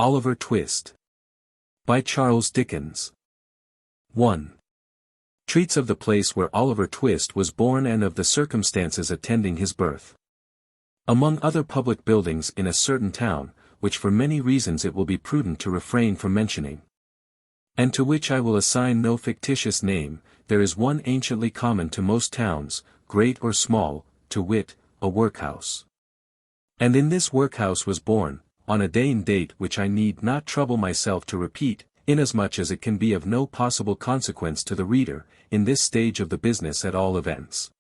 Oliver Twist. By Charles Dickens. 1. Treats of the place where Oliver Twist was born and of the circumstances attending his birth. Among other public buildings in a certain town, which for many reasons it will be prudent to refrain from mentioning, and to which I will assign no fictitious name, there is one anciently common to most towns, great or small, to wit, a workhouse. And in this workhouse was born, on a day and date which I need not trouble myself to repeat, inasmuch as it can be of no possible consequence to the reader, in this stage of the business at all events,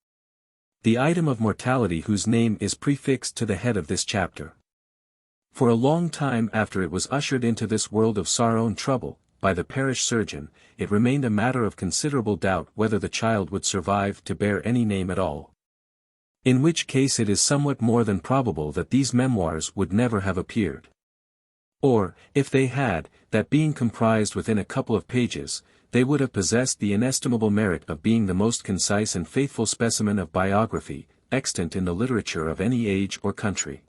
the item of mortality whose name is prefixed to the head of this chapter. For a long time after it was ushered into this world of sorrow and trouble, by the parish surgeon, it remained a matter of considerable doubt whether the child would survive to bear any name at all. In which case it is somewhat more than probable that these memoirs would never have appeared. Or, if they had, that being comprised within a couple of pages, they would have possessed the inestimable merit of being the most concise and faithful specimen of biography, extant in the literature of any age or country.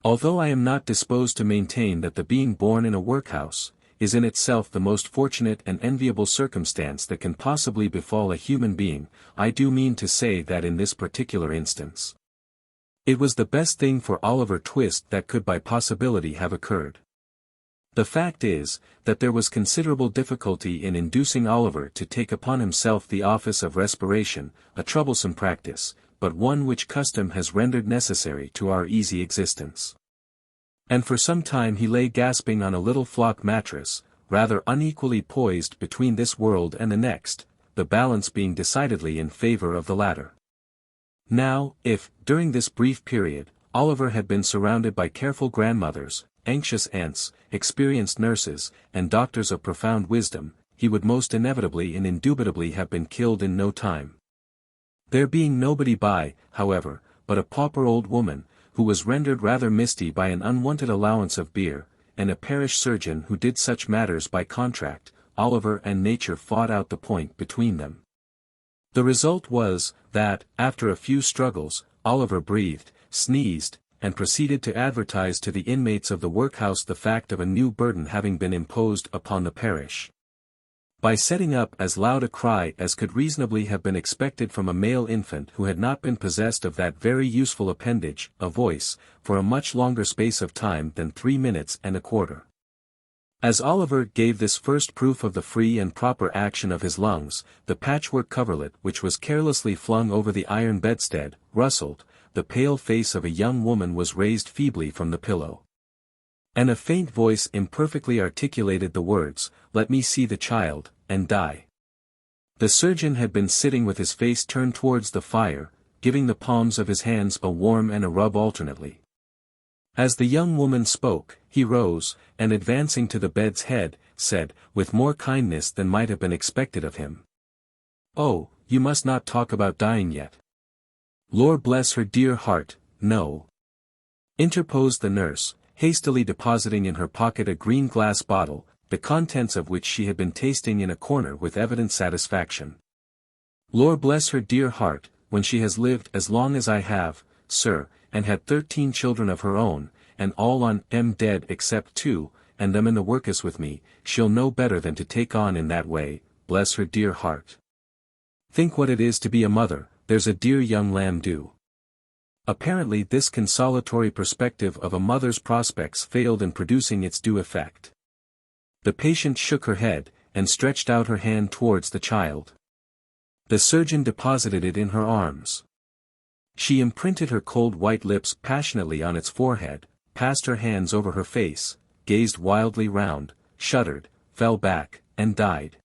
Although I am not disposed to maintain that the being born in a workhouse, is in itself the most fortunate and enviable circumstance that can possibly befall a human being, I do mean to say that in this particular instance, it was the best thing for Oliver Twist that could by possibility have occurred. The fact is, that there was considerable difficulty in inducing Oliver to take upon himself the office of respiration, a troublesome practice, but one which custom has rendered necessary to our easy existence. And for some time he lay gasping on a little flock mattress, rather unequally poised between this world and the next, the balance being decidedly in favor of the latter. Now, if, during this brief period, Oliver had been surrounded by careful grandmothers, anxious aunts, experienced nurses, and doctors of profound wisdom, he would most inevitably and indubitably have been killed in no time. There being nobody by, however, but a pauper old woman, who was rendered rather misty by an unwonted allowance of beer, and a parish surgeon who did such matters by contract, Oliver and nature fought out the point between them. The result was, that, after a few struggles, Oliver breathed, sneezed, and proceeded to advertise to the inmates of the workhouse the fact of a new burden having been imposed upon the parish, by setting up as loud a cry as could reasonably have been expected from a male infant who had not been possessed of that very useful appendage, a voice, for a much longer space of time than 3 minutes and a quarter. As Oliver gave this first proof of the free and proper action of his lungs, the patchwork coverlet which was carelessly flung over the iron bedstead, rustled, the pale face of a young woman was raised feebly from the pillow, and a faint voice imperfectly articulated the words, "Let me see the child, and die." The surgeon had been sitting with his face turned towards the fire, giving the palms of his hands a warm and a rub alternately. As the young woman spoke, he rose, and advancing to the bed's head, said, with more kindness than might have been expected of him, "Oh, you must not talk about dying yet." "Lord bless her dear heart, no," interposed the nurse, hastily depositing in her pocket a green glass bottle, the contents of which she had been tasting in a corner with evident satisfaction. "Lord bless her dear heart, when she has lived as long as I have, sir, and had 13 children of her own, and all on 'em dead except 2, and them in the workus with me, she'll know better than to take on in that way, bless her dear heart. Think what it is to be a mother, there's a dear young lamb do." Apparently this consolatory perspective of a mother's prospects failed in producing its due effect. The patient shook her head, and stretched out her hand towards the child. The surgeon deposited it in her arms. She imprinted her cold white lips passionately on its forehead, passed her hands over her face, gazed wildly round, shuddered, fell back, and died.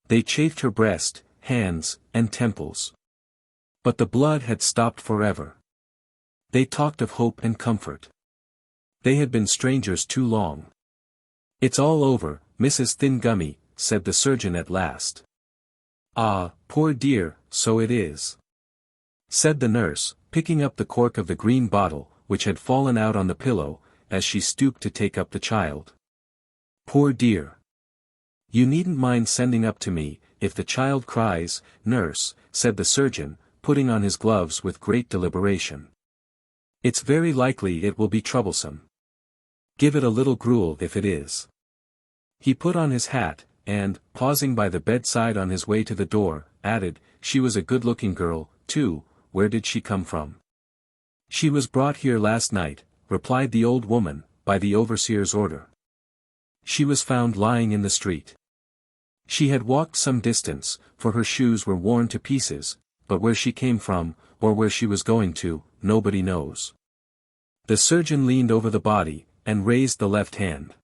They chafed her breast, hands, and temples. But the blood had stopped forever. They talked of hope and comfort. They had been strangers too long. "It's all over, Mrs. Thingummy," said the surgeon at last. "Ah, poor dear, so it is," said the nurse, picking up the cork of the green bottle, which had fallen out on the pillow, as she stooped to take up the child. "Poor dear. You needn't mind sending up to me, if the child cries, nurse," said the surgeon, putting on his gloves with great deliberation. "It's very likely it will be troublesome. Give it a little gruel if it is. He put on his hat, and, pausing by the bedside on his way to the door, added, she was a good-looking girl, too. Where did she come from? She was brought here last night, replied the old woman, by the overseer's order. She was found lying in the street. She had walked some distance, for her shoes were worn to pieces, but where she came from, or where she was going to, nobody knows. The surgeon leaned over the body, and raised the left hand.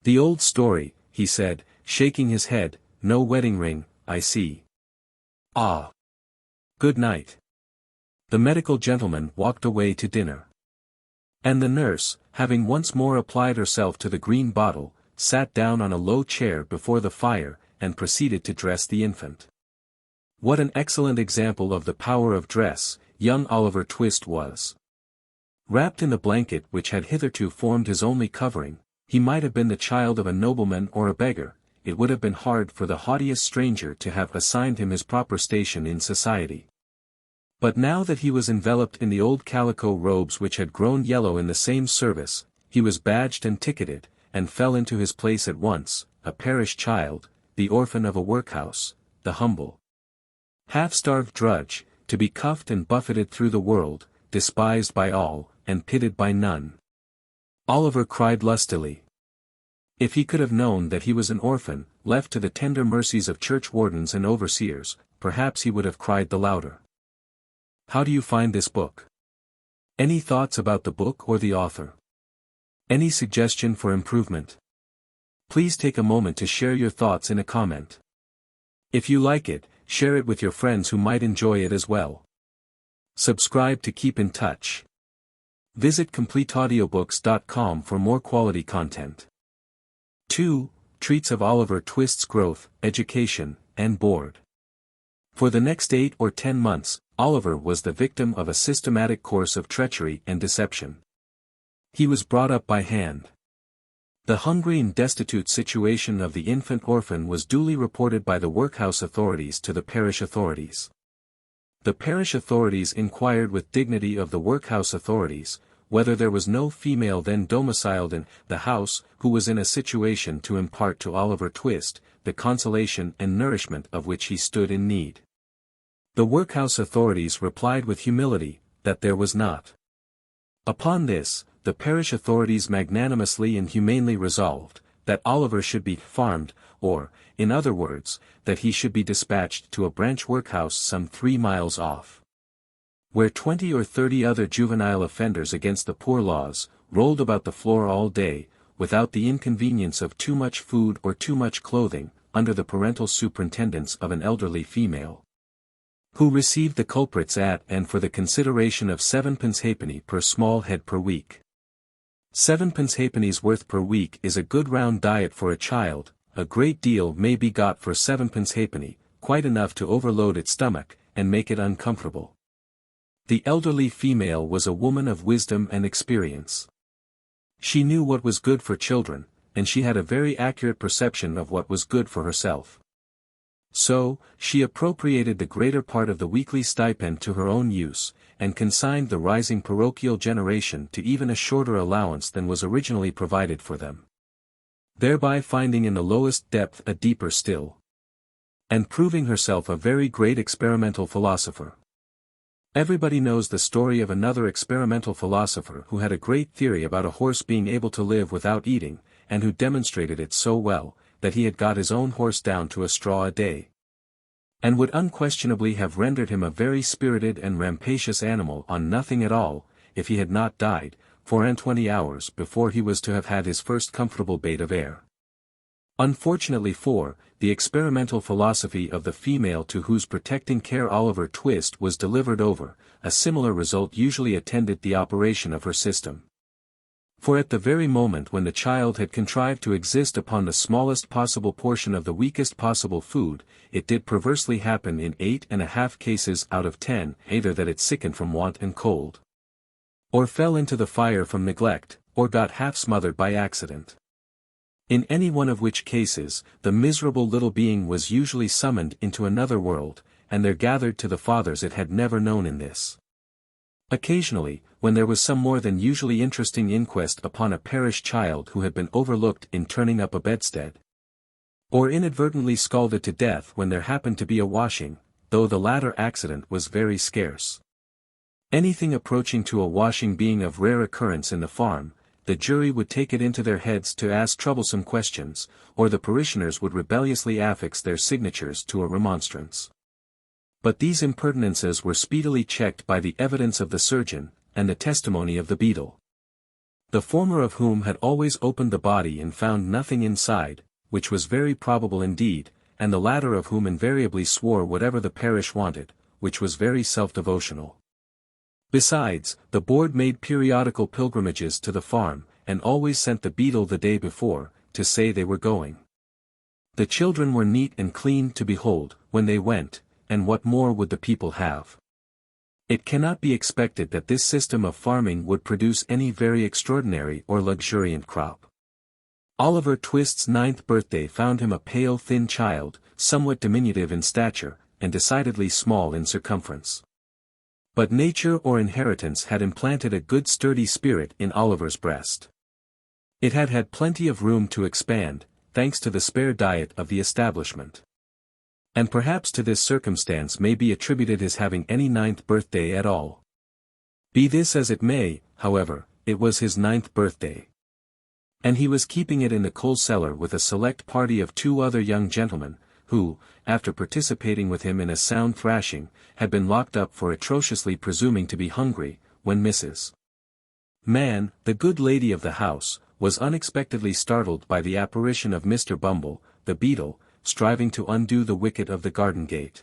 The old story, he said, shaking his head, no wedding ring, I see. Ah. Good night. The medical gentleman walked away to dinner. And the nurse, having once more applied herself to the green bottle, sat down on a low chair before the fire, and proceeded to dress the infant. What an excellent example of the power of dress, young Oliver Twist was. Wrapped in the blanket which had hitherto formed his only covering, he might have been the child of a nobleman or a beggar. It would have been hard for the haughtiest stranger to have assigned him his proper station in society. But now that he was enveloped in the old calico robes which had grown yellow in the same service, he was badged and ticketed, and fell into his place at once, a parish child, the orphan of a workhouse, the humble, half-starved drudge, to be cuffed and buffeted through the world, despised by all, and pitied by none. Oliver cried lustily. If he could have known that he was an orphan, left to the tender mercies of church wardens and overseers, perhaps he would have cried the louder. How do you find this book? Any thoughts about the book or the author? Any suggestion for improvement? Please take a moment to share your thoughts in a comment. If you like it, share it with your friends who might enjoy it as well. Subscribe to keep in touch. Visit CompleteAudiobooks.com for more quality content. 2. Treats of Oliver Twist's growth, education, and board. For the next 8 or 10 months, Oliver was the victim of a systematic course of treachery and deception. He was brought up by hand. The hungry and destitute situation of the infant orphan was duly reported by the workhouse authorities to the parish authorities. The parish authorities inquired with dignity of the workhouse authorities, whether there was no female then domiciled in the house who was in a situation to impart to Oliver Twist the consolation and nourishment of which he stood in need. The workhouse authorities replied with humility, that there was not. Upon this, the parish authorities magnanimously and humanely resolved, that Oliver should be farmed, or, in other words, that he should be dispatched to a branch workhouse some 3 miles off, where 20 or 30 other juvenile offenders against the poor laws, rolled about the floor all day, without the inconvenience of too much food or too much clothing, under the parental superintendence of an elderly female, who received the culprits at and for the consideration of 7 halfpenny per small head per week. 7 halfpenny's worth per week is a good round diet for a child. A great deal may be got for 7 halfpenny, quite enough to overload its stomach, and make it uncomfortable. The elderly female was a woman of wisdom and experience. She knew what was good for children, and she had a very accurate perception of what was good for herself. So, she appropriated the greater part of the weekly stipend to her own use, and consigned the rising parochial generation to even a shorter allowance than was originally provided for them, thereby finding in the lowest depth a deeper still, and proving herself a very great experimental philosopher. Everybody knows the story of another experimental philosopher who had a great theory about a horse being able to live without eating, and who demonstrated it so well, that he had got his own horse down to a straw a day, and would unquestionably have rendered him a very spirited and rampacious animal on nothing at all, if he had not died, 24 hours before he was to have had his first comfortable bait of air. Unfortunately for the experimental philosophy of the female to whose protecting care Oliver Twist was delivered over, a similar result usually attended the operation of her system. For at the very moment when the child had contrived to exist upon the smallest possible portion of the weakest possible food, it did perversely happen in 8.5 cases out of 10, either that it sickened from want and cold, or fell into the fire from neglect, or got half smothered by accident. In any one of which cases, the miserable little being was usually summoned into another world, and there gathered to the fathers it had never known in this. Occasionally, when there was some more than usually interesting inquest upon a parish child who had been overlooked in turning up a bedstead, or inadvertently scalded to death when there happened to be a washing, though the latter accident was very scarce. Anything approaching to a washing being of rare occurrence in the farm, the jury would take it into their heads to ask troublesome questions, or the parishioners would rebelliously affix their signatures to a remonstrance. But these impertinences were speedily checked by the evidence of the surgeon, and the testimony of the beadle. The former of whom had always opened the body and found nothing inside, which was very probable indeed, and the latter of whom invariably swore whatever the parish wanted, which was very self-devotional. Besides, the board made periodical pilgrimages to the farm, and always sent the beadle the day before, to say they were going. The children were neat and clean to behold, when they went, and what more would the people have? It cannot be expected that this system of farming would produce any very extraordinary or luxuriant crop. Oliver Twist's 9th birthday found him a pale thin child, somewhat diminutive in stature, and decidedly small in circumference. But nature or inheritance had implanted a good sturdy spirit in Oliver's breast. It had had plenty of room to expand, thanks to the spare diet of the establishment. And perhaps to this circumstance may be attributed his having any 9th birthday at all. Be this as it may, however, it was his 9th birthday. And he was keeping it in the coal cellar with a select party of 2 other young gentlemen, who, after participating with him in a sound thrashing, had been locked up for atrociously presuming to be hungry, when Mrs. Mann, the good lady of the house, was unexpectedly startled by the apparition of Mr. Bumble, the beadle, striving to undo the wicket of the garden gate.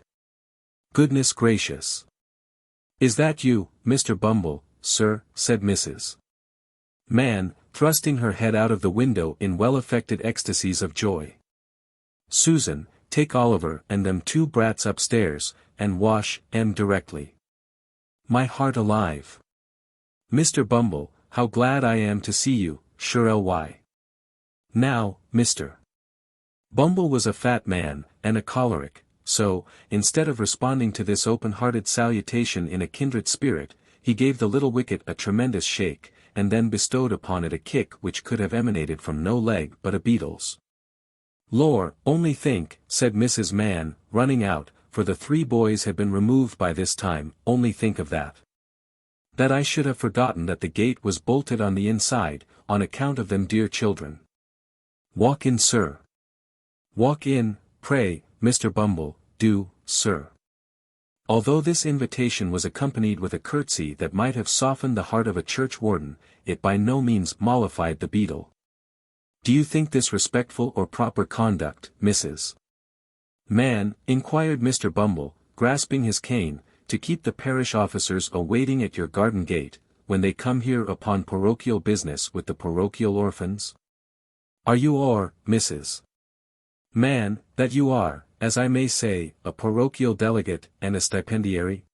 "Goodness gracious! Is that you, Mr. Bumble, sir?" said Mrs. Mann, thrusting her head out of the window in well-affected ecstasies of joy. "Susan, take Oliver and them 2 brats upstairs, and wash 'em directly. My heart alive! Mr. Bumble, how glad I am to see you, sure ly. Now, Mr. Bumble was a fat man, and a choleric, so, instead of responding to this open-hearted salutation in a kindred spirit, he gave the little wicket a tremendous shake, and then bestowed upon it a kick which could have emanated from no leg but a beadle's. "Lor, only think," said Mrs. Mann, running out, for the 3 boys had been removed by this time, "only think of that. That I should have forgotten that the gate was bolted on the inside, on account of them dear children. Walk in, sir. Walk in, pray, Mr. Bumble, do, sir." Although this invitation was accompanied with a curtsy that might have softened the heart of a church warden, it by no means mollified the beadle. "Do you think this respectful or proper conduct, Mrs. Mann?" inquired Mr. Bumble, grasping his cane, "to keep the parish officers awaiting at your garden gate, when they come here upon parochial business with the parochial orphans? Are you Mrs. Mann, that you are, as I may say, a parochial delegate and a stipendiary?"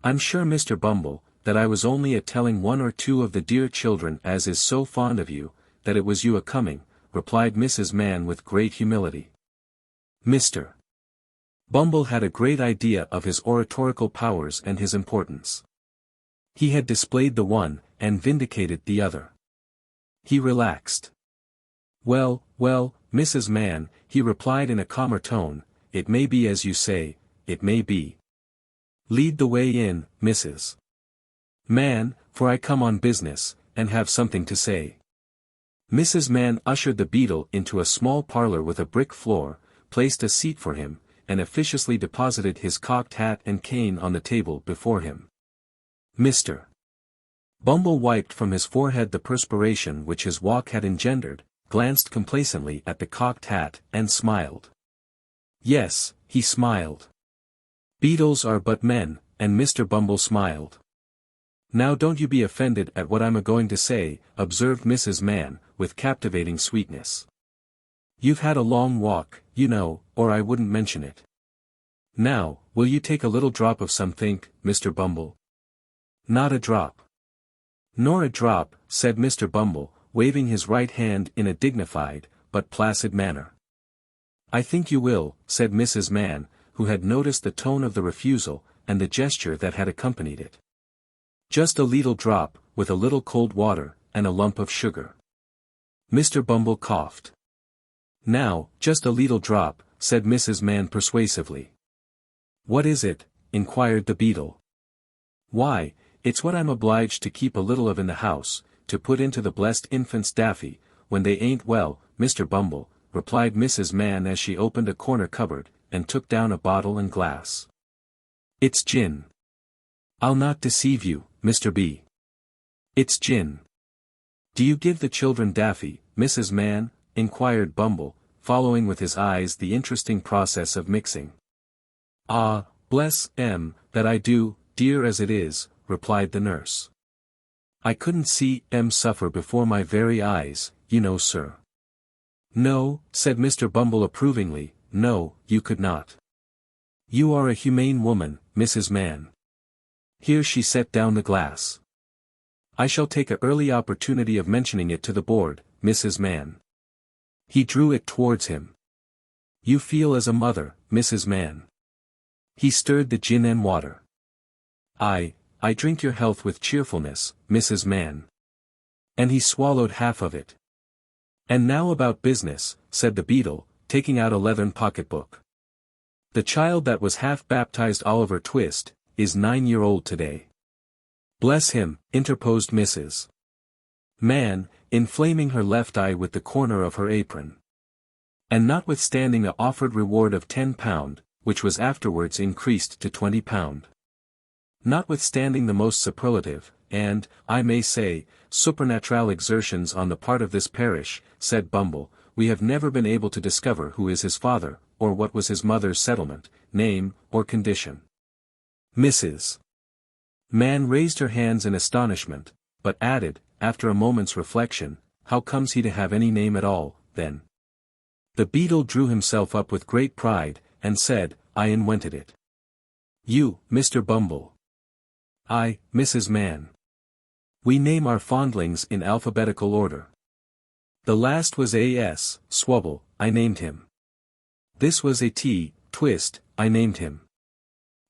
"I'm sure, Mr. Bumble, that I was only a-telling 1 or 2 of the dear children as is so fond of you, that it was you a-coming," replied Mrs. Mann with great humility. Mr. Bumble had a great idea of his oratorical powers and his importance. He had displayed the one, and vindicated the other. He relaxed. Well, Mrs. Mann," he replied in a calmer tone, "it may be as you say, it may be. Lead the way in, Mrs. Mann, for I come on business, and have something to say." Mrs. Mann ushered the beadle into a small parlor with a brick floor, placed a seat for him, and officiously deposited his cocked hat and cane on the table before him. Mr. Bumble wiped from his forehead the perspiration which his walk had engendered, glanced complacently at the cocked hat, and smiled. Yes, he smiled. Beadles are but men, and Mr. Bumble smiled. "Now don't you be offended at what I'm a-going to say," observed Mrs. Mann, with captivating sweetness. "You've had a long walk, you know, or I wouldn't mention it. Now, will you take a little drop of something, Mr. Bumble?" "Not a drop." "Nor a drop," said Mr. Bumble, waving his right hand in a dignified, but placid manner. "I think you will," said Mrs. Mann, who had noticed the tone of the refusal, and the gesture that had accompanied it. Just a leetle drop, with a little cold water, and a lump of sugar. Mr. Bumble coughed. Now, just a leetle drop, said Mrs. Man persuasively. What is it? Inquired the beadle. Why, it's what I'm obliged to keep a little of in the house, to put into the blessed infant's daffy, when they ain't well, Mr. Bumble, replied Mrs. Man as she opened a corner cupboard, and took down a bottle and glass. It's gin. I'll not deceive you, Mr. B. It's gin. Do you give the children daffy, Mrs. Man? Inquired Bumble, following with his eyes the interesting process of mixing. Ah, bless that I do, dear as it is, replied the nurse. I couldn't see suffer before my very eyes, you know, sir. No, said Mr. Bumble approvingly, no, you could not. You are a humane woman, Mrs. Man. Here she set down the glass. I shall take an early opportunity of mentioning it to the board, Mrs. Man. He drew it towards him. You feel as a mother, Mrs. Man. He stirred the gin and water. I drink your health with cheerfulness, Mrs. Man. And he swallowed half of it. And now about business, said the beadle, taking out a leathern pocketbook. The child that was half-baptized Oliver Twist, is 9-year-old today. Bless him, interposed Mrs. Man, inflaming her left eye with the corner of her apron. And notwithstanding the offered reward of £10, which was afterwards increased to £20. Notwithstanding the most superlative, and, I may say, supernatural exertions on the part of this parish, said Bumble, we have never been able to discover who is his father, or what was his mother's settlement, name, or condition. Mrs. Man raised her hands in astonishment, but added, after a moment's reflection, how comes he to have any name at all, then? The beadle drew himself up with great pride, and said, I invented it. You, Mr. Bumble. I, Mrs. Man. We name our fondlings in alphabetical order. The last was A.S., Swubble, I named him. This was A.T., Twist, I named him.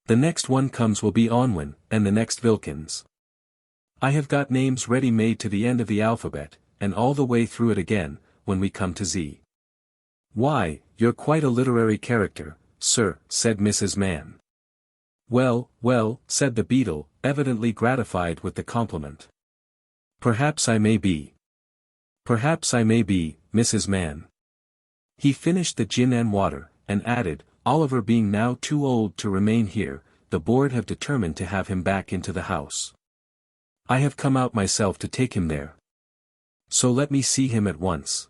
The next one comes will be Onwin, and the next Vilkins. I have got names ready-made to the end of the alphabet, and all the way through it again, when we come to Z. Why, you're quite a literary character, sir, said Mrs. Man. Well, well, said the beadle, evidently gratified with the compliment. Perhaps I may be. Perhaps I may be, Mrs. Man. He finished the gin and water, and added, Oliver being now too old to remain here, the board have determined to have him back into the house. I have come out myself to take him there. So let me see him at once.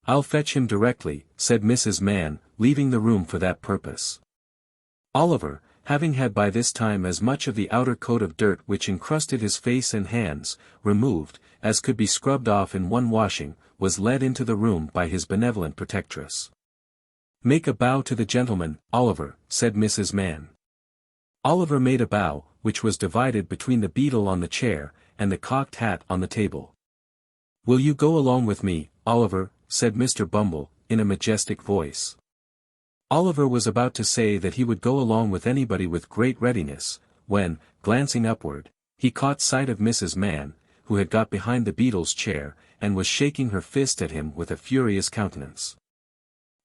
I'll fetch him directly, said Mrs. Man, leaving the room for that purpose. Oliver, having had by this time as much of the outer coat of dirt which encrusted his face and hands, removed, as could be scrubbed off in one washing, was led into the room by his benevolent protectress. Make a bow to the gentleman, Oliver, said Mrs. Man. Oliver made a bow, which was divided between the beadle on the chair, and the cocked hat on the table. Will you go along with me, Oliver, said Mr. Bumble, in a majestic voice. Oliver was about to say that he would go along with anybody with great readiness, when, glancing upward, he caught sight of Mrs. Man, who had got behind the beadle's chair, and was shaking her fist at him with a furious countenance.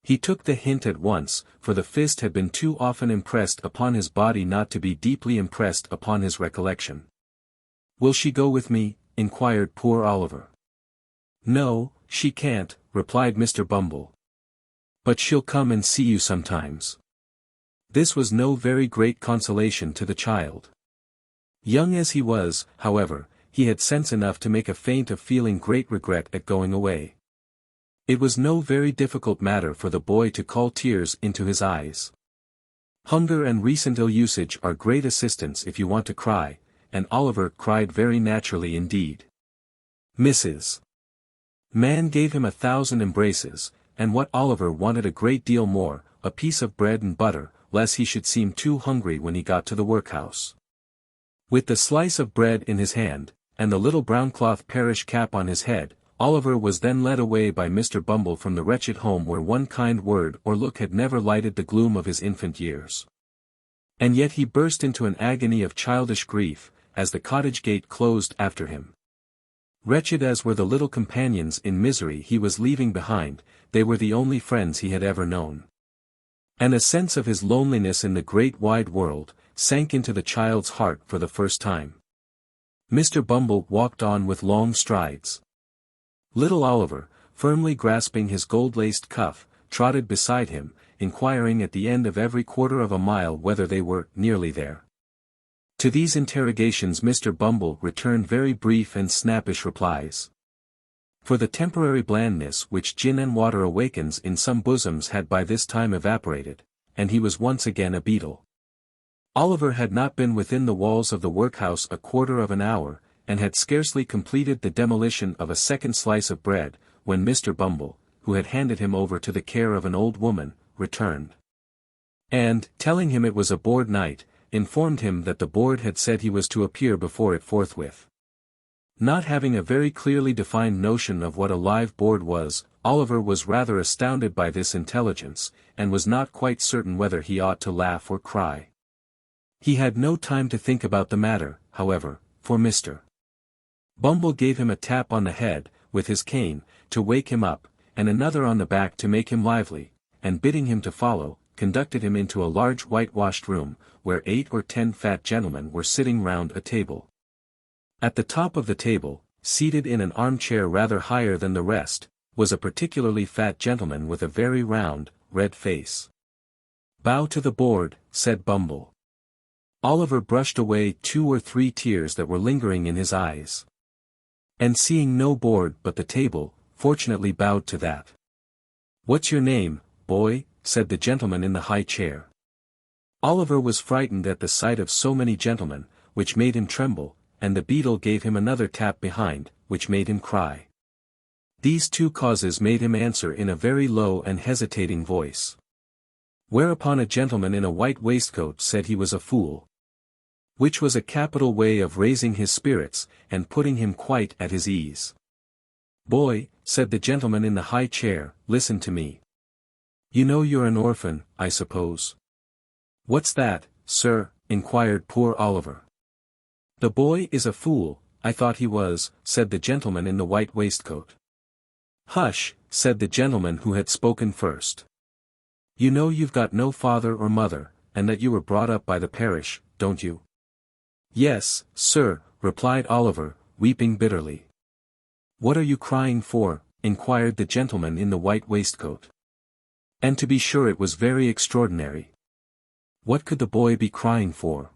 He took the hint at once, for the fist had been too often impressed upon his body not to be deeply impressed upon his recollection. Will she go with me? Inquired poor Oliver. No, she can't, replied Mr. Bumble. But she'll come and see you sometimes. This was no very great consolation to the child. Young as he was, however, he had sense enough to make a feint of feeling great regret at going away. It was no very difficult matter for the boy to call tears into his eyes. Hunger and recent ill-usage are great assistants if you want to cry, and Oliver cried very naturally indeed. Mrs. Man gave him 1,000 embraces, and what Oliver wanted a great deal more, a piece of bread and butter, lest he should seem too hungry when he got to the workhouse. With the slice of bread in his hand, and the little brown-cloth parish cap on his head, Oliver was then led away by Mr. Bumble from the wretched home where one kind word or look had never lighted the gloom of his infant years. And yet he burst into an agony of childish grief, as the cottage gate closed after him. Wretched as were the little companions in misery he was leaving behind, they were the only friends he had ever known. And a sense of his loneliness in the great wide world, sank into the child's heart for the first time. Mr. Bumble walked on with long strides. Little Oliver, firmly grasping his gold-laced cuff, trotted beside him, inquiring at the end of every quarter of a mile whether they were nearly there. To these interrogations Mr. Bumble returned very brief and snappish replies. For the temporary blandness which gin and water awakens in some bosoms had by this time evaporated, and he was once again a beadle. Oliver had not been within the walls of the workhouse a quarter of an hour, and had scarcely completed the demolition of a second slice of bread, when Mr. Bumble, who had handed him over to the care of an old woman, returned. And, telling him it was a board night, informed him that the board had said he was to appear before it forthwith. Not having a very clearly defined notion of what a live board was, Oliver was rather astounded by this intelligence, and was not quite certain whether he ought to laugh or cry. He had no time to think about the matter, however, for Mr. Bumble gave him a tap on the head, with his cane, to wake him up, and another on the back to make him lively, and bidding him to follow, conducted him into a large whitewashed room, where 8 or 10 fat gentlemen were sitting round a table. At the top of the table, seated in an armchair rather higher than the rest, was a particularly fat gentleman with a very round, red face. "Bow to the board," said Bumble. Oliver brushed away 2 or 3 tears that were lingering in his eyes. And seeing no board but the table, fortunately bowed to that. "What's your name, boy?" said the gentleman in the high chair. Oliver was frightened at the sight of so many gentlemen, which made him tremble, and the beadle gave him another tap behind, which made him cry. These 2 causes made him answer in a very low and hesitating voice. Whereupon a gentleman in a white waistcoat said he was a fool. Which was a capital way of raising his spirits, and putting him quite at his ease. "Boy," said the gentleman in the high chair, "listen to me. You know you're an orphan, I suppose?" "What's that, sir?" inquired poor Oliver. "The boy is a fool, I thought he was," said the gentleman in the white waistcoat. "Hush," said the gentleman who had spoken first. "You know you've got no father or mother, and that you were brought up by the parish, don't you?" "Yes, sir," replied Oliver, weeping bitterly. "What are you crying for?" inquired the gentleman in the white waistcoat. And to be sure it was very extraordinary. What could the boy be crying for?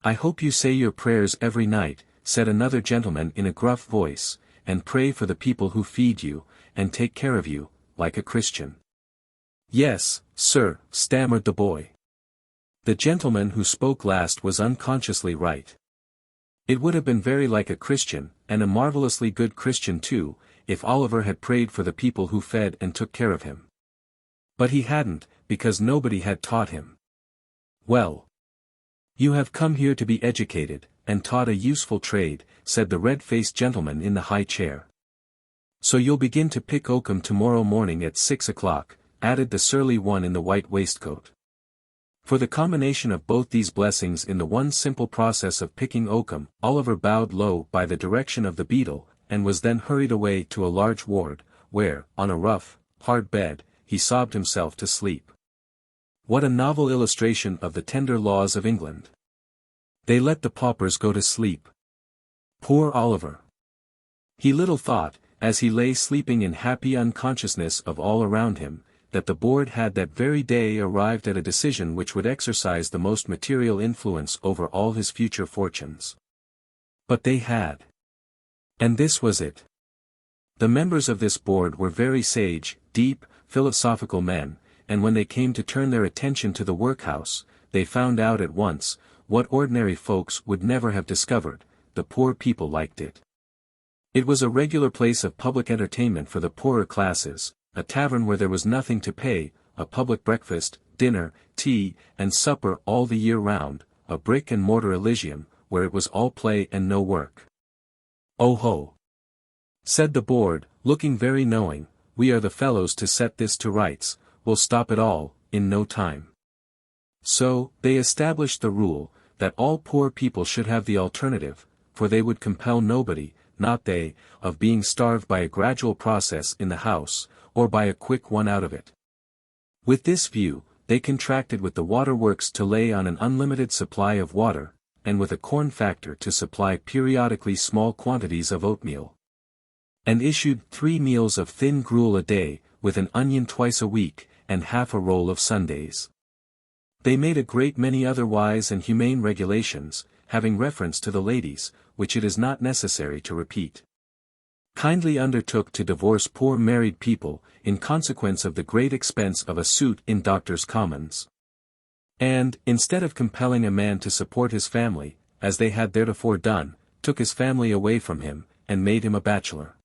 "I hope you say your prayers every night," said another gentleman in a gruff voice, "and pray for the people who feed you, and take care of you, like a Christian." "Yes, sir," stammered the boy. The gentleman who spoke last was unconsciously right. It would have been very like a Christian, and a marvelously good Christian too, if Oliver had prayed for the people who fed and took care of him. But he hadn't, because nobody had taught him. "Well, you have come here to be educated, and taught a useful trade," said the red-faced gentleman in the high chair. "So you'll begin to pick oakum tomorrow morning at 6 o'clock, added the surly one in the white waistcoat. For the combination of both these blessings in the one simple process of picking oakum, Oliver bowed low by the direction of the beadle, and was then hurried away to a large ward, where, on a rough, hard bed, he sobbed himself to sleep. What a novel illustration of the tender laws of England! They let the paupers go to sleep. Poor Oliver! He little thought, as he lay sleeping in happy unconsciousness of all around him, that the board had that very day arrived at a decision which would exercise the most material influence over all his future fortunes. But they had. And this was it. The members of this board were very sage, deep, philosophical men, and when they came to turn their attention to the workhouse, they found out at once, what ordinary folks would never have discovered: the poor people liked it. It was a regular place of public entertainment for the poorer classes, a tavern where there was nothing to pay, a public breakfast, dinner, tea, and supper all the year round, a brick-and-mortar Elysium, where it was all play and no work. "Oh ho!" said the board, looking very knowing, "we are the fellows to set this to rights, we'll stop it all, in no time." So, they established the rule, that all poor people should have the alternative, for they would compel nobody, not they, of being starved by a gradual process in the house, or by a quick one out of it. With this view, they contracted with the waterworks to lay on an unlimited supply of water, and with a corn factor to supply periodically small quantities of oatmeal. And issued 3 meals of thin gruel a day, with an onion twice a week, and half a roll of Sundays. They made a great many other wise and humane regulations, having reference to the ladies, which it is not necessary to repeat. Kindly undertook to divorce poor married people, in consequence of the great expense of a suit in Doctors' Commons. And, instead of compelling a man to support his family, as they had theretofore done, took his family away from him, and made him a bachelor.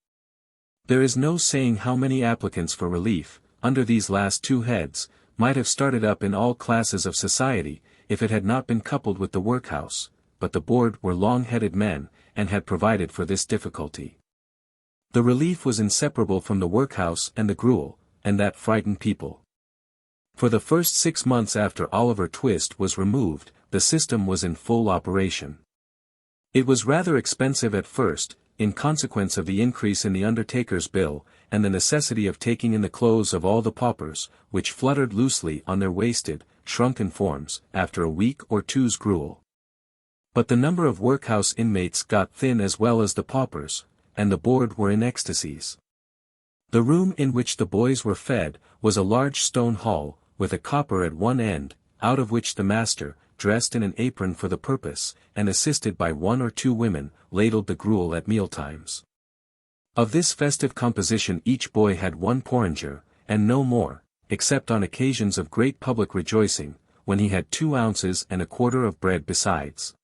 There is no saying how many applicants for relief, under these last 2 heads, might have started up in all classes of society, if it had not been coupled with the workhouse, but the board were long-headed men, and had provided for this difficulty. The relief was inseparable from the workhouse and the gruel, and that frightened people. For the first 6 months after Oliver Twist was removed, the system was in full operation. It was rather expensive at first, in consequence of the increase in the undertaker's bill, and the necessity of taking in the clothes of all the paupers, which fluttered loosely on their wasted, shrunken forms, after a week or 2's gruel. But the number of workhouse inmates got thin as well as the paupers, and the board were in ecstasies. The room in which the boys were fed, was a large stone hall, with a copper at one end, out of which the master, dressed in an apron for the purpose, and assisted by 1 or 2 women, ladled the gruel at mealtimes. Of this festive composition each boy had 1 porringer, and no more, except on occasions of great public rejoicing, when he had 2 ounces and a quarter of bread besides.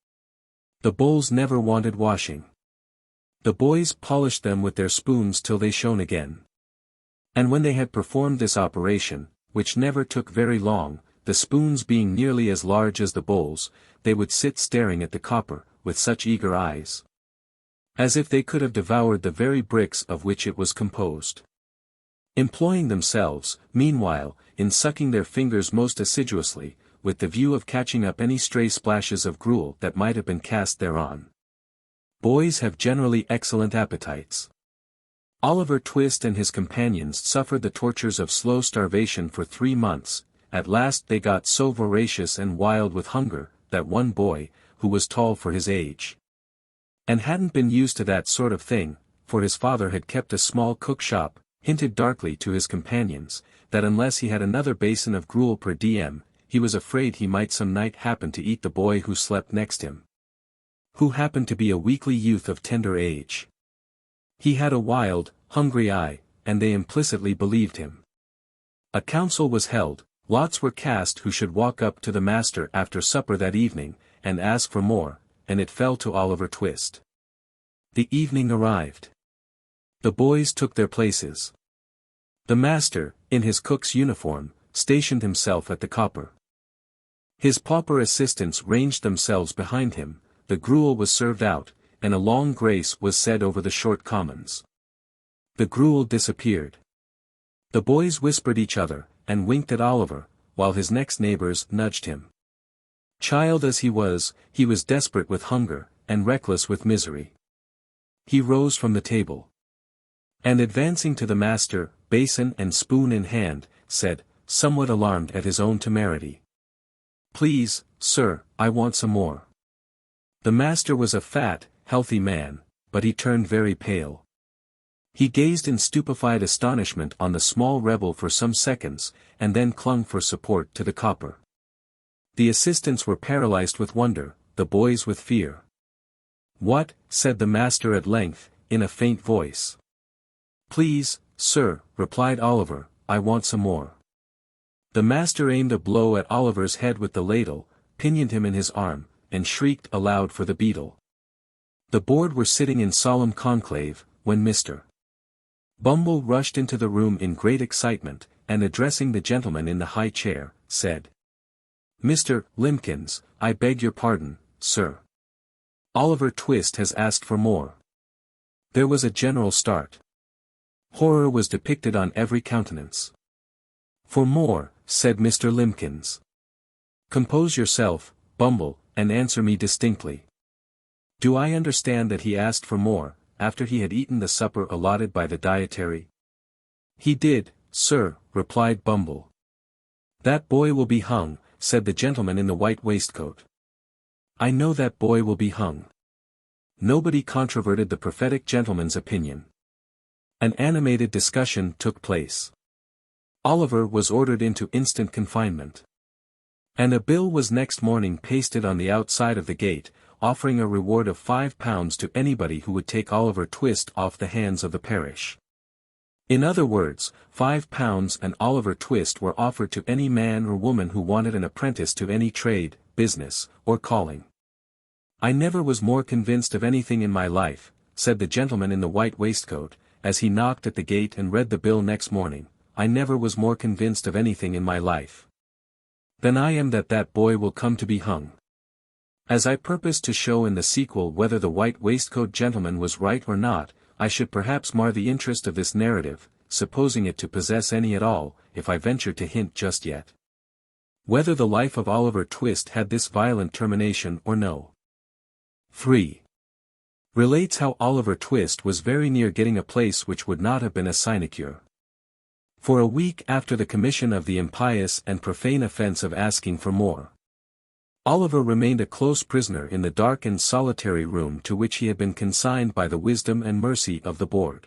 The bowls never wanted washing. The boys polished them with their spoons till they shone again. And when they had performed this operation, which never took very long, the spoons being nearly as large as the bowls, they would sit staring at the copper, with such eager eyes, as if they could have devoured the very bricks of which it was composed. Employing themselves, meanwhile, in sucking their fingers most assiduously, with the view of catching up any stray splashes of gruel that might have been cast thereon. Boys have generally excellent appetites. Oliver Twist and his companions suffered the tortures of slow starvation for 3 months. At last they got so voracious and wild with hunger, that one boy, who was tall for his age, and hadn't been used to that sort of thing, for his father had kept a small cook shop, hinted darkly to his companions, that unless he had another basin of gruel per diem, he was afraid he might some night happen to eat the boy who slept next him, who happened to be a weakly youth of tender age. He had a wild, hungry eye, and they implicitly believed him. A council was held, lots were cast who should walk up to the master after supper that evening, and ask for more, and it fell to Oliver Twist. The evening arrived. The boys took their places. The master, in his cook's uniform, stationed himself at the copper. His pauper assistants ranged themselves behind him, the gruel was served out, and a long grace was said over the short commons. The gruel disappeared. The boys whispered each other, and winked at Oliver, while his next neighbors nudged him. Child as he was desperate with hunger, and reckless with misery. He rose from the table, and advancing to the master, basin and spoon in hand, said, somewhat alarmed at his own temerity, "Please, sir, I want some more." The master was a fat, healthy man, but he turned very pale. He gazed in stupefied astonishment on the small rebel for some seconds, and then clung for support to the copper. The assistants were paralyzed with wonder, the boys with fear. "What?" said the master at length, in a faint voice. "Please, sir," replied Oliver, "I want some more." The master aimed a blow at Oliver's head with the ladle, pinioned him in his arm, and shrieked aloud for the beadle. The board were sitting in solemn conclave, when Mr. Bumble rushed into the room in great excitement, and addressing the gentleman in the high chair, said, "Mr. Limpkins, I beg your pardon, sir. Oliver Twist has asked for more." There was a general start. Horror was depicted on every countenance. "For more," said Mr. Limpkins. "Compose yourself, Bumble, and answer me distinctly. Do I understand that he asked for more, after he had eaten the supper allotted by the dietary? He did, sir, replied Bumble. That boy will be hung, said the gentleman in the white waistcoat. I know that boy will be hung. Nobody controverted the prophetic gentleman's opinion. An animated discussion took place. Oliver was ordered into instant confinement. And a bill was next morning pasted on the outside of the gate, offering a reward of £5 to anybody who would take Oliver Twist off the hands of the parish. In other words, £5 and Oliver Twist were offered to any man or woman who wanted an apprentice to any trade, business, or calling. I never was more convinced of anything in my life, said the gentleman in the white waistcoat, as he knocked at the gate and read the bill next morning. I never was more convinced of anything in my life than I am that that boy will come to be hung. As I purpose to show in the sequel whether the white waistcoat gentleman was right or not, I should perhaps mar the interest of this narrative, supposing it to possess any at all, if I venture to hint just yet whether the life of Oliver Twist had this violent termination or no. 3. Relates how Oliver Twist was very near getting a place which would not have been a sinecure. For a week after the commission of the impious and profane offense of asking for more, Oliver remained a close prisoner in the dark and solitary room to which he had been consigned by the wisdom and mercy of the board.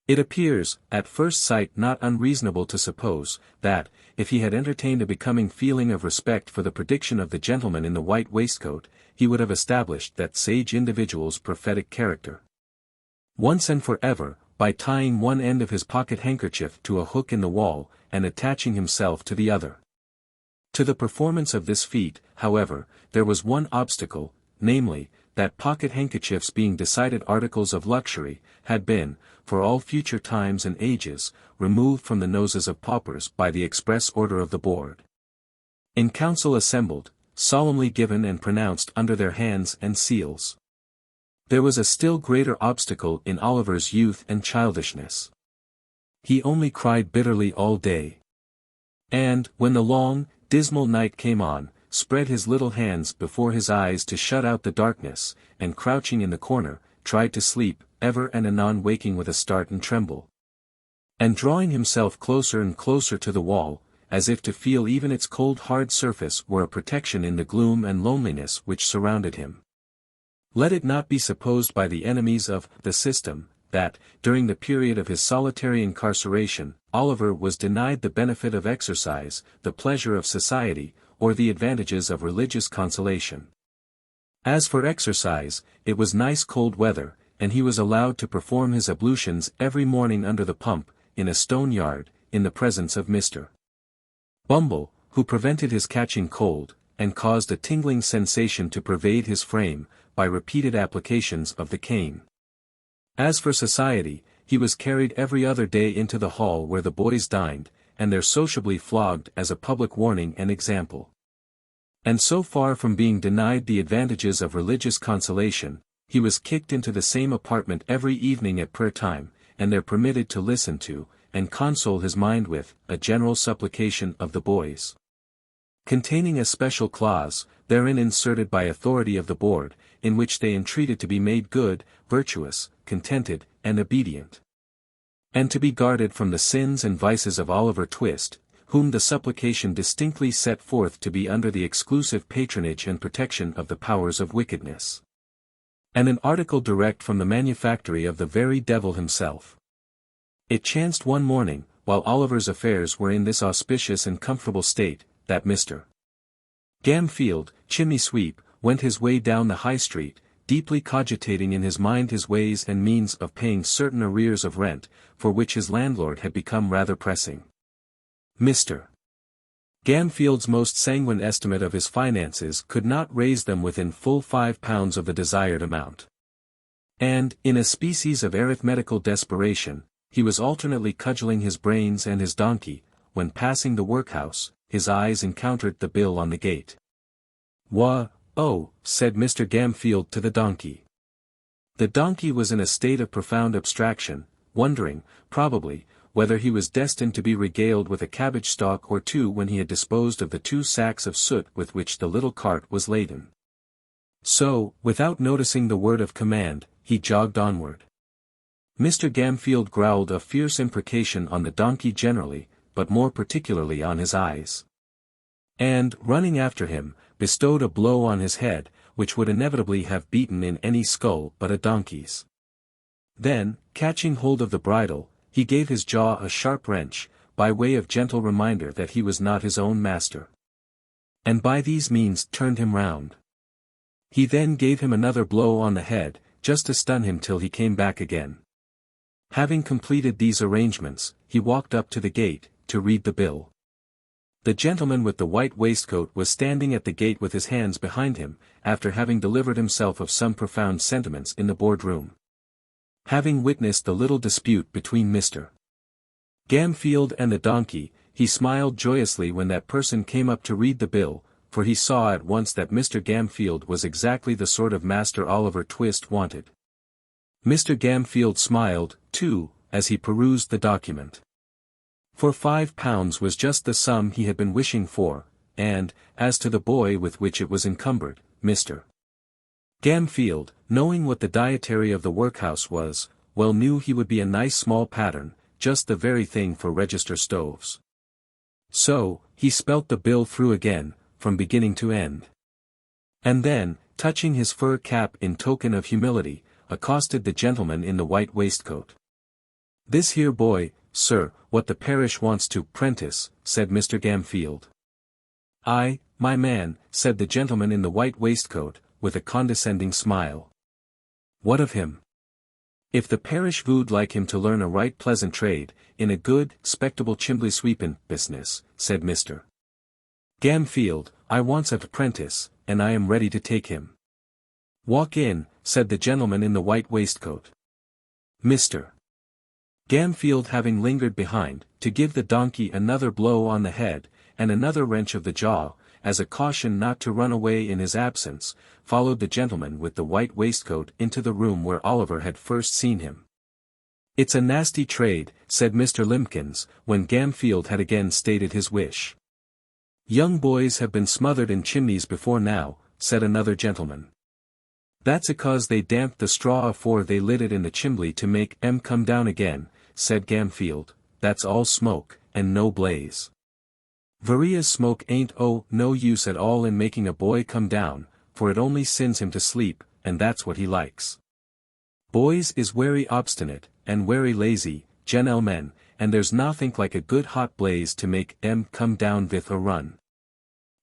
It appears, at first sight not unreasonable to suppose, that, if he had entertained a becoming feeling of respect for the prediction of the gentleman in the white waistcoat, he would have established that sage individual's prophetic character once and for ever, by tying one end of his pocket handkerchief to a hook in the wall, and attaching himself to the other. To the performance of this feat, however, there was one obstacle, namely, that pocket handkerchiefs being decided articles of luxury, had been, for all future times and ages, removed from the noses of paupers by the express order of the board. In council assembled, solemnly given and pronounced under their hands and seals. There was a still greater obstacle in Oliver's youth and childishness. He only cried bitterly all day. And, when the long, dismal night came on, spread his little hands before his eyes to shut out the darkness, and crouching in the corner, tried to sleep, ever and anon waking with a start and tremble. And drawing himself closer and closer to the wall, as if to feel even its cold hard surface were a protection in the gloom and loneliness which surrounded him. Let it not be supposed by the enemies of the system, that, during the period of his solitary incarceration, Oliver was denied the benefit of exercise, the pleasure of society, or the advantages of religious consolation. As for exercise, it was nice cold weather, and he was allowed to perform his ablutions every morning under the pump, in a stone yard, in the presence of Mr. Bumble, who prevented his catching cold, and caused a tingling sensation to pervade his frame, by repeated applications of the cane. As for society, he was carried every other day into the hall where the boys dined, and there sociably flogged as a public warning and example. And so far from being denied the advantages of religious consolation, he was kicked into the same apartment every evening at prayer time, and there permitted to listen to, and console his mind with, a general supplication of the boys, containing a special clause, therein inserted by authority of the board, in which they entreated to be made good, virtuous, contented, and obedient, and to be guarded from the sins and vices of Oliver Twist, whom the supplication distinctly set forth to be under the exclusive patronage and protection of the powers of wickedness, and an article direct from the manufactory of the very devil himself. It chanced one morning, while Oliver's affairs were in this auspicious and comfortable state, that Mr. Gamfield, chimney sweep, went his way down the High Street, deeply cogitating in his mind his ways and means of paying certain arrears of rent, for which his landlord had become rather pressing. Mr. Gamfield's most sanguine estimate of his finances could not raise them within full £5 of the desired amount. And, in a species of arithmetical desperation, he was alternately cudgelling his brains and his donkey, when passing the workhouse, his eyes encountered the bill on the gate. "Oh," said Mr. Gamfield to the donkey. The donkey was in a state of profound abstraction, wondering, probably, whether he was destined to be regaled with a cabbage stalk or two when he had disposed of the 2 sacks of soot with which the little cart was laden. So, without noticing the word of command, he jogged onward. Mr. Gamfield growled a fierce imprecation on the donkey generally, but more particularly on his eyes. And, running after him, bestowed a blow on his head, which would inevitably have beaten in any skull but a donkey's. Then, catching hold of the bridle, he gave his jaw a sharp wrench, by way of gentle reminder that he was not his own master. And by these means turned him round. He then gave him another blow on the head, just to stun him till he came back again. Having completed these arrangements, he walked up to the gate, to read the bill. The gentleman with the white waistcoat was standing at the gate with his hands behind him, after having delivered himself of some profound sentiments in the boardroom. Having witnessed the little dispute between Mr. Gamfield and the donkey, he smiled joyously when that person came up to read the bill, for he saw at once that Mr. Gamfield was exactly the sort of master Oliver Twist wanted. Mr. Gamfield smiled, too, as he perused the document. For £5 was just the sum he had been wishing for, and, as to the boy with which it was encumbered, Mr. Gamfield, knowing what the dietary of the workhouse was, well knew he would be a nice small pattern, just the very thing for register stoves. So, he spelt the bill through again, from beginning to end. And then, touching his fur cap in token of humility, accosted the gentleman in the white waistcoat. "This here boy, sir, what the parish wants to 'prentice," said Mr. Gamfield. "Aye, my man," said the gentleman in the white waistcoat, with a condescending smile. "What of him? If the parish vould like him to learn a right pleasant trade, in a good, 'spectable chimbley sweepin' business," said Mr. Gamfield, "I wants a 'prentice, and I am ready to take him." "Walk in," said the gentleman in the white waistcoat. Mr. Gamfield having lingered behind, to give the donkey another blow on the head, and another wrench of the jaw, as a caution not to run away in his absence, followed the gentleman with the white waistcoat into the room where Oliver had first seen him. "It's a nasty trade," said Mr. Limpkins, when Gamfield had again stated his wish. "Young boys have been smothered in chimneys before now," said another gentleman. "That's acause they damped the straw afore they lit it in the chimbley to make 'em come down again," said Gamfield. "That's all smoke, and no blaze. Varia's smoke ain't no use at all in making a boy come down, for it only sends him to sleep, and that's what he likes. Boys is werry obstinate, and werry lazy, gentlemen, and there's nothink like a good hot blaze to make 'em come down with a run.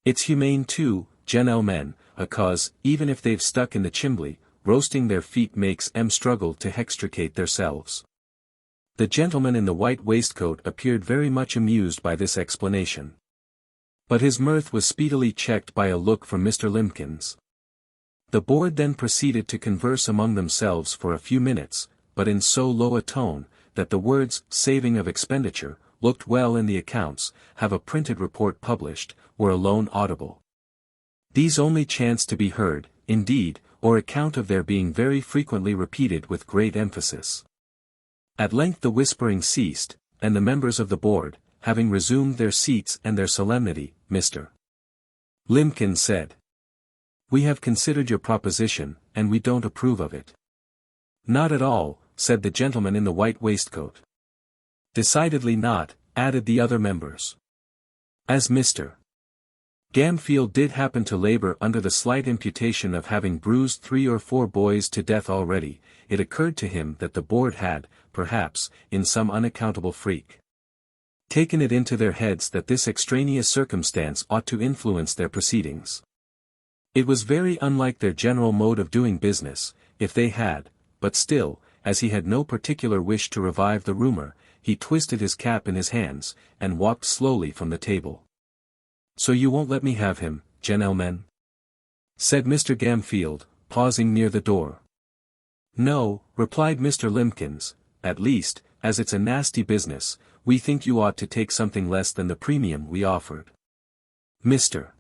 It's humane too, gentlemen, acause, even if they've stuck in the chimbley, roasting their feet makes 'em struggle to hextricate theirselves." The gentleman in the white waistcoat appeared very much amused by this explanation. But his mirth was speedily checked by a look from Mr. Limpkins. The board then proceeded to converse among themselves for a few minutes, but in so low a tone, that the words, "saving of expenditure," "looked well in the accounts," "have a printed report published," were alone audible. These only chanced to be heard, indeed, or account of their being very frequently repeated with great emphasis. At length the whispering ceased, and the members of the board, having resumed their seats and their solemnity, Mr. Limpkins said, "We have considered your proposition, and we don't approve of it." "Not at all," said the gentleman in the white waistcoat. "Decidedly not," added the other members. As Mr. Gamfield did happen to labor under the slight imputation of having bruised 3 or 4 boys to death already, it occurred to him that the board had, perhaps, in some unaccountable freak, taken it into their heads that this extraneous circumstance ought to influence their proceedings. It was very unlike their general mode of doing business, if they had, but still, as he had no particular wish to revive the rumor, he twisted his cap in his hands, and walked slowly from the table. "So you won't let me have him, gentlemen?" said Mr. Gamfield, pausing near the door. "No," replied Mr. Limpkins, "at least, as it's a nasty business, we think you ought to take something less than the premium we offered." Mr.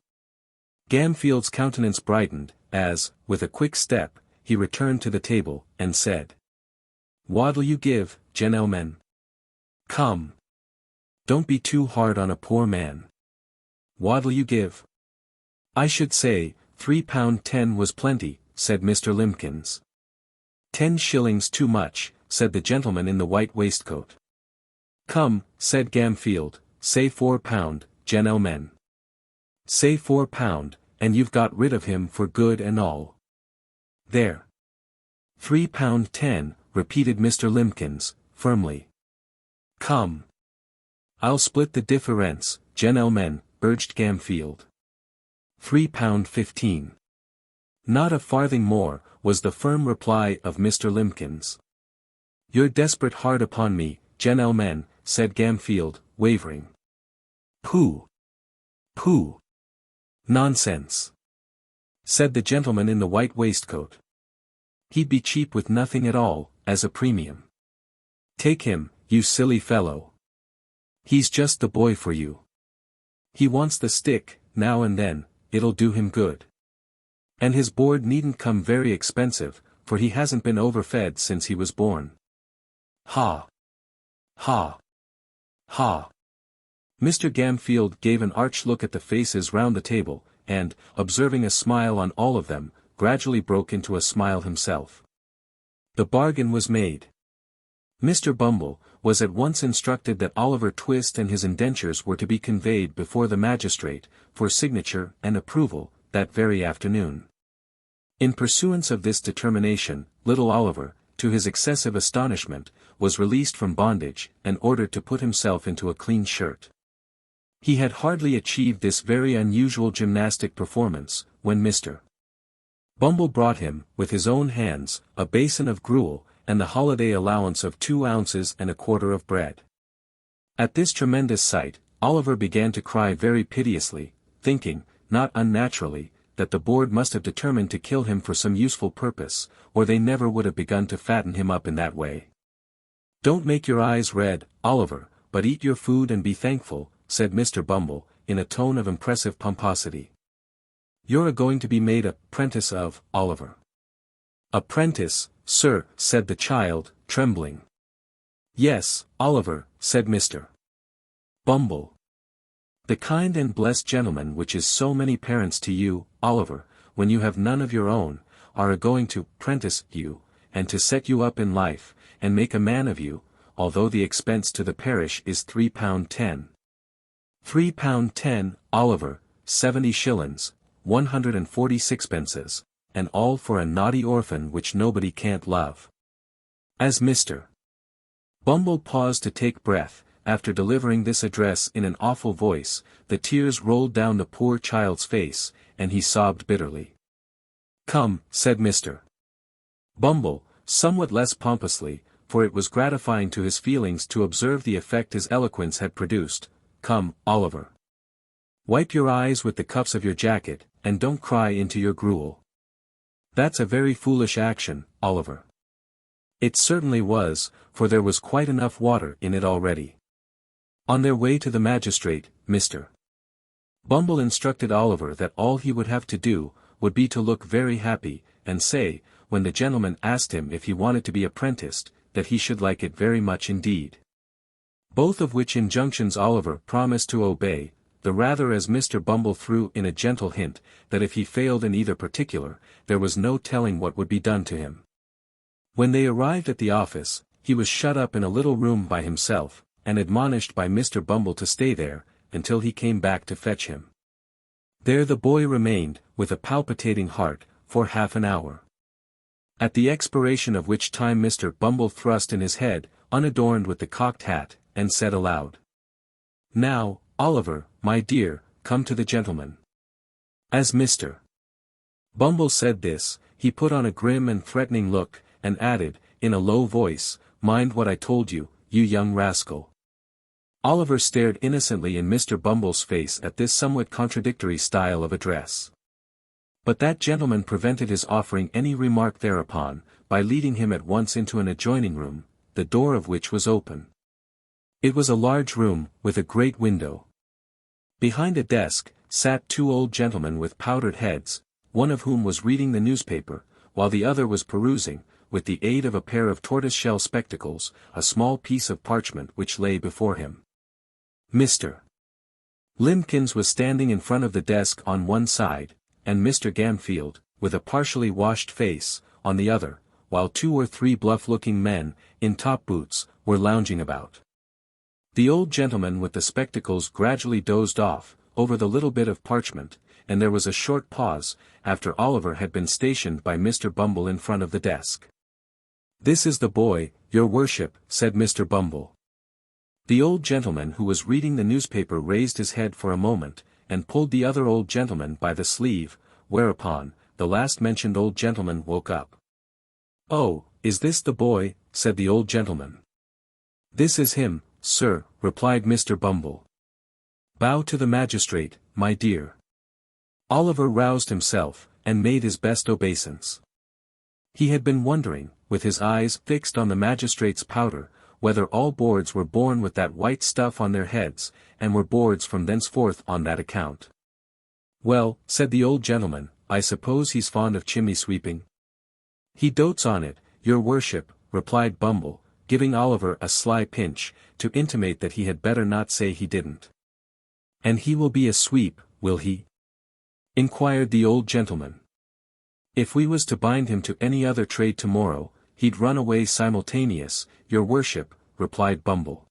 Gamfield's countenance brightened, as, with a quick step, he returned to the table, and said, "What'll you give, gentlemen? Come. Don't be too hard on a poor man. What'll you give?" "I should say, £3.10 was plenty, said Mr. Limbkins. 10 shillings too much, said the gentleman in the white waistcoat. Come, said Gamfield, say £4, gentlemen. Say £4, and you've got rid of him for good and all. There. £3.10, repeated Mr. Limbkins, firmly. Come. I'll split the difference, gentlemen, urged Gamfield. £3.15. Not a farthing more, was the firm reply of Mr. Limbkins. You're desperate hard upon me, gentlemen, said Gamfield, wavering. Pooh! Pooh! Nonsense! Said the gentleman in the white waistcoat. He'd be cheap with nothing at all, as a premium. Take him, you silly fellow. He's just the boy for you. He wants the stick, now and then, it'll do him good. And his board needn't come very expensive, for he hasn't been overfed since he was born. Ha! Ha! Ha! Mr. Gamfield gave an arch look at the faces round the table, and, observing a smile on all of them, gradually broke into a smile himself. The bargain was made. Mr. Bumble was at once instructed that Oliver Twist and his indentures were to be conveyed before the magistrate, for signature and approval, that very afternoon. In pursuance of this determination, little Oliver, to his excessive astonishment, was released from bondage, and ordered to put himself into a clean shirt. He had hardly achieved this very unusual gymnastic performance, when Mr. Bumble brought him, with his own hands, a basin of gruel, and the holiday allowance of 2 ounces and a quarter of bread. At this tremendous sight, Oliver began to cry very piteously, thinking, not unnaturally, that the board must have determined to kill him for some useful purpose, or they never would have begun to fatten him up in that way. Don't make your eyes red, Oliver, but eat your food and be thankful, said Mr. Bumble, in a tone of impressive pomposity. You're going to be made apprentice of, Oliver. Apprentice, sir, said the child, trembling. Yes, Oliver, said Mr. Bumble. The kind and blessed gentleman which is so many parents to you, Oliver, when you have none of your own, are a-going to prentice you, and to set you up in life, and make a man of you, although the expense to the parish is £3.10. £3.10, Oliver, 70 shillings, 146 pences, and all for a naughty orphan which nobody can't love. As Mr. Bumble paused to take breath, after delivering this address in an awful voice, the tears rolled down the poor child's face, and he sobbed bitterly. Come, said Mr. Bumble, somewhat less pompously, for it was gratifying to his feelings to observe the effect his eloquence had produced. Come, Oliver. Wipe your eyes with the cuffs of your jacket, and don't cry into your gruel. That's a very foolish action, Oliver. It certainly was, for there was quite enough water in it already. On their way to the magistrate, Mr. Bumble instructed Oliver that all he would have to do, would be to look very happy, and say, when the gentleman asked him if he wanted to be apprenticed, that he should like it very much indeed. Both of which injunctions Oliver promised to obey, the rather as Mr. Bumble threw in a gentle hint, that if he failed in either particular, there was no telling what would be done to him. When they arrived at the office, he was shut up in a little room by himself, and admonished by Mr. Bumble to stay there, until he came back to fetch him. There the boy remained, with a palpitating heart, for half an hour. At the expiration of which time Mr. Bumble thrust in his head, unadorned with the cocked hat, and said aloud, Now, Oliver, my dear, come to the gentleman. As Mr. Bumble said this, he put on a grim and threatening look, and added, in a low voice, Mind what I told you, you young rascal. Oliver stared innocently in Mr. Bumble's face at this somewhat contradictory style of address. But that gentleman prevented his offering any remark thereupon, by leading him at once into an adjoining room, the door of which was open. It was a large room, with a great window. Behind a desk, sat 2 old gentlemen with powdered heads, one of whom was reading the newspaper, while the other was perusing, with the aid of a pair of tortoise-shell spectacles, a small piece of parchment which lay before him. Mr. Limbkins was standing in front of the desk on one side, and Mr. Gamfield, with a partially washed face, on the other, while 2 or 3 bluff-looking men, in top boots, were lounging about. The old gentleman with the spectacles gradually dozed off, over the little bit of parchment, and there was a short pause, after Oliver had been stationed by Mr. Bumble in front of the desk. "This is the boy, your worship," said Mr. Bumble. The old gentleman who was reading the newspaper raised his head for a moment, and pulled the other old gentleman by the sleeve, whereupon, the last-mentioned old gentleman woke up. "Oh, is this the boy?" said the old gentleman. "This is him, sir," replied Mr. Bumble. "Bow to the magistrate, my dear." Oliver roused himself, and made his best obeisance. He had been wondering, with his eyes fixed on the magistrate's powder, whether all boards were born with that white stuff on their heads, and were boards from thenceforth on that account. "Well," said the old gentleman, "I suppose he's fond of chimney sweeping?" "He dotes on it, your worship," replied Bumble, giving Oliver a sly pinch, to intimate that he had better not say he didn't. "And he will be a sweep, will he?" inquired the old gentleman. "If we was to bind him to any other trade tomorrow, he'd run away simultaneous, your worship," replied Bumble.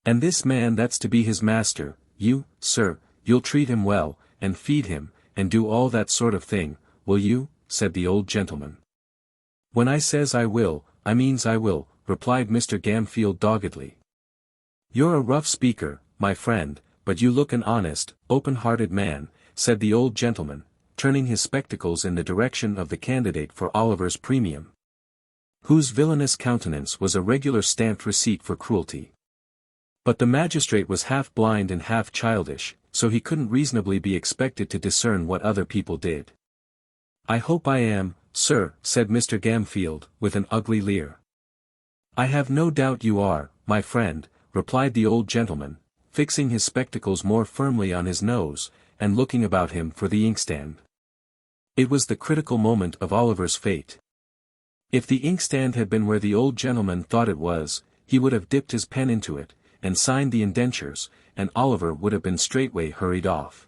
"And this man that's to be his master, you, sir, you'll treat him well, and feed him, and do all that sort of thing, will you?" said the old gentleman. "When I says I will, I means I will," replied Mr. Gamfield doggedly. "You're a rough speaker, my friend, but you look an honest, open-hearted man," said the old gentleman, turning his spectacles in the direction of the candidate for Oliver's premium, whose villainous countenance was a regular stamped receipt for cruelty. But the magistrate was half blind and half childish, so he couldn't reasonably be expected to discern what other people did. "I hope I am, sir," said Mr. Gamfield, with an ugly leer. "I have no doubt you are, my friend," replied the old gentleman, fixing his spectacles more firmly on his nose, and looking about him for the inkstand. It was the critical moment of Oliver's fate. If the inkstand had been where the old gentleman thought it was, he would have dipped his pen into it, and signed the indentures, and Oliver would have been straightway hurried off.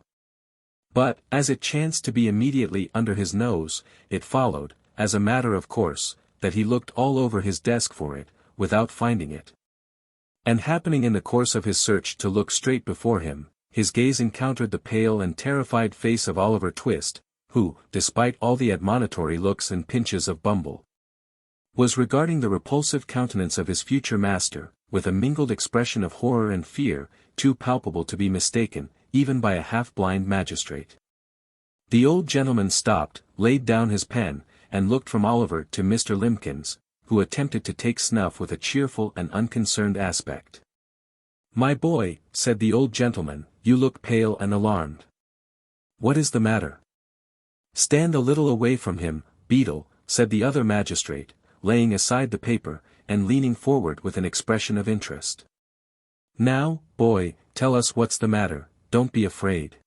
But, as it chanced to be immediately under his nose, it followed, as a matter of course, that he looked all over his desk for it, without finding it. And happening in the course of his search to look straight before him, his gaze encountered the pale and terrified face of Oliver Twist, who, despite all the admonitory looks and pinches of Bumble, was regarding the repulsive countenance of his future master, with a mingled expression of horror and fear, too palpable to be mistaken, even by a half-blind magistrate. The old gentleman stopped, laid down his pen, and looked from Oliver to Mr. Limbkins, who attempted to take snuff with a cheerful and unconcerned aspect. "My boy," said the old gentleman, "you look pale and alarmed. What is the matter?" "Stand a little away from him, Beadle," said the other magistrate, laying aside the paper, and leaning forward with an expression of interest. "Now, boy, tell us what's the matter, don't be afraid."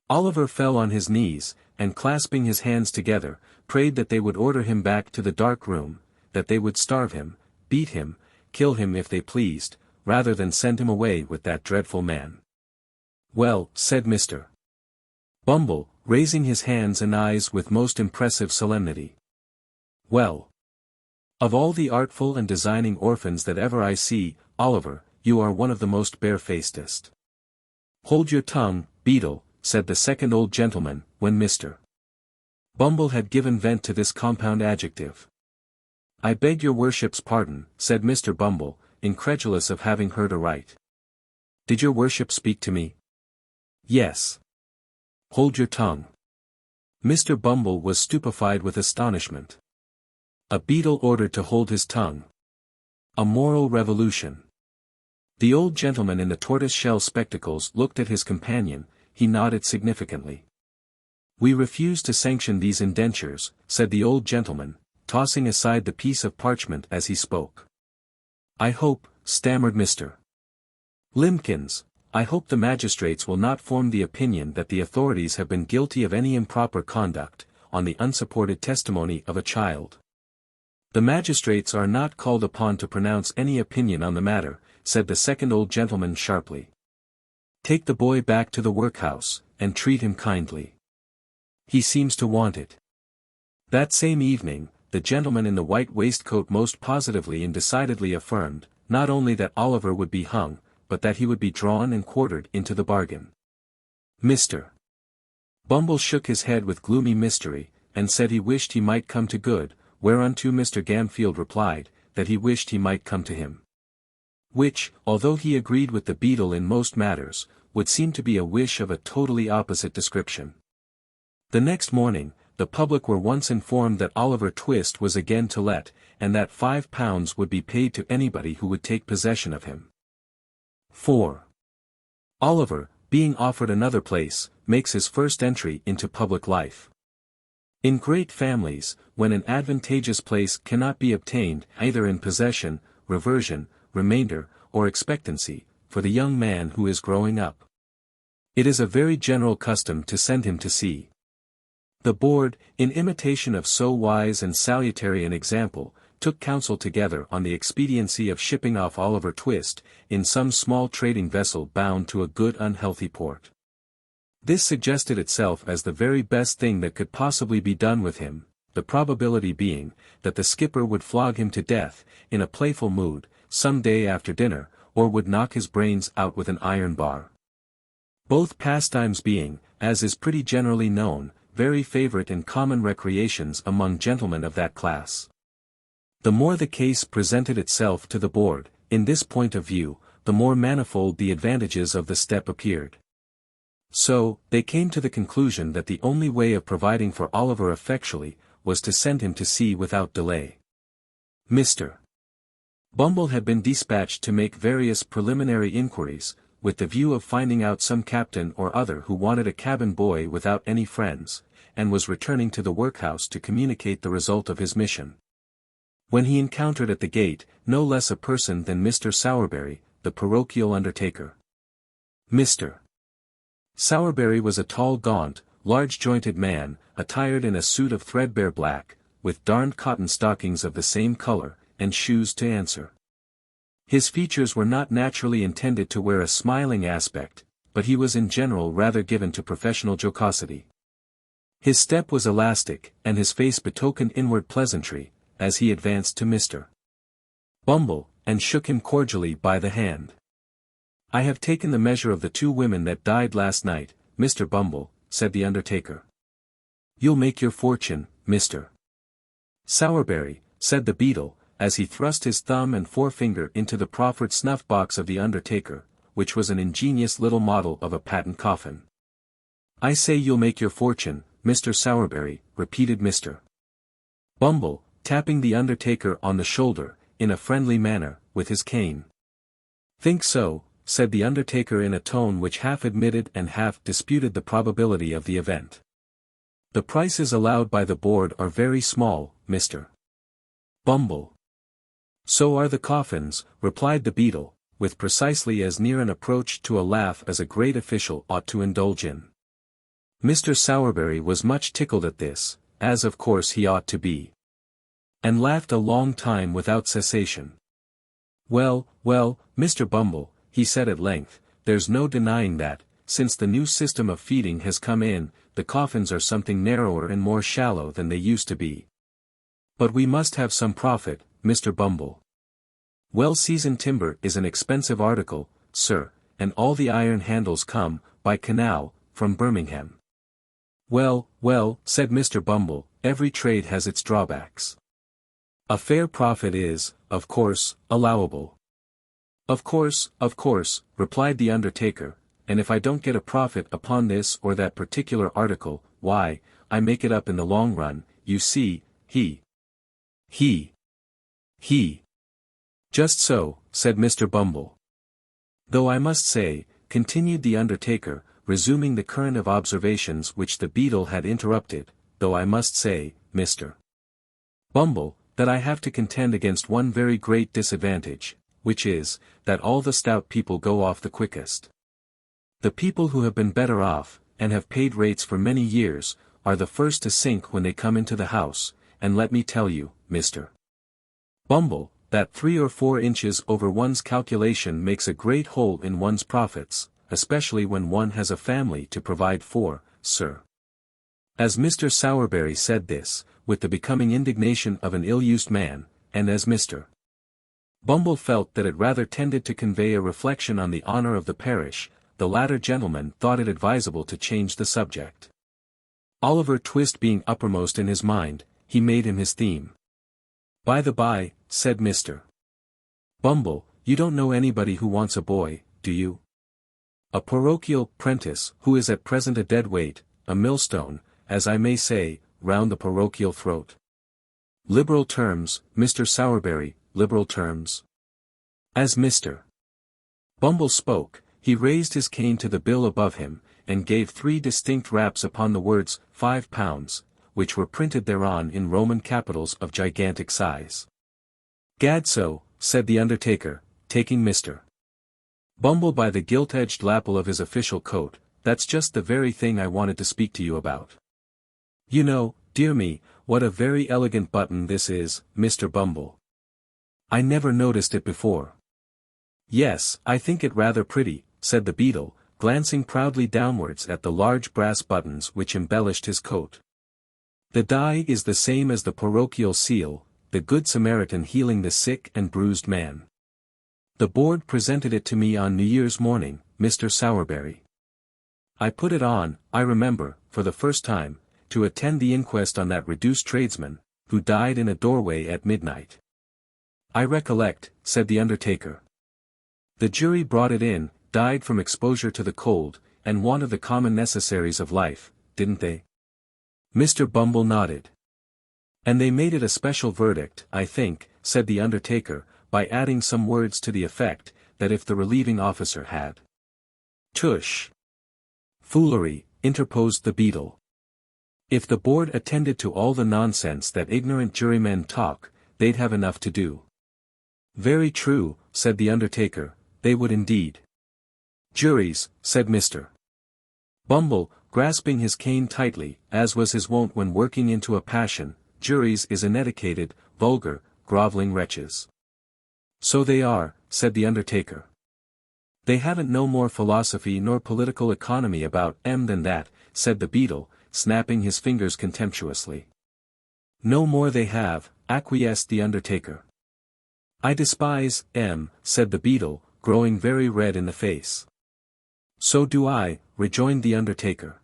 Oliver fell on his knees, and clasping his hands together, prayed that they would order him back to the dark room, that they would starve him, beat him, kill him if they pleased, rather than send him away with that dreadful man. "Well," said Mr. Bumble, raising his hands and eyes with most impressive solemnity. "Well, of all the artful and designing orphans that ever I see, Oliver, you are one of the most barefacedest." "Hold your tongue, Beadle," said the second old gentleman, when Mr. Bumble had given vent to this compound adjective. "I beg your worship's pardon," said Mr. Bumble, incredulous of having heard aright. "Did your worship speak to me?" "Yes." "Hold your tongue." Mr. Bumble was stupefied with astonishment. A beadle ordered to hold his tongue. A moral revolution. The old gentleman in the tortoise-shell spectacles looked at his companion, he nodded significantly. "We refuse to sanction these indentures," said the old gentleman, tossing aside the piece of parchment as he spoke. "I hope," stammered Mr. Limbkins, "I hope the magistrates will not form the opinion that the authorities have been guilty of any improper conduct, on the unsupported testimony of a child." "The magistrates are not called upon to pronounce any opinion on the matter," said the second old gentleman sharply. "Take the boy back to the workhouse, and treat him kindly." He seems to want it. That same evening, the gentleman in the white waistcoat most positively and decidedly affirmed, not only that Oliver would be hung, but that he would be drawn and quartered into the bargain. Mr. Bumble shook his head with gloomy mystery, and said he wished he might come to good, whereunto Mr. Gamfield replied, that he wished he might come to him. Which, although he agreed with the beadle in most matters, would seem to be a wish of a totally opposite description. The next morning, the public were once informed that Oliver Twist was again to let, and that £5 would be paid to anybody who would take possession of him. 4. Oliver, being offered another place, makes his first entry into public life. In great families, when an advantageous place cannot be obtained either in possession, reversion, remainder, or expectancy, for the young man who is growing up, it is a very general custom to send him to sea. The board, in imitation of so wise and salutary an example, took counsel together on the expediency of shipping off Oliver Twist, in some small trading vessel bound to a good unhealthy port. This suggested itself as the very best thing that could possibly be done with him, the probability being, that the skipper would flog him to death, in a playful mood, some day after dinner, or would knock his brains out with an iron bar. Both pastimes being, as is pretty generally known, very favourite and common recreations among gentlemen of that class. The more the case presented itself to the board, in this point of view, the more manifold the advantages of the step appeared. So, they came to the conclusion that the only way of providing for Oliver effectually, was to send him to sea without delay. Mr. Bumble had been dispatched to make various preliminary inquiries, with the view of finding out some captain or other who wanted a cabin boy without any friends, and was returning to the workhouse to communicate the result of his mission. When he encountered at the gate, no less a person than Mr. Sowerberry, the parochial undertaker. Mr. Sowerberry was a tall gaunt, large-jointed man, attired in a suit of threadbare black, with darned cotton stockings of the same color, and shoes to answer. His features were not naturally intended to wear a smiling aspect, but he was in general rather given to professional jocosity. His step was elastic, and his face betokened inward pleasantry, as he advanced to Mr. Bumble, and shook him cordially by the hand. "I have taken the measure of the 2 women that died last night, Mr. Bumble," said the undertaker. "You'll make your fortune, Mr. Sowerberry," said the beadle, as he thrust his thumb and forefinger into the proffered snuff-box of the undertaker, which was an ingenious little model of a patent coffin. "I say you'll make your fortune, Mr. Sowerberry," repeated Mr. Bumble, tapping the undertaker on the shoulder, in a friendly manner, with his cane. "Think so," said the undertaker in a tone which half admitted and half disputed the probability of the event. "The prices allowed by the board are very small, Mr. Bumble." "So are the coffins," replied the beadle, with precisely as near an approach to a laugh as a great official ought to indulge in. Mr. Sowerberry was much tickled at this, as of course he ought to be, and laughed a long time without cessation. "Well, well, Mr. Bumble," he said at length, "there's no denying that, since the new system of feeding has come in, the coffins are something narrower and more shallow than they used to be. But we must have some profit, Mr. Bumble. Well-seasoned timber is an expensive article, sir, and all the iron handles come, by canal, from Birmingham." "Well, well," said Mr. Bumble, "every trade has its drawbacks. A fair profit is, of course, allowable." Of course," replied the undertaker, "and if I don't get a profit upon this or that particular article, why, I make it up in the long run, you see, he. "Just so," said Mr. Bumble. "Though I must say," continued the undertaker, resuming the current of observations which the beadle had interrupted, "though I must say, Mr. Bumble, that I have to contend against one very great disadvantage, which is, that all the stout people go off the quickest. The people who have been better off, and have paid rates for many years, are the first to sink when they come into the house, and let me tell you, Mr. Bumble, that 3 or 4 inches over one's calculation makes a great hole in one's profits, especially when one has a family to provide for, sir. As Mr. Sowerberry said this, with the becoming indignation of an ill-used man, and as Mr. Bumble felt that it rather tended to convey a reflection on the honor of the parish, the latter gentleman thought it advisable to change the subject. Oliver Twist being uppermost in his mind, he made him his theme. "By the by," said Mr. Bumble, "you don't know anybody who wants a boy, do you? A parochial apprentice who is at present a dead weight, a millstone, as I may say, round the parochial throat. Liberal terms, Mr. Sowerberry, liberal terms." As Mr. Bumble spoke, he raised his cane to the bill above him, and gave 3 distinct raps upon the words, £5, which were printed thereon in Roman capitals of gigantic size. "Gad so," said the undertaker, taking Mr. Bumble by the gilt-edged lapel of his official coat, "that's just the very thing I wanted to speak to you about. You know, dear me, what a very elegant button this is, Mr. Bumble. I never noticed it before." "Yes, I think it rather pretty," said the beadle, glancing proudly downwards at the large brass buttons which embellished his coat. "The die is the same as the parochial seal, the Good Samaritan healing the sick and bruised man. The board presented it to me on New Year's morning, Mr. Sowerberry. I put it on, I remember, for the first time, to attend the inquest on that reduced tradesman, who died in a doorway at midnight." "I recollect," said the undertaker. "The jury brought it in, died from exposure to the cold, and want of the common necessaries of life, didn't they?" Mr. Bumble nodded. "And they made it a special verdict, I think," said the undertaker, by adding some words to the effect, that if the relieving officer had "Tush! Foolery," interposed the beadle. "If the board attended to all the nonsense that ignorant jurymen talk, they'd have enough to do." "Very true," said the undertaker, "they would indeed." "Juries," said Mr. Bumble, grasping his cane tightly, as was his wont when working into a passion, "juries is uneducated, vulgar, grovelling wretches." "So they are," said the undertaker. "They haven't no more philosophy nor political economy about 'em than that," said the beadle, snapping his fingers contemptuously. "No more they have," acquiesced the undertaker. "I despise 'em," said the beadle, growing very red in the face. "So do I," rejoined the undertaker.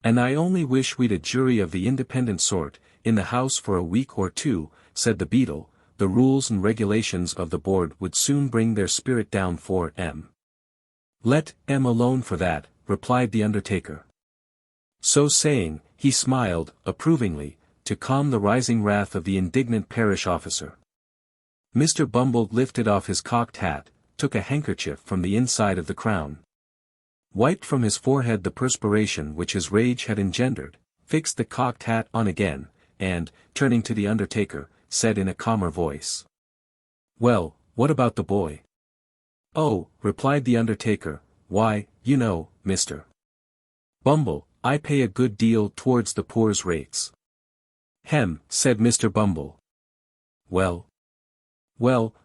"And I only wish we'd a jury of the independent sort, in the house for a week or 2, said the beadle, "the rules and regulations of the board would soon bring their spirit down for 'em." "Let 'em alone for that," replied the undertaker. So saying, he smiled, approvingly, to calm the rising wrath of the indignant parish officer. Mr. Bumble lifted off his cocked hat, took a handkerchief from the inside of the crown, wiped from his forehead the perspiration which his rage had engendered, fixed the cocked hat on again, and, turning to the undertaker, said in a calmer voice, "Well, what about the boy?" "Oh," replied the undertaker, "why, you know, Mr. Bumble, I pay a good deal towards the poor's rates." "Hem," said Mr. Bumble. "Well,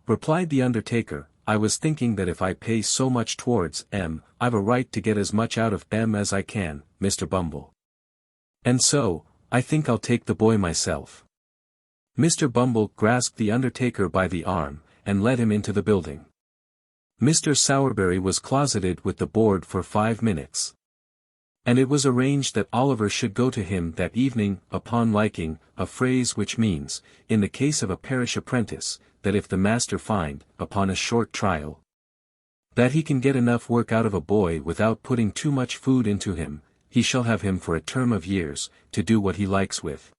replied the undertaker, "I was thinking that if I pay so much towards 'em, I've a right to get as much out of 'em as I can, Mr. Bumble. And so, I think I'll take the boy myself." Mr. Bumble grasped the undertaker by the arm, and led him into the building. Mr. Sowerberry was closeted with the board for 5 minutes. And it was arranged that Oliver should go to him that evening, upon liking, a phrase which means, in the case of a parish apprentice, that if the master find, upon a short trial, that he can get enough work out of a boy without putting too much food into him, he shall have him for a term of years, to do what he likes with.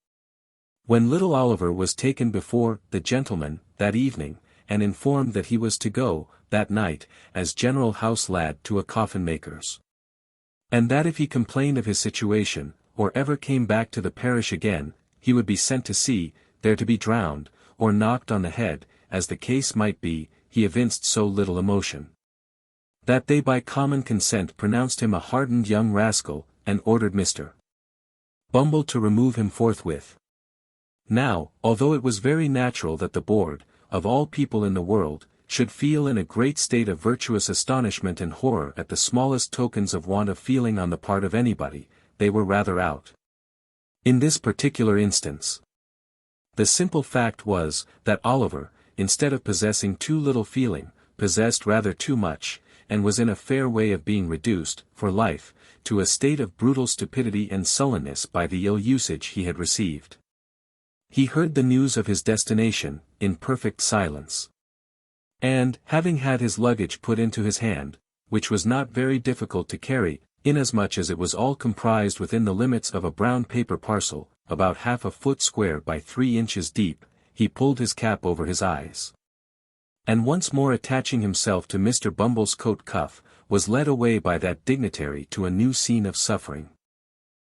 When little Oliver was taken before the gentleman, that evening, and informed that he was to go, that night, as general house lad to a coffin-maker's, and that if he complained of his situation, or ever came back to the parish again, he would be sent to sea, there to be drowned, or knocked on the head, as the case might be, he evinced so little emotion, that they by common consent pronounced him a hardened young rascal, and ordered Mr. Bumble to remove him forthwith. Now, although it was very natural that the board, of all people in the world, should feel in a great state of virtuous astonishment and horror at the smallest tokens of want of feeling on the part of anybody, they were rather out In this particular instance, the simple fact was, that Oliver, instead of possessing too little feeling, possessed rather too much, and was in a fair way of being reduced, for life, to a state of brutal stupidity and sullenness by the ill usage he had received. He heard the news of his destination, in perfect silence. And, having had his luggage put into his hand, which was not very difficult to carry, inasmuch as it was all comprised within the limits of a brown paper parcel, about half a foot square by 3 inches deep, he pulled his cap over his eyes. And once more attaching himself to Mr. Bumble's coat cuff, was led away by that dignitary to a new scene of suffering.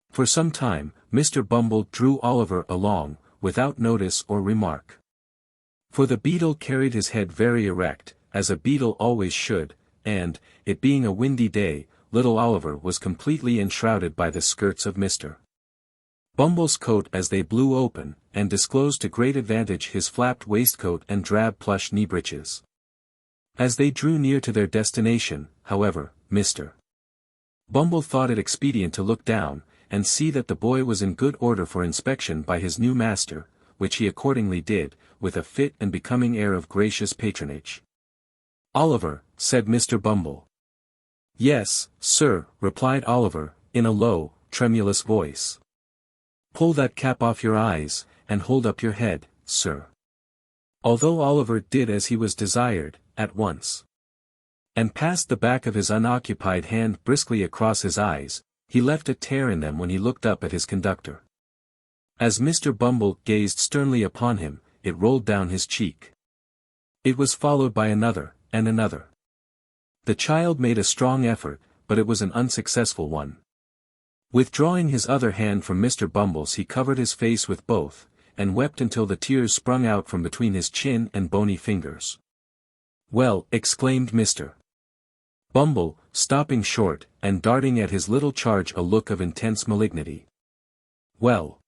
For some time, Mr. Bumble drew Oliver along, without notice or remark. For the beadle carried his head very erect, as a beadle always should, and, it being a windy day, little Oliver was completely enshrouded by the skirts of Mr. Bumble's coat as they blew open, and disclosed to great advantage his flapped waistcoat and drab plush knee breeches. As they drew near to their destination, however, Mr. Bumble thought it expedient to look down, and see that the boy was in good order for inspection by his new master, which he accordingly did, with a fit and becoming air of gracious patronage. "Oliver," said Mr. Bumble. "Yes, sir," replied Oliver, in a low, tremulous voice. "Pull that cap off your eyes, and hold up your head, sir." Although Oliver did as he was desired, at once, and passed the back of his unoccupied hand briskly across his eyes, he left a tear in them when he looked up at his conductor. As Mr. Bumble gazed sternly upon him, it rolled down his cheek. It was followed by another, and another. The child made a strong effort, but it was an unsuccessful one. Withdrawing his other hand from Mr. Bumble's, he covered his face with both, and wept until the tears sprung out from between his chin and bony fingers. "Well," exclaimed Mr. Bumble, stopping short, and darting at his little charge a look of intense malignity. "Well,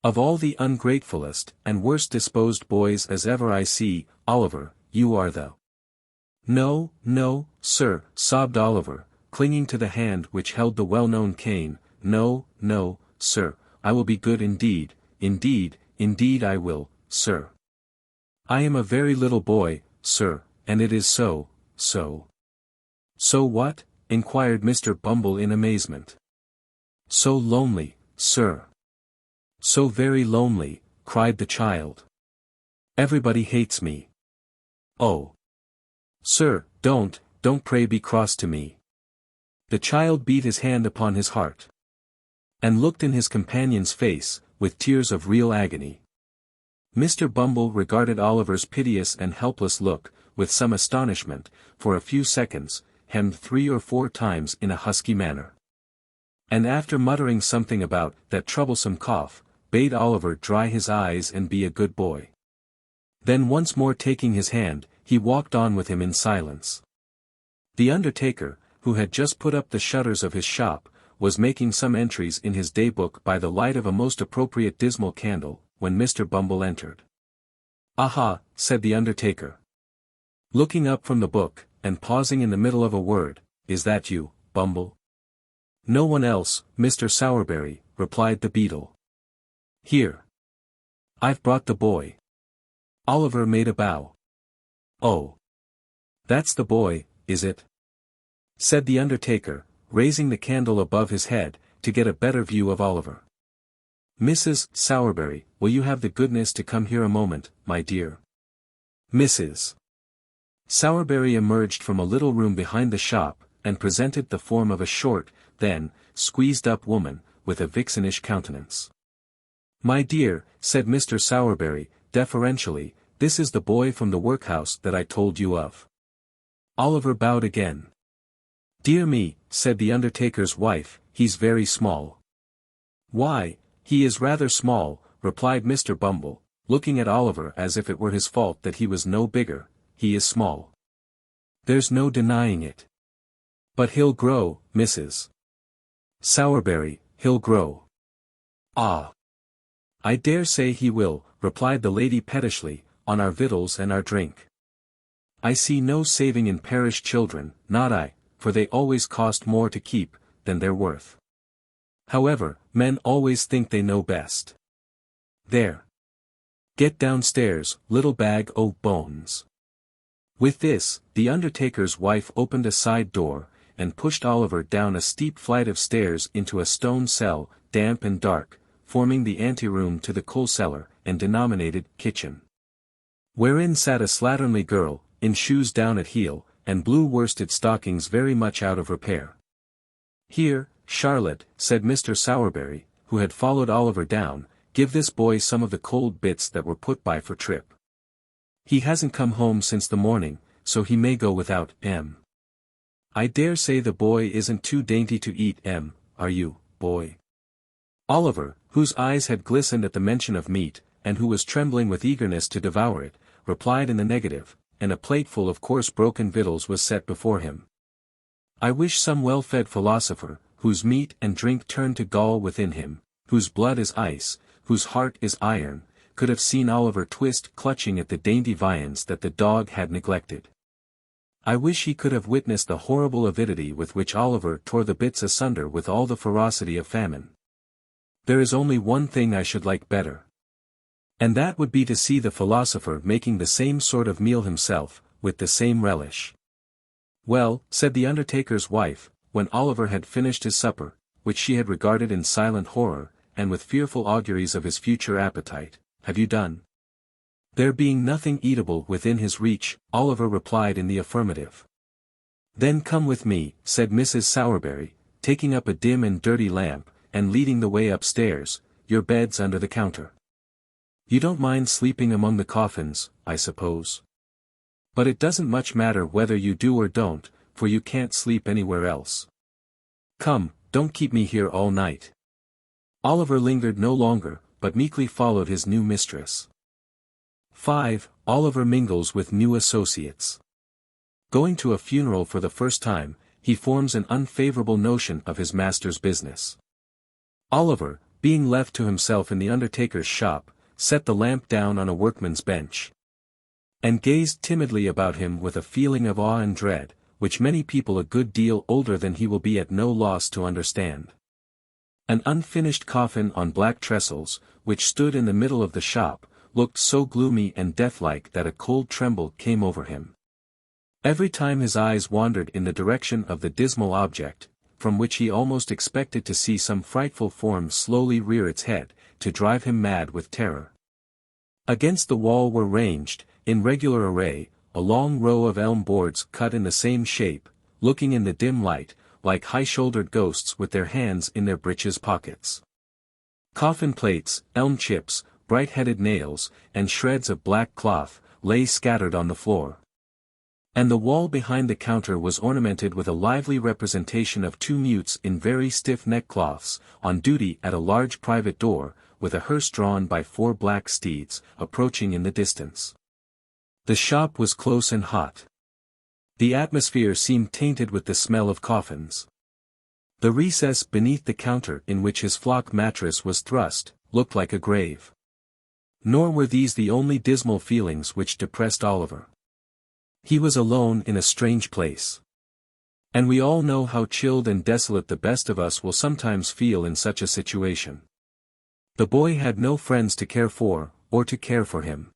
of all the ungratefullest and worst disposed boys as ever I see, Oliver, you are the—" "No, no, sir," sobbed Oliver, clinging to the hand which held the well-known cane, "no, no, sir, I will be good indeed, indeed, indeed I will, sir. I am a very little boy, sir, and it is so, so." "So what?" inquired Mr. Bumble in amazement. "So lonely, sir. So very lonely," cried the child. "Everybody hates me. Oh, sir, don't pray be cross to me." The child beat his hand upon his heart, and looked in his companion's face, with tears of real agony. Mr. Bumble regarded Oliver's piteous and helpless look, with some astonishment, for a few seconds, hemmed 3 or 4 times in a husky manner, and after muttering something about that troublesome cough, bade Oliver dry his eyes and be a good boy. Then once more taking his hand, he walked on with him in silence. The undertaker, who had just put up the shutters of his shop, was making some entries in his day-book by the light of a most appropriate dismal candle, when Mr. Bumble entered. "Aha," said the undertaker, looking up from the book, and pausing in the middle of a word, "is that you, Bumble?" "No one else, Mr. Sowerberry," replied the beadle. "Here. I've brought the boy." Oliver made a bow. "Oh. That's the boy, is it?" said the undertaker, raising the candle above his head, to get a better view of Oliver. "Mrs. Sowerberry, will you have the goodness to come here a moment, my dear?" Mrs. Sowerberry emerged from a little room behind the shop, and presented the form of a short, thin, squeezed-up woman, with a vixenish countenance. "My dear," said Mr. Sowerberry, deferentially, "this is the boy from the workhouse that I told you of." Oliver bowed again. "Dear me," said the undertaker's wife, "he's very small." "Why, he is rather small," replied Mr. Bumble, looking at Oliver as if it were his fault that he was no bigger. "He is small. There's no denying it. But he'll grow, Mrs. Sowerberry, he'll grow." "Ah. I dare say he will," replied the lady pettishly, "on our victuals and our drink. I see no saving in parish children, not I, for they always cost more to keep, than they're worth." However, men always think they know best. There. Get downstairs, little bag o' bones. With this, the undertaker's wife opened a side door, and pushed Oliver down a steep flight of stairs into a stone cell, damp and dark, forming the anteroom to the coal cellar, and denominated kitchen. Wherein sat a slatternly girl, in shoes down at heel, and blue worsted stockings very much out of repair. Here, Charlotte, said Mr. Sowerberry, who had followed Oliver down, give this boy some of the cold bits that were put by for Trip. He hasn't come home since the morning, so he may go without I dare say the boy isn't too dainty to eat are you, boy? Oliver, whose eyes had glistened at the mention of meat, and who was trembling with eagerness to devour it, replied in the negative, and a plateful of coarse broken victuals was set before him. I wish some well-fed philosopher, whose meat and drink turn to gall within him, whose blood is ice, whose heart is iron, could have seen Oliver twist clutching at the dainty viands that the dog had neglected. I wish he could have witnessed the horrible avidity with which Oliver tore the bits asunder with all the ferocity of famine. There is only one thing I should like better. And that would be to see the philosopher making the same sort of meal himself, with the same relish. Well, said the undertaker's wife, when Oliver had finished his supper, which she had regarded in silent horror, and with fearful auguries of his future appetite, have you done? There being nothing eatable within his reach, Oliver replied in the affirmative. Then come with me, said Mrs. Sowerberry, taking up a dim and dirty lamp, and leading the way upstairs, your bed's under the counter. You don't mind sleeping among the coffins, I suppose. But it doesn't much matter whether you do or don't, for you can't sleep anywhere else. Come, don't keep me here all night. Oliver lingered no longer, but meekly followed his new mistress. 5. Oliver mingles with new associates. Going to a funeral for the first time, he forms an unfavourable notion of his master's business. Oliver, being left to himself in the undertaker's shop, set the lamp down on a workman's bench, and gazed timidly about him with a feeling of awe and dread, which many people a good deal older than he will be at no loss to understand. An unfinished coffin on black trestles, which stood in the middle of the shop, looked so gloomy and deathlike that a cold tremble came over him. Every time his eyes wandered in the direction of the dismal object, from which he almost expected to see some frightful form slowly rear its head, to drive him mad with terror. Against the wall were ranged, in regular array, a long row of elm boards cut in the same shape, looking in the dim light, like high-shouldered ghosts with their hands in their breeches pockets. Coffin plates, elm chips, bright-headed nails, and shreds of black cloth, lay scattered on the floor. And the wall behind the counter was ornamented with a lively representation of two mutes in very stiff neckcloths, on duty at a large private door, with a hearse drawn by 4 black steeds, approaching in the distance. The shop was close and hot. The atmosphere seemed tainted with the smell of coffins. The recess beneath the counter in which his flock mattress was thrust, looked like a grave. Nor were these the only dismal feelings which depressed Oliver. He was alone in a strange place. And we all know how chilled and desolate the best of us will sometimes feel in such a situation. The boy had no friends to care for, or to care for him.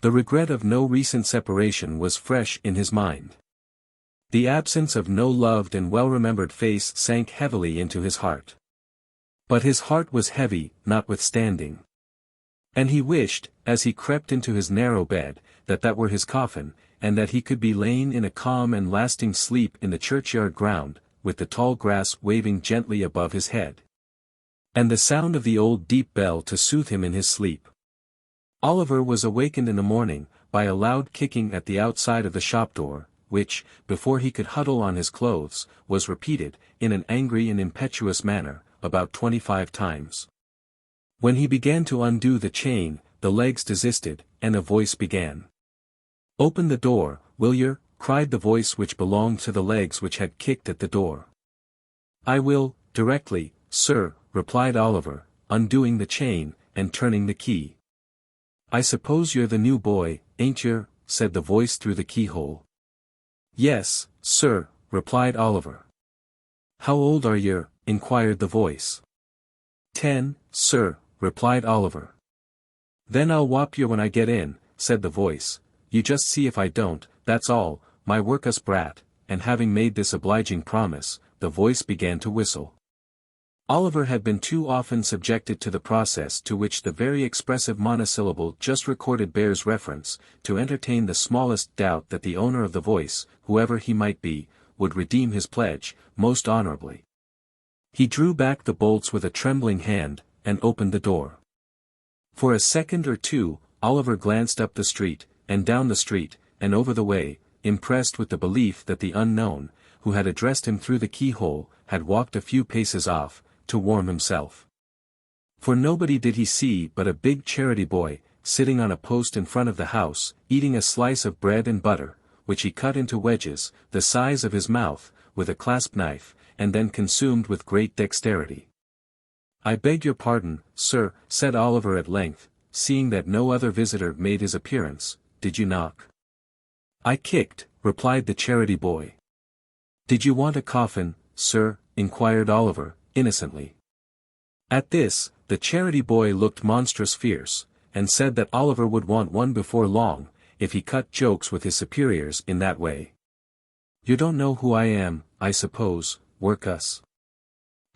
The regret of no recent separation was fresh in his mind. The absence of no loved and well-remembered face sank heavily into his heart. But his heart was heavy, notwithstanding. And he wished, as he crept into his narrow bed, that were his coffin, and that he could be lain in a calm and lasting sleep in the churchyard ground, with the tall grass waving gently above his head, and the sound of the old deep bell to soothe him in his sleep. Oliver was awakened in the morning, by a loud kicking at the outside of the shop door, which, before he could huddle on his clothes, was repeated, in an angry and impetuous manner, about 25 times. When he began to undo the chain, the legs desisted, and a voice began. "Open the door, will yer?" cried the voice which belonged to the legs which had kicked at the door. "I will, directly, sir," replied Oliver, undoing the chain, and turning the key. "I suppose you're the new boy, ain't yer?" said the voice through the keyhole. "Yes, sir," replied Oliver. "How old are yer, inquired the voice. 10, sir, replied Oliver. Then I'll whop you when I get in, said the voice. You just see if I don't, that's all, my workhouse brat, and having made this obliging promise, the voice began to whistle. Oliver had been too often subjected to the process to which the very expressive monosyllable just recorded bears reference, to entertain the smallest doubt that the owner of the voice, whoever he might be, would redeem his pledge, most honorably. He drew back the bolts with a trembling hand, and opened the door. For a second or two, Oliver glanced up the street, and down the street, and over the way, impressed with the belief that the unknown, who had addressed him through the keyhole, had walked a few paces off, to warm himself. For nobody did he see but a big charity boy, sitting on a post in front of the house, eating a slice of bread and butter, which he cut into wedges, the size of his mouth, with a clasp knife, and then consumed with great dexterity. I beg your pardon, sir, said Oliver at length, seeing that no other visitor made his appearance, did you knock? I kicked, replied the charity boy. Did you want a coffin, sir, inquired Oliver, innocently. At this, the charity boy looked monstrous fierce, and said that Oliver would want one before long, if he cut jokes with his superiors in that way. You don't know who I am, I suppose, workhouse?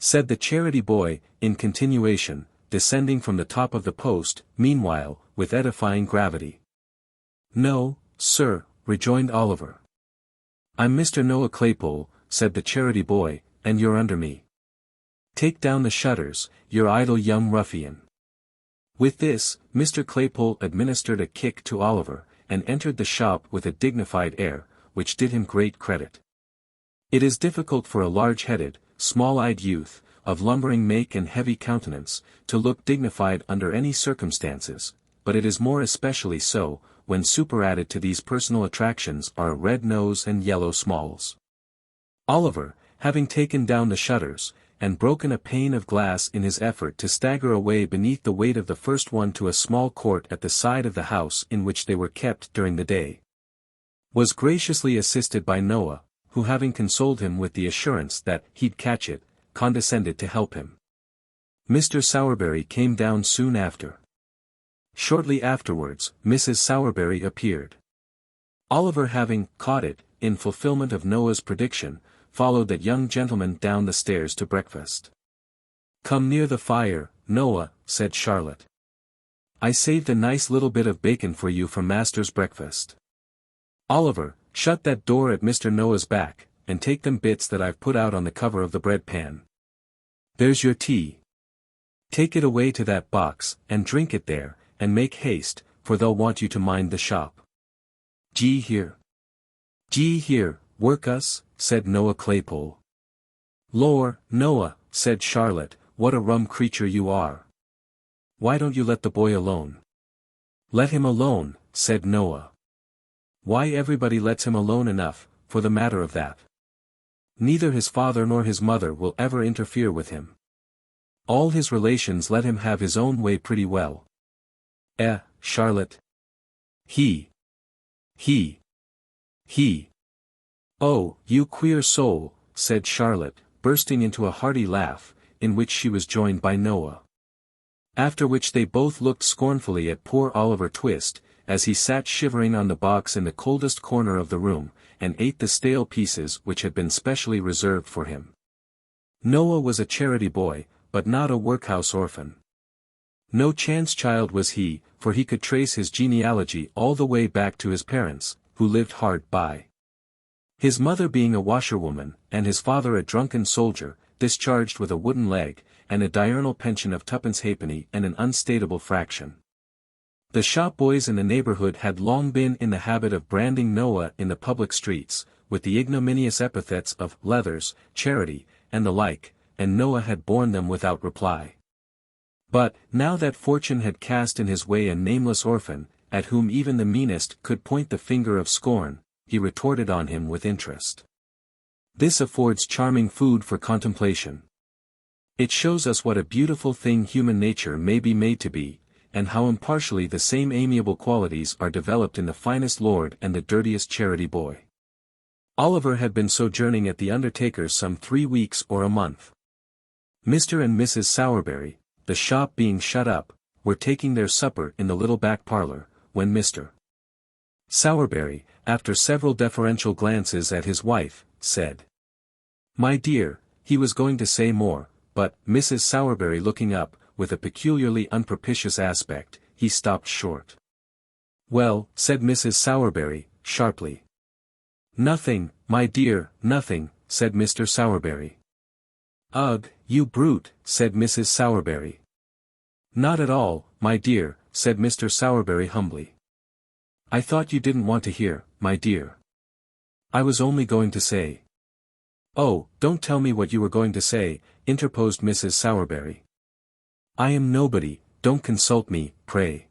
Said the charity boy, in continuation, descending from the top of the post, meanwhile, with edifying gravity. No, sir, rejoined Oliver. I'm Mr. Noah Claypole, said the charity boy, and you're under me. Take down the shutters, you idle young ruffian. With this, Mr. Claypole administered a kick to Oliver, and entered the shop with a dignified air, which did him great credit. It is difficult for a large-headed, small-eyed youth, of lumbering make and heavy countenance, to look dignified under any circumstances, but it is more especially so, when superadded to these personal attractions are a red nose and yellow smalls. Oliver, having taken down the shutters, and broken a pane of glass in his effort to stagger away beneath the weight of the first one to a small court at the side of the house in which they were kept during the day, was graciously assisted by Noah, who having consoled him with the assurance that he'd catch it, condescended to help him. Mr. Sowerberry came down soon after. Shortly afterwards, Mrs. Sowerberry appeared. Oliver having caught it, in fulfillment of Noah's prediction, followed that young gentleman down the stairs to breakfast. Come near the fire, Noah, said Charlotte. I saved a nice little bit of bacon for you from master's breakfast. Oliver, shut that door at Mr. Noah's back, and take them bits that I've put out on the cover of the bread pan. There's your tea. Take it away to that box, and drink it there, and make haste, for they'll want you to mind the shop. Gee here. Gee here, workhouse, said Noah Claypole. Lor, Noah, said Charlotte, what a rum creature you are. Why don't you let the boy alone? Let him alone, said Noah. Why everybody lets him alone enough, for the matter of that. Neither his father nor his mother will ever interfere with him. All his relations let him have his own way pretty well. Charlotte. He. Oh, you queer soul, said Charlotte, bursting into a hearty laugh, in which she was joined by Noah. After which they both looked scornfully at poor Oliver Twist, as he sat shivering on the box in the coldest corner of the room, and ate the stale pieces which had been specially reserved for him. Noah was a charity boy, but not a workhouse orphan. No chance child was he, for he could trace his genealogy all the way back to his parents, who lived hard by. His mother being a washerwoman, and his father a drunken soldier, discharged with a wooden leg, and a diurnal pension of twopence halfpenny and an unstateable fraction. The shop boys in the neighborhood had long been in the habit of branding Noah in the public streets, with the ignominious epithets of leathers, charity, and the like, and Noah had borne them without reply. But, now that fortune had cast in his way a nameless orphan, at whom even the meanest could point the finger of scorn, he retorted on him with interest. This affords charming food for contemplation. It shows us what a beautiful thing human nature may be made to be, and how impartially the same amiable qualities are developed in the finest lord and the dirtiest charity boy. Oliver had been sojourning at the undertaker's some 3 weeks or a month. Mr. and Mrs. Sowerberry, the shop being shut up, were taking their supper in the little back parlour, when Mr. Sowerberry, after several deferential glances at his wife, said, "My dear," he was going to say more, but, Mrs. Sowerberry looking up, with a peculiarly unpropitious aspect, he stopped short. "Well," said Mrs. Sowerberry, sharply. "Nothing, my dear, nothing," said Mr. Sowerberry. "Ugh, you brute," said Mrs. Sowerberry. "Not at all, my dear," said Mr. Sowerberry humbly. "I thought you didn't want to hear, my dear. I was only going to say—" "Oh, don't tell me what you were going to say," interposed Mrs. Sowerberry. "I am nobody, don't consult me, pray.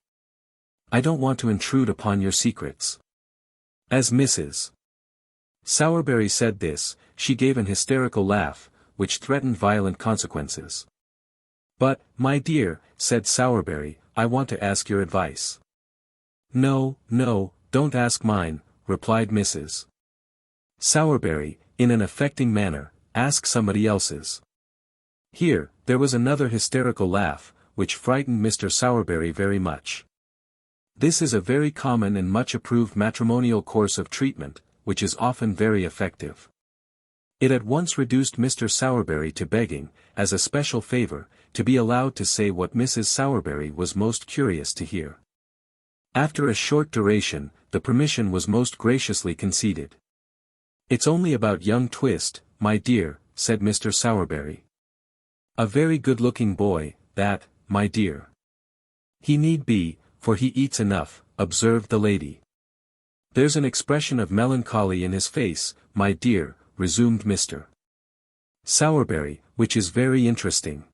I don't want to intrude upon your secrets." As Mrs. Sowerberry said this, she gave an hysterical laugh, which threatened violent consequences. "But, my dear," said Sowerberry, "I want to ask your advice." "No, no, don't ask mine," replied Mrs. Sowerberry, in an affecting manner, "ask somebody else's." Here, there was another hysterical laugh, which frightened Mr. Sowerberry very much. This is a very common and much approved matrimonial course of treatment, which is often very effective. It at once reduced Mr. Sowerberry to begging, as a special favour, to be allowed to say what Mrs. Sowerberry was most curious to hear. After a short duration, the permission was most graciously conceded. "It's only about young Twist, my dear," said Mr. Sowerberry. "A very good-looking boy, that, my dear." "He need be, for he eats enough," observed the lady. "There's an expression of melancholy in his face, my dear," resumed Mr. Sowerberry, "which is very interesting.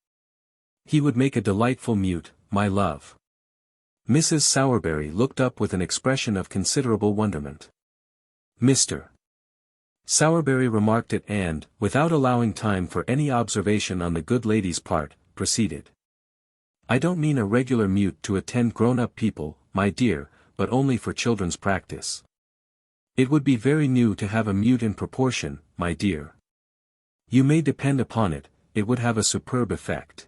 He would make a delightful mute, my love." Mrs. Sowerberry looked up with an expression of considerable wonderment. Mr. Sowerberry remarked it and, without allowing time for any observation on the good lady's part, proceeded. "I don't mean a regular mute to attend grown-up people, my dear, but only for children's practice. It would be very new to have a mute in proportion, my dear. You may depend upon it, it would have a superb effect."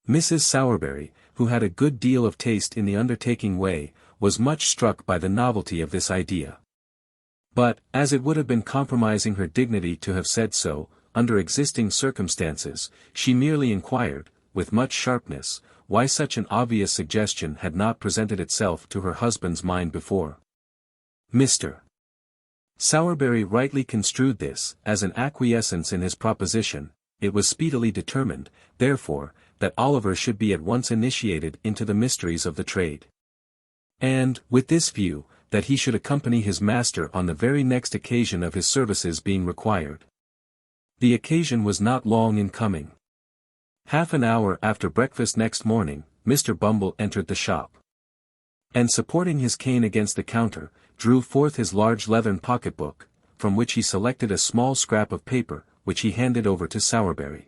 Mrs. Sowerberry, who had a good deal of taste in the undertaking way, was much struck by the novelty of this idea. But, as it would have been compromising her dignity to have said so, under existing circumstances, she merely inquired, with much sharpness, why such an obvious suggestion had not presented itself to her husband's mind before. Mr. Sowerberry rightly construed this, as an acquiescence in his proposition. It was speedily determined, therefore, that Oliver should be at once initiated into the mysteries of the trade. And, with this view, that he should accompany his master on the very next occasion of his services being required. The occasion was not long in coming. Half an hour after breakfast next morning, Mr. Bumble entered the shop. And supporting his cane against the counter, drew forth his large leathern pocket-book, from which he selected a small scrap of paper, which he handed over to Sowerberry.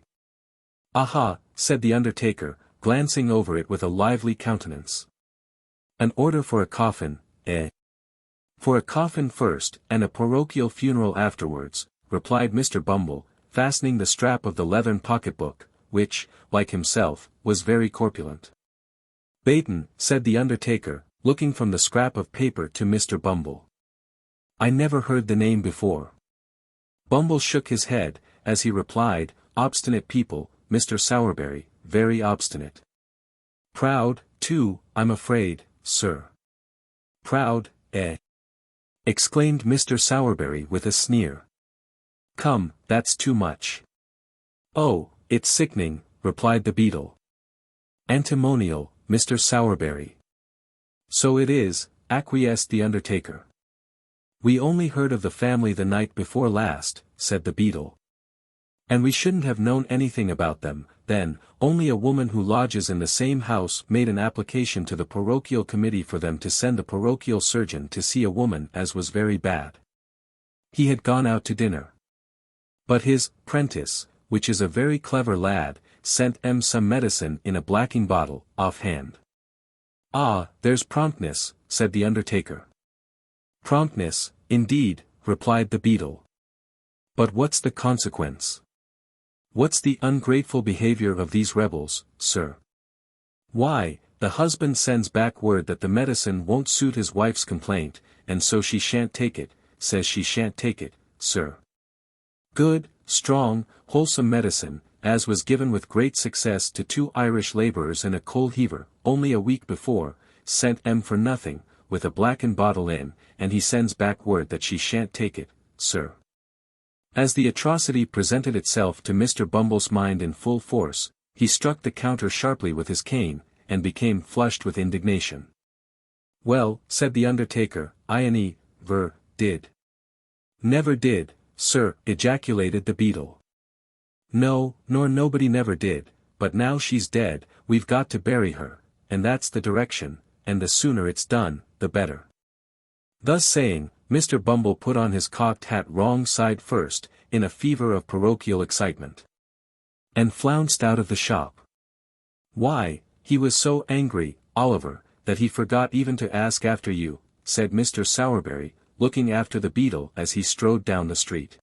"Aha," said the undertaker, glancing over it with a lively countenance. "An order for a coffin, eh?" "For a coffin first, and a parochial funeral afterwards," replied Mr. Bumble, fastening the strap of the leathern pocket-book, which, like himself, was very corpulent. "Baton," said the undertaker, looking from the scrap of paper to Mr. Bumble. "I never heard the name before." Bumble shook his head, as he replied, "Obstinate people, Mr. Sowerberry, very obstinate." "Proud, too, I'm afraid, sir." "Proud, eh?" exclaimed Mr. Sowerberry with a sneer. "Come, that's too much." "Oh, it's sickening," replied the beadle. "Antimonial, Mr. Sowerberry." "So it is," acquiesced the undertaker. "We only heard of the family the night before last," said the beadle. "And we shouldn't have known anything about them, then, only a woman who lodges in the same house made an application to the parochial committee for them to send the parochial surgeon to see a woman as was very bad. He had gone out to dinner. But his apprentice, which is a very clever lad, sent some medicine in a blacking bottle, offhand." "Ah, there's promptness," said the undertaker. "Promptness, indeed," replied the beadle. "But what's the consequence?" What's the ungrateful behavior of these rebels, sir? Why, the husband sends back word that the medicine won't suit his wife's complaint, and so she shan't take it, says she shan't take it, sir. Good, strong, wholesome medicine, as was given with great success to 2 Irish labourers and a coal heaver, only a week before, sent for nothing, with a blackened bottle in, and he sends back word that she shan't take it, sir. As the atrocity presented itself to Mr. Bumble's mind in full force, he struck the counter sharply with his cane, and became flushed with indignation. Well, said the undertaker, did. Never did, sir, ejaculated the beadle. No, nor nobody never did, but now she's dead, we've got to bury her, and that's the direction, and the sooner it's done, the better. Thus saying, Mr. Bumble put on his cocked hat wrong side first, in a fever of parochial excitement, and flounced out of the shop. Why, he was so angry, Oliver, that he forgot even to ask after you, said Mr. Sowerberry, looking after the beadle as he strode down the street.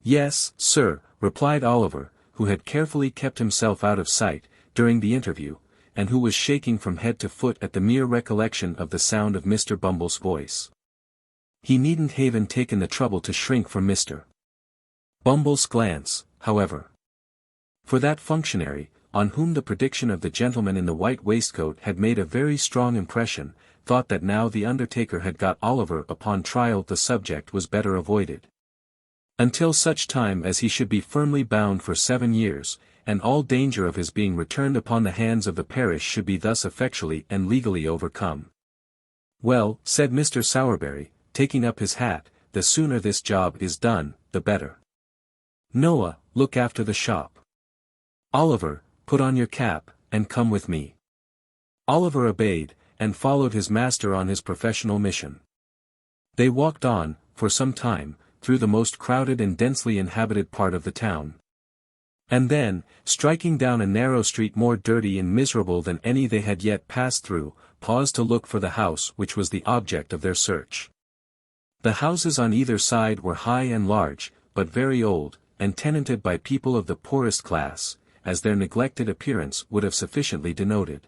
Yes, sir, replied Oliver, who had carefully kept himself out of sight, during the interview, and who was shaking from head to foot at the mere recollection of the sound of Mr. Bumble's voice. He needn't have taken the trouble to shrink from Mr. Bumble's glance, however. For that functionary, on whom the prediction of the gentleman in the white waistcoat had made a very strong impression, thought that now the undertaker had got Oliver upon trial the subject was better avoided. Until such time as he should be firmly bound for 7 years, and all danger of his being returned upon the hands of the parish should be thus effectually and legally overcome. Well, said Mr. Sowerberry, taking up his hat, the sooner this job is done, the better. Noah, look after the shop. Oliver, put on your cap, and come with me. Oliver obeyed, and followed his master on his professional mission. They walked on, for some time, through the most crowded and densely inhabited part of the town. And then, striking down a narrow street more dirty and miserable than any they had yet passed through, paused to look for the house which was the object of their search. The houses on either side were high and large, but very old, and tenanted by people of the poorest class, as their neglected appearance would have sufficiently denoted.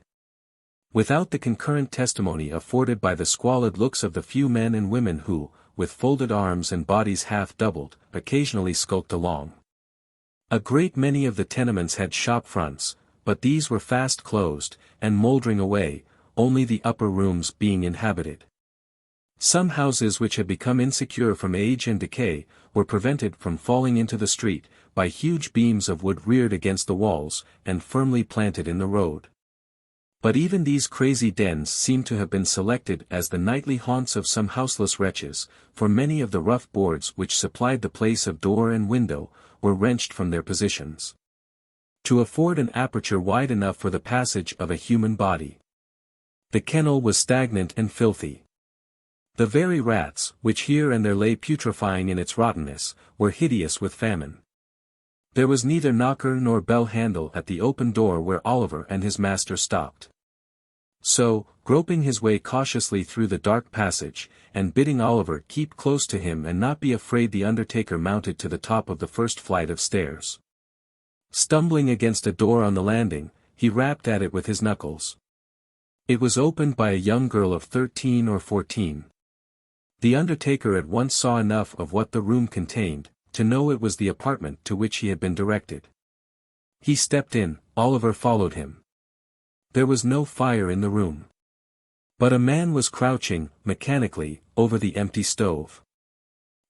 Without the concurrent testimony afforded by the squalid looks of the few men and women who, with folded arms and bodies half doubled, occasionally skulked along. A great many of the tenements had shop fronts, but these were fast closed, and mouldering away, only the upper rooms being inhabited. Some houses which had become insecure from age and decay, were prevented from falling into the street, by huge beams of wood reared against the walls, and firmly planted in the road. But even these crazy dens seemed to have been selected as the nightly haunts of some houseless wretches, for many of the rough boards which supplied the place of door and window, were wrenched from their positions, to afford an aperture wide enough for the passage of a human body. The kennel was stagnant and filthy. The very rats, which here and there lay putrefying in its rottenness, were hideous with famine. There was neither knocker nor bell handle at the open door where Oliver and his master stopped. So, groping his way cautiously through the dark passage, and bidding Oliver keep close to him and not be afraid, the undertaker mounted to the top of the first flight of stairs. Stumbling against a door on the landing, he rapped at it with his knuckles. It was opened by a young girl of 13 or 14. The undertaker at once saw enough of what the room contained, to know it was the apartment to which he had been directed. He stepped in, Oliver followed him. There was no fire in the room. But a man was crouching, mechanically, over the empty stove.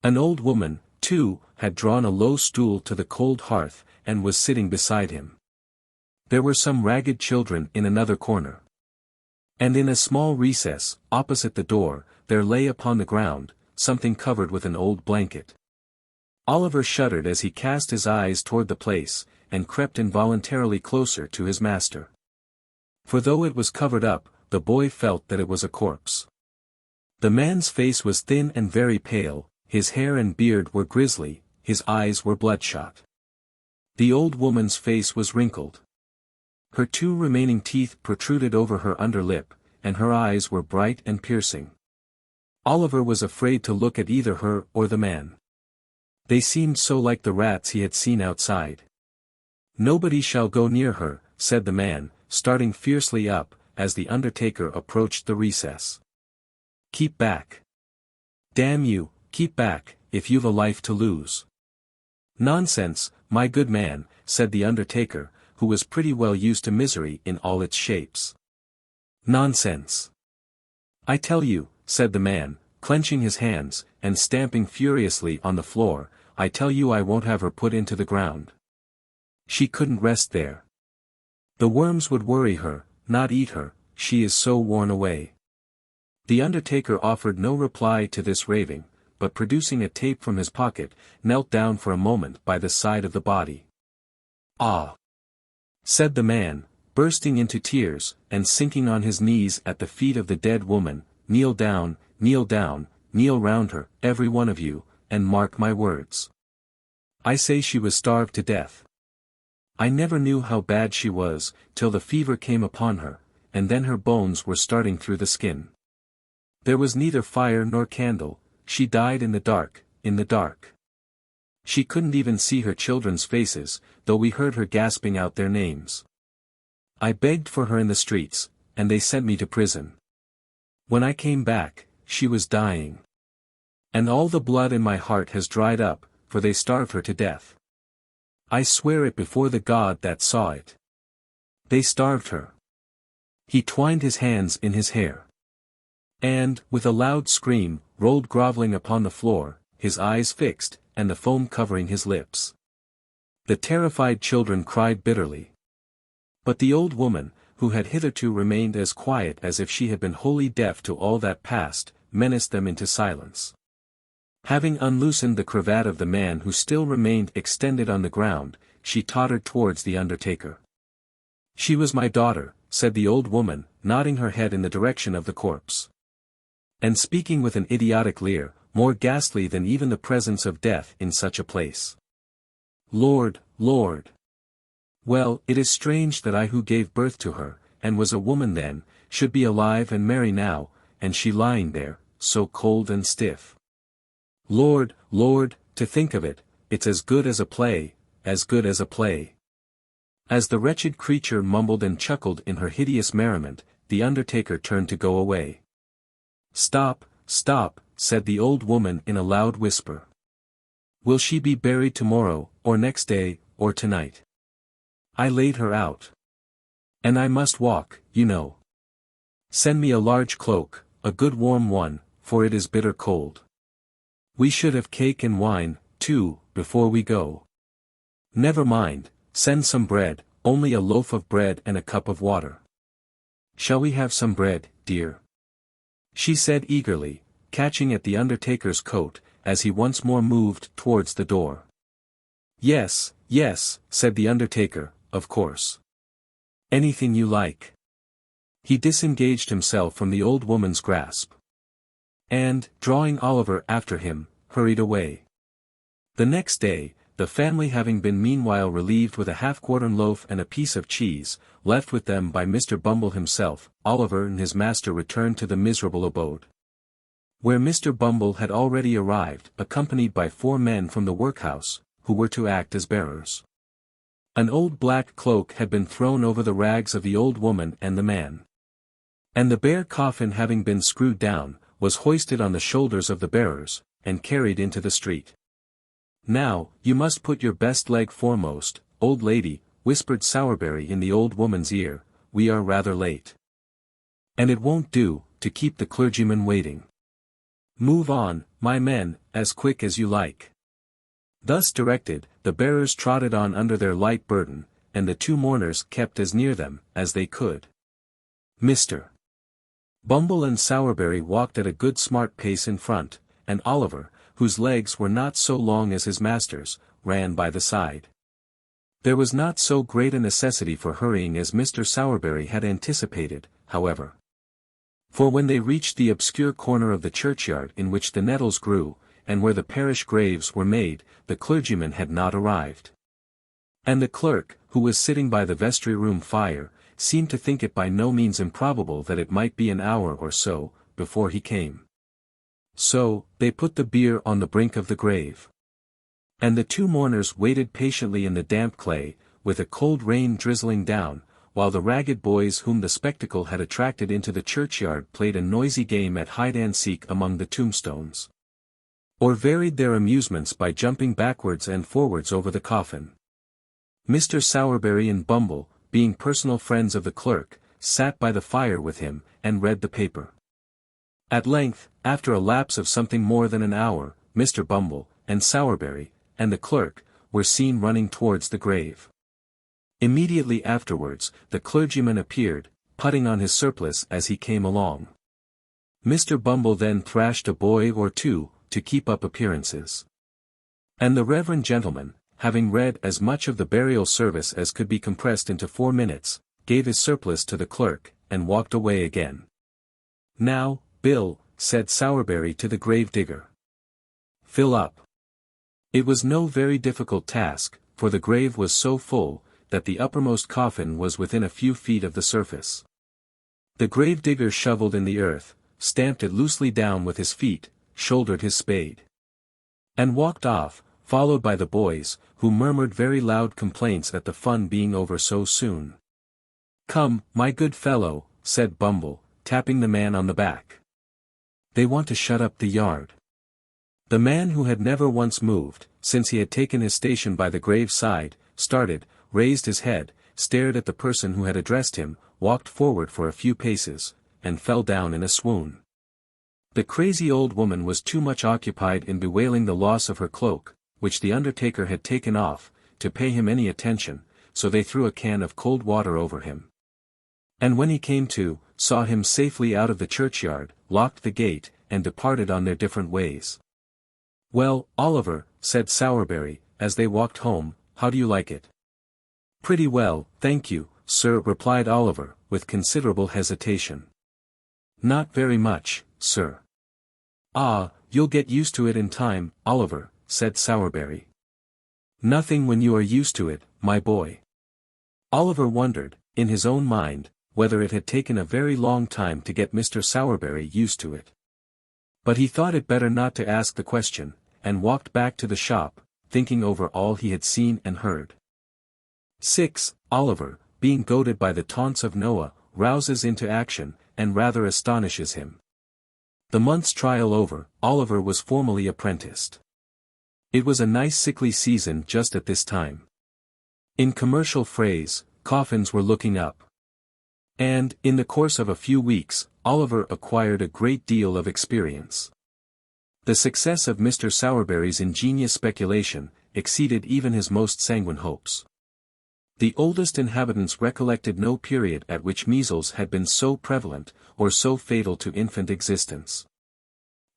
An old woman, too, had drawn a low stool to the cold hearth, and was sitting beside him. There were some ragged children in another corner. And in a small recess, opposite the door, there lay upon the ground, something covered with an old blanket. Oliver shuddered as he cast his eyes toward the place, and crept involuntarily closer to his master. For though it was covered up, the boy felt that it was a corpse. The man's face was thin and very pale, his hair and beard were grisly, his eyes were bloodshot. The old woman's face was wrinkled. Her 2 remaining teeth protruded over her under lip, and her eyes were bright and piercing. Oliver was afraid to look at either her or the man. They seemed so like the rats he had seen outside. "Nobody shall go near her," said the man, starting fiercely up, as the undertaker approached the recess. "Keep back. Damn you, keep back, if you've a life to lose." "Nonsense, my good man," said the undertaker, who was pretty well used to misery in all its shapes. "Nonsense. I tell you," said the man, clenching his hands, and stamping furiously on the floor, "I tell you I won't have her put into the ground. She couldn't rest there. The worms would worry her, not eat her, she is so worn away." The undertaker offered no reply to this raving, but producing a tape from his pocket, knelt down for a moment by the side of the body. "Ah!" said the man, bursting into tears, and sinking on his knees at the feet of the dead woman, kneel down, kneel round her, every one of you, and mark my words. I say she was starved to death. I never knew how bad she was, till the fever came upon her, and then her bones were starting through the skin. There was neither fire nor candle, she died in the dark, in the dark. She couldn't even see her children's faces, though we heard her gasping out their names. I begged for her in the streets, and they sent me to prison. When I came back, she was dying. And all the blood in my heart has dried up, for they starved her to death. I swear it before the God that saw it. They starved her." He twined his hands in his hair. And, with a loud scream, rolled groveling upon the floor, his eyes fixed, and the foam covering his lips. The terrified children cried bitterly. But the old woman, who had hitherto remained as quiet as if she had been wholly deaf to all that passed, menaced them into silence. Having unloosened the cravat of the man who still remained extended on the ground, she tottered towards the undertaker. "She was my daughter," said the old woman, nodding her head in the direction of the corpse. And speaking with an idiotic leer, more ghastly than even the presence of death in such a place. "Lord, Lord! Well, it is strange that I who gave birth to her, and was a woman then, should be alive and merry now, and she lying there, so cold and stiff. Lord, Lord, to think of it, it's as good as a play, as good as a play." As the wretched creature mumbled and chuckled in her hideous merriment, the undertaker turned to go away. "Stop, stop," said the old woman in a loud whisper. "Will she be buried tomorrow, or next day, or tonight? I laid her out. And I must walk, you know. Send me a large cloak, a good warm one, for it is bitter cold. We should have cake and wine, too, before we go. Never mind, send some bread, only a loaf of bread and a cup of water. Shall we have some bread, dear?" she said eagerly, catching at the undertaker's coat, as he once more moved towards the door. "Yes, yes," said the undertaker, "of course. Anything you like." He disengaged himself from the old woman's grasp. And, drawing Oliver after him, hurried away. The next day, the family having been meanwhile relieved with a half-quartern loaf and a piece of cheese, left with them by Mr. Bumble himself, Oliver and his master returned to the miserable abode. Where Mr. Bumble had already arrived, accompanied by 4 men from the workhouse, who were to act as bearers. An old black cloak had been thrown over the rags of the old woman and the man. And the bare coffin having been screwed down, was hoisted on the shoulders of the bearers, and carried into the street. "Now, you must put your best leg foremost, old lady," whispered Sowerberry in the old woman's ear, "we are rather late. And it won't do, to keep the clergyman waiting. Move on, my men, as quick as you like." Thus directed, the bearers trotted on under their light burden, and the 2 mourners kept as near them as they could. Mr. Bumble and Sowerberry walked at a good smart pace in front, and Oliver, whose legs were not so long as his master's, ran by the side. There was not so great a necessity for hurrying as Mr. Sowerberry had anticipated, however. For when they reached the obscure corner of the churchyard in which the nettles grew, and where the parish graves were made, the clergyman had not arrived. And the clerk, who was sitting by the vestry-room fire, seemed to think it by no means improbable that it might be an hour or so, before he came. So, they put the bier on the brink of the grave. And the 2 mourners waited patiently in the damp clay, with a cold rain drizzling down, while the ragged boys whom the spectacle had attracted into the churchyard played a noisy game at hide-and-seek among the tombstones. Or varied their amusements by jumping backwards and forwards over the coffin. Mr. Sowerberry and Bumble, being personal friends of the clerk, sat by the fire with him, and read the paper. At length, after a lapse of something more than an hour, Mr. Bumble, and Sowerberry, and the clerk, were seen running towards the grave. Immediately afterwards, the clergyman appeared, putting on his surplice as he came along. Mr. Bumble then thrashed a boy or two, to keep up appearances. And the reverend gentleman, having read as much of the burial service as could be compressed into 4 minutes, gave his surplice to the clerk, and walked away again. "Now, Bill," said Sowerberry to the grave digger. "Fill up." It was no very difficult task, for the grave was so full, that the uppermost coffin was within a few feet of the surface. The grave digger shovelled in the earth, stamped it loosely down with his feet, shouldered his spade, and walked off, followed by the boys, who murmured very loud complaints at the fun being over so soon. "Come, my good fellow," said Bumble, tapping the man on the back. "They want to shut up the yard." The man, who had never once moved, since he had taken his station by the grave's side, started, raised his head, stared at the person who had addressed him, walked forward for a few paces, and fell down in a swoon. The crazy old woman was too much occupied in bewailing the loss of her cloak, which the undertaker had taken off, to pay him any attention, so they threw a can of cold water over him. And when he came to, saw him safely out of the churchyard, locked the gate, and departed on their different ways. "Well, Oliver," said Sowerberry, as they walked home, "how do you like it?" "Pretty well, thank you, sir," replied Oliver, with considerable hesitation. "Not very much, sir." "Ah, you'll get used to it in time, Oliver," said Sowerberry. "Nothing when you are used to it, my boy." Oliver wondered, in his own mind, whether it had taken a very long time to get Mr. Sowerberry used to it. But he thought it better not to ask the question, and walked back to the shop, thinking over all he had seen and heard. 6. Oliver, being goaded by the taunts of Noah, rouses into action, and rather astonishes him. The month's trial over, Oliver was formally apprenticed. It was a nice sickly season just at this time. In commercial phrase, coffins were looking up. And, in the course of a few weeks, Oliver acquired a great deal of experience. The success of Mr. Sowerberry's ingenious speculation exceeded even his most sanguine hopes. The oldest inhabitants recollected no period at which measles had been so prevalent, or so fatal to infant existence.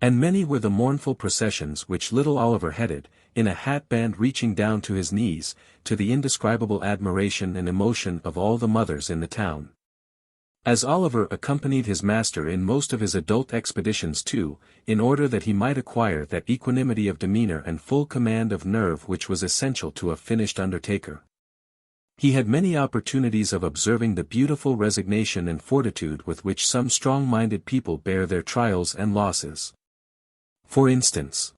And many were the mournful processions which little Oliver headed, in a hatband reaching down to his knees, to the indescribable admiration and emotion of all the mothers in the town. As Oliver accompanied his master in most of his adult expeditions too, in order that he might acquire that equanimity of demeanor and full command of nerve which was essential to a finished undertaker. He had many opportunities of observing the beautiful resignation and fortitude with which some strong-minded people bear their trials and losses. For instance,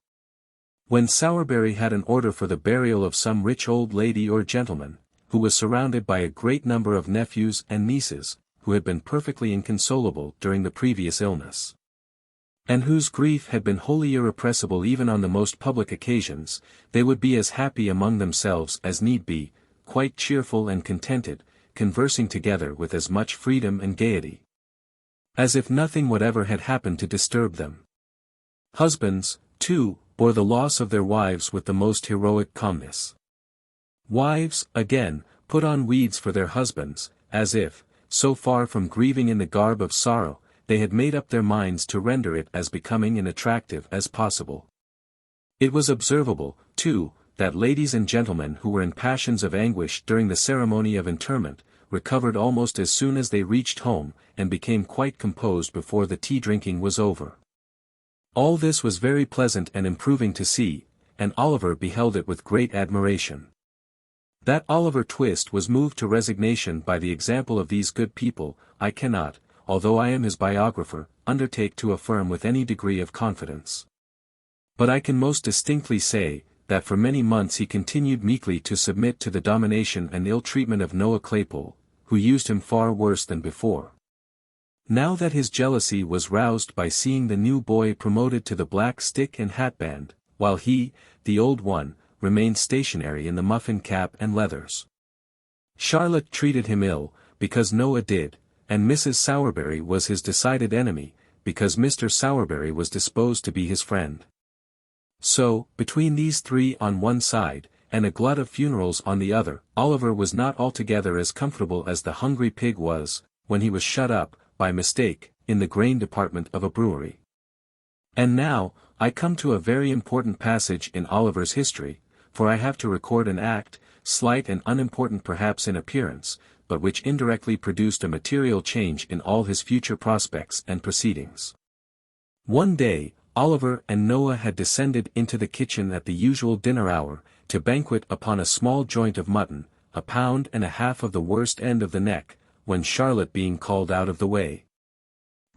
when Sowerberry had an order for the burial of some rich old lady or gentleman, who was surrounded by a great number of nephews and nieces, who had been perfectly inconsolable during the previous illness, and whose grief had been wholly irrepressible even on the most public occasions, they would be as happy among themselves as need be, quite cheerful and contented, conversing together with as much freedom and gaiety, as if nothing whatever had happened to disturb them. Husbands, too, bore the loss of their wives with the most heroic calmness. Wives, again, put on weeds for their husbands, as if, so far from grieving in the garb of sorrow, they had made up their minds to render it as becoming and attractive as possible. It was observable, too, that ladies and gentlemen who were in passions of anguish during the ceremony of interment, recovered almost as soon as they reached home, and became quite composed before the tea-drinking was over. All this was very pleasant and improving to see, and Oliver beheld it with great admiration. That Oliver Twist was moved to resignation by the example of these good people, I cannot, although I am his biographer, undertake to affirm with any degree of confidence. But I can most distinctly say, that for many months he continued meekly to submit to the domination and ill-treatment of Noah Claypole, who used him far worse than before. Now that his jealousy was roused by seeing the new boy promoted to the black stick and hatband, while he, the old one, remained stationary in the muffin cap and leathers. Charlotte treated him ill, because Noah did, and Mrs. Sowerberry was his decided enemy, because Mr. Sowerberry was disposed to be his friend. So, between these three on one side, and a glut of funerals on the other, Oliver was not altogether as comfortable as the hungry pig was, when he was shut up, by mistake, in the grain department of a brewery. And now, I come to a very important passage in Oliver's history, for I have to record an act, slight and unimportant perhaps in appearance, but which indirectly produced a material change in all his future prospects and proceedings. One day, Oliver and Noah had descended into the kitchen at the usual dinner hour, to banquet upon a small joint of mutton, 1.5 pounds of the worst end of the neck, when Charlotte being called out of the way.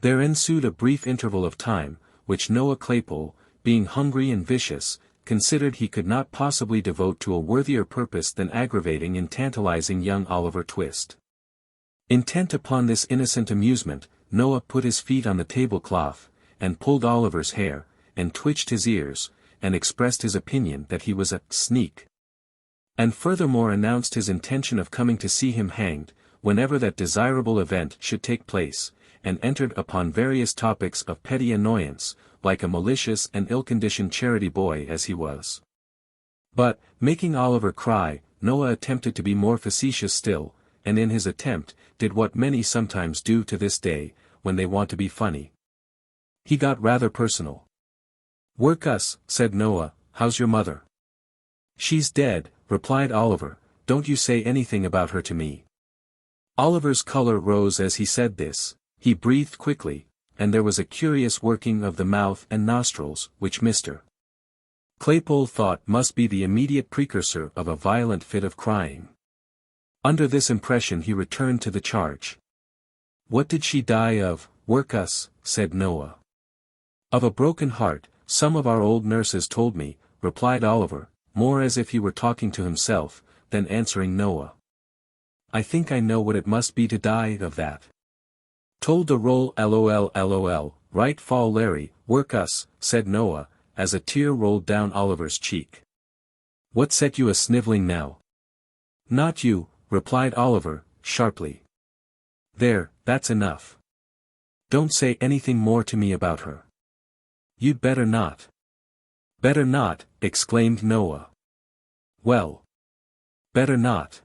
There ensued a brief interval of time, which Noah Claypole, being hungry and vicious, considered he could not possibly devote to a worthier purpose than aggravating and tantalizing young Oliver Twist. Intent upon this innocent amusement, Noah put his feet on the tablecloth, and pulled Oliver's hair, and twitched his ears, and expressed his opinion that he was a sneak. And furthermore announced his intention of coming to see him hanged, whenever that desirable event should take place, and entered upon various topics of petty annoyance, like a malicious and ill-conditioned charity boy as he was. But, making Oliver cry, Noah attempted to be more facetious still, and in his attempt, did what many sometimes do to this day, when they want to be funny. He got rather personal. "Workhouse," said Noah, "how's your mother?" "She's dead," replied Oliver, "don't you say anything about her to me." Oliver's color rose as he said this, he breathed quickly, and there was a curious working of the mouth and nostrils, which Mr. Claypole thought must be the immediate precursor of a violent fit of crying. Under this impression he returned to the charge. "What did she die of, Workhouse?" said Noah. "Of a broken heart, some of our old nurses told me," replied Oliver, more as if he were talking to himself, than answering Noah. "I think I know what it must be to die of that." "Told the roll lol, right fall Larry, Workhouse," said Noah, as a tear rolled down Oliver's cheek. "What set you a-snivelling now?" "Not you," replied Oliver, sharply. "There, that's enough. Don't say anything more to me about her." "You'd better not." "Better not," exclaimed Noah. "Well. Better not.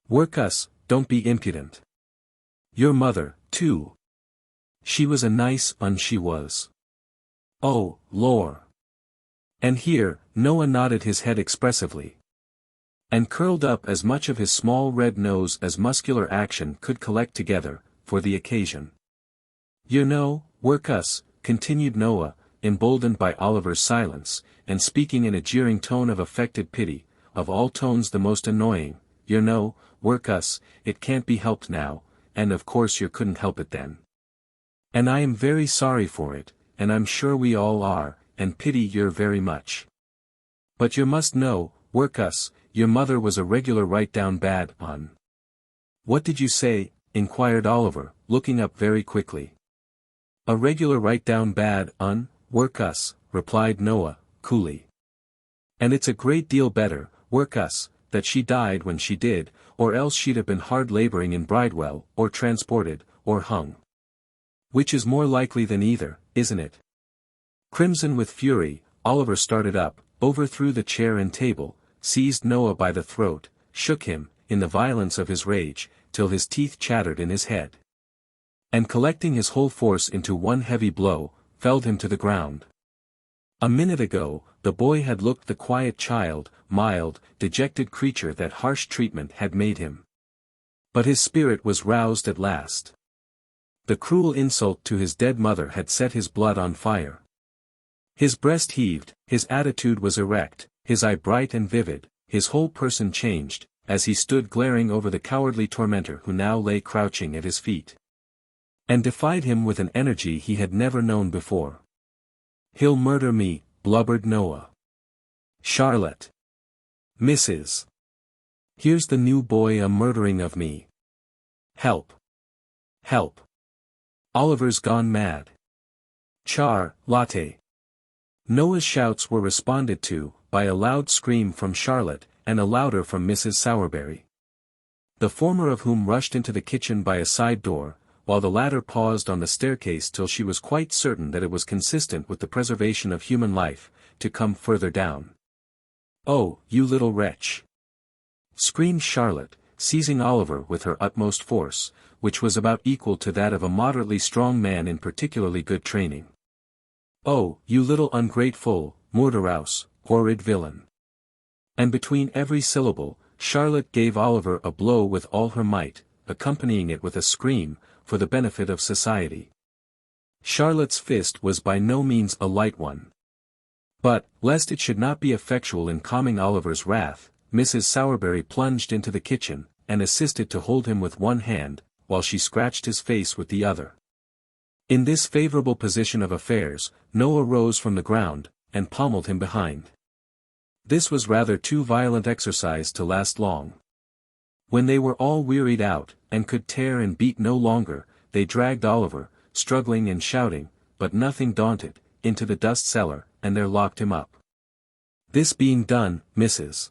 Workhouse, don't be impudent. Your mother, too. She was a nice un she was." "Oh, lor." And here, Noah nodded his head expressively, and curled up as much of his small red nose as muscular action could collect together, for the occasion. "You know, Workhouse," continued Noah, emboldened by Oliver's silence, and speaking in a jeering tone of affected pity, of all tones the most annoying, "you know, Workhouse, it can't be helped now, and of course you couldn't help it then. And I am very sorry for it, and I'm sure we all are, and pity you very much. But you must know, Workhouse, your mother was a regular right down bad un." "What did you say?" inquired Oliver, looking up very quickly. "A regular right down bad un, Workhouse," replied Noah, coolly. "And it's a great deal better, Workhouse, that she died when she did, or else she'd have been hard laboring in Bridewell, or transported, or hung. Which is more likely than either, isn't it?" Crimson with fury, Oliver started up, overthrew the chair and table, seized Noah by the throat, shook him, in the violence of his rage, till his teeth chattered in his head. And collecting his whole force into one heavy blow, felled him to the ground. A minute ago, the boy had looked the quiet child, mild, dejected creature that harsh treatment had made him. But his spirit was roused at last. The cruel insult to his dead mother had set his blood on fire. His breast heaved, his attitude was erect, his eye bright and vivid, his whole person changed, as he stood glaring over the cowardly tormentor who now lay crouching at his feet, and defied him with an energy he had never known before. "He'll murder me," blubbered Noah. Charlotte. Mrs. Here's the new boy a-murdering of me. Help. Help. Oliver's gone mad. Latte. Noah's shouts were responded to by a loud scream from Charlotte, and a louder from Mrs. Sowerberry. The former of whom rushed into the kitchen by a side door, while the latter paused on the staircase till she was quite certain that it was consistent with the preservation of human life, to come further down. "Oh, you little wretch!" screamed Charlotte, seizing Oliver with her utmost force, which was about equal to that of a moderately strong man in particularly good training. "Oh, you little ungrateful, murderous, horrid villain!" And between every syllable, Charlotte gave Oliver a blow with all her might, accompanying it with a scream, for the benefit of society. Charlotte's fist was by no means a light one. But, lest it should not be effectual in calming Oliver's wrath, Mrs. Sowerberry plunged into the kitchen, and assisted to hold him with one hand, while she scratched his face with the other. In this favourable position of affairs, Noah rose from the ground, and pommeled him behind. This was rather too violent exercise to last long. When they were all wearied out, and could tear and beat no longer, they dragged Oliver, struggling and shouting, but nothing daunted, into the dust cellar, and there locked him up. This being done, Mrs.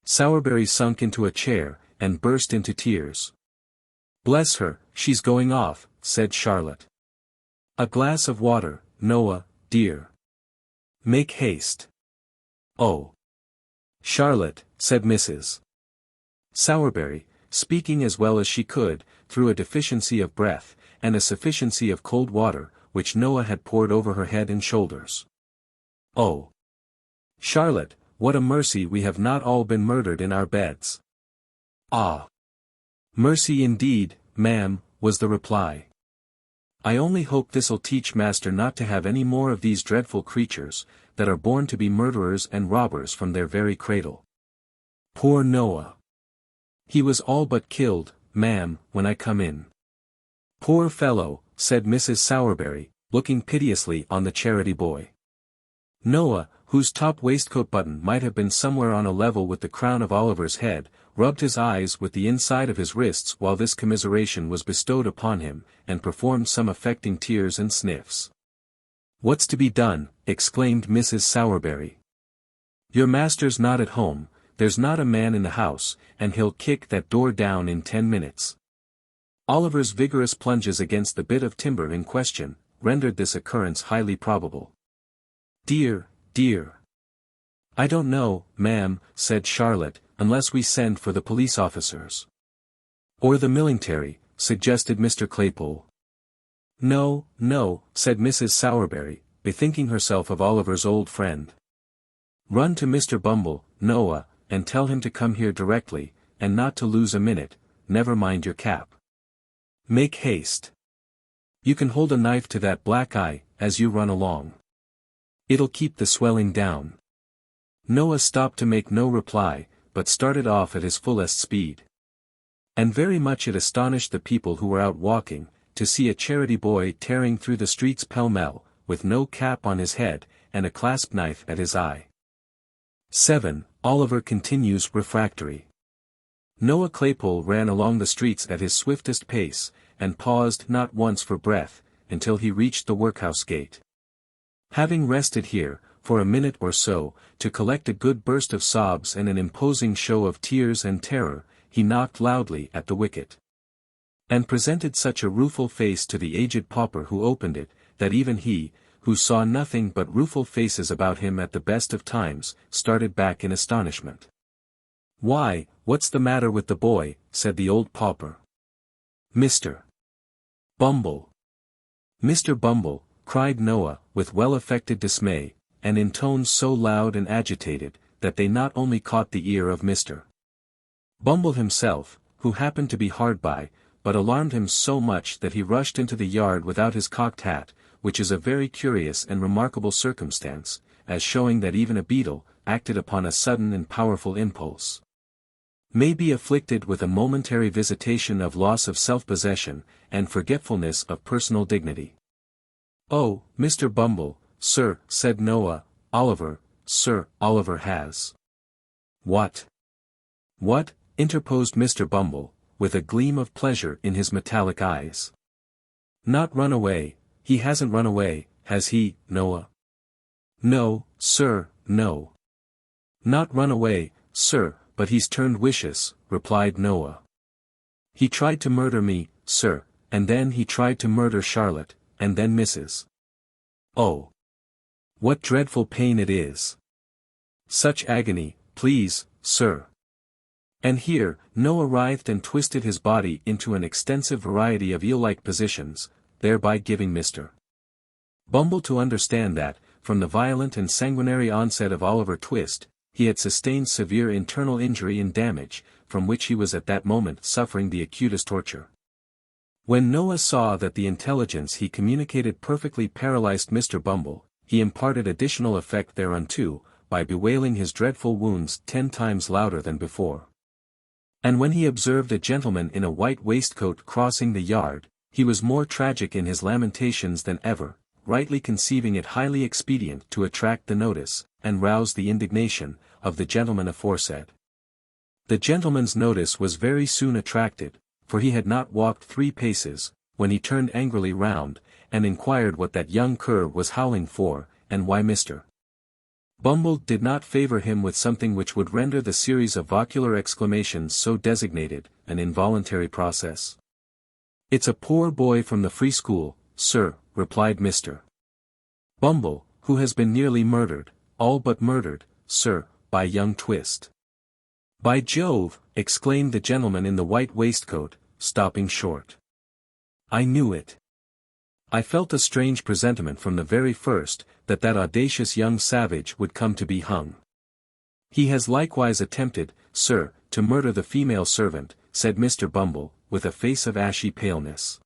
Sowerberry sunk into a chair, and burst into tears. "Bless her, she's going off," said Charlotte. "A glass of water, Noah, dear. Make haste." "Oh, Charlotte," said Mrs. Sowerberry, speaking as well as she could, through a deficiency of breath, and a sufficiency of cold water, which Noah had poured over her head and shoulders. "Oh, Charlotte, what a mercy we have not all been murdered in our beds." "Ah! Mercy indeed, ma'am," was the reply. "I only hope this'll teach master not to have any more of these dreadful creatures, that are born to be murderers and robbers from their very cradle. Poor Noah! He was all but killed, ma'am, when I come in." "Poor fellow," said Mrs. Sowerberry, looking piteously on the charity boy. Noah, whose top waistcoat button might have been somewhere on a level with the crown of Oliver's head, rubbed his eyes with the inside of his wrists while this commiseration was bestowed upon him, and performed some affecting tears and sniffs. "What's to be done?" exclaimed Mrs. Sowerberry. "Your master's not at home, there's not a man in the house, and he'll kick that door down in 10 minutes. Oliver's vigorous plunges against the bit of timber in question, rendered this occurrence highly probable. "Dear, dear. I don't know, ma'am," said Charlotte, "unless we send for the police officers." "Or the military," suggested Mr. Claypole. "No, no," said Mrs. Sowerberry, bethinking herself of Oliver's old friend. "Run to Mr. Bumble, Noah, and tell him to come here directly, and not to lose a minute, never mind your cap. Make haste. You can hold a knife to that black eye, as you run along. It'll keep the swelling down." Noah stopped to make no reply, but started off at his fullest speed. And very much it astonished the people who were out walking, to see a charity boy tearing through the streets pell-mell, with no cap on his head, and a clasp knife at his eye. 7. Oliver continues refractory. Noah Claypole ran along the streets at his swiftest pace, and paused not once for breath, until he reached the workhouse gate. Having rested here, for a minute or so, to collect a good burst of sobs and an imposing show of tears and terror, he knocked loudly at the wicket. And presented such a rueful face to the aged pauper who opened it, that even he, who saw nothing but rueful faces about him at the best of times, started back in astonishment. "Why, what's the matter with the boy?" said the old pauper. "Mr. Bumble." "Mr. Bumble," cried Noah, with well-affected dismay, and in tones so loud and agitated, that they not only caught the ear of Mr. Bumble himself, who happened to be hard by, but alarmed him so much that he rushed into the yard without his cocked hat, which is a very curious and remarkable circumstance, as showing that even a beadle, acted upon a sudden and powerful impulse, may be afflicted with a momentary visitation of loss of self-possession, and forgetfulness of personal dignity. "Oh, Mr. Bumble, sir," said Noah, "Oliver, sir, Oliver has." "What? What?" interposed Mr. Bumble, with a gleam of pleasure in his metallic eyes. "Not run away, he hasn't run away, has he, Noah?" "No, sir, no. Not run away, sir, but he's turned vicious," replied Noah. "He tried to murder me, sir, and then he tried to murder Charlotte, and then Mrs. Oh! What dreadful pain it is! Such agony, please, sir." And here, Noah writhed and twisted his body into an extensive variety of eel-like positions, thereby giving Mr. Bumble to understand that, from the violent and sanguinary onset of Oliver Twist, he had sustained severe internal injury and damage, from which he was at that moment suffering the acutest torture. When Noah saw that the intelligence he communicated perfectly paralyzed Mr. Bumble, he imparted additional effect thereunto, by bewailing his dreadful wounds 10 times louder than before. And when he observed a gentleman in a white waistcoat crossing the yard, he was more tragic in his lamentations than ever, rightly conceiving it highly expedient to attract the notice, and rouse the indignation, of the gentleman aforesaid. The gentleman's notice was very soon attracted, for he had not walked 3 paces, when he turned angrily round, and inquired what that young cur was howling for, and why Mr. Bumble did not favour him with something which would render the series of vocular exclamations so designated, an involuntary process. "It's a poor boy from the free school, sir," replied Mr. Bumble, "who has been nearly murdered, all but murdered, sir, by young Twist." "By Jove!" exclaimed the gentleman in the white waistcoat, stopping short. "I knew it. I felt a strange presentiment from the very first, that audacious young savage would come to be hung. He has likewise attempted, sir, to murder the female servant," said Mr. Bumble, with a face of ashy paleness.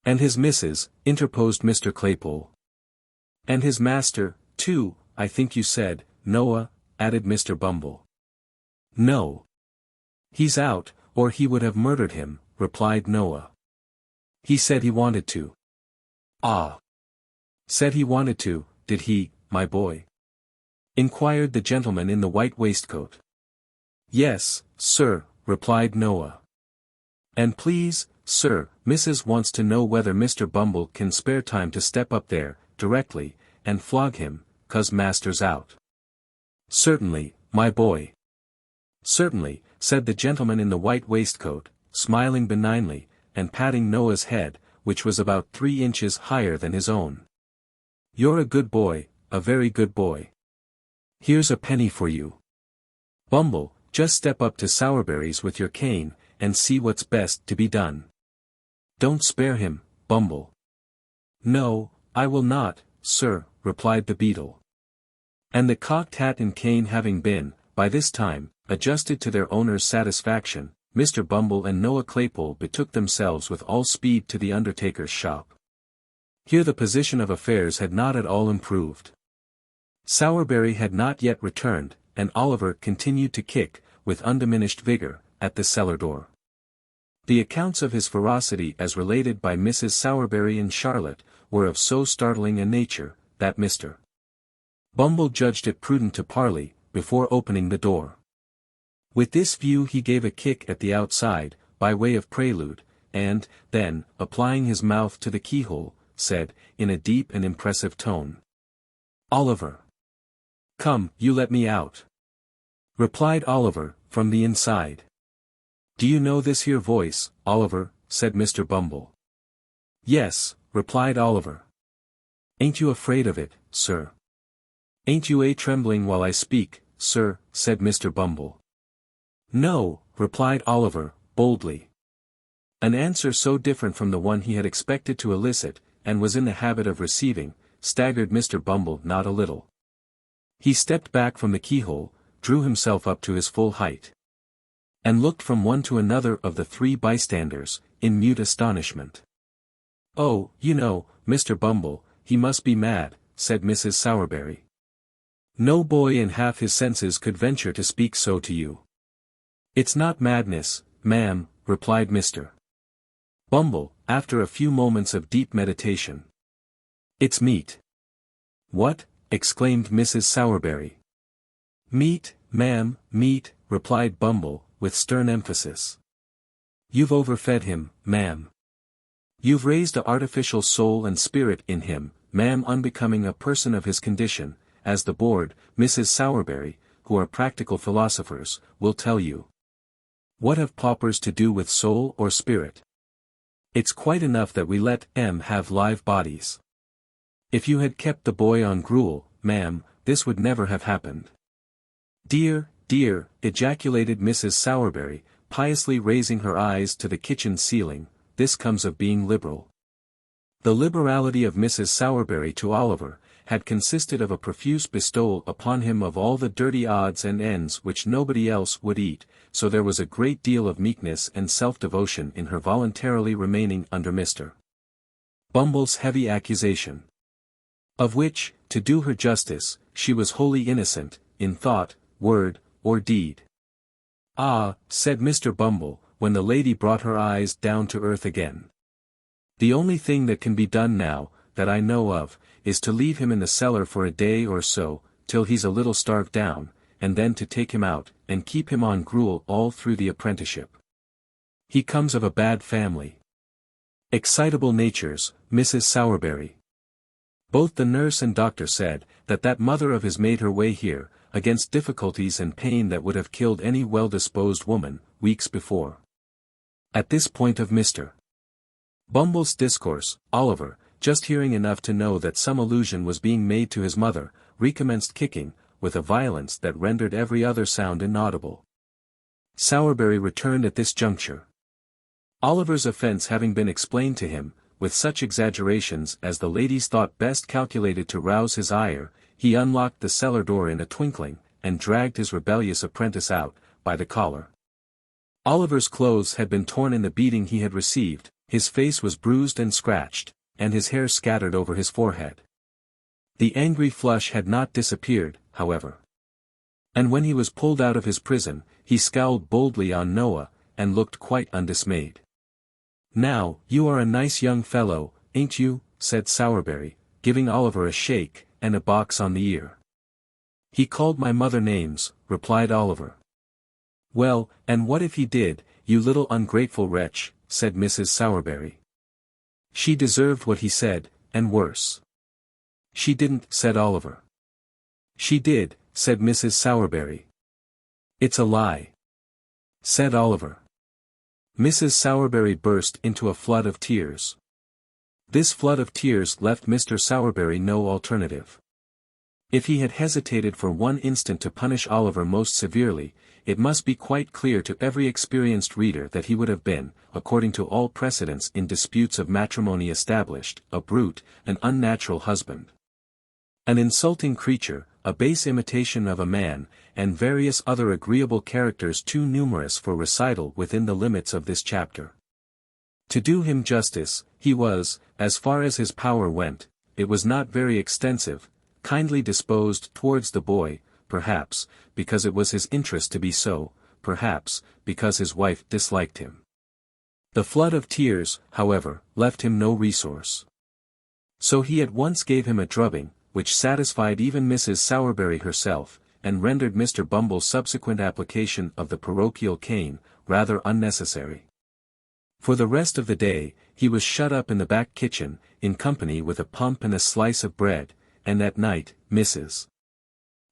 "And his missus," interposed Mr. Claypole. "And his master, too, I think you said, Noah," added Mr. Bumble. "No. He's out, or he would have murdered him," replied Noah. "He said he wanted to." "Ah! Said he wanted to, did he, my boy?" inquired the gentleman in the white waistcoat. "Yes, sir," replied Noah. "And please, sir, Mrs. wants to know whether Mr. Bumble can spare time to step up there, directly, and flog him, 'cause master's out." "Certainly, my boy." "Certainly," said the gentleman in the white waistcoat, smiling benignly, and patting Noah's head, which was about 3 inches higher than his own. "You're a good boy, a very good boy. Here's a penny for you. Bumble, just step up to Sowerberrys with your cane, and see what's best to be done. Don't spare him, Bumble." "No, I will not, sir," replied the beadle. And the cocked hat and cane having been, by this time, adjusted to their owner's satisfaction, Mr. Bumble and Noah Claypole betook themselves with all speed to the undertaker's shop. Here the position of affairs had not at all improved. Sowerberry had not yet returned, and Oliver continued to kick, with undiminished vigor, at the cellar door. The accounts of his ferocity as related by Mrs. Sowerberry and Charlotte, were of so startling a nature, that Mr. Bumble judged it prudent to parley, before opening the door. With this view he gave a kick at the outside, by way of prelude, and, then, applying his mouth to the keyhole, said, in a deep and impressive tone, "Oliver! Come, you let me out." Replied Oliver, from the inside. "Do you know this here voice, Oliver?" said Mr. Bumble. "Yes," replied Oliver. "Ain't you afraid of it, sir?" "Ain't you trembling while I speak, sir?" said Mr. Bumble. "No," replied Oliver, boldly. An answer so different from the one he had expected to elicit, and was in the habit of receiving, staggered Mr. Bumble not a little. He stepped back from the keyhole, drew himself up to his full height, and looked from one to another of the 3 bystanders, in mute astonishment. "Oh, you know, Mr. Bumble, he must be mad," said Mrs. Sowerberry. "No boy in half his senses could venture to speak so to you." "It's not madness, ma'am," replied Mr. Bumble, after a few moments of deep meditation. "It's meat." "What?" exclaimed Mrs. Sowerberry. "Meat, ma'am, meat," replied Bumble, with stern emphasis. "You've overfed him, ma'am. You've raised a artificial soul and spirit in him, ma'am, unbecoming a person of his condition, as the board, Mrs. Sowerberry, who are practical philosophers, will tell you. What have paupers to do with soul or spirit? It's quite enough that we let 'em have live bodies. If you had kept the boy on gruel, ma'am, this would never have happened." "Dear, dear," ejaculated Mrs. Sowerberry, piously raising her eyes to the kitchen ceiling, "this comes of being liberal." The liberality of Mrs. Sowerberry to Oliver had consisted of a profuse bestowal upon him of all the dirty odds and ends which nobody else would eat, so there was a great deal of meekness and self-devotion in her voluntarily remaining under Mr. Bumble's heavy accusation. Of which, to do her justice, she was wholly innocent, in thought, word, or deed. "Ah," said Mr. Bumble, when the lady brought her eyes down to earth again. "The only thing that can be done now, that I know of, is to leave him in the cellar for a day or so, till he's a little starved down, and then to take him out, and keep him on gruel all through the apprenticeship. He comes of a bad family. Excitable natures, Mrs. Sowerberry. Both the nurse and doctor said, that mother of his made her way here, against difficulties and pain that would have killed any well-disposed woman, weeks before." At this point of Mr. Bumble's discourse, Oliver, just hearing enough to know that some allusion was being made to his mother, recommenced kicking, with a violence that rendered every other sound inaudible. Sowerberry returned at this juncture. Oliver's offence having been explained to him, with such exaggerations as the ladies thought best calculated to rouse his ire, he unlocked the cellar door in a twinkling, and dragged his rebellious apprentice out, by the collar. Oliver's clothes had been torn in the beating he had received, his face was bruised and scratched, and his hair scattered over his forehead. The angry flush had not disappeared, however. And when he was pulled out of his prison, he scowled boldly on Noah, and looked quite undismayed. "Now, you are a nice young fellow, ain't you?" said Sowerberry, giving Oliver a shake, and a box on the ear. "He called my mother names," replied Oliver. "Well, and what if he did, you little ungrateful wretch," said Mrs. Sowerberry. "She deserved what he said, and worse." "She didn't," said Oliver. "She did," said Mrs. Sowerberry. "It's a lie," said Oliver. Mrs. Sowerberry burst into a flood of tears. This flood of tears left Mr. Sowerberry no alternative. If he had hesitated for one instant to punish Oliver most severely, it must be quite clear to every experienced reader that he would have been, according to all precedents in disputes of matrimony established, a brute, an unnatural husband, an insulting creature, a base imitation of a man, and various other agreeable characters too numerous for recital within the limits of this chapter. To do him justice, he was, as far as his power went, it was not very extensive, kindly disposed towards the boy, perhaps, because it was his interest to be so, perhaps, because his wife disliked him. The flood of tears, however, left him no resource. So he at once gave him a drubbing, which satisfied even Mrs. Sowerberry herself, and rendered Mr. Bumble's subsequent application of the parochial cane, rather unnecessary. For the rest of the day, he was shut up in the back kitchen, in company with a pump and a slice of bread, and at night, Mrs.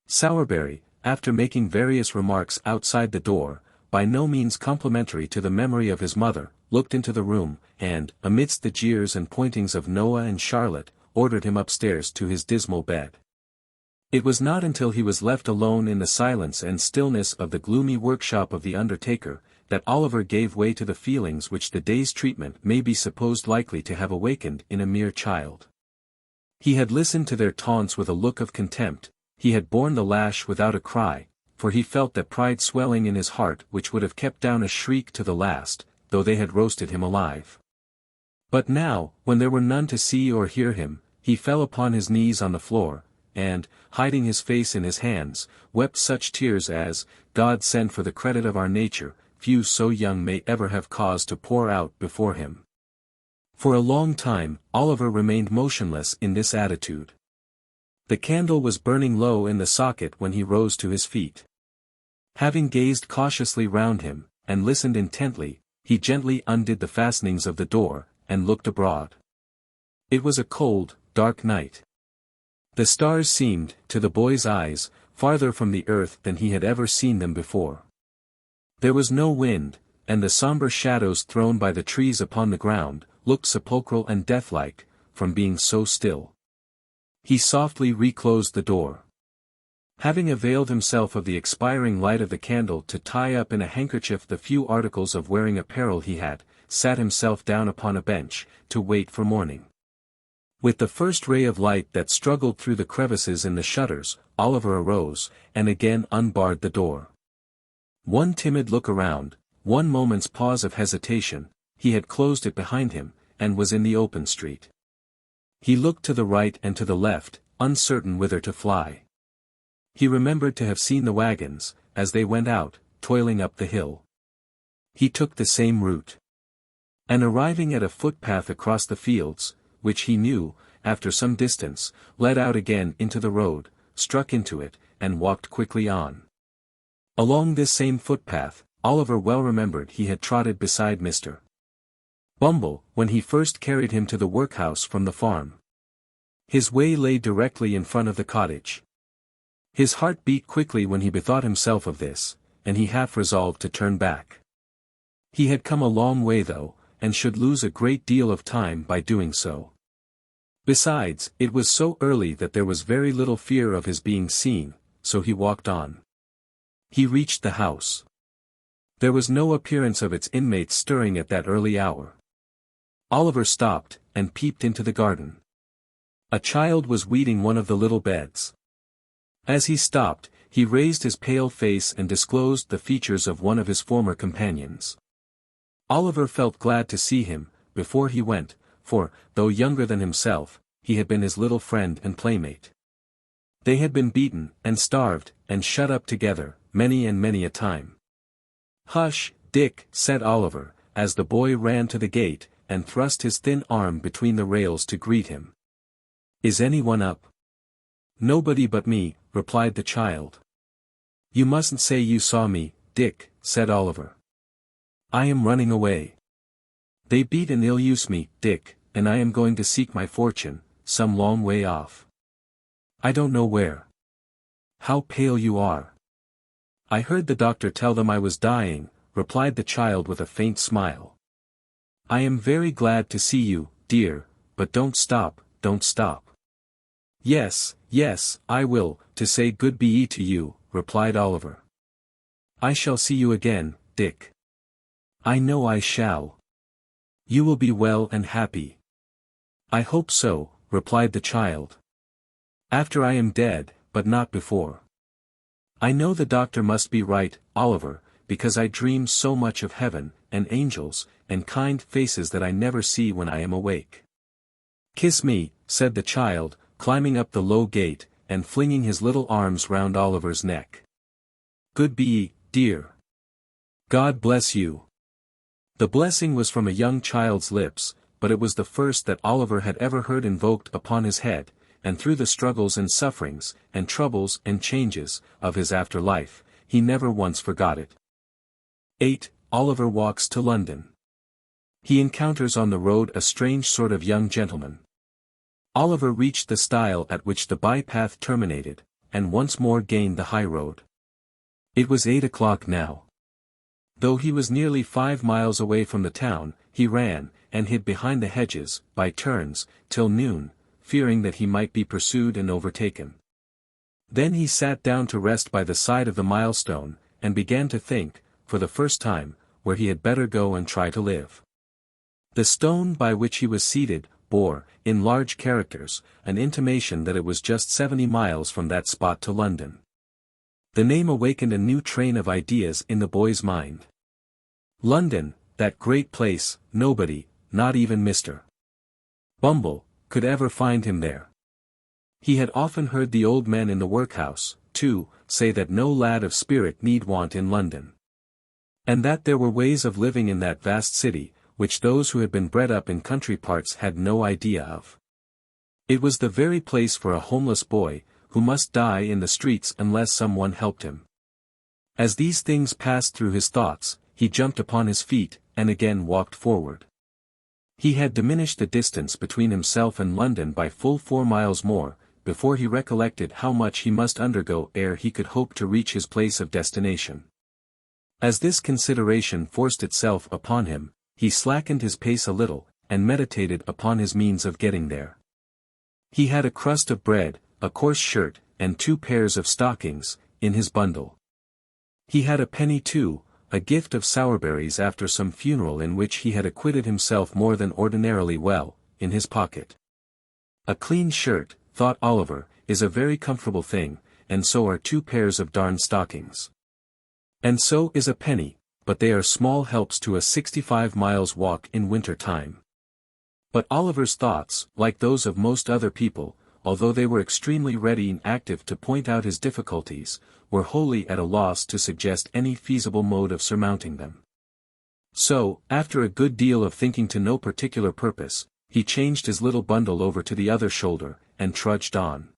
Sowerberry, after making various remarks outside the door, by no means complimentary to the memory of his mother, looked into the room, and, amidst the jeers and pointings of Noah and Charlotte, ordered him upstairs to his dismal bed. It was not until he was left alone in the silence and stillness of the gloomy workshop of the undertaker, that Oliver gave way to the feelings which the day's treatment may be supposed likely to have awakened in a mere child. He had listened to their taunts with a look of contempt, he had borne the lash without a cry, for he felt that pride swelling in his heart which would have kept down a shriek to the last, though they had roasted him alive. But now, when there were none to see or hear him, he fell upon his knees on the floor, and, hiding his face in his hands, wept such tears as, God send for the credit of our nature, few so young may ever have cause to pour out before him. For a long time, Oliver remained motionless in this attitude. The candle was burning low in the socket when he rose to his feet. Having gazed cautiously round him, and listened intently, he gently undid the fastenings of the door, and looked abroad. It was a cold, dark night. The stars seemed, to the boy's eyes, farther from the earth than he had ever seen them before. There was no wind, and the sombre shadows thrown by the trees upon the ground, looked sepulchral and deathlike, from being so still. He softly reclosed the door. Having availed himself of the expiring light of the candle to tie up in a handkerchief the few articles of wearing apparel he had, sat himself down upon a bench, to wait for morning. With the first ray of light that struggled through the crevices in the shutters, Oliver arose, and again unbarred the door. One timid look around, one moment's pause of hesitation, he had closed it behind him, and was in the open street. He looked to the right and to the left, uncertain whither to fly. He remembered to have seen the wagons, as they went out, toiling up the hill. He took the same route. And arriving at a footpath across the fields, which he knew, after some distance, led out again into the road, struck into it, and walked quickly on. Along this same footpath, Oliver well remembered he had trotted beside Mr. Bumble, when he first carried him to the workhouse from the farm. His way lay directly in front of the cottage. His heart beat quickly when he bethought himself of this, and he half resolved to turn back. He had come a long way though, and should lose a great deal of time by doing so. Besides, it was so early that there was very little fear of his being seen, so he walked on. He reached the house. There was no appearance of its inmates stirring at that early hour. Oliver stopped, and peeped into the garden. A child was weeding one of the little beds. As he stopped, he raised his pale face and disclosed the features of one of his former companions. Oliver felt glad to see him, before he went, for, though younger than himself, he had been his little friend and playmate. They had been beaten, and starved, and shut up together, many and many a time. "Hush, Dick," said Oliver, as the boy ran to the gate, and thrust his thin arm between the rails to greet him. "Is anyone up?" "Nobody but me," replied the child. "You mustn't say you saw me, Dick," said Oliver. "I am running away. They beat and ill-use me, Dick, and I am going to seek my fortune, some long way off. I don't know where." "How pale you are." "I heard the doctor tell them I was dying," replied the child with a faint smile. "I am very glad to see you, dear, but don't stop, don't stop." "Yes, yes, I will, to say good be to you," replied Oliver. "I shall see you again, Dick." "I know I shall. You will be well and happy." "I hope so," replied the child. "After I am dead, but not before. I know the doctor must be right, Oliver, because I dream so much of heaven, and angels, and kind faces that I never see when I am awake." "Kiss me," said the child, climbing up the low gate, and flinging his little arms round Oliver's neck. "Good be, dear. God bless you." The blessing was from a young child's lips, but it was the first that Oliver had ever heard invoked upon his head, and through the struggles and sufferings, and troubles and changes, of his after-life, he never once forgot it. 8. Oliver walks to London. He encounters on the road a strange sort of young gentleman. Oliver reached the stile at which the bypath terminated, and once more gained the high road. It was 8 o'clock now. Though he was nearly 5 miles away from the town, he ran, and hid behind the hedges, by turns, till noon, fearing that he might be pursued and overtaken. Then he sat down to rest by the side of the milestone, and began to think, for the first time, where he had better go and try to live. The stone by which he was seated, bore, in large characters, an intimation that it was just 70 miles from that spot to London. The name awakened a new train of ideas in the boy's mind. London, that great place, nobody, not even Mr. Bumble, could ever find him there. He had often heard the old men in the workhouse, too, say that no lad of spirit need want in London. And that there were ways of living in that vast city, which those who had been bred up in country parts had no idea of. It was the very place for a homeless boy, who must die in the streets unless someone helped him. As these things passed through his thoughts, he jumped upon his feet, and again walked forward. He had diminished the distance between himself and London by full 4 miles more, before he recollected how much he must undergo ere he could hope to reach his place of destination. As this consideration forced itself upon him, he slackened his pace a little, and meditated upon his means of getting there. He had a crust of bread, a coarse shirt, and 2 pairs of stockings, in his bundle. He had a penny too, a gift of Sowerberrys after some funeral in which he had acquitted himself more than ordinarily well, in his pocket. A clean shirt, thought Oliver, is a very comfortable thing, and so are 2 pairs of darned stockings. And so is a penny, but they are small helps to a 65 miles walk in winter time. But Oliver's thoughts, like those of most other people, although they were extremely ready and active to point out his difficulties, were wholly at a loss to suggest any feasible mode of surmounting them. So, after a good deal of thinking to no particular purpose, he changed his little bundle over to the other shoulder, and trudged on.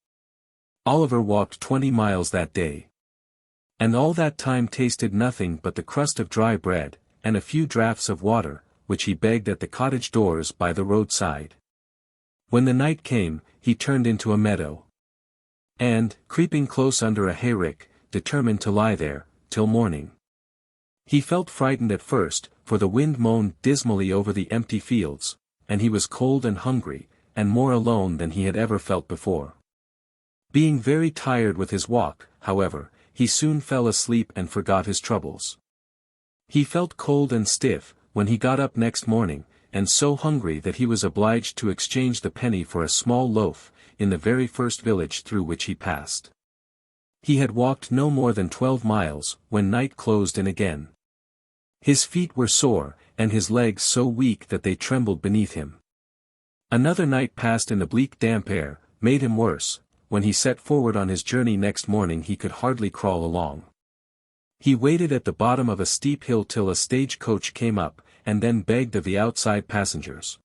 Oliver walked 20 miles that day. And all that time tasted nothing but the crust of dry bread, and a few draughts of water, which he begged at the cottage doors by the roadside. When the night came, he turned into a meadow. And, creeping close under a hayrick, determined to lie there, till morning. He felt frightened at first, for the wind moaned dismally over the empty fields, and he was cold and hungry, and more alone than he had ever felt before. Being very tired with his walk, however, he soon fell asleep and forgot his troubles. He felt cold and stiff, when he got up next morning, and so hungry that he was obliged to exchange the penny for a small loaf, in the very first village through which he passed. He had walked no more than 12 miles, when night closed in again. His feet were sore, and his legs so weak that they trembled beneath him. Another night passed in the bleak damp air, made him worse. When he set forward on his journey next morning he could hardly crawl along. He waited at the bottom of a steep hill till a stage-coach came up, and then begged of the outside passengers.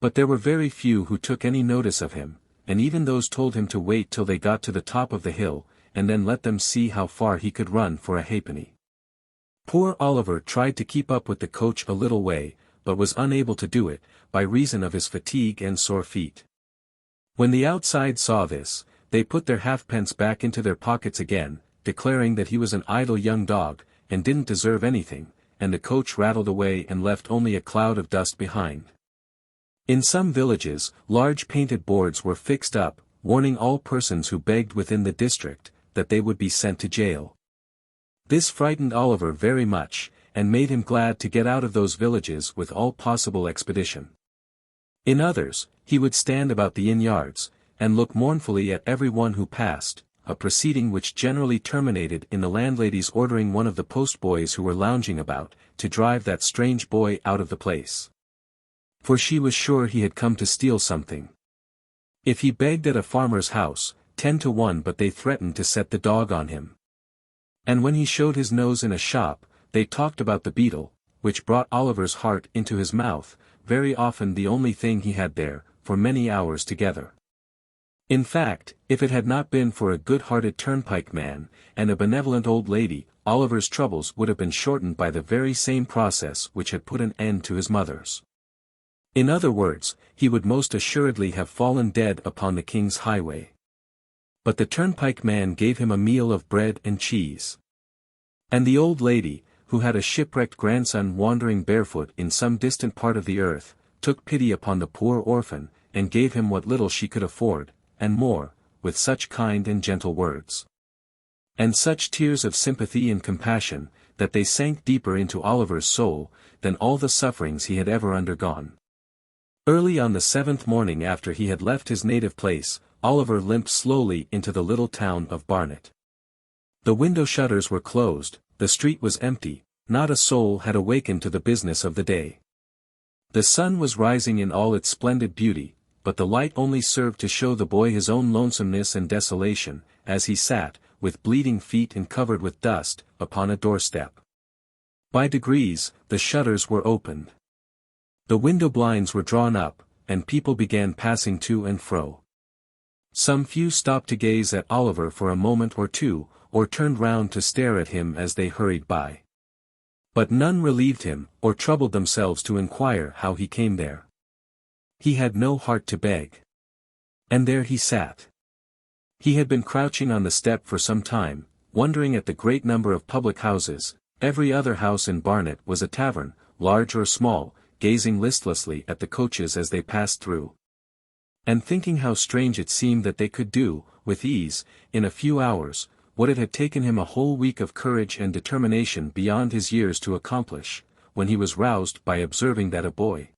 But there were very few who took any notice of him, and even those told him to wait till they got to the top of the hill, and then let them see how far he could run for a halfpenny. Poor Oliver tried to keep up with the coach a little way, but was unable to do it, by reason of his fatigue and sore feet. When the outside saw this, they put their halfpence back into their pockets again, declaring that he was an idle young dog, and didn't deserve anything, and the coach rattled away and left only a cloud of dust behind. In some villages, large painted boards were fixed up, warning all persons who begged within the district, that they would be sent to jail. This frightened Oliver very much, and made him glad to get out of those villages with all possible expedition. In others, he would stand about the inn-yards, and look mournfully at every one who passed, a proceeding which generally terminated in the landlady's ordering one of the postboys who were lounging about, to drive that strange boy out of the place. For she was sure he had come to steal something. If he begged at a farmer's house, 10 to 1 but they threatened to set the dog on him. And when he showed his nose in a shop, they talked about the beadle, which brought Oliver's heart into his mouth, very often the only thing he had there, for many hours together. In fact, if it had not been for a good-hearted turnpike man, and a benevolent old lady, Oliver's troubles would have been shortened by the very same process which had put an end to his mother's. In other words, he would most assuredly have fallen dead upon the king's highway. But the turnpike man gave him a meal of bread and cheese. And the old lady, who had a shipwrecked grandson wandering barefoot in some distant part of the earth, took pity upon the poor orphan, and gave him what little she could afford, and more, with such kind and gentle words. And such tears of sympathy and compassion, that they sank deeper into Oliver's soul, than all the sufferings he had ever undergone. Early on the 7th morning after he had left his native place, Oliver limped slowly into the little town of Barnet. The window shutters were closed, the street was empty, not a soul had awakened to the business of the day. The sun was rising in all its splendid beauty, but the light only served to show the boy his own lonesomeness and desolation, as he sat, with bleeding feet and covered with dust, upon a doorstep. By degrees, the shutters were opened. The window blinds were drawn up, and people began passing to and fro. Some few stopped to gaze at Oliver for a moment or two, or turned round to stare at him as they hurried by. But none relieved him, or troubled themselves to inquire how he came there. He had no heart to beg. And there he sat. He had been crouching on the step for some time, wondering at the great number of public houses. Every other house in Barnet was a tavern, large or small, gazing listlessly at the coaches as they passed through. And thinking how strange it seemed that they could do, with ease, in a few hours, what it had taken him a whole week of courage and determination beyond his years to accomplish, when he was roused by observing that a boy,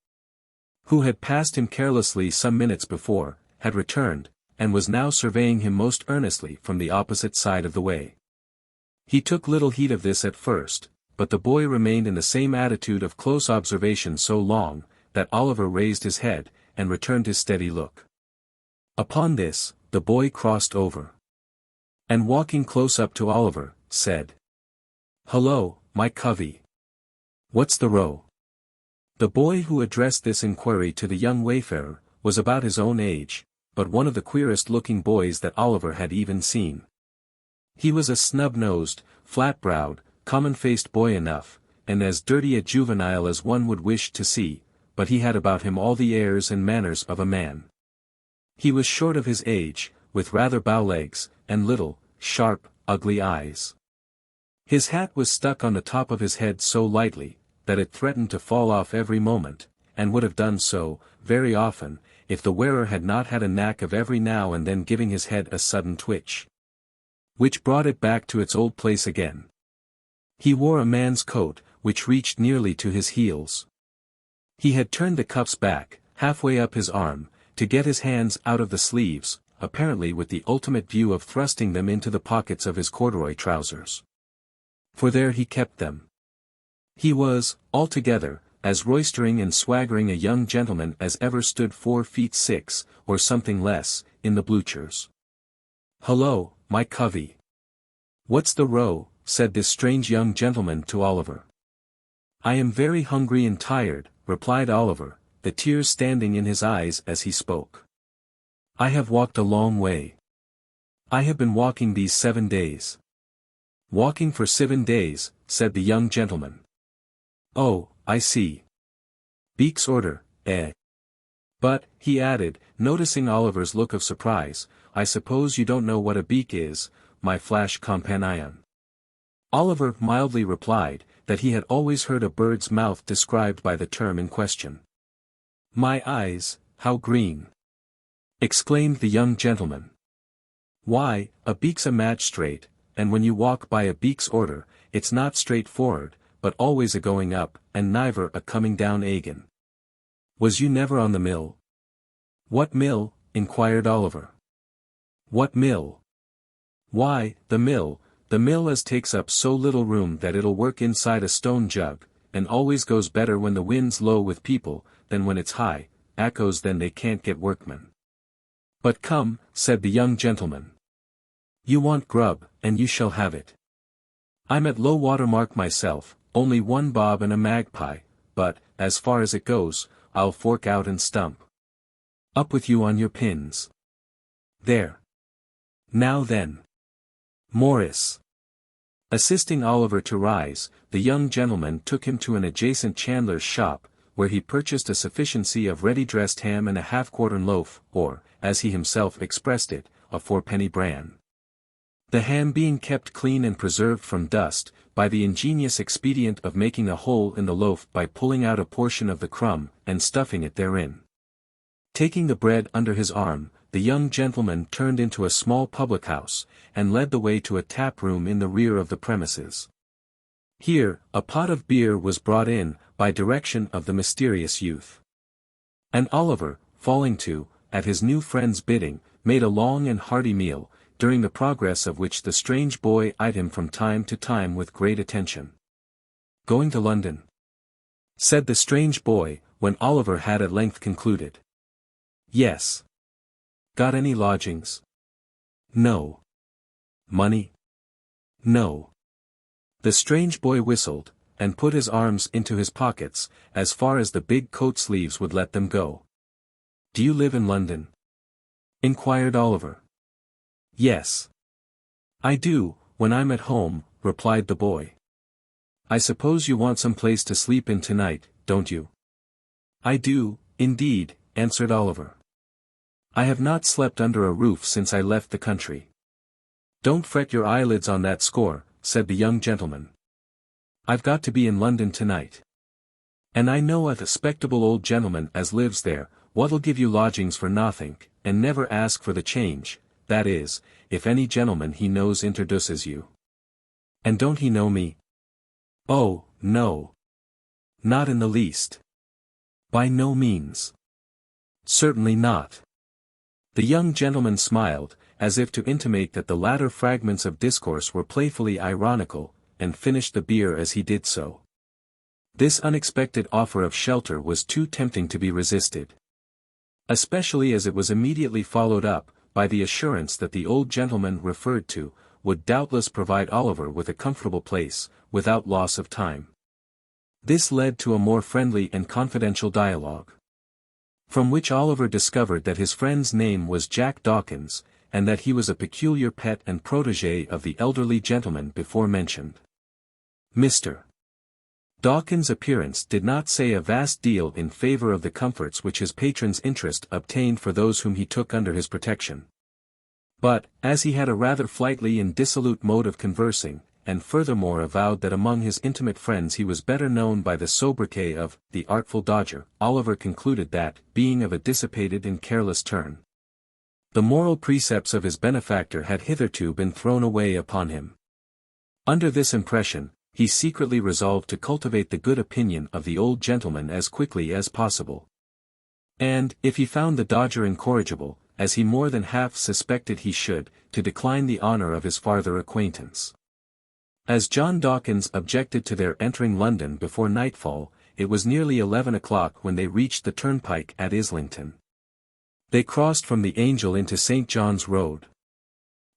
who had passed him carelessly some minutes before, had returned, and was now surveying him most earnestly from the opposite side of the way. He took little heed of this at first, but the boy remained in the same attitude of close observation so long, that Oliver raised his head, and returned his steady look. Upon this, the boy crossed over, and walking close up to Oliver, said, "Hullo, my covey. What's the row?" The boy who addressed this inquiry to the young wayfarer, was about his own age, but one of the queerest-looking boys that Oliver had even seen. He was a snub-nosed, flat-browed, common-faced boy enough, and as dirty a juvenile as one would wish to see, but he had about him all the airs and manners of a man. He was short of his age, with rather bow legs, and little, sharp, ugly eyes. His hat was stuck on the top of his head so lightly, that it threatened to fall off every moment, and would have done so, very often, if the wearer had not had a knack of every now and then giving his head a sudden twitch, which brought it back to its old place again. He wore a man's coat, which reached nearly to his heels. He had turned the cuffs back, halfway up his arm, to get his hands out of the sleeves, apparently with the ultimate view of thrusting them into the pockets of his corduroy trousers. For there he kept them. He was, altogether, as roistering and swaggering a young gentleman as ever stood 4 feet 6, or something less, in the bluchers. "Hullo, my covey. What's the row?" said this strange young gentleman to Oliver. "I am very hungry and tired," replied Oliver, the tears standing in his eyes as he spoke. "I have walked a long way. I have been walking these 7 days." "Walking for 7 days," said the young gentleman. "Oh, I see. Beak's order, eh? But," he added, noticing Oliver's look of surprise, "I suppose you don't know what a beak is, my flash companion." Oliver mildly replied, that he had always heard a bird's mouth described by the term in question. "My eyes, how green!" exclaimed the young gentleman. "Why, a beak's a magistrate, and when you walk by a beak's order, it's not straightforward, but always a going up, and never a coming down again. Was you never on the mill?" "What mill?" inquired Oliver. "What mill?" "Why, the mill as takes up so little room that it'll work inside a stone jug, and always goes better when the wind's low with people, than when it's high, echoes then they can't get workmen." "But come," said the young gentleman. "You want grub, and you shall have it. I'm at low water mark myself, only 1 bob and a magpie, but, as far as it goes, I'll fork out and stump. Up with you on your pins. There. Now then. Morris." Assisting Oliver to rise, the young gentleman took him to an adjacent chandler's shop, where he purchased a sufficiency of ready-dressed ham and a half-quartern loaf, or, as he himself expressed it, a 4-penny bran. The ham being kept clean and preserved from dust, by the ingenious expedient of making a hole in the loaf by pulling out a portion of the crumb, and stuffing it therein. Taking the bread under his arm, the young gentleman turned into a small public-house, and led the way to a tap-room in the rear of the premises. Here, a pot of beer was brought in, by direction of the mysterious youth. And Oliver, falling to, at his new friend's bidding, made a long and hearty meal, during the progress of which the strange boy eyed him from time to time with great attention. "Going to London?" said the strange boy, when Oliver had at length concluded. "Yes." "Got any lodgings?" "No." "Money?" "No." The strange boy whistled, and put his arms into his pockets, as far as the big coat sleeves would let them go. Do you live in London? Inquired Oliver. Yes. I do, when I'm at home, replied the boy. I suppose you want some place to sleep in tonight, don't you? I do, indeed, answered Oliver. I have not slept under a roof since I left the country. Don't fret your eyelids on that score, said the young gentleman. I've got to be in London tonight. And I know a respectable old gentleman as lives there, what'll give you lodgings for nothink, and never ask for the change, that is, if any gentleman he knows introduces you. And don't he know me? Oh, no. Not in the least. By no means. Certainly not. The young gentleman smiled, as if to intimate that the latter fragments of discourse were playfully ironical, and finished the beer as he did so. This unexpected offer of shelter was too tempting to be resisted. Especially as it was immediately followed up, by the assurance that the old gentleman referred to, would doubtless provide Oliver with a comfortable place, without loss of time. This led to a more friendly and confidential dialogue, from which Oliver discovered that his friend's name was Jack Dawkins, and that he was a peculiar pet and protégé of the elderly gentleman before mentioned. Mr. Dawkins' appearance did not say a vast deal in favor of the comforts which his patron's interest obtained for those whom he took under his protection. But, as he had a rather flighty and dissolute mode of conversing, and furthermore avowed that among his intimate friends he was better known by the sobriquet of the Artful Dodger, Oliver concluded that, being of a dissipated and careless turn, the moral precepts of his benefactor had hitherto been thrown away upon him. Under this impression, he secretly resolved to cultivate the good opinion of the old gentleman as quickly as possible. And, if he found the Dodger incorrigible, as he more than half suspected he should, to decline the honor of his farther acquaintance. As John Dawkins objected to their entering London before nightfall, it was nearly 11 o'clock when they reached the turnpike at Islington. They crossed from the Angel into St. John's Road,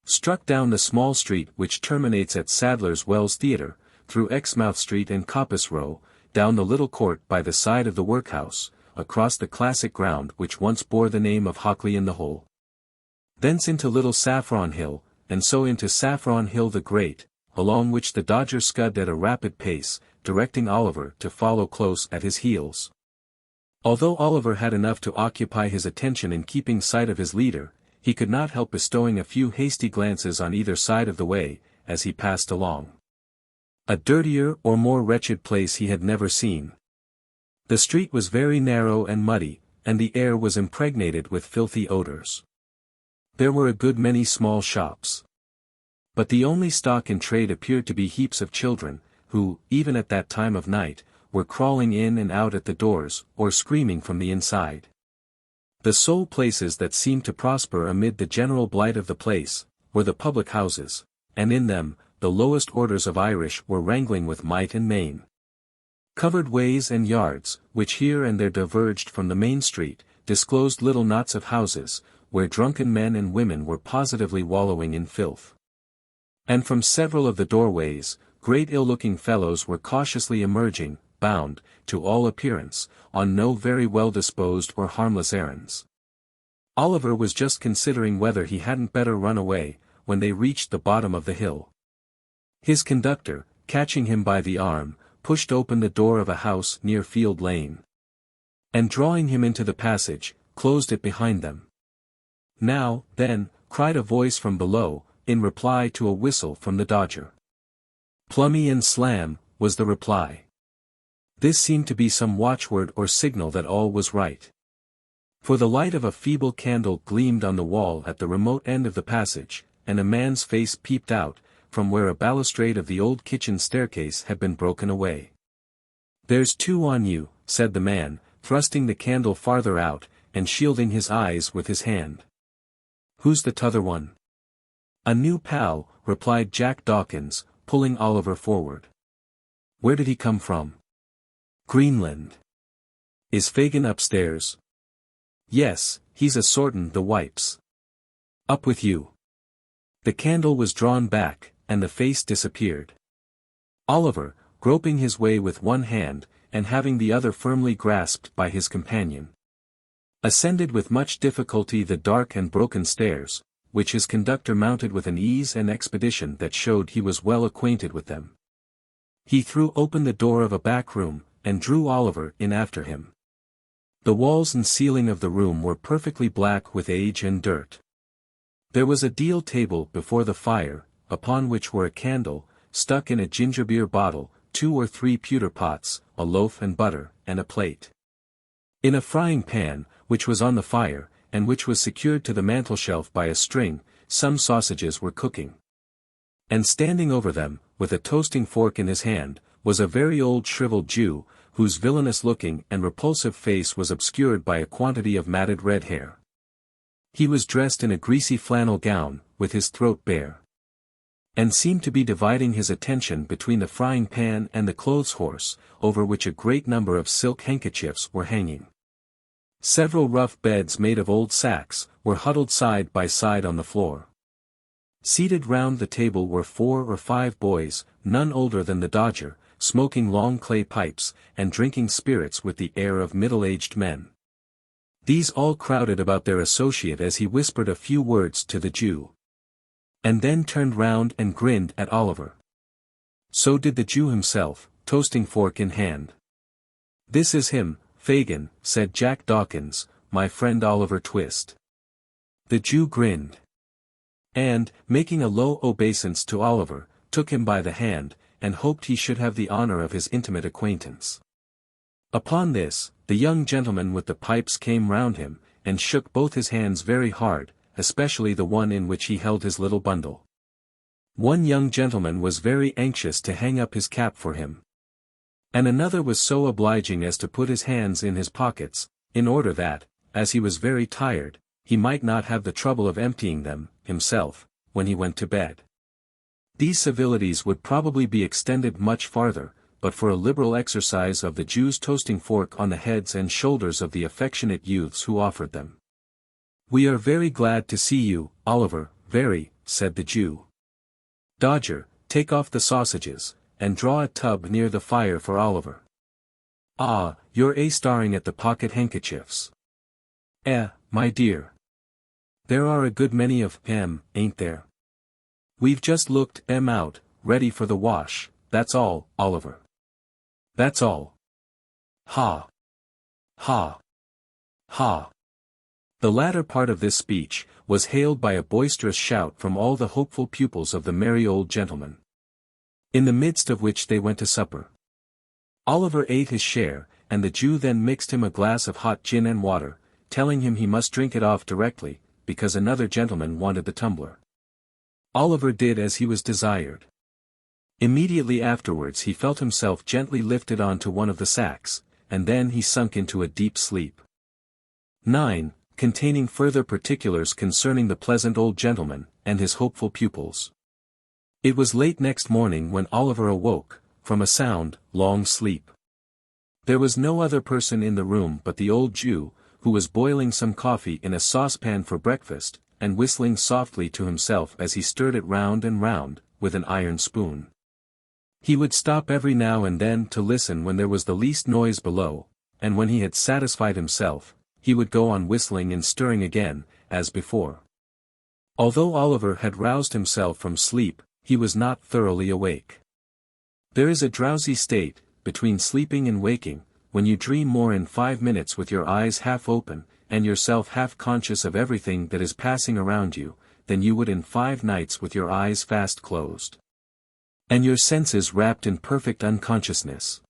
struck down the small street which terminates at Sadler's Wells Theatre, through Exmouth Street and Coppice Row, down the little court by the side of the workhouse, across the classic ground which once bore the name of Hockley in the Hole. Thence into Little Saffron Hill, and so into Saffron Hill the Great, along which the Dodger scudded at a rapid pace, directing Oliver to follow close at his heels. Although Oliver had enough to occupy his attention in keeping sight of his leader, he could not help bestowing a few hasty glances on either side of the way, as he passed along. A dirtier or more wretched place he had never seen. The street was very narrow and muddy, and the air was impregnated with filthy odors. There were a good many small shops. But the only stock in trade appeared to be heaps of children, who, even at that time of night, were crawling in and out at the doors, or screaming from the inside. The sole places that seemed to prosper amid the general blight of the place, were the public houses, and in them, the lowest orders of Irish were wrangling with might and main. Covered ways and yards, which here and there diverged from the main street, disclosed little knots of houses, where drunken men and women were positively wallowing in filth. And from several of the doorways, great ill-looking fellows were cautiously emerging, bound, to all appearance, on no very well-disposed or harmless errands. Oliver was just considering whether he hadn't better run away, when they reached the bottom of the hill. His conductor, catching him by the arm, pushed open the door of a house near Field Lane, and drawing him into the passage, closed it behind them. Now, then, cried a voice from below, in reply to a whistle from the Dodger. Plummy and slam, was the reply. This seemed to be some watchword or signal that all was right. For the light of a feeble candle gleamed on the wall at the remote end of the passage, and a man's face peeped out, from where a balustrade of the old kitchen staircase had been broken away. "There's two on you," said the man, thrusting the candle farther out, and shielding his eyes with his hand. "Who's the t'other one?" "A new pal," replied Jack Dawkins, pulling Oliver forward. "Where did he come from?" "Greenland." "Is Fagin upstairs?" "Yes, he's assortin' the wipes." "Up with you." The candle was drawn back, and the face disappeared. Oliver, groping his way with one hand, and having the other firmly grasped by his companion, ascended with much difficulty the dark and broken stairs, which his conductor mounted with an ease and expedition that showed he was well acquainted with them. He threw open the door of a back room, and drew Oliver in after him. The walls and ceiling of the room were perfectly black with age and dirt. There was a deal table before the fire, upon which were a candle, stuck in a gingerbeer bottle, 2 or 3 pewter pots, a loaf and butter, and a plate. In a frying pan, which was on the fire, and which was secured to the mantelshelf by a string, some sausages were cooking. And standing over them, with a toasting fork in his hand, was a very old shriveled Jew, whose villainous-looking and repulsive face was obscured by a quantity of matted red hair. He was dressed in a greasy flannel gown, with his throat bare, and seemed to be dividing his attention between the frying pan and the clothes-horse, over which a great number of silk handkerchiefs were hanging. Several rough beds made of old sacks, were huddled side by side on the floor. Seated round the table were 4 or 5 boys, none older than the Dodger, smoking long clay pipes, and drinking spirits with the air of middle-aged men. These all crowded about their associate as he whispered a few words to the Jew, and then turned round and grinned at Oliver. So did the Jew himself, toasting fork in hand. "This is him, Fagin," said Jack Dawkins, "my friend Oliver Twist." The Jew grinned, and, making a low obeisance to Oliver, took him by the hand, and hoped he should have the honor of his intimate acquaintance. Upon this, the young gentleman with the pipes came round him, and shook both his hands very hard, especially the one in which he held his little bundle. One young gentleman was very anxious to hang up his cap for him, and another was so obliging as to put his hands in his pockets, in order that, as he was very tired, he might not have the trouble of emptying them, himself, when he went to bed. These civilities would probably be extended much farther, but for a liberal exercise of the Jew's toasting fork on the heads and shoulders of the affectionate youths who offered them. "We are very glad to see you, Oliver, very," said the Jew. "Dodger, take off the sausages, and draw a tub near the fire for Oliver. Ah, you're staring at the pocket handkerchiefs. My dear. There are a good many of 'em, ain't there? We've just looked 'em out, ready for the wash, that's all, Oliver. That's all. Ha! Ha! Ha!" The latter part of this speech was hailed by a boisterous shout from all the hopeful pupils of the merry old gentleman, in the midst of which they went to supper. Oliver ate his share, and the Jew then mixed him a glass of hot gin and water, telling him he must drink it off directly, because another gentleman wanted the tumbler. Oliver did as he was desired. Immediately afterwards he felt himself gently lifted on to one of the sacks, and then he sunk into a deep sleep. 9. Containing further particulars concerning the pleasant old gentleman, and his hopeful pupils. It was late next morning when Oliver awoke, from a sound, long sleep. There was no other person in the room but the old Jew, who was boiling some coffee in a saucepan for breakfast, and whistling softly to himself as he stirred it round and round, with an iron spoon. He would stop every now and then to listen when there was the least noise below, and when he had satisfied himself, he would go on whistling and stirring again, as before. Although Oliver had roused himself from sleep, he was not thoroughly awake. There is a drowsy state, between sleeping and waking, when you dream more in 5 minutes with your eyes half open, and yourself half conscious of everything that is passing around you, than you would in 5 nights with your eyes fast closed, and your senses wrapped in perfect unconsciousness.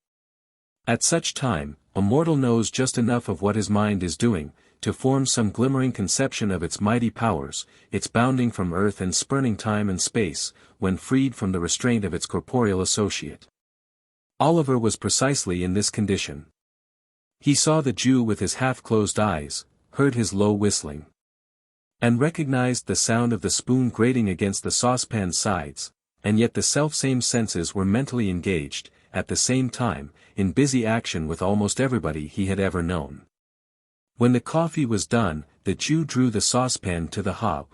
At such time, a mortal knows just enough of what his mind is doing, to form some glimmering conception of its mighty powers, its bounding from earth and spurning time and space, when freed from the restraint of its corporeal associate. Oliver was precisely in this condition. He saw the Jew with his half-closed eyes, heard his low whistling, and recognized the sound of the spoon grating against the saucepan's sides, and yet the self-same senses were mentally engaged, at the same time, in busy action with almost everybody he had ever known. When the coffee was done, the Jew drew the saucepan to the hob.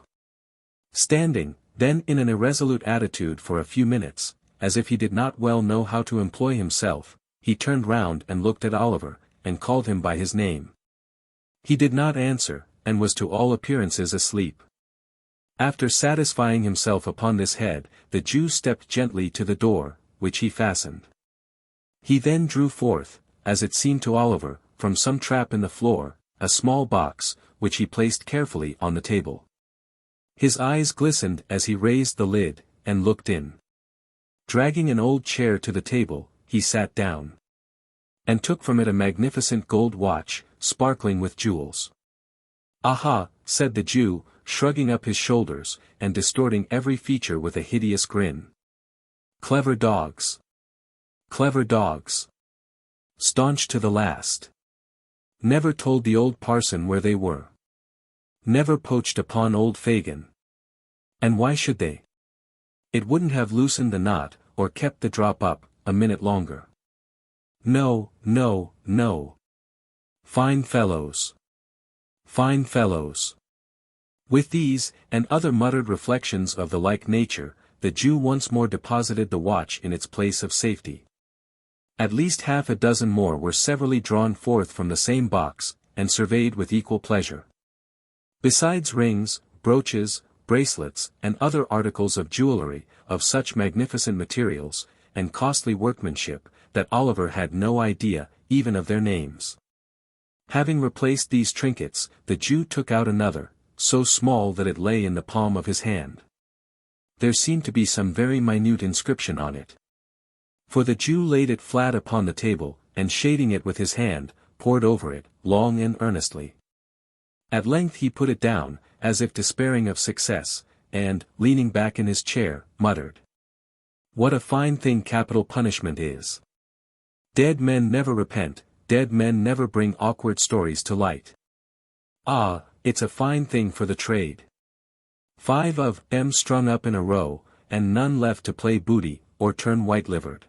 Standing, then in an irresolute attitude for a few minutes, as if he did not well know how to employ himself, he turned round and looked at Oliver, and called him by his name. He did not answer, and was to all appearances asleep. After satisfying himself upon this head, the Jew stepped gently to the door, which he fastened. He then drew forth, as it seemed to Oliver, from some trap in the floor, a small box, which he placed carefully on the table. His eyes glistened as he raised the lid, and looked in. Dragging an old chair to the table, he sat down, and took from it a magnificent gold watch, sparkling with jewels. "Aha," said the Jew, shrugging up his shoulders, and distorting every feature with a hideous grin. "Clever dogs. Clever dogs. Staunch to the last. Never told the old parson where they were. Never poached upon old Fagin. And why should they? It wouldn't have loosened the knot, or kept the drop up, a minute longer. No, no, no. Fine fellows. Fine fellows." With these, and other muttered reflections of the like nature, the Jew once more deposited the watch in its place of safety. At least half a dozen more were severally drawn forth from the same box, and surveyed with equal pleasure. Besides rings, brooches, bracelets, and other articles of jewellery, of such magnificent materials, and costly workmanship, that Oliver had no idea, even of their names. Having replaced these trinkets, the Jew took out another, so small that it lay in the palm of his hand. There seemed to be some very minute inscription on it. For the Jew laid it flat upon the table, and shading it with his hand, pored over it, long and earnestly. At length he put it down, as if despairing of success, and, leaning back in his chair, muttered, "What a fine thing capital punishment is! Dead men never repent, dead men never bring awkward stories to light. Ah, it's a fine thing for the trade. 5 of 'em strung up in a row, and none left to play booty, or turn white-livered."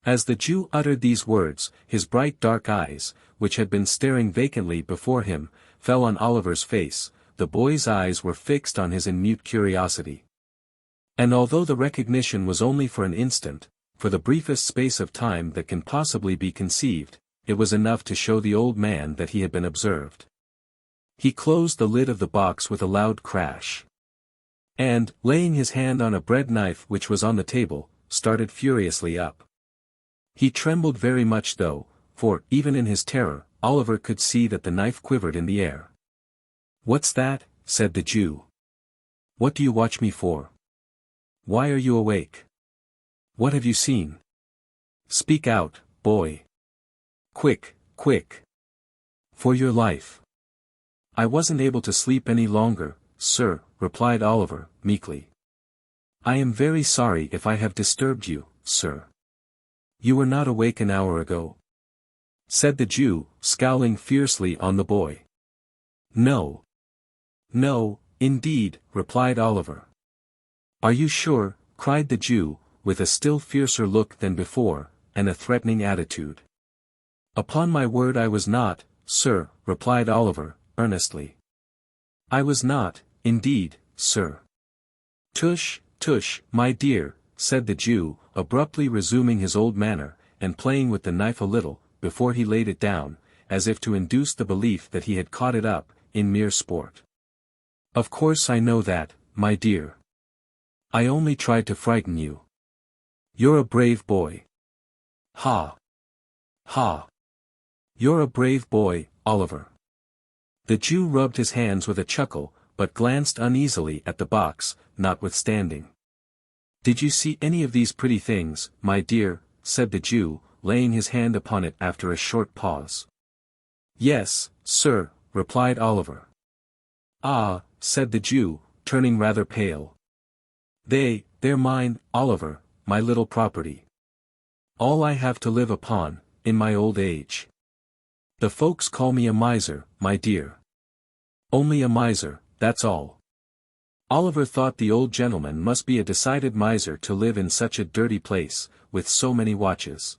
As the Jew uttered these words, his bright dark eyes, which had been staring vacantly before him, fell on Oliver's face. The boy's eyes were fixed on his in mute curiosity. And although the recognition was only for an instant, for the briefest space of time that can possibly be conceived, it was enough to show the old man that he had been observed. He closed the lid of the box with a loud crash. And, laying his hand on a bread knife which was on the table, started furiously up. He trembled very much though, for, even in his terror, Oliver could see that the knife quivered in the air. "What's that?" said the Jew. "What do you watch me for? Why are you awake? What have you seen? Speak out, boy. Quick, quick. For your life." "I wasn't able to sleep any longer, sir," replied Oliver, meekly. "I am very sorry if I have disturbed you, sir." "You were not awake an hour ago?" said the Jew, scowling fiercely on the boy. "No. No, indeed," replied Oliver. "Are you sure?" cried the Jew, with a still fiercer look than before, and a threatening attitude. "Upon my word I was not, sir," replied Oliver, earnestly. "I was not, indeed, sir." "Tush, tush, my dear," said the Jew, abruptly resuming his old manner, and playing with the knife a little, before he laid it down, as if to induce the belief that he had caught it up, in mere sport. "Of course I know that, my dear. I only tried to frighten you. You're a brave boy. Ha! Ha! You're a brave boy, Oliver." The Jew rubbed his hands with a chuckle, but glanced uneasily at the box, notwithstanding. "Did you see any of these pretty things, my dear?" said the Jew, laying his hand upon it after a short pause. "Yes, sir," replied Oliver. "Ah," said the Jew, turning rather pale. They're mine, Oliver, my little property. All I have to live upon, in my old age. The folks call me a miser, my dear. Only a miser, that's all." Oliver thought the old gentleman must be a decided miser to live in such a dirty place, with so many watches.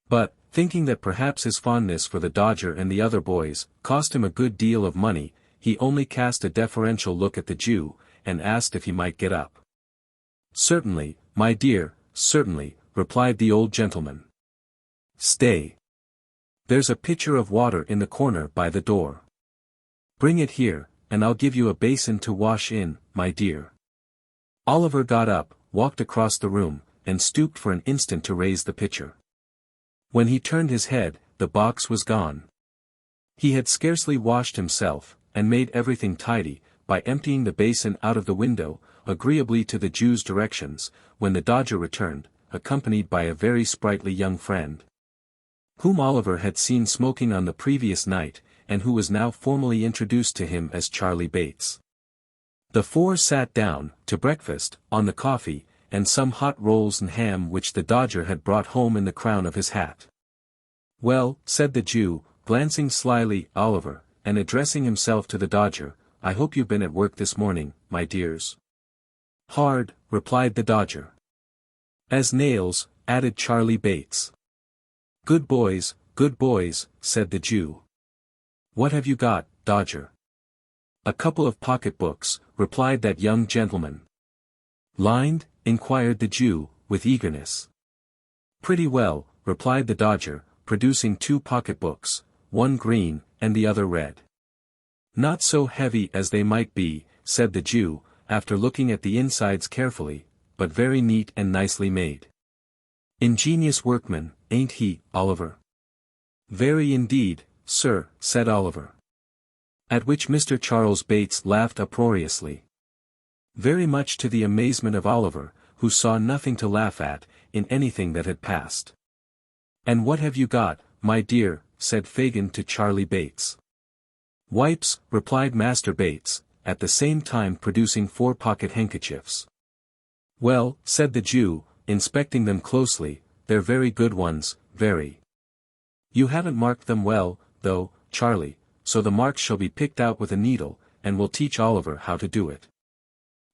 But, thinking that perhaps his fondness for the Dodger and the other boys cost him a good deal of money, he only cast a deferential look at the Jew, and asked if he might get up. "Certainly, my dear, certainly," replied the old gentleman. "Stay. There's a pitcher of water in the corner by the door. Bring it here, and I'll give you a basin to wash in, my dear. Oliver got up, walked across the room, and stooped for an instant to raise the pitcher. When he turned his head, the box was gone. He had scarcely washed himself, and made everything tidy, by emptying the basin out of the window, agreeably to the Jew's directions, when the Dodger returned, accompanied by a very sprightly young friend, whom Oliver had seen smoking on the previous night, and who was now formally introduced to him as Charlie Bates. The four sat down, to breakfast, on the coffee, and some hot rolls and ham which the Dodger had brought home in the crown of his hat. "Well," said the Jew, glancing slyly at Oliver, and addressing himself to the Dodger, "I hope you've been at work this morning, my dears." "Hard," replied the Dodger. "As nails," added Charlie Bates. Good boys," said the Jew. "What have you got, Dodger?" "A couple of pocket-books," replied that young gentleman. "Lined?" inquired the Jew, with eagerness. "Pretty well," replied the Dodger, producing two pocket-books, one green, and the other red. "Not so heavy as they might be," said the Jew, after looking at the insides carefully, "but very neat and nicely made. Ingenious workman, ain't he, Oliver?" "Very indeed, sir," said Oliver. At which Mr. Charles Bates laughed uproariously. Very much to the amazement of Oliver, who saw nothing to laugh at, in anything that had passed. "And what have you got, my dear?" said Fagin to Charlie Bates. "Wipes," replied Master Bates, at the same time producing 4 pocket handkerchiefs. "Well," said the Jew, inspecting them closely, "they're very good ones, very. You haven't marked them well, though, Charlie, so the marks shall be picked out with a needle, and we'll teach Oliver how to do it."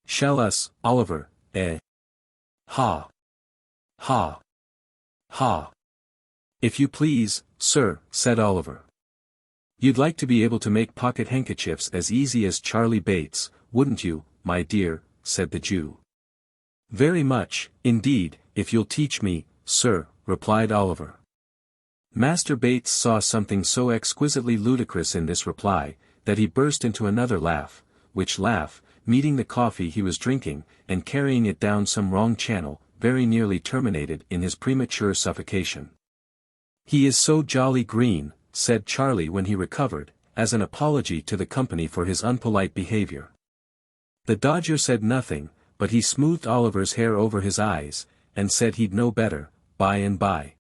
"Shall us, Oliver, eh?" "Ha! Ha! Ha! If you please, sir," said Oliver. "You'd like to be able to make pocket handkerchiefs as easy as Charlie Bates, wouldn't you, my dear?" said the Jew. "Very much, indeed, if you'll teach me, sir," replied Oliver. Master Bates saw something so exquisitely ludicrous in this reply, that he burst into another laugh, which laugh, meeting the coffee he was drinking, and carrying it down some wrong channel, very nearly terminated in his premature suffocation. "He is so jolly green," said Charlie when he recovered, as an apology to the company for his unpolite behavior. The Dodger said nothing, but he smoothed Oliver's hair over his eyes, and said he'd know better, by and by.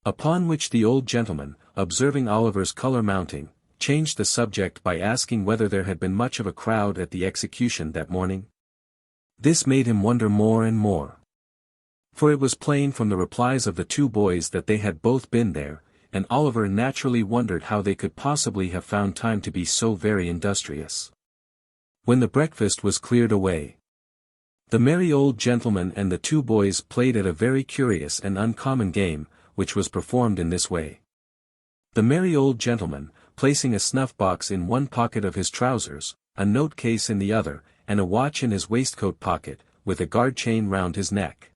Upon which the old gentleman, observing Oliver's colour mounting, changed the subject by asking whether there had been much of a crowd at the execution that morning. This made him wonder more and more. For it was plain from the replies of the two boys that they had both been there, and Oliver naturally wondered how they could possibly have found time to be so very industrious. When the breakfast was cleared away, the merry old gentleman and the two boys played at a very curious and uncommon game, which was performed in this way. The merry old gentleman, placing a snuff-box in one pocket of his trousers, a note-case in the other, and a watch in his waistcoat pocket, with a guard chain round his neck,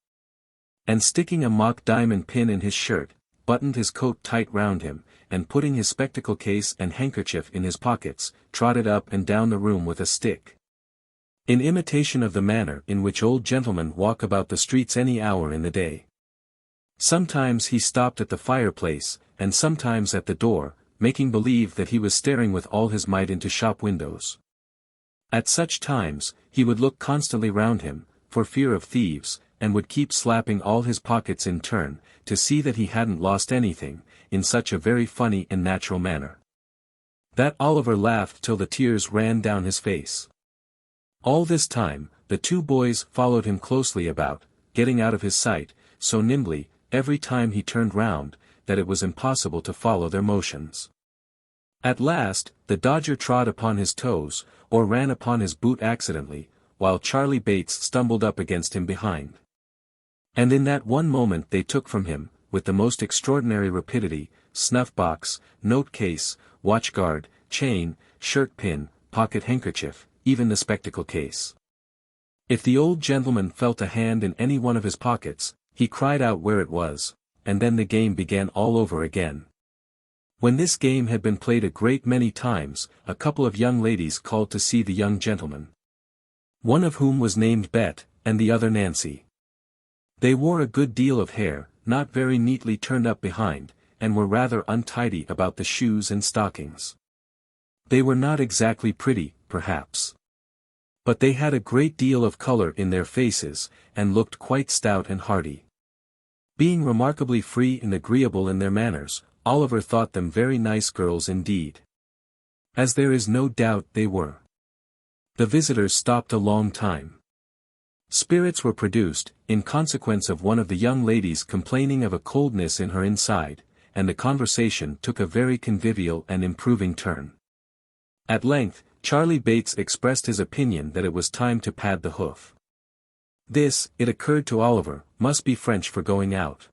and sticking a mock diamond pin in his shirt, buttoned his coat tight round him, and putting his spectacle case and handkerchief in his pockets, trotted up and down the room with a stick. In imitation of the manner in which old gentlemen walk about the streets any hour in the day. Sometimes he stopped at the fireplace, and sometimes at the door, making believe that he was staring with all his might into shop windows. At such times, he would look constantly round him, for fear of thieves, and would keep slapping all his pockets in turn, to see that he hadn't lost anything, in such a very funny and natural manner, that Oliver laughed till the tears ran down his face. All this time, the two boys followed him closely about, getting out of his sight, so nimbly, every time he turned round, that it was impossible to follow their motions. At last, the Dodger trod upon his toes, or ran upon his boot accidentally, while Charlie Bates stumbled up against him behind. And in that one moment they took from him, with the most extraordinary rapidity, snuff-box, note-case, watch-guard, chain, shirt-pin, pocket-handkerchief, even the spectacle case. If the old gentleman felt a hand in any one of his pockets, he cried out where it was, and then the game began all over again. When this game had been played a great many times, a couple of young ladies called to see the young gentleman. One of whom was named Bet, and the other Nancy. They wore a good deal of hair, not very neatly turned up behind, and were rather untidy about the shoes and stockings. They were not exactly pretty, perhaps. But they had a great deal of color in their faces, and looked quite stout and hearty. Being remarkably free and agreeable in their manners, Oliver thought them very nice girls indeed. As there is no doubt they were. The visitors stopped a long time. Spirits were produced, in consequence of one of the young ladies complaining of a coldness in her inside, and the conversation took a very convivial and improving turn. At length, Charlie Bates expressed his opinion that it was time to pad the hoof. This, it occurred to Oliver, must be French for going out.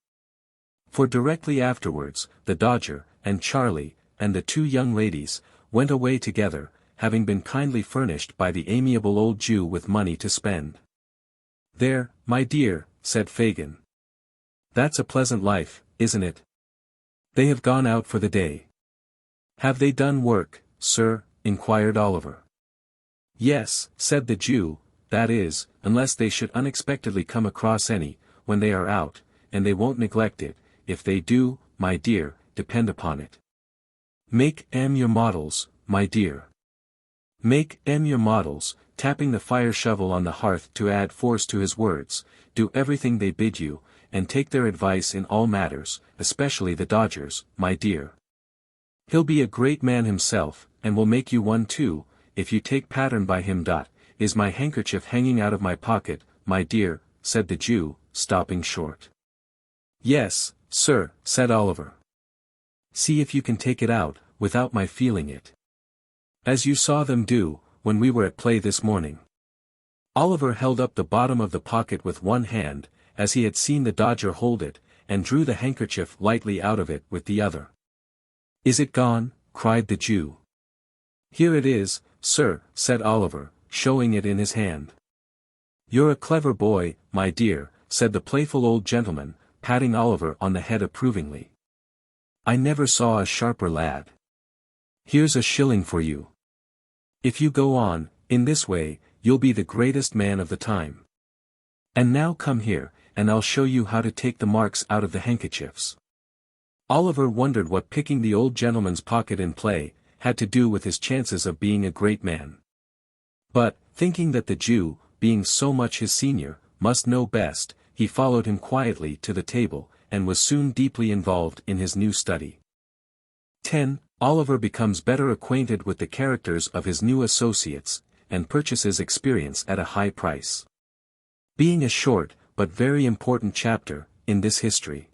For directly afterwards, the Dodger, and Charlie, and the two young ladies, went away together, having been kindly furnished by the amiable old Jew with money to spend. "There, my dear," said Fagin. "That's a pleasant life, isn't it? They have gone out for the day." "Have they done work, sir?" inquired Oliver. "Yes," said the Jew, "that is, unless they should unexpectedly come across any, when they are out, and they won't neglect it. If they do, my dear, depend upon it. Make your models, my dear. Make your models," tapping the fire shovel on the hearth to add force to his words, "do everything they bid you, and take their advice in all matters, especially the Dodger's, my dear. He'll be a great man himself, and will make you one too, if you take pattern by him. Is my handkerchief hanging out of my pocket, my dear?" said the Jew, stopping short. "Yes, sir," said Oliver. "See if you can take it out, without my feeling it. As you saw them do, when we were at play this morning." Oliver held up the bottom of the pocket with one hand, as he had seen the Dodger hold it, and drew the handkerchief lightly out of it with the other. "Is it gone?" cried the Jew. "Here it is, sir," said Oliver, showing it in his hand. "You're a clever boy, my dear," said the playful old gentleman, patting Oliver on the head approvingly. "I never saw a sharper lad. Here's a shilling for you. If you go on, in this way, you'll be the greatest man of the time. And now come here, and I'll show you how to take the marks out of the handkerchiefs." Oliver wondered what picking the old gentleman's pocket in play had to do with his chances of being a great man. But, thinking that the Jew, being so much his senior, must know best, he followed him quietly to the table, and was soon deeply involved in his new study. 10. Oliver becomes better acquainted with the characters of his new associates, and purchases experience at a high price. Being a short, but very important chapter, in this history.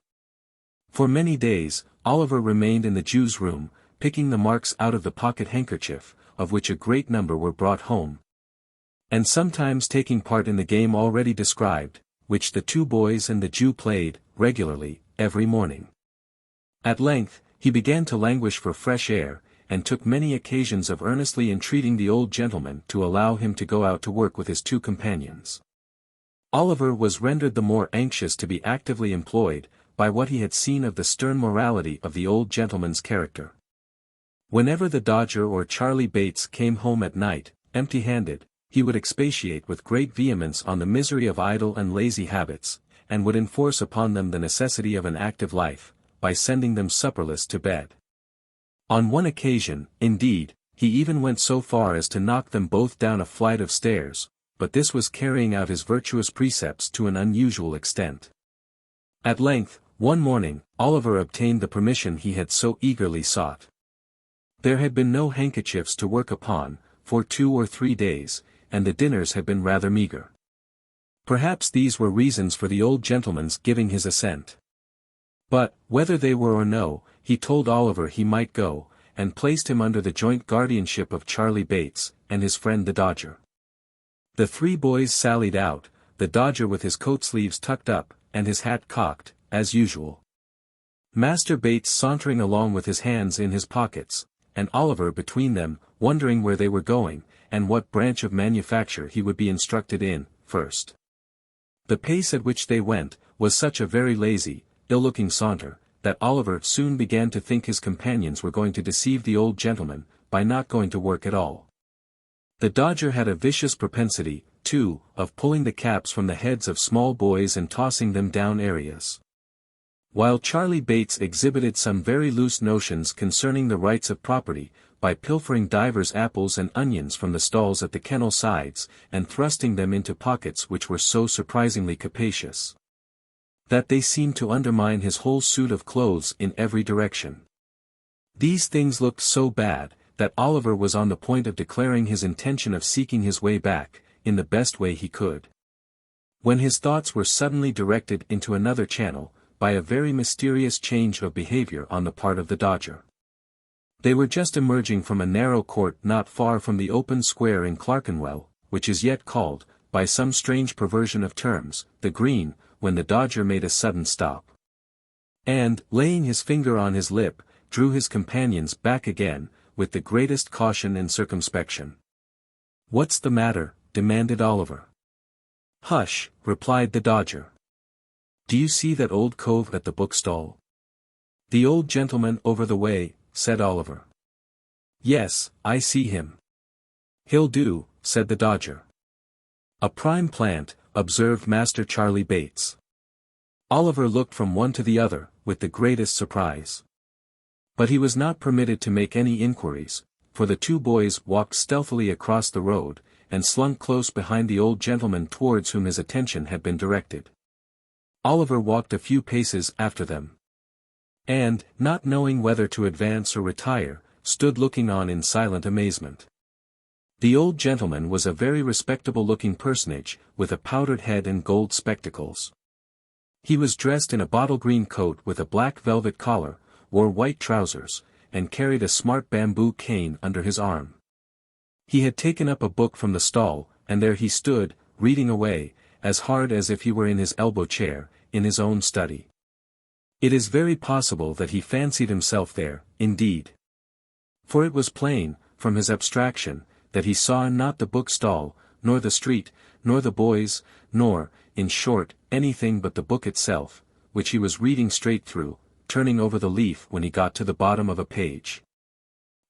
For many days, Oliver remained in the Jew's room, picking the marks out of the pocket handkerchief, of which a great number were brought home. And sometimes taking part in the game already described, which the two boys and the Jew played, regularly, every morning. At length, he began to languish for fresh air, and took many occasions of earnestly entreating the old gentleman to allow him to go out to work with his two companions. Oliver was rendered the more anxious to be actively employed, by what he had seen of the stern morality of the old gentleman's character. Whenever the Dodger or Charlie Bates came home at night, empty-handed, he would expatiate with great vehemence on the misery of idle and lazy habits, and would enforce upon them the necessity of an active life, by sending them supperless to bed. On one occasion, indeed, he even went so far as to knock them both down a flight of stairs, but this was carrying out his virtuous precepts to an unusual extent. At length, one morning, Oliver obtained the permission he had so eagerly sought. There had been no handkerchiefs to work upon, for 2 or 3 days, and the dinners had been rather meagre. Perhaps these were reasons for the old gentleman's giving his assent. But, whether they were or no, he told Oliver he might go, and placed him under the joint guardianship of Charlie Bates, and his friend the Dodger. The 3 boys sallied out, the Dodger with his coat sleeves tucked up, and his hat cocked, as usual. Master Bates sauntering along with his hands in his pockets, and Oliver between them, wondering where they were going, and what branch of manufacture he would be instructed in, first. The pace at which they went, was such a very lazy, ill-looking saunter, that Oliver soon began to think his companions were going to deceive the old gentleman, by not going to work at all. The Dodger had a vicious propensity, too, of pulling the caps from the heads of small boys and tossing them down areas. While Charlie Bates exhibited some very loose notions concerning the rights of property, by pilfering divers apples and onions from the stalls at the kennel sides, and thrusting them into pockets which were so surprisingly capacious, that they seemed to undermine his whole suit of clothes in every direction. These things looked so bad, that Oliver was on the point of declaring his intention of seeking his way back, in the best way he could, when his thoughts were suddenly directed into another channel, by a very mysterious change of behavior on the part of the Dodger. They were just emerging from a narrow court not far from the open square in Clerkenwell, which is yet called, by some strange perversion of terms, the Green, when the Dodger made a sudden stop, and, laying his finger on his lip, drew his companions back again, with the greatest caution and circumspection. "What's the matter?" demanded Oliver. "Hush," replied the Dodger. "Do you see that old cove at the bookstall?" "The old gentleman over the way," said Oliver. "Yes, I see him." "He'll do," said the Dodger. "A prime plant," observed Master Charlie Bates. Oliver looked from one to the other, with the greatest surprise. But he was not permitted to make any inquiries, for the two boys walked stealthily across the road, and slunk close behind the old gentleman towards whom his attention had been directed. Oliver walked a few paces after them, and, not knowing whether to advance or retire, stood looking on in silent amazement. The old gentleman was a very respectable-looking personage, with a powdered head and gold spectacles. He was dressed in a bottle-green coat with a black velvet collar, wore white trousers, and carried a smart bamboo cane under his arm. He had taken up a book from the stall, and there he stood, reading away, as hard as if he were in his elbow-chair, in his own study. It is very possible that he fancied himself there, indeed. For it was plain, from his abstraction, that he saw not the book-stall, nor the street, nor the boys, nor, in short, anything but the book itself, which he was reading straight through, turning over the leaf when he got to the bottom of a page,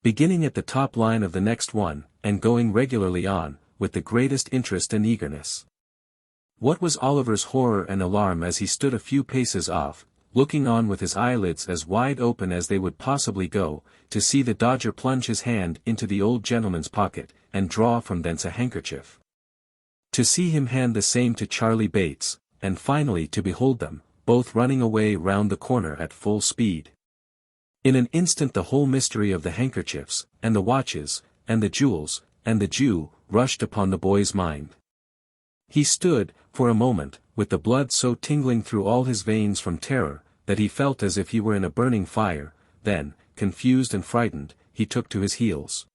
beginning at the top line of the next one, and going regularly on, with the greatest interest and eagerness. What was Oliver's horror and alarm as he stood a few paces off, looking on with his eyelids as wide open as they would possibly go, to see the Dodger plunge his hand into the old gentleman's pocket, and draw from thence a handkerchief. To see him hand the same to Charlie Bates, and finally to behold them, both running away round the corner at full speed. In an instant the whole mystery of the handkerchiefs, and the watches, and the jewels, and the Jew, rushed upon the boy's mind. He stood, for a moment, with the blood so tingling through all his veins from terror, that he felt as if he were in a burning fire. Then, confused and frightened, he took to his heels,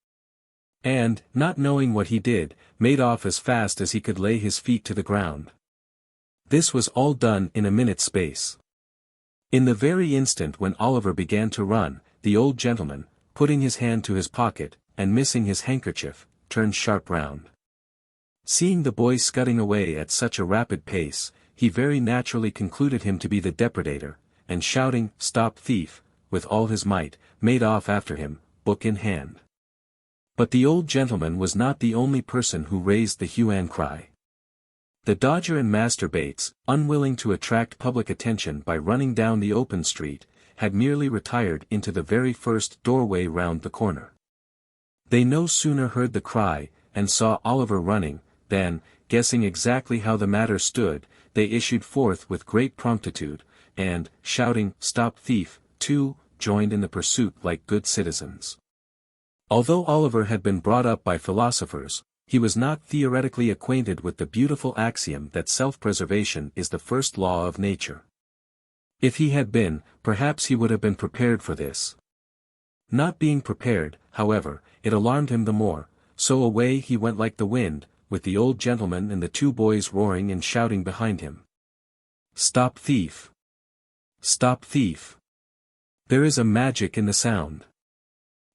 and, not knowing what he did, made off as fast as he could lay his feet to the ground. This was all done in a minute's space. In the very instant when Oliver began to run, the old gentleman, putting his hand to his pocket, and missing his handkerchief, turned sharp round. Seeing the boy scudding away at such a rapid pace, he very naturally concluded him to be the depredator, and shouting, "Stop thief," with all his might, made off after him, book in hand. But the old gentleman was not the only person who raised the hue and cry. The Dodger and Master Bates, unwilling to attract public attention by running down the open street, had merely retired into the very first doorway round the corner. They no sooner heard the cry, and saw Oliver running, than, guessing exactly how the matter stood, they issued forth with great promptitude, and, shouting, "Stop thief," too, joined in the pursuit like good citizens. Although Oliver had been brought up by philosophers, he was not theoretically acquainted with the beautiful axiom that self-preservation is the first law of nature. If he had been, perhaps he would have been prepared for this. Not being prepared, however, it alarmed him the more, so away he went like the wind, with the old gentleman and the two boys roaring and shouting behind him. "Stop thief! Stop thief!" There is a magic in the sound.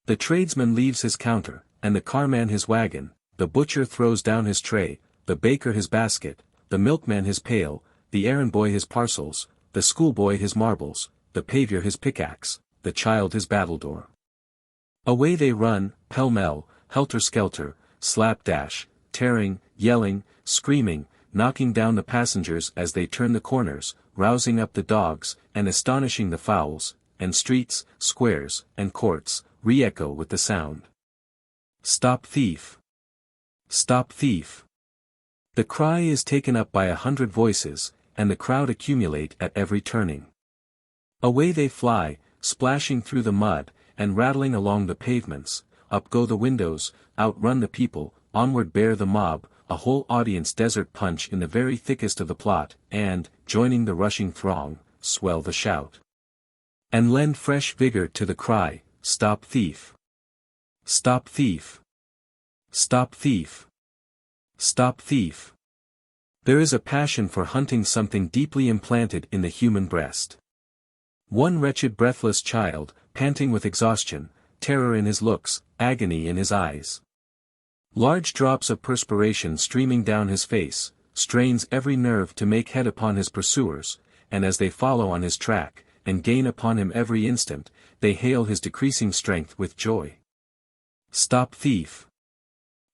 The tradesman leaves his counter, and the carman his wagon, the butcher throws down his tray, the baker his basket, the milkman his pail, the errand boy his parcels, the schoolboy his marbles, the pavior his pickaxe, the child his battledore. Away they run, pell-mell, helter-skelter, slapdash, tearing, yelling, screaming, knocking down the passengers as they turn the corners, rousing up the dogs, and astonishing the fowls, and streets, squares, and courts, re-echo with the sound. Stop thief! Stop thief! The cry is taken up by 100 voices, and the crowd accumulate at every turning. Away they fly, splashing through the mud, and rattling along the pavements, up go the windows, outrun the people, onward bear the mob, a whole audience desert punch in the very thickest of the plot, and, joining the rushing throng, swell the shout. And lend fresh vigor to the cry, Stop thief! Stop thief! Stop thief! Stop thief! There is a passion for hunting something deeply implanted in the human breast. One wretched breathless child, panting with exhaustion, terror in his looks, agony in his eyes. Large drops of perspiration streaming down his face, strains every nerve to make head upon his pursuers, and as they follow on his track, and gain upon him every instant, they hail his decreasing strength with joy. Stop thief!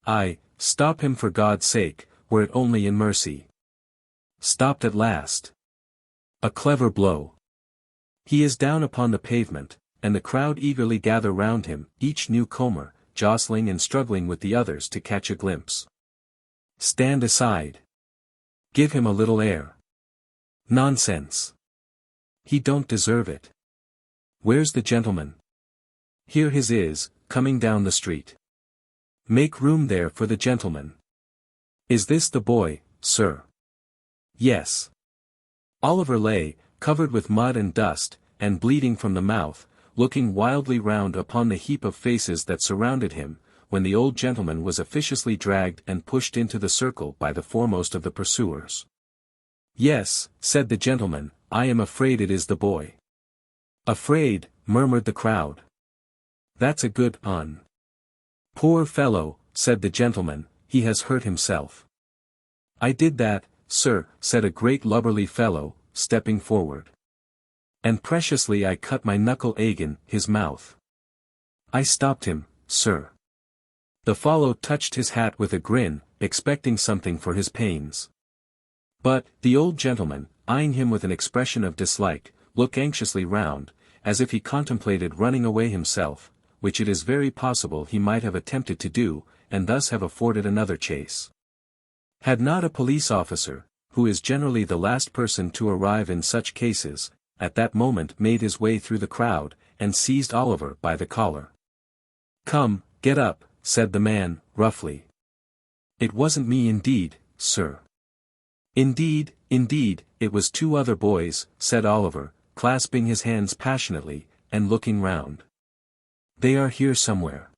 Aye, stop him for God's sake, were it only in mercy. Stopped at last. A clever blow. He is down upon the pavement, and the crowd eagerly gather round him, each newcomer, jostling and struggling with the others to catch a glimpse. Stand aside. Give him a little air. Nonsense. He don't deserve it. Where's the gentleman? Here his is, coming down the street. Make room there for the gentleman. Is this the boy, sir? Yes. Oliver lay, covered with mud and dust, and bleeding from the mouth, looking wildly round upon the heap of faces that surrounded him, when the old gentleman was officiously dragged and pushed into the circle by the foremost of the pursuers. Yes, said the gentleman, I am afraid it is the boy. Afraid, murmured the crowd. That's a good un. Poor fellow, said the gentleman, he has hurt himself. I did that, sir, said a great lubberly fellow, stepping forward. And preciously I cut my knuckle agin his mouth. I stopped him, sir. The fellow touched his hat with a grin, expecting something for his pains. But, the old gentleman, eyeing him with an expression of dislike, looked anxiously round, as if he contemplated running away himself, which it is very possible he might have attempted to do, and thus have afforded another chase. Had not a police officer, who is generally the last person to arrive in such cases, at that moment made his way through the crowd, and seized Oliver by the collar. Come, get up, said the man, roughly. It wasn't me indeed, sir. Indeed, it was two other boys, said Oliver, clasping his hands passionately, and looking round. They are here somewhere.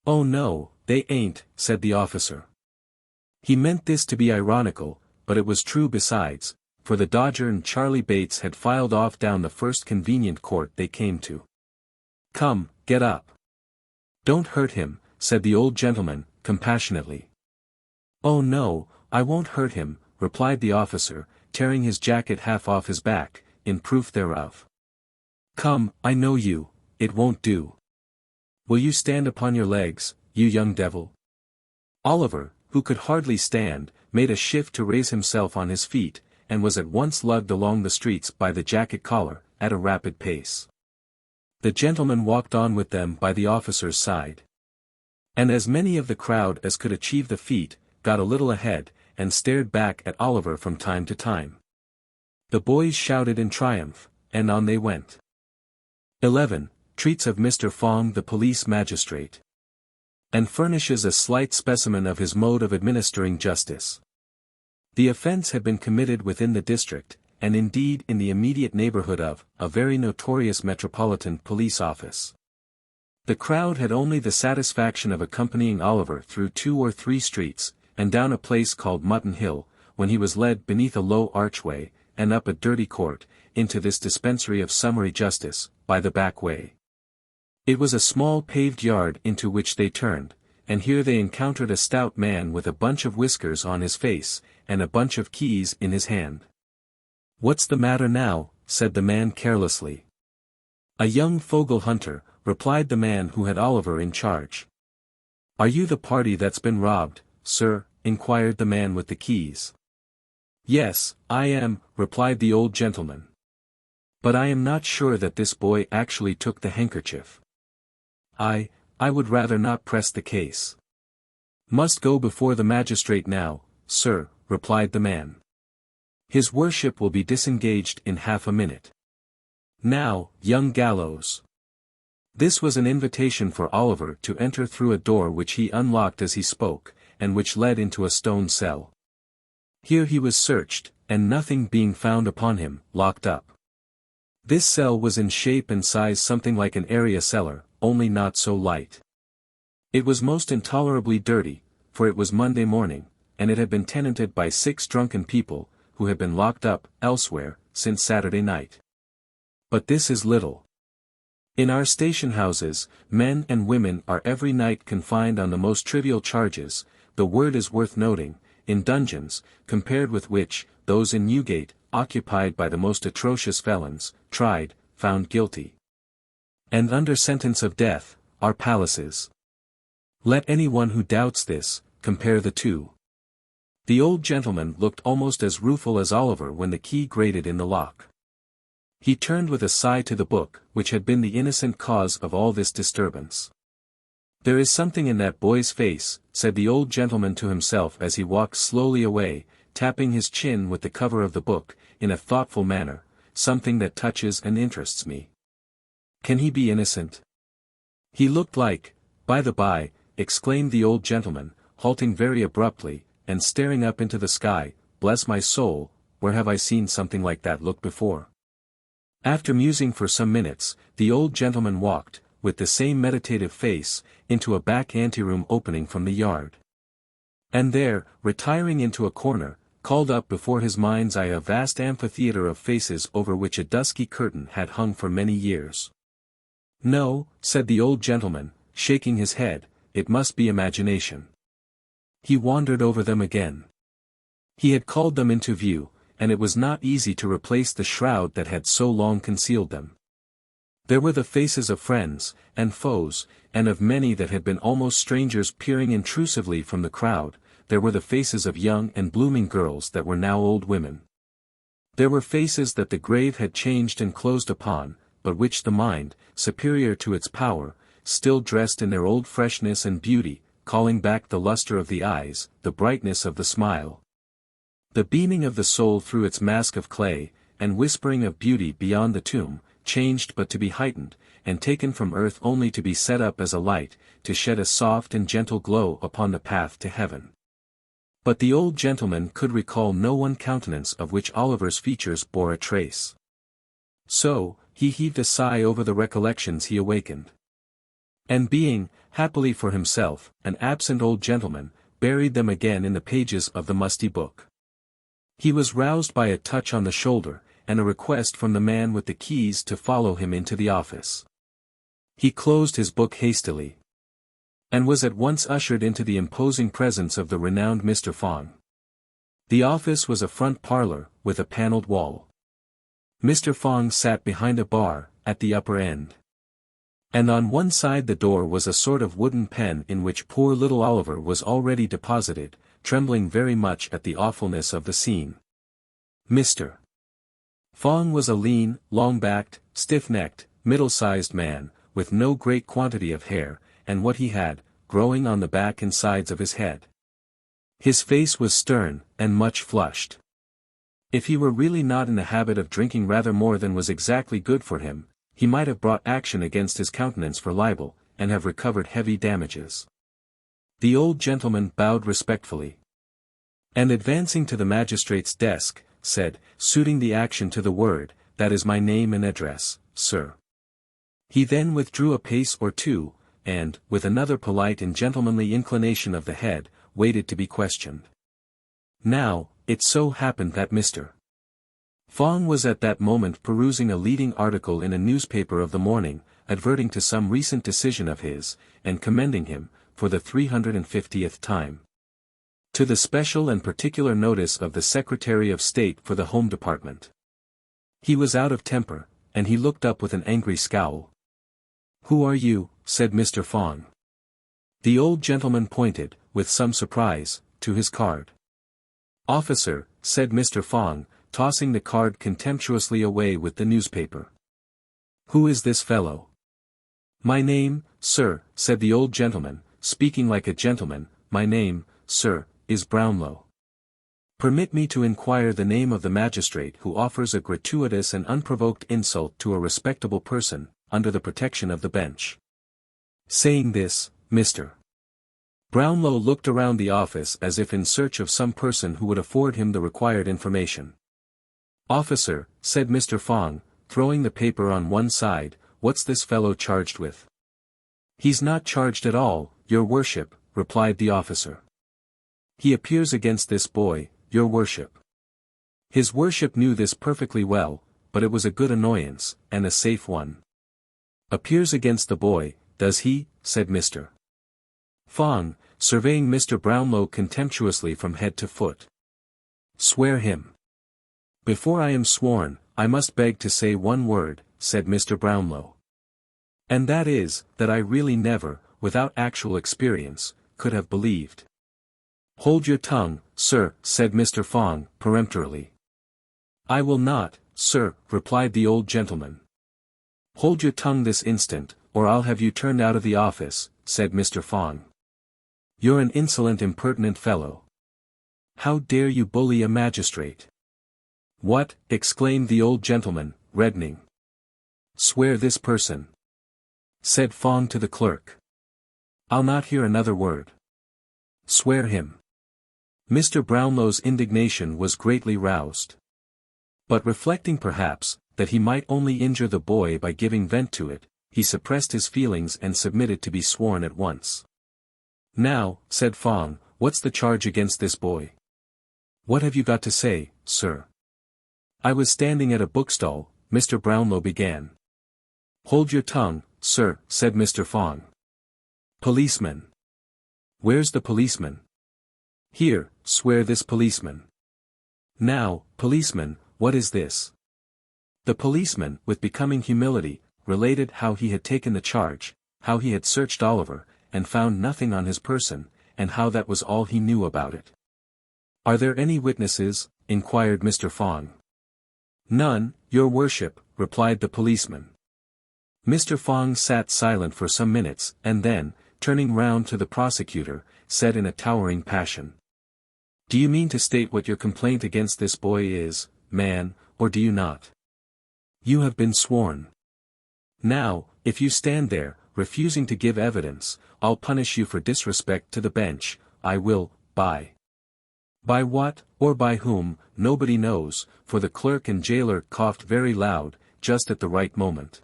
Oh no, they ain't, said the officer. He meant this to be ironical, but it was true besides, for the Dodger and Charlie Bates had filed off down the first convenient court they came to. Come, get up. Don't hurt him, said the old gentleman, compassionately. Oh no, I won't hurt him, replied the officer, tearing his jacket half off his back, in proof thereof. Come, I know you, it won't do. Will you stand upon your legs, you young devil? Oliver, who could hardly stand, made a shift to raise himself on his feet, and was at once lugged along the streets by the jacket collar, at a rapid pace. The gentleman walked on with them by the officer's side. And as many of the crowd as could achieve the feat, got a little ahead, and stared back at Oliver from time to time. The boys shouted in triumph, and on they went. 11. Treats of Mr. Fang the police magistrate. And furnishes a slight specimen of his mode of administering justice. The offence had been committed within the district, and indeed in the immediate neighborhood of, a very notorious metropolitan police office. The crowd had only the satisfaction of accompanying Oliver through 2 or 3 streets, and down a place called Mutton Hill, when he was led beneath a low archway, and up a dirty court, into this dispensary of summary justice, by the back way. It was a small paved yard into which they turned, and here they encountered a stout man with a bunch of whiskers on his face, and a bunch of keys in his hand. What's the matter now, said the man carelessly. "A young fogle hunter," replied the man who had Oliver in charge. "Are you the party that's been robbed, sir?" inquired the man with the keys. "Yes, I am," replied the old gentleman. "But I am not sure that this boy actually took the handkerchief. I would rather not press the case." "Must go before the magistrate now, sir," replied the man. "His worship will be disengaged in half a minute. Now, young gallows." This was an invitation for Oliver to enter through a door which he unlocked as he spoke, and which led into a stone cell. Here he was searched, and nothing being found upon him, locked up. This cell was in shape and size something like an area cellar, only not so light. It was most intolerably dirty, for it was Monday morning, and it had been tenanted by 6 drunken people, who had been locked up elsewhere since Saturday night. But this is little. In our station houses, men and women are every night confined on the most trivial charges. The word is worth noting, in dungeons, compared with which, those in Newgate, occupied by the most atrocious felons, tried, found guilty, and under sentence of death, are palaces. Let anyone who doubts this, compare the two. The old gentleman looked almost as rueful as Oliver when the key grated in the lock. He turned with a sigh to the book, which had been the innocent cause of all this disturbance. "There is something in that boy's face," said the old gentleman to himself as he walked slowly away, tapping his chin with the cover of the book, in a thoughtful manner, "something that touches and interests me. Can he be innocent? He looked like, by the by," exclaimed the old gentleman, halting very abruptly, and staring up into the sky, "bless my soul, where have I seen something like that look before?" After musing for some minutes, the old gentleman walked, with the same meditative face, into a back anteroom opening from the yard. And there, retiring into a corner, called up before his mind's eye a vast amphitheatre of faces over which a dusky curtain had hung for many years. "No," said the old gentleman, shaking his head, "it must be imagination." He wandered over them again. He had called them into view, and it was not easy to replace the shroud that had so long concealed them. There were the faces of friends, and foes, and of many that had been almost strangers peering intrusively from the crowd. There were the faces of young and blooming girls that were now old women. There were faces that the grave had changed and closed upon, but which the mind, superior to its power, still dressed in their old freshness and beauty, calling back the luster of the eyes, the brightness of the smile, the beaming of the soul through its mask of clay, and whispering of beauty beyond the tomb, changed but to be heightened, and taken from earth only to be set up as a light, to shed a soft and gentle glow upon the path to heaven. But the old gentleman could recall no one countenance of which Oliver's features bore a trace. So, he heaved a sigh over the recollections he awakened. And being, happily for himself, an absent old gentleman, buried them again in the pages of the musty book. He was roused by a touch on the shoulder, and a request from the man with the keys to follow him into the office. He closed his book hastily, and was at once ushered into the imposing presence of the renowned Mr. Fang. The office was a front parlour, with a panelled wall. Mr. Fang sat behind a bar, at the upper end. And on one side the door was a sort of wooden pen in which poor little Oliver was already deposited, trembling very much at the awfulness of the scene. Mr. Fang was a lean, long-backed, stiff-necked, middle-sized man, with no great quantity of hair, and what he had, growing on the back and sides of his head. His face was stern, and much flushed. If he were really not in the habit of drinking rather more than was exactly good for him, he might have brought action against his countenance for libel, and have recovered heavy damages. The old gentleman bowed respectfully, and advancing to the magistrate's desk, said, suiting the action to the word, "That is my name and address, sir." He then withdrew a pace or two, and, with another polite and gentlemanly inclination of the head, waited to be questioned. Now, it so happened that Mr. Fang was at that moment perusing a leading article in a newspaper of the morning, adverting to some recent decision of his, and commending him, for the 350th time, to the special and particular notice of the Secretary of State for the Home Department. He was out of temper, and he looked up with an angry scowl. "Who are you?" said Mr. Fang. The old gentleman pointed, with some surprise, to his card. "Officer," said Mr. Fang, tossing the card contemptuously away with the newspaper. "Who is this fellow?" "My name, sir," said the old gentleman, speaking like a gentleman, "my name, sir, is Brownlow. Permit me to inquire the name of the magistrate who offers a gratuitous and unprovoked insult to a respectable person, under the protection of the bench." Saying this, Mr. Brownlow looked around the office as if in search of some person who would afford him the required information. "Officer," said Mr. Fang, throwing the paper on one side, "what's this fellow charged with?" "He's not charged at all, your worship," replied the officer. "He appears against this boy, your worship." His worship knew this perfectly well, but it was a good annoyance, and a safe one. "Appears against the boy, does he?" said Mr. Fang, surveying Mr. Brownlow contemptuously from head to foot. "Swear him." "Before I am sworn, I must beg to say one word," said Mr. Brownlow. "And that is, that I really never, without actual experience, could have believed." "Hold your tongue, sir," said Mr. Fang, peremptorily. "I will not, sir," replied the old gentleman. "Hold your tongue this instant, or I'll have you turned out of the office," said Mr. Fang. "You're an insolent impertinent fellow. How dare you bully a magistrate?" "What?" exclaimed the old gentleman, reddening. "Swear this person," said Fang to the clerk. "I'll not hear another word." "Swear him." Mr. Brownlow's indignation was greatly roused. But reflecting perhaps, that he might only injure the boy by giving vent to it, he suppressed his feelings and submitted to be sworn at once. "Now," said Fang, "what's the charge against this boy?" "What have you got to say, sir?" "I was standing at a bookstall," Mr. Brownlow began. "Hold your tongue, sir," said Mr. Fang. "Policeman." "Where's the policeman?" "Here, swear this policeman." "Now, policeman, what is this?" The policeman, with becoming humility, related how he had taken the charge, how he had searched Oliver, and found nothing on his person, and how that was all he knew about it. "Are there any witnesses?" inquired Mr. Fang. "None, your worship," replied the policeman. Mr. Fang sat silent for some minutes, and then, turning round to the prosecutor, said in a towering passion. "Do you mean to state what your complaint against this boy is, man, or do you not? You have been sworn. Now, if you stand there, refusing to give evidence, I'll punish you for disrespect to the bench. I will, by what, or by whom, nobody knows, for the clerk and jailer coughed very loud, just at the right moment.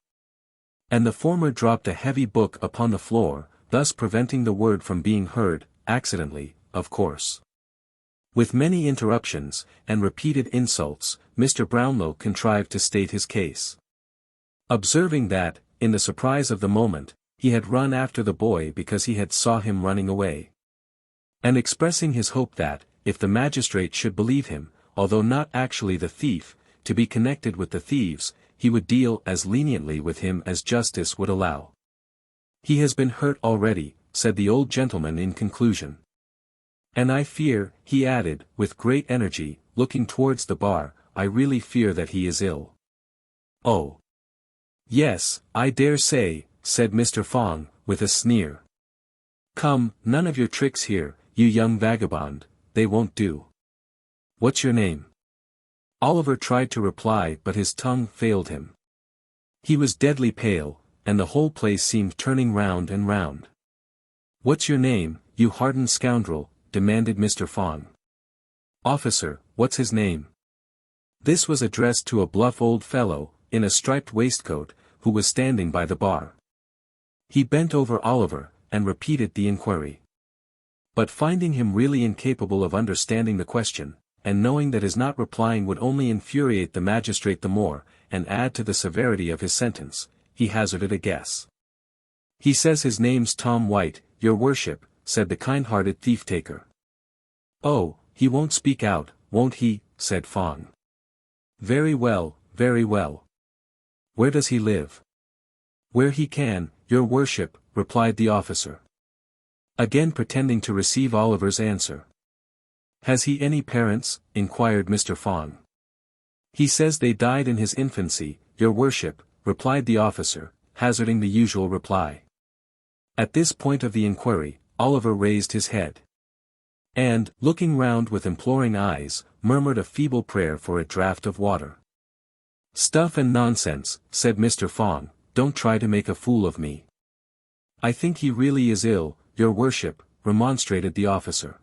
And the former dropped a heavy book upon the floor, thus preventing the word from being heard, accidentally, of course. With many interruptions, and repeated insults, Mr. Brownlow contrived to state his case. Observing that, in the surprise of the moment, he had run after the boy because he had saw him running away. And expressing his hope that, if the magistrate should believe him, although not actually the thief, to be connected with the thieves, he would deal as leniently with him as justice would allow. "He has been hurt already," said the old gentleman in conclusion. "And I fear," he added, with great energy, looking towards the bar, "I really fear that he is ill." "Oh. Yes, I dare say," said Mr. Fang, with a sneer. "Come, none of your tricks here, you young vagabond, they won't do. What's your name?" Oliver tried to reply but his tongue failed him. He was deadly pale, and the whole place seemed turning round and round. "What's your name, you hardened scoundrel?" demanded Mr. Fang. "Officer, what's his name?" This was addressed to a bluff old fellow, in a striped waistcoat, who was standing by the bar. He bent over Oliver, and repeated the inquiry. But finding him really incapable of understanding the question, and knowing that his not replying would only infuriate the magistrate the more, and add to the severity of his sentence, he hazarded a guess. "He says his name's Tom White, your worship," said the kind-hearted thief-taker. "Oh, he won't speak out, won't he?" said Fang. Very very well. Where does he live? Where he can, your worship, replied the officer. Again pretending to receive Oliver's answer. Has he any parents? Inquired Mr. Fang. He says they died in his infancy, your worship, replied the officer, hazarding the usual reply. At this point of the inquiry, Oliver raised his head. And, looking round with imploring eyes, murmured a feeble prayer for a draught of water. Stuff and nonsense, said Mr. Fang, don't try to make a fool of me. I think he really is ill, your worship, remonstrated the officer.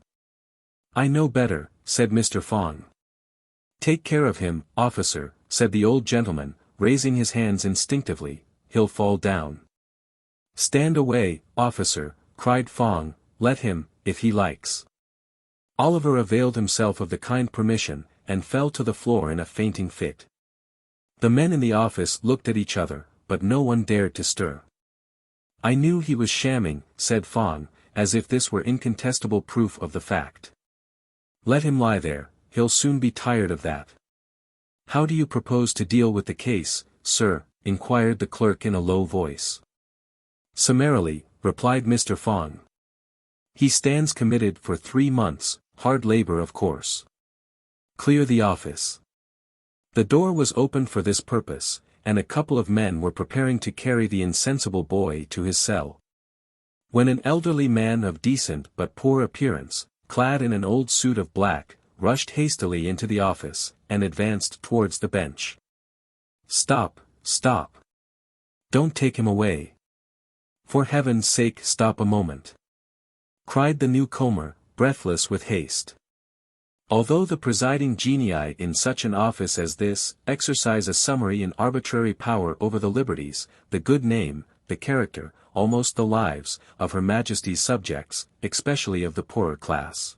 I know better, said Mr. Fang. Take care of him, officer, said the old gentleman, raising his hands instinctively, he'll fall down. Stand away, officer, cried Fang, let him, if he likes. Oliver availed himself of the kind permission, and fell to the floor in a fainting fit. The men in the office looked at each other, but no one dared to stir. I knew he was shamming, said Fang, as if this were incontestable proof of the fact. Let him lie there, he'll soon be tired of that. How do you propose to deal with the case, sir? Inquired the clerk in a low voice. Summarily, replied Mr. Fang. He stands committed for 3 months, hard labor of course. Clear the office. The door was opened for this purpose, and a couple of men were preparing to carry the insensible boy to his cell. When an elderly man of decent but poor appearance, clad in an old suit of black, rushed hastily into the office, and advanced towards the bench. Stop, stop. Don't take him away. For heaven's sake stop a moment. Cried the newcomer, breathless with haste. Although the presiding genii in such an office as this exercise a summary and arbitrary power over the liberties, the good name, the character, almost the lives, of Her Majesty's subjects, especially of the poorer class.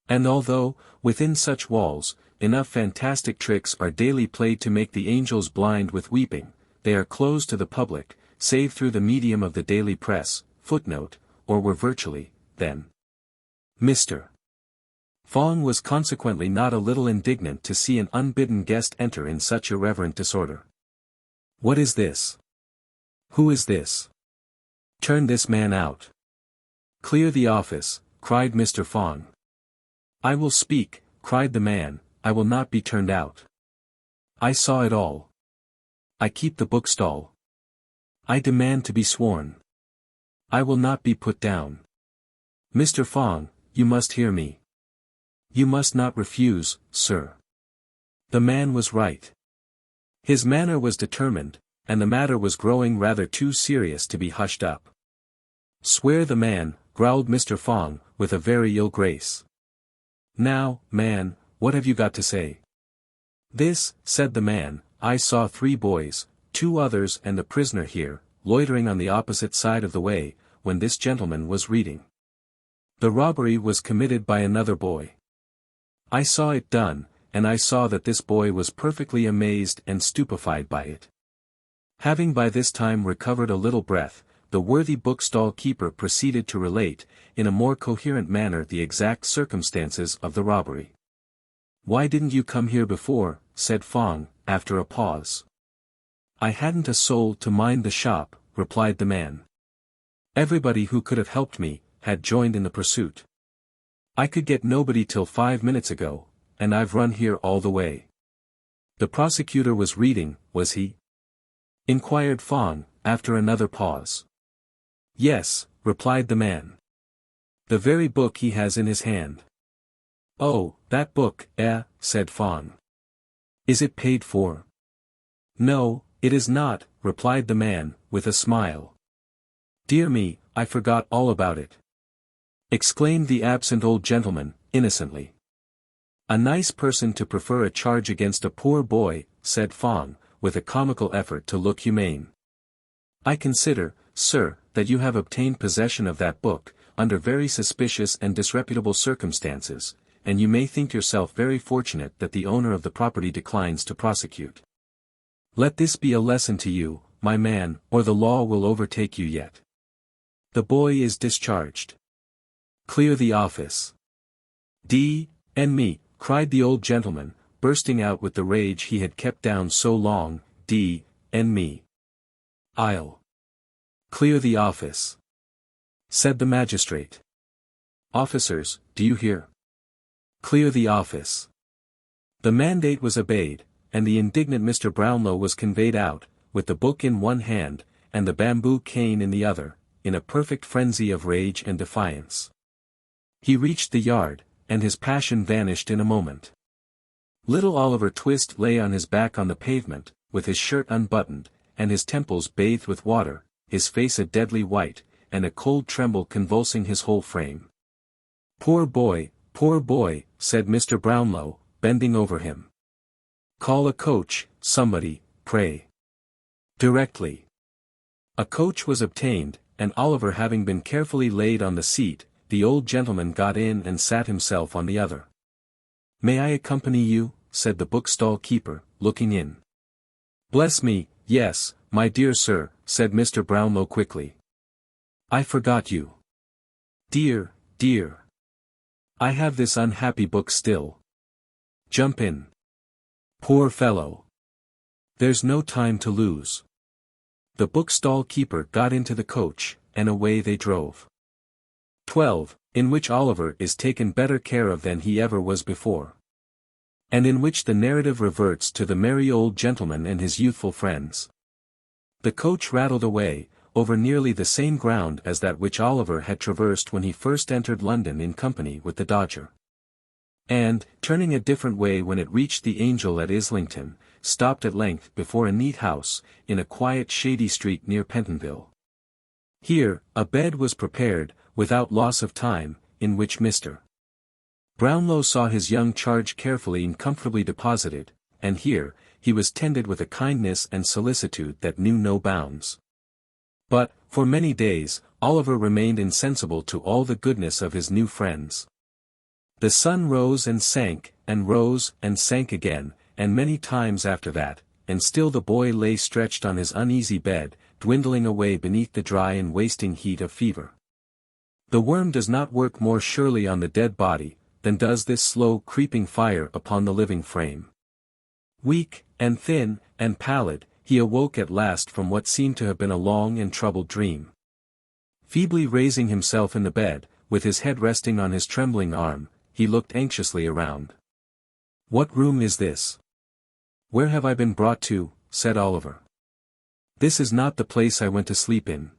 And although, within such walls, enough fantastic tricks are daily played to make the angels blind with weeping, they are closed to the public, save through the medium of the daily press, footnote, or were virtually, then. Mr. Fang was consequently not a little indignant to see an unbidden guest enter in such irreverent disorder. What is this? Who is this? Turn this man out. Clear the office, cried Mr. Fang. I will speak, cried the man, I will not be turned out. I saw it all. I keep the bookstall. I demand to be sworn. I will not be put down. Mr. Fang, you must hear me. You must not refuse, sir. The man was right. His manner was determined, and the matter was growing rather too serious to be hushed up. Swear the man, growled Mr. Fang, with a very ill grace. Now, man, what have you got to say? This, said the man, I saw 3 boys, 2 others and the prisoner here, loitering on the opposite side of the way, when this gentleman was reading. The robbery was committed by another boy. I saw it done, and I saw that this boy was perfectly amazed and stupefied by it. Having by this time recovered a little breath, the worthy bookstall keeper proceeded to relate, in a more coherent manner the exact circumstances of the robbery. Why didn't you come here before? Said Fang, after a pause. I hadn't a soul to mind the shop, replied the man. Everybody who could have helped me, had joined in the pursuit. I could get nobody till 5 minutes ago, and I've run here all the way. The prosecutor was reading, was he? Inquired Fang, after another pause. Yes, replied the man. The very book he has in his hand. Oh, that book, said Fang. Is it paid for? No, it is not, replied the man, with a smile. Dear me, I forgot all about it. Exclaimed the absent old gentleman, innocently. A nice person to prefer a charge against a poor boy, said Fang, with a comical effort to look humane. I consider, sir, that you have obtained possession of that book, under very suspicious and disreputable circumstances, and you may think yourself very fortunate that the owner of the property declines to prosecute. Let this be a lesson to you, my man, or the law will overtake you yet. The boy is discharged. Clear the office. D. and me, cried the old gentleman, bursting out with the rage he had kept down so long, me. "I'll clear the office," said the magistrate. "Officers, do you hear? Clear the office." The mandate was obeyed, and the indignant Mr. Brownlow was conveyed out, with the book in one hand, and the bamboo cane in the other, in a perfect frenzy of rage and defiance. He reached the yard, and his passion vanished in a moment. Little Oliver Twist lay on his back on the pavement, with his shirt unbuttoned, and his temples bathed with water, his face a deadly white, and a cold tremble convulsing his whole frame. Poor boy," said Mr. Brownlow, bending over him. "Call a coach, somebody, pray. Directly." A coach was obtained, and Oliver having been carefully laid on the seat, the old gentleman got in and sat himself on the other. "May I accompany you?" said the bookstall keeper, looking in. "Bless me, yes, my dear sir," said Mr. Brownlow quickly. "I forgot you. Dear. I have this unhappy book still. Jump in. Poor fellow. There's no time to lose." The bookstall keeper got into the coach, and away they drove. 12. In which Oliver is taken better care of than he ever was before. And in which the narrative reverts to the merry old gentleman and his youthful friends. The coach rattled away, over nearly the same ground as that which Oliver had traversed when he first entered London in company with the Dodger. And, turning a different way when it reached the Angel at Islington, stopped at length before a neat house, in a quiet shady street near Pentonville. Here, a bed was prepared, without loss of time, in which Mr. Brownlow saw his young charge carefully and comfortably deposited, and here, he was tended with a kindness and solicitude that knew no bounds. But, for many days, Oliver remained insensible to all the goodness of his new friends. The sun rose and sank again, and many times after that, and still the boy lay stretched on his uneasy bed, dwindling away beneath the dry and wasting heat of fever. The worm does not work more surely on the dead body, than does this slow creeping fire upon the living frame. Weak, and thin, and pallid, he awoke at last from what seemed to have been a long and troubled dream. Feebly raising himself in the bed, with his head resting on his trembling arm, he looked anxiously around. "What room is this? Where have I been brought to?" said Oliver. "This is not the place I went to sleep in."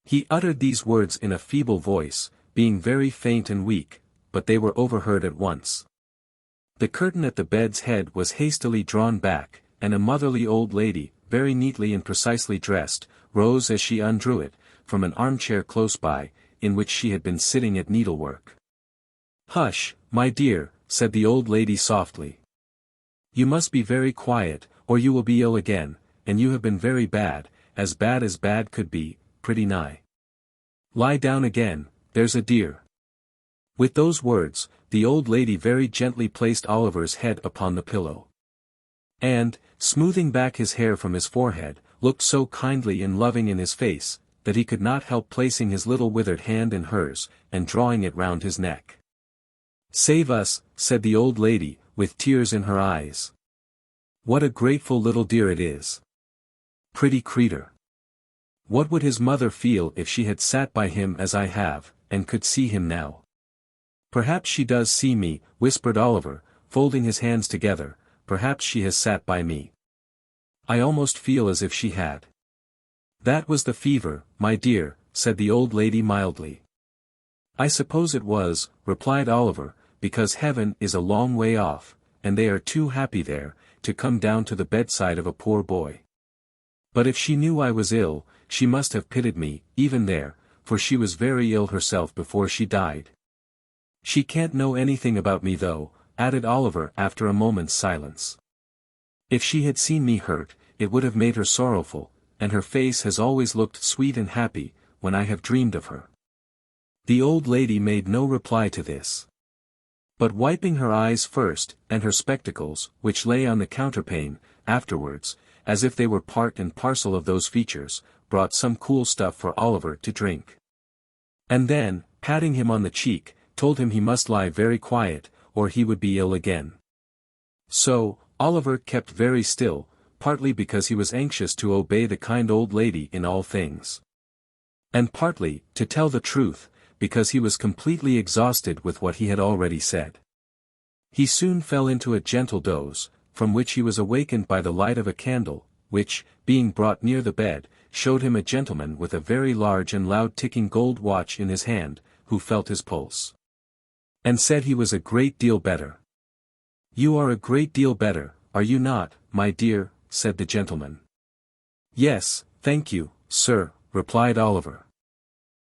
He uttered these words in a feeble voice, being very faint and weak, but they were overheard at once. The curtain at the bed's head was hastily drawn back, and a motherly old lady, very neatly and precisely dressed, rose as she undrew it, from an armchair close by, in which she had been sitting at needlework. "Hush, my dear," said the old lady softly. "You must be very quiet, or you will be ill again, and you have been very bad as bad could be, pretty nigh. Lie down again, there's a dear." With those words, the old lady very gently placed Oliver's head upon the pillow. And, smoothing back his hair from his forehead, looked so kindly and loving in his face, that he could not help placing his little withered hand in hers, and drawing it round his neck. "Save us," said the old lady, with tears in her eyes. "What a grateful little dear it is. Pretty creetur. What would his mother feel if she had sat by him as I have, and could see him now?" "Perhaps she does see me," whispered Oliver, folding his hands together, "perhaps she has sat by me. I almost feel as if she had." "That was the fever, my dear," said the old lady mildly. "I suppose it was," replied Oliver, "because heaven is a long way off, and they are too happy there, to come down to the bedside of a poor boy. But if she knew I was ill, she must have pitied me, even there, for she was very ill herself before she died. She can't know anything about me though," added Oliver after a moment's silence. "If she had seen me hurt, it would have made her sorrowful, and her face has always looked sweet and happy, when I have dreamed of her." The old lady made no reply to this. But wiping her eyes first, and her spectacles, which lay on the counterpane, afterwards, as if they were part and parcel of those features, brought some cool stuff for Oliver to drink. And then, patting him on the cheek, told him he must lie very quiet, or he would be ill again. So, Oliver kept very still, partly because he was anxious to obey the kind old lady in all things. And partly, to tell the truth, because he was completely exhausted with what he had already said. He soon fell into a gentle doze, from which he was awakened by the light of a candle, which, being brought near the bed, showed him a gentleman with a very large and loud ticking gold watch in his hand, who felt his pulse. And said he was a great deal better. "You are a great deal better, are you not, my dear?" said the gentleman. "Yes, thank you, sir," replied Oliver.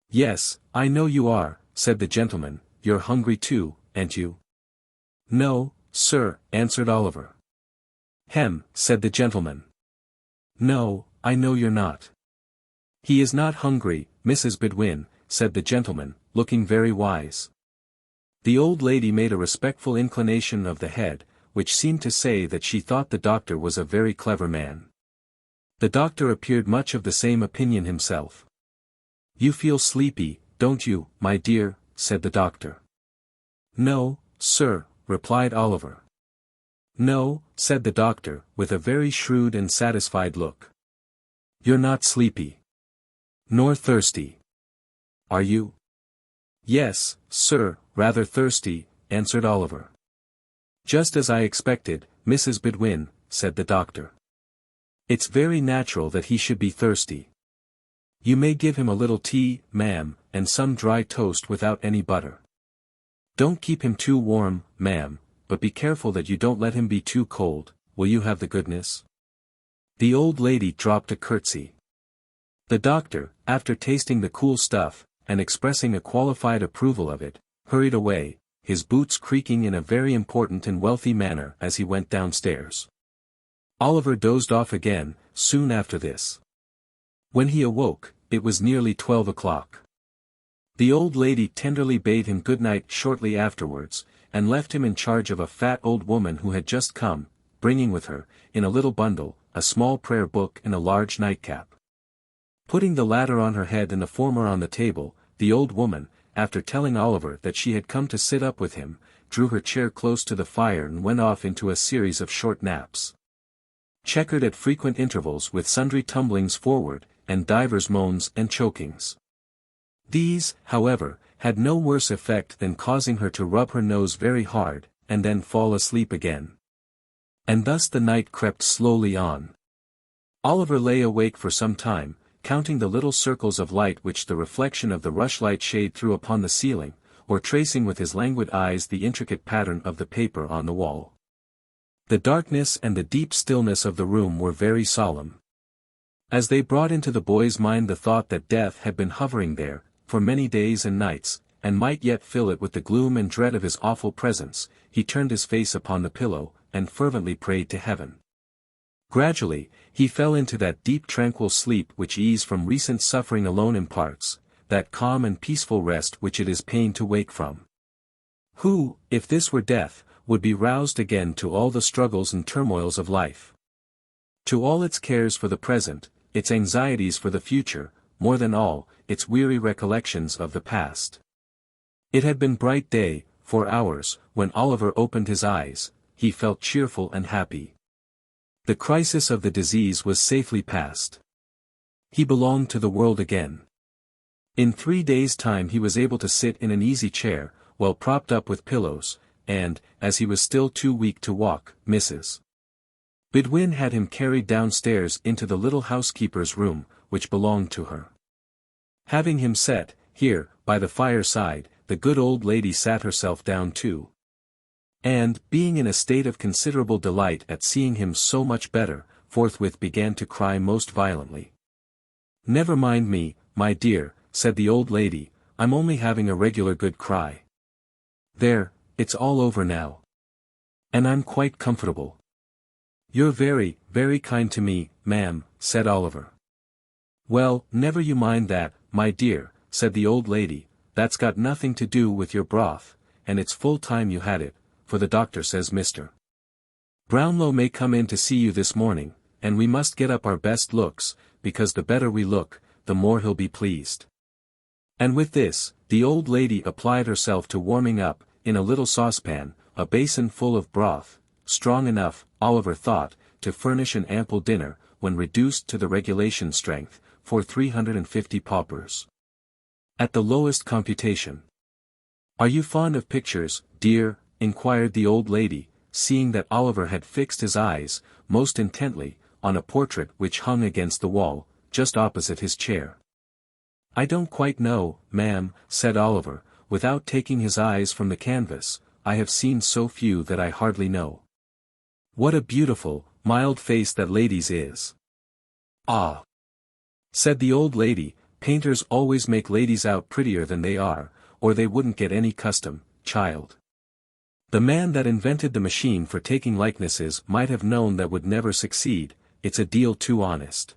"Yes, I know you are," said the gentleman. "You're hungry too, ain't you?" "No, sir," answered Oliver. "Hem," said the gentleman. "No, I know you're not." "He is not hungry, Mrs. Bedwin," said the gentleman, looking very wise. The old lady made a respectful inclination of the head, which seemed to say that she thought the doctor was a very clever man. The doctor appeared much of the same opinion himself. "You feel sleepy, don't you, my dear?" said the doctor. "No, sir," replied Oliver. "No," said the doctor, with a very shrewd and satisfied look. "You're not sleepy. Nor thirsty. Are you?" "Yes, sir, rather thirsty," answered Oliver. "Just as I expected, Mrs. Bedwin," said the doctor. "It's very natural that he should be thirsty. You may give him a little tea, ma'am, and some dry toast without any butter. Don't keep him too warm, ma'am, but be careful that you don't let him be too cold. Will you have the goodness?" The old lady dropped a curtsy. The doctor, after tasting the cool stuff, and expressing a qualified approval of it, hurried away, his boots creaking in a very important and wealthy manner as he went downstairs. Oliver dozed off again, soon after this. When he awoke, it was nearly 12 o'clock. The old lady tenderly bade him good night shortly afterwards, and left him in charge of a fat old woman who had just come, bringing with her, in a little bundle, a small prayer book and a large nightcap. Putting the latter on her head and the former on the table, the old woman, after telling Oliver that she had come to sit up with him, drew her chair close to the fire and went off into a series of short naps, checkered at frequent intervals with sundry tumblings forward, and divers moans and chokings. These, however, had no worse effect than causing her to rub her nose very hard, and then fall asleep again. And thus the night crept slowly on. Oliver lay awake for some time, counting the little circles of light which the reflection of the rushlight shade threw upon the ceiling, or tracing with his languid eyes the intricate pattern of the paper on the wall. The darkness and the deep stillness of the room were very solemn. As they brought into the boy's mind the thought that death had been hovering there, for many days and nights, and might yet fill it with the gloom and dread of his awful presence, he turned his face upon the pillow, and fervently prayed to heaven. Gradually, he fell into that deep tranquil sleep which ease from recent suffering alone imparts, that calm and peaceful rest which it is pain to wake from. Who, if this were death, would be roused again to all the struggles and turmoils of life, to all its cares for the present, its anxieties for the future, more than all, its weary recollections of the past. It had been bright day, for hours, when Oliver opened his eyes, he felt cheerful and happy. The crisis of the disease was safely past. He belonged to the world again. In 3 days' time he was able to sit in an easy chair, well propped up with pillows, and, as he was still too weak to walk, Mrs. Bedwin had him carried downstairs into the little housekeeper's room, which belonged to her. Having him set, here, by the fireside, the good old lady sat herself down too. And, being in a state of considerable delight at seeing him so much better, forthwith began to cry most violently. "Never mind me, my dear," said the old lady, "I'm only having a regular good cry. There, it's all over now. And I'm quite comfortable." "You're very, very kind to me, ma'am," said Oliver. "Well, never you mind that, my dear," said the old lady, "that's got nothing to do with your broth, and it's full time you had it, for the doctor says Mr. Brownlow may come in to see you this morning, and we must get up our best looks, because the better we look, the more he'll be pleased." And with this, the old lady applied herself to warming up, in a little saucepan, a basin full of broth, strong enough, Oliver thought, to furnish an ample dinner, when reduced to the regulation strength, for 350 paupers. At the lowest computation. "Are you fond of pictures, dear?" inquired the old lady, seeing that Oliver had fixed his eyes, most intently, on a portrait which hung against the wall, just opposite his chair. "I don't quite know, ma'am," said Oliver, without taking his eyes from the canvas. "I have seen so few that I hardly know." "What a beautiful, mild face that lady's is." "Ah," said the old lady, "painters always make ladies out prettier than they are, or they wouldn't get any custom, child. The man that invented the machine for taking likenesses might have known that would never succeed. It's a deal too honest."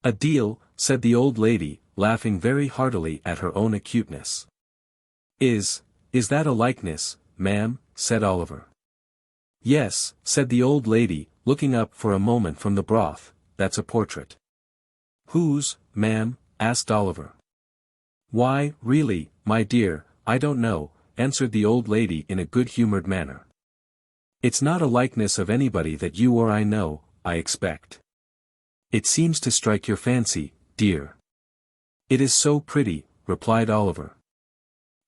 "A deal," said the old lady, laughing very heartily at her own acuteness. Is that a likeness, ma'am?" said Oliver. "Yes," said the old lady, looking up for a moment from the broth, "that's a portrait." "Whose, ma'am?" asked Oliver. "Why, really, my dear, I don't know," answered the old lady in a good-humored manner. "It's not a likeness of anybody that you or I know, I expect. It seems to strike your fancy, dear." "It is so pretty," replied Oliver.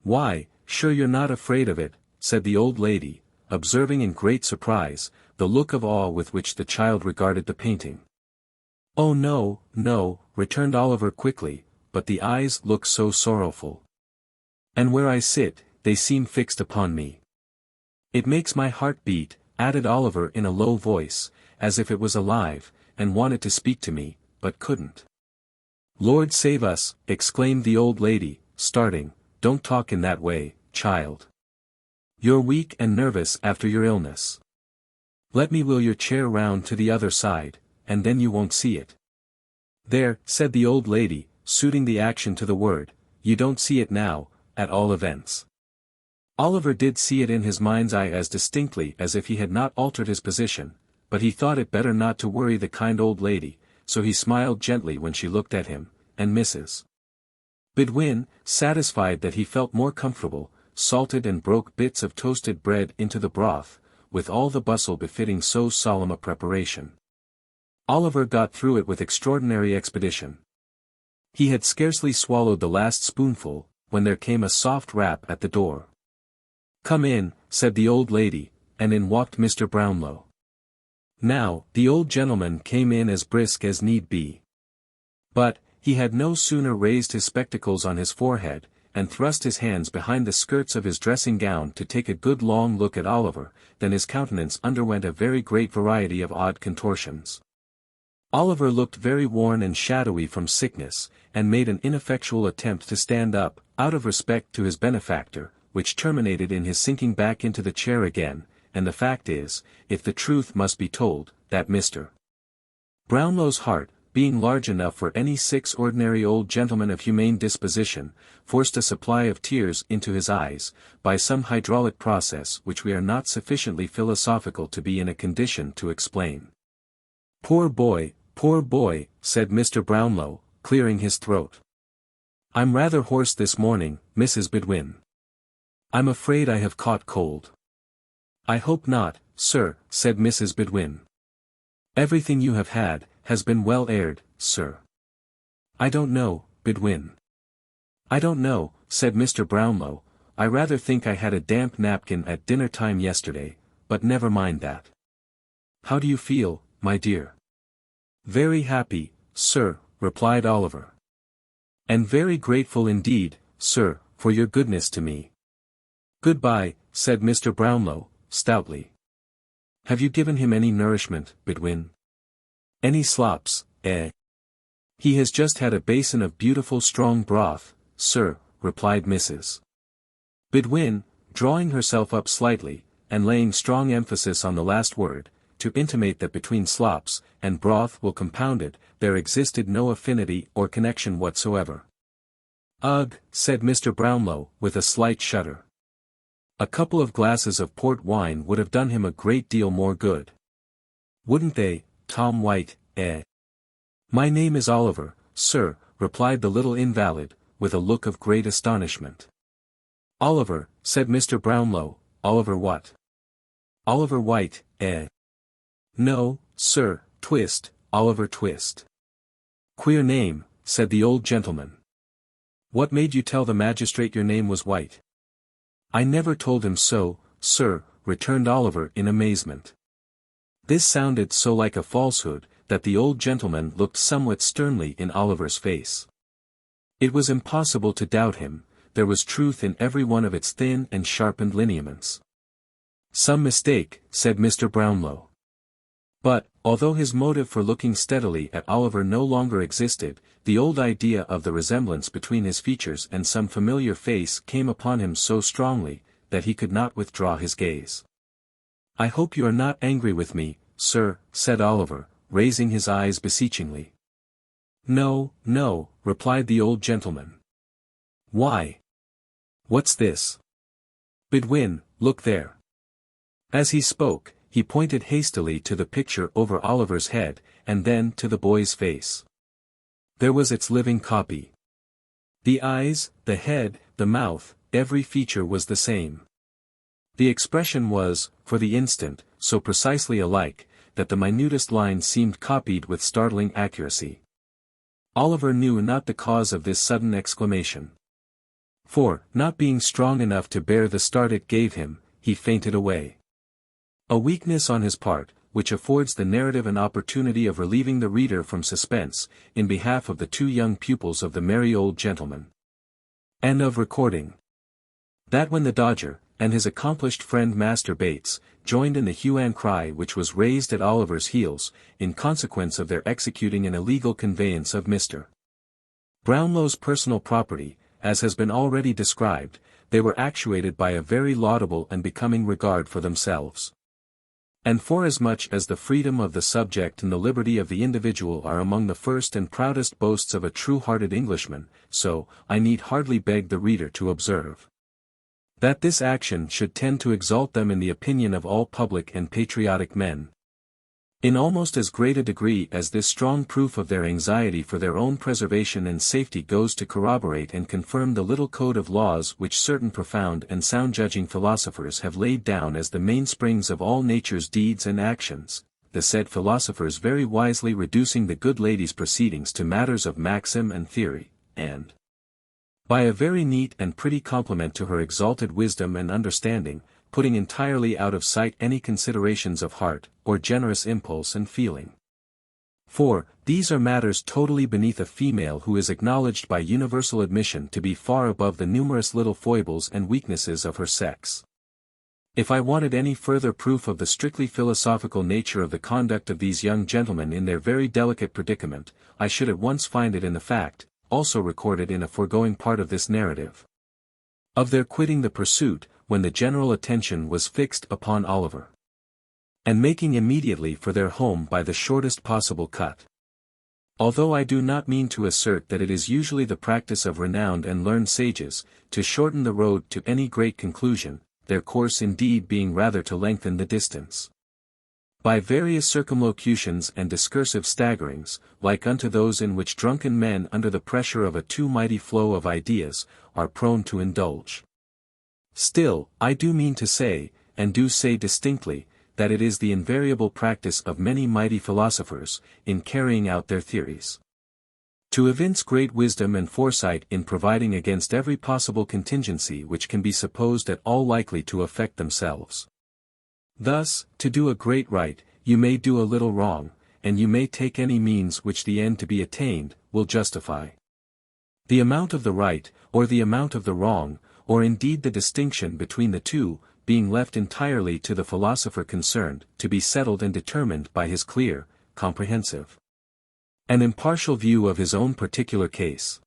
"Why, sure you're not afraid of it," said the old lady, observing in great surprise, the look of awe with which the child regarded the painting. "Oh no, no," returned Oliver quickly, "but the eyes look so sorrowful. And where I sit, they seem fixed upon me. It makes my heart beat," added Oliver in a low voice, "as if it was alive, and wanted to speak to me, but couldn't." "Lord save us," exclaimed the old lady, starting, "don't talk in that way, child. You're weak and nervous after your illness. Let me wheel your chair round to the other side, and then you won't see it." "There," said the old lady, suiting the action to the word, "you don't see it now, at all events." Oliver did see it in his mind's eye as distinctly as if he had not altered his position, but he thought it better not to worry the kind old lady, so he smiled gently when she looked at him, and Mrs. Bedwin, satisfied that he felt more comfortable, salted and broke bits of toasted bread into the broth, with all the bustle befitting so solemn a preparation. Oliver got through it with extraordinary expedition. He had scarcely swallowed the last spoonful, when there came a soft rap at the door. "Come in," said the old lady, and in walked Mr. Brownlow. Now, the old gentleman came in as brisk as need be. But, he had no sooner raised his spectacles on his forehead, and thrust his hands behind the skirts of his dressing gown to take a good long look at Oliver, than his countenance underwent a very great variety of odd contortions. Oliver looked very worn and shadowy from sickness, and made an ineffectual attempt to stand up, out of respect to his benefactor, which terminated in his sinking back into the chair again, and the fact is, if the truth must be told, that Mr. Brownlow's heart, being large enough for any 6 ordinary old gentlemen of humane disposition, forced a supply of tears into his eyes, by some hydraulic process which we are not sufficiently philosophical to be in a condition to explain. Poor boy," said Mr. Brownlow, clearing his throat. "I'm rather hoarse this morning, Mrs. Bedwin. I'm afraid I have caught cold." "I hope not, sir," said Mrs. Bedwin. "Everything you have had, has been well aired, sir." "I don't know, Bedwin. I don't know," said Mr. Brownlow, "I rather think I had a damp napkin at dinner time yesterday, but never mind that. How do you feel, my dear?" "Very happy, sir," replied Oliver. "And very grateful indeed, sir, for your goodness to me." "Goodbye," said Mr. Brownlow, stoutly. "Have you given him any nourishment, Bedwin? Any slops, eh?" "He has just had a basin of beautiful strong broth, sir," replied Mrs. Bedwin, drawing herself up slightly, and laying strong emphasis on the last word, to intimate that between slops, and broth well compounded, there existed no affinity or connection whatsoever. "Ugh," said Mr. Brownlow, with a slight shudder. "A couple of glasses of port wine would have done him a great deal more good. Wouldn't they, Tom White, eh?" "My name is Oliver, sir," replied the little invalid, with a look of great astonishment. "Oliver," said Mr. Brownlow, "Oliver what?" Oliver White, eh? No, sir, Twist, Oliver Twist. Queer name, said the old gentleman. What made you tell the magistrate your name was White? I never told him so, sir, returned Oliver in amazement. This sounded so like a falsehood, that the old gentleman looked somewhat sternly in Oliver's face. It was impossible to doubt him, there was truth in every one of its thin and sharpened lineaments. Some mistake, said Mr. Brownlow. But, although his motive for looking steadily at Oliver no longer existed, the old idea of the resemblance between his features and some familiar face came upon him so strongly, that he could not withdraw his gaze. I hope you are not angry with me, sir, said Oliver, raising his eyes beseechingly. No, no, replied the old gentleman. Why? What's this? Bidwin, look there. As he spoke, he pointed hastily to the picture over Oliver's head, and then to the boy's face. There was its living copy. The eyes, the head, the mouth, every feature was the same. The expression was, for the instant, so precisely alike, that the minutest line seemed copied with startling accuracy. Oliver knew not the cause of this sudden exclamation. For, not being strong enough to bear the start it gave him, he fainted away. A weakness on his part, which affords the narrative an opportunity of relieving the reader from suspense, in behalf of the two young pupils of the merry old gentleman. End of recording. That when the Dodger, and his accomplished friend Master Bates, joined in the hue and cry which was raised at Oliver's heels, in consequence of their executing an illegal conveyance of Mr. Brownlow's personal property, as has been already described, they were actuated by a very laudable and becoming regard for themselves. And forasmuch as the freedom of the subject and the liberty of the individual are among the first and proudest boasts of a true-hearted Englishman, so, I need hardly beg the reader to observe that this action should tend to exalt them in the opinion of all public and patriotic men. In almost as great a degree as this strong proof of their anxiety for their own preservation and safety goes to corroborate and confirm the little code of laws which certain profound and sound-judging philosophers have laid down as the mainsprings of all nature's deeds and actions, the said philosophers very wisely reducing the good lady's proceedings to matters of maxim and theory, and by a very neat and pretty compliment to her exalted wisdom and understanding, putting entirely out of sight any considerations of heart, or generous impulse and feeling. For, these are matters totally beneath a female who is acknowledged by universal admission to be far above the numerous little foibles and weaknesses of her sex. If I wanted any further proof of the strictly philosophical nature of the conduct of these young gentlemen in their very delicate predicament, I should at once find it in the fact, also recorded in a foregoing part of this narrative, of their quitting the pursuit, when the general attention was fixed upon Oliver, and making immediately for their home by the shortest possible cut. Although I do not mean to assert that it is usually the practice of renowned and learned sages, to shorten the road to any great conclusion, their course indeed being rather to lengthen the distance. By various circumlocutions and discursive staggerings, like unto those in which drunken men under the pressure of a too mighty flow of ideas, are prone to indulge. Still, I do mean to say, and do say distinctly, that it is the invariable practice of many mighty philosophers, in carrying out their theories, to evince great wisdom and foresight in providing against every possible contingency which can be supposed at all likely to affect themselves. Thus, to do a great right, you may do a little wrong, and you may take any means which the end to be attained, will justify. The amount of the right, or the amount of the wrong, or indeed the distinction between the two, being left entirely to the philosopher concerned, to be settled and determined by his clear, comprehensive, and impartial view of his own particular case.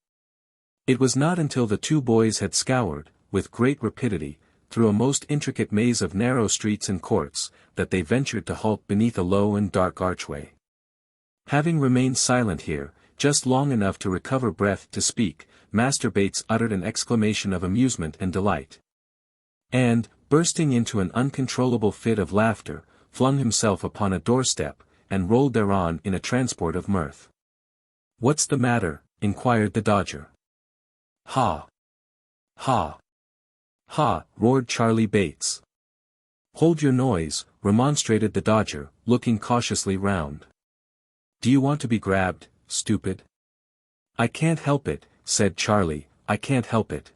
It was not until the two boys had scoured, with great rapidity, through a most intricate maze of narrow streets and courts, that they ventured to halt beneath a low and dark archway. Having remained silent here, just long enough to recover breath to speak, Master Bates uttered an exclamation of amusement and delight, and, bursting into an uncontrollable fit of laughter, flung himself upon a doorstep, and rolled thereon in a transport of mirth. "What's the matter?" inquired the Dodger. "Ha! Ha! Ha!" roared Charley Bates. Hold your noise, remonstrated the Dodger, looking cautiously round. Do you want to be grabbed, stupid? I can't help it, said Charlie, I can't help it.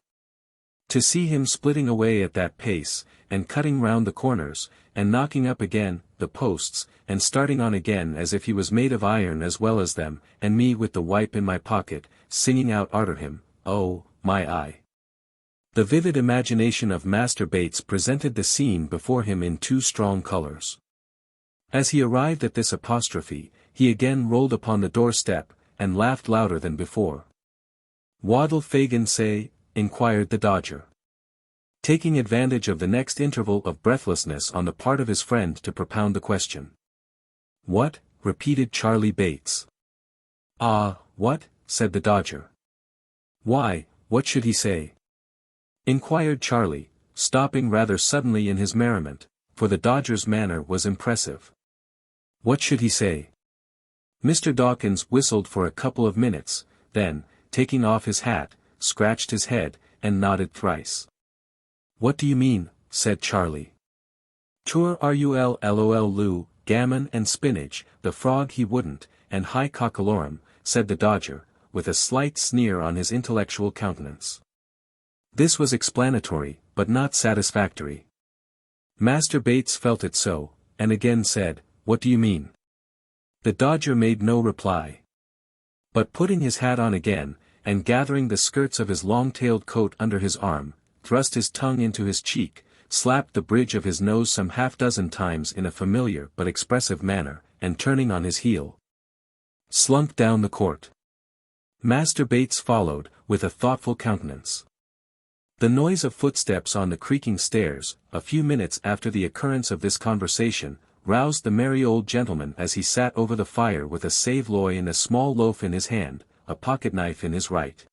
To see him splitting away at that pace, and cutting round the corners, and knocking up again, the posts, and starting on again as if he was made of iron as well as them, and me with the wipe in my pocket, singing out arter him, oh, my eye. The vivid imagination of Master Bates presented the scene before him in too strong colours. As he arrived at this apostrophe, he again rolled upon the doorstep, and laughed louder than before. What'll Fagin say? Inquired the Dodger. Taking advantage of the next interval of breathlessness on the part of his friend to propound the question. What? Repeated Charlie Bates. Ah, what? Said the Dodger. Why, what should he say? Inquired Charlie, stopping rather suddenly in his merriment, for the Dodger's manner was impressive. What should he say? Mr. Dawkins whistled for a couple of minutes, then, taking off his hat, scratched his head, and nodded thrice. What do you mean? Said Charlie. Tur rul lol loo, gammon and spinach, the frog he wouldn't, and high cockalorum, said the Dodger, with a slight sneer on his intellectual countenance. This was explanatory, but not satisfactory. Master Bates felt it so, and again said, What do you mean? The Dodger made no reply. But putting his hat on again, and gathering the skirts of his long-tailed coat under his arm, thrust his tongue into his cheek, slapped the bridge of his nose some half-dozen times in a familiar but expressive manner, and turning on his heel, slunk down the court. Master Bates followed, with a thoughtful countenance. The noise of footsteps on the creaking stairs, a few minutes after the occurrence of this conversation, roused the merry old gentleman as he sat over the fire with a saveloy and a small loaf in his hand, a pocket-knife in his right,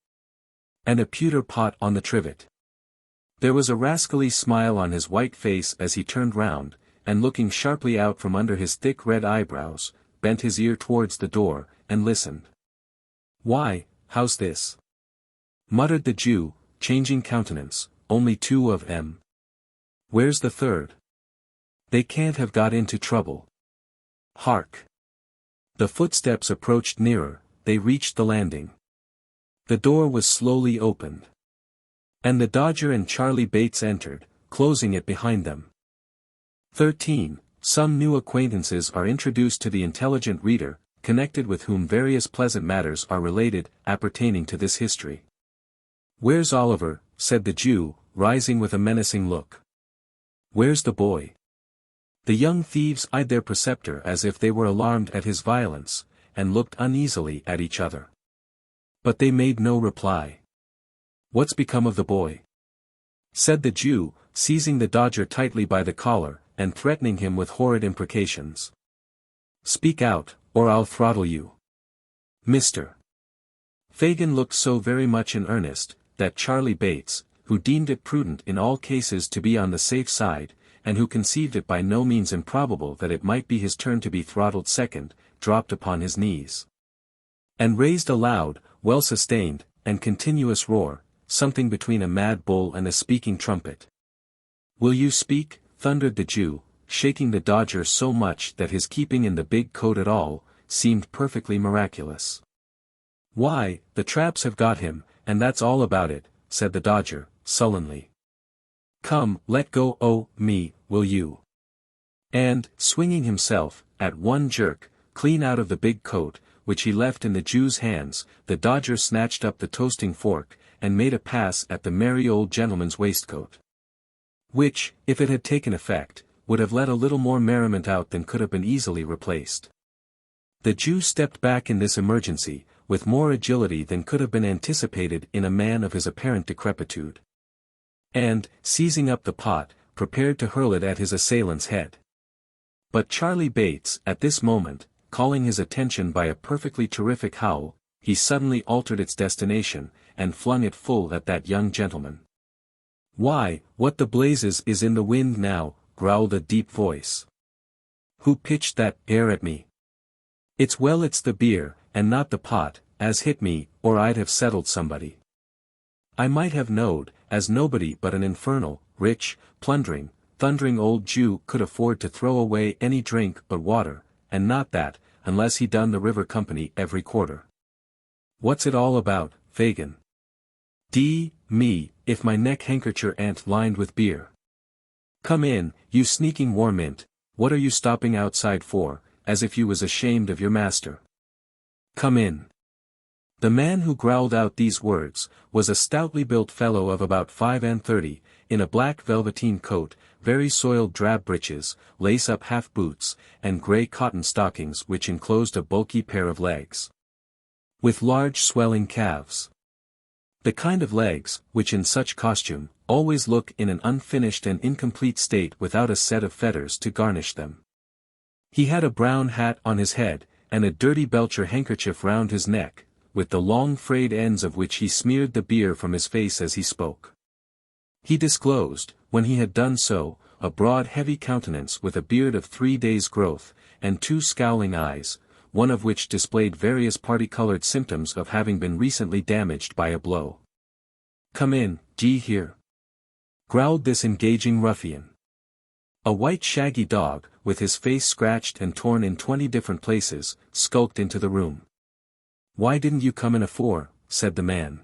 and a pewter pot on the trivet. There was a rascally smile on his white face as he turned round, and looking sharply out from under his thick red eyebrows, bent his ear towards the door, and listened. Why, how's this? Muttered the Jew, changing countenance, only two of 'em. Where's the third? They can't have got into trouble. Hark! The footsteps approached nearer, they reached the landing. The door was slowly opened. And the Dodger and Charlie Bates entered, closing it behind them. 13. Some new acquaintances are introduced to the intelligent reader, connected with whom various pleasant matters are related, appertaining to this history. Where's Oliver? Said the Jew, rising with a menacing look. Where's the boy? The young thieves eyed their preceptor as if they were alarmed at his violence, and looked uneasily at each other. But they made no reply. What's become of the boy? Said the Jew, seizing the Dodger tightly by the collar, and threatening him with horrid imprecations. Speak out, or I'll throttle you. Mister. Fagin looked so very much in earnest, that Charlie Bates, who deemed it prudent in all cases to be on the safe side, and who conceived it by no means improbable that it might be his turn to be throttled second, dropped upon his knees, and raised a loud, well-sustained, and continuous roar, something between a mad bull and a speaking trumpet. Will you speak? Thundered the Jew, shaking the Dodger so much that his keeping in the big coat at all, seemed perfectly miraculous. Why, the traps have got him, and that's all about it, said the Dodger, sullenly. Come, let go me, will you? And, swinging himself, at one jerk, clean out of the big coat, which he left in the Jew's hands, the Dodger snatched up the toasting fork, and made a pass at the merry old gentleman's waistcoat. Which, if it had taken effect, would have let a little more merriment out than could have been easily replaced. The Jew stepped back in this emergency, with more agility than could have been anticipated in a man of his apparent decrepitude. And, seizing up the pot, prepared to hurl it at his assailant's head. But Charlie Bates, at this moment, calling his attention by a perfectly terrific howl, he suddenly altered its destination, and flung it full at that young gentleman. Why, what the blazes is in the wind now? Growled a deep voice. Who pitched that air at me? It's well it's the beer, and not the pot, as hit me, or I'd have settled somebody. I might have knowed, as nobody but an infernal, rich, plundering, thundering old Jew could afford to throw away any drink but water, and not that, unless he done the river company every quarter. What's it all about, Fagin? Me, if my neck handkercher ain't lined with beer. Come in, you sneaking warmint, what are you stopping outside for, as if you was ashamed of your master? Come in. The man who growled out these words, was a stoutly built fellow of about 35, in a black velveteen coat, very soiled drab breeches, lace-up half boots, and grey cotton stockings which enclosed a bulky pair of legs, with large swelling calves. The kind of legs, which in such costume, always look in an unfinished and incomplete state without a set of feathers to garnish them. He had a brown hat on his head, and a dirty belcher handkerchief round his neck, with the long frayed ends of which he smeared the beer from his face as he spoke. He disclosed, when he had done so, a broad heavy countenance with a beard of 3 days' growth, and 2 scowling eyes, one of which displayed various party-colored symptoms of having been recently damaged by a blow. Come in, d'ye hear? Growled this engaging ruffian. A white shaggy dog, with his face scratched and torn in 20 different places, skulked into the room. Why didn't you come in afore, said the man.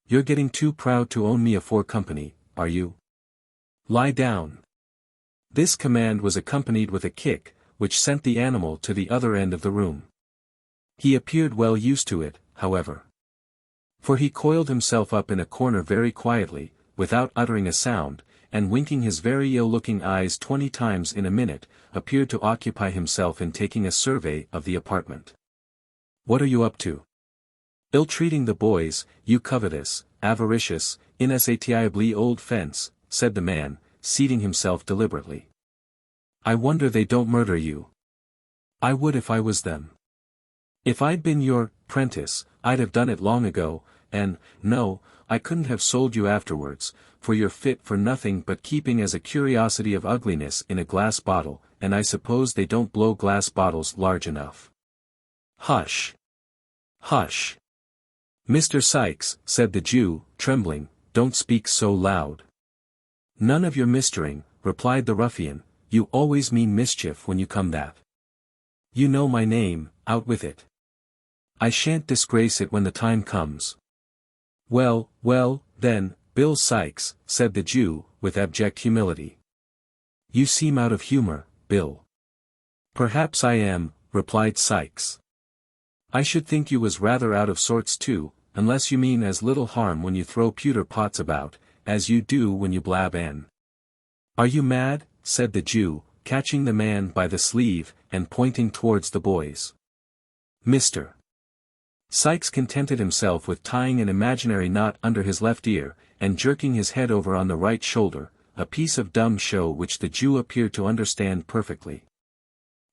You're getting too proud to own me afore company, are you? Lie down. This command was accompanied with a kick, which sent the animal to the other end of the room. He appeared well used to it, however. For he coiled himself up in a corner very quietly, without uttering a sound, and winking his very ill-looking eyes 20 times in a minute, appeared to occupy himself in taking a survey of the apartment. What are you up to? Ill-treating the boys, you covetous, avaricious, insatiably old fence, said the man, seating himself deliberately. I wonder they don't murder you. I would if I was them. If I'd been your apprentice, I'd have done it long ago, and, no, I couldn't have sold you afterwards, for you're fit for nothing but keeping as a curiosity of ugliness in a glass bottle, and I suppose they don't blow glass bottles large enough. Hush. Hush. Mr. Sykes, said the Jew, trembling, don't speak so loud. None of your mistering, replied the ruffian, you always mean mischief when you come that. You know my name, out with it. I shan't disgrace it when the time comes. Well, then, Bill Sykes, said the Jew, with abject humility. You seem out of humor, Bill. Perhaps I am, replied Sykes. I should think you was rather out of sorts too, unless you mean as little harm when you throw pewter pots about, as you do when you blab in. Are you mad? Said the Jew, catching the man by the sleeve, and pointing towards the boys. Mr. Sykes contented himself with tying an imaginary knot under his left ear, and jerking his head over on the right shoulder, a piece of dumb show which the Jew appeared to understand perfectly.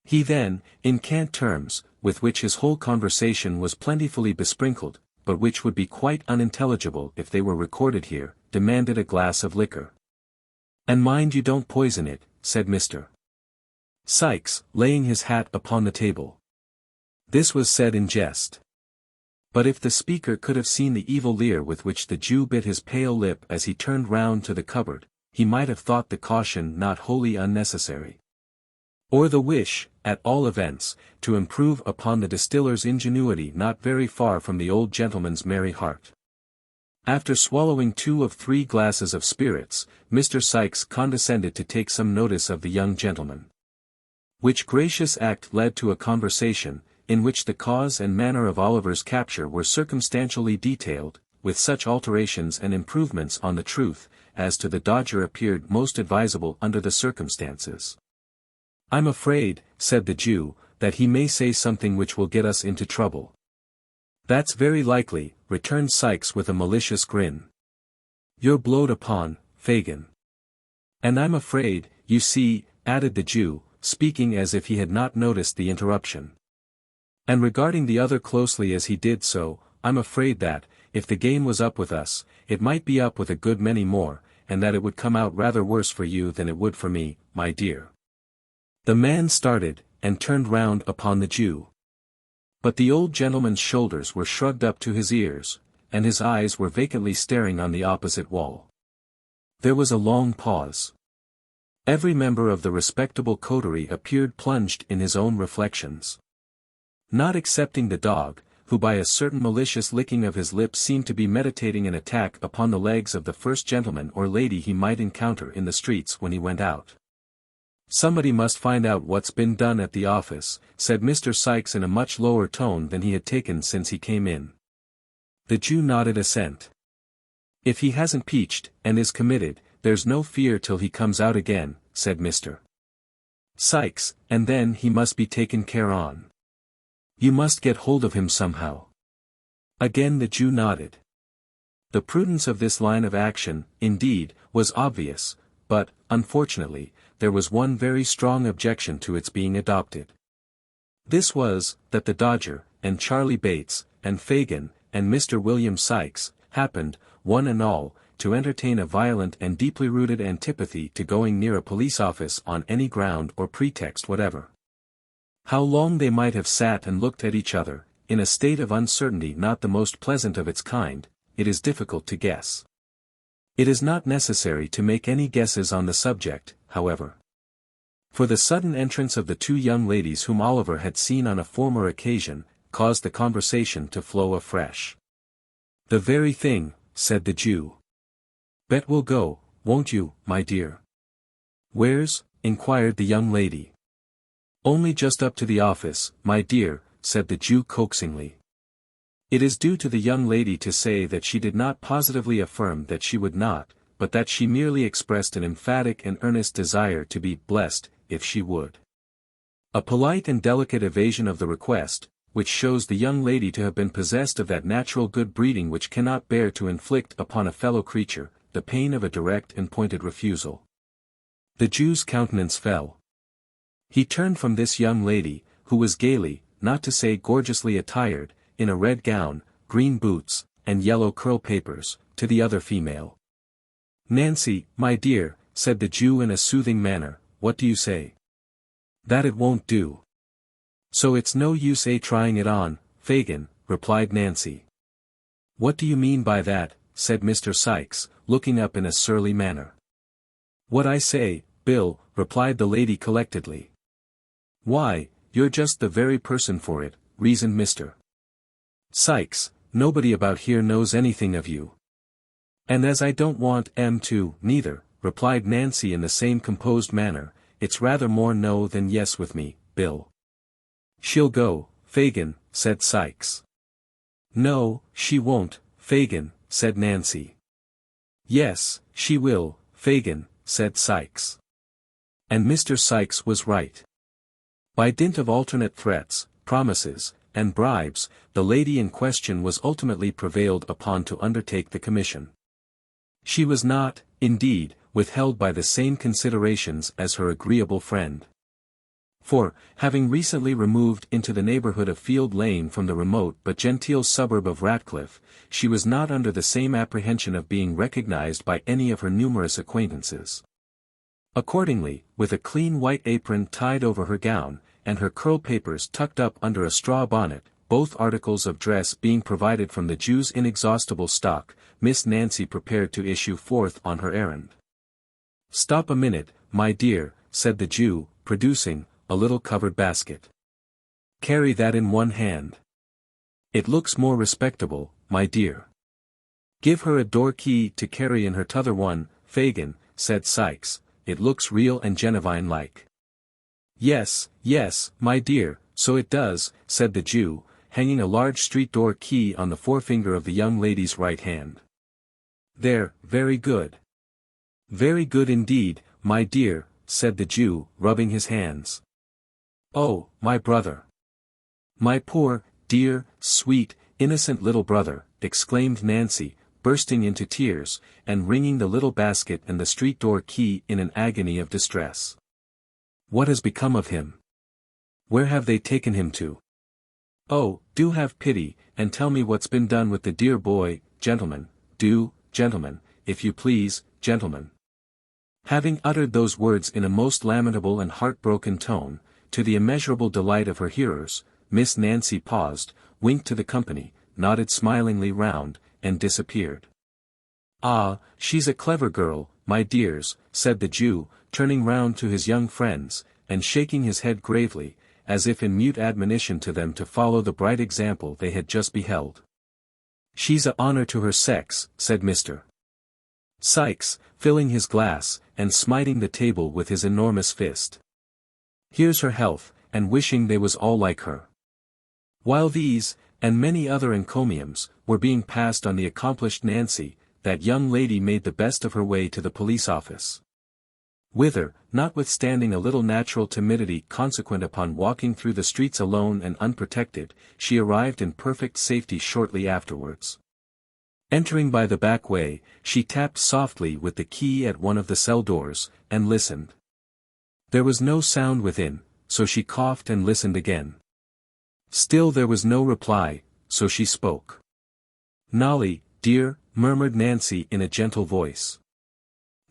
He then, in cant terms, with which his whole conversation was plentifully besprinkled, but which would be quite unintelligible if they were recorded here, demanded a glass of liquor. And mind you don't poison it, said Mr. Sykes, laying his hat upon the table. This was said in jest. But if the speaker could have seen the evil leer with which the Jew bit his pale lip as he turned round to the cupboard, he might have thought the caution not wholly unnecessary. Or the wish, at all events, to improve upon the distiller's ingenuity not very far from the old gentleman's merry heart. After swallowing 2 of 3 glasses of spirits, Mr. Sykes condescended to take some notice of the young gentleman. Which gracious act led to a conversation, in which the cause and manner of Oliver's capture were circumstantially detailed, with such alterations and improvements on the truth, as to the Dodger appeared most advisable under the circumstances. I'm afraid, said the Jew, that he may say something which will get us into trouble. That's very likely, returned Sykes with a malicious grin. You're blowed upon, Fagin. And I'm afraid, you see, added the Jew, speaking as if he had not noticed the interruption. And regarding the other closely as he did so, I'm afraid that, if the game was up with us, it might be up with a good many more, and that it would come out rather worse for you than it would for me, my dear. The man started, and turned round upon the Jew. But the old gentleman's shoulders were shrugged up to his ears, and his eyes were vacantly staring on the opposite wall. There was a long pause. Every member of the respectable coterie appeared plunged in his own reflections. Not excepting the dog, who by a certain malicious licking of his lips seemed to be meditating an attack upon the legs of the first gentleman or lady he might encounter in the streets when he went out. "Somebody must find out what's been done at the office," said Mr. Sikes in a much lower tone than he had taken since he came in. The Jew nodded assent. "If he hasn't peached, and is committed, there's no fear till he comes out again," said Mr. Sikes, "and then he must be taken care on. You must get hold of him somehow." Again the Jew nodded. The prudence of this line of action, indeed, was obvious, but, unfortunately, there was one very strong objection to its being adopted. This was, that the Dodger, and Charlie Bates, and Fagin, and Mr. William Sikes, happened, one and all, to entertain a violent and deeply rooted antipathy to going near a police office on any ground or pretext whatever. How long they might have sat and looked at each other, in a state of uncertainty not the most pleasant of its kind, it is difficult to guess. It is not necessary to make any guesses on the subject, however. For the sudden entrance of the two young ladies whom Oliver had seen on a former occasion, caused the conversation to flow afresh. "The very thing," said the Jew. "Bet we'll go, won't you, my dear?" "Where's?" inquired the young lady. "Only just up to the office, my dear," said the Jew coaxingly. It is due to the young lady to say that she did not positively affirm that she would not, but that she merely expressed an emphatic and earnest desire to be blessed, if she would. A polite and delicate evasion of the request, which shows the young lady to have been possessed of that natural good breeding which cannot bear to inflict upon a fellow creature the pain of a direct and pointed refusal. The Jew's countenance fell. He turned from this young lady, who was gaily, not to say gorgeously attired, in a red gown, green boots, and yellow curl papers, to the other female. "Nancy, my dear," said the Jew in a soothing manner, "what do you say?" "That it won't do." "So it's no use trying it on, Fagin," replied Nancy. "What do you mean by that?" said Mr. Sikes, looking up in a surly manner. "What I say, Bill," replied the lady collectedly. "Why, you're just the very person for it," reasoned Mr. Sikes, "nobody about here knows anything of you." "And as I don't want to, neither," replied Nancy in the same composed manner, "it's rather more no than yes with me, Bill." "She'll go, Fagin," said Sikes. "No, she won't, Fagin," said Nancy. "Yes, she will, Fagin," said Sikes. And Mr. Sikes was right. By dint of alternate threats, promises, and bribes, the lady in question was ultimately prevailed upon to undertake the commission. She was not, indeed, withheld by the same considerations as her agreeable friend. For, having recently removed into the neighbourhood of Field Lane from the remote but genteel suburb of Ratcliffe, she was not under the same apprehension of being recognised by any of her numerous acquaintances. Accordingly, with a clean white apron tied over her gown, and her curl papers tucked up under a straw bonnet, both articles of dress being provided from the Jew's inexhaustible stock, Miss Nancy prepared to issue forth on her errand. "Stop a minute, my dear," said the Jew, producing a little covered basket. "Carry that in one hand. It looks more respectable, my dear." "Give her a door key to carry in her t'other one, Fagin," said Sikes, "it looks real and genuine like." "Yes, yes, my dear, so it does," said the Jew, hanging a large street door key on the forefinger of the young lady's right hand. "There, very good. Very good indeed, my dear," said the Jew, rubbing his hands. "Oh, my brother. My poor, dear, sweet, innocent little brother," exclaimed Nancy, bursting into tears, and wringing the little basket and the street door key in an agony of distress. "What has become of him? Where have they taken him to? Oh, do have pity, and tell me what's been done with the dear boy, gentlemen, do, gentlemen, if you please, gentlemen." Having uttered those words in a most lamentable and heartbroken tone, to the immeasurable delight of her hearers, Miss Nancy paused, winked to the company, nodded smilingly round, and disappeared. "Ah, she's a clever girl, my dears," said the Jew, turning round to his young friends, and shaking his head gravely, as if in mute admonition to them to follow the bright example they had just beheld. "She's a honour to her sex," said Mr. Sikes, filling his glass, and smiting the table with his enormous fist. "Here's her health, and wishing they was all like her." While these, and many other encomiums, were being passed on the accomplished Nancy, that young lady made the best of her way to the police office. Whither, notwithstanding a little natural timidity consequent upon walking through the streets alone and unprotected, she arrived in perfect safety shortly afterwards. Entering by the back way, she tapped softly with the key at one of the cell doors, and listened. There was no sound within, so she coughed and listened again. Still there was no reply, so she spoke. "Nolly, dear," murmured Nancy in a gentle voice.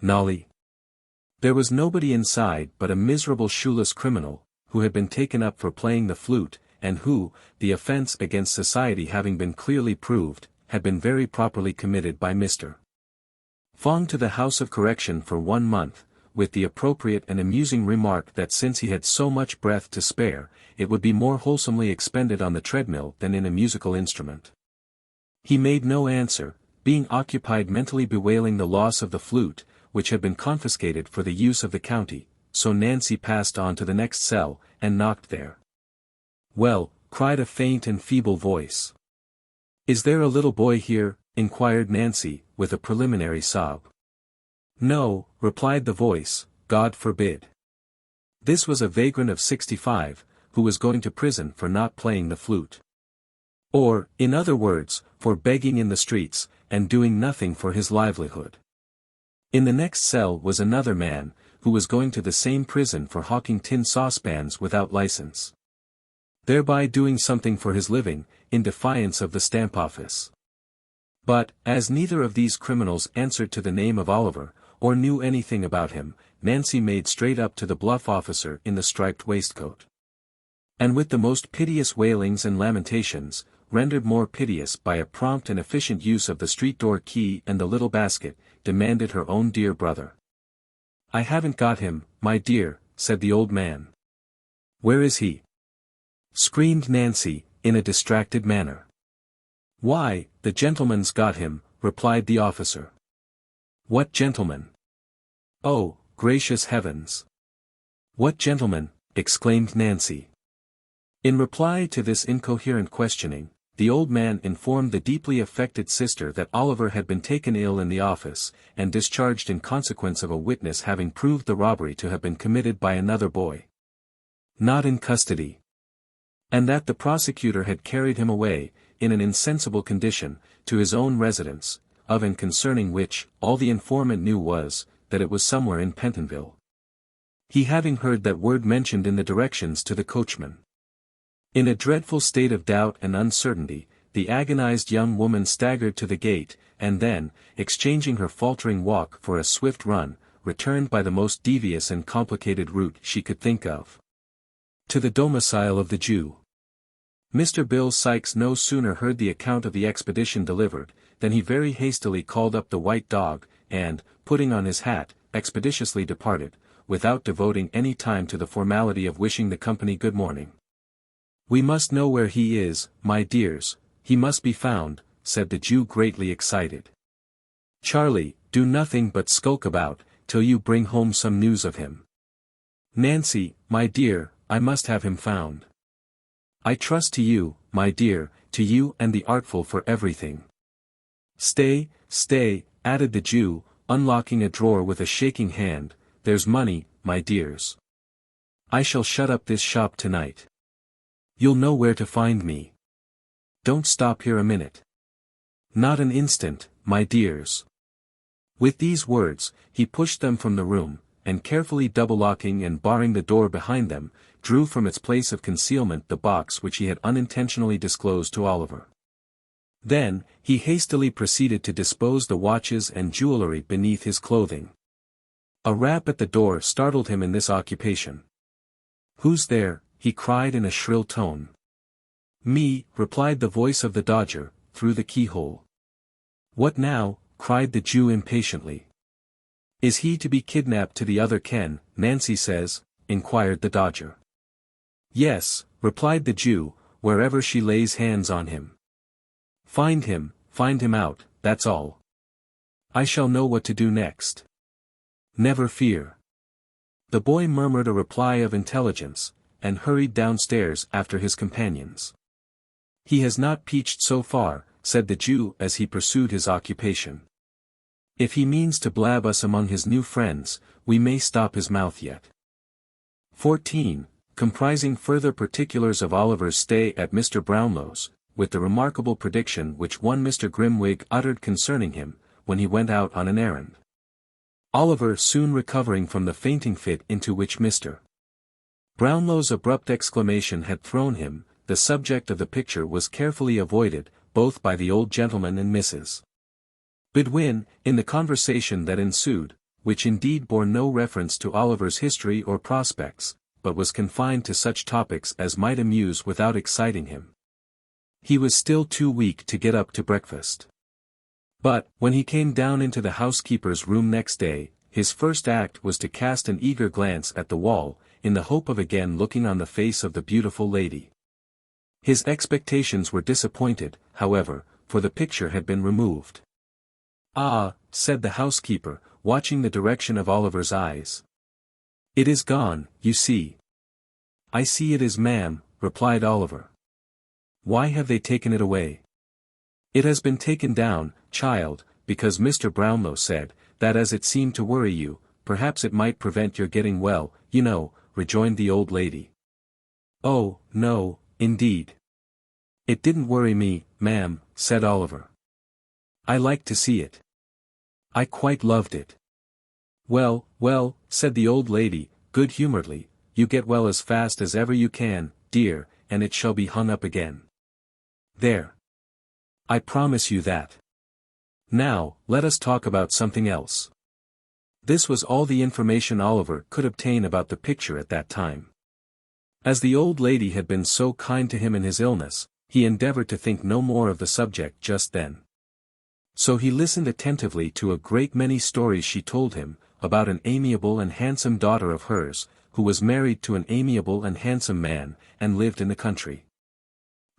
"Nolly." There was nobody inside but a miserable shoeless criminal, who had been taken up for playing the flute, and who, the offence against society having been clearly proved, had been very properly committed by Mr. Fang to the House of Correction for 1 month, with the appropriate and amusing remark that since he had so much breath to spare, it would be more wholesomely expended on the treadmill than in a musical instrument. He made no answer, being occupied mentally bewailing the loss of the flute, which had been confiscated for the use of the county, so Nancy passed on to the next cell, and knocked there. "Well," cried a faint and feeble voice. "Is there a little boy here?" inquired Nancy, with a preliminary sob. "No," replied the voice, "God forbid." This was a vagrant of 65, who was going to prison for not playing the flute. Or, in other words, for begging in the streets, and doing nothing for his livelihood. In the next cell was another man, who was going to the same prison for hawking tin saucepans without license. Thereby doing something for his living, in defiance of the stamp office. But, as neither of these criminals answered to the name of Oliver, or knew anything about him, Nancy made straight up to the bluff officer in the striped waistcoat. And with the most piteous wailings and lamentations, rendered more piteous by a prompt and efficient use of the street door key and the little basket, demanded her own dear brother. "I haven't got him, my dear," said the old man. "Where is he?" screamed Nancy, in a distracted manner. "Why, the gentleman's got him," replied the officer. "What gentleman?" "Oh, gracious heavens! What gentleman?" exclaimed Nancy. In reply to this incoherent questioning, the old man informed the deeply affected sister that Oliver had been taken ill in the office, and discharged in consequence of a witness having proved the robbery to have been committed by another boy, not in custody. And that the prosecutor had carried him away, in an insensible condition, to his own residence, of and concerning which, all the informant knew was, that it was somewhere in Pentonville. He having heard that word mentioned in the directions to the coachman. In a dreadful state of doubt and uncertainty, the agonized young woman staggered to the gate, and then, exchanging her faltering walk for a swift run, returned by the most devious and complicated route she could think of, to the domicile of the Jew. Mr. Bill Sikes no sooner heard the account of the expedition delivered, than he very hastily called up the white dog, and, putting on his hat, expeditiously departed, without devoting any time to the formality of wishing the company good morning. "We must know where he is, my dears, he must be found," said the Jew greatly excited. "Charlie, do nothing but skulk about, till you bring home some news of him. Nancy, my dear, I must have him found. I trust to you, my dear, to you and the artful for everything. Stay, stay," added the Jew, unlocking a drawer with a shaking hand, "there's money, my dears. I shall shut up this shop tonight. You'll know where to find me. Don't stop here a minute. Not an instant, my dears." With these words, he pushed them from the room, and carefully double-locking and barring the door behind them, drew from its place of concealment the box which he had unintentionally disclosed to Oliver. Then, he hastily proceeded to dispose the watches and jewellery beneath his clothing. A rap at the door startled him in this occupation. "Who's there?" he cried in a shrill tone. "Me," replied the voice of the Dodger, through the keyhole. "What now?" cried the Jew impatiently. Is he to be kidnapped to the other Ken, Nancy says, inquired the Dodger. Yes, replied the Jew, wherever she lays hands on him. Find him out, that's all. I shall know what to do next. Never fear. The boy murmured a reply of intelligence, and hurried downstairs after his companions. He has not peached so far, said the Jew as he pursued his occupation. If he means to blab us among his new friends, we may stop his mouth yet. 14. Comprising further particulars of Oliver's stay at Mr. Brownlow's, with the remarkable prediction which one Mr. Grimwig uttered concerning him, when he went out on an errand. Oliver soon recovering from the fainting fit into which Mr. Brownlow's abrupt exclamation had thrown him, the subject of the picture was carefully avoided, both by the old gentleman and Mrs. Bedwin, in the conversation that ensued, which indeed bore no reference to Oliver's history or prospects, but was confined to such topics as might amuse without exciting him. He was still too weak to get up to breakfast. But, when he came down into the housekeeper's room next day, his first act was to cast an eager glance at the wall, in the hope of again looking on the face of the beautiful lady. His expectations were disappointed, however, for the picture had been removed. Ah, said the housekeeper, watching the direction of Oliver's eyes. It is gone, you see. I see it is, ma'am, replied Oliver. Why have they taken it away? It has been taken down, child, because Mr. Brownlow said, that as it seemed to worry you, perhaps it might prevent your getting well, you know, rejoined the old lady. Oh, no, indeed. It didn't worry me, ma'am, said Oliver. I liked to see it. I quite loved it. Well, well, said the old lady, good-humoredly, you get well as fast as ever you can, dear, and it shall be hung up again. There. I promise you that. Now, let us talk about something else. This was all the information Oliver could obtain about the picture at that time. As the old lady had been so kind to him in his illness, he endeavored to think no more of the subject just then. So he listened attentively to a great many stories she told him, about an amiable and handsome daughter of hers, who was married to an amiable and handsome man, and lived in the country.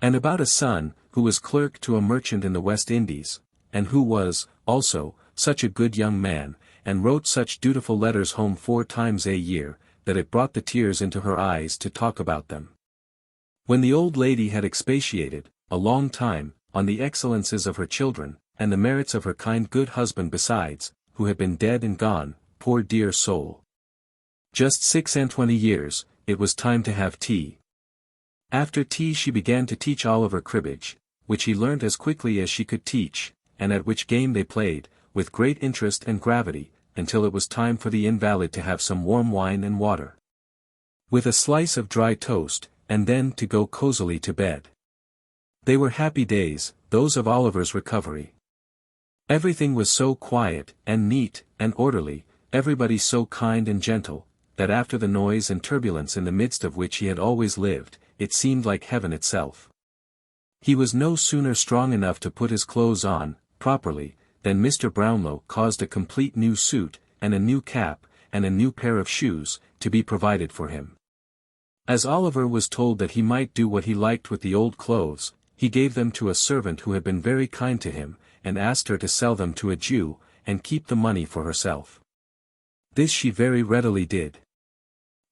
And about a son, who was clerk to a merchant in the West Indies, and who was, also, such a good young man, and wrote such dutiful letters home 4 times a year, that it brought the tears into her eyes to talk about them. When the old lady had expatiated, a long time, on the excellences of her children, and the merits of her kind good husband besides, who had been dead and gone, poor dear soul. Just 26 years, it was time to have tea. After tea she began to teach Oliver cribbage, which he learnt as quickly as she could teach, and at which game they played, with great interest and gravity, until it was time for the invalid to have some warm wine and water, with a slice of dry toast, and then to go cosily to bed. They were happy days, those of Oliver's recovery. Everything was so quiet, and neat, and orderly, everybody so kind and gentle, that after the noise and turbulence in the midst of which he had always lived, it seemed like heaven itself. He was no sooner strong enough to put his clothes on, properly, than Mr. Brownlow caused a complete new suit, and a new cap, and a new pair of shoes, to be provided for him. As Oliver was told that he might do what he liked with the old clothes, he gave them to a servant who had been very kind to him, and asked her to sell them to a Jew, and keep the money for herself. This she very readily did.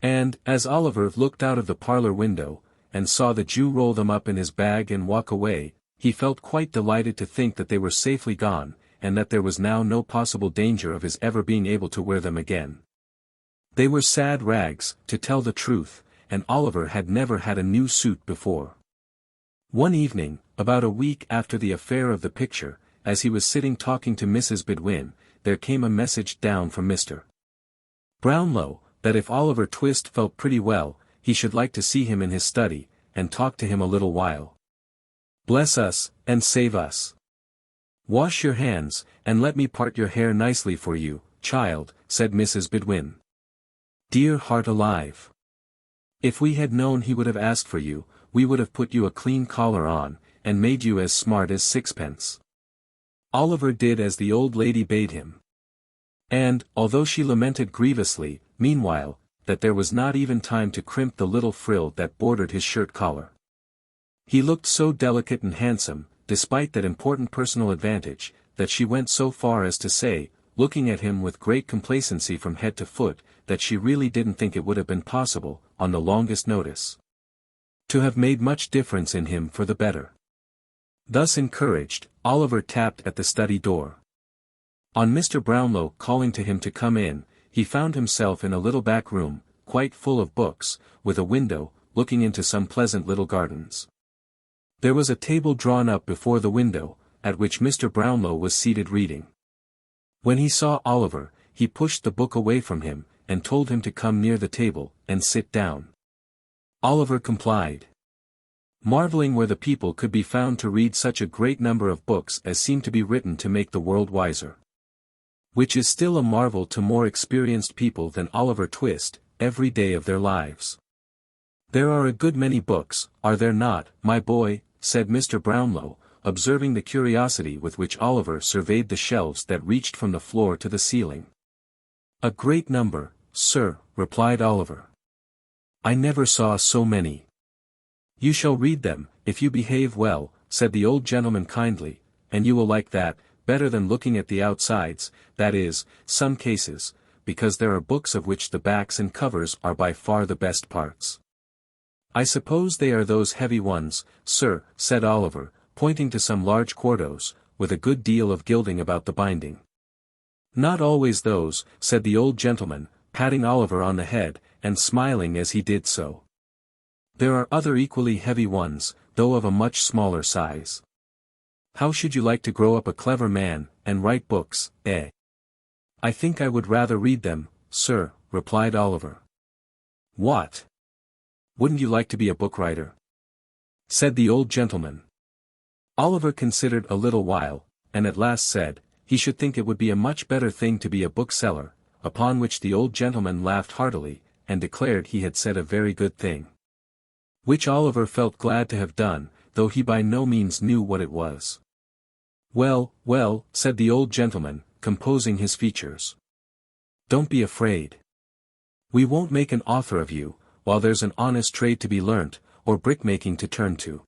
And, as Oliver looked out of the parlour window, and saw the Jew roll them up in his bag and walk away, he felt quite delighted to think that they were safely gone, and that there was now no possible danger of his ever being able to wear them again. They were sad rags, to tell the truth, and Oliver had never had a new suit before. One evening, about a week after the affair of the picture, as he was sitting talking to Mrs. Bedwin, there came a message down from Mr. Brownlow, that if Oliver Twist felt pretty well, he should like to see him in his study, and talk to him a little while. Bless us, and save us. Wash your hands, and let me part your hair nicely for you, child, said Mrs. Bedwin. Dear heart alive! If we had known he would have asked for you, we would have put you a clean collar on, and made you as smart as sixpence. Oliver did as the old lady bade him. And, although she lamented grievously, meanwhile, that there was not even time to crimp the little frill that bordered his shirt collar. He looked so delicate and handsome, despite that important personal advantage, that she went so far as to say, looking at him with great complacency from head to foot, that she really didn't think it would have been possible, on the longest notice, to have made much difference in him for the better. Thus encouraged, Oliver tapped at the study door. On Mr. Brownlow calling to him to come in, he found himself in a little back room, quite full of books, with a window, looking into some pleasant little gardens. There was a table drawn up before the window, at which Mr. Brownlow was seated reading. When he saw Oliver, he pushed the book away from him, and told him to come near the table, and sit down. Oliver complied, marveling where the people could be found to read such a great number of books as seemed to be written to make the world wiser. Which is still a marvel to more experienced people than Oliver Twist, every day of their lives. There are a good many books, are there not, my boy, said Mr. Brownlow, observing the curiosity with which Oliver surveyed the shelves that reached from the floor to the ceiling. A great number, sir, replied Oliver. I never saw so many. You shall read them, if you behave well, said the old gentleman kindly, and you will like that, better than looking at the outsides, that is, some cases, because there are books of which the backs and covers are by far the best parts. I suppose they are those heavy ones, sir, said Oliver, pointing to some large quartos, with a good deal of gilding about the binding. Not always those, said the old gentleman, patting Oliver on the head, and smiling as he did so. There are other equally heavy ones, though of a much smaller size. How should you like to grow up a clever man, and write books, eh? I think I would rather read them, sir, replied Oliver. What? Wouldn't you like to be a book writer? Said the old gentleman. Oliver considered a little while, and at last said, he should think it would be a much better thing to be a bookseller, upon which the old gentleman laughed heartily, and declared he had said a very good thing. Which Oliver felt glad to have done, though he by no means knew what it was. Well, well, said the old gentleman, composing his features. Don't be afraid. We won't make an author of you, while there's an honest trade to be learnt, or brickmaking to turn to.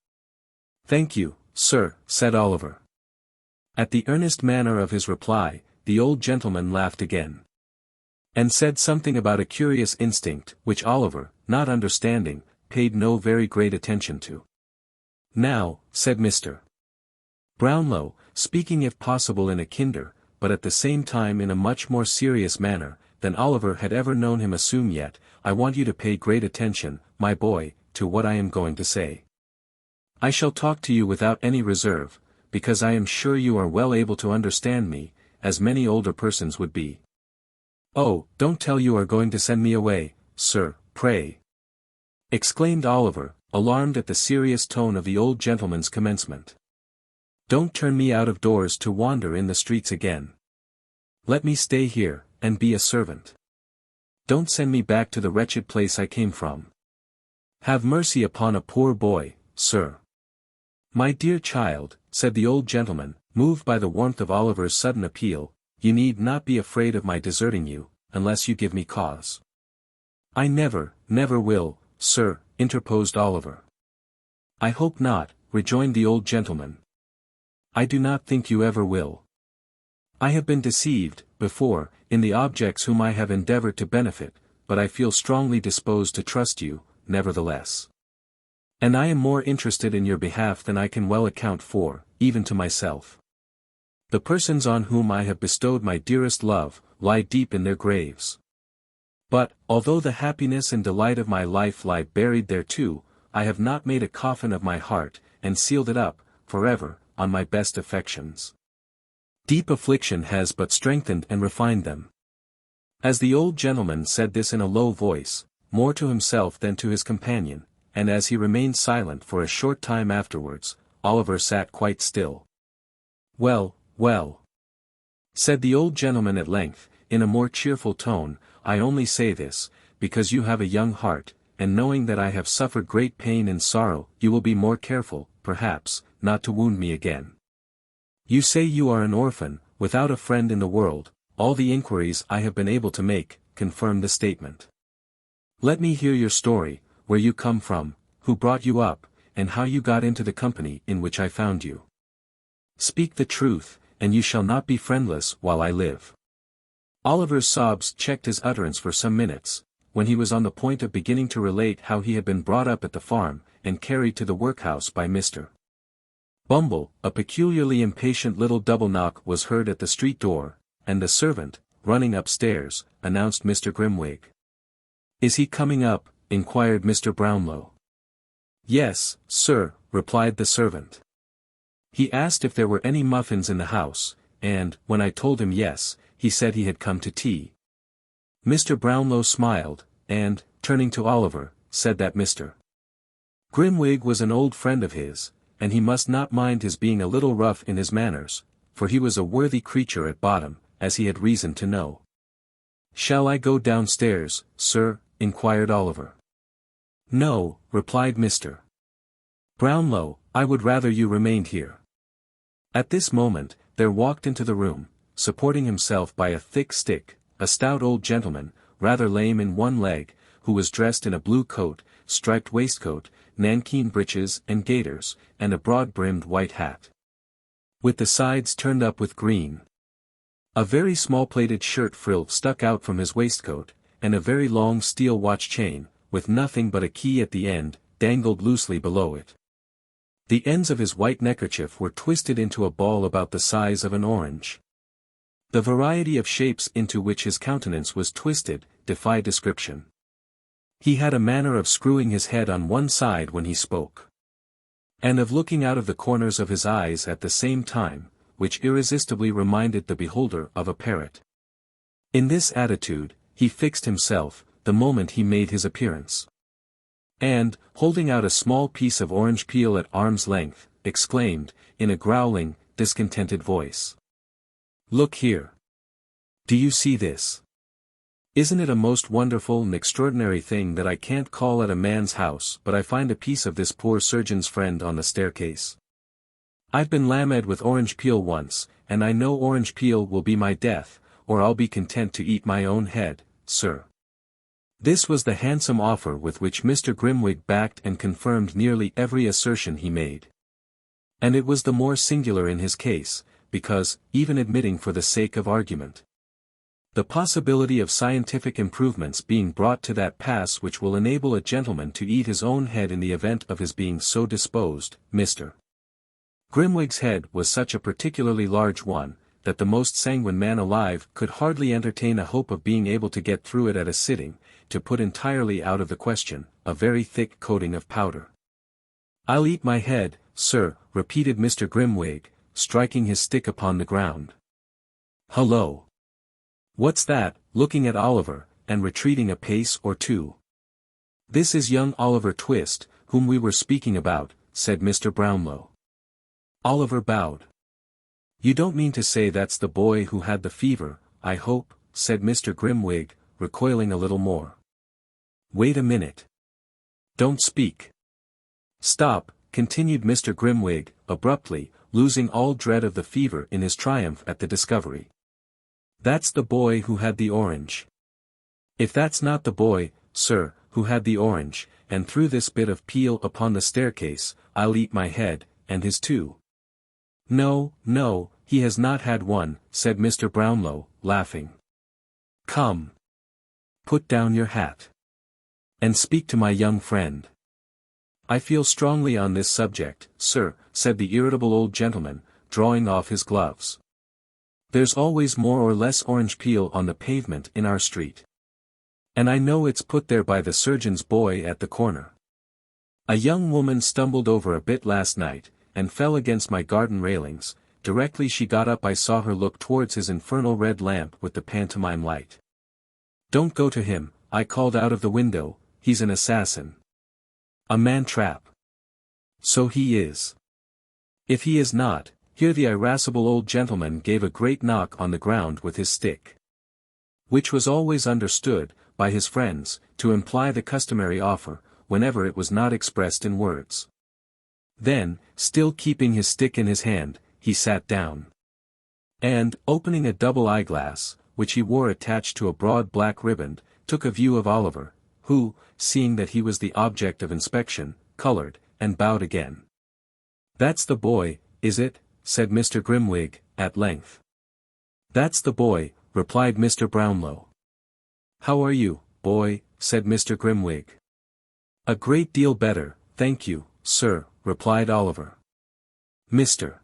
Thank you, sir, said Oliver. At the earnest manner of his reply, the old gentleman laughed again. And said something about a curious instinct, which Oliver, not understanding, paid no very great attention to. Now, said Mr. Brownlow, speaking if possible in a kinder, but at the same time in a much more serious manner, than Oliver had ever known him assume yet, I want you to pay great attention, my boy, to what I am going to say. I shall talk to you without any reserve, because I am sure you are well able to understand me, as many older persons would be. Oh, don't tell you are going to send me away, sir, pray, exclaimed Oliver, alarmed at the serious tone of the old gentleman's commencement. Don't turn me out of doors to wander in the streets again. Let me stay here, and be a servant. Don't send me back to the wretched place I came from. Have mercy upon a poor boy, sir. My dear child, said the old gentleman, moved by the warmth of Oliver's sudden appeal, you need not be afraid of my deserting you, unless you give me cause. I never, never will, sir, interposed Oliver. I hope not, rejoined the old gentleman. I do not think you ever will. I have been deceived, before, in the objects whom I have endeavored to benefit, but I feel strongly disposed to trust you, nevertheless. And I am more interested in your behalf than I can well account for, even to myself. The persons on whom I have bestowed my dearest love, lie deep in their graves. But, although the happiness and delight of my life lie buried there too, I have not made a coffin of my heart, and sealed it up, forever, on my best affections. Deep affliction has but strengthened and refined them. As the old gentleman said this in a low voice, more to himself than to his companion, and as he remained silent for a short time afterwards, Oliver sat quite still. Well, well, said the old gentleman at length, in a more cheerful tone, I only say this, because you have a young heart, and knowing that I have suffered great pain and sorrow, you will be more careful, perhaps, not to wound me again. You say you are an orphan, without a friend in the world, all the inquiries I have been able to make, confirm the statement. Let me hear your story, where you come from, who brought you up, and how you got into the company in which I found you. Speak the truth, and you shall not be friendless while I live. Oliver's sobs checked his utterance for some minutes, when he was on the point of beginning to relate how he had been brought up at the farm, and carried to the workhouse by Mr. Bumble. A peculiarly impatient little double knock was heard at the street door, and the servant, running upstairs, announced Mr. Grimwig. "Is he coming up?" inquired Mr. Brownlow. "Yes, sir," replied the servant. "He asked if there were any muffins in the house, and, when I told him yes, he said he had come to tea." Mr. Brownlow smiled, and, turning to Oliver, said that Mr. Grimwig was an old friend of his, and he must not mind his being a little rough in his manners, for he was a worthy creature at bottom, as he had reason to know. "Shall I go downstairs, sir?" inquired Oliver. "No," replied Mr. Brownlow, "I would rather you remained here." At this moment, there walked into the room, supporting himself by a thick stick, a stout old gentleman, rather lame in one leg, who was dressed in a blue coat, striped waistcoat, nankeen breeches and gaiters, and a broad-brimmed white hat, with the sides turned up with green. A very small plated shirt frill stuck out from his waistcoat, and a very long steel watch chain, with nothing but a key at the end, dangled loosely below it. The ends of his white neckerchief were twisted into a ball about the size of an orange. The variety of shapes into which his countenance was twisted, defy description. He had a manner of screwing his head on one side when he spoke, and of looking out of the corners of his eyes at the same time, which irresistibly reminded the beholder of a parrot. In this attitude, he fixed himself, the moment he made his appearance, and, holding out a small piece of orange peel at arm's length, exclaimed, in a growling, discontented voice, "Look here. Do you see this? Isn't it a most wonderful and extraordinary thing that I can't call at a man's house but I find a piece of this poor surgeon's friend on the staircase? I've been lamed with orange peel once, and I know orange peel will be my death, or I'll be content to eat my own head, sir." This was the handsome offer with which Mr. Grimwig backed and confirmed nearly every assertion he made. And it was the more singular in his case, because, even admitting for the sake of argument, the possibility of scientific improvements being brought to that pass which will enable a gentleman to eat his own head in the event of his being so disposed, Mr. Grimwig's head was such a particularly large one, that the most sanguine man alive could hardly entertain a hope of being able to get through it at a sitting, to put entirely out of the question, a very thick coating of powder. "I'll eat my head, sir," repeated Mr. Grimwig, striking his stick upon the ground. "Hullo! What's that?" looking at Oliver, and retreating a pace or two. "This is young Oliver Twist, whom we were speaking about," said Mr. Brownlow. Oliver bowed. "You don't mean to say that's the boy who had the fever, I hope," said Mr. Grimwig, recoiling a little more. "Wait a minute. Don't speak. Stop," continued Mr. Grimwig, abruptly, losing all dread of the fever in his triumph at the discovery. "That's the boy who had the orange. If that's not the boy, sir, who had the orange, and threw this bit of peel upon the staircase, I'll eat my head, and his too." "No, no, he has not had one," said Mr. Brownlow, laughing. "Come. Put down your hat. And speak to my young friend." "I feel strongly on this subject, sir," said the irritable old gentleman, drawing off his gloves. "There's always more or less orange peel on the pavement in our street. And I know it's put there by the surgeon's boy at the corner. A young woman stumbled over a bit last night, and fell against my garden railings. Directly she got up I saw her look towards his infernal red lamp with the pantomime light. 'Don't go to him,' I called out of the window, 'he's an assassin. A man-trap. So he is. If he is not,' here the irascible old gentleman gave a great knock on the ground with his stick, which was always understood, by his friends, to imply the customary offer, whenever it was not expressed in words. Then, still keeping his stick in his hand, he sat down, and, opening a double eyeglass, which he wore attached to a broad black riband, took a view of Oliver, who, seeing that he was the object of inspection, coloured, and bowed again. "That's the boy, is it?" said Mr. Grimwig, at length. "That's the boy," replied Mr. Brownlow. "How are you, boy?" said Mr. Grimwig. "A great deal better, thank you, sir," replied Oliver. Mr.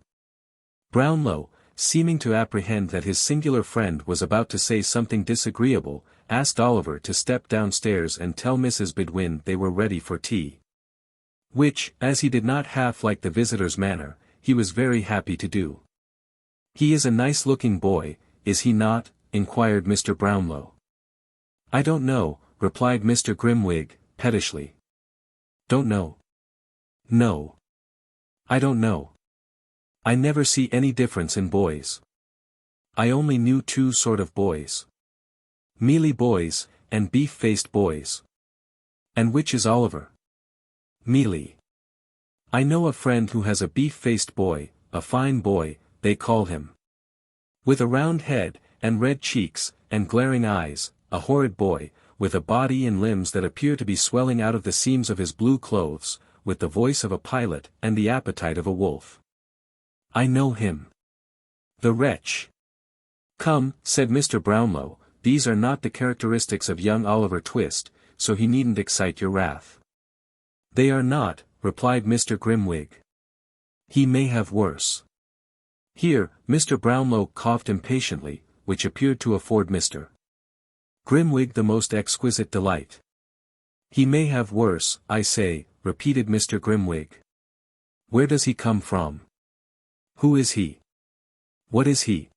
Brownlow, seeming to apprehend that his singular friend was about to say something disagreeable, asked Oliver to step downstairs and tell Mrs. Bedwin they were ready for tea. Which, as he did not half like the visitor's manner, he was very happy to do. "He is a nice-looking boy, is he not?" inquired Mr. Brownlow. "I don't know," replied Mr. Grimwig, pettishly. "Don't know?" "No. I don't know. I never see any difference in boys. I only knew two sort of boys. Mealy boys, and beef-faced boys. And which is Oliver?" "Mealy. I know a friend who has a beef-faced boy, a fine boy, they call him. With a round head, and red cheeks, and glaring eyes, a horrid boy, with a body and limbs that appear to be swelling out of the seams of his blue clothes, with the voice of a pilot and the appetite of a wolf. I know him. The wretch." "Come," said Mr. Brownlow, "these are not the characteristics of young Oliver Twist, so he needn't excite your wrath." "They are not," replied Mr. Grimwig. "He may have worse." Here, Mr. Brownlow coughed impatiently, which appeared to afford Mr. Grimwig the most exquisite delight. "He may have worse, I say," repeated Mr. Grimwig. "Where does he come from? Who is he? What is he?"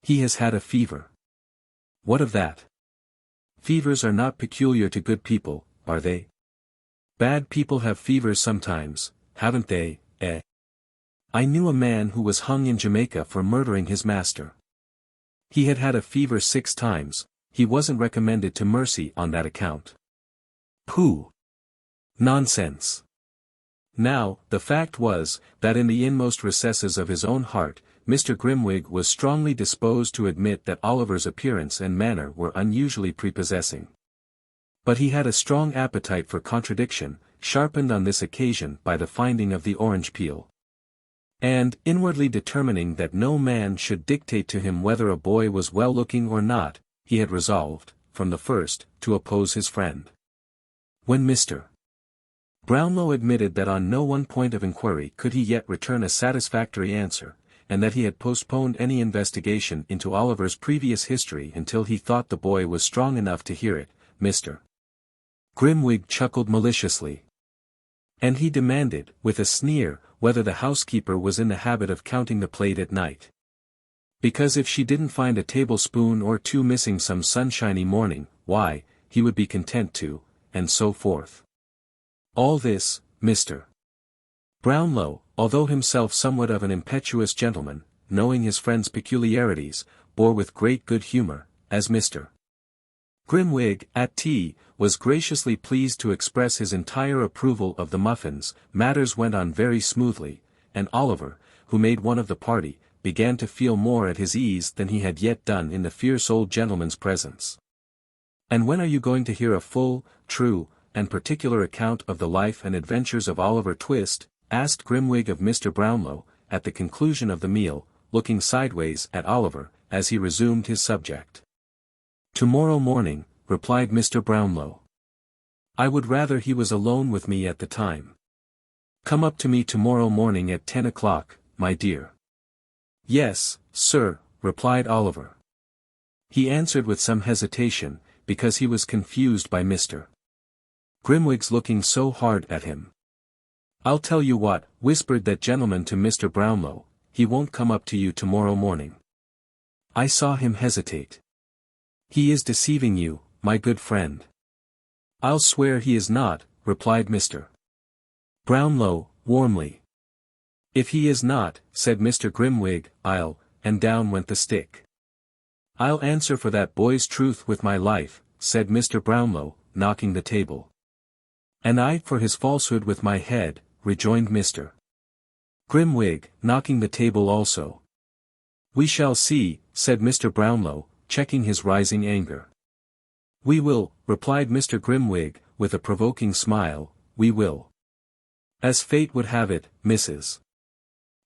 "He has had a fever." "What of that? Fevers are not peculiar to good people, are they? Bad people have fevers sometimes, haven't they, eh? I knew a man who was hung in Jamaica for murdering his master. He had had a fever 6 times, he wasn't recommended to mercy on that account." "Pooh! Nonsense!" Now, the fact was, that in the inmost recesses of his own heart, Mr. Grimwig was strongly disposed to admit that Oliver's appearance and manner were unusually prepossessing. But he had a strong appetite for contradiction, sharpened on this occasion by the finding of the orange peel. And, inwardly determining that no man should dictate to him whether a boy was well-looking or not, he had resolved, from the first, to oppose his friend. When Mr. Brownlow admitted that on no one point of inquiry could he yet return a satisfactory answer, and that he had postponed any investigation into Oliver's previous history until he thought the boy was strong enough to hear it, Mr. Grimwig chuckled maliciously. And he demanded, with a sneer, whether the housekeeper was in the habit of counting the plate at night. Because if she didn't find a tablespoon or 2 missing some sunshiny morning, why, he would be content to, and so forth. All this, Mr. Brownlow, although himself somewhat of an impetuous gentleman, knowing his friend's peculiarities, bore with great good humour, as Mr. Grimwig, at tea, was graciously pleased to express his entire approval of the muffins. Matters went on very smoothly, and Oliver, who made one of the party, began to feel more at his ease than he had yet done in the fierce old gentleman's presence. "And when are you going to hear a full, true, and particular account of the life and adventures of Oliver Twist?" asked Grimwig of Mr. Brownlow, at the conclusion of the meal, looking sideways at Oliver, as he resumed his subject. "Tomorrow morning," replied Mr. Brownlow. "I would rather he was alone with me at the time. Come up to me tomorrow morning at 10 o'clock, my dear." "Yes, sir," replied Oliver. He answered with some hesitation, because he was confused by Mr. Grimwig's looking so hard at him. "I'll tell you what," whispered that gentleman to Mr. Brownlow, "he won't come up to you tomorrow morning. I saw him hesitate. He is deceiving you, my good friend." "I'll swear he is not," replied Mr. Brownlow, warmly. "If he is not," said Mr. Grimwig, and down went the stick. "I'll answer for that boy's truth with my life," said Mr. Brownlow, knocking the table. "And I for his falsehood with my head," rejoined Mr. Grimwig, knocking the table also. "We shall see," said Mr. Brownlow, checking his rising anger. "We will," replied Mr. Grimwig, with a provoking smile, "we will. As fate would have it, Mrs.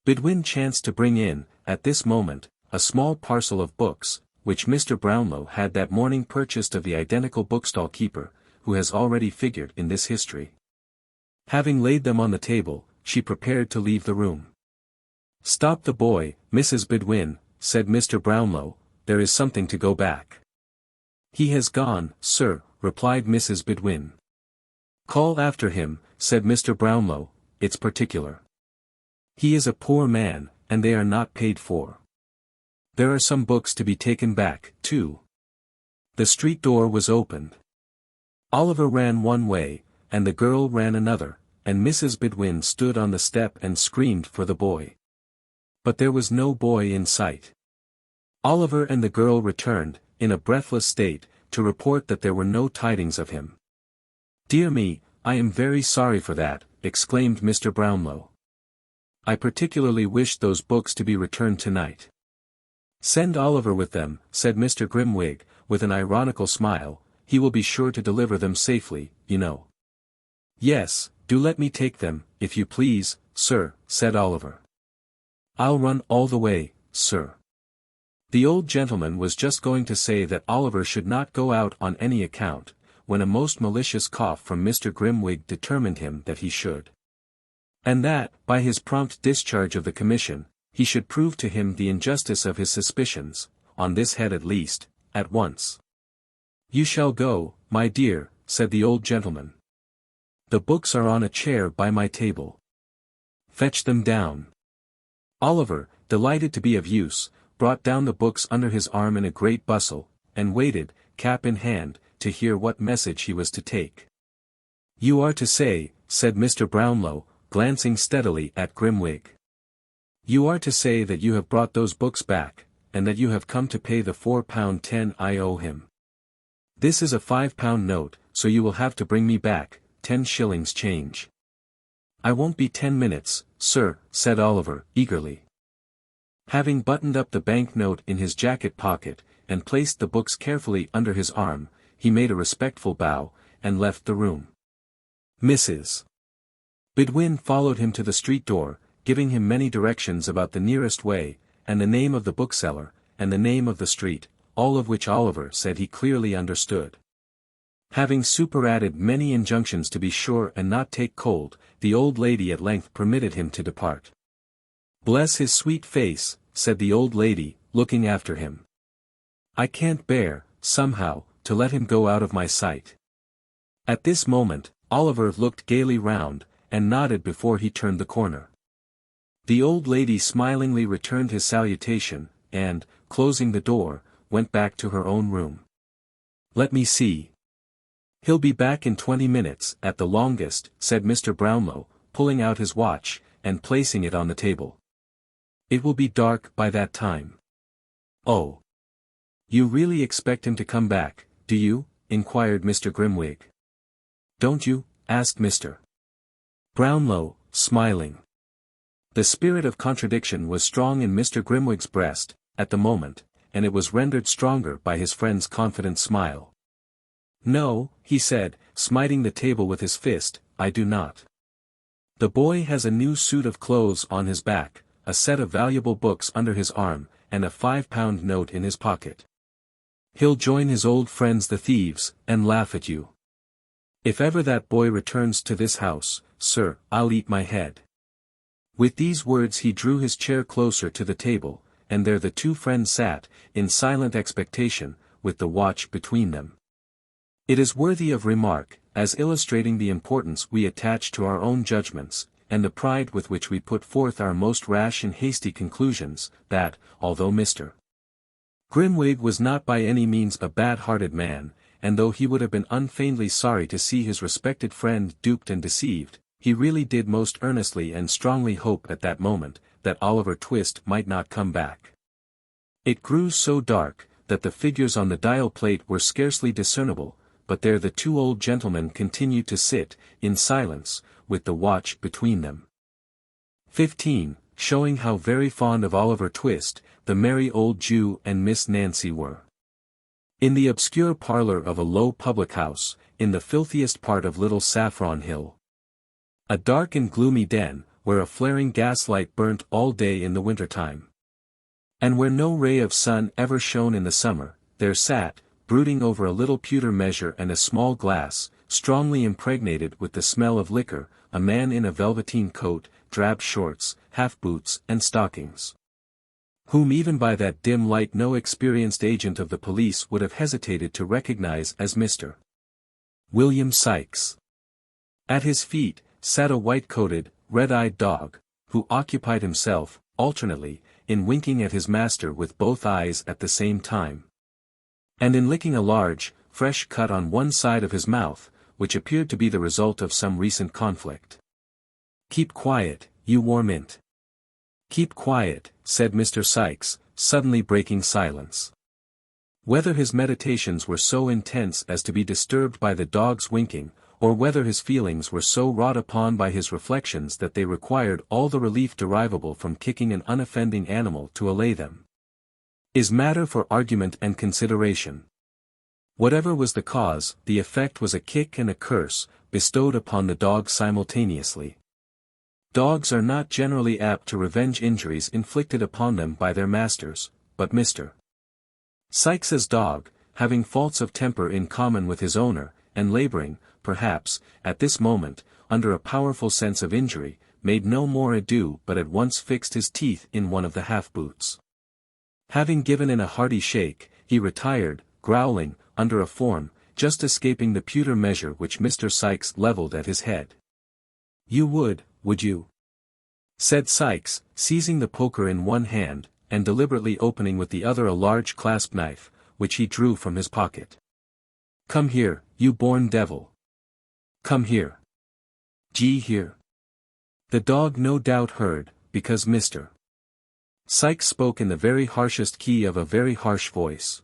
Bidwin chanced to bring in, at this moment, a small parcel of books, which Mr. Brownlow had that morning purchased of the identical bookstall keeper, who has already figured in this history. Having laid them on the table, she prepared to leave the room. "Stop the boy, Mrs. Bidwin," said Mr. Brownlow, "there is something to go back." "He has gone, sir," replied Mrs. Bidwin. "Call after him," said Mr. Brownlow, "it's particular. He is a poor man, and they are not paid for. There are some books to be taken back, too." The street door was opened. Oliver ran one way, and the girl ran another, and Mrs. Bidwin stood on the step and screamed for the boy. But there was no boy in sight. Oliver and the girl returned, in a breathless state, to report that there were no tidings of him. "Dear me, I am very sorry for that," exclaimed Mr. Brownlow. "I particularly wish those books to be returned tonight." "Send Oliver with them," said Mr. Grimwig, with an ironical smile, "he will be sure to deliver them safely, you know." "Yes, do let me take them, if you please, sir," said Oliver. "I'll run all the way, sir." The old gentleman was just going to say that Oliver should not go out on any account, when a most malicious cough from Mr. Grimwig determined him that he should. And that, by his prompt discharge of the commission, he should prove to him the injustice of his suspicions, on this head at least, at once. "You shall go, my dear," said the old gentleman. "The books are on a chair by my table. Fetch them down." Oliver, delighted to be of use, brought down the books under his arm in a great bustle, and waited, cap in hand, to hear what message he was to take. "You are to say," said Mr. Brownlow, glancing steadily at Grimwig. "You are to say that you have brought those books back, and that you have come to pay the £4.10 I owe him. This is a £5 note, so you will have to bring me back 10 shillings change." "I won't be 10 minutes, sir," said Oliver, eagerly. Having buttoned up the bank-note in his jacket pocket, and placed the books carefully under his arm, he made a respectful bow, and left the room. Mrs. Bidwin followed him to the street door, giving him many directions about the nearest way, and the name of the bookseller, and the name of the street, all of which Oliver said he clearly understood. Having superadded many injunctions to be sure and not take cold, the old lady at length permitted him to depart. "Bless his sweet face," said the old lady, looking after him. "I can't bear, somehow, to let him go out of my sight." At this moment, Oliver looked gaily round, and nodded before he turned the corner. The old lady smilingly returned his salutation, and, closing the door, went back to her own room. "Let me see. He'll be back in 20 minutes, at the longest," said Mr. Brownlow, pulling out his watch, and placing it on the table. "It will be dark by that time." "Oh. You really expect him to come back, do you?" inquired Mr. Grimwig. "Don't you?" asked Mr. Brownlow, smiling. The spirit of contradiction was strong in Mr. Grimwig's breast, at the moment, and it was rendered stronger by his friend's confident smile. "No," he said, smiting the table with his fist, "I do not. The boy has a new suit of clothes on his back, a set of valuable books under his arm, and a £5 note in his pocket. He'll join his old friends the thieves, and laugh at you. If ever that boy returns to this house, sir, I'll eat my head." With these words he drew his chair closer to the table, and there the two friends sat, in silent expectation, with the watch between them. It is worthy of remark, as illustrating the importance we attach to our own judgments, and the pride with which we put forth our most rash and hasty conclusions, that, although Mr. Grimwig was not by any means a bad-hearted man, and though he would have been unfeignedly sorry to see his respected friend duped and deceived, he really did most earnestly and strongly hope at that moment, that Oliver Twist might not come back. It grew so dark, that the figures on the dial plate were scarcely discernible, but there the two old gentlemen continued to sit, in silence, with the watch between them. 15, showing how very fond of Oliver Twist, the merry old Jew and Miss Nancy were. In the obscure parlour of a low public house, in the filthiest part of Little Saffron Hill. A dark and gloomy den, where a flaring gaslight burnt all day in the winter-time. And where no ray of sun ever shone in the summer, there sat, brooding over a little pewter measure and a small glass, strongly impregnated with the smell of liquor, a man in a velveteen coat, drab shorts, half-boots and stockings. Whom even by that dim light no experienced agent of the police would have hesitated to recognize as Mr. William Sikes. At his feet, sat a white-coated, red-eyed dog, who occupied himself, alternately, in winking at his master with both eyes at the same time, and in licking a large, fresh cut on one side of his mouth, which appeared to be the result of some recent conflict. "Keep quiet, you warmint. Keep quiet," said Mr. Sikes, suddenly breaking silence. Whether his meditations were so intense as to be disturbed by the dog's winking, or whether his feelings were so wrought upon by his reflections that they required all the relief derivable from kicking an unoffending animal to allay them, is matter for argument and consideration. Whatever was the cause, the effect was a kick and a curse, bestowed upon the dog simultaneously. Dogs are not generally apt to revenge injuries inflicted upon them by their masters, but Mr. Sikes's dog, having faults of temper in common with his owner, and labouring, perhaps, at this moment, under a powerful sense of injury, made no more ado but at once fixed his teeth in one of the half-boots. Having given in a hearty shake, he retired, growling, under a form, just escaping the pewter measure which Mr. Sikes levelled at his head. "You would you?" said Sikes, seizing the poker in one hand, and deliberately opening with the other a large clasp knife, which he drew from his pocket. "Come here, you born devil. Come here. Gee here." The dog no doubt heard, because Mr. Sikes spoke in the very harshest key of a very harsh voice.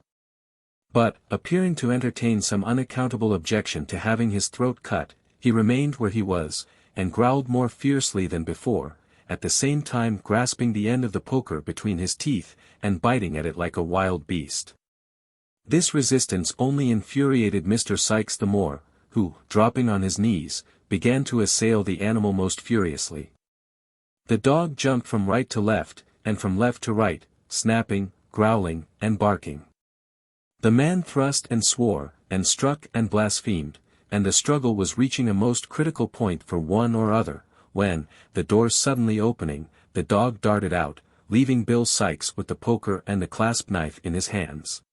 But, appearing to entertain some unaccountable objection to having his throat cut, he remained where he was, and growled more fiercely than before, at the same time grasping the end of the poker between his teeth, and biting at it like a wild beast. This resistance only infuriated Mr. Sikes the more, who, dropping on his knees, began to assail the animal most furiously. The dog jumped from right to left, and from left to right, snapping, growling, and barking. The man thrust and swore, and struck and blasphemed, and the struggle was reaching a most critical point for one or other, when, the door suddenly opening, the dog darted out, leaving Bill Sikes with the poker and the clasp knife in his hands.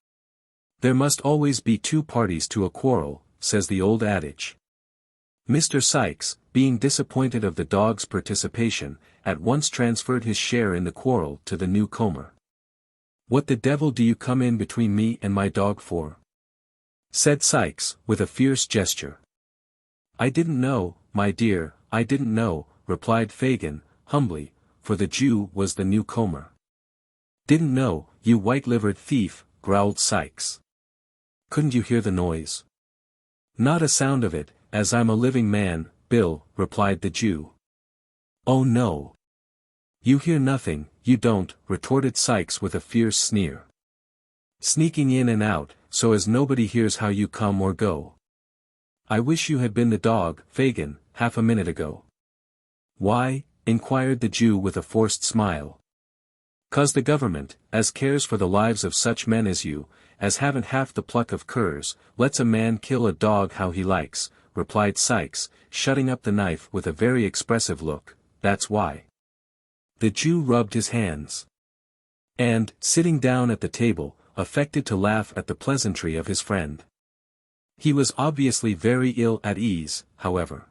"There must always be two parties to a quarrel," says the old adage. Mr. Sikes, being disappointed of the dog's participation, at once transferred his share in the quarrel to the newcomer. "What the devil do you come in between me and my dog for?" said Sikes, with a fierce gesture. "I didn't know, my dear, I didn't know," replied Fagin, humbly, for the Jew was the newcomer. "Didn't know, you white-livered thief," growled Sikes. "Couldn't you hear the noise?" "Not a sound of it, as I'm a living man, Bill," replied the Jew. "Oh no. You hear nothing, you don't," retorted Sikes with a fierce sneer. "Sneaking in and out, so as nobody hears how you come or go. I wish you had been the dog, Fagin, half a minute ago." "Why?" inquired the Jew with a forced smile. "'Cause the government, as cares for the lives of such men as you, as haven't half the pluck of curs, lets a man kill a dog how he likes," replied Sikes, shutting up the knife with a very expressive look, "that's why." The Jew rubbed his hands, and, sitting down at the table, affected to laugh at the pleasantry of his friend. He was obviously very ill at ease, however.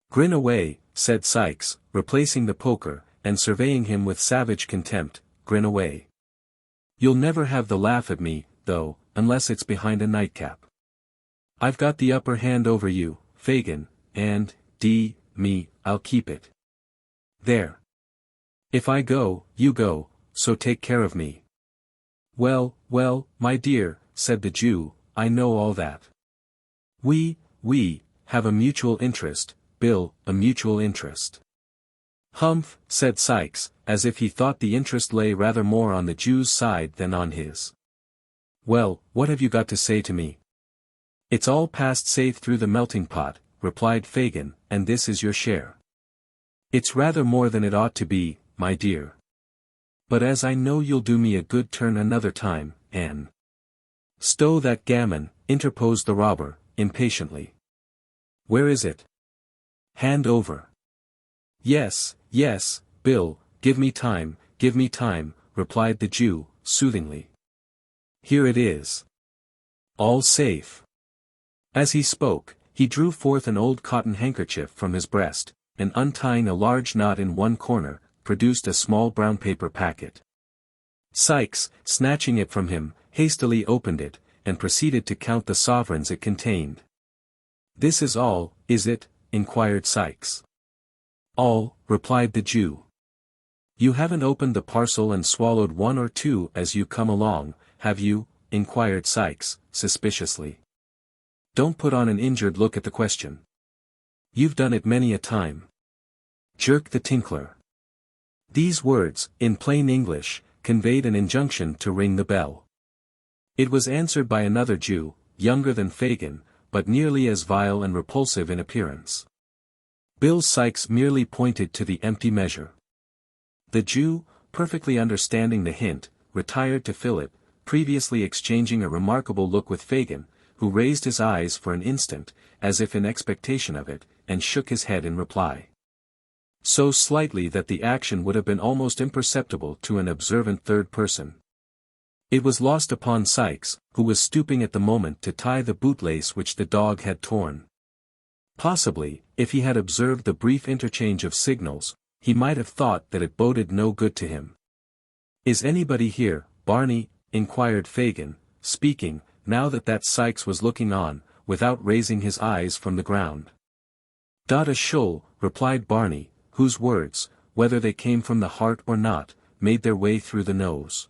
"Grin away," said Sikes, replacing the poker, and surveying him with savage contempt, "grin away. You'll never have the laugh at me, though, unless it's behind a nightcap. I've got the upper hand over you, Fagin, and, me, I'll keep it. There. If I go, you go, so take care of me." Well, my dear," said the Jew, "I know all that. We have a mutual interest, Bill, a mutual interest." "Humph," said Sikes, as if he thought the interest lay rather more on the Jew's side than on his. Well, what have you got to say to me? It's all passed safe through the melting pot, replied Fagin, and this is your share. It's rather more than it ought to be, my dear. But as I know you'll do me a good turn another time, Anne. Stow that gammon, interposed the robber, impatiently. Where is it? Hand over. Yes, yes, Bill, give me time, replied the Jew, soothingly. Here it is. All safe. As he spoke, he drew forth an old cotton handkerchief from his breast, and untying a large knot in one corner, produced a small brown paper packet. Sikes, snatching it from him, hastily opened it, and proceeded to count the sovereigns it contained. This is all, is it? Inquired Sikes. All, replied the Jew. You haven't opened the parcel and swallowed one or two as you come along, have you? Inquired Sikes, suspiciously. Don't put on an injured look at the question. You've done it many a time. Jerked the tinkler. These words, in plain English, conveyed an injunction to ring the bell. It was answered by another Jew, younger than Fagin, but nearly as vile and repulsive in appearance. Bill Sikes merely pointed to the empty measure. The Jew, perfectly understanding the hint, retired to fill it, previously exchanging a remarkable look with Fagin, who raised his eyes for an instant, as if in expectation of it, and shook his head in reply. So slightly that the action would have been almost imperceptible to an observant third person. It was lost upon Sikes, who was stooping at the moment to tie the bootlace which the dog had torn. Possibly, if he had observed the brief interchange of signals, he might have thought that it boded no good to him. Is anybody here, Barney? Inquired Fagin, speaking, now that Sikes was looking on, without raising his eyes from the ground. "Dot a shoal," replied Barney, whose words, whether they came from the heart or not, made their way through the nose.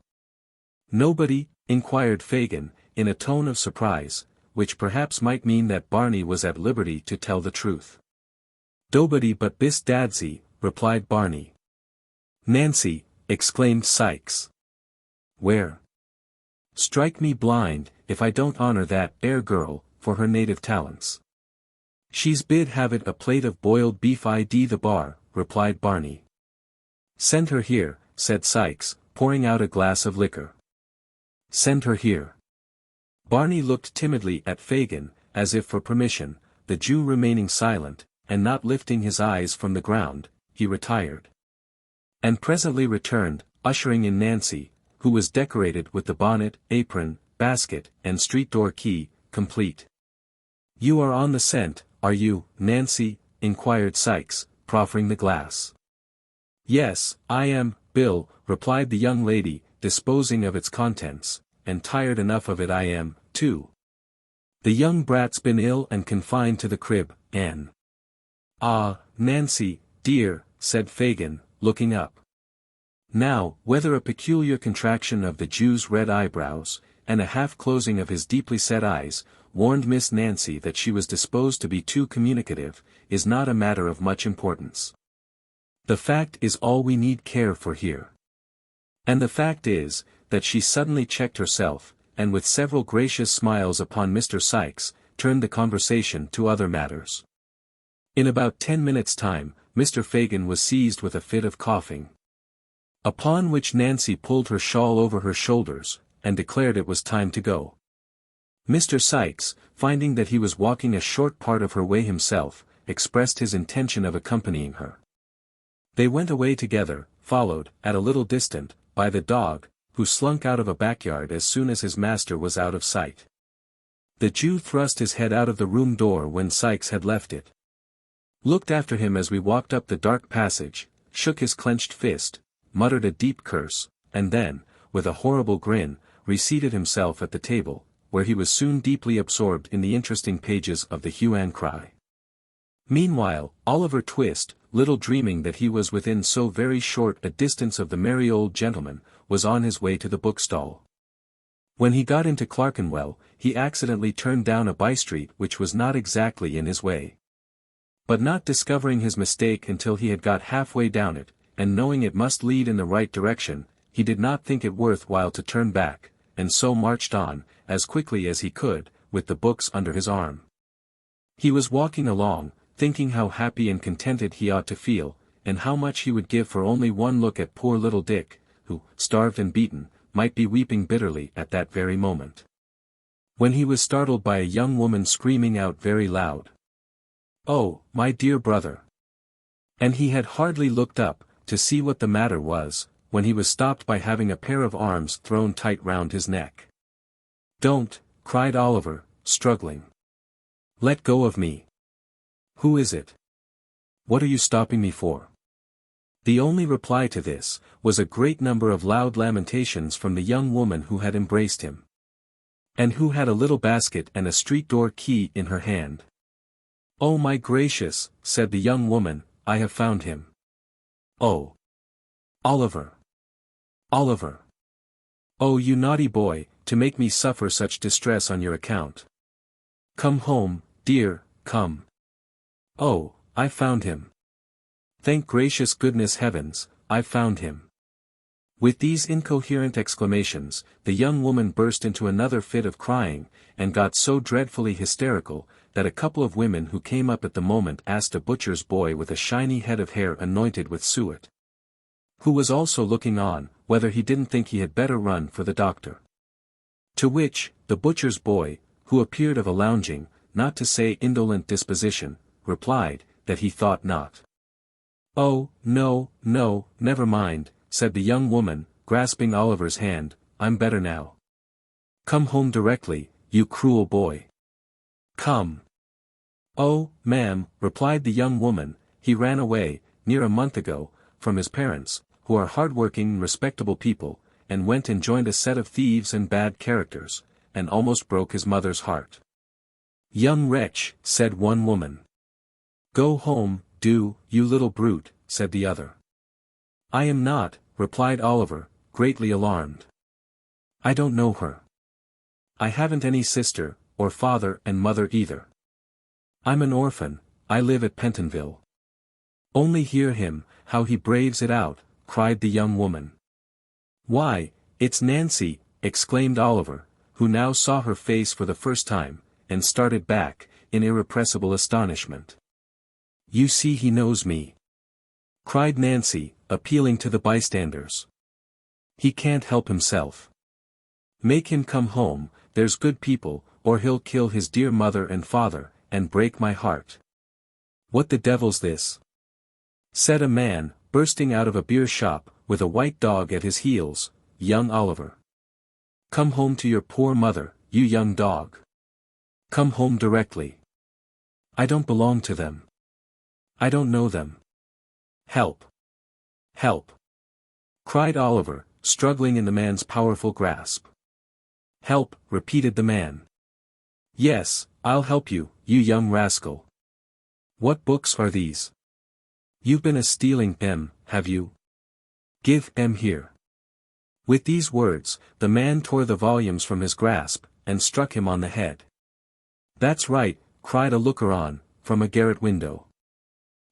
"Nobody?" inquired Fagin, in a tone of surprise, which perhaps might mean that Barney was at liberty to tell the truth. "Dobody but Bis Dadsy," replied Barney. "Nancy!" exclaimed Sikes. "Where? Strike me blind, if I don't honor that 'ere girl, for her native talents. She's bid have it a plate of boiled beef id the bar," replied Barney. "Send her here," said Sikes, pouring out a glass of liquor. "Send her here." Barney looked timidly at Fagin, as if for permission, the Jew remaining silent, and not lifting his eyes from the ground, he retired. And presently returned, ushering in Nancy, who was decorated with the bonnet, apron, basket, and street door key, complete. "You are on the scent, are you, Nancy?" inquired Sikes, proffering the glass. "Yes, I am, Bill," replied the young lady, disposing of its contents, "and tired enough of it I am, too. The young brat's been ill and confined to the crib, Anne." "Ah, Nancy, dear," said Fagin, looking up. Now, whether a peculiar contraction of the Jew's red eyebrows, and a half-closing of his deeply set eyes, warned Miss Nancy that she was disposed to be too communicative, is not a matter of much importance. The fact is all we need care for here. And the fact is, that she suddenly checked herself, and with several gracious smiles upon Mr. Sikes, turned the conversation to other matters. In about 10 minutes' time, Mr. Fagin was seized with a fit of coughing. Upon which Nancy pulled her shawl over her shoulders, and declared it was time to go. Mr. Sikes, finding that he was walking a short part of her way himself, expressed his intention of accompanying her. They went away together, followed, at a little distance, by the dog, who slunk out of a backyard as soon as his master was out of sight. The Jew thrust his head out of the room door when Sikes had left it. Looked after him as we walked up the dark passage, shook his clenched fist, muttered a deep curse, and then, with a horrible grin, reseated himself at the table, where he was soon deeply absorbed in the interesting pages of the hue and cry. Meanwhile, Oliver Twist, little dreaming that he was within so very short a distance of the merry old gentleman, was on his way to the bookstall. When he got into Clerkenwell, he accidentally turned down a by-street which was not exactly in his way. But not discovering his mistake until he had got halfway down it, and knowing it must lead in the right direction, he did not think it worth while to turn back, and so marched on, as quickly as he could, with the books under his arm. He was walking along, thinking how happy and contented he ought to feel, and how much he would give for only one look at poor little Dick, who, starved and beaten, might be weeping bitterly at that very moment. When he was startled by a young woman screaming out very loud, "Oh, my dear brother!" And he had hardly looked up, to see what the matter was, when he was stopped by having a pair of arms thrown tight round his neck. "Don't," cried Oliver, struggling. "Let go of me. Who is it? What are you stopping me for?" The only reply to this, was a great number of loud lamentations from the young woman who had embraced him, and who had a little basket and a street door key in her hand. "Oh my gracious," said the young woman, "I have found him. Oh! Oliver! Oliver! Oh, you naughty boy, to make me suffer such distress on your account. Come home, dear, come. Oh, I found him. Thank gracious goodness heavens, I've found him." With these incoherent exclamations, the young woman burst into another fit of crying, and got so dreadfully hysterical, that a couple of women who came up at the moment asked a butcher's boy with a shiny head of hair anointed with suet, who was also looking on, whether he didn't think he had better run for the doctor. To which, the butcher's boy, who appeared of a lounging, not to say indolent disposition, replied, that he thought not. "Oh, no, no, never mind," said the young woman, grasping Oliver's hand, "I'm better now. Come home directly, you cruel boy. Come." "Oh, ma'am," replied the young woman, "he ran away, near a month ago, from his parents, who are hard-working, respectable people, and went and joined a set of thieves and bad characters, and almost broke his mother's heart." "Young wretch," said one woman. "Go home, do, you little brute," said the other. "I am not," replied Oliver, greatly alarmed. "I don't know her. I haven't any sister, or father and mother either. I'm an orphan, I live at Pentonville." "Only hear him, how he braves it out," cried the young woman. "Why, it's Nancy," exclaimed Oliver, who now saw her face for the first time, and started back, in irrepressible astonishment. "You see he knows me," cried Nancy, appealing to the bystanders. "He can't help himself. Make him come home, there's good people, or he'll kill his dear mother and father, and break my heart." "What the devil's this?" said a man, bursting out of a beer shop, with a white dog at his heels. "Young Oliver. Come home to your poor mother, you young dog. Come home directly. I don't belong to them. I don't know them. Help! Help!" cried Oliver, struggling in the man's powerful grasp. "Help," repeated the man. "Yes, I'll help you, you young rascal. What books are these? You've been a-stealing them, have you? Give them here." With these words, the man tore the volumes from his grasp, and struck him on the head. "That's right," cried a looker-on, from a garret window.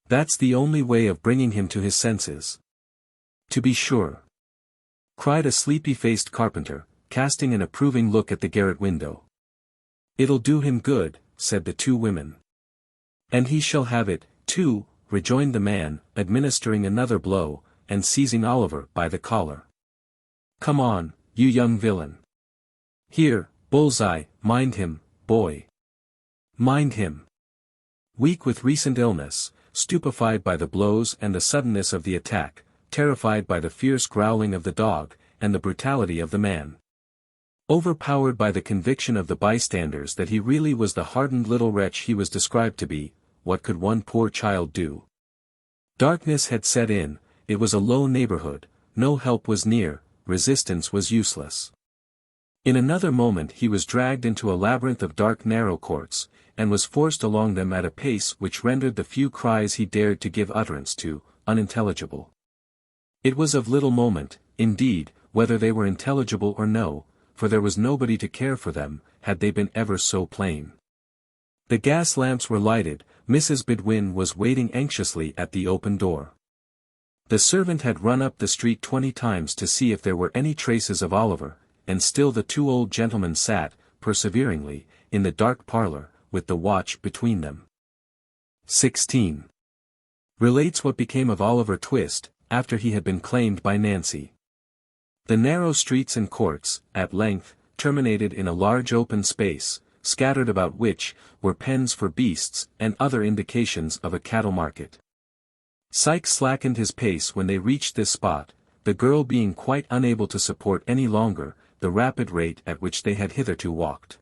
"That's the only way of bringing him to his senses." "To be sure," cried a sleepy-faced carpenter, casting an approving look at the garret window. "It'll do him good," said the two women. "And he shall have it, too," rejoined the man, administering another blow, and seizing Oliver by the collar. "Come on, you young villain. Here, Bullseye, mind him, boy. Mind him." Weak with recent illness, stupefied by the blows and the suddenness of the attack, terrified by the fierce growling of the dog, and the brutality of the man. Overpowered by the conviction of the bystanders that he really was the hardened little wretch he was described to be, what could one poor child do? Darkness had set in, it was a low neighborhood, no help was near, resistance was useless. In another moment he was dragged into a labyrinth of dark narrow courts, and was forced along them at a pace which rendered the few cries he dared to give utterance to, unintelligible. It was of little moment, indeed, whether they were intelligible or no, for there was nobody to care for them, had they been ever so plain. The gas lamps were lighted, Mrs. Bedwin was waiting anxiously at the open door. The servant had run up the street 20 times to see if there were any traces of Oliver, and still the two old gentlemen sat, perseveringly, in the dark parlour, with the watch between them. 16. Relates what became of Oliver Twist, after he had been claimed by Nancy. The narrow streets and courts, at length, terminated in a large open space, scattered about which, were pens for beasts, and other indications of a cattle market. Sikes slackened his pace when they reached this spot, the girl being quite unable to support any longer the rapid rate at which they had hitherto walked.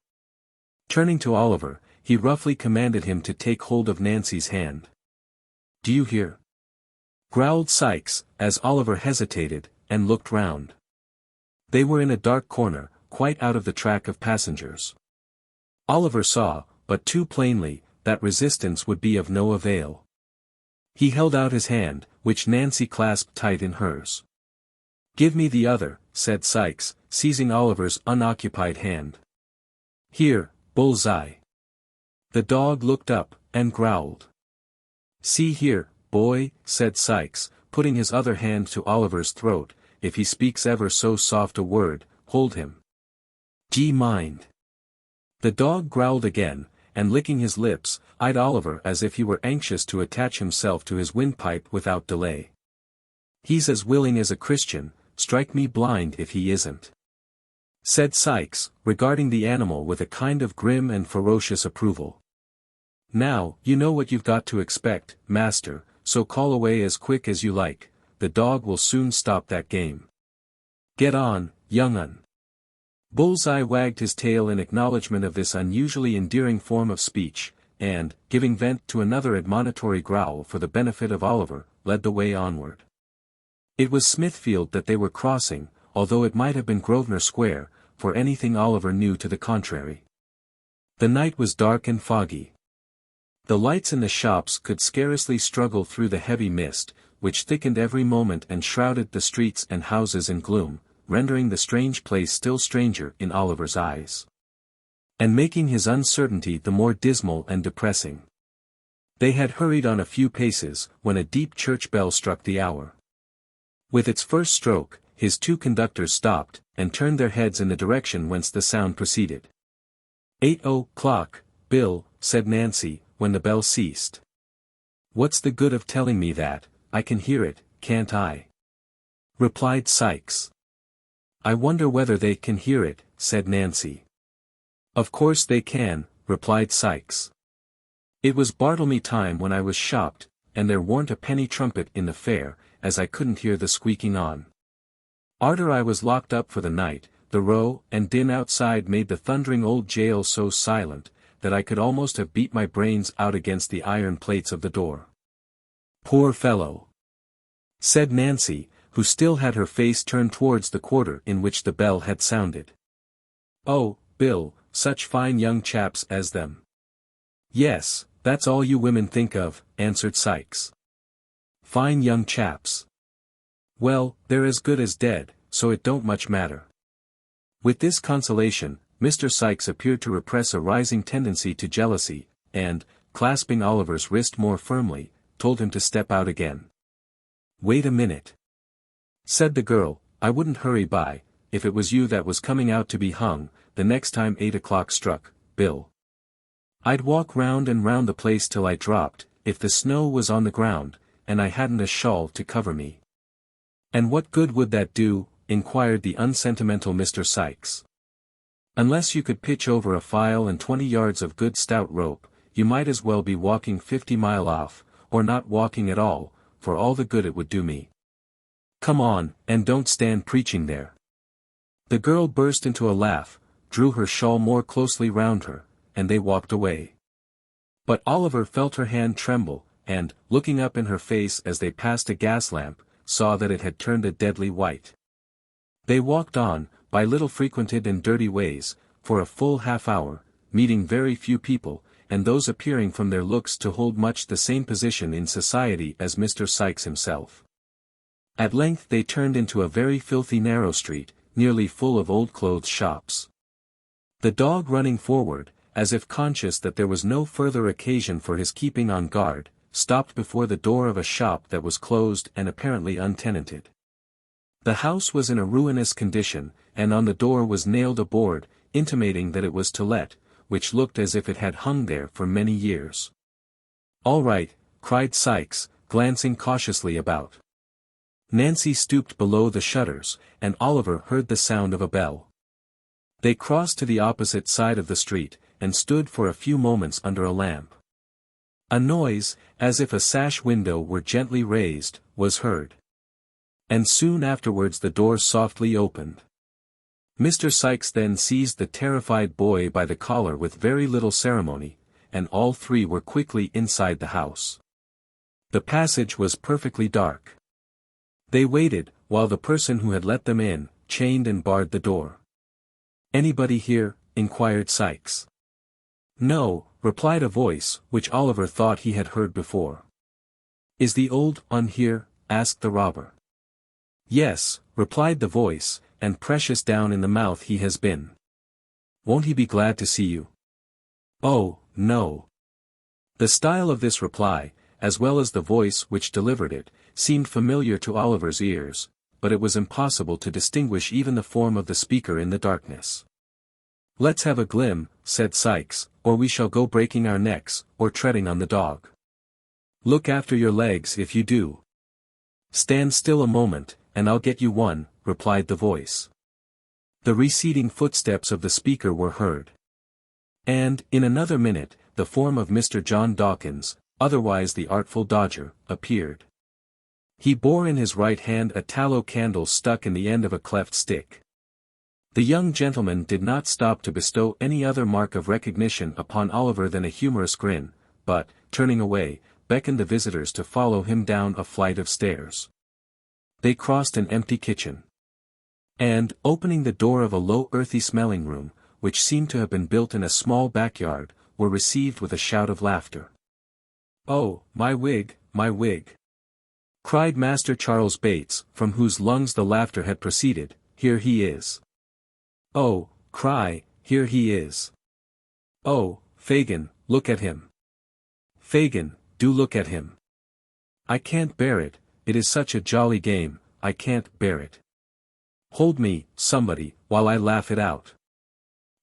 Turning to Oliver, he roughly commanded him to take hold of Nancy's hand. "Do you hear?" growled Sikes, as Oliver hesitated, and looked round. They were in a dark corner, quite out of the track of passengers. Oliver saw, but too plainly, that resistance would be of no avail. He held out his hand, which Nancy clasped tight in hers. "Give me the other," said Sikes, seizing Oliver's unoccupied hand. "Here, bull's-eye." The dog looked up, and growled. "See here, boy," said Sikes, putting his other hand to Oliver's throat, "if he speaks ever so soft a word, hold him. D'ye mind?" The dog growled again, and licking his lips, eyed Oliver as if he were anxious to attach himself to his windpipe without delay. "He's as willing as a Christian, strike me blind if he isn't," said Sikes, regarding the animal with a kind of grim and ferocious approval. "Now, you know what you've got to expect, master, so call away as quick as you like, the dog will soon stop that game. Get on, young un." Bullseye wagged his tail in acknowledgment of this unusually endearing form of speech, and, giving vent to another admonitory growl for the benefit of Oliver, led the way onward. It was Smithfield that they were crossing, although it might have been Grosvenor Square, for anything Oliver knew to the contrary. The night was dark and foggy. The lights in the shops could scarcely struggle through the heavy mist, which thickened every moment and shrouded the streets and houses in gloom, rendering the strange place still stranger in Oliver's eyes, and making his uncertainty the more dismal and depressing. They had hurried on a few paces, when a deep church bell struck the hour. With its first stroke, his two conductors stopped, and turned their heads in the direction whence the sound proceeded. 8 o'clock, Bill," said Nancy, when the bell ceased. "What's the good of telling me that? I can hear it, can't I?" replied Sikes. "I wonder whether they can hear it," said Nancy. "Of course they can," replied Sikes. "It was Bartlemy time when I was shopped, and there warn't a penny trumpet in the fair, as I couldn't hear the squeaking on. Arter I was locked up for the night, the row and din outside made the thundering old jail so silent, that I could almost have beat my brains out against the iron plates of the door." "Poor fellow," said Nancy, who still had her face turned towards the quarter in which the bell had sounded. "Oh, Bill, such fine young chaps as them." "Yes, that's all you women think of," answered Sikes. "Fine young chaps. Well, they're as good as dead, so it don't much matter." With this consolation, Mr. Sikes appeared to repress a rising tendency to jealousy, and, clasping Oliver's wrist more firmly, told him to step out again. "Wait a minute," said the girl, "I wouldn't hurry by, if it was you that was coming out to be hung, the next time 8 o'clock struck, Bill. I'd walk round and round the place till I dropped, if the snow was on the ground, and I hadn't a shawl to cover me." "And what good would that do?" inquired the unsentimental Mr. Sikes. "Unless you could pitch over a file and 20 yards of good stout rope, you might as well be walking 50 mile off, or not walking at all, for all the good it would do me. Come on, and don't stand preaching there." The girl burst into a laugh, drew her shawl more closely round her, and they walked away. But Oliver felt her hand tremble, and, looking up in her face as they passed a gas lamp, saw that it had turned a deadly white. They walked on, by little frequented and dirty ways, for a full half-hour, meeting very few people, and those appearing from their looks to hold much the same position in society as Mr. Sikes himself. At length they turned into a very filthy narrow street, nearly full of old clothes shops. The dog running forward, as if conscious that there was no further occasion for his keeping on guard, stopped before the door of a shop that was closed and apparently untenanted. The house was in a ruinous condition, and on the door was nailed a board, intimating that it was to let, which looked as if it had hung there for many years. "All right," cried Sikes, glancing cautiously about. Nancy stooped below the shutters, and Oliver heard the sound of a bell. They crossed to the opposite side of the street, and stood for a few moments under a lamp. A noise, as if a sash window were gently raised, was heard. And soon afterwards the door softly opened. Mr. Sikes then seized the terrified boy by the collar with very little ceremony, and all three were quickly inside the house. The passage was perfectly dark. They waited, while the person who had let them in, chained and barred the door. "Anybody here?" inquired Sikes. "No," replied a voice, which Oliver thought he had heard before. "Is the old un here?" asked the robber. "Yes," replied the voice, "and precious down in the mouth he has been. Won't he be glad to see you?" "Oh, no." The style of this reply, as well as the voice which delivered it, seemed familiar to Oliver's ears, but it was impossible to distinguish even the form of the speaker in the darkness. "Let's have a glim," said Sikes, "or we shall go breaking our necks, or treading on the dog. Look after your legs if you do." "Stand still a moment, and I'll get you one," replied the voice. The receding footsteps of the speaker were heard. And, in another minute, the form of Mr. John Dawkins, otherwise the Artful Dodger, appeared. He bore in his right hand a tallow candle stuck in the end of a cleft stick. The young gentleman did not stop to bestow any other mark of recognition upon Oliver than a humorous grin, but, turning away, beckoned the visitors to follow him down a flight of stairs. They crossed an empty kitchen. And, opening the door of a low earthy-smelling room, which seemed to have been built in a small backyard, were received with a shout of laughter. "Oh, my wig, my wig!" cried Master Charles Bates, from whose lungs the laughter had proceeded. "Here he is." "Oh, cry, here he is." "Oh, Fagin, look at him. Fagin, do look at him. I can't bear it, it is such a jolly game, I can't bear it. Hold me, somebody, while I laugh it out."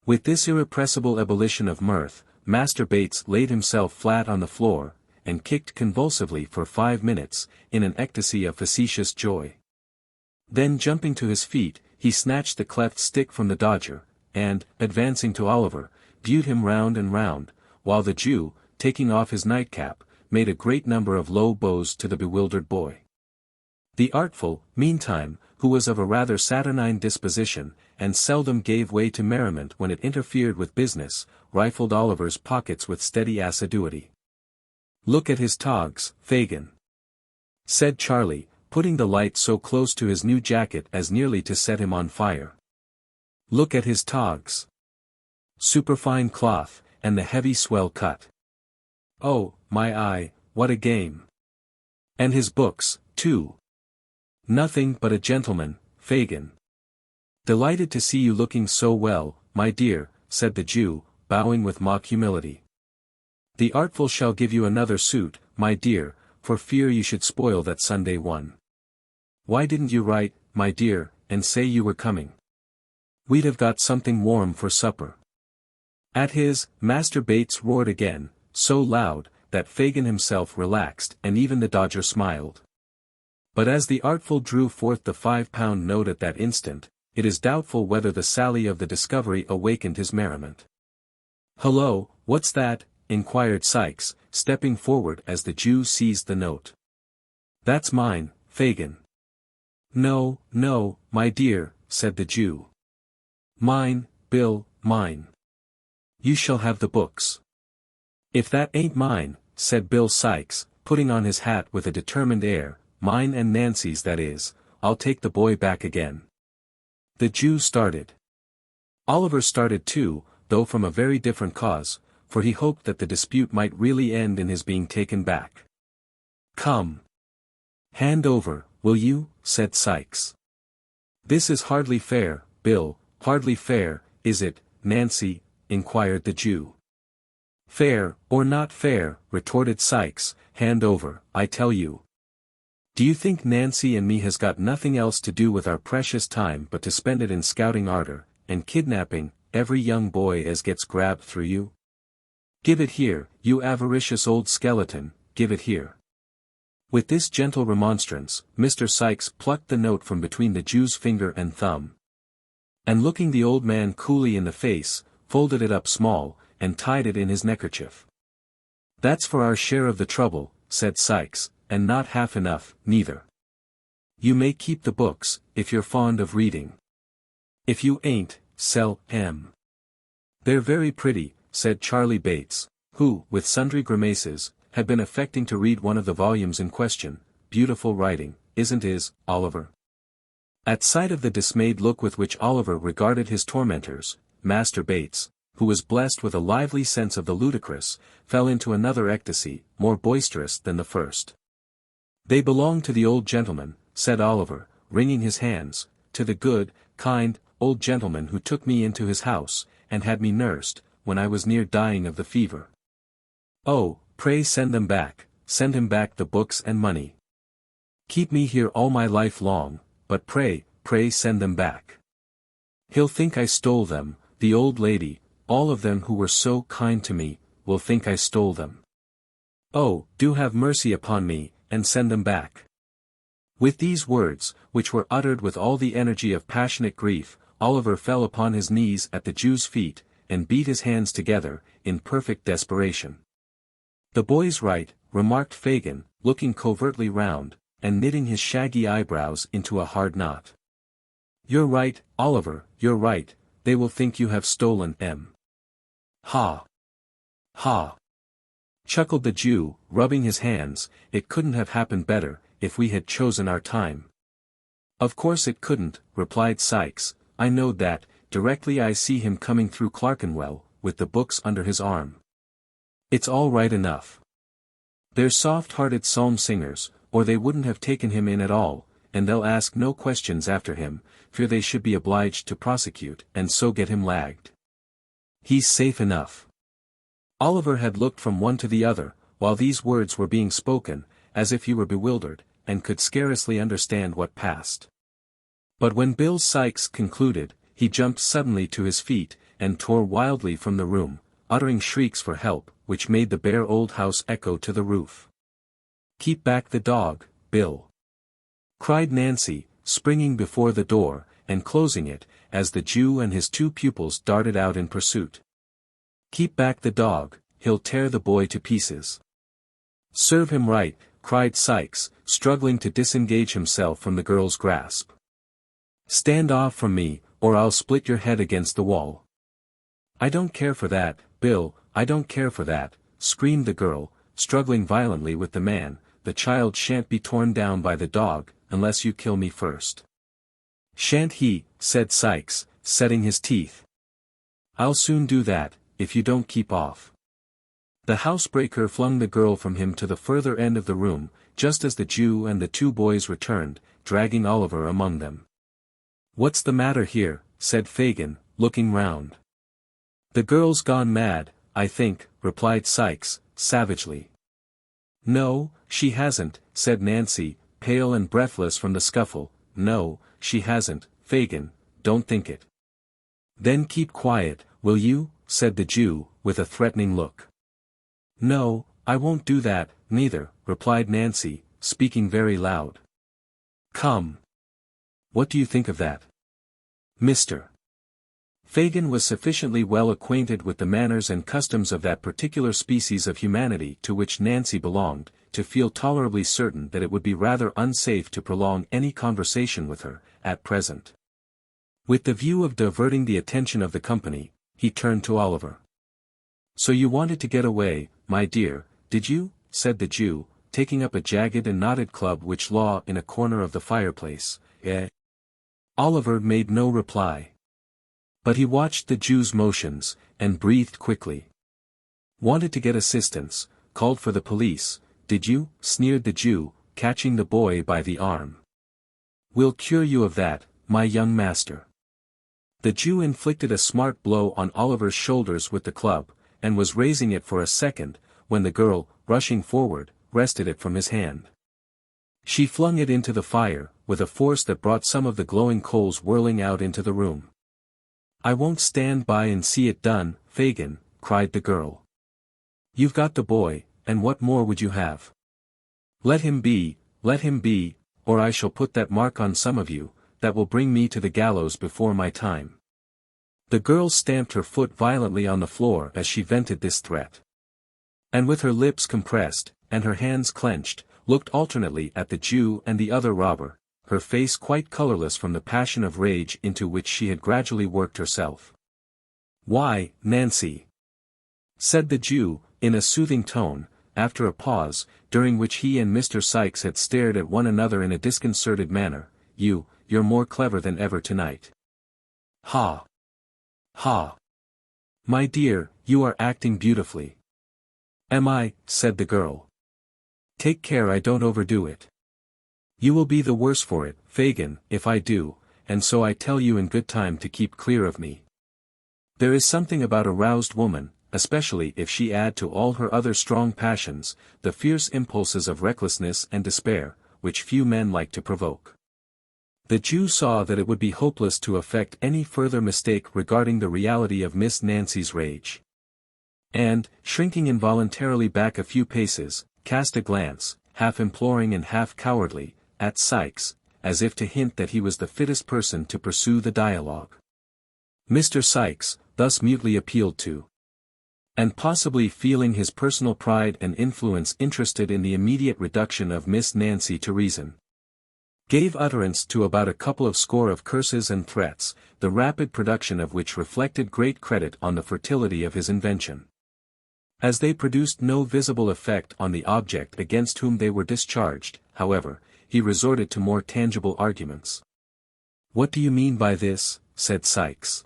With this irrepressible ebullition of mirth, Master Bates laid himself flat on the floor, and kicked convulsively for 5 minutes, in an ecstasy of facetious joy. Then jumping to his feet, he snatched the cleft stick from the Dodger, and, advancing to Oliver, viewed him round and round, while the Jew, taking off his nightcap, made a great number of low bows to the bewildered boy. The Artful, meantime, who was of a rather saturnine disposition, and seldom gave way to merriment when it interfered with business, rifled Oliver's pockets with steady assiduity. "Look at his togs, Fagin," said Charlie, putting the light so close to his new jacket as nearly to set him on fire. "Look at his togs. Superfine cloth, and the heavy swell cut. Oh, my eye, what a game! And his books, too. Nothing but a gentleman, Fagin." "Delighted to see you looking so well, my dear," said the Jew, bowing with mock humility. "The Artful shall give you another suit, my dear, for fear you should spoil that Sunday one. Why didn't you write, my dear, and say you were coming? We'd have got something warm for supper." At his, Master Bates roared again, so loud, that Fagin himself relaxed and even the Dodger smiled. But as the Artful drew forth the £5 note at that instant, it is doubtful whether the sally of the discovery awakened his merriment. "Hullo, what's that?" inquired Sikes, stepping forward as the Jew seized the note. "That's mine, Fagin." "No, no, my dear," said the Jew. "Mine, Bill, mine. You shall have the books." "If that ain't mine," said Bill Sikes, putting on his hat with a determined air, "mine and Nancy's that is, I'll take the boy back again." The Jew started. Oliver started too, though from a very different cause, for he hoped that the dispute might really end in his being taken back. "Come. Hand over, will you?" said Sikes. "This is hardly fair, Bill, hardly fair, is it, Nancy?" inquired the Jew. "Fair, or not fair," retorted Sikes, "hand over, I tell you. Do you think Nancy and me has got nothing else to do with our precious time but to spend it in scouting ardor, and kidnapping, every young boy as gets grabbed through you? Give it here, you avaricious old skeleton, give it here. With this gentle remonstrance, Mr. Sikes plucked the note from between the Jew's finger and thumb. And looking the old man coolly in the face, folded it up small, and tied it in his neckerchief. That's for our share of the trouble, said Sikes, and not half enough, neither. You may keep the books, if you're fond of reading. If you ain't, sell 'em. They're very pretty, said Charlie Bates, who, with sundry grimaces, had been affecting to read one of the volumes in question. Beautiful writing, isn't it, Oliver? At sight of the dismayed look with which Oliver regarded his tormentors, Master Bates, who was blessed with a lively sense of the ludicrous, fell into another ecstasy, more boisterous than the first. They belong to the old gentleman, said Oliver, wringing his hands, to the good, kind, old gentleman who took me into his house, and had me nursed, when I was near dying of the fever. Oh, pray send them back, send him back the books and money. Keep me here all my life long, but pray send them back. He'll think I stole them, the old lady, all of them who were so kind to me, will think I stole them. Oh, do have mercy upon me, and send them back. With these words, which were uttered with all the energy of passionate grief, Oliver fell upon his knees at the Jew's feet, and beat his hands together, in perfect desperation. The boy's right, remarked Fagin, looking covertly round, and knitting his shaggy eyebrows into a hard knot. You're right, Oliver, you're right, they will think you have stolen 'em. Ha! Ha! Chuckled the Jew, rubbing his hands, it couldn't have happened better, if we had chosen our time. Of course it couldn't, replied Sikes, I know that, directly I see him coming through Clerkenwell, with the books under his arm. It's all right enough. They're soft-hearted psalm singers, or they wouldn't have taken him in at all, and they'll ask no questions after him, fear they should be obliged to prosecute, and so get him lagged. He's safe enough. Oliver had looked from one to the other, while these words were being spoken, as if he were bewildered, and could scarcely understand what passed. But when Bill Sikes concluded, he jumped suddenly to his feet, and tore wildly from the room, uttering shrieks for help, which made the bare old house echo to the roof. Keep back the dog, Bill! Cried Nancy, springing before the door, and closing it, as the Jew and his two pupils darted out in pursuit. Keep back the dog, he'll tear the boy to pieces. Serve him right, cried Sikes, struggling to disengage himself from the girl's grasp. Stand off from me, or I'll split your head against the wall. I don't care for that, Bill, I don't care for that, screamed the girl, struggling violently with the man, the child shan't be torn down by the dog, unless you kill me first. Shan't he, said Sikes, setting his teeth. I'll soon do that, if you don't keep off. The housebreaker flung the girl from him to the further end of the room, just as the Jew and the two boys returned, dragging Oliver among them. What's the matter here, said Fagin, looking round. The girl's gone mad, I think, replied Sikes, savagely. No, she hasn't, said Nancy, pale and breathless from the scuffle. No, she hasn't, Fagin, don't think it. Then keep quiet, will you, said the Jew, with a threatening look. No, I won't do that, neither, replied Nancy, speaking very loud. Come. What do you think of that? Mr. Fagin was sufficiently well acquainted with the manners and customs of that particular species of humanity to which Nancy belonged, to feel tolerably certain that it would be rather unsafe to prolong any conversation with her, at present. With the view of diverting the attention of the company, he turned to Oliver. So you wanted to get away, my dear, did you? Said the Jew, taking up a jagged and knotted club which lay in a corner of the fireplace. Eh? Oliver made no reply. But he watched the Jew's motions, and breathed quickly. Wanted to get assistance, called for the police, did you? Sneered the Jew, catching the boy by the arm. We'll cure you of that, my young master. The Jew inflicted a smart blow on Oliver's shoulders with the club, and was raising it for a second, when the girl, rushing forward, wrested it from his hand. She flung it into the fire, with a force that brought some of the glowing coals whirling out into the room. "I won't stand by and see it done, Fagin," cried the girl. "You've got the boy, and what more would you have? Let him be, or I shall put that mark on some of you, that will bring me to the gallows before my time." The girl stamped her foot violently on the floor as she vented this threat. And with her lips compressed, and her hands clenched, looked alternately at the Jew and the other robber, her face quite colorless from the passion of rage into which she had gradually worked herself. "Why, Nancy," said the Jew, in a soothing tone, after a pause, during which he and Mr. Sikes had stared at one another in a disconcerted manner, you're more clever than ever tonight. "Ha! Ha! My dear, you are acting beautifully." "Am I?" said the girl. "Take care I don't overdo it. You will be the worse for it, Fagin, if I do, and so I tell you in good time to keep clear of me. There is something about a roused woman, especially if she add to all her other strong passions, the fierce impulses of recklessness and despair, which few men like to provoke." The Jew saw that it would be hopeless to affect any further mistake regarding the reality of Miss Nancy's rage. And, shrinking involuntarily back a few paces, cast a glance, half imploring and half cowardly, at Sikes, as if to hint that he was the fittest person to pursue the dialogue. Mr. Sikes, thus mutely appealed to, and possibly feeling his personal pride and influence interested in the immediate reduction of Miss Nancy to reason, gave utterance to about a couple of score of curses and threats, the rapid production of which reflected great credit on the fertility of his invention. As they produced no visible effect on the object against whom they were discharged, however, he resorted to more tangible arguments. "What do you mean by this?" said Sikes,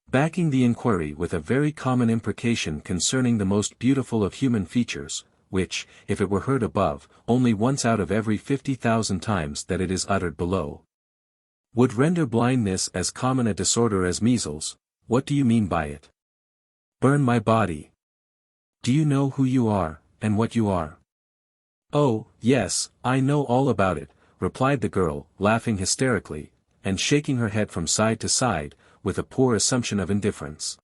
backing the inquiry with a very common imprecation concerning the most beautiful of human features, which, if it were heard above, only once out of every 50,000 times that it is uttered below, would render blindness as common a disorder as measles. "What do you mean by it?" "Burn my body." "Do you know who you are, and what you are?" "Oh, yes, I know all about it," replied the girl, laughing hysterically, and shaking her head from side to side, with a poor assumption of indifference.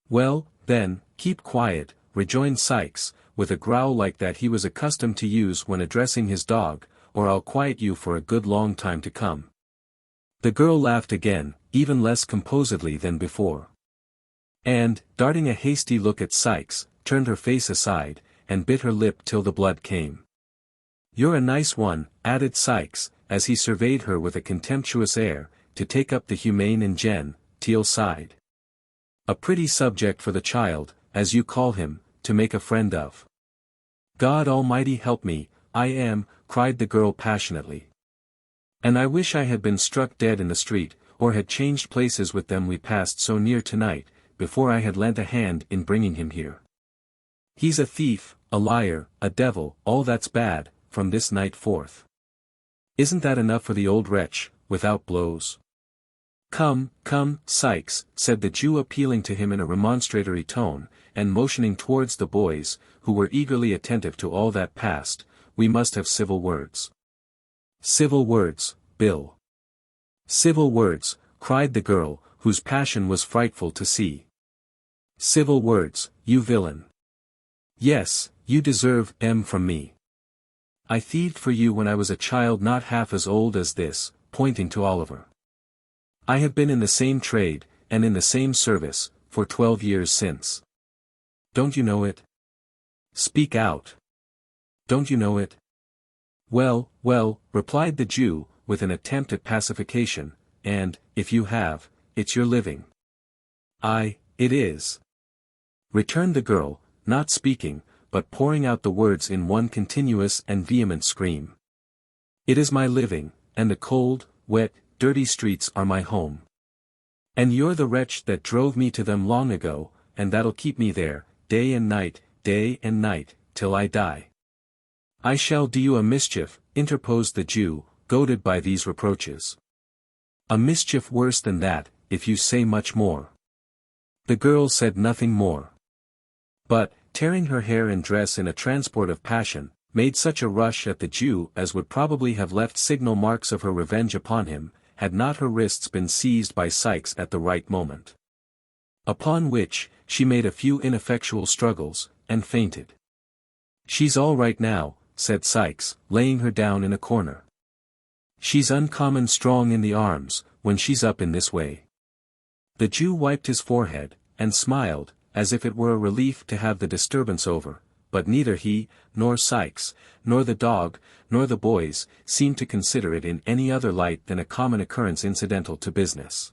"Well, then, keep quiet," rejoined Sikes, with a growl like that he was accustomed to use when addressing his dog, "or I'll quiet you for a good long time to come." The girl laughed again, even less composedly than before. And, darting a hasty look at Sikes, turned her face aside, and bit her lip till the blood came. "You're a nice one," added Sikes, as he surveyed her with a contemptuous air, to take up the humane and genteel side. "A pretty subject for the child, as you call him, to make a friend of." "God Almighty help me, I am," cried the girl passionately. "And I wish I had been struck dead in the street, or had changed places with them we passed so near tonight, before I had lent a hand in bringing him here. He's a thief, a liar, a devil, all that's bad, from this night forth. Isn't that enough for the old wretch, without blows?" "Come, come, Sikes," said the Jew appealing to him in a remonstratory tone, and motioning towards the boys, who were eagerly attentive to all that passed, "we must have civil words." "Civil words, Bill." "Civil words," cried the girl, whose passion was frightful to see. "Civil words, you villain. Yes, you deserve M from me. I thieved for you when I was a child not half as old as this," pointing to Oliver. "I have been in the same trade, and in the same service, for 12 years since. Don't you know it? Speak out. Don't you know it?" "Well, well," replied the Jew, with an attempt at pacification, "and, if you have, it's your living." It is," returned the girl, not speaking, but pouring out the words in one continuous and vehement scream. "It is my living, and the cold, wet, dirty streets are my home. And you're the wretch that drove me to them long ago, and that'll keep me there, day and night, till I die." "I shall do you a mischief," interposed the Jew, goaded by these reproaches. "A mischief worse than that, if you say much more." The girl said nothing more. But, tearing her hair and dress in a transport of passion, made such a rush at the Jew as would probably have left signal marks of her revenge upon him, had not her wrists been seized by Sikes at the right moment. Upon which, she made a few ineffectual struggles, and fainted. "She's all right now," said Sikes, laying her down in a corner. "She's uncommon strong in the arms, when she's up in this way." The Jew wiped his forehead, and smiled, as if it were a relief to have the disturbance over, but neither he, nor Sikes, nor the dog, nor the boys, seemed to consider it in any other light than a common occurrence incidental to business.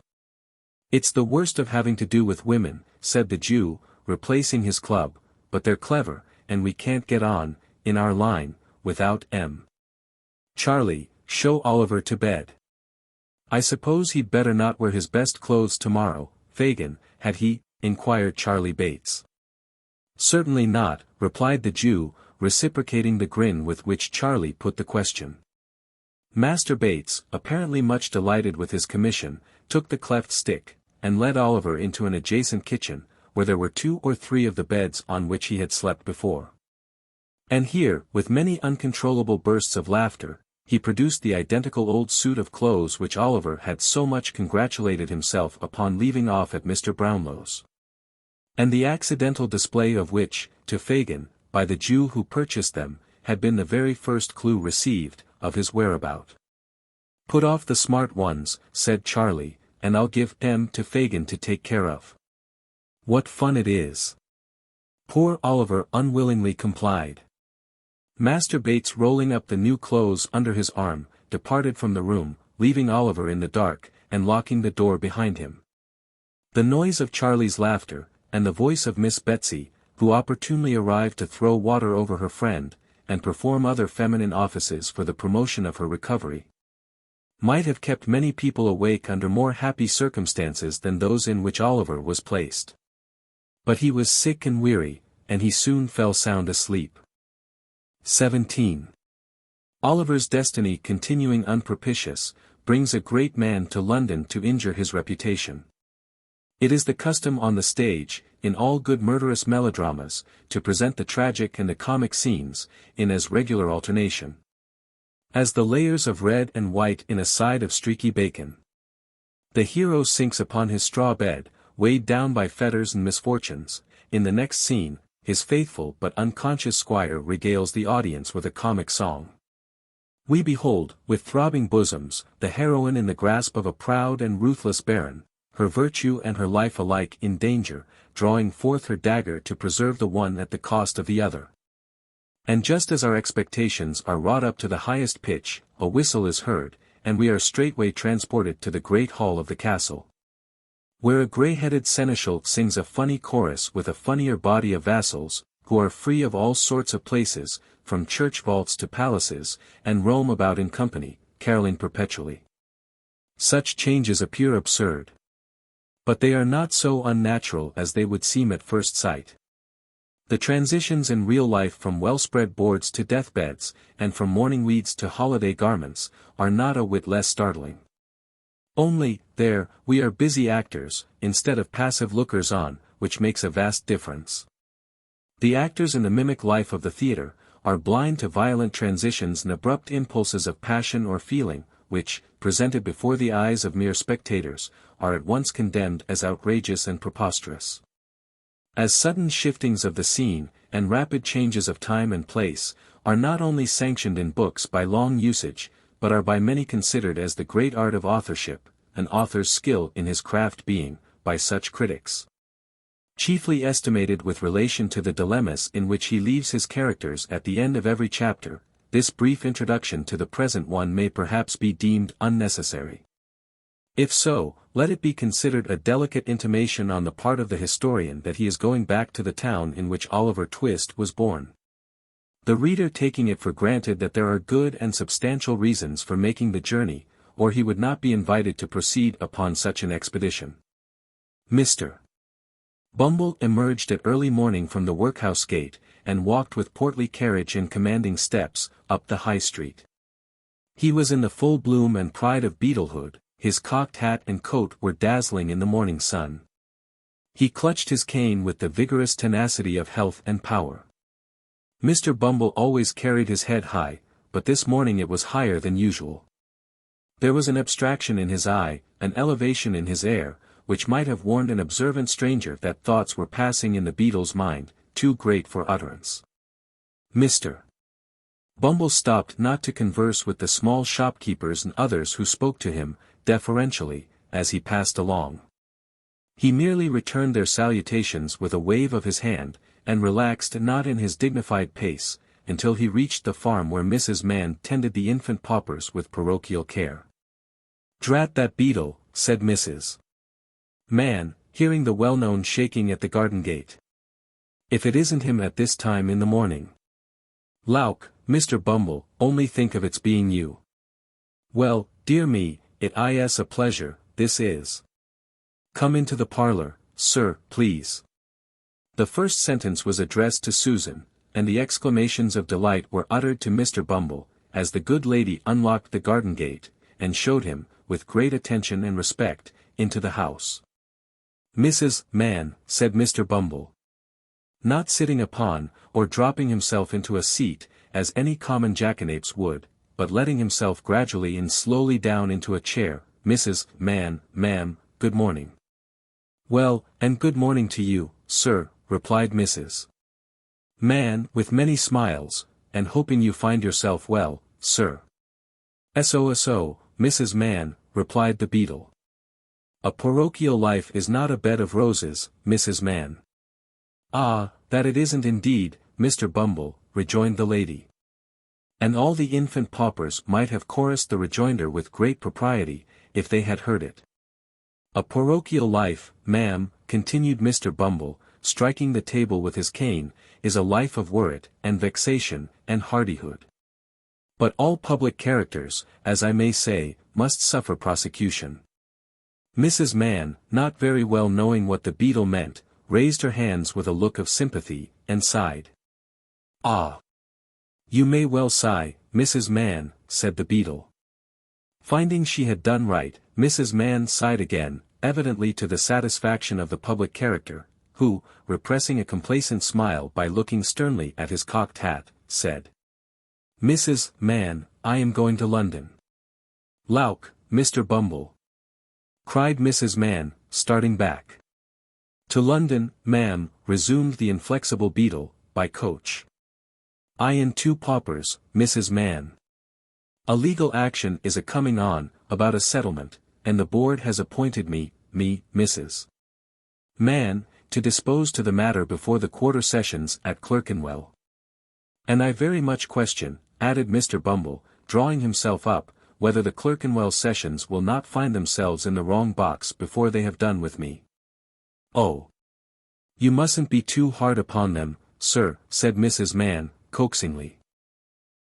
"It's the worst of having to do with women," said the Jew, replacing his club, "but they're clever, and we can't get on, in our line, without 'em. Charlie, show Oliver to bed." "I suppose he'd better not wear his best clothes tomorrow, Fagin, had he?" inquired Charlie Bates. "Certainly not," replied the Jew, reciprocating the grin with which Charlie put the question. Master Bates, apparently much delighted with his commission, took the cleft stick, and led Oliver into an adjacent kitchen, where there were 2 or 3 of the beds on which he had slept before. And here, with many uncontrollable bursts of laughter, he produced the identical old suit of clothes which Oliver had so much congratulated himself upon leaving off at Mr. Brownlow's. And the accidental display of which, to Fagin, by the Jew who purchased them, had been the very first clue received, of his whereabout. "Put off the smart ones," said Charlie, "and I'll give 'em to Fagin to take care of. What fun it is!" Poor Oliver unwillingly complied. Master Bates, rolling up the new clothes under his arm, departed from the room, leaving Oliver in the dark, and locking the door behind him. The noise of Charlie's laughter, and the voice of Miss Betsy, who opportunely arrived to throw water over her friend, and perform other feminine offices for the promotion of her recovery, might have kept many people awake under more happy circumstances than those in which Oliver was placed. But he was sick and weary, and he soon fell sound asleep. 17. Oliver's destiny continuing unpropitious, brings a great man to London to injure his reputation. It is the custom on the stage, in all good murderous melodramas, to present the tragic and the comic scenes, in as regular alternation as the layers of red and white in a side of streaky bacon. The hero sinks upon his straw bed, weighed down by fetters and misfortunes. In the next scene, his faithful but unconscious squire regales the audience with a comic song. We behold, with throbbing bosoms, the heroine in the grasp of a proud and ruthless baron, her virtue and her life alike in danger, drawing forth her dagger to preserve the one at the cost of the other. And just as our expectations are wrought up to the highest pitch, a whistle is heard, and we are straightway transported to the great hall of the castle, where a grey-headed seneschal sings a funny chorus with a funnier body of vassals, who are free of all sorts of places, from church vaults to palaces, and roam about in company, caroling perpetually. Such changes appear absurd. But they are not so unnatural as they would seem at first sight. The transitions in real life from well-spread boards to deathbeds, and from mourning weeds to holiday garments, are not a whit less startling. Only, there, we are busy actors, instead of passive lookers-on, which makes a vast difference. The actors in the mimic life of the theatre, are blind to violent transitions and abrupt impulses of passion or feeling, which, presented before the eyes of mere spectators, are at once condemned as outrageous and preposterous. As sudden shiftings of the scene, and rapid changes of time and place, are not only sanctioned in books by long usage, but are by many considered as the great art of authorship, an author's skill in his craft being, by such critics, chiefly estimated with relation to the dilemmas in which he leaves his characters at the end of every chapter. This brief introduction to the present one may perhaps be deemed unnecessary. If so, let it be considered a delicate intimation on the part of the historian that he is going back to the town in which Oliver Twist was born. The reader taking it for granted that there are good and substantial reasons for making the journey, or he would not be invited to proceed upon such an expedition. Mr. Bumble emerged at early morning from the workhouse gate, and walked with portly carriage and commanding steps, up the High Street. He was in the full bloom and pride of beadlehood, his cocked hat and coat were dazzling in the morning sun. He clutched his cane with the vigorous tenacity of health and power. Mr. Bumble always carried his head high, but this morning it was higher than usual. There was an abstraction in his eye, an elevation in his air, which might have warned an observant stranger that thoughts were passing in the beadle's mind, too great for utterance. Mr. Bumble stopped not to converse with the small shopkeepers and others who spoke to him, deferentially, as he passed along. He merely returned their salutations with a wave of his hand, and relaxed not in his dignified pace, until he reached the farm where Mrs. Mann tended the infant paupers with parochial care. "Drat that beadle," said Mrs. Mann, hearing the well-known shaking at the garden gate. "If it isn't him at this time in the morning. Lauk, Mr. Bumble, only think of its being you. Well, dear me, it is a pleasure, this is. Come into the parlor, sir, please." The first sentence was addressed to Susan, and the exclamations of delight were uttered to Mr. Bumble, as the good lady unlocked the garden gate, and showed him, with great attention and respect, into the house. "Mrs. Mann," said Mr. Bumble. Not sitting upon, or dropping himself into a seat, as any common jackanapes would, but letting himself gradually and slowly down into a chair. "Mrs. Mann, ma'am, good morning." "Well, and good morning to you, sir," replied Mrs. Mann, with many smiles, "and hoping you find yourself well, sir." "So, Mrs. Mann," replied the beadle. "A parochial life is not a bed of roses, Mrs. Mann." "Ah, that it isn't indeed, Mr. Bumble," rejoined the lady. And all the infant paupers might have chorused the rejoinder with great propriety, if they had heard it. "A parochial life, ma'am," continued Mr. Bumble, striking the table with his cane, "is a life of worrit, and vexation, and hardihood. But all public characters, as I may say, must suffer prosecution." Mrs. Mann, not very well knowing what the beadle meant, raised her hands with a look of sympathy, and sighed. "Ah! You may well sigh, Mrs. Mann," said the beadle. Finding she had done right, Mrs. Mann sighed again, evidently to the satisfaction of the public character, who, repressing a complacent smile by looking sternly at his cocked hat, said, "Mrs. Mann, I am going to London." "Lauk, Mr. Bumble!" cried Mrs. Mann, starting back. "To London, ma'am," resumed the inflexible beadle, "by coach. I and 2 paupers, Mrs. Mann. A legal action is a-coming on, about a settlement, and the board has appointed me, Mrs. Mann, to dispose to the matter before the quarter sessions at Clerkenwell. And I very much question," added Mr. Bumble, drawing himself up, "whether the Clerkenwell sessions will not find themselves in the wrong box before they have done with me." "Oh! You mustn't be too hard upon them, sir," said Mrs. Mann, coaxingly.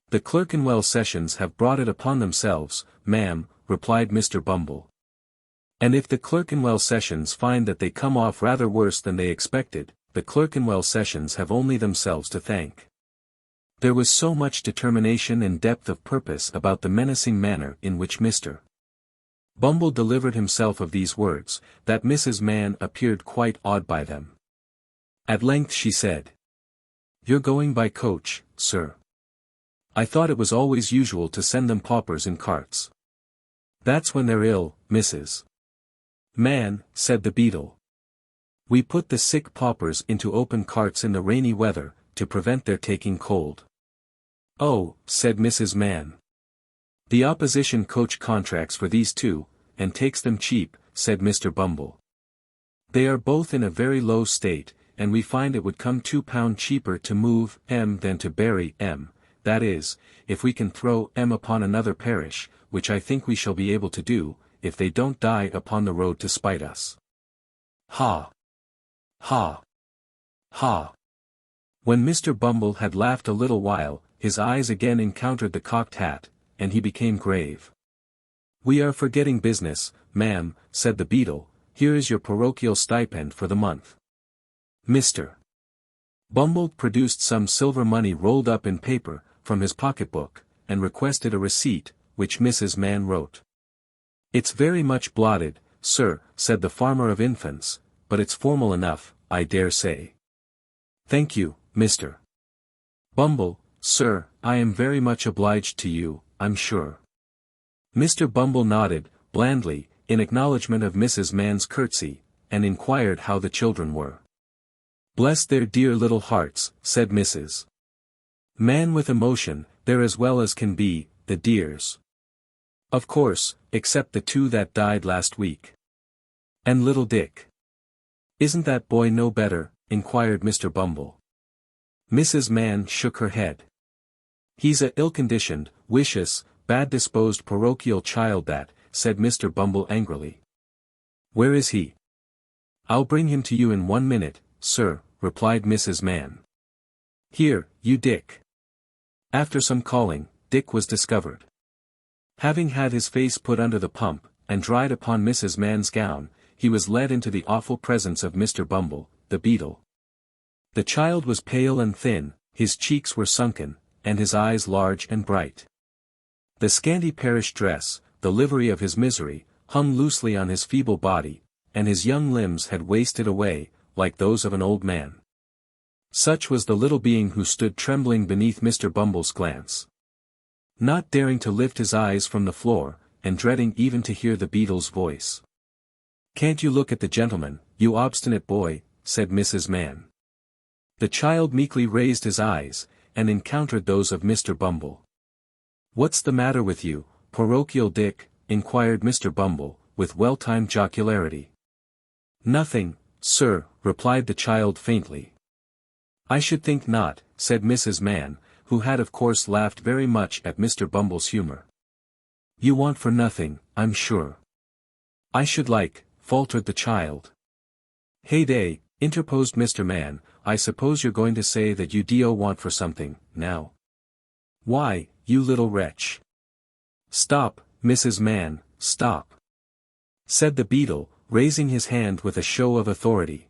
"The Clerkenwell sessions have brought it upon themselves, ma'am," replied Mr. Bumble. "And if the Clerkenwell sessions find that they come off rather worse than they expected, the Clerkenwell sessions have only themselves to thank." There was so much determination and depth of purpose about the menacing manner in which Mr. Bumble delivered himself of these words, that Mrs. Mann appeared quite awed by them. At length she said, "You're going by coach, sir? I thought it was always usual to send them paupers in carts." "That's when they're ill, Mrs. Mann," said the beadle. "We put the sick paupers into open carts in the rainy weather, to prevent their taking cold." "Oh," said Mrs. Mann. "The opposition coach contracts for these 2, and takes them cheap," said Mr. Bumble. "They are both in a very low state, and we find it would come £2 cheaper to move M than to bury M, that is, if we can throw M upon another parish, which I think we shall be able to do, if they don't die upon the road to spite us." Ha! Ha! Ha! When Mr. Bumble had laughed a little while, his eyes again encountered the cocked hat, and he became grave. "We are forgetting business, ma'am," said the beadle. "Here is your parochial stipend for the month." Mr. Bumble produced some silver money rolled up in paper, from his pocketbook, and requested a receipt, which Mrs. Mann wrote. "It's very much blotted, sir," said the farmer of infants, "but it's formal enough, I dare say." "Thank you, Mr. Bumble, sir, I am very much obliged to you, I'm sure. Mr. Bumble nodded, blandly, in acknowledgment of Mrs. Mann's curtsy, and inquired how the children were. Bless their dear little hearts, said Mrs. Mann with emotion, they're as well as can be, the dears. Of course, except the two that died last week. And little Dick. Isn't that boy no better? Inquired Mr. Bumble. Mrs. Mann shook her head. He's a ill-conditioned, vicious, bad-disposed parochial child that, said Mr. Bumble angrily. Where is he? I'll bring him to you in 1 minute, sir, replied Mrs. Mann. Here, you Dick. After some calling, Dick was discovered. Having had his face put under the pump, and dried upon Mrs. Mann's gown, he was led into the awful presence of Mr. Bumble, the beadle. The child was pale and thin, his cheeks were sunken, and his eyes large and bright. The scanty parish dress, the livery of his misery, hung loosely on his feeble body, and his young limbs had wasted away, like those of an old man. Such was the little being who stood trembling beneath Mr. Bumble's glance. Not daring to lift his eyes from the floor, and dreading even to hear the beadle's voice. Can't you look at the gentleman, you obstinate boy, said Mrs. Mann. The child meekly raised his eyes, and encountered those of Mr. Bumble. What's the matter with you, parochial Dick? Inquired Mr. Bumble, with well-timed jocularity. Nothing, sir, replied the child faintly. I should think not, said Mrs. Mann, who had of course laughed very much at Mr. Bumble's humor. You want for nothing, I'm sure. I should like, faltered the child. Heyday, interposed Mr. Mann, I suppose you're going to say that you do want for something, now. Why, you little wretch. Stop, Mrs. Mann, stop. Said the beadle, raising his hand with a show of authority.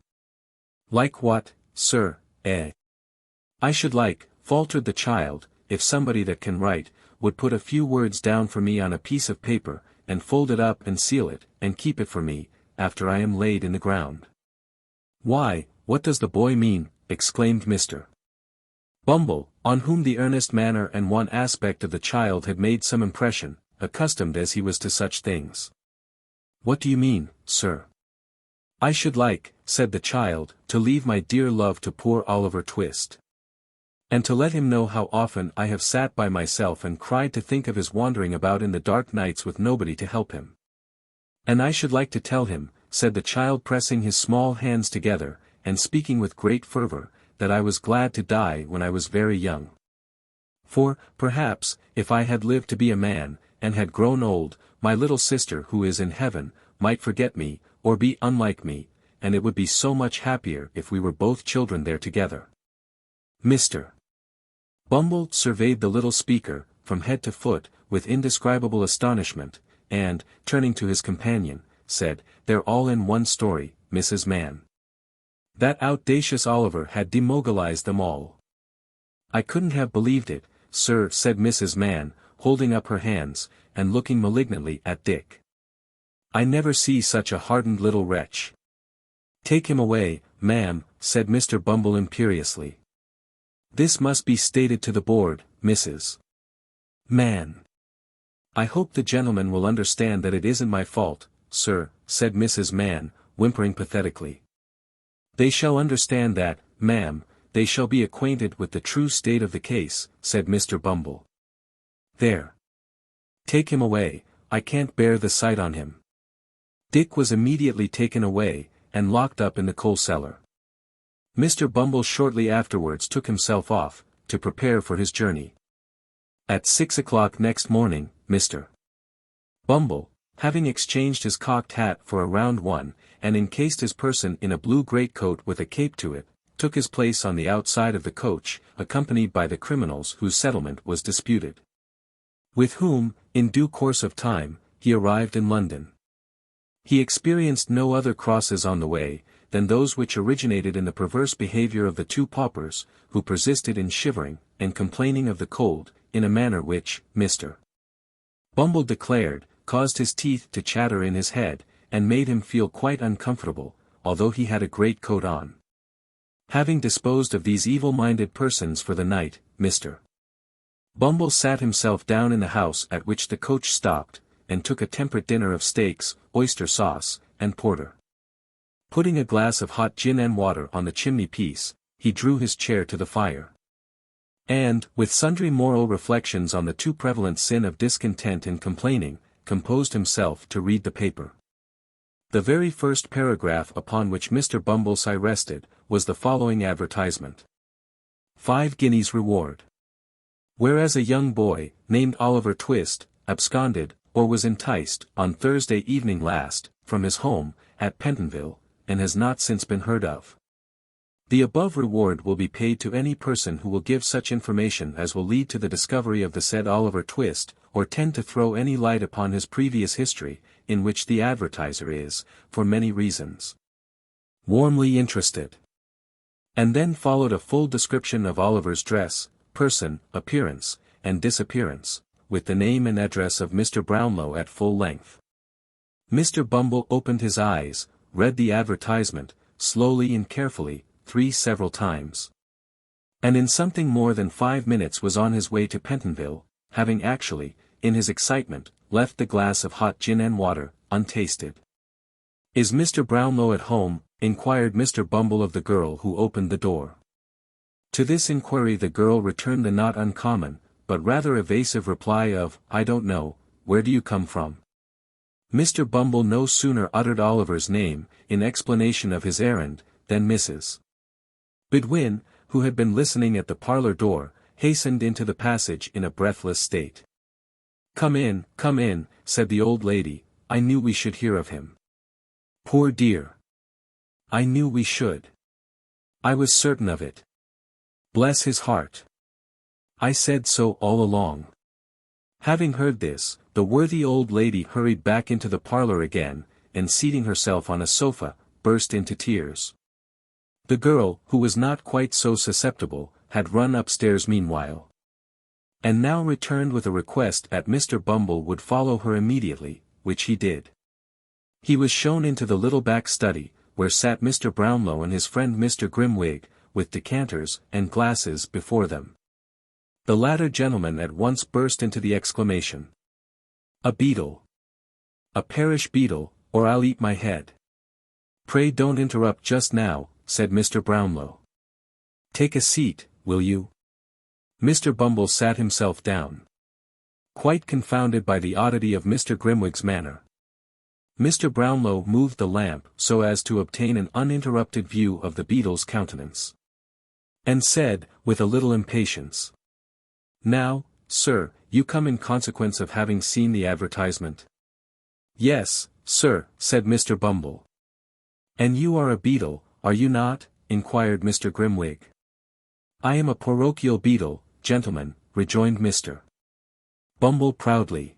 Like what, sir, eh? I should like, faltered the child, if somebody that can write, would put a few words down for me on a piece of paper, and fold it up and seal it, and keep it for me, after I am laid in the ground. Why, what does the boy mean? Exclaimed Mr. Bumble, on whom the earnest manner and one aspect of the child had made some impression, accustomed as he was to such things. What do you mean, sir? I should like, said the child, to leave my dear love to poor Oliver Twist. And to let him know how often I have sat by myself and cried to think of his wandering about in the dark nights with nobody to help him. And I should like to tell him, said the child pressing his small hands together, and speaking with great fervor, that I was glad to die when I was very young. For, perhaps, if I had lived to be a man, and had grown old, my little sister who is in heaven, might forget me, or be unlike me, and it would be so much happier if we were both children there together. Mr. Bumble surveyed the little speaker, from head to foot, with indescribable astonishment, and, turning to his companion, said, They're all in one story, Mrs. Mann. That audacious Oliver had demobilized them all. I couldn't have believed it, sir, said Mrs. Mann, holding up her hands, and looking malignantly at Dick. I never see such a hardened little wretch. Take him away, ma'am, said Mr. Bumble imperiously. This must be stated to the board, Mrs. Mann. I hope the gentleman will understand that it isn't my fault, sir, said Mrs. Mann, whimpering pathetically. They shall understand that, ma'am, they shall be acquainted with the true state of the case, said Mr. Bumble. There. Take him away, I can't bear the sight on him. Dick was immediately taken away, and locked up in the coal cellar. Mr. Bumble shortly afterwards took himself off, to prepare for his journey. At 6 o'clock next morning, Mr. Bumble, having exchanged his cocked hat for a round one, and encased his person in a blue greatcoat with a cape to it, took his place on the outside of the coach, accompanied by the criminals whose settlement was disputed. With whom, in due course of time, he arrived in London. He experienced no other crosses on the way, than those which originated in the perverse behavior of the two paupers, who persisted in shivering, and complaining of the cold, in a manner which, Mr. Bumble declared, caused his teeth to chatter in his head, and made him feel quite uncomfortable, although he had a great coat on. Having disposed of these evil-minded persons for the night, Mr. Bumble sat himself down in the house at which the coach stopped, and took a temperate dinner of steaks, oyster sauce, and porter. Putting a glass of hot gin and water on the chimney-piece, he drew his chair to the fire. And, with sundry moral reflections on the too prevalent sin of discontent and complaining, composed himself to read the paper. The very first paragraph upon which Mr. Bumble's eye rested, was the following advertisement. 5 guineas reward. Whereas a young boy, named Oliver Twist, absconded, or was enticed, on Thursday evening last, from his home, at Pentonville, and has not since been heard of. The above reward will be paid to any person who will give such information as will lead to the discovery of the said Oliver Twist, or tend to throw any light upon his previous history, in which the advertiser is, for many reasons, warmly interested. And then followed a full description of Oliver's dress, person, appearance, and disappearance, with the name and address of Mr. Brownlow at full length. Mr. Bumble opened his eyes, read the advertisement, slowly and carefully, several times. And in something more than 5 minutes was on his way to Pentonville, having actually, in his excitement, left the glass of hot gin and water, untasted. "Is Mr. Brownlow at home?" inquired Mr. Bumble of the girl who opened the door. To this inquiry the girl returned the not uncommon, but rather evasive reply of, "I don't know, where do you come from?" Mr. Bumble no sooner uttered Oliver's name, in explanation of his errand, than Mrs. Bedwin, who had been listening at the parlor door, hastened into the passage in a breathless state. Come in," said the old lady, "I knew we should hear of him." "Poor dear! I knew we should. I was certain of it. Bless his heart. I said so all along." Having heard this, the worthy old lady hurried back into the parlor again, and seating herself on a sofa, burst into tears. The girl, who was not quite so susceptible, had run upstairs meanwhile. And now returned with a request that Mr. Bumble would follow her immediately, which he did. He was shown into the little back study, where sat Mr. Brownlow and his friend Mr. Grimwig, with decanters and glasses before them. The latter gentleman at once burst into the exclamation. "A beadle! A parish beadle, or I'll eat my head." "Pray don't interrupt just now," said Mr. Brownlow. "Take a seat, will you?" Mr. Bumble sat himself down, quite confounded by the oddity of Mr. Grimwig's manner. Mr. Brownlow moved the lamp so as to obtain an uninterrupted view of the beadle's countenance, and said, with a little impatience, "Now, sir, you come in consequence of having seen the advertisement?" "Yes, sir," said Mr. Bumble. "And you are a beadle, are you not?" inquired Mr. Grimwig. "I am a parochial beadle, gentlemen," rejoined Mr. Bumble proudly.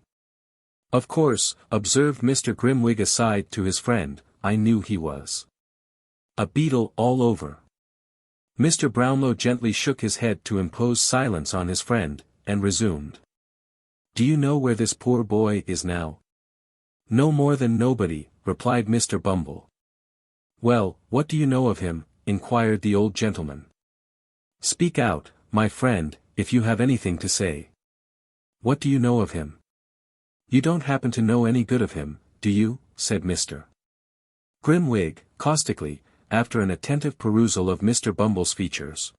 "Of course," observed Mr. Grimwig aside to his friend, "I knew he was a beadle all over." Mr. Brownlow gently shook his head to impose silence on his friend, and resumed. "Do you know where this poor boy is now?" "No more than nobody," replied Mr. Bumble. "Well, what do you know of him?" inquired the old gentleman. "Speak out, my friend, if you have anything to say. What do you know of him?" "You don't happen to know any good of him, do you?" said Mr. Grimwig, caustically, after an attentive perusal of Mr. Bumble's features.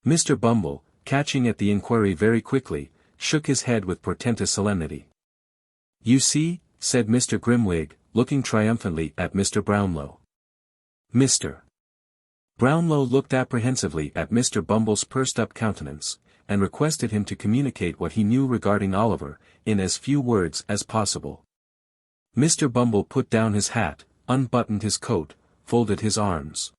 Mr. Bumble, catching at the inquiry very quickly, shook his head with portentous solemnity. "You see," said Mr. Grimwig, looking triumphantly at Mr. Brownlow. Mr. Brownlow looked apprehensively at Mr. Bumble's pursed-up countenance, and requested him to communicate what he knew regarding Oliver, in as few words as possible. Mr. Bumble put down his hat, unbuttoned his coat, folded his arms,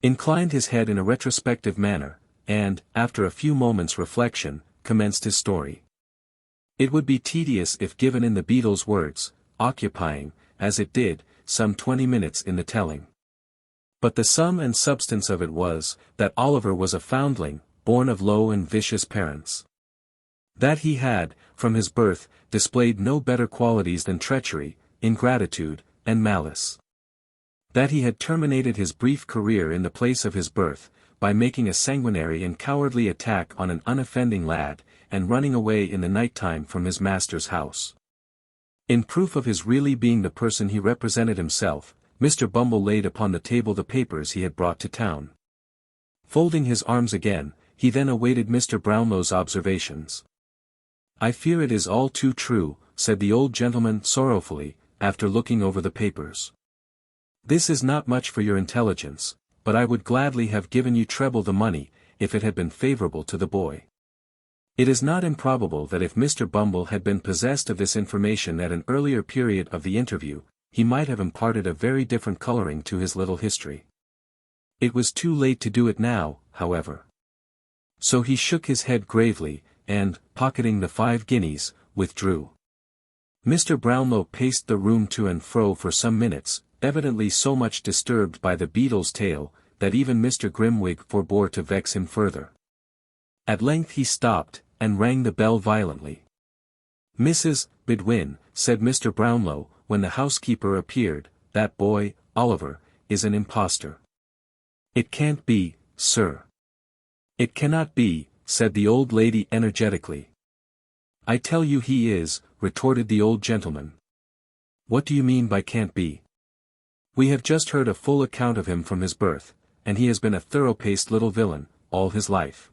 inclined his head in a retrospective manner, and, after a few moments' reflection, commenced his story. It would be tedious if given in the beadle's words, occupying, as it did, some 20 minutes in the telling. But the sum and substance of it was, that Oliver was a foundling, born of low and vicious parents. That he had, from his birth, displayed no better qualities than treachery, ingratitude, and malice. That he had terminated his brief career in the place of his birth, by making a sanguinary and cowardly attack on an unoffending lad, and running away in the night time from his master's house. In proof of his really being the person he represented himself, Mr. Bumble laid upon the table the papers he had brought to town. Folding his arms again, he then awaited Mr. Brownlow's observations. "I fear it is all too true," said the old gentleman sorrowfully, after looking over the papers. "This is not much for your intelligence, but I would gladly have given you treble the money, if it had been favourable to the boy." It is not improbable that if Mr. Bumble had been possessed of this information at an earlier period of the interview, he might have imparted a very different colouring to his little history. It was too late to do it now, however. So he shook his head gravely, and, pocketing the 5 guineas, withdrew. Mr. Brownlow paced the room to and fro for some minutes, evidently so much disturbed by the beadle's tale, that even Mr. Grimwig forbore to vex him further. At length he stopped, and rang the bell violently. "Mrs. Bedwin," said Mr. Brownlow, when the housekeeper appeared, "that boy, Oliver, is an impostor." "It can't be, sir." "It cannot be," said the old lady energetically. "I tell you he is," retorted the old gentleman. "What do you mean by can't be?" "We have just heard a full account of him from his birth, and he has been a thorough-paced little villain, all his life."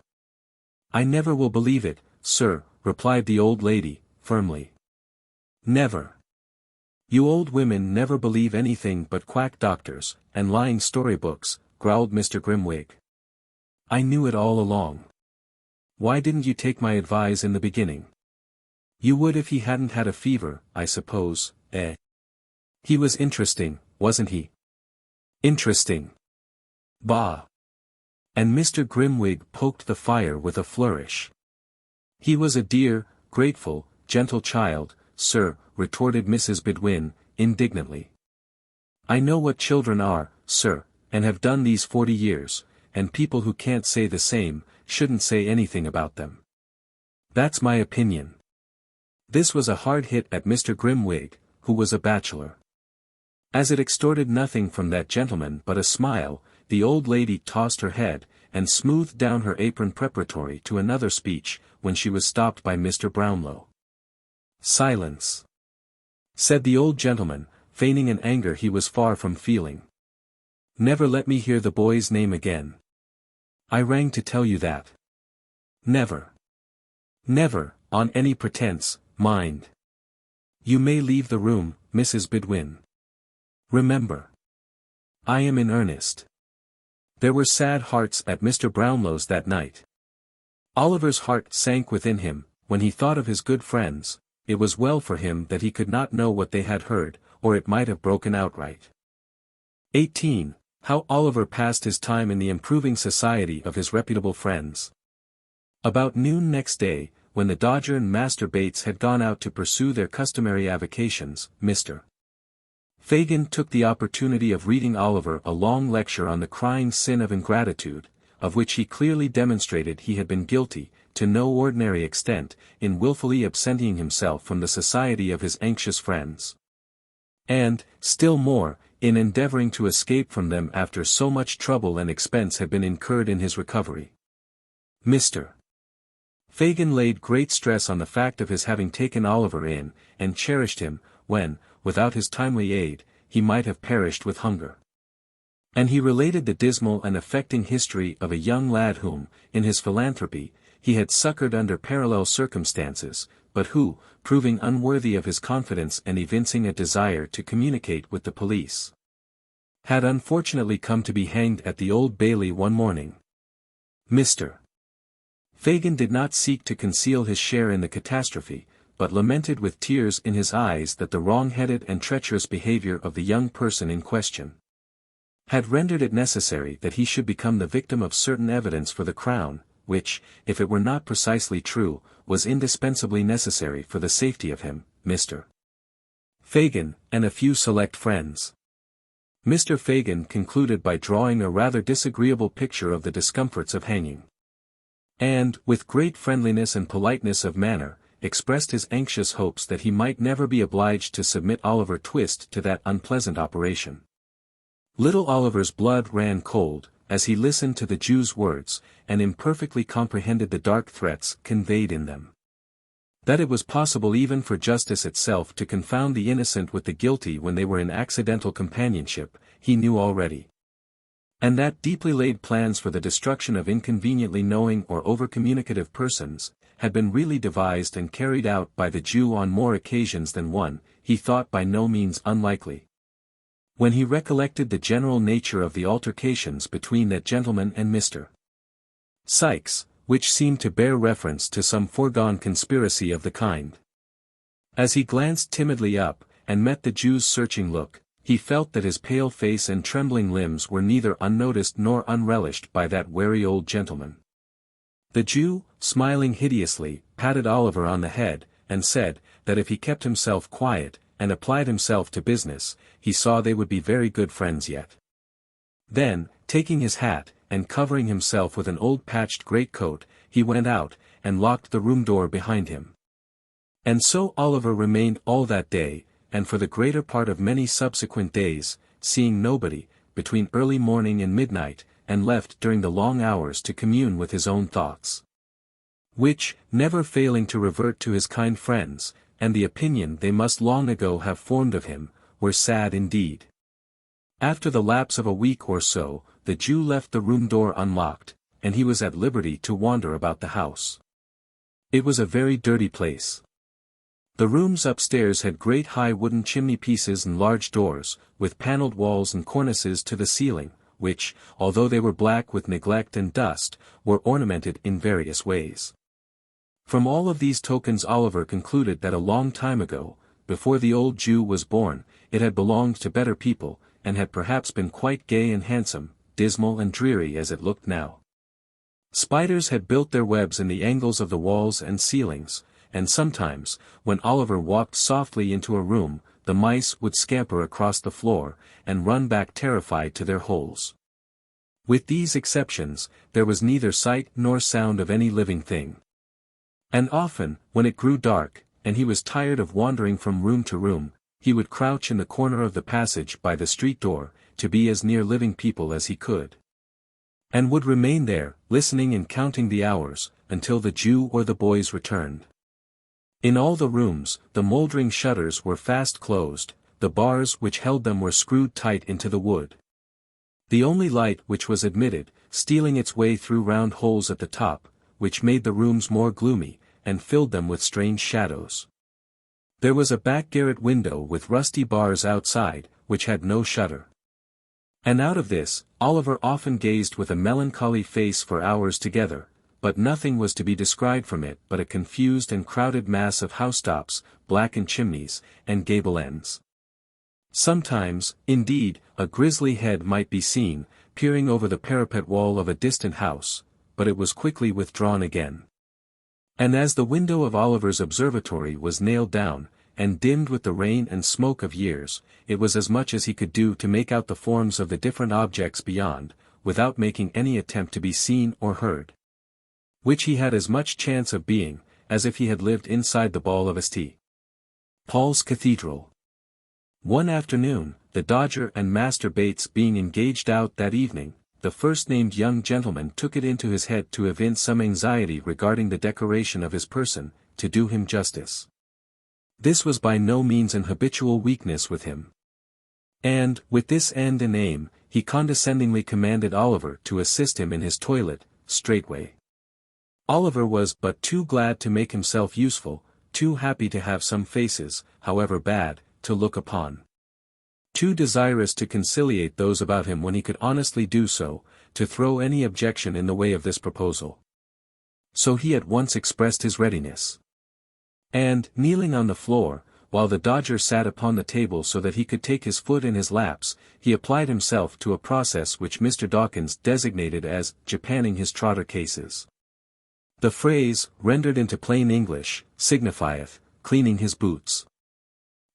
"I never will believe it, sir," replied the old lady, firmly. "Never. You old women never believe anything but quack doctors, and lying storybooks," growled Mr. Grimwig. "I knew it all along. Why didn't you take my advice in the beginning? You would if he hadn't had a fever, I suppose, eh? He was interesting, wasn't he?" "Interesting? Bah!" And Mr. Grimwig poked the fire with a flourish. "He was a dear, grateful, gentle child, sir," retorted Mrs. Bedwin, indignantly. "I know what children are, sir, and have done these 40 years, and people who can't say the same, shouldn't say anything about them. That's my opinion." This was a hard hit at Mr. Grimwig, who was a bachelor. As it extorted nothing from that gentleman but a smile, the old lady tossed her head, and smoothed down her apron preparatory to another speech, when she was stopped by Mr. Brownlow. "Silence," said the old gentleman, feigning an anger he was far from feeling. "Never let me hear the boy's name again. I rang to tell you that. Never. Never, on any pretence, mind. You may leave the room, Mrs. Bedwin. Remember. I am in earnest." There were sad hearts at Mr. Brownlow's that night. Oliver's heart sank within him, when he thought of his good friends. It was well for him that he could not know what they had heard, or it might have broken outright. 18. How Oliver passed his time in the improving society of his reputable friends. About noon next day, when the Dodger and Master Bates had gone out to pursue their customary avocations, Mr. Fagin took the opportunity of reading Oliver a long lecture on the crying sin of ingratitude, of which he clearly demonstrated he had been guilty, to no ordinary extent, in wilfully absenting himself from the society of his anxious friends. And, still more, in endeavouring to escape from them after so much trouble and expense had been incurred in his recovery. Mr. Fagin laid great stress on the fact of his having taken Oliver in, and cherished him, when, without his timely aid, he might have perished with hunger. And he related the dismal and affecting history of a young lad whom, in his philanthropy, he had succoured under parallel circumstances, but who, proving unworthy of his confidence and evincing a desire to communicate with the police, had unfortunately come to be hanged at the Old Bailey one morning. Mr. Fagin did not seek to conceal his share in the catastrophe, but lamented with tears in his eyes that the wrong-headed and treacherous behavior of the young person in question had rendered it necessary that he should become the victim of certain evidence for the Crown, which, if it were not precisely true, was indispensably necessary for the safety of him, Mr. Fagin, and a few select friends. Mr. Fagin concluded by drawing a rather disagreeable picture of the discomforts of hanging. And, with great friendliness and politeness of manner, expressed his anxious hopes that he might never be obliged to submit Oliver Twist to that unpleasant operation. Little Oliver's blood ran cold, as he listened to the Jew's words, and imperfectly comprehended the dark threats conveyed in them. That it was possible even for justice itself to confound the innocent with the guilty when they were in accidental companionship, he knew already. And that deeply laid plans for the destruction of inconveniently knowing or over-communicative persons, had been really devised and carried out by the Jew on more occasions than one, he thought by no means unlikely. When he recollected the general nature of the altercations between that gentleman and Mr. Sikes, which seemed to bear reference to some foregone conspiracy of the kind. As he glanced timidly up, and met the Jew's searching look, he felt that his pale face and trembling limbs were neither unnoticed nor unrelished by that wary old gentleman. The Jew, smiling hideously, patted Oliver on the head, and said, that if he kept himself quiet, and applied himself to business, he saw they would be very good friends yet. Then, taking his hat, and covering himself with an old patched greatcoat, he went out, and locked the room door behind him. And so Oliver remained all that day, and for the greater part of many subsequent days, seeing nobody, between early morning and midnight, and left during the long hours to commune with his own thoughts. Which, never failing to revert to his kind friends, and the opinion they must long ago have formed of him, were sad indeed. After the lapse of a week or so, the Jew left the room door unlocked, and he was at liberty to wander about the house. It was a very dirty place. The rooms upstairs had great high wooden chimney pieces and large doors, with panelled walls and cornices to the ceiling, which, although they were black with neglect and dust, were ornamented in various ways. From all of these tokens Oliver concluded that a long time ago, before the old Jew was born, it had belonged to better people, and had perhaps been quite gay and handsome, dismal and dreary as it looked now. Spiders had built their webs in the angles of the walls and ceilings, and sometimes, when Oliver walked softly into a room, the mice would scamper across the floor, and run back terrified to their holes. With these exceptions, there was neither sight nor sound of any living thing. And often, when it grew dark, and he was tired of wandering from room to room, he would crouch in the corner of the passage by the street door, to be as near living people as he could. And would remain there, listening and counting the hours, until the Jew or the boys returned. In all the rooms, the mouldering shutters were fast closed, the bars which held them were screwed tight into the wood. The only light which was admitted, stealing its way through round holes at the top, which made the rooms more gloomy, and filled them with strange shadows. There was a back garret window with rusty bars outside, which had no shutter. And out of this, Oliver often gazed with a melancholy face for hours together, but nothing was to be descried from it but a confused and crowded mass of housetops, blackened chimneys, and gable ends. Sometimes, indeed, a grisly head might be seen, peering over the parapet wall of a distant house, but it was quickly withdrawn again. And as the window of Oliver's observatory was nailed down, and dimmed with the rain and smoke of years, it was as much as he could do to make out the forms of the different objects beyond, without making any attempt to be seen or heard. Which he had as much chance of being, as if he had lived inside the ball of St. Paul's Cathedral. One afternoon, the Dodger and Master Bates being engaged out that evening, the first-named young gentleman took it into his head to evince some anxiety regarding the decoration of his person, to do him justice. This was by no means an habitual weakness with him. And, with this end and aim, he condescendingly commanded Oliver to assist him in his toilet, straightway. Oliver was but too glad to make himself useful, too happy to have some faces, however bad, to look upon. Too desirous to conciliate those about him when he could honestly do so, to throw any objection in the way of this proposal. So he at once expressed his readiness. And, kneeling on the floor, while the Dodger sat upon the table so that he could take his foot in his laps, he applied himself to a process which Mr. Dawkins designated as japanning his trotter cases. The phrase, rendered into plain English, signifieth, cleaning his boots.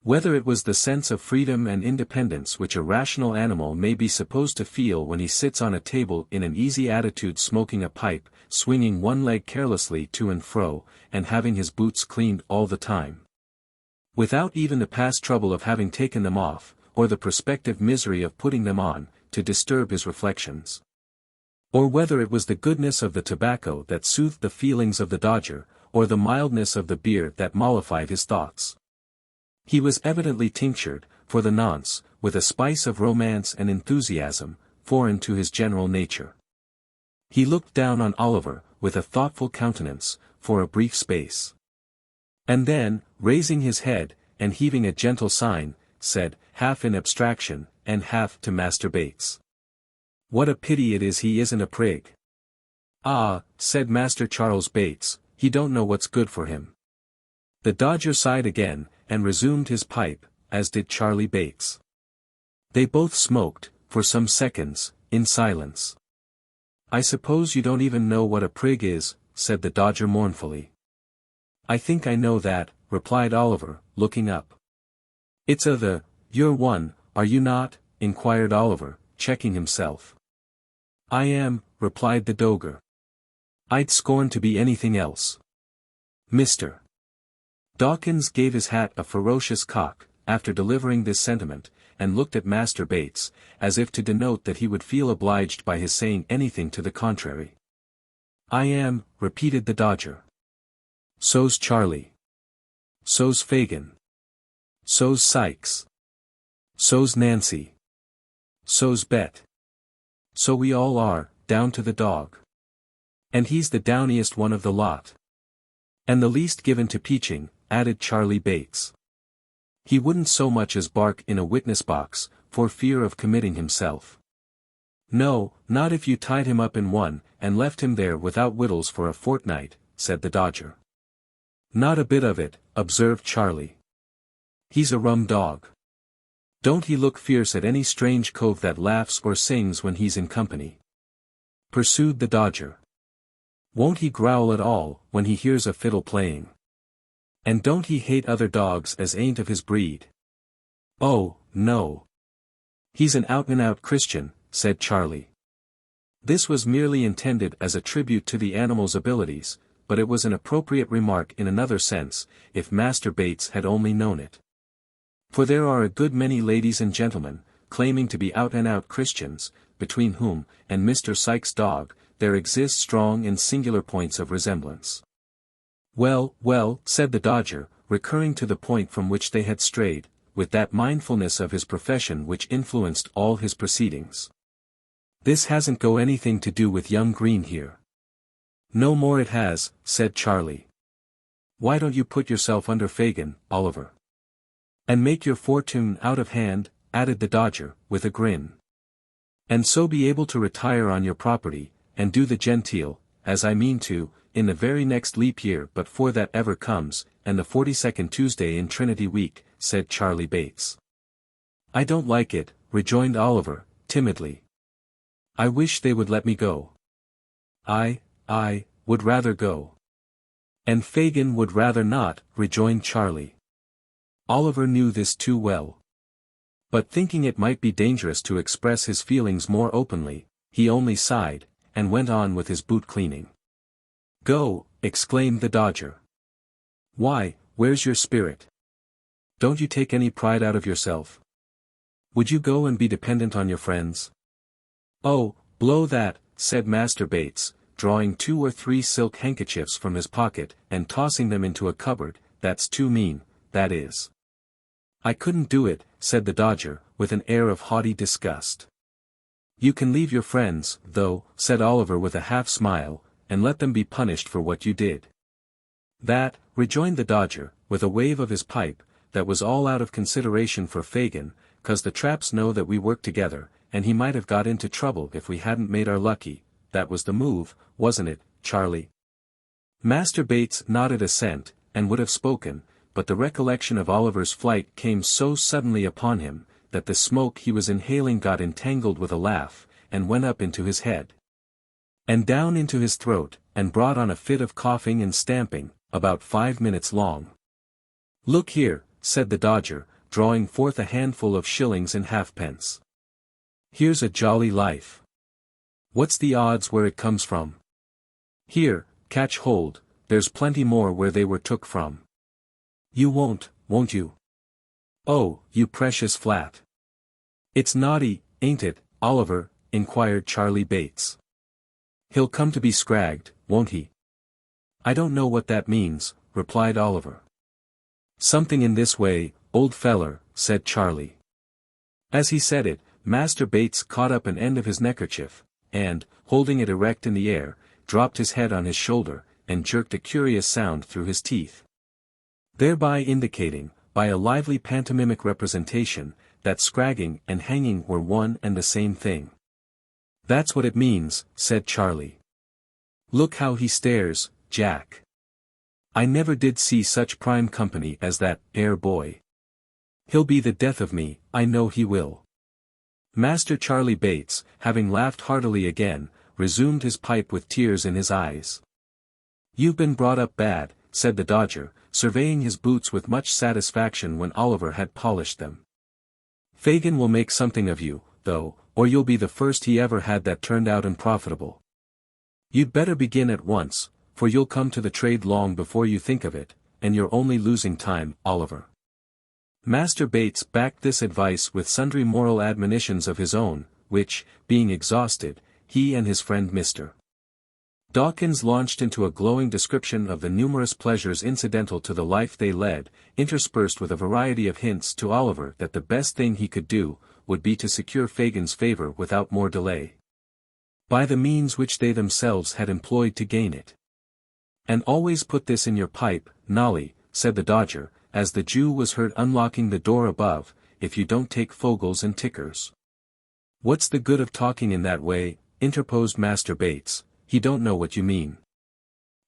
Whether it was the sense of freedom and independence which a rational animal may be supposed to feel when he sits on a table in an easy attitude smoking a pipe, swinging one leg carelessly to and fro, and having his boots cleaned all the time, without even the past trouble of having taken them off, or the prospective misery of putting them on, to disturb his reflections. Or whether it was the goodness of the tobacco that soothed the feelings of the Dodger, or the mildness of the beer that mollified his thoughts. He was evidently tinctured, for the nonce, with a spice of romance and enthusiasm, foreign to his general nature. He looked down on Oliver, with a thoughtful countenance, for a brief space. And then, raising his head, and heaving a gentle sign, said, half in abstraction, and half to Master Bates, "What a pity it is he isn't a prig." "Ah," said Master Charles Bates, "he don't know what's good for him." The Dodger sighed again, and resumed his pipe, as did Charlie Bates. They both smoked, for some seconds, in silence. "I suppose you don't even know what a prig is," said the Dodger mournfully. "I think I know that," replied Oliver, looking up. "It's you're one, are you not?" inquired Oliver, checking himself. "I am," replied the Doger. "I'd scorn to be anything else." Mr. Dawkins gave his hat a ferocious cock, after delivering this sentiment, and looked at Master Bates, as if to denote that he would feel obliged by his saying anything to the contrary. "I am," repeated the Dodger. "So's Charlie. So's Fagin. So's Sykes. So's Nancy. So's Bet. So we all are, down to the dog. And he's the downiest one of the lot. And the least given to peaching," added Charlie Bates. "He wouldn't so much as bark in a witness box, for fear of committing himself." "No, not if you tied him up in one, and left him there without victuals for a fortnight," said the Dodger. "Not a bit of it," observed Charlie. "He's a rum dog. Don't he look fierce at any strange cove that laughs or sings when he's in company?" pursued the Dodger. "Won't he growl at all, when he hears a fiddle playing? And don't he hate other dogs as ain't of his breed?" "Oh, no. He's an out-and-out Christian," said Charlie. This was merely intended as a tribute to the animal's abilities, but it was an appropriate remark in another sense, if Master Bates had only known it. For there are a good many ladies and gentlemen, claiming to be out-and-out Christians, between whom, and Mr. Sykes' dog, there exist strong and singular points of resemblance. "Well, well," said the Dodger, recurring to the point from which they had strayed, with that mindfulness of his profession which influenced all his proceedings. "This hasn't got anything to do with young Green here." "No more it has," said Charlie. "Why don't you put yourself under Fagin, Oliver? And make your fortune out of hand," added the Dodger, with a grin. "And so be able to retire on your property, and do the genteel, as I mean to, in the very next leap year but for that ever comes, and the 42nd Tuesday in Trinity week," said Charlie Bates. "I don't like it," rejoined Oliver, timidly. "I wish they would let me go. I would rather go." "And Fagin would rather not," rejoined Charlie. Oliver knew this too well. But thinking it might be dangerous to express his feelings more openly, he only sighed, and went on with his boot cleaning. "Go," exclaimed the Dodger. "Why, where's your spirit? Don't you take any pride out of yourself? Would you go and be dependent on your friends?" "Oh, blow that," said Master Bates, drawing 2 or 3 silk handkerchiefs from his pocket, and tossing them into a cupboard. "That's too mean, that is." "I couldn't do it," said the Dodger, with an air of haughty disgust. "You can leave your friends, though," said Oliver with a half-smile, "and let them be punished for what you did." "That," rejoined the Dodger, with a wave of his pipe, "that was all out of consideration for Fagin, 'cause the traps know that we work together, and he might have got into trouble if we hadn't made our lucky. That was the move, wasn't it, Charlie?" Master Bates nodded assent, and would have spoken, but the recollection of Oliver's flight came so suddenly upon him, that the smoke he was inhaling got entangled with a laugh, and went up into his head, and down into his throat, and brought on a fit of coughing and stamping, about 5 minutes long. "Look here," said the Dodger, drawing forth a handful of shillings and halfpence. "Here's a jolly life. What's the odds where it comes from? Here, catch hold, there's plenty more where they were took from. You won't you? Oh, you precious flat. "It's naughty, ain't it, Oliver?" inquired Charlie Bates. "He'll come to be scragged, won't he?" "I don't know what that means," replied Oliver. "Something in this way, old feller," said Charlie. As he said it, Master Bates caught up an end of his neckerchief, and, holding it erect in the air, dropped his head on his shoulder, and jerked a curious sound through his teeth, thereby indicating, by a lively pantomimic representation, that scragging and hanging were one and the same thing. "That's what it means," said Charlie. "Look how he stares, Jack. I never did see such prime company as that 'ere boy. He'll be the death of me, I know he will." Master Charlie Bates, having laughed heartily again, resumed his pipe with tears in his eyes. "You've been brought up bad," said the Dodger, surveying his boots with much satisfaction when Oliver had polished them. "Fagin will make something of you, though, or you'll be the first he ever had that turned out unprofitable. You'd better begin at once, for you'll come to the trade long before you think of it, and you're only losing time, Oliver." Master Bates backed this advice with sundry moral admonitions of his own, which, being exhausted, he and his friend Mr. Dawkins launched into a glowing description of the numerous pleasures incidental to the life they led, interspersed with a variety of hints to Oliver that the best thing he could do, would be to secure Fagin's favour without more delay, by the means which they themselves had employed to gain it. "And always put this in your pipe, Nolly," said the Dodger, as the Jew was heard unlocking the door above, "if you don't take fogels and tickers." "What's the good of talking in that way?" interposed Master Bates, "he don't know what you mean."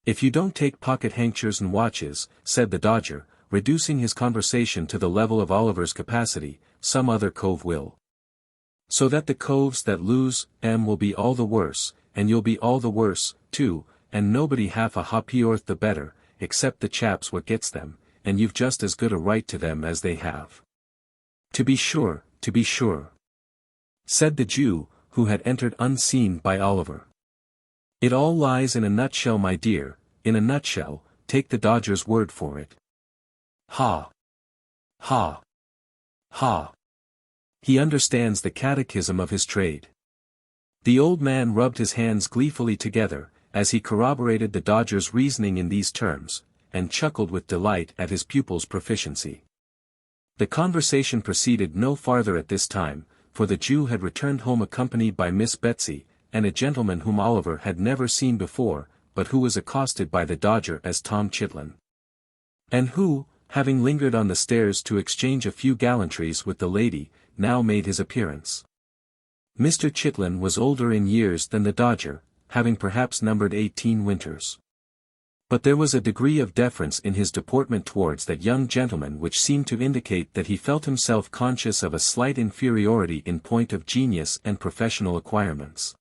"If you don't take pocket handkers and watches," said the Dodger, reducing his conversation to the level of Oliver's capacity, "some other cove will. So that the coves that lose 'em will be all the worse, and you'll be all the worse, too, and nobody half a ha'porth the better, except the chaps what gets them, and you've just as good a right to them as they have." To be sure," said the Jew, who had entered unseen by Oliver. "It all lies in a nutshell, my dear, in a nutshell, take the Dodger's word for it." "Ha! Ha! Ha! He understands the catechism of his trade." The old man rubbed his hands gleefully together, as he corroborated the Dodger's reasoning in these terms, and chuckled with delight at his pupil's proficiency. The conversation proceeded no farther at this time, for the Jew had returned home accompanied by Miss Betsy, and a gentleman whom Oliver had never seen before, but who was accosted by the Dodger as Tom Chitlin, and who, having lingered on the stairs to exchange a few gallantries with the lady, now made his appearance. Mr. Chitlin was older in years than the Dodger, having perhaps numbered 18 winters. But there was a degree of deference in his deportment towards that young gentleman which seemed to indicate that he felt himself conscious of a slight inferiority in point of genius and professional acquirements.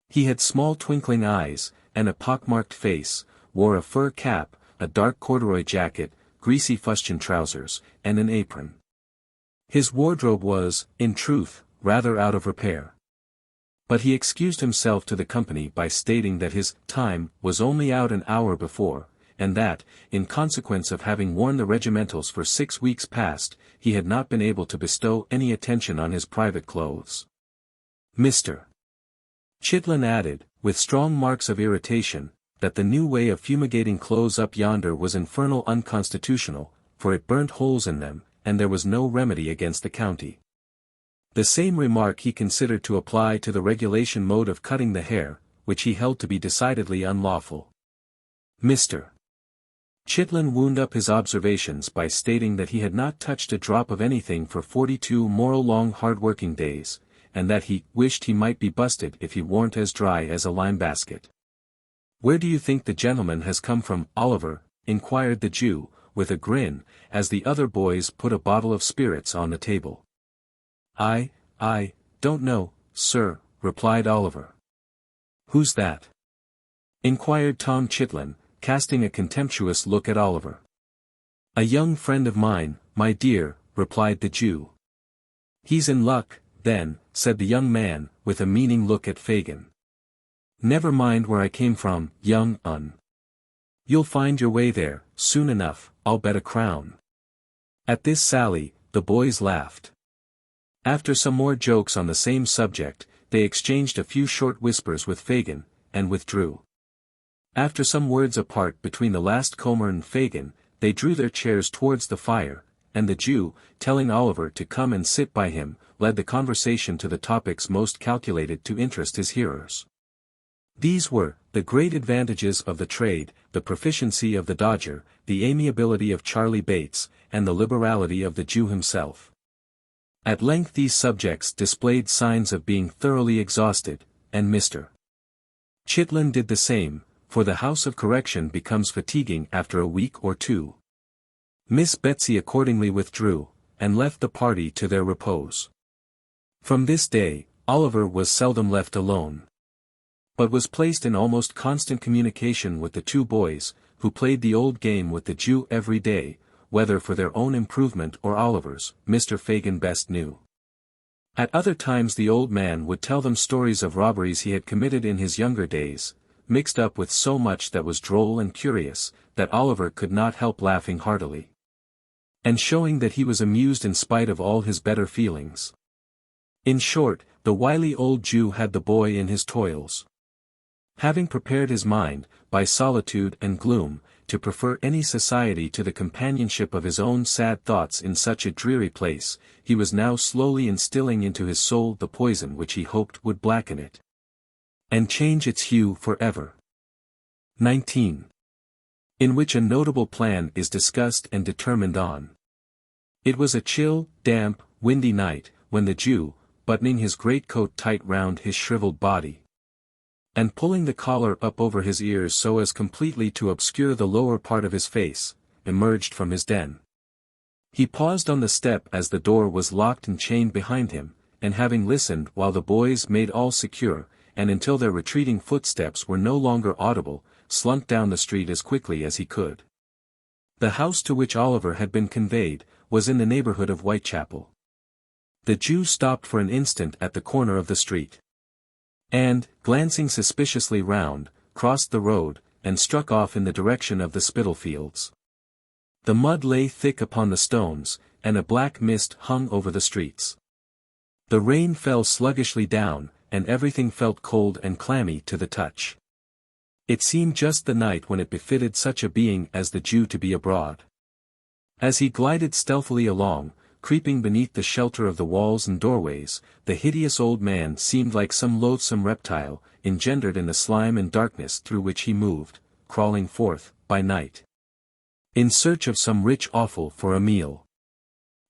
He had small twinkling eyes, and a pockmarked face, wore a fur cap, a dark corduroy jacket, greasy fustian trousers, and an apron. His wardrobe was, in truth, rather out of repair. But he excused himself to the company by stating that his time was only out an hour before, and that, in consequence of having worn the regimentals for 6 weeks past, he had not been able to bestow any attention on his private clothes. Mr. Chitlin added, with strong marks of irritation, that the new way of fumigating clothes up yonder was infernal unconstitutional, for it burnt holes in them, and there was no remedy against the county. The same remark he considered to apply to the regulation mode of cutting the hair, which he held to be decidedly unlawful. Mr. Chitlin wound up his observations by stating that he had not touched a drop of anything for 42 long hard-working days, and that he wished he might be busted if he warn't as dry as a lime basket. "Where do you think the gentleman has come from, Oliver?" inquired the Jew, with a grin, as the other boys put a bottle of spirits on the table. I don't know, sir," replied Oliver. "Who's that?" inquired Tom Chitlin, casting a contemptuous look at Oliver. "A young friend of mine, my dear," replied the Jew. "He's in luck, then," said the young man, with a meaning look at Fagin. "Never mind where I came from, young un. You'll find your way there, soon enough, I'll bet a crown." At this sally, the boys laughed. After some more jokes on the same subject, they exchanged a few short whispers with Fagin, and withdrew. After some words apart between the last comer and Fagin, they drew their chairs towards the fire, and the Jew, telling Oliver to come and sit by him, led the conversation to the topics most calculated to interest his hearers. These were, the great advantages of the trade, the proficiency of the Dodger, the amiability of Charlie Bates, and the liberality of the Jew himself. At length these subjects displayed signs of being thoroughly exhausted, and Mr. Chitlin did the same, for the House of Correction becomes fatiguing after a week or two. Miss Betsy accordingly withdrew, and left the party to their repose. From this day, Oliver was seldom left alone, but was placed in almost constant communication with the two boys, who played the old game with the Jew every day, whether for their own improvement or Oliver's, Mr. Fagin best knew. At other times the old man would tell them stories of robberies he had committed in his younger days, mixed up with so much that was droll and curious, that Oliver could not help laughing heartily, and showing that he was amused in spite of all his better feelings. In short, the wily old Jew had the boy in his toils. Having prepared his mind, by solitude and gloom, to prefer any society to the companionship of his own sad thoughts in such a dreary place, he was now slowly instilling into his soul the poison which he hoped would blacken it, and change its hue for ever. 19. In which a notable plan is discussed and determined on. It was a chill, damp, windy night, when the Jew, buttoning his greatcoat tight round his shriveled body, and pulling the collar up over his ears so as completely to obscure the lower part of his face, emerged from his den. He paused on the step as the door was locked and chained behind him, and having listened while the boys made all secure, and until their retreating footsteps were no longer audible, slunk down the street as quickly as he could. The house to which Oliver had been conveyed, was in the neighborhood of Whitechapel. The Jew stopped for an instant at the corner of the street, and, glancing suspiciously round, crossed the road, and struck off in the direction of the Spitalfields. The mud lay thick upon the stones, and a black mist hung over the streets. The rain fell sluggishly down, and everything felt cold and clammy to the touch. It seemed just the night when it befitted such a being as the Jew to be abroad. As he glided stealthily along, creeping beneath the shelter of the walls and doorways, the hideous old man seemed like some loathsome reptile, engendered in the slime and darkness through which he moved, crawling forth, by night, in search of some rich offal for a meal.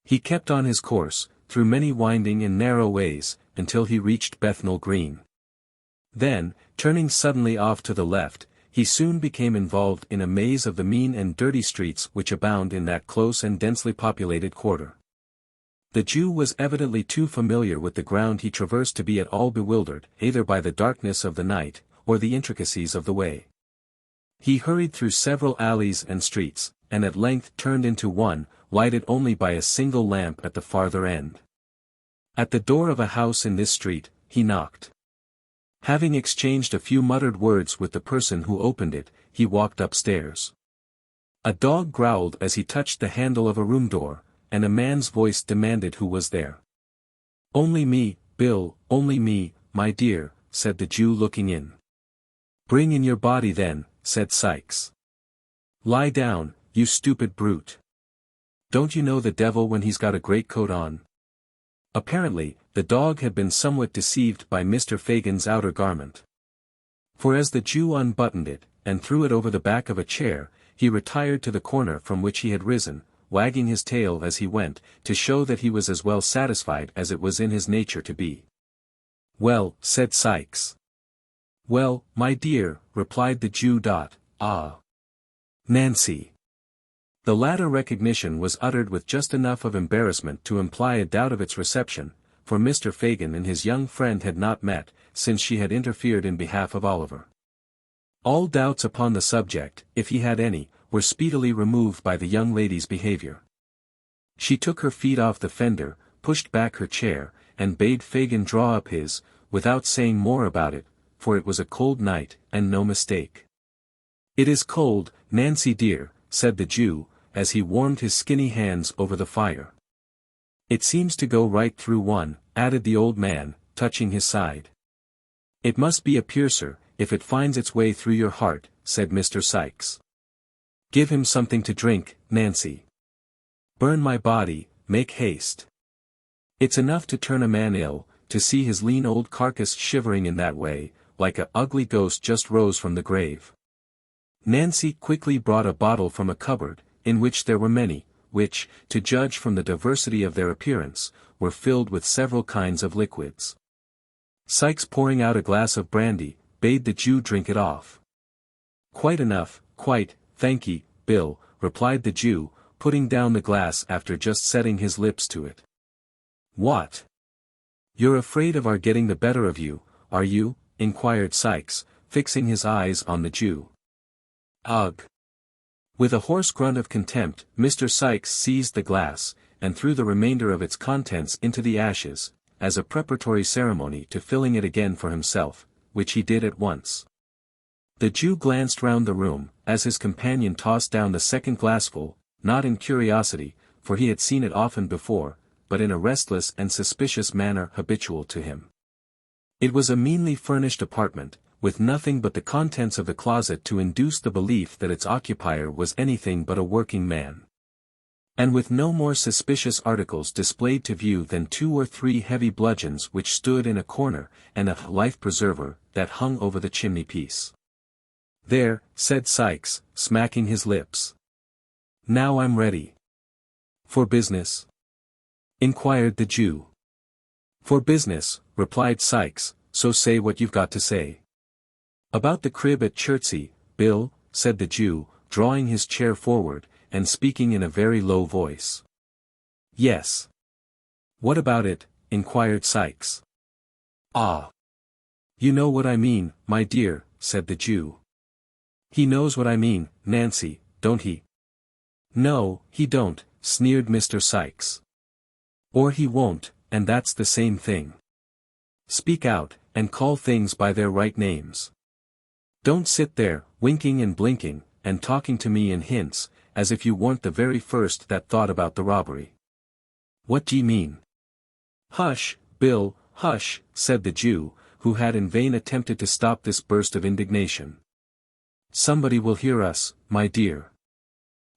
He kept on his course, through many winding and narrow ways, until he reached Bethnal Green. Then, turning suddenly off to the left, he soon became involved in a maze of the mean and dirty streets which abound in that close and densely populated quarter. The Jew was evidently too familiar with the ground he traversed to be at all bewildered, either by the darkness of the night, or the intricacies of the way. He hurried through several alleys and streets, and at length turned into one, lighted only by a single lamp at the farther end. At the door of a house in this street, he knocked. Having exchanged a few muttered words with the person who opened it, he walked upstairs. A dog growled as he touched the handle of a room door, and a man's voice demanded who was there. "Only me, Bill, only me, my dear," said the Jew looking in. "Bring in your body then," said Sykes. "Lie down, you stupid brute. Don't you know the devil when he's got a greatcoat on?" Apparently, the dog had been somewhat deceived by Mr. Fagin's outer garment. For as the Jew unbuttoned it, and threw it over the back of a chair, he retired to the corner from which he had risen, wagging his tail as he went, to show that he was as well satisfied as it was in his nature to be. "Well," said Sykes. "Well, my dear," replied the Jew. "Ah. Nancy." The latter recognition was uttered with just enough of embarrassment to imply a doubt of its reception, for Mr. Fagin and his young friend had not met, since she had interfered in behalf of Oliver. All doubts upon the subject, if he had any, were speedily removed by the young lady's behavior. She took her feet off the fender, pushed back her chair, and bade Fagin draw up his, without saying more about it, for it was a cold night, and no mistake. "It is cold, Nancy dear," said the Jew, as he warmed his skinny hands over the fire. It seems to go right through one, added the old man, touching his side. It must be a piercer, if it finds its way through your heart, said Mr. Sikes. Give him something to drink, Nancy. Burn my body, make haste. It's enough to turn a man ill, to see his lean old carcass shivering in that way, like a ugly ghost just rose from the grave. Nancy quickly brought a bottle from a cupboard, in which there were many, which, to judge from the diversity of their appearance, were filled with several kinds of liquids. Sikes, pouring out a glass of brandy, bade the Jew drink it off. Quite enough, quite, thank ye, Bill, replied the Jew, putting down the glass after just setting his lips to it. What? You're afraid of our getting the better of you, are you? Inquired Sikes, fixing his eyes on the Jew. Ugh! With a hoarse grunt of contempt, Mr. Sikes seized the glass, and threw the remainder of its contents into the ashes, as a preparatory ceremony to filling it again for himself, which he did at once. The Jew glanced round the room, as his companion tossed down the second glassful, not in curiosity, for he had seen it often before, but in a restless and suspicious manner habitual to him. It was a meanly furnished apartment, with nothing but the contents of the closet to induce the belief that its occupier was anything but a working man. And with no more suspicious articles displayed to view than 2 or 3 heavy bludgeons which stood in a corner, and a life-preserver that hung over the chimney-piece. There, said Sikes, smacking his lips. Now I'm ready. For business? Inquired the Jew. For business, replied Sikes, so say what you've got to say. About the crib at Chertsey, Bill, said the Jew, drawing his chair forward, and speaking in a very low voice. Yes. What about it? Inquired Sikes. Ah. You know what I mean, my dear, said the Jew. He knows what I mean, Nancy, don't he? No, he don't, sneered Mr. Sikes. Or he won't, and that's the same thing. Speak out, and call things by their right names. Don't sit there, winking and blinking, and talking to me in hints, as if you weren't the very first that thought about the robbery. What d'ye mean? Hush, Bill, hush, said the Jew, who had in vain attempted to stop this burst of indignation. Somebody will hear us, my dear.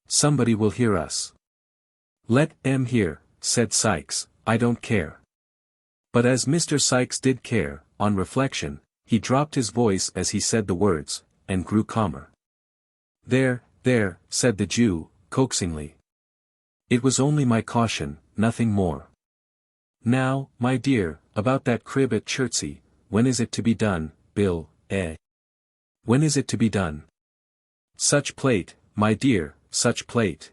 Somebody will hear us. Let 'em hear, said Sikes, I don't care. But as Mr. Sikes did care, on reflection, he dropped his voice as he said the words, and grew calmer. There, said the Jew, coaxingly. It was only my caution, nothing more. Now, my dear, about that crib at Chertsey, when is it to be done, Bill, eh? When is it to be done? Such plate, my dear, such plate.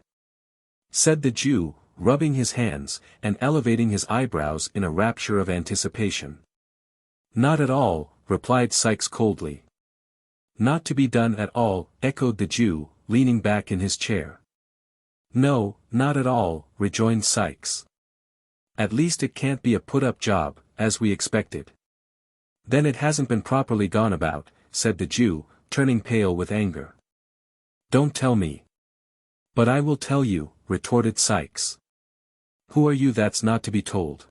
Said the Jew, rubbing his hands, and elevating his eyebrows in a rapture of anticipation. Not at all, replied Sikes coldly. Not to be done at all, echoed the Jew, leaning back in his chair. No, not at all, rejoined Sikes. At least it can't be a put-up job, as we expected. Then it hasn't been properly gone about, said the Jew, turning pale with anger. Don't tell me. But I will tell you, retorted Sikes. Who are you that's not to be told?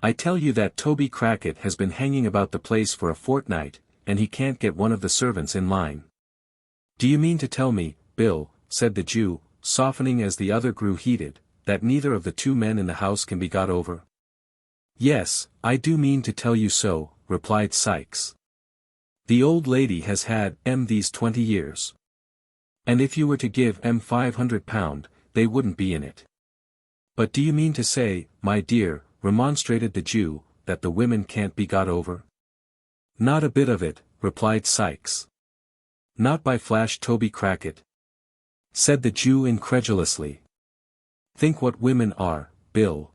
I tell you that Toby Crackit has been hanging about the place for a fortnight, and he can't get one of the servants in line. Do you mean to tell me, Bill, said the Jew, softening as the other grew heated, that neither of the 2 men in the house can be got over? Yes, I do mean to tell you so, replied Sikes. The old lady has had these 20 years. And if you were to give £500, they wouldn't be in it. But do you mean to say, my dear, remonstrated the Jew, that the women can't be got over? Not a bit of it, replied Sikes. Not by flash Toby Crackit? Said the Jew incredulously. Think what women are, Bill.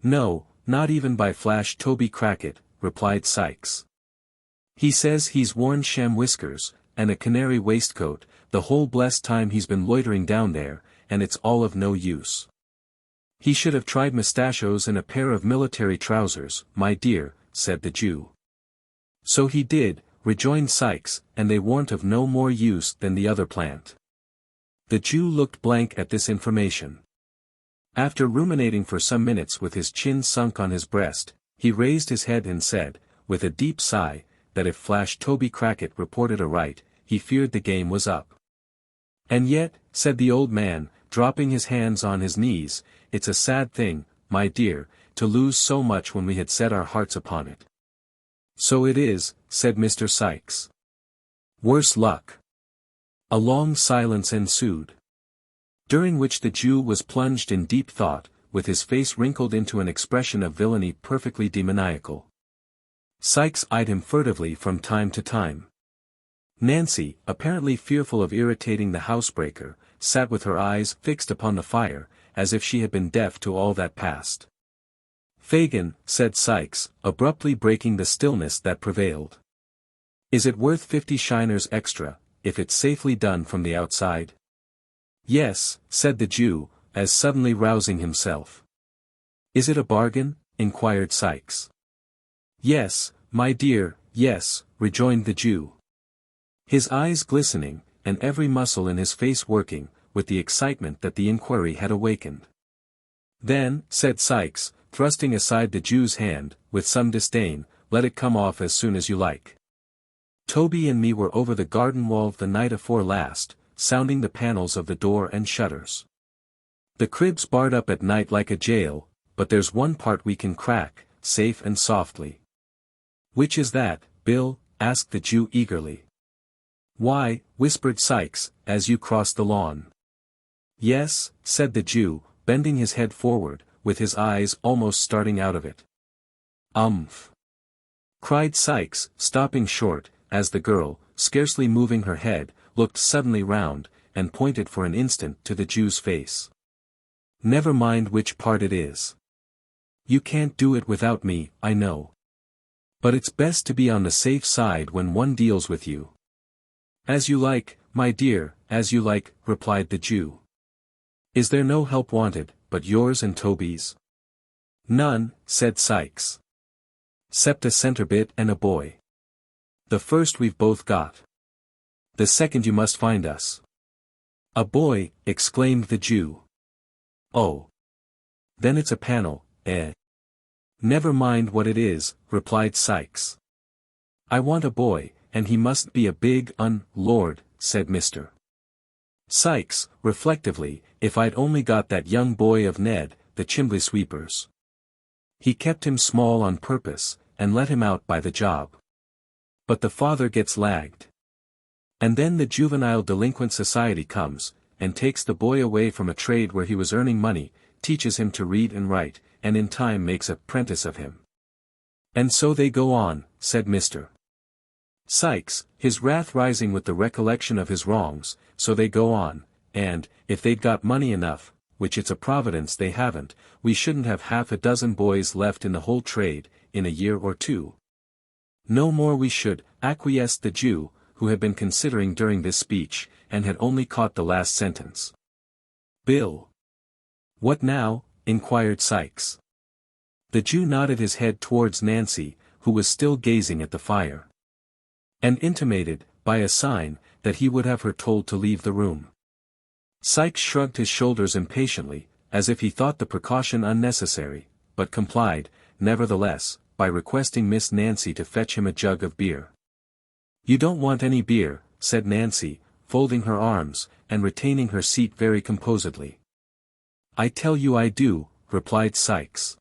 No, not even by flash Toby Crackit, replied Sikes. He says he's worn sham whiskers, and a canary waistcoat, the whole blessed time he's been loitering down there, and it's all of no use. He should have tried mustachios and a pair of military trousers, my dear, said the Jew. So he did, rejoined Sikes, and they weren't of no more use than the other plant. The Jew looked blank at this information. After ruminating for some minutes with his chin sunk on his breast, he raised his head and said, with a deep sigh, that if Flash Toby Crackit reported aright, he feared the game was up. "And yet," said the old man, dropping his hands on his knees, "it's a sad thing, my dear, to lose so much when we had set our hearts upon it." "So it is," said Mr. Sikes. "Worse luck." A long silence ensued, during which the Jew was plunged in deep thought, with his face wrinkled into an expression of villainy perfectly demoniacal. Sikes eyed him furtively from time to time. Nancy, apparently fearful of irritating the housebreaker, sat with her eyes fixed upon the fire, as if she had been deaf to all that passed. "Fagin," said Sikes, abruptly breaking the stillness that prevailed. "Is it worth 50 shiners extra, if it's safely done from the outside?" "Yes," said the Jew, as suddenly rousing himself. "Is it a bargain?" inquired Sikes. "Yes, my dear, yes," rejoined the Jew, his eyes glistening, and every muscle in his face working, with the excitement that the inquiry had awakened. "Then," said Sikes, thrusting aside the Jew's hand, with some disdain, "let it come off as soon as you like. Toby and me were over the garden wall the night afore last, sounding the panels of the door and shutters. The crib's barred up at night like a jail, but there's one part we can crack, safe and softly." "Which is that, Bill?" asked the Jew eagerly. "Why," whispered Sikes, "as you cross the lawn." "Yes," said the Jew, bending his head forward, with his eyes almost starting out of it. "Umph!" cried Sikes, stopping short, as the girl, scarcely moving her head, looked suddenly round, and pointed for an instant to the Jew's face. "Never mind which part it is. You can't do it without me, I know. But it's best to be on the safe side when one deals with you." "As you like, my dear, as you like," replied the Jew. "Is there no help wanted, but yours and Toby's?" "None," said Sikes. "'Cept a centre bit and a boy. The first we've both got. The second you must find us." "A boy!" exclaimed the Jew. "Oh. Then it's a panel, eh?" "Never mind what it is," replied Sikes. "I want a boy, and he must be a big lord," said Mr. Sikes, reflectively, "if I'd only got that young boy of Ned, the chimney sweeper's. He kept him small on purpose, and let him out by the job. But the father gets lagged. And then the Juvenile Delinquent Society comes, and takes the boy away from a trade where he was earning money, teaches him to read and write, and in time makes an apprentice of him. And so they go on," said Mr. Sikes, his wrath rising with the recollection of his wrongs. "So they go on, and, if they'd got money enough, which it's a providence they haven't, we shouldn't have half a dozen boys left in the whole trade, in a year or two." "No more we should," acquiesced the Jew, who had been considering during this speech, and had only caught the last sentence. "Bill." "What now?" inquired Sikes. The Jew nodded his head towards Nancy, who was still gazing at the fire, and intimated, by a sign, that he would have her told to leave the room. Sikes shrugged his shoulders impatiently, as if he thought the precaution unnecessary, but complied, nevertheless, by requesting Miss Nancy to fetch him a jug of beer. "You don't want any beer," said Nancy, folding her arms, and retaining her seat very composedly. "I tell you I do," replied Sikes.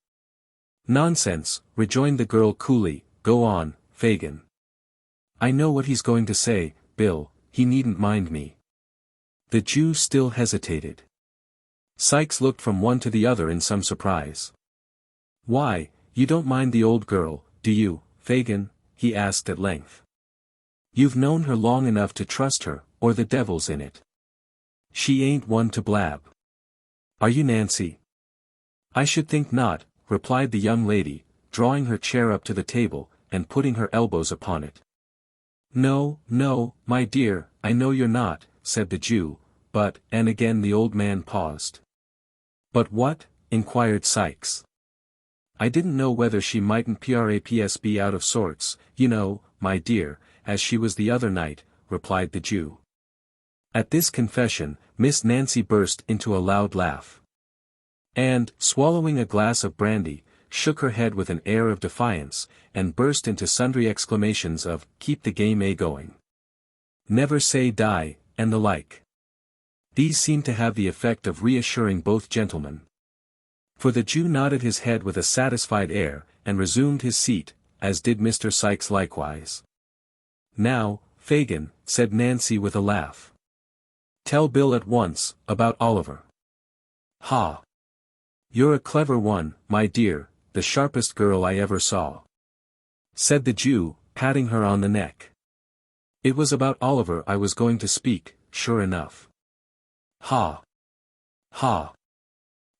"Nonsense," rejoined the girl coolly, "go on, Fagin." "I know what he's going to say, Bill, he needn't mind me." The Jew still hesitated. Sikes looked from one to the other in some surprise. "Why, you don't mind the old girl, do you, Fagin?" he asked at length. "You've known her long enough to trust her, or the devil's in it. She ain't one to blab. Are you, Nancy?" "I should think not," replied the young lady, drawing her chair up to the table, and putting her elbows upon it. "No, no, my dear, I know you're not," said the Jew, "but," and again the old man paused. "But what?" inquired Sikes. "I didn't know whether she mightn't perhaps be out of sorts, you know, my dear, as she was the other night," replied the Jew. At this confession, Miss Nancy burst into a loud laugh. and, swallowing a glass of brandy, shook her head with an air of defiance, and burst into sundry exclamations of, "Keep the game a-going. Never say die," and the like. These seemed to have the effect of reassuring both gentlemen. For the Jew nodded his head with a satisfied air, and resumed his seat, as did Mr. Sikes likewise. "Now, Fagin," said Nancy with a laugh. "Tell Bill at once, about Oliver." "Ha! You're a clever one, my dear, the sharpest girl I ever saw," said the Jew, patting her on the neck. "It was about Oliver I was going to speak, sure enough." "Ha! Ha!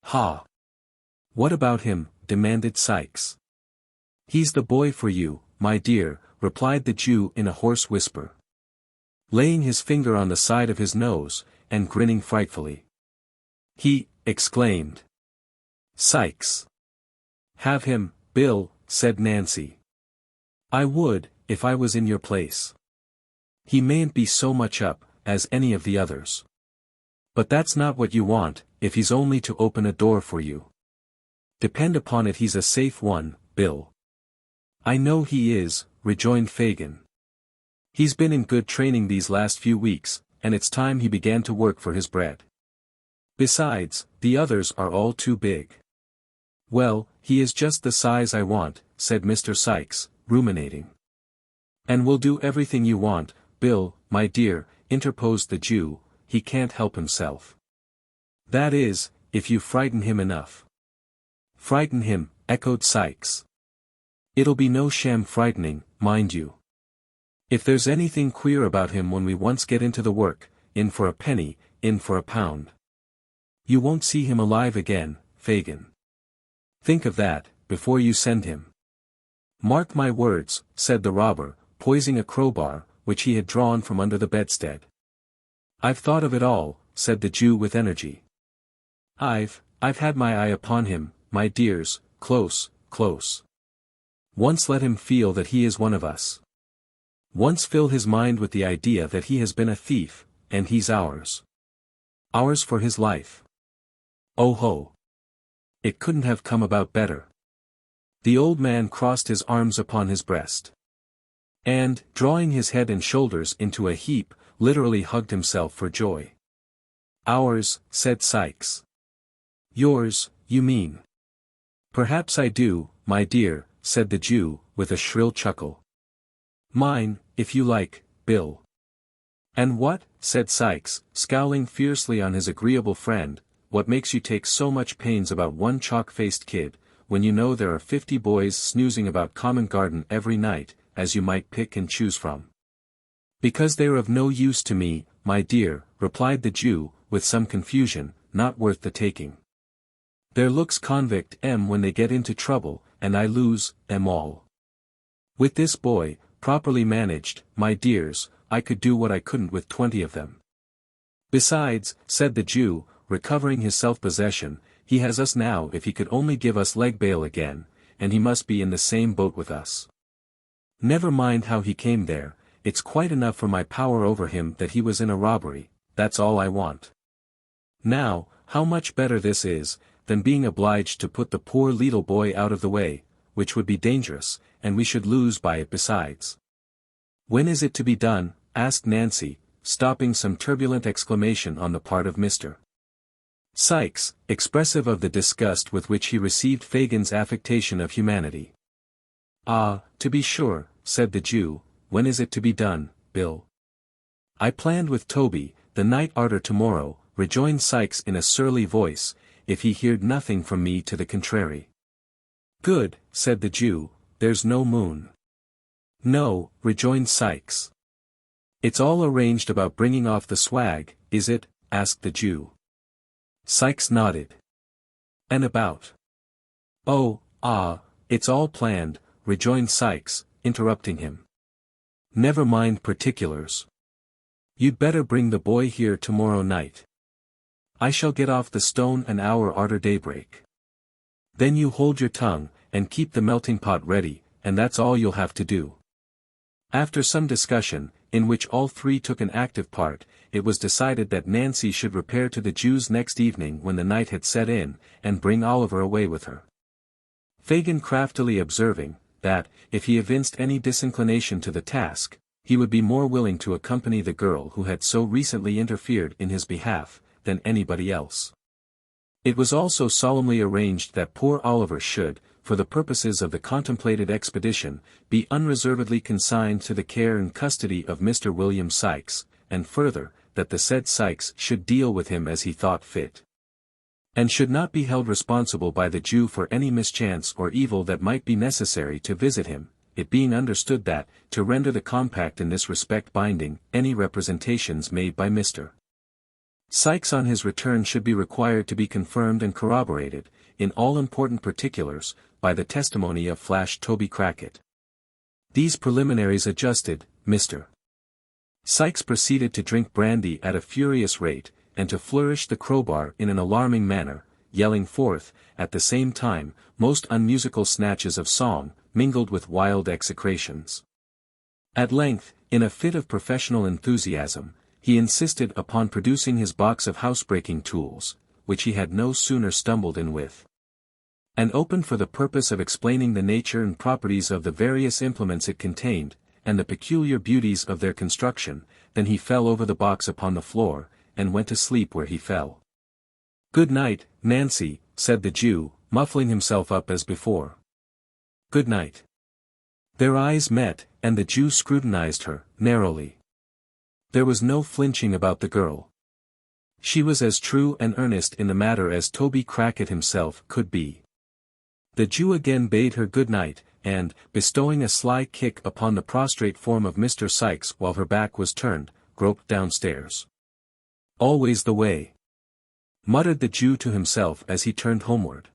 Ha! What about him?" demanded Sikes. "He's the boy for you, my dear," replied the Jew in a hoarse whisper, laying his finger on the side of his nose, and grinning frightfully. "He," exclaimed Sikes. "Have him, Bill," said Nancy. "I would, if I was in your place. He mayn't be so much up, as any of the others. But that's not what you want, if he's only to open a door for you. Depend upon it he's a safe one, Bill." "I know he is," rejoined Fagin. "He's been in good training these last few weeks, and it's time he began to work for his bread. Besides, the others are all too big." "Well, he is just the size I want," said Mr. Sikes, ruminating. "And we'll do everything you want, Bill, my dear," interposed the Jew, "he can't help himself. That is, if you frighten him enough." "Frighten him," echoed Sikes. "It'll be no sham frightening, mind you. If there's anything queer about him when we once get into the work, in for a penny, in for a pound. You won't see him alive again, Fagin. Think of that, before you send him." "Mark my words," said the robber, poising a crowbar, which he had drawn from under the bedstead. "I've thought of it all," said the Jew with energy. I've had my eye upon him, my dears, close, close. Once let him feel that he is one of us. Once fill his mind with the idea that he has been a thief, and he's ours. Ours for his life. Oh ho! It couldn't have come about better." The old man crossed his arms upon his breast, and, drawing his head and shoulders into a heap, literally hugged himself for joy. "Ours," said Sikes. "Yours, you mean." "Perhaps I do, my dear," said the Jew, with a shrill chuckle. "Mine, if you like, Bill." "And what," said Sikes, scowling fiercely on his agreeable friend, "what makes you take so much pains about one chalk-faced kid, when you know there are 50 boys snoozing about Common Garden every night, as you might pick and choose from?" "Because they're of no use to me, my dear," replied the Jew, with some confusion, "not worth the taking. Their looks convict when they get into trouble, and I lose all. With this boy, properly managed, my dears, I could do what I couldn't with 20 of them. Besides," said the Jew, recovering his self-possession, "he has us now if he could only give us leg bail again, and he must be in the same boat with us. Never mind how he came there, it's quite enough for my power over him that he was in a robbery, that's all I want. Now, how much better this is, than being obliged to put the poor little boy out of the way, which would be dangerous, and we should lose by it besides." "When is it to be done?" asked Nancy, stopping some turbulent exclamation on the part of Mr. Sikes, expressive of the disgust with which he received Fagin's affectation of humanity. "Ah, to be sure," said the Jew, "when is it to be done, Bill?" "I planned with Toby, the night arter tomorrow," rejoined Sikes in a surly voice, "if he heard nothing from me to the contrary." "Good," said the Jew, "there's no moon." "No," rejoined Sikes. "It's all arranged about bringing off the swag, is it?" asked the Jew. Sikes nodded. "And about—" "Oh, it's all planned," rejoined Sikes, interrupting him. "Never mind particulars. You'd better bring the boy here tomorrow night. I shall get off the stone an hour arter daybreak. Then you hold your tongue, and keep the melting pot ready, and that's all you'll have to do." After some discussion, in which all three took an active part, it was decided that Nancy should repair to the Jews next evening when the night had set in, and bring Oliver away with her. Fagin craftily observing, that, if he evinced any disinclination to the task, he would be more willing to accompany the girl who had so recently interfered in his behalf, than anybody else. It was also solemnly arranged that poor Oliver should, for the purposes of the contemplated expedition, be unreservedly consigned to the care and custody of Mr. William Sikes, and further, that the said Sikes should deal with him as he thought fit, and should not be held responsible by the Jew for any mischance or evil that might be necessary to visit him, it being understood that, to render the compact in this respect binding, any representations made by Mr. Sikes on his return should be required to be confirmed and corroborated, in all important particulars, by the testimony of Flash Toby Crackit. These preliminaries adjusted, Mr. Sikes proceeded to drink brandy at a furious rate, and to flourish the crowbar in an alarming manner, yelling forth, at the same time, most unmusical snatches of song, mingled with wild execrations. At length, in a fit of professional enthusiasm, he insisted upon producing his box of housebreaking tools, which he had no sooner stumbled in with, and opened for the purpose of explaining the nature and properties of the various implements it contained, and the peculiar beauties of their construction, than he fell over the box upon the floor, and went to sleep where he fell. "Good night, Nancy," said the Jew, muffling himself up as before. "Good night." Their eyes met, and the Jew scrutinized her, narrowly. There was no flinching about the girl. She was as true and earnest in the matter as Toby Crackit himself could be. The Jew again bade her good night, and, bestowing a sly kick upon the prostrate form of Mr. Sikes while her back was turned, groped downstairs. "Always the way," muttered the Jew to himself as he turned homeward.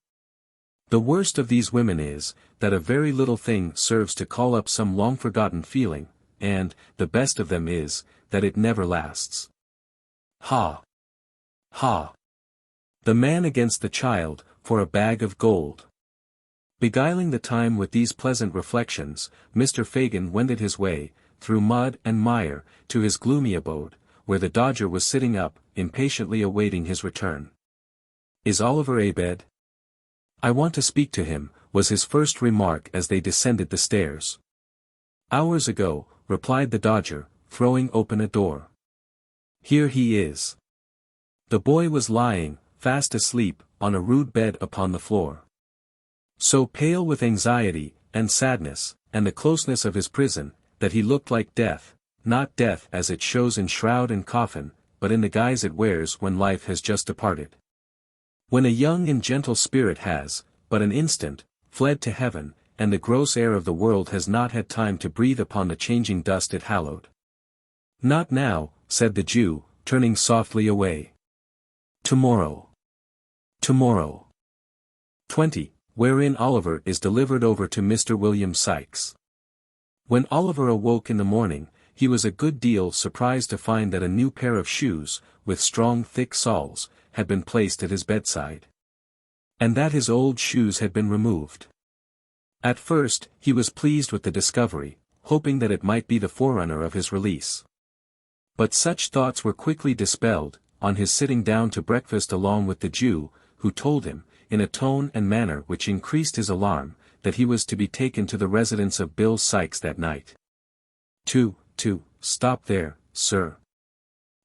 The worst of these women is, that a very little thing serves to call up some long-forgotten feeling, and, the best of them is, that it never lasts. Ha! Ha! The man against the child, for a bag of gold. Beguiling the time with these pleasant reflections, Mr. Fagin wended his way, through mud and mire, to his gloomy abode, where the Dodger was sitting up, impatiently awaiting his return. "Is Oliver abed? I want to speak to him," was his first remark as they descended the stairs. "Hours ago," replied the Dodger, throwing open a door. "Here he is." The boy was lying, fast asleep, on a rude bed upon the floor. So pale with anxiety, and sadness, and the closeness of his prison, that he looked like death, not death as it shows in shroud and coffin, but in the guise it wears when life has just departed. When a young and gentle spirit has, but an instant, fled to heaven, and the gross air of the world has not had time to breathe upon the changing dust it hallowed. "Not now," said the Jew, turning softly away. "Tomorrow. Tomorrow." 20. Wherein Oliver is delivered over to Mr. William Sikes. When Oliver awoke in the morning, he was a good deal surprised to find that a new pair of shoes, with strong thick soles, had been placed at his bedside, and that his old shoes had been removed. At first, he was pleased with the discovery, hoping that it might be the forerunner of his release. But such thoughts were quickly dispelled, on his sitting down to breakfast along with the Jew, who told him, in a tone and manner which increased his alarm, that he was to be taken to the residence of Bill Sikes that night. To stop there, sir?"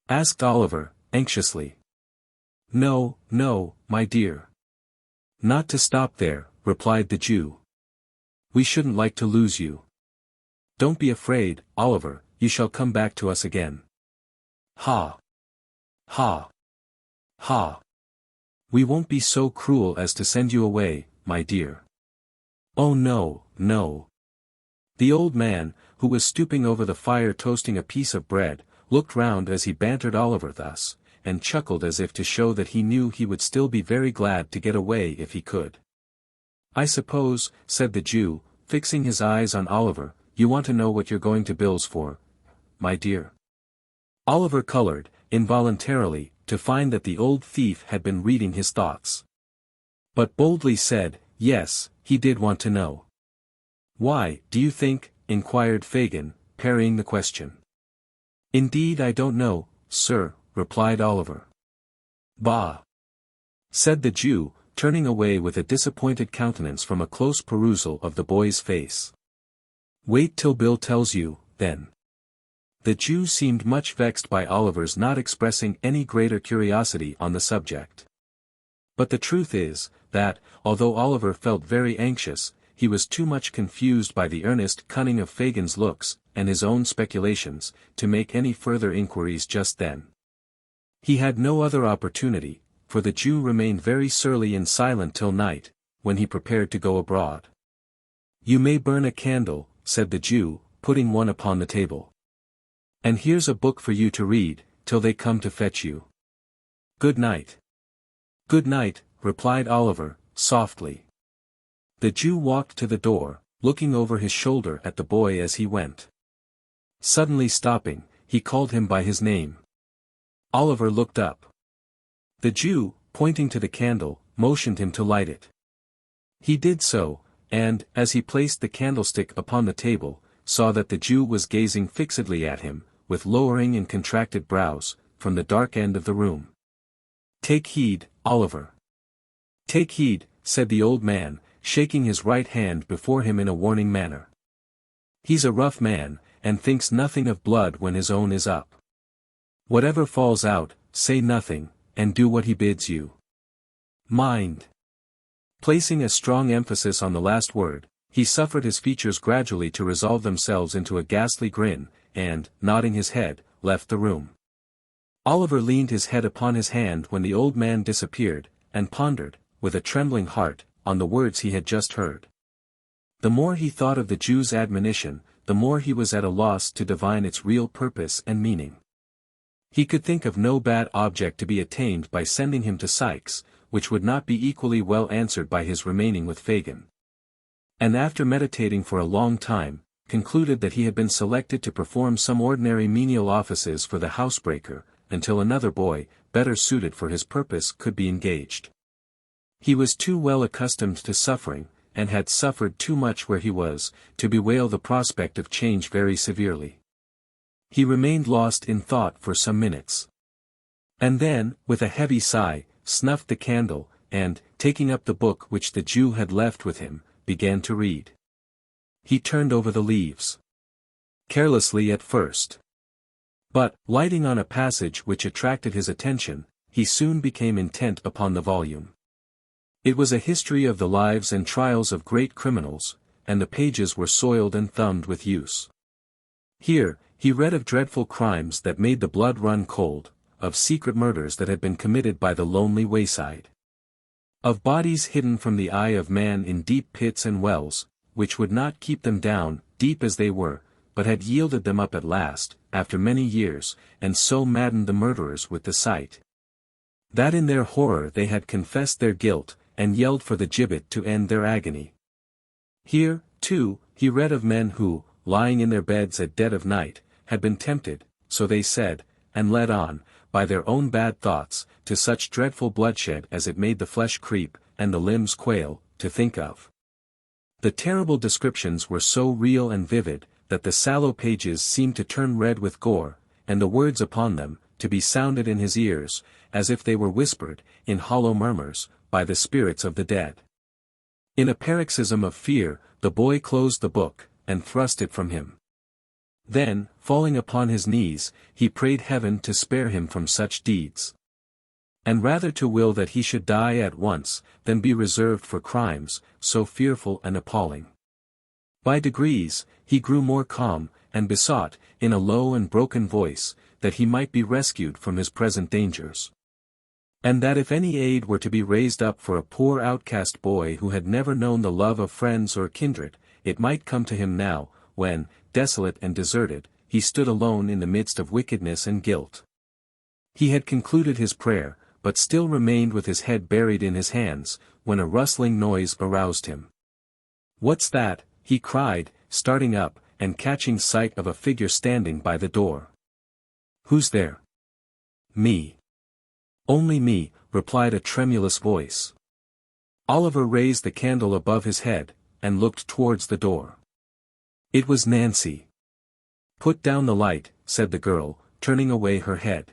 asked Oliver, anxiously. No, my dear. Not to stop there," replied the Jew. "We shouldn't like to lose you. Don't be afraid, Oliver, you shall come back to us again." "Ha! Ha! Ha! We won't be so cruel as to send you away, my dear." "Oh no, no." The old man, who was stooping over the fire toasting a piece of bread, looked round as he bantered Oliver thus, and chuckled as if to show that he knew he would still be very glad to get away if he could. "I suppose," said the Jew, fixing his eyes on Oliver, "you want to know what you're going to Bill's for, my dear?" Oliver colored, involuntarily, to find that the old thief had been reading his thoughts. But boldly said, yes, he did want to know. "Why, do you think?" inquired Fagin, parrying the question. "Indeed I don't know, sir," replied Oliver. "Bah!" said the Jew, turning away with a disappointed countenance from a close perusal of the boy's face. "Wait till Bill tells you, then." The Jew seemed much vexed by Oliver's not expressing any greater curiosity on the subject. But the truth is, that, although Oliver felt very anxious, he was too much confused by the earnest cunning of Fagin's looks, and his own speculations, to make any further inquiries just then. He had no other opportunity, for the Jew remained very surly and silent till night, when he prepared to go abroad. "You may burn a candle," said the Jew, putting one upon the table. "And here's a book for you to read, till they come to fetch you. Good night." "Good night," replied Oliver, softly. The Jew walked to the door, looking over his shoulder at the boy as he went. Suddenly stopping, he called him by his name. Oliver looked up. The Jew, pointing to the candle, motioned him to light it. He did so, and, as he placed the candlestick upon the table, saw that the Jew was gazing fixedly at him, with lowering and contracted brows, from the dark end of the room. "Take heed, Oliver. Take heed," said the old man, shaking his right hand before him in a warning manner. "He's a rough man, and thinks nothing of blood when his own is up. Whatever falls out, say nothing, and do what he bids you. Mind." Placing a strong emphasis on the last word, he suffered his features gradually to resolve themselves into a ghastly grin, and, nodding his head, left the room. Oliver leaned his head upon his hand when the old man disappeared, and pondered, with a trembling heart, on the words he had just heard. The more he thought of the Jew's admonition, the more he was at a loss to divine its real purpose and meaning. He could think of no bad object to be attained by sending him to Sykes, which would not be equally well answered by his remaining with Fagin. And after meditating for a long time, concluded that he had been selected to perform some ordinary menial offices for the housebreaker, until another boy, better suited for his purpose, could be engaged. He was too well accustomed to suffering, and had suffered too much where he was, to bewail the prospect of change very severely. He remained lost in thought for some minutes. And then, with a heavy sigh, snuffed the candle, and, taking up the book which the Jew had left with him, began to read. He turned over the leaves. Carelessly at first. But, lighting on a passage which attracted his attention, he soon became intent upon the volume. It was a history of the lives and trials of great criminals, and the pages were soiled and thumbed with use. Here, he read of dreadful crimes that made the blood run cold, of secret murders that had been committed by the lonely wayside. Of bodies hidden from the eye of man in deep pits and wells, which would not keep them down, deep as they were, but had yielded them up at last, after many years, and so maddened the murderers with the sight, that in their horror they had confessed their guilt, and yelled for the gibbet to end their agony. Here, too, he read of men who, lying in their beds at dead of night, had been tempted, so they said, and led on, by their own bad thoughts, to such dreadful bloodshed as it made the flesh creep, and the limbs quail, to think of. The terrible descriptions were so real and vivid, that the sallow pages seemed to turn red with gore, and the words upon them, to be sounded in his ears, as if they were whispered, in hollow murmurs, by the spirits of the dead. In a paroxysm of fear, the boy closed the book, and thrust it from him. Then, falling upon his knees, he prayed heaven to spare him from such deeds. And rather to will that he should die at once, than be reserved for crimes, so fearful and appalling. By degrees, he grew more calm, and besought, in a low and broken voice, that he might be rescued from his present dangers. And that if any aid were to be raised up for a poor outcast boy who had never known the love of friends or kindred, it might come to him now, when, desolate and deserted, he stood alone in the midst of wickedness and guilt. He had concluded his prayer, but still remained with his head buried in his hands, when a rustling noise aroused him. "What's that?" he cried, starting up, and catching sight of a figure standing by the door. "Who's there?" "Me." "Only me," replied a tremulous voice. Oliver raised the candle above his head, and looked towards the door. It was Nancy. "Put down the light," said the girl, turning away her head.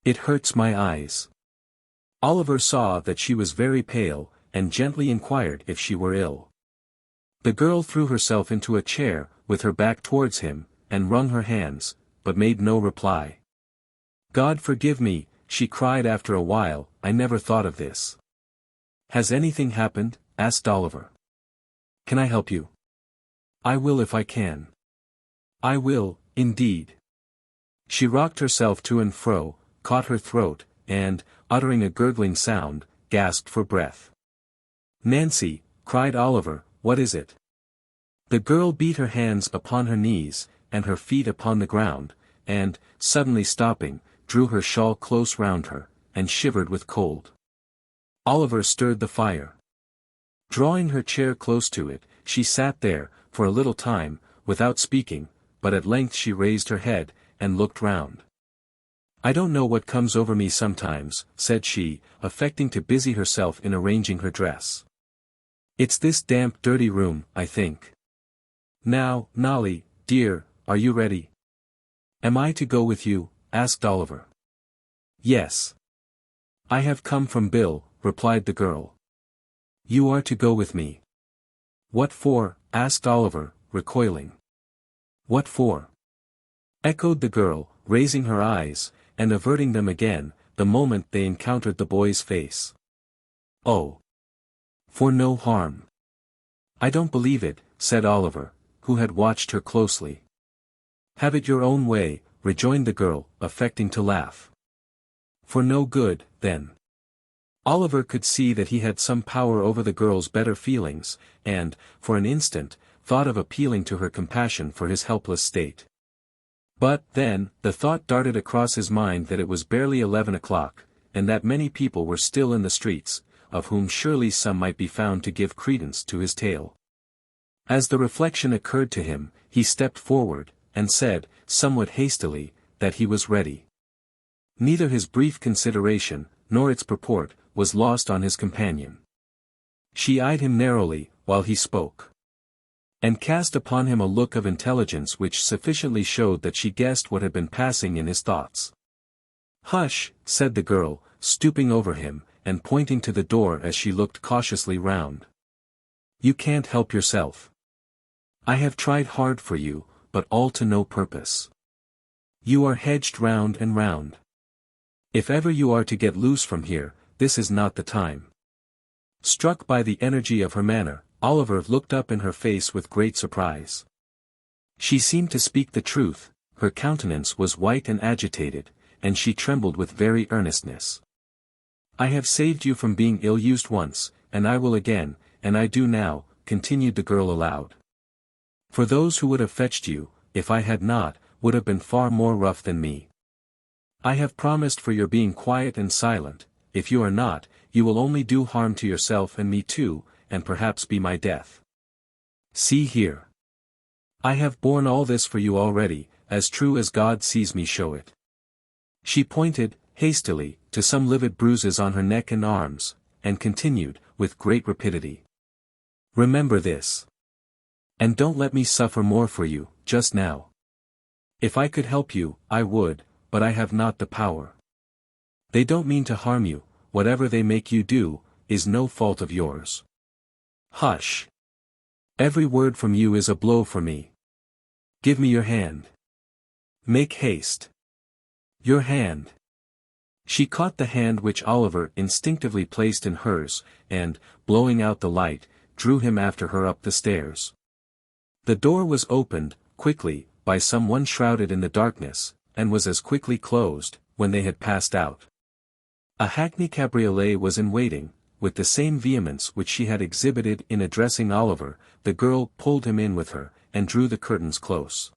"It hurts my eyes." Oliver saw that she was very pale, and gently inquired if she were ill. The girl threw herself into a chair, with her back towards him, and wrung her hands, but made no reply. "God forgive me," she cried after a while, "I never thought of this." "Has anything happened?" asked Oliver. "Can I help you?" "I will if I can." "I will, indeed." She rocked herself to and fro, caught her throat, and, uttering a gurgling sound, gasped for breath. "Nancy," cried Oliver, "what is it?" The girl beat her hands upon her knees, and her feet upon the ground, and, suddenly stopping, drew her shawl close round her, and shivered with cold. Oliver stirred the fire. Drawing her chair close to it, she sat there, for a little time, without speaking, but at length she raised her head, and looked round. "I don't know what comes over me sometimes," said she, affecting to busy herself in arranging her dress. "It's this damp dirty room, I think. Now, Nolly, dear, are you ready?" "Am I to go with you?" asked Oliver. "Yes. I have come from Bill," replied the girl. "You are to go with me." "What for?" asked Oliver, recoiling. "What for?" echoed the girl, raising her eyes, and averting them again, the moment they encountered the boy's face. "Oh. For no harm." "I don't believe it," said Oliver, who had watched her closely. "Have it your own way," rejoined the girl, affecting to laugh. "For no good, then." Oliver could see that he had some power over the girl's better feelings, and, for an instant, thought of appealing to her compassion for his helpless state. But, then, the thought darted across his mind that it was barely 11 o'clock, and that many people were still in the streets, of whom surely some might be found to give credence to his tale. As the reflection occurred to him, he stepped forward, and said, somewhat hastily, that he was ready. Neither his brief consideration, nor its purport, was lost on his companion. She eyed him narrowly, while he spoke, and cast upon him a look of intelligence which sufficiently showed that she guessed what had been passing in his thoughts. "Hush," said the girl, stooping over him, and pointing to the door as she looked cautiously round. "You can't help yourself. I have tried hard for you, but all to no purpose. You are hedged round and round. If ever you are to get loose from here, this is not the time." Struck by the energy of her manner, Oliver looked up in her face with great surprise. She seemed to speak the truth, her countenance was white and agitated, and she trembled with very earnestness. "I have saved you from being ill-used once, and I will again, and I do now," continued the girl aloud. "For those who would have fetched you, if I had not, would have been far more rough than me. I have promised for your being quiet and silent. If you are not, you will only do harm to yourself and me too, and perhaps be my death. See here. I have borne all this for you already, as true as God sees me show it." She pointed, hastily, to some livid bruises on her neck and arms, and continued, with great rapidity. "Remember this. And don't let me suffer more for you, just now. If I could help you, I would, but I have not the power. They don't mean to harm you, whatever they make you do, is no fault of yours. Hush. Every word from you is a blow for me. Give me your hand. Make haste. Your hand." She caught the hand which Oliver instinctively placed in hers, and, blowing out the light, drew him after her up the stairs. The door was opened, quickly, by some one shrouded in the darkness, and was as quickly closed, when they had passed out. A hackney cabriolet was in waiting. With the same vehemence which she had exhibited in addressing Oliver, the girl pulled him in with her, and drew the curtains close.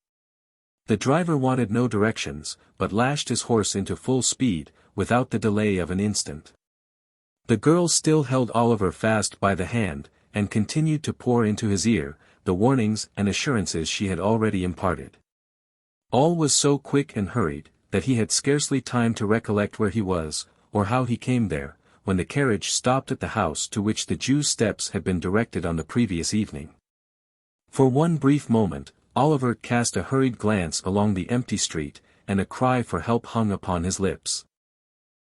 The driver wanted no directions, but lashed his horse into full speed, without the delay of an instant. The girl still held Oliver fast by the hand, and continued to pour into his ear, the warnings and assurances she had already imparted. All was so quick and hurried, that he had scarcely time to recollect where he was, or how he came there, when the carriage stopped at the house to which the Jew's steps had been directed on the previous evening. For one brief moment, Oliver cast a hurried glance along the empty street, and a cry for help hung upon his lips.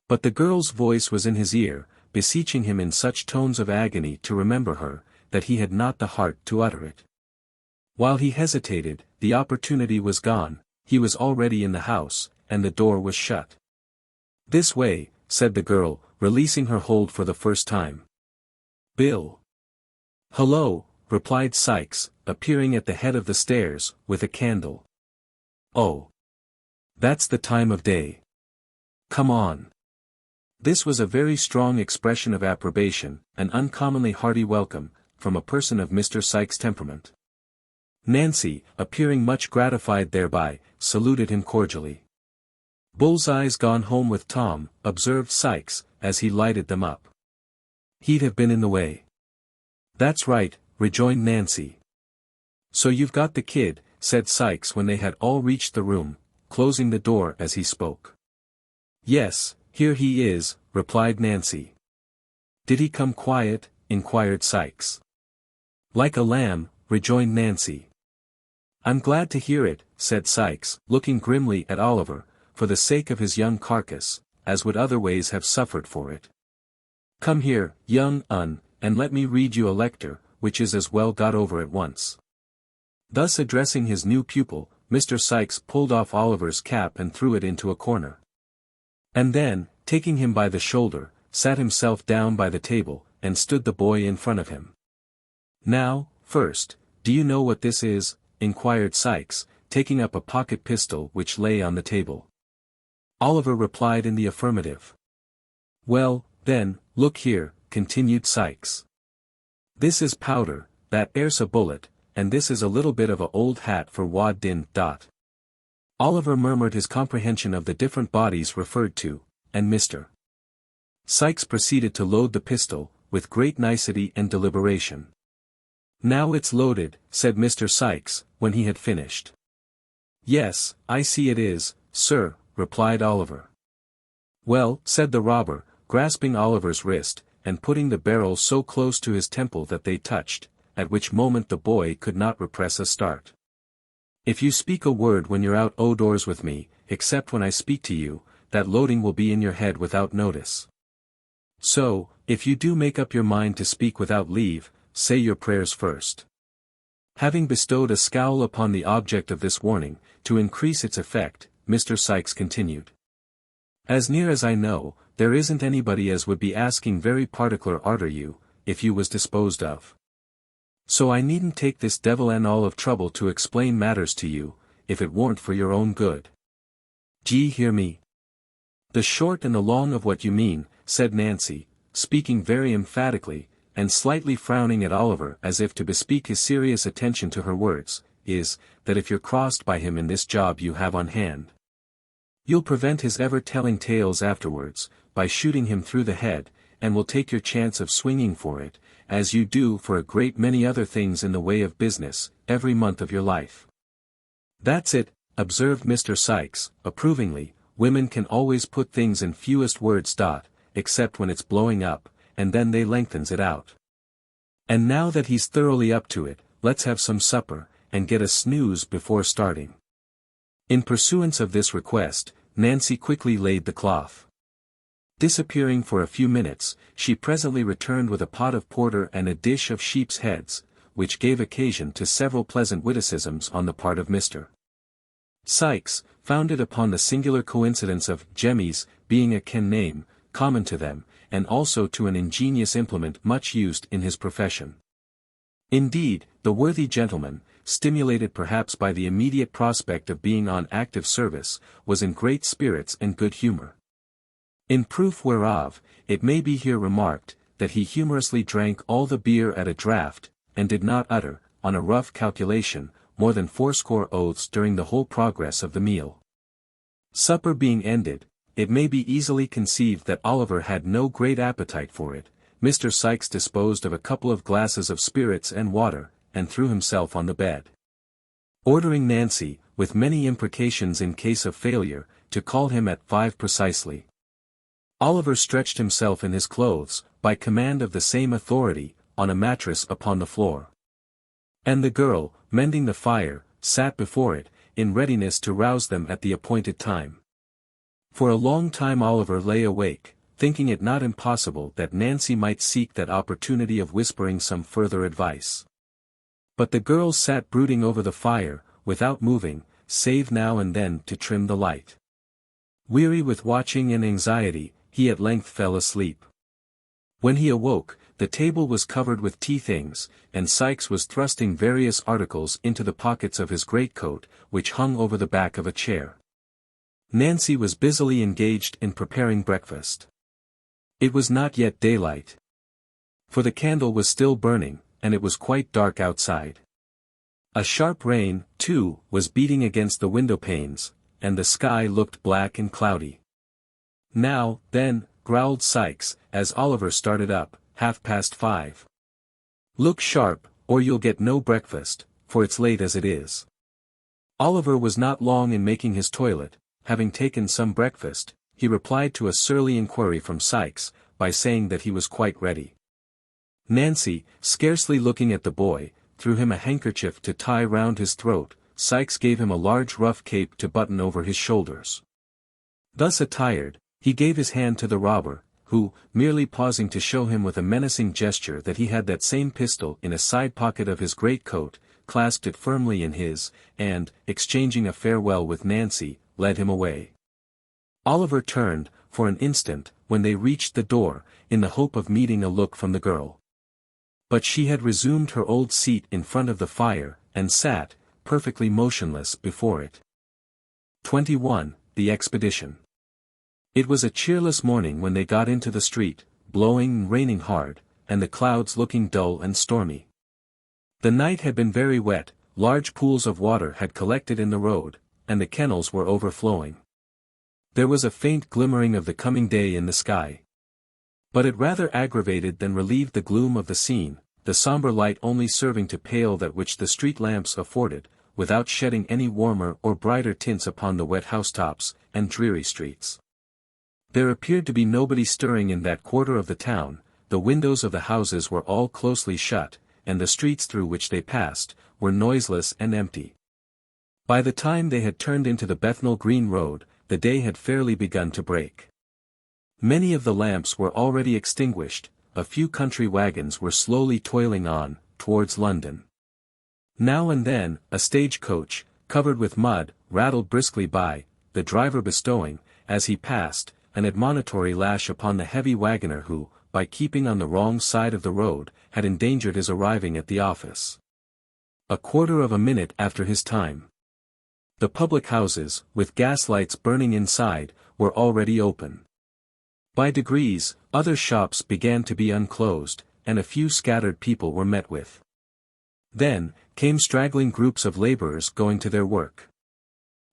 But the girl's voice was in his ear, beseeching him in such tones of agony to remember her, that he had not the heart to utter it. While he hesitated, the opportunity was gone, he was already in the house, and the door was shut. "This way," said the girl, releasing her hold for the first time. "Bill." "Hello," replied Sikes, appearing at the head of the stairs, with a candle. "Oh. That's the time of day. Come on." This was a very strong expression of approbation, an uncommonly hearty welcome, from a person of Mr. Sikes' temperament. Nancy, appearing much gratified thereby, saluted him cordially. "Bullseye's gone home with Tom," observed Sikes, as he lighted them up. "He'd have been in the way." "That's right," rejoined Nancy. "So you've got the kid," said Sikes when they had all reached the room, closing the door as he spoke. "Yes, here he is," replied Nancy. "Did he come quiet?" inquired Sikes. "Like a lamb," rejoined Nancy. "I'm glad to hear it," said Sikes, looking grimly at Oliver, for the sake of his young carcass, as would otherways have suffered for it. "Come here, young un, and let me read you a lecture, which is as well got over at once." Thus addressing his new pupil, Mr. Sikes pulled off Oliver's cap and threw it into a corner. And then, taking him by the shoulder, sat himself down by the table, and stood the boy in front of him. "Now, first, do you know what this is?" inquired Sikes, taking up a pocket pistol which lay on the table. Oliver replied in the affirmative. "Well, then, look here," continued Sikes. "This is powder, that 'ere's a bullet, and this is a little bit of a old hat for wad din. Oliver murmured his comprehension of the different bodies referred to, and Mr. Sikes proceeded to load the pistol, with great nicety and deliberation. "Now it's loaded," said Mr. Sikes, when he had finished. "Yes, I see it is, sir," replied Oliver. "Well," said the robber, grasping Oliver's wrist, and putting the barrel so close to his temple that they touched, at which moment the boy could not repress a start. "If you speak a word when you're out o' doors with me, except when I speak to you, that loading will be in your head without notice. So, if you do make up your mind to speak without leave, say your prayers first." Having bestowed a scowl upon the object of this warning, to increase its effect, Mr. Sikes continued. "As near as I know, there isn't anybody as would be asking very particular arter you, if you was disposed of. So I needn't take this devil and all of trouble to explain matters to you, if it warn't for your own good. D'ye hear me?" "The short and the long of what you mean," said Nancy, speaking very emphatically, and slightly frowning at Oliver as if to bespeak his serious attention to her words, "is, that if you're crossed by him in this job you have on hand, you'll prevent his ever telling tales afterwards, by shooting him through the head, and will take your chance of swinging for it, as you do for a great many other things in the way of business, every month of your life." "That's it," observed Mr. Sikes, approvingly, "women can always put things in fewest words. Except when it's blowing up, and then they lengthens it out. And now that he's thoroughly up to it, let's have some supper, and get a snooze before starting." In pursuance of this request, Nancy quickly laid the cloth. Disappearing for a few minutes, she presently returned with a pot of porter and a dish of sheep's heads, which gave occasion to several pleasant witticisms on the part of Mr. Sikes, founded upon the singular coincidence of jemmies being a ken name, common to them, and also to an ingenious implement much used in his profession. Indeed, the worthy gentleman, stimulated perhaps by the immediate prospect of being on active service, was in great spirits and good humour. In proof whereof, it may be here remarked, that he humorously drank all the beer at a draught, and did not utter, on a rough calculation, more than 80 oaths during the whole progress of the meal. Supper being ended, it may be easily conceived that Oliver had no great appetite for it. Mr. Sikes disposed of a couple of glasses of spirits and water, and threw himself on the bed. Ordering Nancy, with many imprecations in case of failure, to call him at 5 precisely. Oliver stretched himself in his clothes, by command of the same authority, on a mattress upon the floor. And the girl, mending the fire, sat before it, in readiness to rouse them at the appointed time. For a long time Oliver lay awake, thinking it not impossible that Nancy might seek that opportunity of whispering some further advice. But the girls sat brooding over the fire, without moving, save now and then to trim the light. Weary with watching and anxiety, he at length fell asleep. When he awoke, the table was covered with tea things, and Sikes was thrusting various articles into the pockets of his greatcoat, which hung over the back of a chair. Nancy was busily engaged in preparing breakfast. It was not yet daylight. For the candle was still burning, and it was quite dark outside. A sharp rain, too, was beating against the window panes, and the sky looked black and cloudy. "Now, then," growled Sikes, as Oliver started up, 5:30. "Look sharp, or you'll get no breakfast, for it's late as it is." Oliver was not long in making his toilet. Having taken some breakfast, he replied to a surly inquiry from Sikes, by saying that he was quite ready. Nancy, scarcely looking at the boy, threw him a handkerchief to tie round his throat. Sikes gave him a large rough cape to button over his shoulders. Thus attired, he gave his hand to the robber, who, merely pausing to show him with a menacing gesture that he had that same pistol in a side pocket of his greatcoat, clasped it firmly in his, and, exchanging a farewell with Nancy, led him away. Oliver turned, for an instant, when they reached the door, in the hope of meeting a look from the girl. But she had resumed her old seat in front of the fire, and sat, perfectly motionless before it. 21. The Expedition. It was a cheerless morning when they got into the street, blowing and raining hard, and the clouds looking dull and stormy. The night had been very wet, large pools of water had collected in the road, and the kennels were overflowing. There was a faint glimmering of the coming day in the sky. But it rather aggravated than relieved the gloom of the scene, the sombre light only serving to pale that which the street lamps afforded, without shedding any warmer or brighter tints upon the wet housetops, and dreary streets. There appeared to be nobody stirring in that quarter of the town, the windows of the houses were all closely shut, and the streets through which they passed, were noiseless and empty. By the time they had turned into the Bethnal Green Road, the day had fairly begun to break. Many of the lamps were already extinguished, a few country wagons were slowly toiling on, towards London. Now and then, a stage-coach, covered with mud, rattled briskly by, the driver bestowing, as he passed, an admonitory lash upon the heavy wagoner who, by keeping on the wrong side of the road, had endangered his arriving at the office. A quarter of a minute after his time. The public houses, with gas lights burning inside, were already open. By degrees, other shops began to be unclosed, and a few scattered people were met with. Then, came straggling groups of laborers going to their work.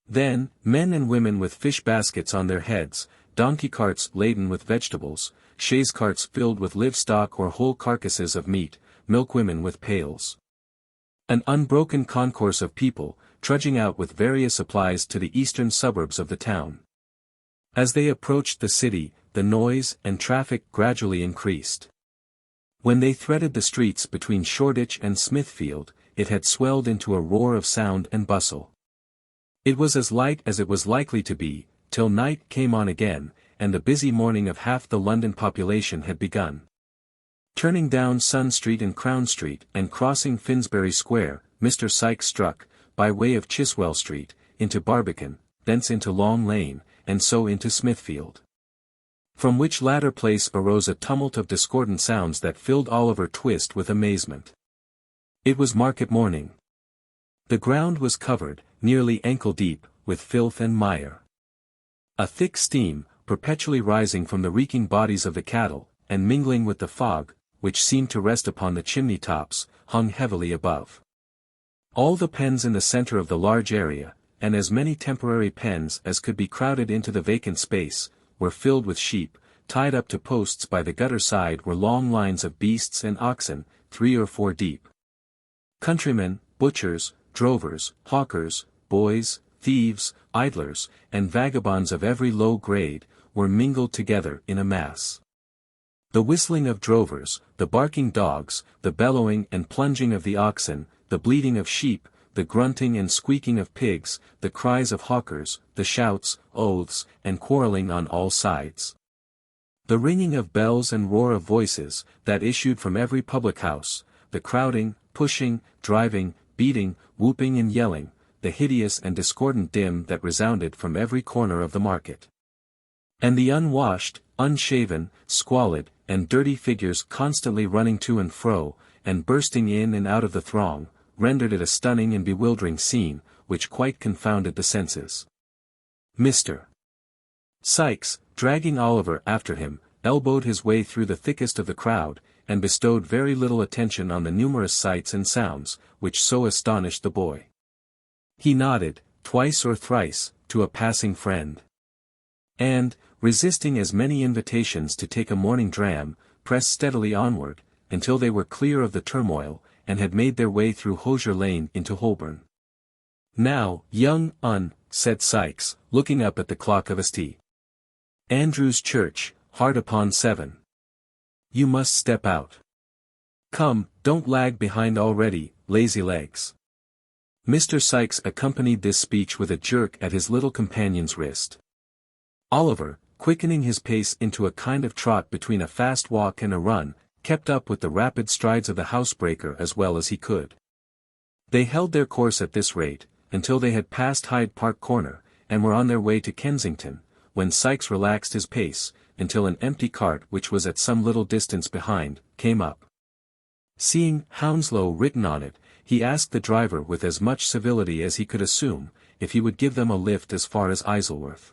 Then, men and women with fish baskets on their heads, donkey carts laden with vegetables, chaise carts filled with livestock or whole carcasses of meat, milkwomen with pails. An unbroken concourse of people, trudging out with various supplies to the eastern suburbs of the town. As they approached the city, the noise and traffic gradually increased. When they threaded the streets between Shoreditch and Smithfield, it had swelled into a roar of sound and bustle. It was as light as it was likely to be, till night came on again, and the busy morning of half the London population had begun. Turning down Sun Street and Crown Street and crossing Finsbury Square, Mr. Sikes struck, by way of Chiswell Street, into Barbican, thence into Long Lane, and so into Smithfield. From which latter place arose a tumult of discordant sounds that filled Oliver Twist with amazement. It was market morning. The ground was covered, nearly ankle deep, with filth and mire. A thick steam, perpetually rising from the reeking bodies of the cattle, and mingling with the fog, which seemed to rest upon the chimney tops, hung heavily above. All the pens in the centre of the large area, and as many temporary pens as could be crowded into the vacant space, were filled with sheep. Tied up to posts by the gutter side were long lines of beasts and oxen, 3 or 4 deep. Countrymen, butchers, drovers, hawkers, boys, thieves, idlers, and vagabonds of every low grade, were mingled together in a mass. The whistling of drovers, the barking dogs, the bellowing and plunging of the oxen, the bleating of sheep, the grunting and squeaking of pigs, the cries of hawkers, the shouts, oaths, and quarrelling on all sides. The ringing of bells and roar of voices, that issued from every public house, the crowding, pushing, driving, beating, whooping and yelling, the hideous and discordant din that resounded from every corner of the market. And the unwashed, unshaven, squalid, and dirty figures constantly running to and fro, and bursting in and out of the throng, rendered it a stunning and bewildering scene, which quite confounded the senses. Mr. Sikes, dragging Oliver after him, elbowed his way through the thickest of the crowd, and bestowed very little attention on the numerous sights and sounds, which so astonished the boy. He nodded, twice or thrice, to a passing friend. And, resisting as many invitations to take a morning dram, pressed steadily onward, until they were clear of the turmoil, and had made their way through Hosier Lane into Holborn. "Now, young Un," said Sikes, looking up at the clock of St. Andrew's Church, hard upon 7. "You must step out. Come, don't lag behind already, lazy legs." Mr. Sikes accompanied this speech with a jerk at his little companion's wrist. Oliver, quickening his pace into a kind of trot between a fast walk and a run, kept up with the rapid strides of the housebreaker as well as he could. They held their course at this rate, until they had passed Hyde Park Corner, and were on their way to Kensington, when Sikes relaxed his pace, until an empty cart which was at some little distance behind, came up. Seeing Hounslow written on it, he asked the driver with as much civility as he could assume, if he would give them a lift as far as Isleworth.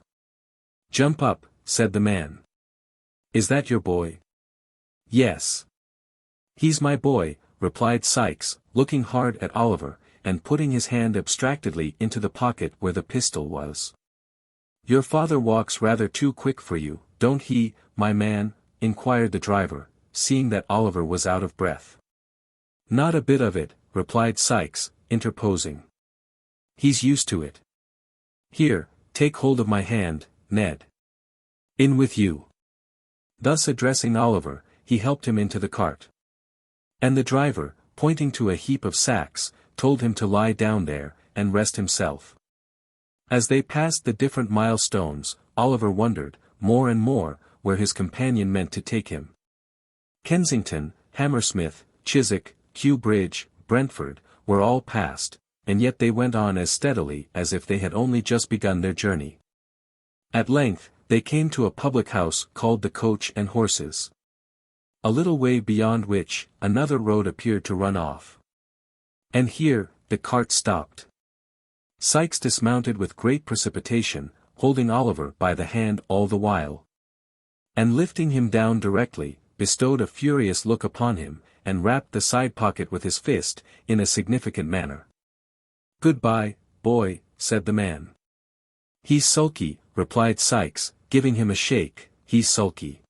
"Jump up," said the man. "Is that your boy?" "Yes." "He's my boy," replied Sikes, looking hard at Oliver, and putting his hand abstractedly into the pocket where the pistol was. "Your father walks rather too quick for you, don't he, my man?" inquired the driver, seeing that Oliver was out of breath. "Not a bit of it," replied Sikes, interposing. "He's used to it. Here, take hold of my hand, Ned. In with you." Thus addressing Oliver, he helped him into the cart. And the driver, pointing to a heap of sacks, told him to lie down there, and rest himself. As they passed the different milestones, Oliver wondered, more and more, where his companion meant to take him. Kensington, Hammersmith, Chiswick, Kew Bridge, Brentford, were all passed, and yet they went on as steadily as if they had only just begun their journey. At length, they came to a public house called the Coach and Horses. A little way beyond which, another road appeared to run off. And here, the cart stopped. Sikes dismounted with great precipitation, holding Oliver by the hand all the while. And lifting him down directly, bestowed a furious look upon him, and rapped the side pocket with his fist, in a significant manner. "Good-bye, boy," said the man. "He's sulky," replied Sikes, giving him a shake, "he's sulky.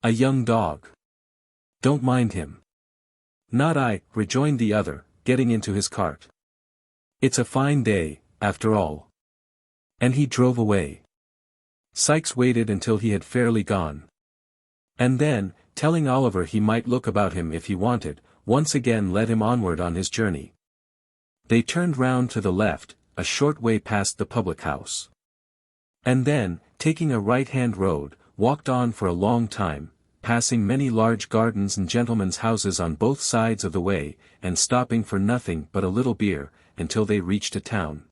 A young dog. Don't mind him." "Not I," rejoined the other, getting into his cart. "It's a fine day, after all." And he drove away. Sikes waited until he had fairly gone. And then, telling Oliver he might look about him if he wanted, once again led him onward on his journey. They turned round to the left, a short way past the public house. And then, taking a right-hand road, walked on for a long time, passing many large gardens and gentlemen's houses on both sides of the way, and stopping for nothing but a little beer, until they reached a town.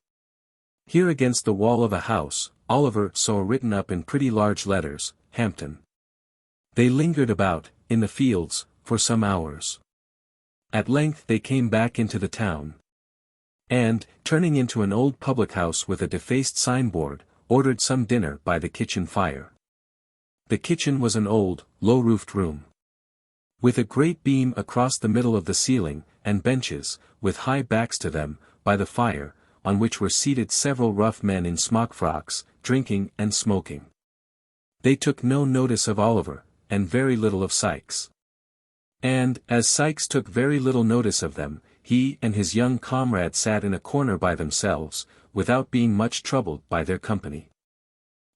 Here against the wall of a house, Oliver saw written up in pretty large letters, Hampton. They lingered about, in the fields, for some hours. At length they came back into the town. And, turning into an old public house with a defaced signboard, ordered some dinner by the kitchen fire. The kitchen was an old, low-roofed room, with a great beam across the middle of the ceiling, and benches, with high backs to them, by the fire, on which were seated several rough men in smock-frocks, drinking and smoking. They took no notice of Oliver, and very little of Sikes. And, as Sikes took very little notice of them, he and his young comrade sat in a corner by themselves, without being much troubled by their company.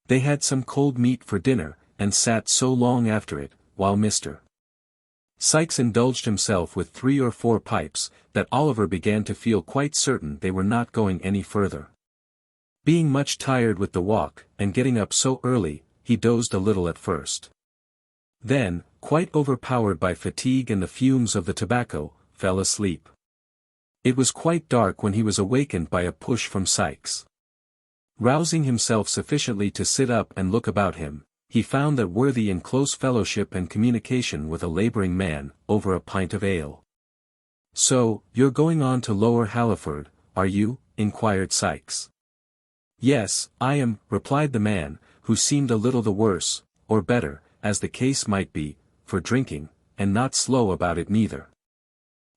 They had some cold meat for dinner, and sat so long after it, while Mr. Sikes indulged himself with 3 or 4 pipes, that Oliver began to feel quite certain they were not going any further. Being much tired with the walk, and getting up so early, he dozed a little at first. Then, quite overpowered by fatigue and the fumes of the tobacco, fell asleep. It was quite dark when he was awakened by a push from Sikes. Rousing himself sufficiently to sit up and look about him, he found that worthy in close fellowship and communication with a labouring man, over a pint of ale. "So, you're going on to Lower Halliford, are you?" inquired Sikes. "Yes, I am," replied the man, who seemed a little the worse, or better, as the case might be, for drinking, and not slow about it neither.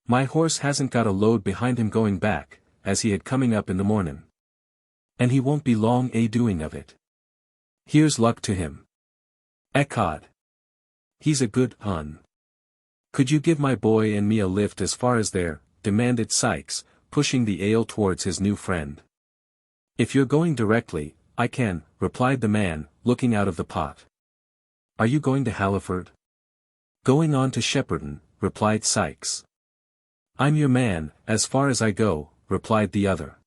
"My horse hasn't got a load behind him going back, as he had coming up in the mornin'. And he won't be long doing of it. Here's luck to him. Ecod! He's a good un. Could you give my boy and me a lift as far as there?" demanded Sikes, pushing the ale towards his new friend. "If you're going directly, I can," replied the man, looking out of the pot. "Are you going to Halliford?" "Going on to Shepperton," replied Sikes. "I'm your man, as far as I go," replied the other.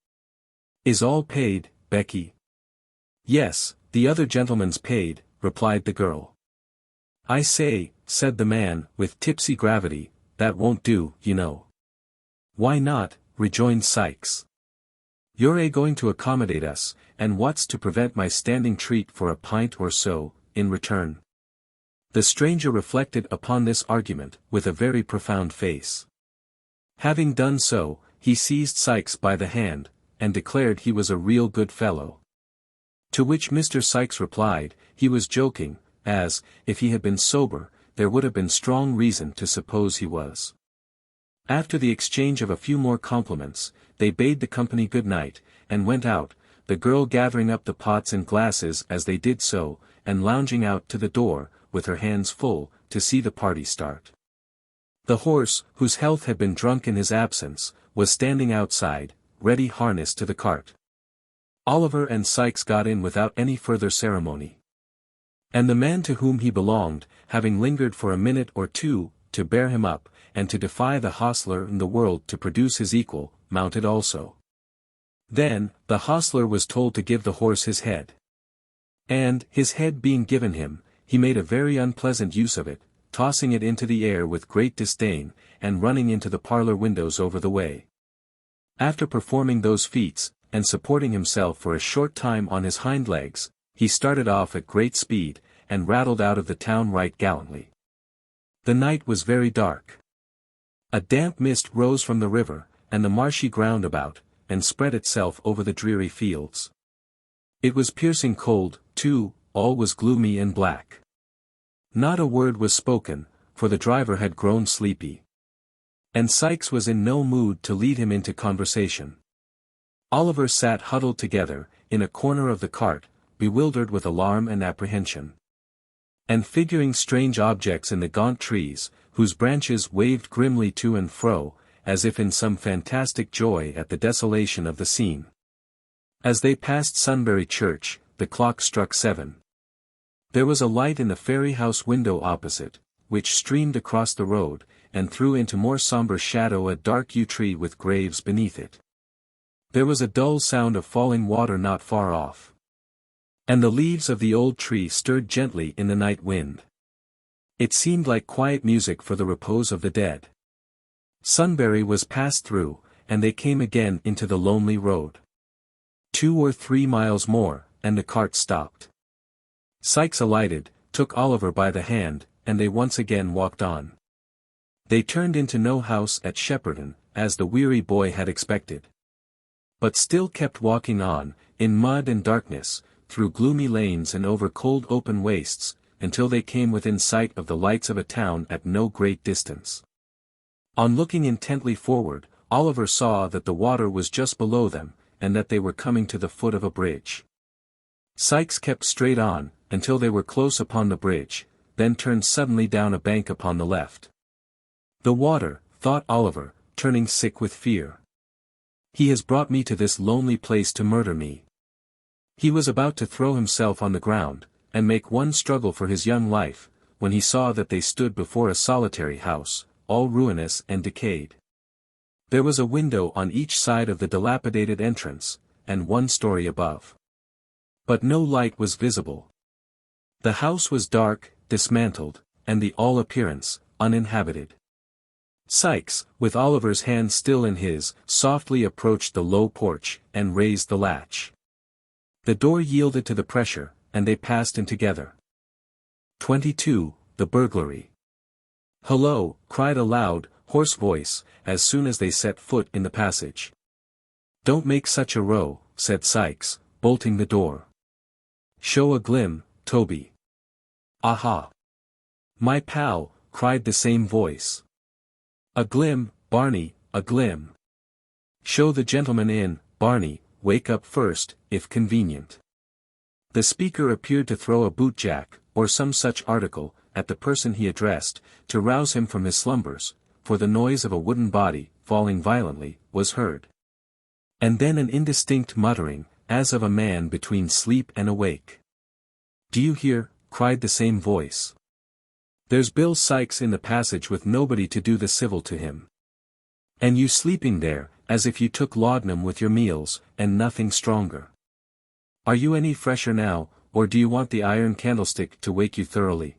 "Is all paid, Becky?" "Yes, the other gentleman's paid," replied the girl. "I say," said the man, with tipsy gravity, "that won't do, you know." "Why not?" rejoined Sikes. "You're going to accommodate us, and what's to prevent my standing treat for a pint or so, in return?" The stranger reflected upon this argument, with a very profound face. Having done so, he seized Sikes by the hand, and declared he was a real good fellow. To which Mr. Sikes replied, he was joking, as, if he had been sober, there would have been strong reason to suppose he was. After the exchange of a few more compliments, they bade the company good night, and went out, the girl gathering up the pots and glasses as they did so, and lounging out to the door, with her hands full, to see the party start. The horse, whose health had been drunk in his absence, was standing outside, ready harnessed to the cart. Oliver and Sikes got in without any further ceremony. And the man to whom he belonged, having lingered for a minute or two, to bear him up, and to defy the hostler in the world to produce his equal, mounted also. Then, the hostler was told to give the horse his head. And, his head being given him, he made a very unpleasant use of it, tossing it into the air with great disdain, and running into the parlour windows over the way. After performing those feats, and supporting himself for a short time on his hind legs, he started off at great speed, and rattled out of the town right gallantly. The night was very dark. A damp mist rose from the river, and the marshy ground about, and spread itself over the dreary fields. It was piercing cold, too, all was gloomy and black. Not a word was spoken, for the driver had grown sleepy. And Sikes was in no mood to lead him into conversation. Oliver sat huddled together, in a corner of the cart, bewildered with alarm and apprehension. And figuring strange objects in the gaunt trees, whose branches waved grimly to and fro, as if in some fantastic joy at the desolation of the scene. As they passed Sunbury Church, the clock struck 7. There was a light in the ferry house window opposite, which streamed across the road, and threw into more sombre shadow a dark yew tree with graves beneath it. There was a dull sound of falling water not far off. And the leaves of the old tree stirred gently in the night wind. It seemed like quiet music for the repose of the dead. Sunbury was passed through, and they came again into the lonely road. 2 or 3 miles more, and the cart stopped. Sikes alighted, took Oliver by the hand, and they once again walked on. They turned into no house at Shepperton, as the weary boy had expected. But still kept walking on, in mud and darkness, through gloomy lanes and over cold open wastes, until they came within sight of the lights of a town at no great distance. On looking intently forward, Oliver saw that the water was just below them, and that they were coming to the foot of a bridge. Sikes kept straight on, until they were close upon the bridge, then turned suddenly down a bank upon the left. The water, thought Oliver, turning sick with fear. He has brought me to this lonely place to murder me. He was about to throw himself on the ground, and make one struggle for his young life, when he saw that they stood before a solitary house, all ruinous and decayed. There was a window on each side of the dilapidated entrance, and 1 story above. But no light was visible. The house was dark, dismantled, and the all appearance, uninhabited. Sikes, with Oliver's hand still in his, softly approached the low porch, and raised the latch. The door yielded to the pressure, and they passed in together. 22. The burglary. "Hullo!" cried a loud, hoarse voice, as soon as they set foot in the passage. "Don't make such a row," said Sikes, bolting the door. "Show a glim, Toby." "Aha! My pal," cried the same voice. "A glim, Barney, a glim. Show the gentleman in, Barney, wake up first, if convenient." The speaker appeared to throw a bootjack, or some such article, at the person he addressed, to rouse him from his slumbers, for the noise of a wooden body, falling violently, was heard. And then an indistinct muttering, as of a man between sleep and awake. "Do you hear?" cried the same voice. "There's Bill Sikes in the passage with nobody to do the civil to him. And you sleeping there, as if you took laudanum with your meals, and nothing stronger. Are you any fresher now, or do you want the iron candlestick to wake you thoroughly?"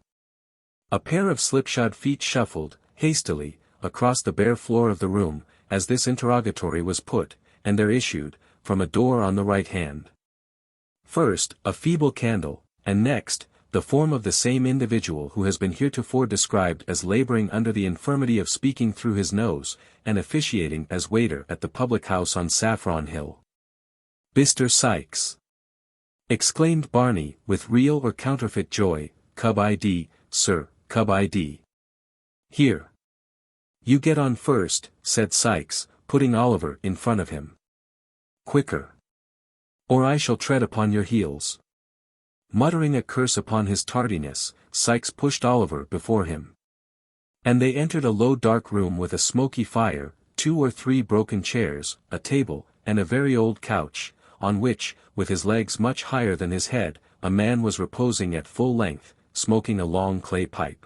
A pair of slipshod feet shuffled, hastily, across the bare floor of the room, as this interrogatory was put, and there issued, from a door on the right hand. First, a feeble candle, and next, the form of the same individual who has been heretofore described as laboring under the infirmity of speaking through his nose, and officiating as waiter at the public house on Saffron Hill. "Mr. Sikes!" exclaimed Barney, with real or counterfeit joy. "Cub ID, sir, cub ID. Here. You get on first," said Sikes, putting Oliver in front of him. "Quicker. Or I shall tread upon your heels." Muttering a curse upon his tardiness, Sikes pushed Oliver before him. And they entered a low dark room with a smoky fire, 2 or 3 broken chairs, a table, and a very old couch, on which, with his legs much higher than his head, a man was reposing at full length, smoking a long clay pipe.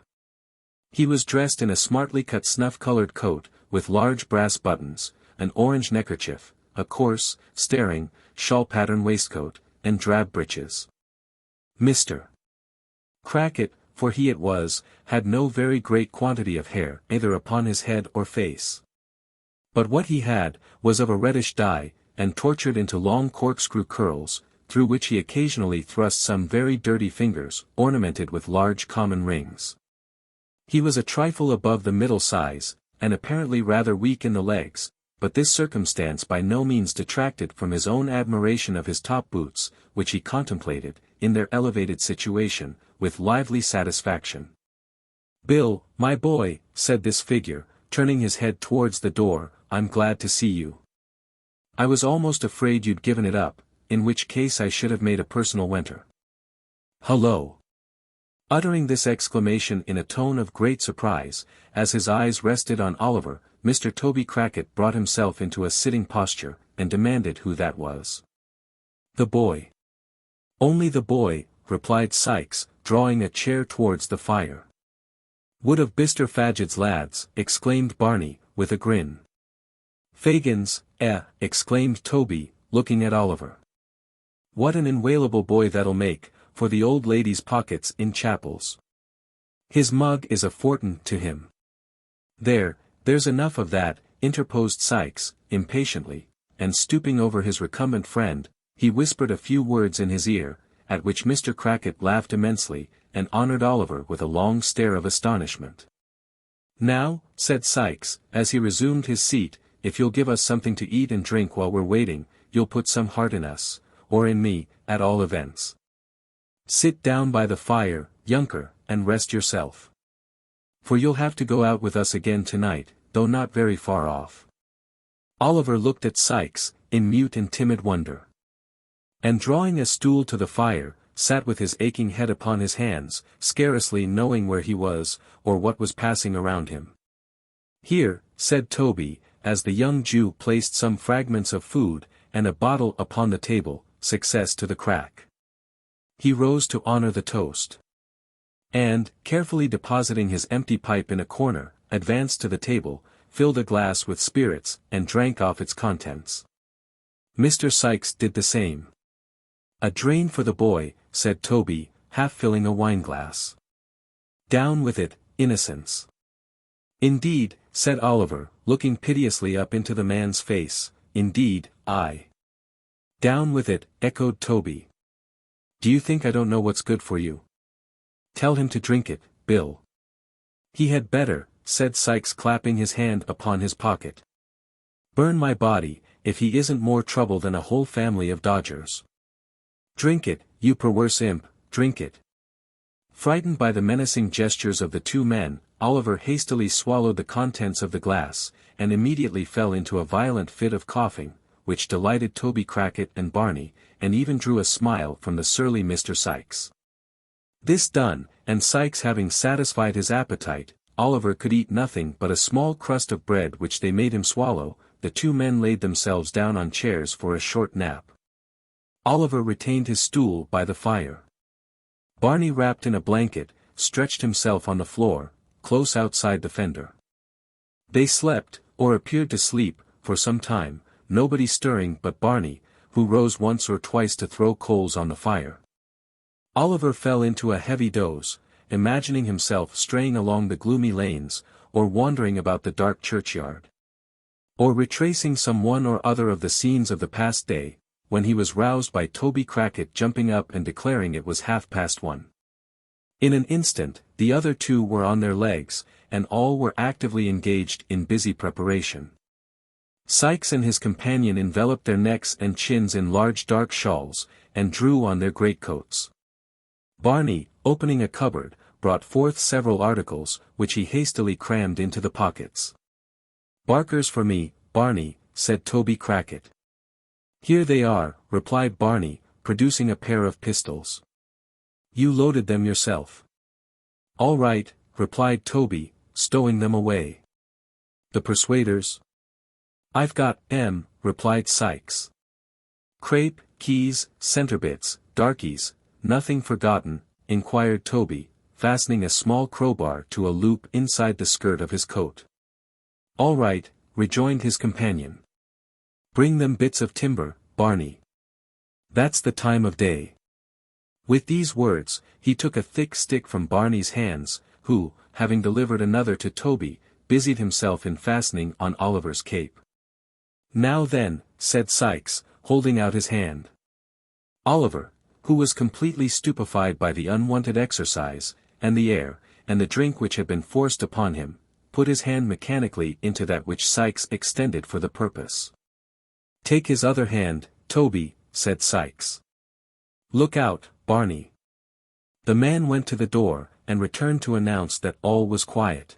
He was dressed in a smartly cut snuff-colored coat, with large brass buttons, an orange neckerchief, a coarse, staring, shawl-pattern waistcoat, and drab breeches. Mr. Crackit, for he it was, had no very great quantity of hair either upon his head or face. But what he had, was of a reddish dye, and tortured into long corkscrew curls, through which he occasionally thrust some very dirty fingers, ornamented with large common rings. He was a trifle above the middle size, and apparently rather weak in the legs, but this circumstance by no means detracted from his own admiration of his top boots, which he contemplated, in their elevated situation, with lively satisfaction. "Bill, my boy," said this figure, turning his head towards the door, "I'm glad to see you. I was almost afraid you'd given it up, in which case I should have made a personal wenter. Hullo!" Uttering this exclamation in a tone of great surprise, as his eyes rested on Oliver, Mr. Toby Crackit brought himself into a sitting posture, and demanded who that was. "The boy." "Only the boy," replied Sikes, drawing a chair towards the fire. "Wood of Bister Fagid's lads," exclaimed Barney, with a grin. "Fagins, exclaimed Toby, looking at Oliver. "What an inwailable boy that'll make, for the old lady's pockets in chapels. His mug is a fortin to him." There's enough of that," interposed Sikes, impatiently, and stooping over his recumbent friend, he whispered a few words in his ear, at which Mr. Crackit laughed immensely, and honored Oliver with a long stare of astonishment. "Now," said Sikes, as he resumed his seat, "if you'll give us something to eat and drink while we're waiting, you'll put some heart in us, or in me, at all events. Sit down by the fire, younker, and rest yourself. For you'll have to go out with us again tonight, though not very far off." Oliver looked at Sikes, in mute and timid wonder. And drawing a stool to the fire, sat with his aching head upon his hands, scarcely knowing where he was, or what was passing around him. "Here," said Toby, as the young Jew placed some fragments of food, and a bottle upon the table, "success to the crack." He rose to honor the toast. and, carefully depositing his empty pipe in a corner, advanced to the table, filled a glass with spirits, and drank off its contents. Mr. Sikes did the same. "A drain for the boy," said Toby, half filling a wineglass. "Down with it, innocence." "Indeed," said Oliver, looking piteously up into the man's face, "indeed, I." "Down with it," echoed Toby. "Do you think I don't know what's good for you? Tell him to drink it, Bill." "He had better," said Sikes, clapping his hand upon his pocket. "Burn my body, if he isn't more trouble than a whole family of dodgers. Drink it, you perverse imp, drink it." Frightened by the menacing gestures of the two men, Oliver hastily swallowed the contents of the glass, and immediately fell into a violent fit of coughing, which delighted Toby Crackit and Barney, and even drew a smile from the surly Mr. Sikes. This done, and Sikes having satisfied his appetite, Oliver could eat nothing but a small crust of bread which they made him swallow. The two men laid themselves down on chairs for a short nap. Oliver retained his stool by the fire. Barney, wrapped in a blanket, stretched himself on the floor, close outside the fender. They slept, or appeared to sleep, for some time, nobody stirring but Barney, who rose once or twice to throw coals on the fire. Oliver fell into a heavy doze, imagining himself straying along the gloomy lanes, or wandering about the dark churchyard, or retracing some one or other of the scenes of the past day, when he was roused by Toby Crackit jumping up and declaring it was 1:30. In an instant, the other two were on their legs, and all were actively engaged in busy preparation. Sikes and his companion enveloped their necks and chins in large dark shawls, and drew on their greatcoats. Barney, opening a cupboard, brought forth several articles, which he hastily crammed into the pockets. "Barkers for me, Barney," said Toby Crackit. "Here they are," replied Barney, producing a pair of pistols. "You loaded them yourself?" "All right," replied Toby, stowing them away. "The persuaders?" "I've got 'em," replied Sikes. "Crape, keys, centrebits, darkies, nothing forgotten?" inquired Toby, fastening a small crowbar to a loop inside the skirt of his coat. "All right," rejoined his companion. "Bring them bits of timber, Barney. That's the time of day." With these words, he took a thick stick from Barney's hands, who, having delivered another to Toby, busied himself in fastening on Oliver's cape. "Now then," said Sikes, holding out his hand. Oliver, who was completely stupefied by the unwonted exercise, and the air, and the drink which had been forced upon him, put his hand mechanically into that which Sikes extended for the purpose. "Take his other hand, Toby," said Sikes. "Look out, Barney." The man went to the door, and returned to announce that all was quiet.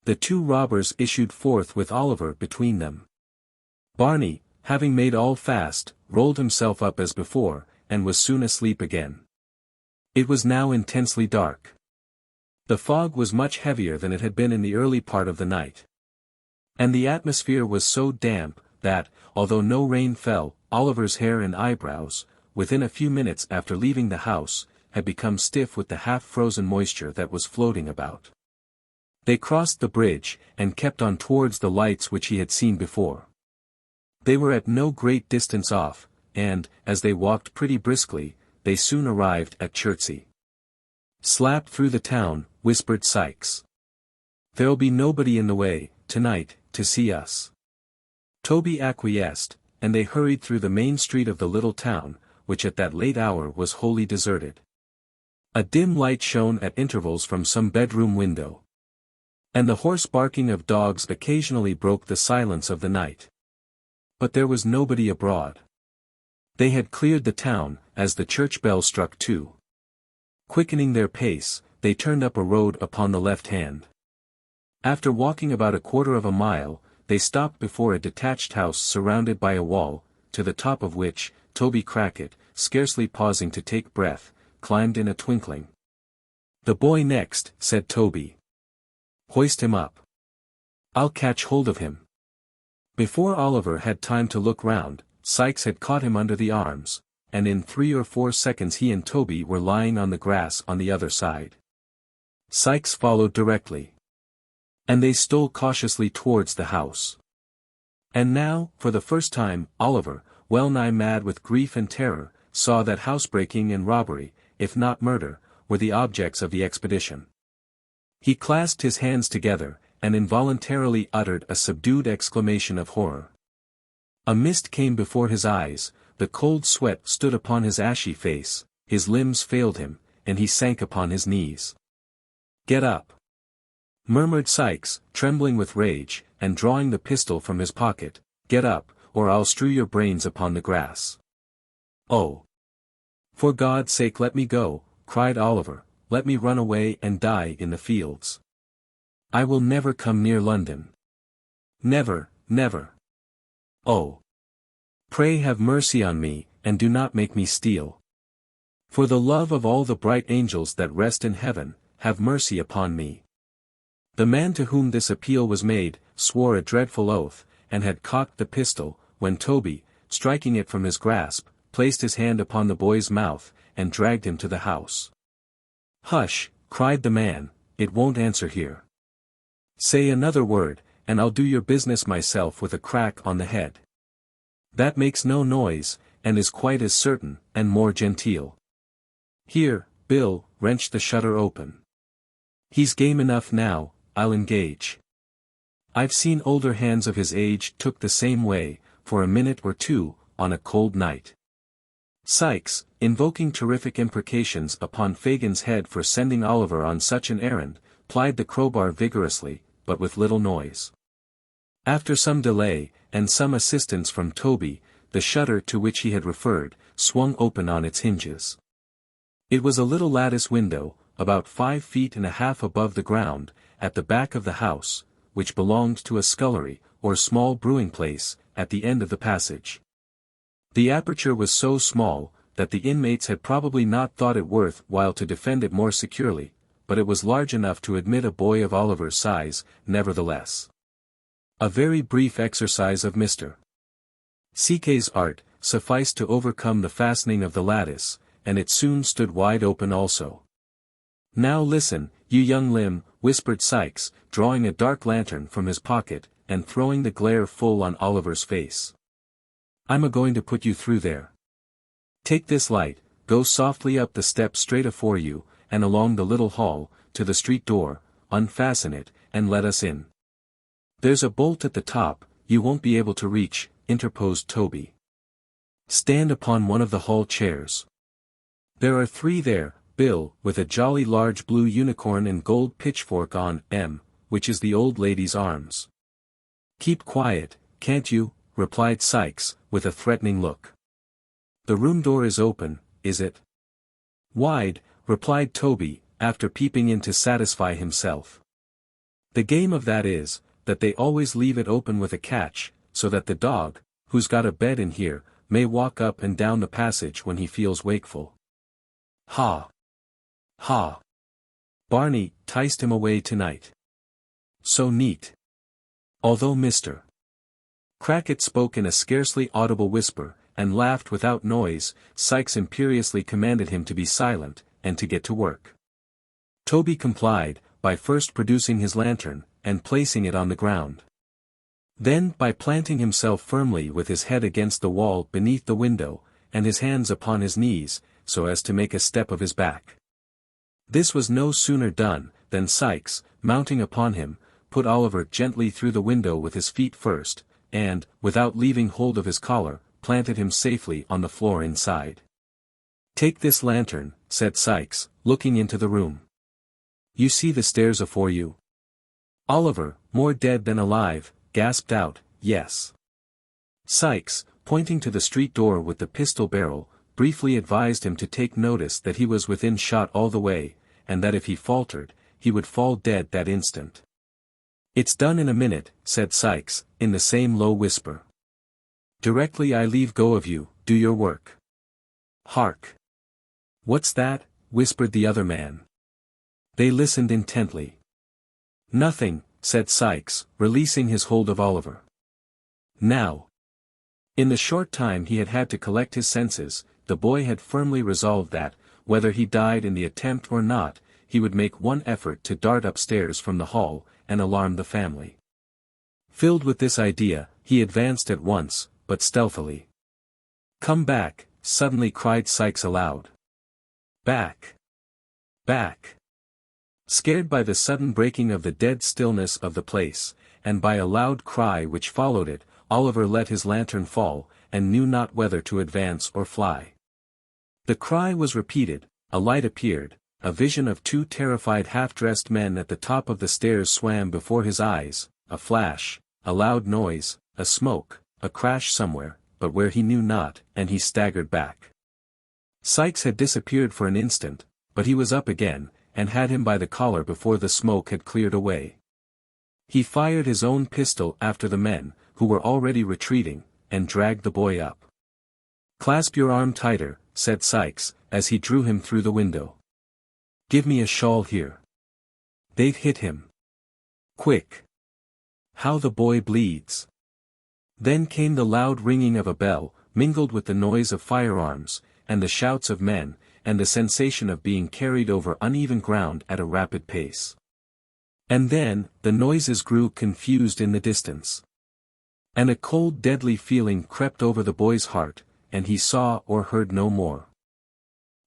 The two robbers issued forth with Oliver between them. Barney, having made all fast, rolled himself up as before, and was soon asleep again. It was now intensely dark. The fog was much heavier than it had been in the early part of the night. And the atmosphere was so damp, that, although no rain fell, Oliver's hair and eyebrows, within a few minutes after leaving the house, had become stiff with the half-frozen moisture that was floating about. They crossed the bridge, and kept on towards the lights which he had seen before. They were at no great distance off, and, as they walked pretty briskly, they soon arrived at Chertsey. "Slap through the town," whispered Sikes. "There'll be nobody in the way, tonight, to see us." Toby acquiesced, and they hurried through the main street of the little town, which at that late hour was wholly deserted. A dim light shone at intervals from some bedroom window, and the hoarse barking of dogs occasionally broke the silence of the night. But there was nobody abroad. They had cleared the town, as the church bell struck 2. Quickening their pace, they turned up a road upon the left hand. After walking about a quarter of a mile, they stopped before a detached house surrounded by a wall, to the top of which, Toby Crackit, scarcely pausing to take breath, climbed in a twinkling. "The boy next," said Toby. "Hoist him up. I'll catch hold of him." Before Oliver had time to look round, Sikes had caught him under the arms, and in 3 or 4 seconds he and Toby were lying on the grass on the other side. Sikes followed directly. And they stole cautiously towards the house. And now, for the first time, Oliver, well nigh mad with grief and terror, saw that housebreaking and robbery, if not murder, were the objects of the expedition. He clasped his hands together, and involuntarily uttered a subdued exclamation of horror. A mist came before his eyes, the cold sweat stood upon his ashy face, his limbs failed him, and he sank upon his knees. "Get up!" murmured Sikes, trembling with rage, and drawing the pistol from his pocket. "Get up, or I'll strew your brains upon the grass." "Oh! For God's sake let me go," cried Oliver, "let me run away and die in the fields. I will never come near London. Never, never. Oh! Pray have mercy on me, and do not make me steal. For the love of all the bright angels that rest in heaven, have mercy upon me." The man to whom this appeal was made, swore a dreadful oath, and had cocked the pistol, when Toby, striking it from his grasp, placed his hand upon the boy's mouth, and dragged him to the house. "Hush," cried the man, "it won't answer here. Say another word, and I'll do your business myself with a crack on the head. That makes no noise, and is quite as certain, and more genteel. Here, Bill, wrench the shutter open. He's game enough now, I'll engage. I've seen older hands of his age took the same way, for a minute or two, on a cold night." Sikes, invoking terrific imprecations upon Fagin's head for sending Oliver on such an errand, plied the crowbar vigorously, but with little noise. After some delay, and some assistance from Toby, the shutter to which he had referred, swung open on its hinges. It was a little lattice window, about 5 feet and a half above the ground, at the back of the house, which belonged to a scullery, or small brewing place, at the end of the passage. The aperture was so small, that the inmates had probably not thought it worth while to defend it more securely, but it was large enough to admit a boy of Oliver's size, nevertheless. A very brief exercise of Mr. C.K.'s art sufficed to overcome the fastening of the lattice, and it soon stood wide open also. "Now listen, you young limb," whispered Sikes, drawing a dark lantern from his pocket, and throwing the glare full on Oliver's face. "I'm a-going to put you through there. Take this light, go softly up the steps straight afore you, and along the little hall, to the street door, unfasten it, and let us in." "There's a bolt at the top, you won't be able to reach," interposed Toby. "Stand upon one of the hall chairs. There are 3 there, Bill, with a jolly large blue unicorn and gold pitchfork on M, which is the old lady's arms." "Keep quiet, can't you?" replied Sikes, with a threatening look. "The room door is open, is it?" "Wide," replied Toby, after peeping in to satisfy himself. "The game of that is, that they always leave it open with a catch, so that the dog, who's got a bed in here, may walk up and down the passage when he feels wakeful." "Ha! Ha! Barney 'ticed him away tonight. So neat." Although Mr. Crackit spoke in a scarcely audible whisper, and laughed without noise, Sikes imperiously commanded him to be silent, and to get to work. Toby complied, by first producing his lantern, and placing it on the ground. Then by planting himself firmly with his head against the wall beneath the window, and his hands upon his knees, so as to make a step of his back. This was no sooner done, than Sikes, mounting upon him, put Oliver gently through the window with his feet first, and, without leaving hold of his collar, planted him safely on the floor inside. "Take this lantern," said Sikes, looking into the room. "You see the stairs afore you?" Oliver, more dead than alive, gasped out, "Yes." Sikes, pointing to the street door with the pistol barrel, briefly advised him to take notice that he was within shot all the way, and that if he faltered, he would fall dead that instant. "It's done in a minute," said Sikes, in the same low whisper. "Directly I leave go of you, do your work. Hark!" "What's that?" whispered the other man. They listened intently. "Nothing," said Sikes, releasing his hold of Oliver. Now, in the short time he had had to collect his senses, the boy had firmly resolved that, whether he died in the attempt or not, he would make one effort to dart upstairs from the hall, and alarm the family. Filled with this idea, he advanced at once, but stealthily. "Come back," suddenly cried Sikes aloud. "Back! Back!" Scared by the sudden breaking of the dead stillness of the place, and by a loud cry which followed it, Oliver let his lantern fall, and knew not whether to advance or fly. The cry was repeated, a light appeared, a vision of two terrified half-dressed men at the top of the stairs swam before his eyes, a flash, a loud noise, a smoke, a crash somewhere, but where he knew not, and he staggered back. Sikes had disappeared for an instant, but he was up again, and had him by the collar before the smoke had cleared away. He fired his own pistol after the men, who were already retreating, and dragged the boy up. "Clasp your arm tighter," said Sikes, as he drew him through the window. "Give me a shawl here. They've hit him. Quick! How the boy bleeds!" Then came the loud ringing of a bell, mingled with the noise of firearms, and the shouts of men, and the sensation of being carried over uneven ground at a rapid pace. And then, the noises grew confused in the distance. And a cold deadly feeling crept over the boy's heart, and he saw or heard no more.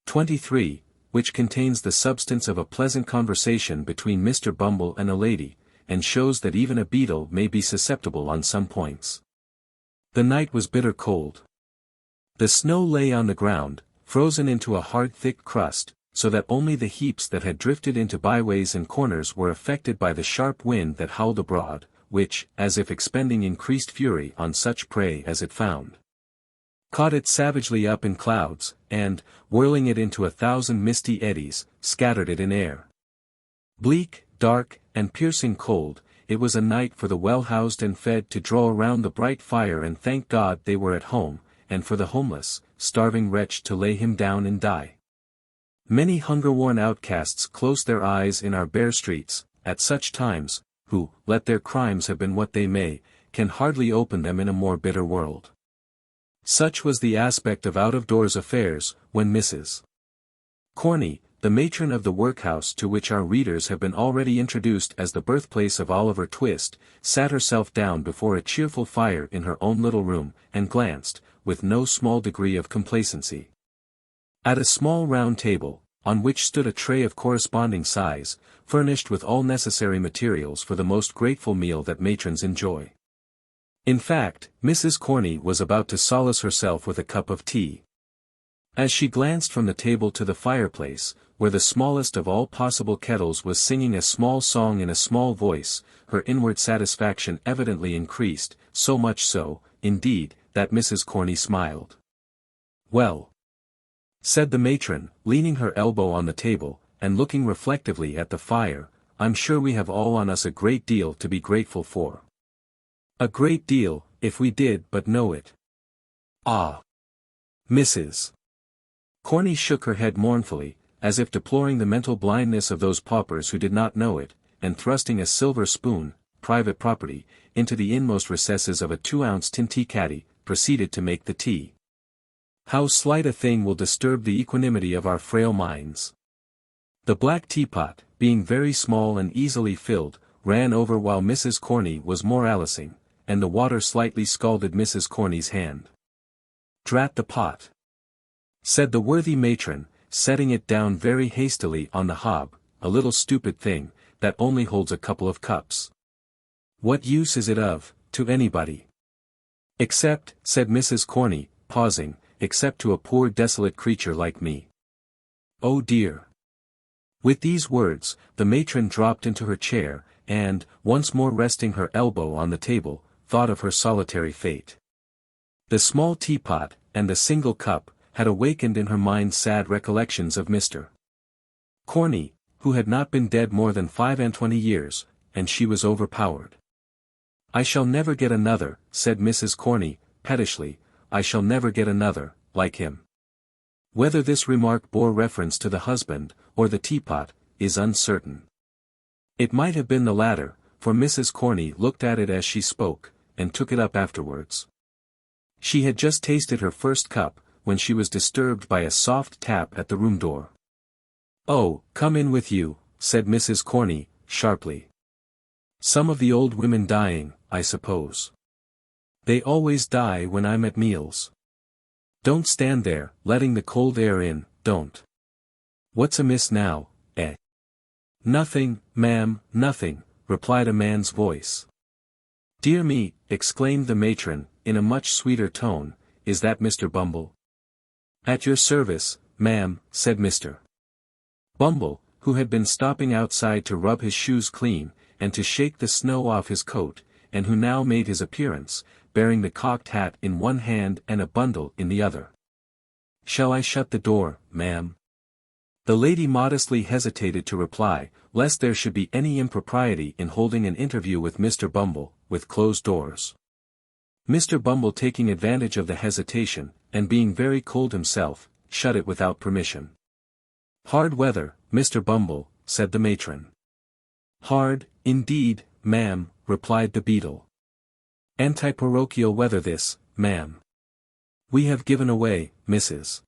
23, which contains the substance of a pleasant conversation between Mr. Bumble and a lady, and shows that even a beadle may be susceptible on some points. The night was bitter cold. The snow lay on the ground, frozen into a hard thick crust, so that only the heaps that had drifted into byways and corners were affected by the sharp wind that howled abroad, which, as if expending increased fury on such prey as it found, caught it savagely up in clouds, and, whirling it into 1,000 misty eddies, scattered it in air. Bleak, dark, and piercing cold, it was a night for the well-housed and fed to draw around the bright fire and thank God they were at home, and for the homeless, starving wretch to lay him down and die. Many hunger-worn outcasts close their eyes in our bare streets, at such times, who, let their crimes have been what they may, can hardly open them in a more bitter world. Such was the aspect of out-of-doors affairs, when Mrs. Corney, the matron of the workhouse to which our readers have been already introduced as the birthplace of Oliver Twist, sat herself down before a cheerful fire in her own little room, and glanced, with no small degree of complacency, at a small round table, on which stood a tray of corresponding size, furnished with all necessary materials for the most grateful meal that matrons enjoy. In fact, Mrs. Corney was about to solace herself with a cup of tea. As she glanced from the table to the fireplace, where the smallest of all possible kettles was singing a small song in a small voice, her inward satisfaction evidently increased, so much so, indeed, that Mrs. Corney smiled. "Well," said the matron, leaning her elbow on the table, and looking reflectively at the fire, "I'm sure we have all on us a great deal to be grateful for. A great deal, if we did but know it." "Ah! Mrs. Corney shook her head mournfully, as if deploring the mental blindness of those paupers who did not know it, and thrusting a silver spoon, private property, into the inmost recesses of a 2-ounce tin tea caddy, proceeded to make the tea. How slight a thing will disturb the equanimity of our frail minds. The black teapot, being very small and easily filled, ran over while Mrs. Corney was moralicing, and the water slightly scalded Mrs. Corney's hand. "Drat the pot," said the worthy matron, setting it down very hastily on the hob, "a little stupid thing, that only holds a couple of cups. What use is it of, to anybody? Except," said Mrs. Corney, pausing, "except to a poor desolate creature like me. Oh dear." With these words, the matron dropped into her chair, and, once more resting her elbow on the table, thought of her solitary fate. The small teapot, and the single cup, had awakened in her mind sad recollections of Mr. Corney, who had not been dead more than 25 years, and she was overpowered. "I shall never get another," said Mrs. Corney, pettishly, "I shall never get another, like him." Whether this remark bore reference to the husband, or the teapot, is uncertain. It might have been the latter, for Mrs. Corney looked at it as she spoke, and took it up afterwards. She had just tasted her first cup, when she was disturbed by a soft tap at the room door. "Oh, come in with you," said Mrs. Corney, sharply. "Some of the old women dying, I suppose. They always die when I'm at meals. Don't stand there, letting the cold air in, don't. What's amiss now, eh?" "Nothing, ma'am, nothing," replied a man's voice. "Dear me," exclaimed the matron, in a much sweeter tone, "is that Mr. Bumble?" "At your service, ma'am," said Mr. Bumble, who had been stopping outside to rub his shoes clean, and to shake the snow off his coat, and who now made his appearance, bearing the cocked hat in one hand and a bundle in the other. "Shall I shut the door, ma'am?" The lady modestly hesitated to reply, lest there should be any impropriety in holding an interview with Mr. Bumble, with closed doors. Mr. Bumble, taking advantage of the hesitation, and being very cold himself, shut it without permission. "Hard weather, Mr. Bumble," said the matron. "Hard, indeed, ma'am," replied the beadle. "Anti-parochial weather this, ma'am. We have given away, Mrs.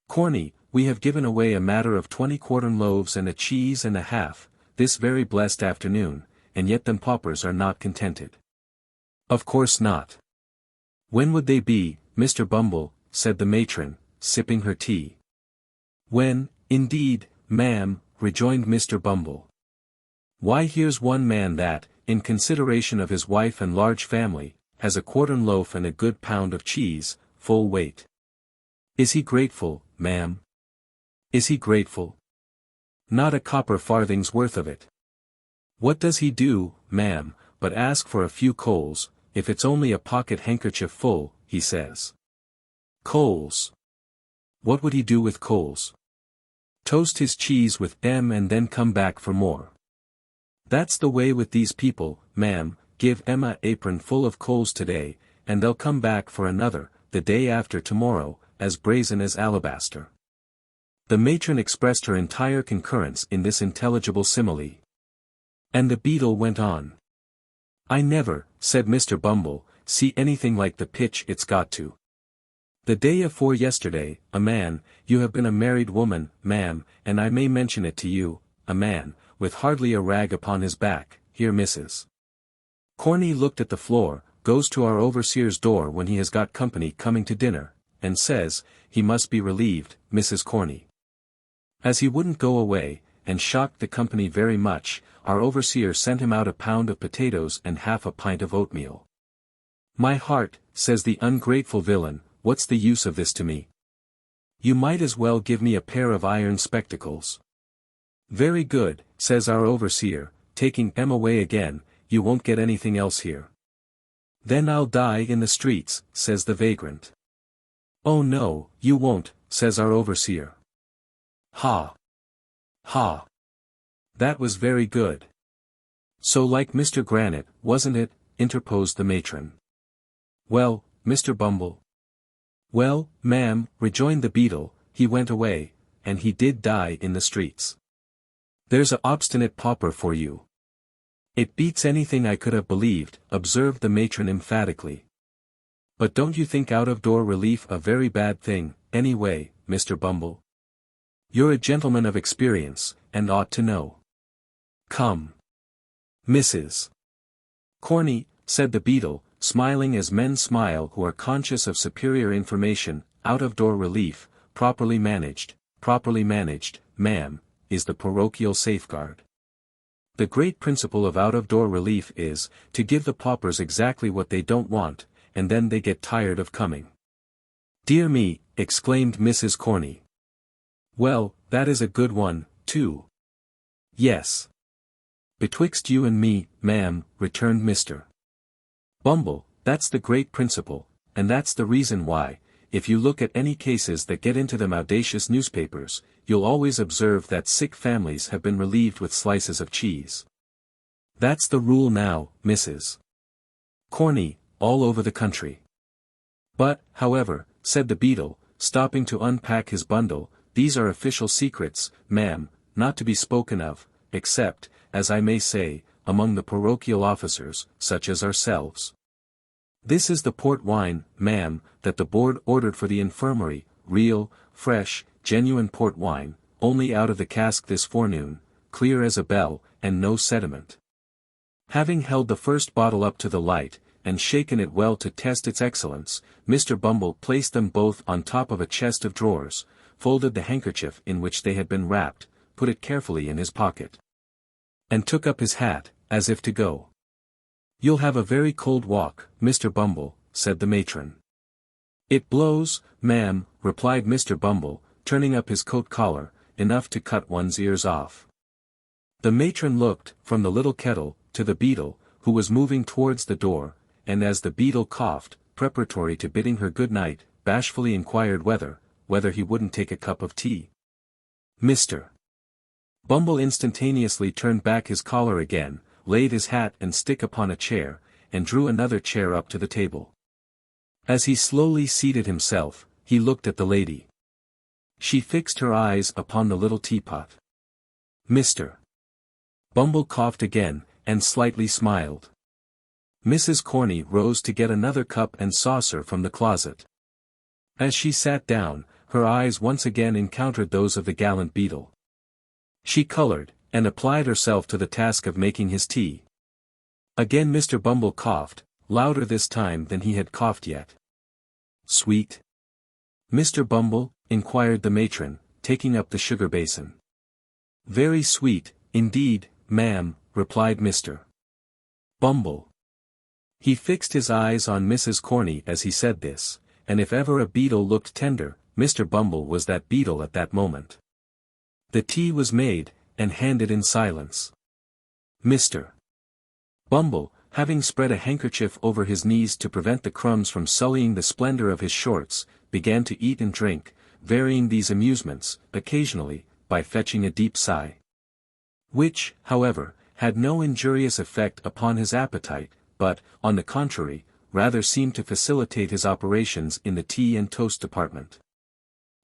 Corney, we have given away a matter of 20 quartern loaves and a cheese and a half, this very blessed afternoon, and yet them paupers are not contented." "Of course not. When would they be, Mr. Bumble?" said the matron, sipping her tea. "When, indeed, ma'am," rejoined Mr. Bumble. "Why, here's one man that, in consideration of his wife and large family, has a quartern loaf and a good pound of cheese, full weight. Is he grateful, ma'am? Is he grateful? Not a copper farthing's worth of it. What does he do, ma'am, but ask for a few coals, if it's only a pocket handkerchief full, he says. Coals. What would he do with coals? Toast his cheese with them and then come back for more. That's the way with these people, ma'am. Give Emma apron full of coals today, and they'll come back for another, the day after tomorrow, as brazen as alabaster." The matron expressed her entire concurrence in this intelligible simile. And the beadle went on. "I never," said Mr. Bumble, "see anything like the pitch it's got to. The day afore yesterday, a man, you have been a married woman, ma'am, and I may mention it to you, a man, with hardly a rag upon his back, here Mrs. Corney looked at the floor, goes to our overseer's door when he has got company coming to dinner, and says, he must be relieved, Mrs. Corney. As he wouldn't go away, and shocked the company very much, our overseer sent him out a pound of potatoes and half a pint of oatmeal. My heart, says the ungrateful villain, what's the use of this to me? You might as well give me a pair of iron spectacles. Very good, says our overseer, taking them away again, you won't get anything else here. Then I'll die in the streets, says the vagrant. Oh no, you won't, says our overseer. Ha! Ha! That was very good. So like Mr. Granite, wasn't it? Interposed the matron. Well, Mr. Bumble. Well, ma'am, rejoined the beadle, he went away, and he did die in the streets. There's a obstinate pauper for you. It beats anything I could have believed, observed the matron emphatically. But don't you think out-of-door relief a very bad thing, anyway, Mr. Bumble? You're a gentleman of experience, and ought to know. Come. Mrs. Corney, said the beadle, smiling as men smile who are conscious of superior information, out-of-door relief, properly managed, ma'am, is the parochial safeguard. The great principle of out-of-door relief is, to give the paupers exactly what they don't want, and then they get tired of coming. Dear me, exclaimed Mrs. Corney. Well, that is a good one, too. Yes. Betwixt you and me, ma'am, returned Mr. Bumble, that's the great principle, and that's the reason why, if you look at any cases that get into them audacious newspapers, you'll always observe that sick families have been relieved with slices of cheese. That's the rule now, Mrs. Corney, all over the country. But, however, said the beadle, stopping to unpack his bundle, these are official secrets, ma'am, not to be spoken of, except, as I may say, among the parochial officers, such as ourselves. This is the port wine, ma'am, that the board ordered for the infirmary, real, fresh, genuine port wine, only out of the cask this forenoon, clear as a bell, and no sediment. Having held the first bottle up to the light, and shaken it well to test its excellence, Mr. Bumble placed them both on top of a chest of drawers, folded the handkerchief in which they had been wrapped, put it carefully in his pocket, and took up his hat, as if to go. "You'll have a very cold walk, Mr. Bumble," said the matron. "It blows, ma'am," replied Mr. Bumble, turning up his coat collar, enough to cut one's ears off. The matron looked, from the little kettle, to the beadle, who was moving towards the door, and as the beadle coughed, preparatory to bidding her good night, bashfully inquired whether he wouldn't take a cup of tea. Mr. Bumble instantaneously turned back his collar again, laid his hat and stick upon a chair, and drew another chair up to the table. As he slowly seated himself, he looked at the lady. She fixed her eyes upon the little teapot. Mr. Bumble coughed again, and slightly smiled. Mrs. Corney rose to get another cup and saucer from the closet. As she sat down, her eyes once again encountered those of the gallant beadle. She colored, and applied herself to the task of making his tea. Again Mr. Bumble coughed, louder this time than he had coughed yet. "Sweet, Mr. Bumble?" inquired the matron, taking up the sugar basin. "Very sweet, indeed, ma'am," replied Mr. Bumble. He fixed his eyes on Mrs. Corney as he said this, and if ever a beadle looked tender, Mr. Bumble was that beadle at that moment. The tea was made, and handed in silence. Mr. Bumble, having spread a handkerchief over his knees to prevent the crumbs from sullying the splendor of his shorts, began to eat and drink, varying these amusements, occasionally, by fetching a deep sigh. Which, however, had no injurious effect upon his appetite, but, on the contrary, rather seemed to facilitate his operations in the tea and toast department.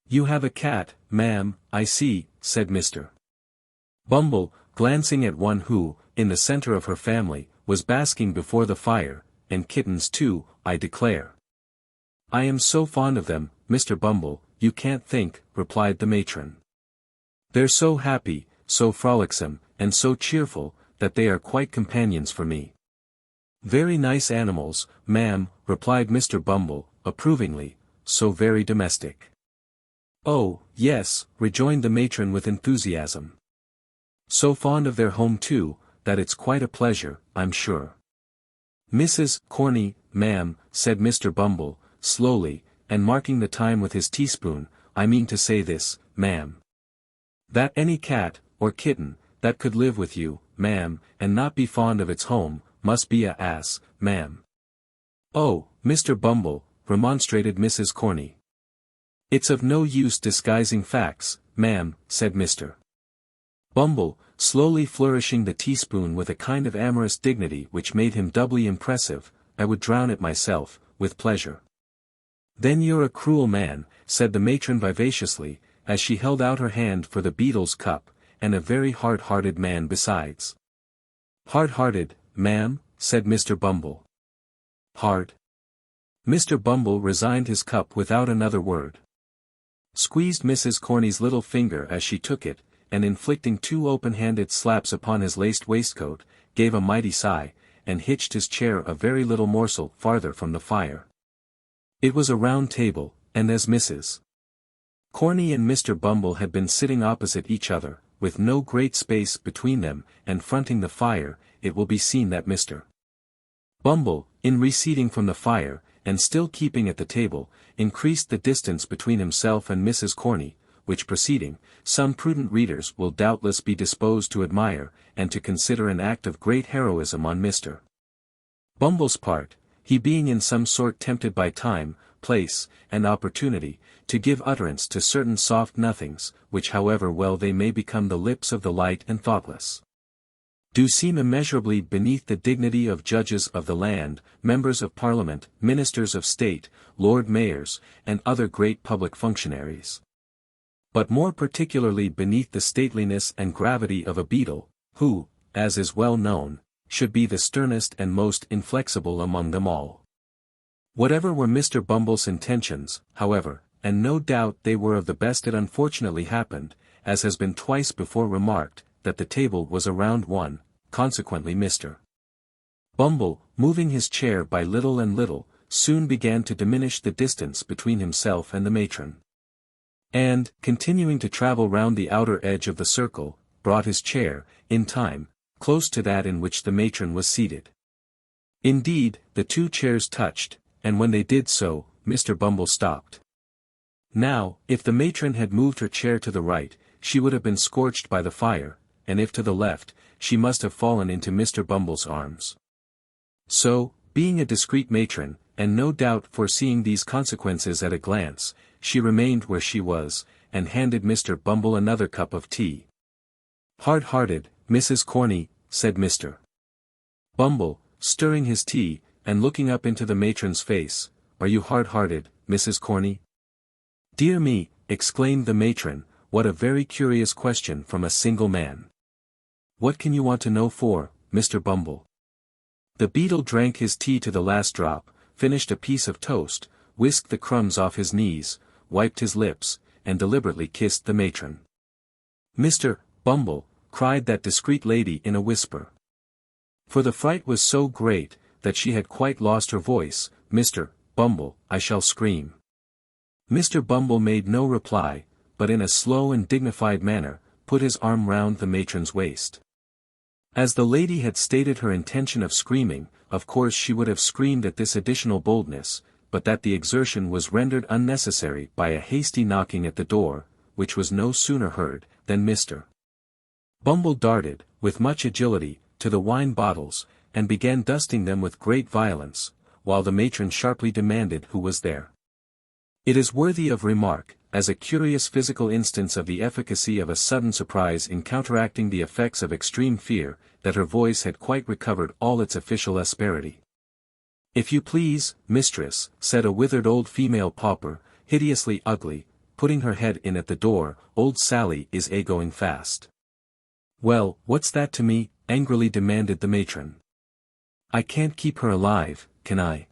"You have a cat, ma'am, I see," said Mr. Bumble, glancing at one who, in the center of her family, was basking before the fire, "and kittens too, I declare." "I am so fond of them, Mr. Bumble, you can't think," replied the matron. "They're so happy, so frolicsome, and so cheerful, that they are quite companions for me." "Very nice animals, ma'am," replied Mr. Bumble, approvingly, "so very domestic." "Oh, yes," rejoined the matron with enthusiasm. "So fond of their home too, that it's quite a pleasure, I'm sure." "Mrs. Corney, ma'am," said Mr. Bumble, slowly, and marking the time with his teaspoon, "I mean to say this, ma'am. That any cat, or kitten, that could live with you, ma'am, and not be fond of its home, must be a ass, ma'am." "Oh, Mr. Bumble," remonstrated Mrs. Corney. "It's of no use disguising facts, ma'am," said Mr. Bumble, slowly flourishing the teaspoon with a kind of amorous dignity which made him doubly impressive. "I would drown it myself, with pleasure." "Then you're a cruel man," said the matron vivaciously, as she held out her hand for the beadle's cup, "and a very hard-hearted man besides." "Hard-hearted, ma'am?" said Mr. Bumble. "Hard?" Mr. Bumble resigned his cup without another word. Squeezed Mrs. Corney's little finger as she took it, and inflicting 2 open-handed slaps upon his laced waistcoat, gave a mighty sigh, and hitched his chair a very little morsel farther from the fire. It was a round table, and as Mrs. Corney and Mr. Bumble had been sitting opposite each other, with no great space between them, and fronting the fire, it will be seen that Mr. Bumble, in receding from the fire, and still keeping at the table, increased the distance between himself and Mrs. Corney, which proceeding, some prudent readers will doubtless be disposed to admire, and to consider an act of great heroism on Mr. Bumble's part, he being in some sort tempted by time, place, and opportunity, to give utterance to certain soft nothings, which however well they may become the lips of the light and thoughtless, do seem immeasurably beneath the dignity of judges of the land, members of Parliament, ministers of state, Lord Mayors, and other great public functionaries. But more particularly beneath the stateliness and gravity of a beadle, who, as is well known, should be the sternest and most inflexible among them all. Whatever were Mr. Bumble's intentions, however, and no doubt they were of the best, it unfortunately happened, as has been twice before remarked, that the table was a round one, consequently Mr. Bumble, moving his chair by little and little, soon began to diminish the distance between himself and the matron. And, continuing to travel round the outer edge of the circle, brought his chair, in time, close to that in which the matron was seated. Indeed, the two chairs touched, and when they did so, Mr. Bumble stopped. Now, if the matron had moved her chair to the right, she would have been scorched by the fire, and if to the left, she must have fallen into Mr. Bumble's arms. So, being a discreet matron, and no doubt foreseeing these consequences at a glance, she remained where she was, and handed Mr. Bumble another cup of tea. "Hard-hearted, Mrs. Corney," said Mr. Bumble, stirring his tea, and looking up into the matron's face. "Are you hard-hearted, Mrs. Corney?" "Dear me," exclaimed the matron, "what a very curious question from a single man. What can you want to know for, Mr. Bumble?" The beadle drank his tea to the last drop, finished a piece of toast, whisked the crumbs off his knees, wiped his lips, and deliberately kissed the matron. "Mr. Bumble," cried that discreet lady in a whisper. For the fright was so great, that she had quite lost her voice. "Mr. Bumble, I shall scream." Mr. Bumble made no reply, but in a slow and dignified manner, put his arm round the matron's waist. As the lady had stated her intention of screaming, of course she would have screamed at this additional boldness, but that the exertion was rendered unnecessary by a hasty knocking at the door, which was no sooner heard, than Mr. Bumble darted, with much agility, to the wine bottles, and began dusting them with great violence, while the matron sharply demanded who was there. It is worthy of remark, as a curious physical instance of the efficacy of a sudden surprise in counteracting the effects of extreme fear, that her voice had quite recovered all its official asperity. "If you please, mistress," said a withered old female pauper, hideously ugly, putting her head in at the door, "old Sally is going fast." "Well, what's that to me?" angrily demanded the matron. "I can't keep her alive, can I?"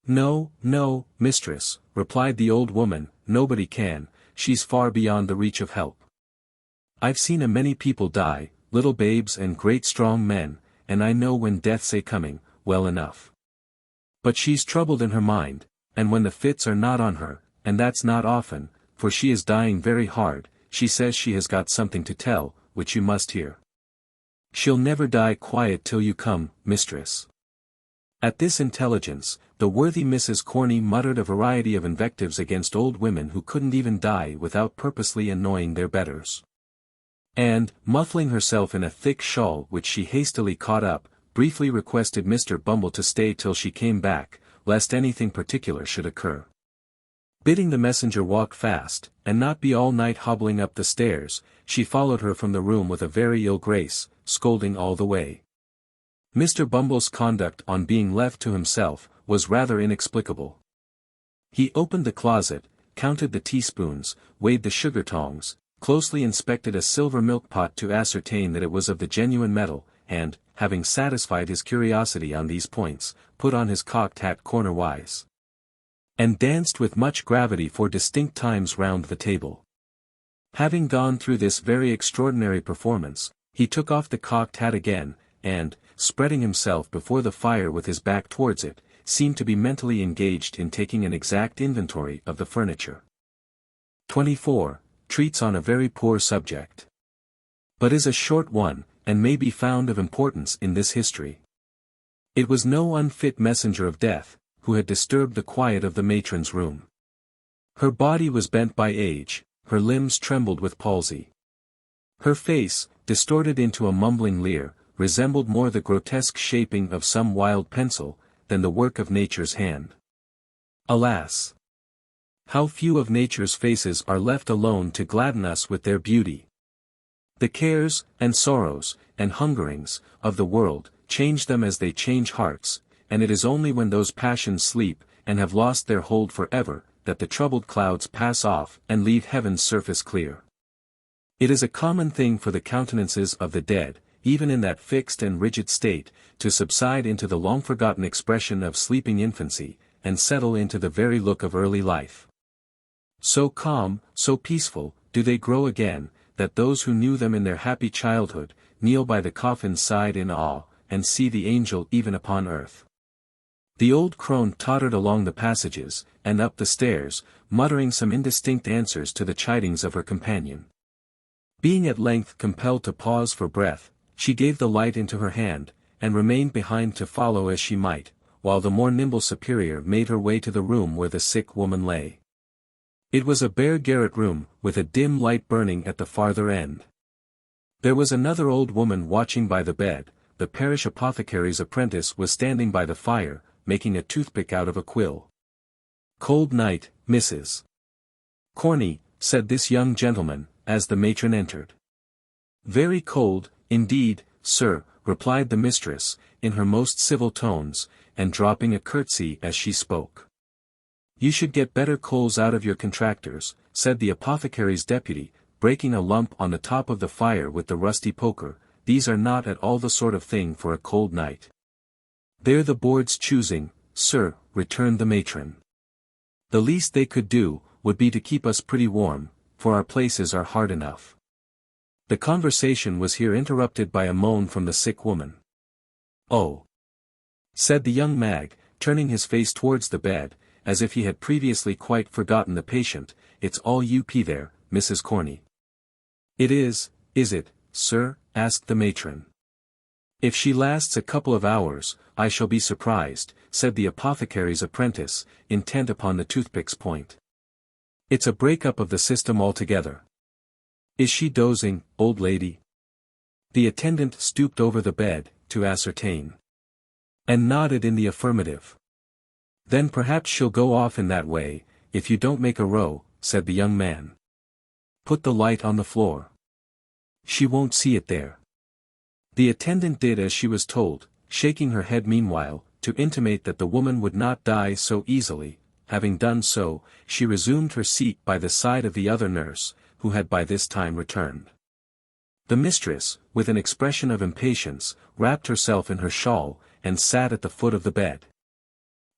"No, no, mistress," replied the old woman, "nobody can, she's far beyond the reach of help. I've seen a many people die, little babes and great strong men, and I know when death's coming, well enough. But she's troubled in her mind, and when the fits are not on her, and that's not often, for she is dying very hard, she says she has got something to tell, which you must hear. She'll never die quiet till you come, mistress." At this intelligence, the worthy Mrs. Corney muttered a variety of invectives against old women who couldn't even die without purposely annoying their betters. And, muffling herself in a thick shawl which she hastily caught up, briefly requested Mr. Bumble to stay till she came back, lest anything particular should occur. Bidding the messenger walk fast, and not be all night hobbling up the stairs, she followed her from the room with a very ill grace, scolding all the way. Mr. Bumble's conduct on being left to himself, was rather inexplicable. He opened the closet, counted the teaspoons, weighed the sugar tongs, closely inspected a silver milk pot to ascertain that it was of the genuine metal, and, having satisfied his curiosity on these points, put on his cocked hat cornerwise, and danced with much gravity for distinct times round the table. Having gone through this very extraordinary performance, he took off the cocked hat again, and, spreading himself before the fire with his back towards it, seemed to be mentally engaged in taking an exact inventory of the furniture. 24. Treats on a very poor subject, but is a short one, and may be found of importance in this history. It was no unfit messenger of death, who had disturbed the quiet of the matron's room. Her body was bent by age, her limbs trembled with palsy. Her face, distorted into a mumbling leer, resembled more the grotesque shaping of some wild pencil, than the work of nature's hand. Alas! How few of nature's faces are left alone to gladden us with their beauty. The cares, and sorrows, and hungerings, of the world, change them as they change hearts, and it is only when those passions sleep, and have lost their hold forever, that the troubled clouds pass off and leave heaven's surface clear. It is a common thing for the countenances of the dead, even in that fixed and rigid state, to subside into the long-forgotten expression of sleeping infancy, and settle into the very look of early life. So calm, so peaceful, do they grow again, that those who knew them in their happy childhood, kneel by the coffin's side in awe, and see the angel even upon earth. The old crone tottered along the passages, and up the stairs, muttering some indistinct answers to the chidings of her companion. Being at length compelled to pause for breath, she gave the light into her hand, and remained behind to follow as she might, while the more nimble superior made her way to the room where the sick woman lay. It was a bare garret room, with a dim light burning at the farther end. There was another old woman watching by the bed. The parish apothecary's apprentice was standing by the fire, making a toothpick out of a quill. "Cold night, Mrs. Corney," said this young gentleman, as the matron entered. "Very cold, indeed, sir," replied the mistress, in her most civil tones, and dropping a curtsy as she spoke. "You should get better coals out of your contractors," said the apothecary's deputy, breaking a lump on the top of the fire with the rusty poker. "These are not at all the sort of thing for a cold night." "They're the board's choosing, sir," returned the matron. "The least they could do, would be to keep us pretty warm, for our places are hard enough." The conversation was here interrupted by a moan from the sick woman. "Oh," said the young mag, turning his face towards the bed, as if he had previously quite forgotten the patient, "it's all up there, Mrs. Corney." "It is it, sir?" asked the matron. "If she lasts a couple of hours, I shall be surprised," said the apothecary's apprentice, intent upon the toothpick's point. "It's a break-up of the system altogether." "Is she dozing, old lady?" The attendant stooped over the bed, to ascertain, and nodded in the affirmative. "Then perhaps she'll go off in that way, if you don't make a row," said the young man. "Put the light on the floor. She won't see it there." The attendant did as she was told, shaking her head meanwhile, to intimate that the woman would not die so easily. Having done so, she resumed her seat by the side of the other nurse, who had by this time returned. The mistress, with an expression of impatience, wrapped herself in her shawl, and sat at the foot of the bed.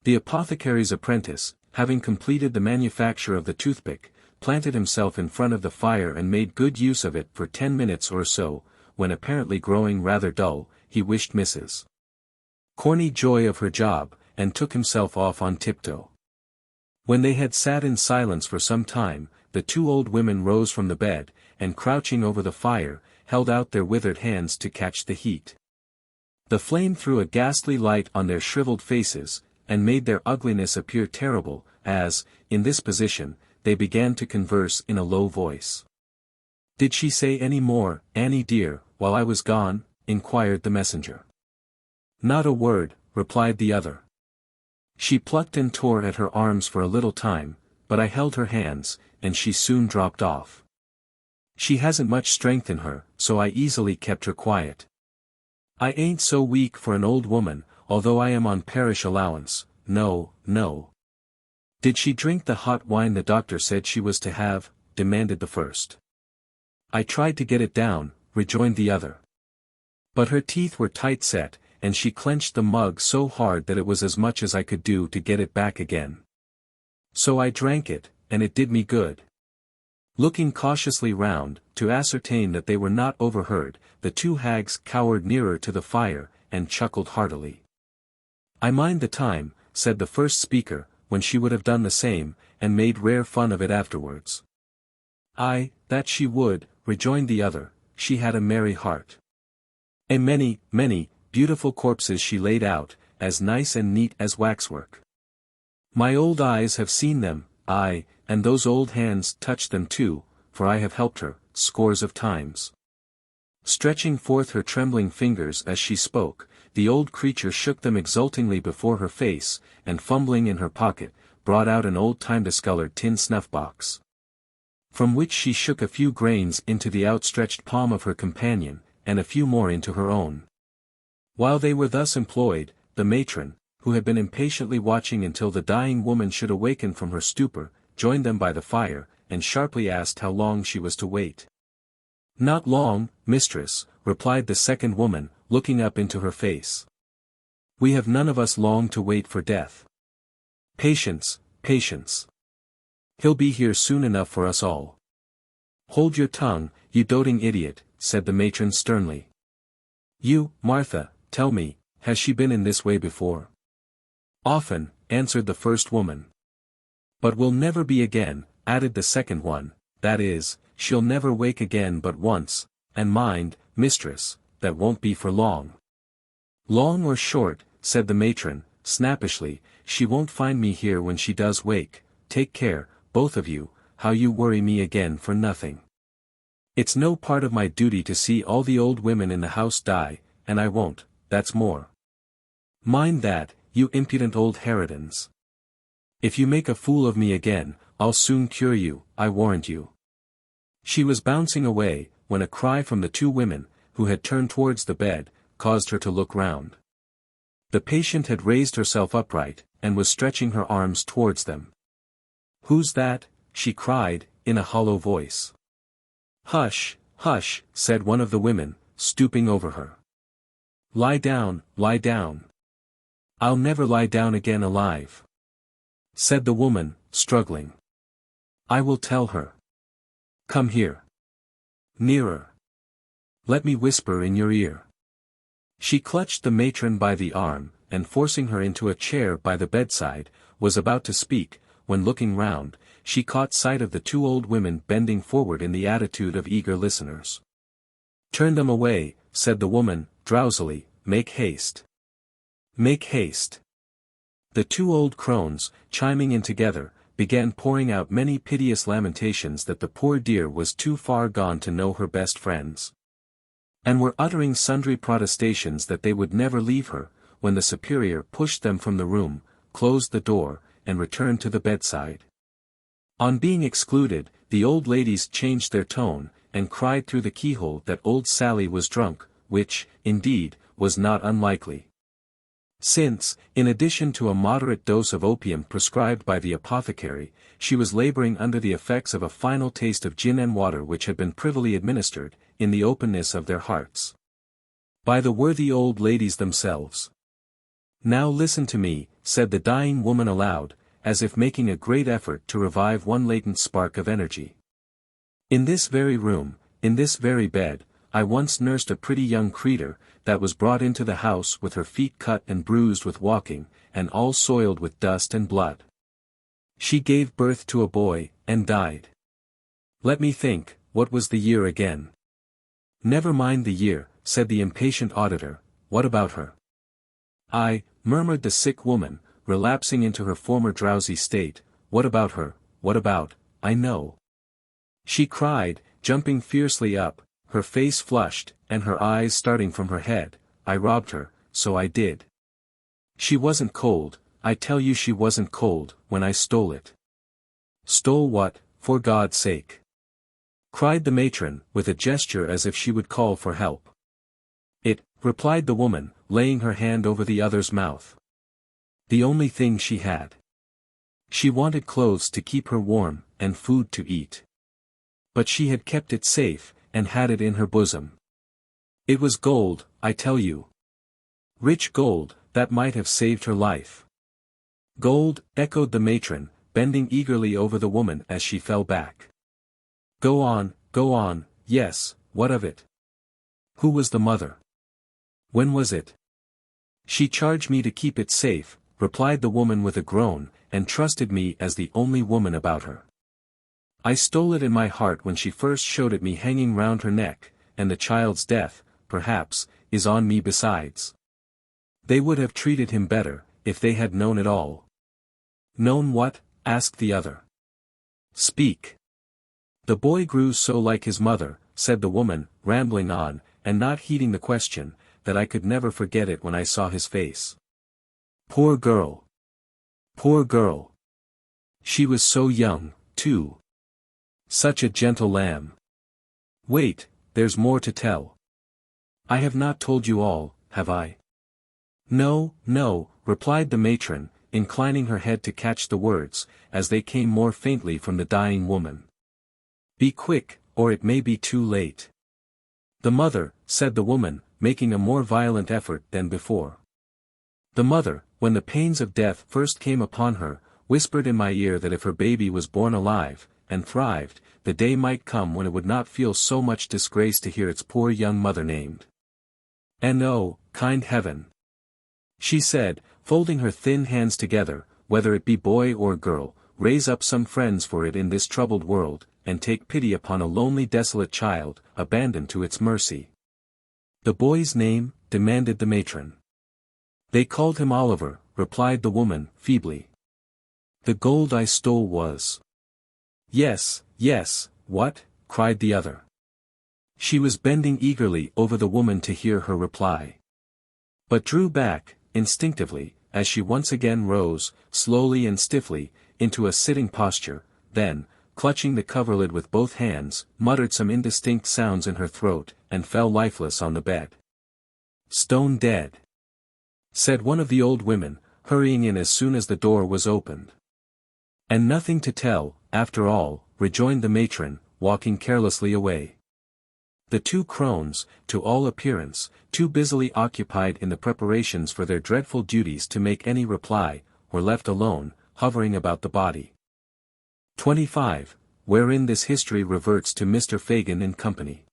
The apothecary's apprentice, having completed the manufacture of the toothpick, planted himself in front of the fire and made good use of it for 10 minutes or so, when apparently growing rather dull, he wished Mrs. Corney joy of her job, and took himself off on tiptoe. When they had sat in silence for some time, the two old women rose from the bed, and crouching over the fire, held out their withered hands to catch the heat. The flame threw a ghastly light on their shriveled faces, and made their ugliness appear terrible, as, in this position, they began to converse in a low voice. "Did she say any more, Annie dear, while I was gone?" inquired the messenger. "Not a word," replied the other. "She plucked and tore at her arms for a little time, but I held her hands, and she soon dropped off. She hasn't much strength in her, so I easily kept her quiet. I ain't so weak for an old woman, although I am on parish allowance. No, no." "Did she drink the hot wine the doctor said she was to have?" demanded the first. "I tried to get it down," rejoined the other. "But her teeth were tight set, and she clenched the mug so hard that it was as much as I could do to get it back again. So I drank it, and it did me good." Looking cautiously round, to ascertain that they were not overheard, the two hags cowered nearer to the fire, and chuckled heartily. "I mind the time," said the first speaker, "when she would have done the same, and made rare fun of it afterwards." "Aye, that she would," rejoined the other, "she had a merry heart. A many, beautiful corpses she laid out, as nice and neat as waxwork. My old eyes have seen them, aye, and those old hands touched them too, for I have helped her, scores of times." Stretching forth her trembling fingers as she spoke, the old creature shook them exultingly before her face, and fumbling in her pocket, brought out an old-time discolored tin snuff-box, from which she shook a few grains into the outstretched palm of her companion, and a few more into her own. While they were thus employed, the matron, who had been impatiently watching until the dying woman should awaken from her stupor, joined them by the fire, and sharply asked how long she was to wait. "Not long, mistress," replied the second woman, looking up into her face. "We have none of us long to wait for death. Patience, patience. He'll be here soon enough for us all." Hold your tongue, you doting idiot, said the matron sternly. You, Martha, tell me, has she been in this way before? Often, answered the first woman. But will never be again, added the second one, that is, she'll never wake again but once, and mind, mistress, that won't be for long. Long or short, said the matron, snappishly, she won't find me here when she does wake. Take care, both of you, how you worry me again for nothing. It's no part of my duty to see all the old women in the house die, and I won't, that's more. Mind that, you impudent old harridans. If you make a fool of me again, I'll soon cure you, I warrant you. She was bouncing away, when a cry from the two women, who had turned towards the bed, caused her to look round. The patient had raised herself upright, and was stretching her arms towards them. Who's that? She cried, in a hollow voice. Hush, hush, said one of the women, stooping over her. Lie down, lie down. I'll never lie down again alive, said the woman, struggling. I will tell her. Come here. Nearer. Let me whisper in your ear. She clutched the matron by the arm, and forcing her into a chair by the bedside, was about to speak, when looking round, she caught sight of the two old women bending forward in the attitude of eager listeners. Turn them away, said the woman, drowsily, make haste. Make haste. The two old crones, chiming in together, began pouring out many piteous lamentations that the poor dear was too far gone to know her best friends, and were uttering sundry protestations that they would never leave her, when the superior pushed them from the room, closed the door, and returned to the bedside. On being excluded, the old ladies changed their tone, and cried through the keyhole that old Sally was drunk, which, indeed, was not unlikely. Since, in addition to a moderate dose of opium prescribed by the apothecary, she was laboring under the effects of a final taste of gin and water which had been privily administered, in the openness of their hearts, by the worthy old ladies themselves. Now listen to me, said the dying woman aloud, as if making a great effort to revive one latent spark of energy. In this very room, in this very bed, I once nursed a pretty young creature, that was brought into the house with her feet cut and bruised with walking, and all soiled with dust and blood. She gave birth to a boy, and died. Let me think, what was the year again? Never mind the year, said the impatient auditor, what about her? I, murmured the sick woman, relapsing into her former drowsy state, what about her, what about, I know. She cried, jumping fiercely up, her face flushed, and her eyes starting from her head, I robbed her, so I did. She wasn't cold, I tell you she wasn't cold, when I stole it. Stole what, for God's sake? Cried the matron, with a gesture as if she would call for help. It, replied the woman, laying her hand over the other's mouth. The only thing she had. She wanted clothes to keep her warm, and food to eat. But she had kept it safe, and had it in her bosom. It was gold, I tell you. Rich gold, that might have saved her life. Gold, echoed the matron, bending eagerly over the woman as she fell back. Go on, yes, what of it? Who was the mother? When was it? She charged me to keep it safe, replied the woman with a groan, and trusted me as the only woman about her. I stole it in my heart when she first showed it me hanging round her neck, and the child's death, perhaps, is on me besides. They would have treated him better, if they had known it all. Known what? Asked the other. Speak. The boy grew so like his mother, said the woman, rambling on, and not heeding the question, that I could never forget it when I saw his face. Poor girl. Poor girl. She was so young, too. Such a gentle lamb. Wait, there's more to tell. I have not told you all, have I? No, no, replied the matron, inclining her head to catch the words, as they came more faintly from the dying woman. Be quick, or it may be too late. The mother, said the woman, making a more violent effort than before. The mother, when the pains of death first came upon her, whispered in my ear that if her baby was born alive, and thrived, the day might come when it would not feel so much disgrace to hear its poor young mother named. And oh, kind heaven! She said, folding her thin hands together, whether it be boy or girl, raise up some friends for it in this troubled world, and take pity upon a lonely desolate child, abandoned to its mercy. The boy's name? Demanded the matron. They called him Oliver, replied the woman, feebly. The gold I stole was. Yes, yes, what? Cried the other. She was bending eagerly over the woman to hear her reply. But drew back, instinctively, as she once again rose, slowly and stiffly, into a sitting posture, then, clutching the coverlid with both hands, muttered some indistinct sounds in her throat, and fell lifeless on the bed. Stone dead, said one of the old women, hurrying in as soon as the door was opened. And nothing to tell, after all, rejoined the matron, walking carelessly away. The two crones, to all appearance, too busily occupied in the preparations for their dreadful duties to make any reply, were left alone, hovering about the body. 25. Wherein this history reverts to Mr. Fagin and company.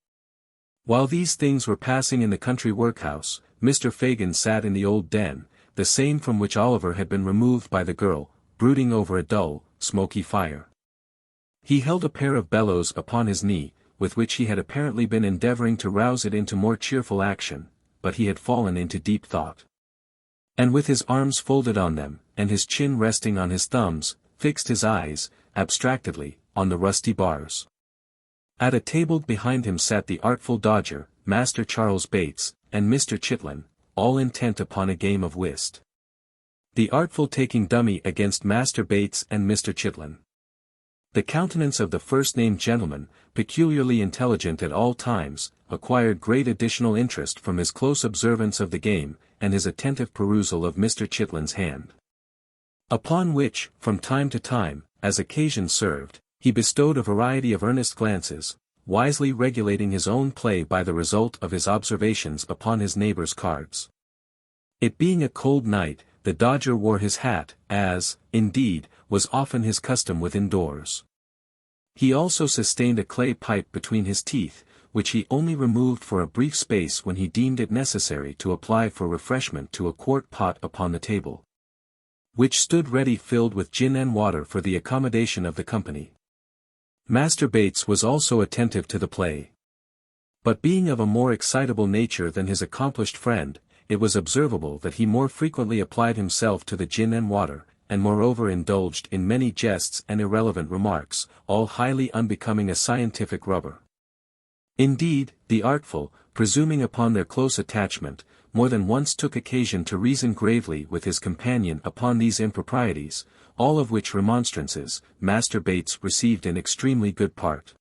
While these things were passing in the country workhouse, Mr. Fagin sat in the old den, the same from which Oliver had been removed by the girl, brooding over a dull, smoky fire. He held a pair of bellows upon his knee, with which he had apparently been endeavouring to rouse it into more cheerful action, but he had fallen into deep thought. And with his arms folded on them, and his chin resting on his thumbs, fixed his eyes, abstractedly, on the rusty bars. At a table behind him sat the artful dodger, Master Charles Bates, and Mr. Chitlin, all intent upon a game of whist. The artful taking dummy against Master Bates and Mr. Chitlin. The countenance of the first-named gentleman, peculiarly intelligent at all times, acquired great additional interest from his close observance of the game, and his attentive perusal of Mr. Chitlin's hand. Upon which, from time to time, as occasion served, he bestowed a variety of earnest glances, wisely regulating his own play by the result of his observations upon his neighbours' cards. It being a cold night, the dodger wore his hat, as, indeed, was often his custom within doors. He also sustained a clay pipe between his teeth, which he only removed for a brief space when he deemed it necessary to apply for refreshment to a quart pot upon the table, which stood ready filled with gin and water for the accommodation of the company. Master Bates was also attentive to the play. But being of a more excitable nature than his accomplished friend, it was observable that he more frequently applied himself to the gin and water, and moreover indulged in many jests and irrelevant remarks, all highly unbecoming a scientific rubber. Indeed, the artful, presuming upon their close attachment, more than once took occasion to reason gravely with his companion upon these improprieties, all of which remonstrances, Master Bates received in extremely good part.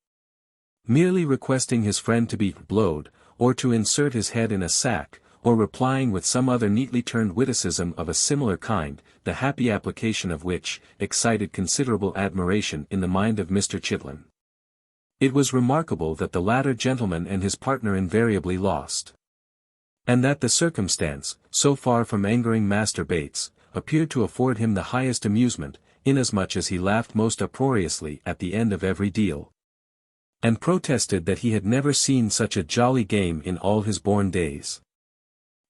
Merely requesting his friend to be blowed, or to insert his head in a sack, or replying with some other neatly turned witticism of a similar kind, the happy application of which excited considerable admiration in the mind of Mr. Chitlin. It was remarkable that the latter gentleman and his partner invariably lost. And that the circumstance, so far from angering Master Bates, appeared to afford him the highest amusement, inasmuch as he laughed most uproariously at the end of every deal, and protested that he had never seen such a jolly game in all his born days.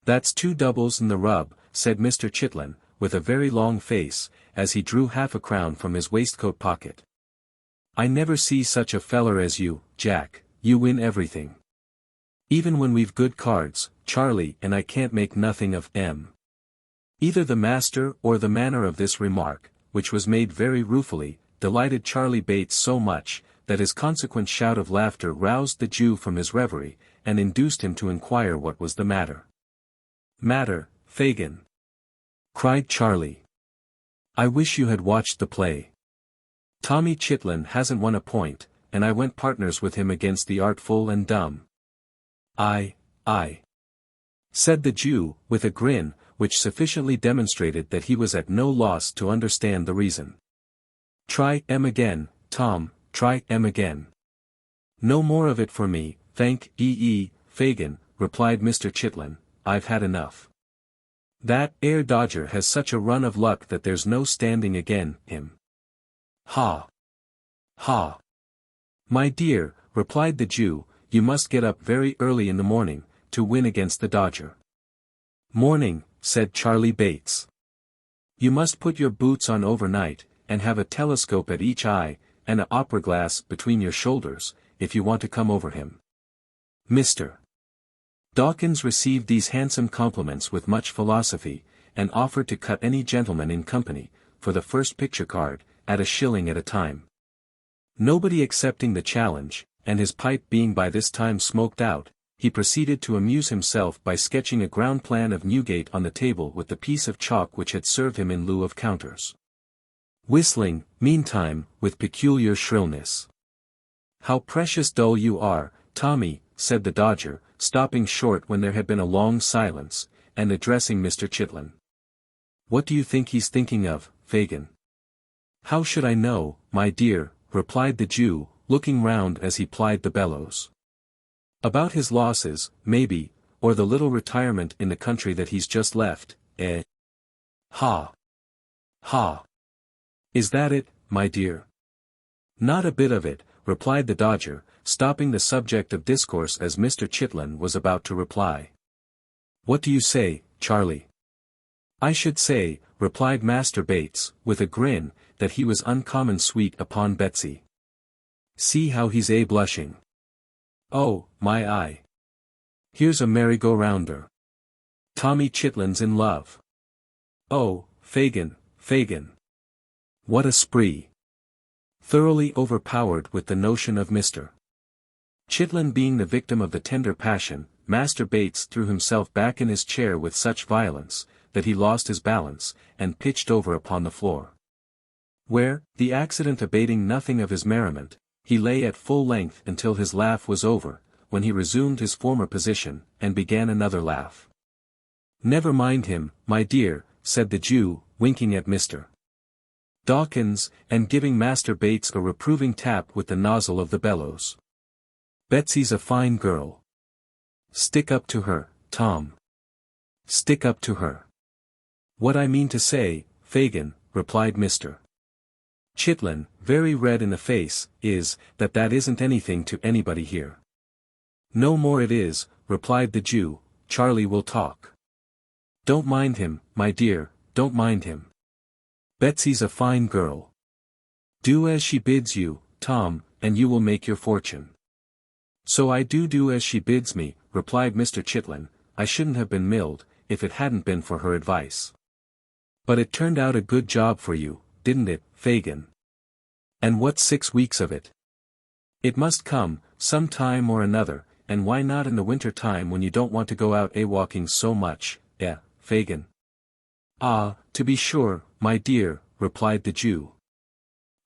"That's 2 doubles in the rub," said Mr. Chitlin, with a very long face, as he drew half a crown from his waistcoat pocket. "I never see such a feller as you, Jack, you win everything. Even when we've good cards, Charlie and I can't make nothing of 'em." Either the master or the manner of this remark, which was made very ruefully, delighted Charlie Bates so much, that his consequent shout of laughter roused the Jew from his reverie, and induced him to inquire what was the matter. "Matter, Fagin?" cried Charlie. "I wish you had watched the play. Tommy Chitlin hasn't won a point, and I went partners with him against the artful and dumb." "I," said the Jew, with a grin, which sufficiently demonstrated that he was at no loss to understand the reason. "Try 'em again, Tom, try 'em again." "No more of it for me, thank ye, Fagin," replied Mr. Chitlin, "I've had enough. That 'ere dodger has such a run of luck that there's no standing again him. Ha! Ha! "My dear," replied the Jew, "you must get up very early in the morning, to win against the Dodger." "Morning," said Charlie Bates. "You must put your boots on overnight, and have a telescope at each eye, and a opera glass between your shoulders, if you want to come over him." Mr. Dawkins received these handsome compliments with much philosophy, and offered to cut any gentleman in company, for the first picture card, at a shilling at a time. Nobody accepting the challenge, and his pipe being by this time smoked out, he proceeded to amuse himself by sketching a ground plan of Newgate on the table with the piece of chalk which had served him in lieu of counters. Whistling, meantime, with peculiar shrillness. "How precious dull you are, Tommy," said the Dodger, stopping short when there had been a long silence, and addressing Mr. Chitlin. "What do you think he's thinking of, Fagin?" "How should I know, my dear," replied the Jew, looking round as he plied the bellows. "About his losses, maybe, or the little retirement in the country that he's just left, eh? Ha! Ha! Is that it, my dear?" "Not a bit of it," replied the Dodger, stopping the subject of discourse as Mr. Chitlin was about to reply. "What do you say, Charlie?" "I should say," replied Master Bates, with a grin, "that he was uncommon sweet upon Betsy. See how he's blushing. Oh, my eye! Here's a merry-go-rounder. Tommy Chitlin's in love. Oh, Fagin, Fagin! What a spree!" Thoroughly overpowered with the notion of Mr. Chitlin being the victim of the tender passion, Master Bates threw himself back in his chair with such violence, that he lost his balance, and pitched over upon the floor. Where, the accident abating nothing of his merriment, he lay at full length until his laugh was over, when he resumed his former position, and began another laugh. "Never mind him, my dear," said the Jew, winking at Mr. Dawkins, and giving Master Bates a reproving tap with the nozzle of the bellows. "Betsy's a fine girl. Stick up to her, Tom. Stick up to her." "What I mean to say, Fagin," replied Mr. Chitlin, very red in the face, "is, that isn't anything to anybody here." "No more it is," replied the Jew, "Charlie will talk. Don't mind him, my dear, don't mind him. Betsy's a fine girl. Do as she bids you, Tom, and you will make your fortune." "So I do as she bids me," replied Mr. Chitlin. "I shouldn't have been milled, if it hadn't been for her advice. But it turned out a good job for you, didn't it, Fagin? And what's 6 weeks of it? It must come, some time or another, and why not in the winter time when you don't want to go out walking so much, Fagin?" "Ah, to be sure, my dear," replied the Jew.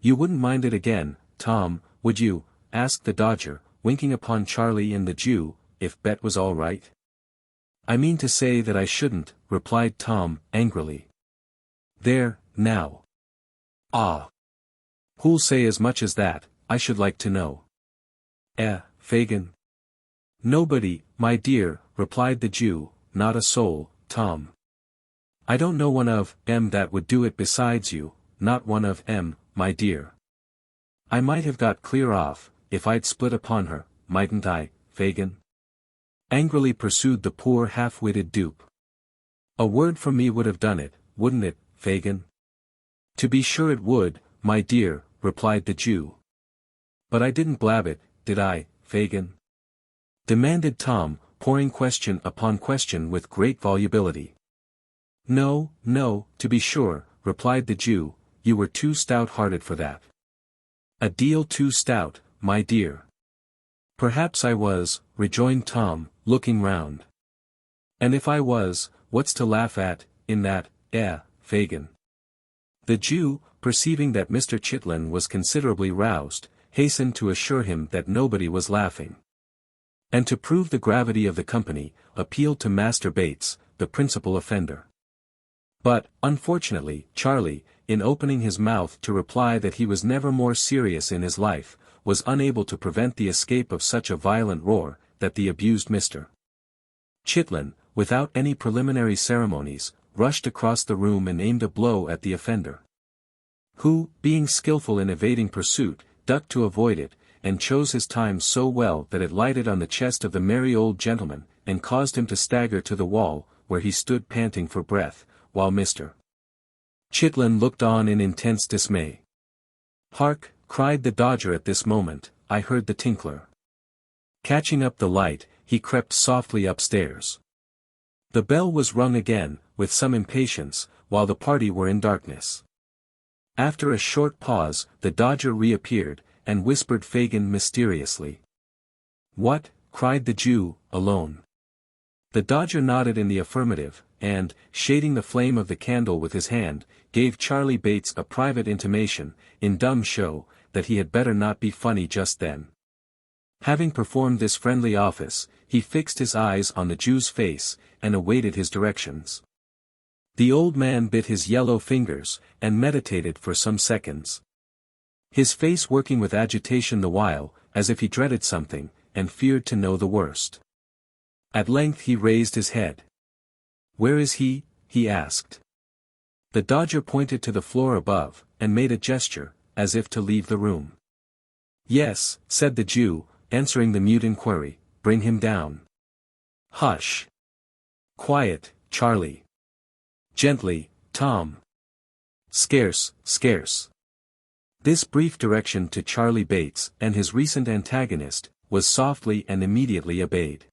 "You wouldn't mind it again, Tom, would you?" asked the Dodger, winking upon Charlie and the Jew, "if Bet was all right?" "I mean to say that I shouldn't," replied Tom, angrily. "There, now. Ah! Who'll say as much as that, I should like to know?" Fagin?" "Nobody, my dear," replied the Jew, "not a soul, Tom. I don't know one of 'em that would do it besides you, not one of 'em, my dear. I might have got clear off, if I'd split upon her, mightn't I, Fagin?" angrily pursued the poor half-witted dupe. "A word from me would have done it, wouldn't it, Fagin?" "To be sure it would, my dear," replied the Jew. "But I didn't blab it, did I, Fagin?" demanded Tom, pouring question upon question with great volubility. "No, no, to be sure," replied the Jew, "you were too stout-hearted for that. A deal too stout, my dear." "Perhaps I was," rejoined Tom, looking round. "And if I was, what's to laugh at, in that, Fagin?" The Jew, perceiving that Mr. Chitlin was considerably roused, hastened to assure him that nobody was laughing. And to prove the gravity of the company, appealed to Master Bates, the principal offender. But, unfortunately, Charlie, in opening his mouth to reply that he was never more serious in his life, was unable to prevent the escape of such a violent roar, that the abused Mr. Chitlin, without any preliminary ceremonies, rushed across the room and aimed a blow at the offender. Who, being skillful in evading pursuit, ducked to avoid it, and chose his time so well that it lighted on the chest of the merry old gentleman, and caused him to stagger to the wall, where he stood panting for breath, while Mr. Chitlin looked on in intense dismay. "Hark!" cried the Dodger at this moment, "I heard the tinkler." Catching up the light, he crept softly upstairs. The bell was rung again, with some impatience, while the party were in darkness. After a short pause, the Dodger reappeared, and whispered Fagin mysteriously. "What?" cried the Jew, "alone?" The Dodger nodded in the affirmative, and, shading the flame of the candle with his hand, gave Charlie Bates a private intimation, in dumb show, that he had better not be funny just then. Having performed this friendly office, he fixed his eyes on the Jew's face, and awaited his directions. The old man bit his yellow fingers, and meditated for some seconds. His face working with agitation the while, as if he dreaded something, and feared to know the worst. At length he raised his head. "Where is he?" he asked. The Dodger pointed to the floor above, and made a gesture, as if to leave the room. "Yes," said the Jew, answering the mute inquiry, "bring him down." "Hush! Quiet, Charlie. Gently, Tom. Scarce, scarce." This brief direction to Charlie Bates, and his recent antagonist, was softly and immediately obeyed.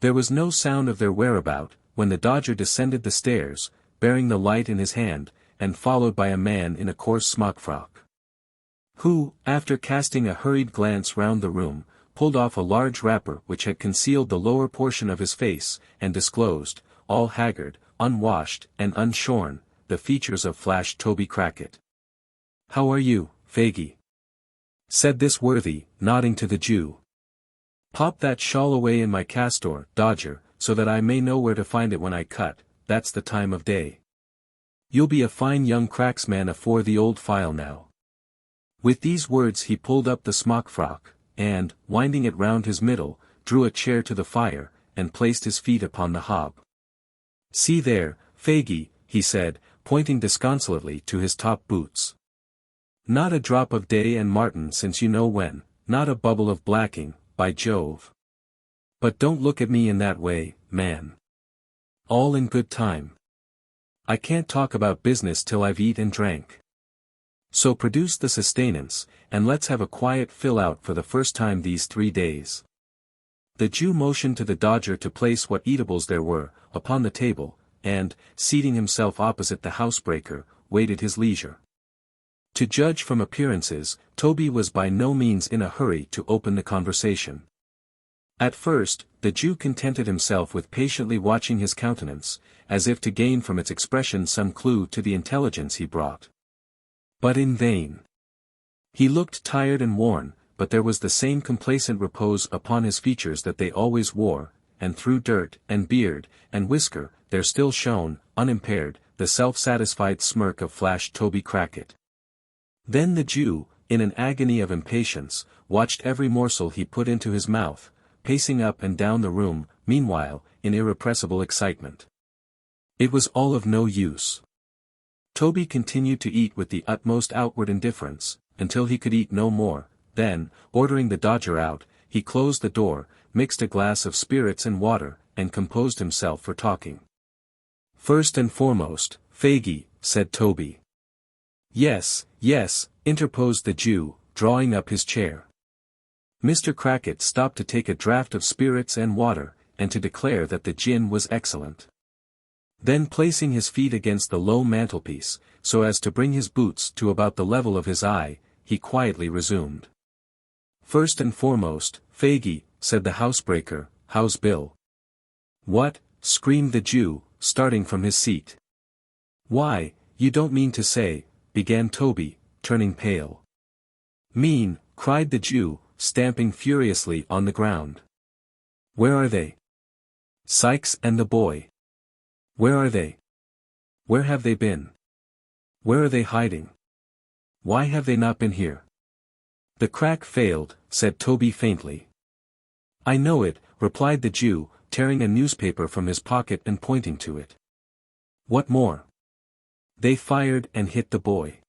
There was no sound of their whereabout, when the Dodger descended the stairs, bearing the light in his hand, and followed by a man in a coarse smock-frock, who, after casting a hurried glance round the room, pulled off a large wrapper which had concealed the lower portion of his face, and disclosed, all haggard, unwashed, and unshorn, the features of Flash Toby Crackit. "How are you, Faggy?" said this worthy, nodding to the Jew. "Pop that shawl away in my castor, Dodger, so that I may know where to find it when I cut, that's the time of day. You'll be a fine young cracksman afore the old file now." With these words he pulled up the smock-frock, and, winding it round his middle, drew a chair to the fire, and placed his feet upon the hob. "See there, Faggy," he said, pointing disconsolately to his top boots. "Not a drop of day and martin since you know when, not a bubble of blacking, by Jove. But don't look at me in that way, man. All in good time. I can't talk about business till I've eat and drank. So produce the sustenance, and let's have a quiet fill-out for the first time these 3 days." The Jew motioned to the Dodger to place what eatables there were, upon the table, and, seating himself opposite the housebreaker, waited his leisure. To judge from appearances, Toby was by no means in a hurry to open the conversation. At first, the Jew contented himself with patiently watching his countenance, as if to gain from its expression some clue to the intelligence he brought. But in vain. He looked tired and worn, but there was the same complacent repose upon his features that they always wore, and through dirt, and beard, and whisker, there still shone, unimpaired, the self-satisfied smirk of Flash Toby Crackit. Then the Jew, in an agony of impatience, watched every morsel he put into his mouth, pacing up and down the room, meanwhile, in irrepressible excitement. It was all of no use. Toby continued to eat with the utmost outward indifference, until he could eat no more, then, ordering the Dodger out, he closed the door, mixed a glass of spirits and water, and composed himself for talking. "First and foremost, Faggy," said Toby. "Yes, yes," interposed the Jew, drawing up his chair. Mr. Crackit stopped to take a draught of spirits and water, and to declare that the gin was excellent. Then placing his feet against the low mantelpiece, so as to bring his boots to about the level of his eye, he quietly resumed. "First and foremost, Faggy," said the housebreaker, "how's Bill?" "What?" screamed the Jew, starting from his seat. "Why, you don't mean to say," began Toby, turning pale. "Mean," cried the Jew, stamping furiously on the ground. "Where are they? Sykes and the boy. Where are they? Where have they been? Where are they hiding? Why have they not been here?" "The crack failed," said Toby faintly. "I know it," replied the Jew, tearing a newspaper from his pocket and pointing to it. "What more?" "They fired and hit the boy.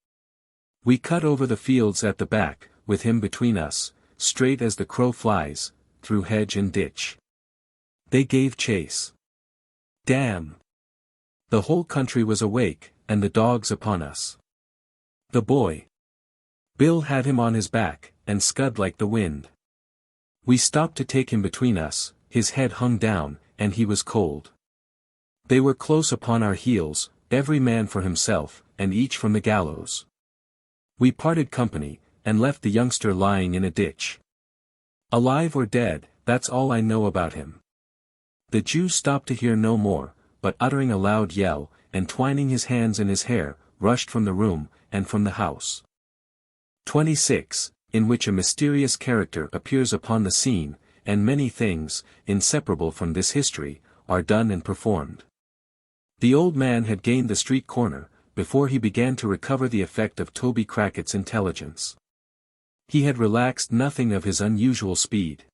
We cut over the fields at the back, with him between us, straight as the crow flies, through hedge and ditch. They gave chase. Damn! The whole country was awake, and the dogs upon us. The boy. Bill had him on his back, and scud like the wind. We stopped to take him between us, his head hung down, and he was cold. They were close upon our heels, every man for himself, and each from the gallows. We parted company, and left the youngster lying in a ditch. Alive or dead, that's all I know about him. The Jew stopped to hear no more, but uttering a loud yell, and twining his hands in his hair, rushed from the room, and from the house. 26. In which a mysterious character appears upon the scene, and many things, inseparable from this history, are done and performed. The old man had gained the street corner, before he began to recover the effect of Toby Crackett's intelligence. He had relaxed nothing of his unusual speed,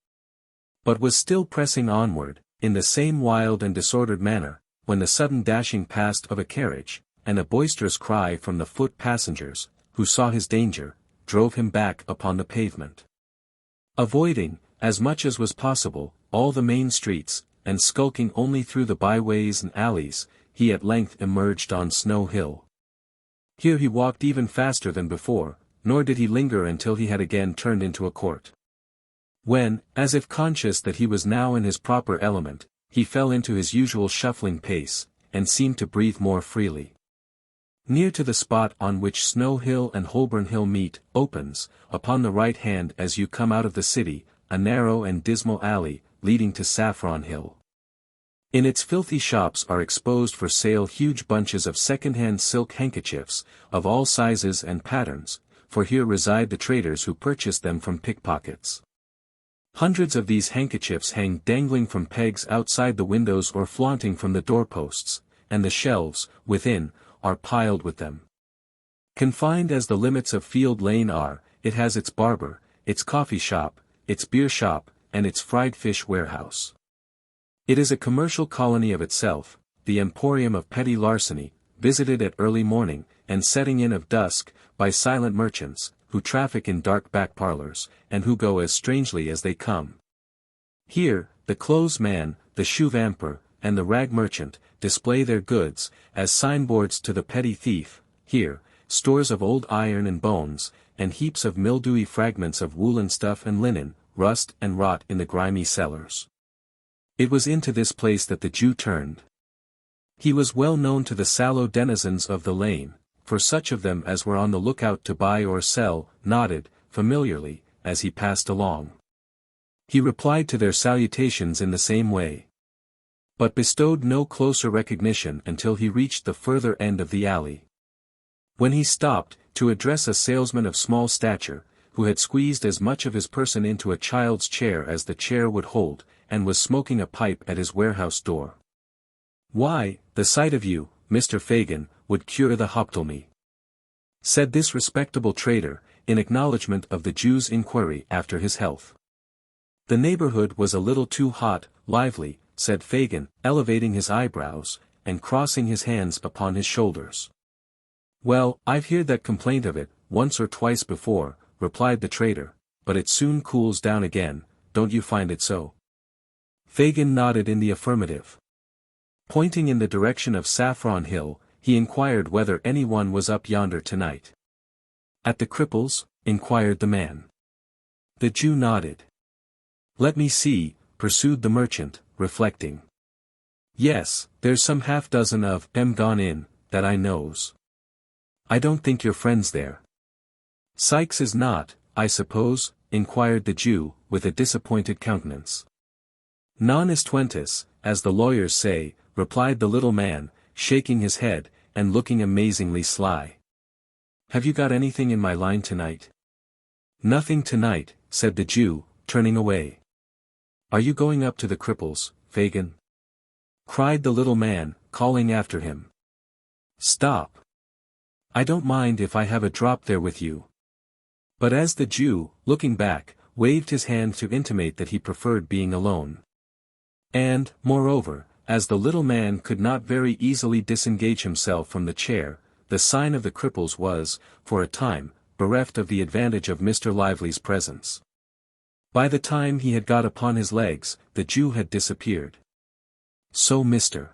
but was still pressing onward, in the same wild and disordered manner, when the sudden dashing past of a carriage, and a boisterous cry from the foot passengers, who saw his danger, drove him back upon the pavement. Avoiding, as much as was possible, all the main streets, and skulking only through the byways and alleys, he at length emerged on Snow Hill. Here he walked even faster than before, nor did he linger until he had again turned into a court. When, as if conscious that he was now in his proper element, he fell into his usual shuffling pace, and seemed to breathe more freely. Near to the spot on which Snow Hill and Holborn Hill meet, opens, upon the right hand as you come out of the city, a narrow and dismal alley, leading to Saffron Hill. In its filthy shops are exposed for sale huge bunches of second-hand silk handkerchiefs, of all sizes and patterns, for here reside the traders who purchase them from pickpockets. Hundreds of these handkerchiefs hang dangling from pegs outside the windows or flaunting from the doorposts, and the shelves, within, are piled with them. Confined as the limits of Field Lane are, it has its barber, its coffee shop, its beer shop, and its fried fish warehouse. It is a commercial colony of itself, the emporium of petty larceny, visited at early morning, and setting in of dusk, by silent merchants, who traffic in dark back parlors, and who go as strangely as they come. Here, the clothes man, the shoe vamper, and the rag merchant, display their goods, as signboards to the petty thief. Here, stores of old iron and bones, and heaps of mildewy fragments of woolen stuff and linen, rust and rot in the grimy cellars. It was into this place that the Jew turned. He was well known to the sallow denizens of the lane, for such of them as were on the lookout to buy or sell, nodded, familiarly, as he passed along. He replied to their salutations in the same way, but bestowed no closer recognition until he reached the further end of the alley. When he stopped, to address a salesman of small stature, who had squeezed as much of his person into a child's chair as the chair would hold, and was smoking a pipe at his warehouse door. "Why, the sight of you, Mr. Fagin, would cure the hoptalmy," said this respectable trader, in acknowledgment of the Jew's inquiry after his health. "The neighborhood was a little too hot, lively," said Fagin, elevating his eyebrows, and crossing his hands upon his shoulders. "Well, I've heard that complaint of it, once or twice before," replied the trader, "but it soon cools down again, don't you find it so?" Fagin nodded in the affirmative. Pointing in the direction of Saffron Hill, he inquired whether anyone was up yonder tonight. "At the Cripples?" inquired the man. The Jew nodded. "Let me see," pursued the merchant, reflecting. "Yes, there's some half-dozen of 'em gone in, that I knows. I don't think your friend's there." "Sykes is not, I suppose?" inquired the Jew, with a disappointed countenance. "Non estuentus, as the lawyers say," replied the little man, shaking his head, and looking amazingly sly. "Have you got anything in my line tonight?" "Nothing tonight," said the Jew, turning away. "Are you going up to the Cripples, Fagin?" cried the little man, calling after him. "Stop. I don't mind if I have a drop there with you." But as the Jew, looking back, waved his hand to intimate that he preferred being alone. And, moreover, as the little man could not very easily disengage himself from the chair, the sign of the Cripples was, for a time, bereft of the advantage of Mr. Lively's presence. By the time he had got upon his legs, the Jew had disappeared. So Mr.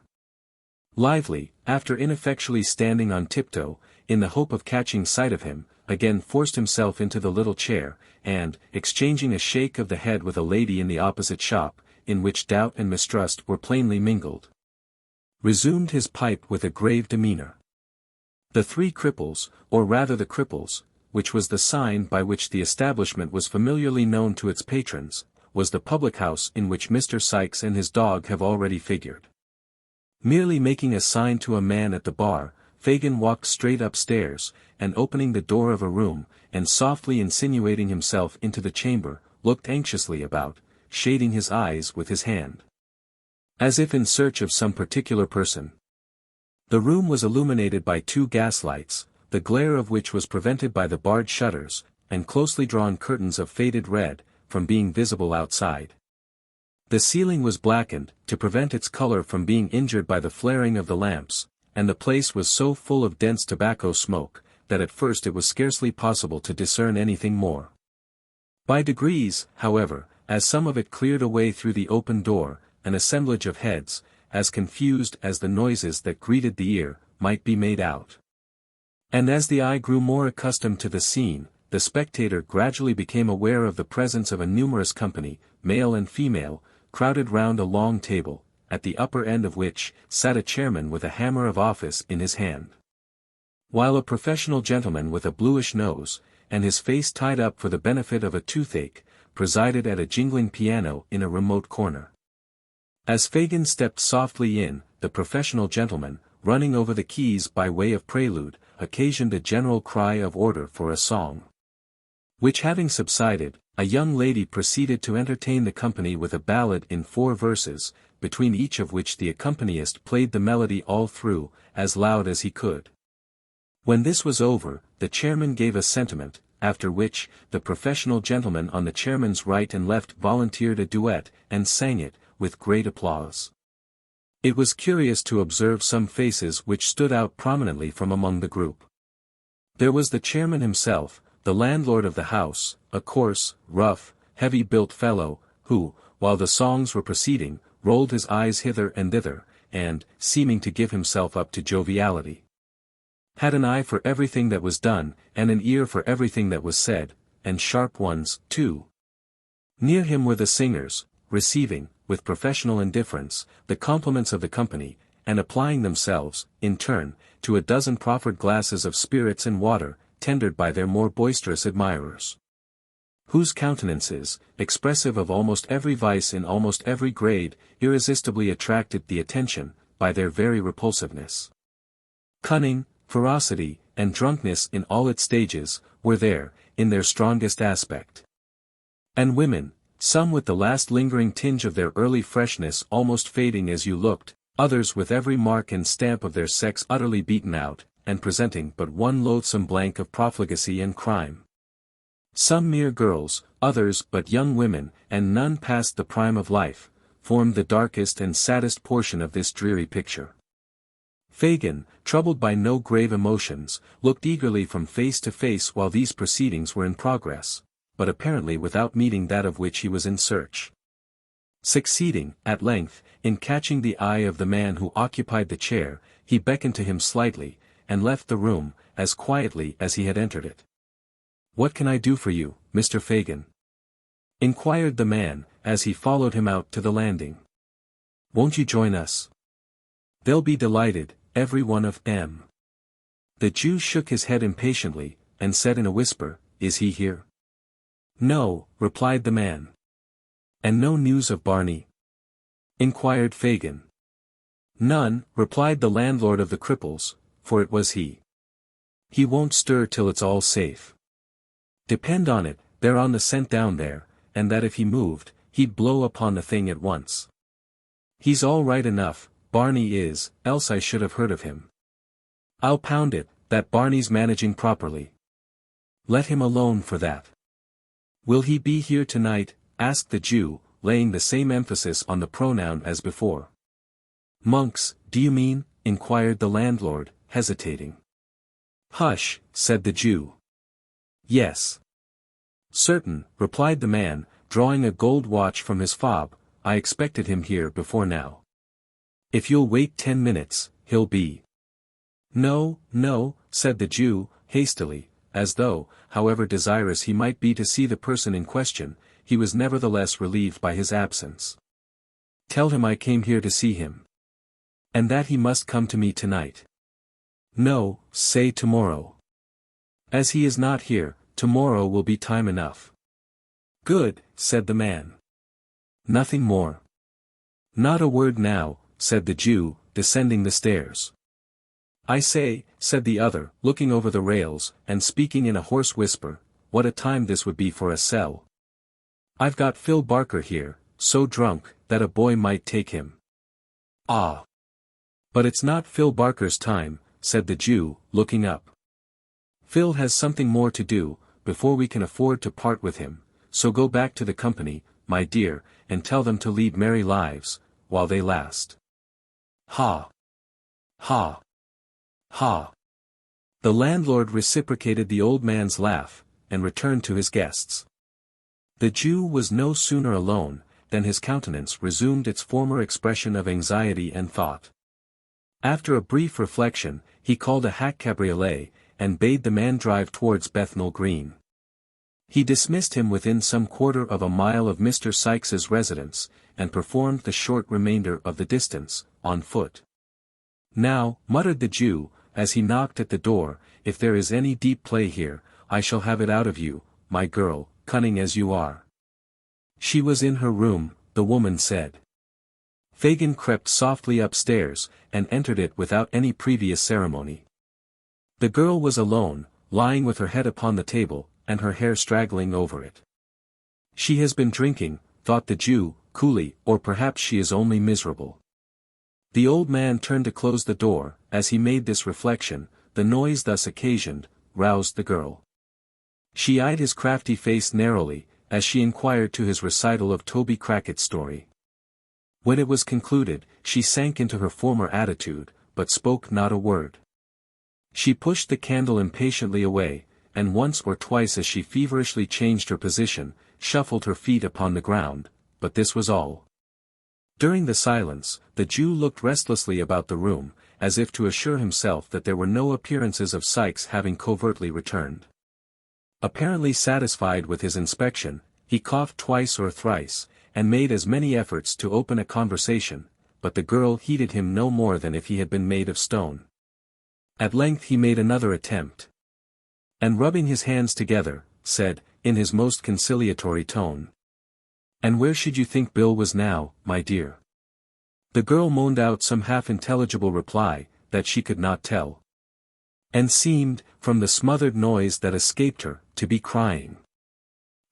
Lively, after ineffectually standing on tiptoe, in the hope of catching sight of him, again forced himself into the little chair, and, exchanging a shake of the head with a lady in the opposite shop, in which doubt and mistrust were plainly mingled, resumed his pipe with a grave demeanour. The Three Cripples, or rather the Cripples, which was the sign by which the establishment was familiarly known to its patrons, was the public-house in which Mr. Sikes and his dog have already figured. Merely making a sign to a man at the bar, Fagin walked straight upstairs, and opening the door of a room, and softly insinuating himself into the chamber, looked anxiously about, shading his eyes with his hand, as if in search of some particular person. The room was illuminated by 2 gas lights, the glare of which was prevented by the barred shutters, and closely drawn curtains of faded red, from being visible outside. The ceiling was blackened, to prevent its color from being injured by the flaring of the lamps, and the place was so full of dense tobacco smoke, that at first it was scarcely possible to discern anything more. By degrees, however, as some of it cleared away through the open door, an assemblage of heads, as confused as the noises that greeted the ear, might be made out. And as the eye grew more accustomed to the scene, the spectator gradually became aware of the presence of a numerous company, male and female, crowded round a long table, at the upper end of which sat a chairman with a hammer of office in his hand, while a professional gentleman with a bluish nose, and his face tied up for the benefit of a toothache, presided at a jingling piano in a remote corner. As Fagin stepped softly in, the professional gentleman, running over the keys by way of prelude, occasioned a general cry of order for a song, which having subsided, a young lady proceeded to entertain the company with a ballad in 4 verses, between each of which the accompanist played the melody all through, as loud as he could. When this was over, the chairman gave a sentiment, after which, the professional gentleman on the chairman's right and left volunteered a duet, and sang it, with great applause. It was curious to observe some faces which stood out prominently from among the group. There was the chairman himself, the landlord of the house, a coarse, rough, heavy-built fellow, who, while the songs were proceeding, rolled his eyes hither and thither, and, seeming to give himself up to joviality, had an eye for everything that was done, and an ear for everything that was said, and sharp ones, too. Near him were the singers, receiving, with professional indifference, the compliments of the company, and applying themselves, in turn, to a dozen proffered glasses of spirits and water, tendered by their more boisterous admirers, whose countenances, expressive of almost every vice in almost every grade, irresistibly attracted the attention, by their very repulsiveness. Cunning, ferocity, and drunkenness in all its stages, were there, in their strongest aspect. And women, some with the last lingering tinge of their early freshness almost fading as you looked, others with every mark and stamp of their sex utterly beaten out, and presenting but one loathsome blank of profligacy and crime. Some mere girls, others but young women, and none past the prime of life, formed the darkest and saddest portion of this dreary picture. Fagin, troubled by no grave emotions, looked eagerly from face to face while these proceedings were in progress, but apparently without meeting that of which he was in search. Succeeding, at length, in catching the eye of the man who occupied the chair, he beckoned to him slightly, and left the room, as quietly as he had entered it. "What can I do for you, Mr. Fagin?" inquired the man, as he followed him out to the landing. "Won't you join us?" "They'll be delighted, every one of 'em." The Jew shook his head impatiently, and said in a whisper, "Is he here?" "No," replied the man. "And no news of Barney?" inquired Fagin. "None," replied the landlord of the Cripples, for it was he. "He won't stir till it's all safe. Depend on it, they're on the scent down there, and that if he moved, he'd blow upon the thing at once. He's all right enough, Barney is, else I should have heard of him. I'll pound it, that Barney's managing properly. Let him alone for that." "Will he be here tonight?" asked the Jew, laying the same emphasis on the pronoun as before. "Monks, do you mean?" inquired the landlord, hesitating. "Hush," said the Jew. "Yes. Certain," replied the man, drawing a gold watch from his fob, "I expected him here before now. If you'll wait 10 minutes, he'll be—" "No, no," said the Jew, hastily, as though, however desirous he might be to see the person in question, he was nevertheless relieved by his absence. "Tell him I came here to see him. And that he must come to me tonight. No, say tomorrow. As he is not here, tomorrow will be time enough." "Good," said the man. "Nothing more." "Not a word now," said the Jew, descending the stairs. "I say," said the other, looking over the rails, and speaking in a hoarse whisper, "what a time this would be for a cell. I've got Phil Barker here, so drunk, that a boy might take him." "Ah! But it's not Phil Barker's time," said the Jew, looking up. "Phil has something more to do, before we can afford to part with him, so go back to the company, my dear, and tell them to lead merry lives, while they last." "Ha! Ha! Ha!" The landlord reciprocated the old man's laugh, and returned to his guests. The Jew was no sooner alone, than his countenance resumed its former expression of anxiety and thought. After a brief reflection, he called a hack cabriolet, and bade the man drive towards Bethnal Green. He dismissed him within some quarter of a mile of Mr. Sykes's residence, and performed the short remainder of the distance, on foot. "Now," muttered the Jew, as he knocked at the door, "if there is any deep play here, I shall have it out of you, my girl, cunning as you are." "She was in her room," the woman said. Fagin crept softly upstairs, and entered it without any previous ceremony. The girl was alone, lying with her head upon the table, and her hair straggling over it. "She has been drinking," thought the Jew, coolly, "or perhaps she is only miserable." The old man turned to close the door. As he made this reflection, the noise thus occasioned, roused the girl. She eyed his crafty face narrowly, as she inquired to his recital of Toby Crackett's story. When it was concluded, she sank into her former attitude, but spoke not a word. She pushed the candle impatiently away, and once or twice as she feverishly changed her position, shuffled her feet upon the ground, but this was all. During the silence, the Jew looked restlessly about the room, as if to assure himself that there were no appearances of Sykes having covertly returned. Apparently satisfied with his inspection, he coughed twice or thrice, and made as many efforts to open a conversation, but the girl heeded him no more than if he had been made of stone. At length he made another attempt. And rubbing his hands together, said, in his most conciliatory tone, "And where should you think Bill was now, my dear?" The girl moaned out some half-intelligible reply, that she could not tell. And seemed, from the smothered noise that escaped her, to be crying.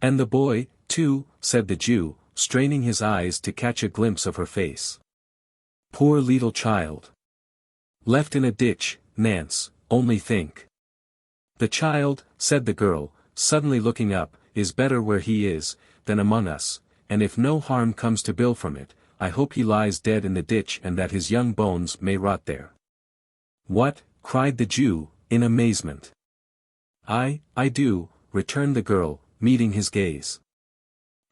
"And the boy, too," said the Jew, straining his eyes to catch a glimpse of her face. "Poor little child. Left in a ditch, Nance, only think." "The child," said the girl, suddenly looking up, "is better where he is, than among us, and if no harm comes to Bill from it, I hope he lies dead in the ditch and that his young bones may rot there." "What?" cried the Jew, in amazement. I do," returned the girl, meeting his gaze.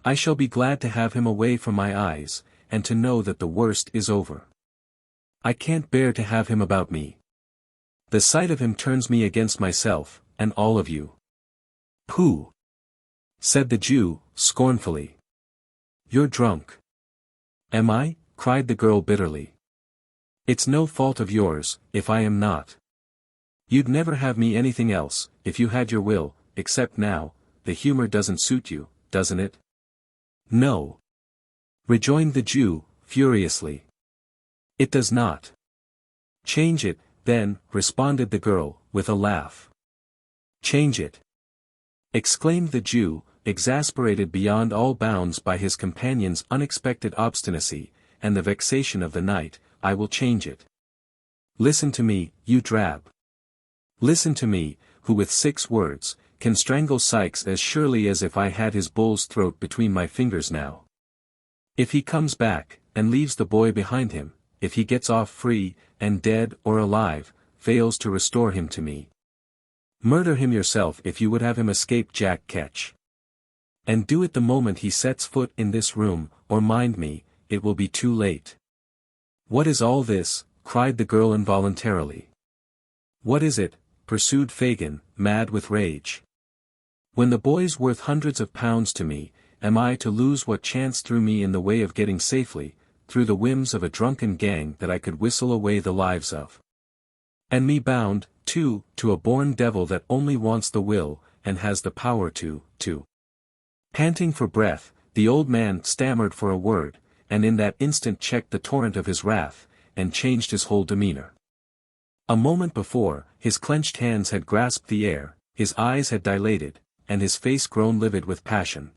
"I shall be glad to have him away from my eyes, and to know that the worst is over. I can't bear to have him about me. The sight of him turns me against myself, and all of you." "Pooh!" said the Jew, scornfully. "You're drunk." "Am I?" cried the girl bitterly. "It's no fault of yours, if I am not. You'd never have me anything else, if you had your will, except now, the humor doesn't suit you, doesn't it?" "No," rejoined the Jew, furiously. "It does not." "Change it, then," responded the girl, with a laugh. "Change it!" exclaimed the Jew, exasperated beyond all bounds by his companion's unexpected obstinacy, and the vexation of the night. "I will change it. Listen to me, you drab. Listen to me, who with 6 words, can strangle Sykes as surely as if I had his bull's throat between my fingers now. If he comes back, and leaves the boy behind him, if he gets off free, and dead or alive, fails to restore him to me. Murder him yourself if you would have him escape Jack Ketch. And do it the moment he sets foot in this room, or mind me, it will be too late. What is all this? Cried the girl involuntarily. What is it? Pursued Fagin, mad with rage. When the boy's worth hundreds of pounds to me, am I to lose what chance threw me in the way of getting safely, through the whims of a drunken gang that I could whistle away the lives of? And me bound, too, to a born devil that only wants the will, and has the power to. Panting for breath, the old man stammered for a word, and in that instant checked the torrent of his wrath, and changed his whole demeanor. A moment before, his clenched hands had grasped the air, his eyes had dilated, and his face grown livid with passion.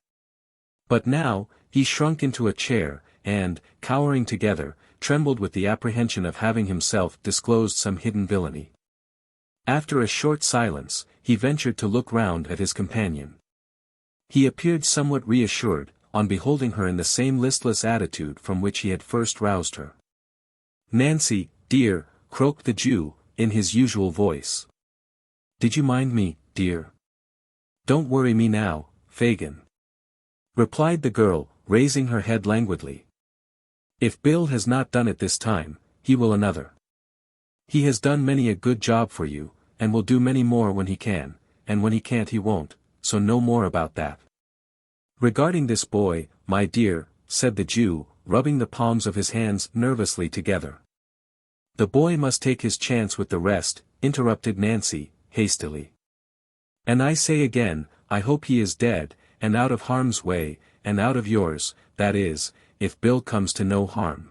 But now, he shrunk into a chair, and, cowering together, trembled with the apprehension of having himself disclosed some hidden villainy. After a short silence, he ventured to look round at his companion. He appeared somewhat reassured, on beholding her in the same listless attitude from which he had first roused her. "Nancy, dear," croaked the Jew, in his usual voice. "Did you mind me, dear?" "Don't worry me now, Fagin," replied the girl, raising her head languidly. "If Bill has not done it this time, he will another. He has done many a good job for you, and will do many more when he can, and when he can't he won't, so no more about that. Regarding this boy, my dear," said the Jew, rubbing the palms of his hands nervously together. "The boy must take his chance with the rest," interrupted Nancy, hastily. "And I say again, I hope he is dead, and out of harm's way, and out of yours, that is, if Bill comes to no harm.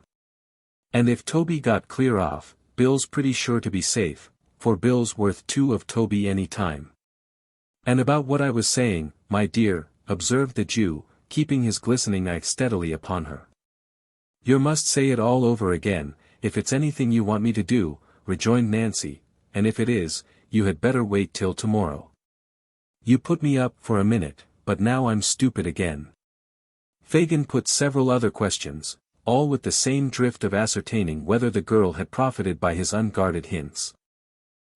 And if Toby got clear off, Bill's pretty sure to be safe, for Bill's worth two of Toby any time." "And about what I was saying, my dear," observed the Jew, keeping his glistening eye steadily upon her. "You must say it all over again, if it's anything you want me to do," rejoined Nancy, "and if it is, you had better wait till tomorrow. You put me up for a minute, but now I'm stupid again." Fagin put several other questions, all with the same drift of ascertaining whether the girl had profited by his unguarded hints.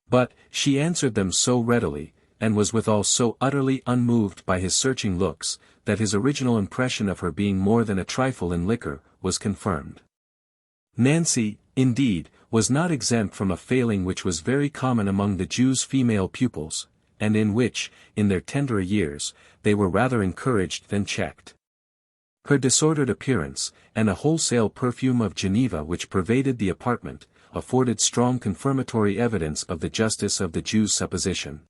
But, she answered them so readily, and was withal so utterly unmoved by his searching looks, that his original impression of her being more than a trifle in liquor, was confirmed. Nancy, indeed, was not exempt from a failing which was very common among the Jew's female pupils, and in which, in their tenderer years, they were rather encouraged than checked. Her disordered appearance, and a wholesale perfume of Geneva which pervaded the apartment, afforded strong confirmatory evidence of the justice of the Jew's supposition.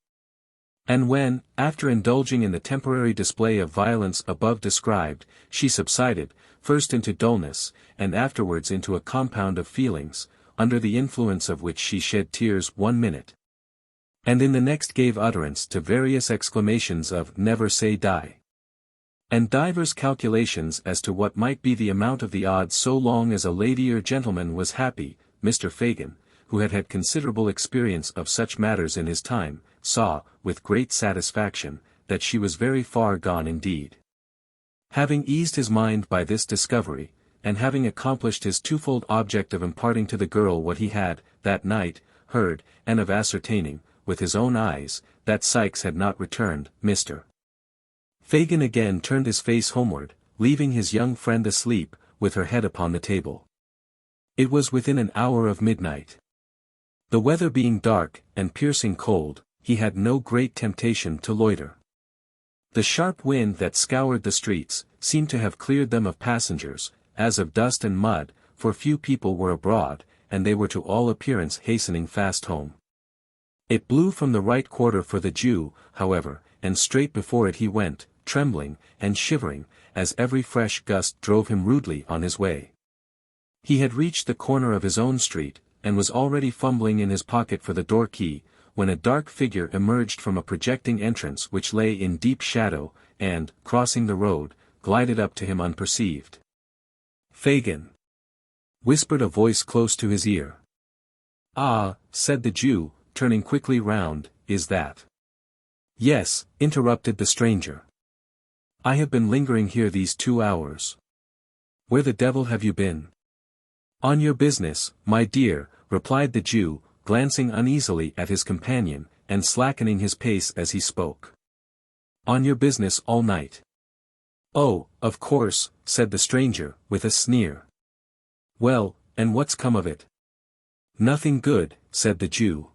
And when, after indulging in the temporary display of violence above described, she subsided, first into dullness, and afterwards into a compound of feelings, under the influence of which she shed tears 1 minute, and in the next gave utterance to various exclamations of "never say die," and divers calculations as to what might be the amount of the odds so long as a lady or gentleman was happy, Mr. Fagin, who had had considerable experience of such matters in his time, saw, with great satisfaction, that she was very far gone indeed. Having eased his mind by this discovery, and having accomplished his twofold object of imparting to the girl what he had, that night, heard, and of ascertaining, with his own eyes, that Sikes had not returned, Mr. Fagin again turned his face homeward, leaving his young friend asleep, with her head upon the table. It was within an hour of midnight. The weather being dark, and piercing cold, he had no great temptation to loiter. The sharp wind that scoured the streets, seemed to have cleared them of passengers, as of dust and mud, for few people were abroad, and they were to all appearance hastening fast home. It blew from the right quarter for the Jew, however, and straight before it he went, trembling, and shivering, as every fresh gust drove him rudely on his way. He had reached the corner of his own street, and was already fumbling in his pocket for the door key, when a dark figure emerged from a projecting entrance which lay in deep shadow, and, crossing the road, glided up to him unperceived. "Fagin," whispered a voice close to his ear. "Ah," said the Jew, turning quickly round, "is that—" "Yes," interrupted the stranger. "I have been lingering here these 2 hours. Where the devil have you been?" "On your business, my dear," replied the Jew, glancing uneasily at his companion, and slackening his pace as he spoke. "On your business all night. "Oh, of course," said the stranger, with a sneer. "Well, and what's come of it?" "Nothing good," said the Jew.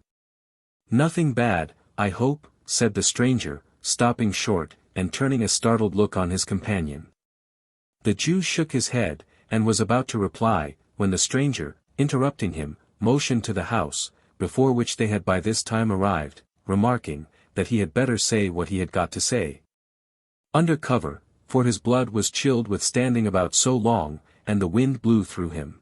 "Nothing bad, I hope," said the stranger, stopping short, and turning a startled look on his companion. The Jew shook his head, and was about to reply, when the stranger, interrupting him, motioned to the house, before which they had by this time arrived, remarking, that he had better say what he had got to say. Under cover, for his blood was chilled with standing about so long, and the wind blew through him.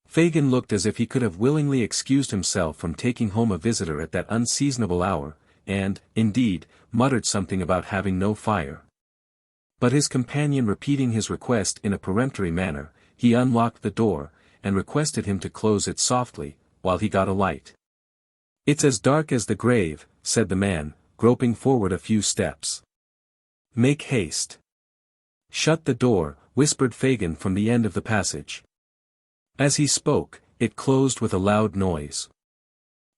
Fagin looked as if he could have willingly excused himself from taking home a visitor at that unseasonable hour, and, indeed, muttered something about having no fire. But his companion repeating his request in a peremptory manner, he unlocked the door, and requested him to close it softly, while he got a light. "It's as dark as the grave," said the man, groping forward a few steps. "Make haste." "Shut the door," whispered Fagin from the end of the passage. As he spoke, it closed with a loud noise.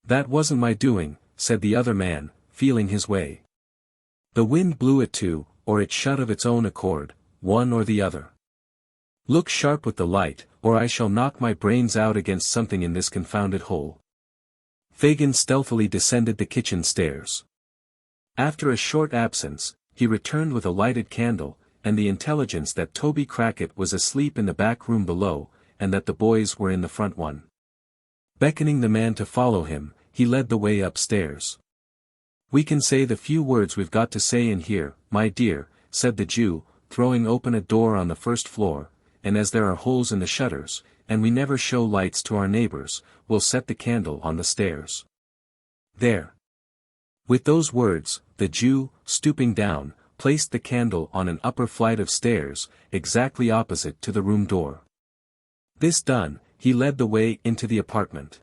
"That wasn't my doing," said the other man, feeling his way. "The wind blew it to, or it shut of its own accord, one or the other. Look sharp with the light, or I shall knock my brains out against something in this confounded hole." Fagin stealthily descended the kitchen stairs. After a short absence, he returned with a lighted candle, and the intelligence that Toby Crackit was asleep in the back room below, and that the boys were in the front one. Beckoning the man to follow him, he led the way upstairs. "We can say the few words we've got to say in here, my dear," said the Jew, throwing open a door on the first floor, "and as there are holes in the shutters, and we never show lights to our neighbors, we'll set the candle on the stairs. There." With those words, the Jew, stooping down, placed the candle on an upper flight of stairs, exactly opposite to the room door. This done, he led the way into the apartment,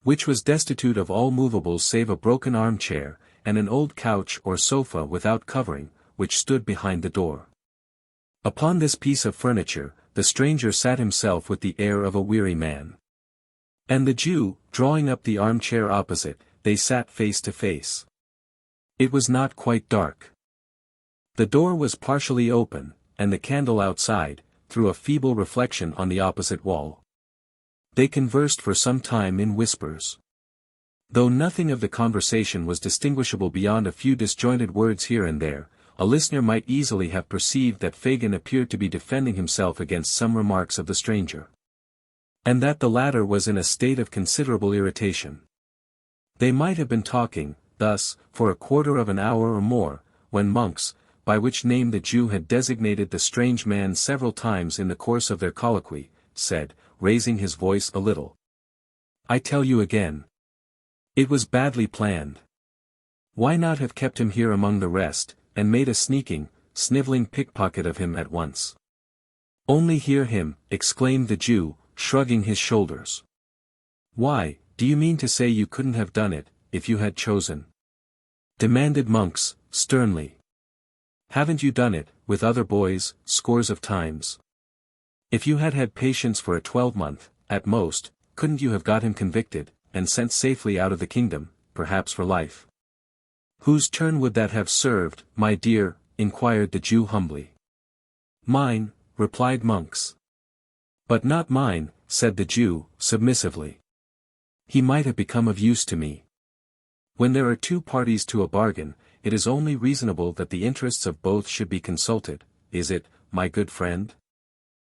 which was destitute of all movables save a broken armchair, and an old couch or sofa without covering, which stood behind the door. Upon this piece of furniture, the stranger sat himself with the air of a weary man. And the Jew, drawing up the armchair opposite, they sat face to face. It was not quite dark. The door was partially open, and the candle outside, threw a feeble reflection on the opposite wall. They conversed for some time in whispers. Though nothing of the conversation was distinguishable beyond a few disjointed words here and there, a listener might easily have perceived that Fagin appeared to be defending himself against some remarks of the stranger, and that the latter was in a state of considerable irritation. They might have been talking, thus, for a quarter of an hour or more, when Monks, by which name the Jew had designated the strange man several times in the course of their colloquy, said, raising his voice a little, "I tell you again. It was badly planned. Why not have kept him here among the rest, and made a sneaking, snivelling pickpocket of him at once?" "Only hear him," exclaimed the Jew, shrugging his shoulders. "Why, do you mean to say you couldn't have done it, if you had chosen?" demanded Monks, sternly. "Haven't you done it, with other boys, scores of times? If you had had patience for a 12-month, at most, couldn't you have got him convicted, and sent safely out of the kingdom, perhaps for life?" "Whose turn would that have served, my dear?" inquired the Jew humbly. "Mine," replied Monks. "But not mine," said the Jew, submissively. "He might have become of use to me. When there are two parties to a bargain, it is only reasonable that the interests of both should be consulted, is it, my good friend?"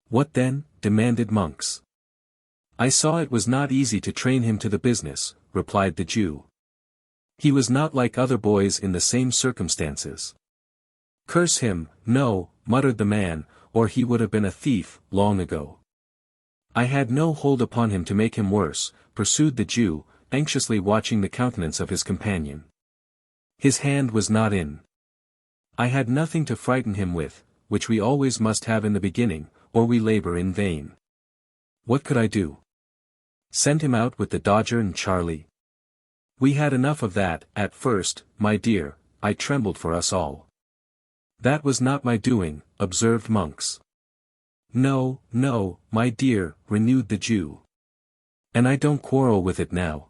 "What then?" demanded Monks. "I saw it was not easy to train him to the business," replied the Jew. "He was not like other boys in the same circumstances." "Curse him, no," muttered the man, "or he would have been a thief, long ago." "I had no hold upon him to make him worse," pursued the Jew, anxiously watching the countenance of his companion. "His hand was not in. I had nothing to frighten him with, which we always must have in the beginning, or we labor in vain. What could I do? Send him out with the Dodger and Charlie? We had enough of that, at first, my dear. I trembled for us all." "That was not my doing," observed Monks. "No, no, my dear," renewed the Jew. "And I don't quarrel with it now.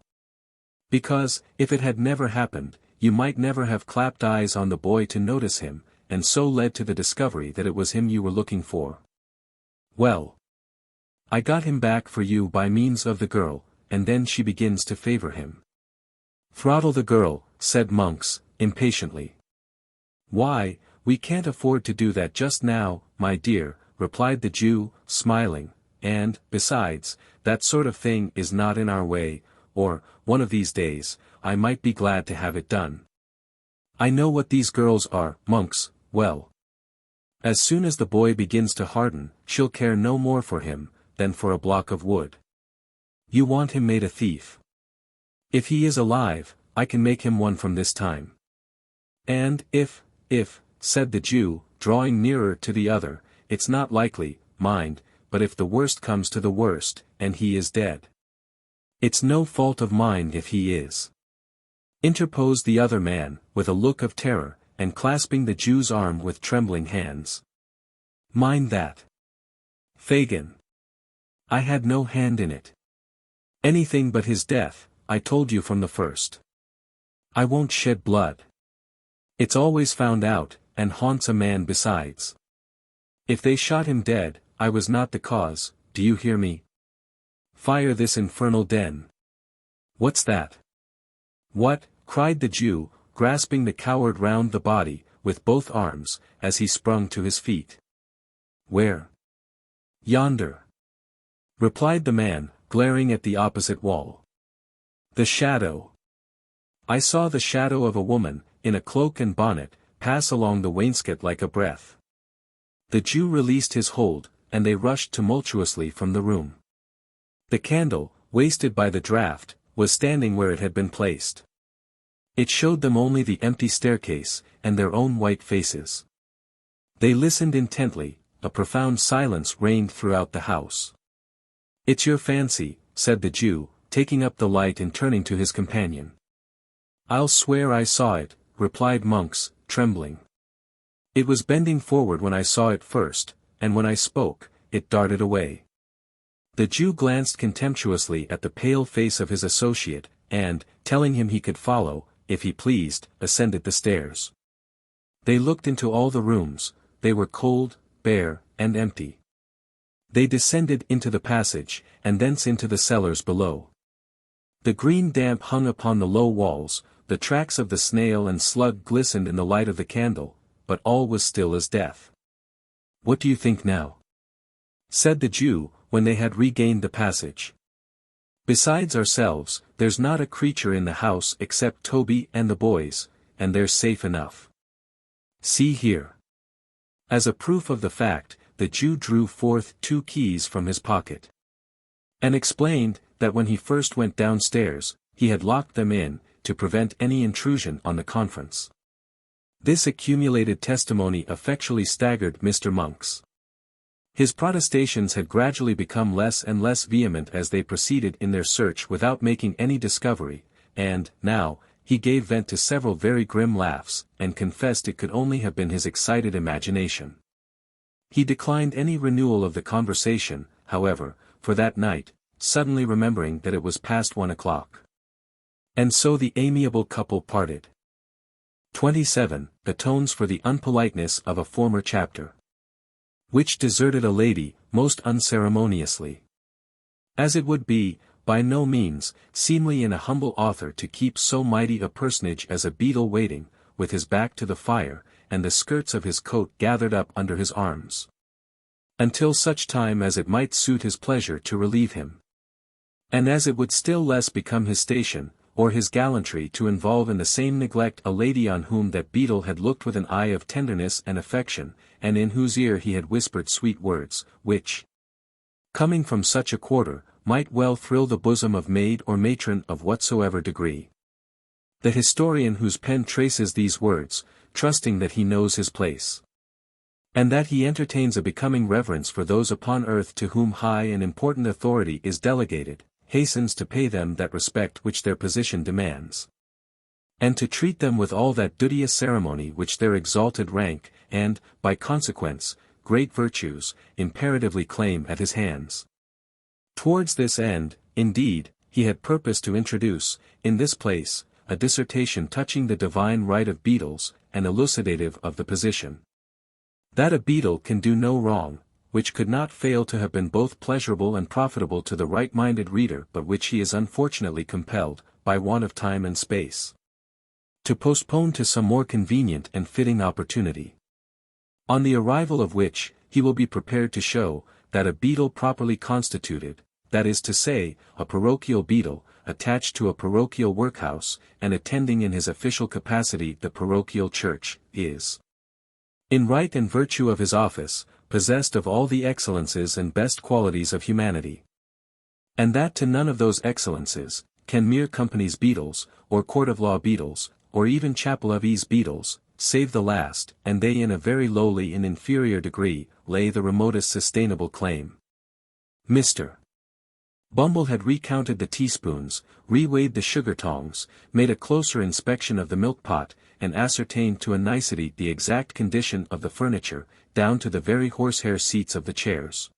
Because, if it had never happened, you might never have clapped eyes on the boy to notice him, and so led to the discovery that it was him you were looking for. Well, I got him back for you by means of the girl, and then she begins to favor him. Throttle the girl, said Monks, impatiently. Why, we can't afford to do that just now, my dear, replied the Jew, smiling, and, besides, that sort of thing is not in our way, or, one of these days, I might be glad to have it done. I know what these girls are, Monks, well. As soon as the boy begins to harden, she'll care no more for him, than for a block of wood. You want him made a thief. If he is alive, I can make him one from this time. And if, said the Jew, drawing nearer to the other, it's not likely, mind, but if the worst comes to the worst, and he is dead. It's no fault of mine if he is. Interposed the other man, with a look of terror, and clasping the Jew's arm with trembling hands. Mind that. Fagin. I had no hand in it. Anything but his death, I told you from the first. I won't shed blood. It's always found out, and haunts a man besides. If they shot him dead, I was not the cause, do you hear me? Fire this infernal den. What's that? What? Cried the Jew, grasping the coward round the body, with both arms, as he sprung to his feet. Where? Yonder. Replied the man, glaring at the opposite wall. The shadow. I saw the shadow of a woman, in a cloak and bonnet, pass along the wainscot like a breath. The Jew released his hold, and they rushed tumultuously from the room. The candle, wasted by the draught, was standing where it had been placed. It showed them only the empty staircase, and their own white faces. They listened intently, a profound silence reigned throughout the house. It's your fancy, said the Jew, taking up the light and turning to his companion. I'll swear I saw it, replied Monks, trembling. It was bending forward when I saw it first, and when I spoke, it darted away. The Jew glanced contemptuously at the pale face of his associate, and, telling him he could follow, if he pleased, ascended the stairs. They looked into all the rooms, they were cold, bare, and empty. They descended into the passage, and thence into the cellars below. The green damp hung upon the low walls, the tracks of the snail and slug glistened in the light of the candle, but all was still as death. What do you think now? Said the Jew, when they had regained the passage. Besides ourselves, there's not a creature in the house except Toby and the boys, and they're safe enough. See here. As a proof of the fact, the Jew drew forth 2 keys from his pocket. And explained, that when he first went downstairs, he had locked them in, to prevent any intrusion on the conference. This accumulated testimony effectually staggered Mr. Monks. His protestations had gradually become less and less vehement as they proceeded in their search without making any discovery, and, now, he gave vent to several very grim laughs, and confessed it could only have been his excited imagination. He declined any renewal of the conversation, however, for that night, suddenly remembering that it was past 1 o'clock. And so the amiable couple parted. 27. Atones for the unpoliteness of a former chapter. Which deserted a lady, most unceremoniously. As it would be, by no means, seemly in a humble author to keep so mighty a personage as a beadle waiting, with his back to the fire, and the skirts of his coat gathered up under his arms. Until such time as it might suit his pleasure to relieve him. And as it would still less become his station, or his gallantry to involve in the same neglect a lady on whom that beadle had looked with an eye of tenderness and affection, and in whose ear he had whispered sweet words, which, coming from such a quarter, might well thrill the bosom of maid or matron of whatsoever degree. The historian whose pen traces these words, trusting that he knows his place, and that he entertains a becoming reverence for those upon earth to whom high and important authority is delegated, hastens to pay them that respect which their position demands, and to treat them with all that duteous ceremony which their exalted rank, and, by consequence, great virtues, imperatively claim at his hands. Towards this end, indeed, he had purposed to introduce, in this place, a dissertation touching the divine right of beadles, and elucidative of the position. That a beadle can do no wrong, which could not fail to have been both pleasurable and profitable to the right-minded reader, but which he is unfortunately compelled, by want of time and space, to postpone to some more convenient and fitting opportunity. On the arrival of which, he will be prepared to show, that a beadle properly constituted, that is to say, a parochial beadle, attached to a parochial workhouse, and attending in his official capacity the parochial church, is, in right and virtue of his office, possessed of all the excellences and best qualities of humanity. And that to none of those excellences, can mere company's beadles, or court of law beadles, or even chapel of ease beadles, save the last, and they in a very lowly and inferior degree, lay the remotest sustainable claim. Mr. Bumble had recounted the teaspoons, reweighed the sugar tongs, made a closer inspection of the milk pot, and ascertained to a nicety the exact condition of the furniture, down to the very horsehair seats of the chairs.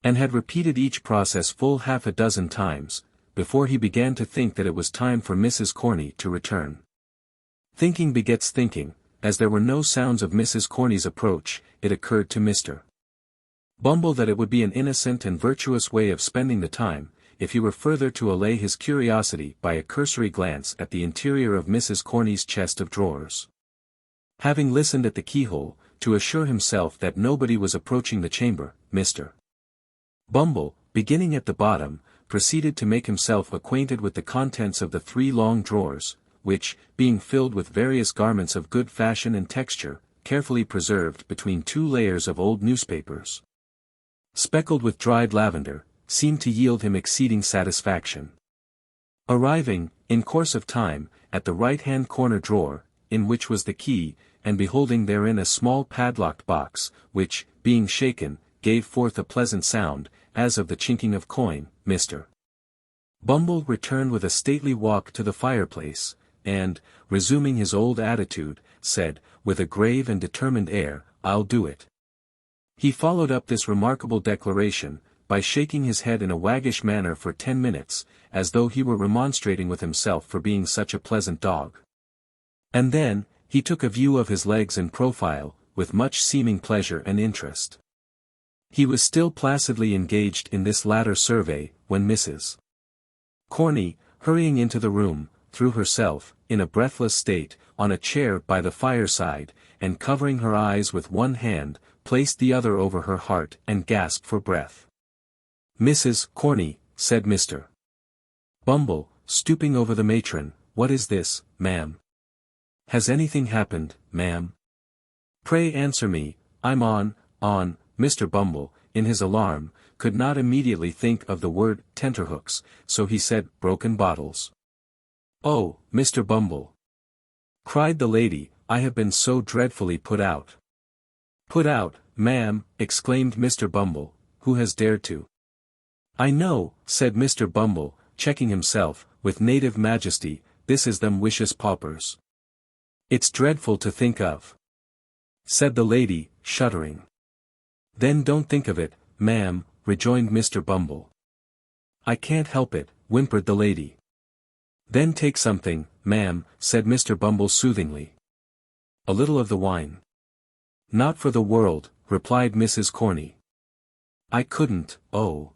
And had repeated each process full half a dozen times, before he began to think that it was time for Mrs. Corney to return. Thinking begets thinking, as there were no sounds of Mrs. Corney's approach, it occurred to Mr. Bumble that it would be an innocent and virtuous way of spending the time, if he were further to allay his curiosity by a cursory glance at the interior of Mrs. Corney's chest of drawers. Having listened at the keyhole, to assure himself that nobody was approaching the chamber, Mr. Bumble, beginning at the bottom, proceeded to make himself acquainted with the contents of the 3 long drawers, which, being filled with various garments of good fashion and texture, carefully preserved between 2 layers of old newspapers, speckled with dried lavender, seemed to yield him exceeding satisfaction. Arriving, in course of time, at the right-hand corner drawer, in which was the key, and beholding therein a small padlocked box, which, being shaken, gave forth a pleasant sound, as of the chinking of coin, Mr. Bumble returned with a stately walk to the fireplace, and, resuming his old attitude, said, with a grave and determined air, "I'll do it." He followed up this remarkable declaration, by shaking his head in a waggish manner for 10 minutes, as though he were remonstrating with himself for being such a pleasant dog. And then, he took a view of his legs in profile, with much seeming pleasure and interest. He was still placidly engaged in this latter survey, when Mrs. Corney, hurrying into the room, threw herself, in a breathless state, on a chair by the fireside, and covering her eyes with one hand, placed the other over her heart and gasped for breath. "Mrs. Corney," said Mr. Bumble, stooping over the matron, "what is this, ma'am? Has anything happened, ma'am? Pray answer me." "I'm on." Mr. Bumble, in his alarm, could not immediately think of the word tenterhooks, so he said, "Broken bottles." "Oh, Mr. Bumble!" cried the lady, "I have been so dreadfully put out." "Put out, ma'am," exclaimed Mr. Bumble, "who has dared to—" "I know," said Mr. Bumble, checking himself, with native majesty, "this is them wicious paupers." "It's dreadful to think of," said the lady, shuddering. "Then don't think of it, ma'am," rejoined Mr. Bumble. "I can't help it," whimpered the lady. "Then take something, ma'am," said Mr. Bumble soothingly. "A little of the wine." "Not for the world," replied Mrs. Corney. "I couldn't, oh.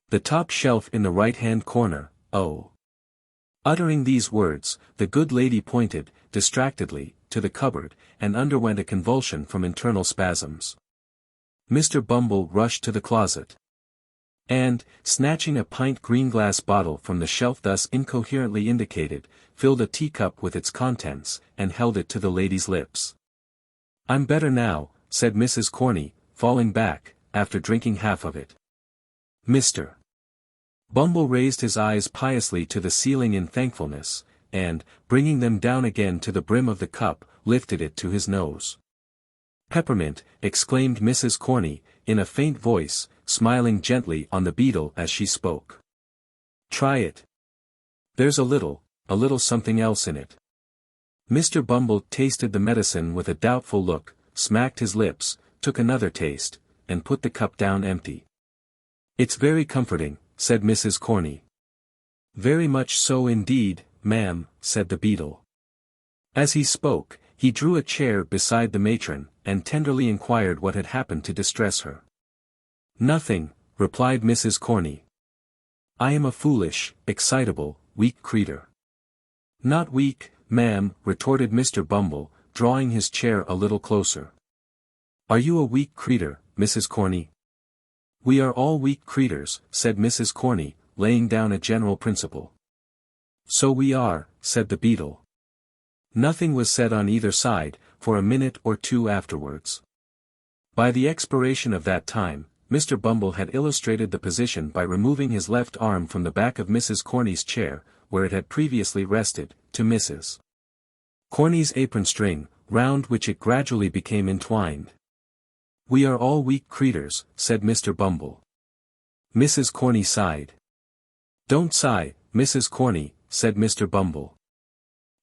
The top shelf in the right-hand corner, oh." Uttering these words, the good lady pointed, distractedly, to the cupboard, and underwent a convulsion from internal spasms. Mr. Bumble rushed to the closet, and, snatching a pint green-glass bottle from the shelf thus incoherently indicated, filled a teacup with its contents, and held it to the lady's lips. "I'm better now," said Mrs. Corney, falling back, after drinking half of it. Mr. Bumble raised his eyes piously to the ceiling in thankfulness, and, bringing them down again to the brim of the cup, lifted it to his nose. "Peppermint," exclaimed Mrs. Corney, in a faint voice, smiling gently on the beadle as she spoke. "Try it. There's a little something else in it." Mr. Bumble tasted the medicine with a doubtful look, smacked his lips, took another taste, and put the cup down empty. "It's very comforting," said Mrs. Corney. "Very much so indeed, ma'am," said the beadle. As he spoke, He drew a chair beside the matron, and tenderly inquired what had happened to distress her. "Nothing," replied Mrs. Corney. "I am a foolish, excitable, weak creature." "Not weak, ma'am," retorted Mr. Bumble, drawing his chair a little closer. "Are you a weak creature, Mrs. Corney?" "We are all weak creatures," said Mrs. Corney, laying down a general principle. "So we are," said the beadle. Nothing was said on either side, for a minute or two afterwards. By the expiration of that time, Mr. Bumble had illustrated the position by removing his left arm from the back of Mrs. Corney's chair, where it had previously rested, to Mrs. Corney's apron string, round which it gradually became entwined. "We are all weak creatures," said Mr. Bumble. Mrs. Corney sighed. "Don't sigh, Mrs. Corney," said Mr. Bumble.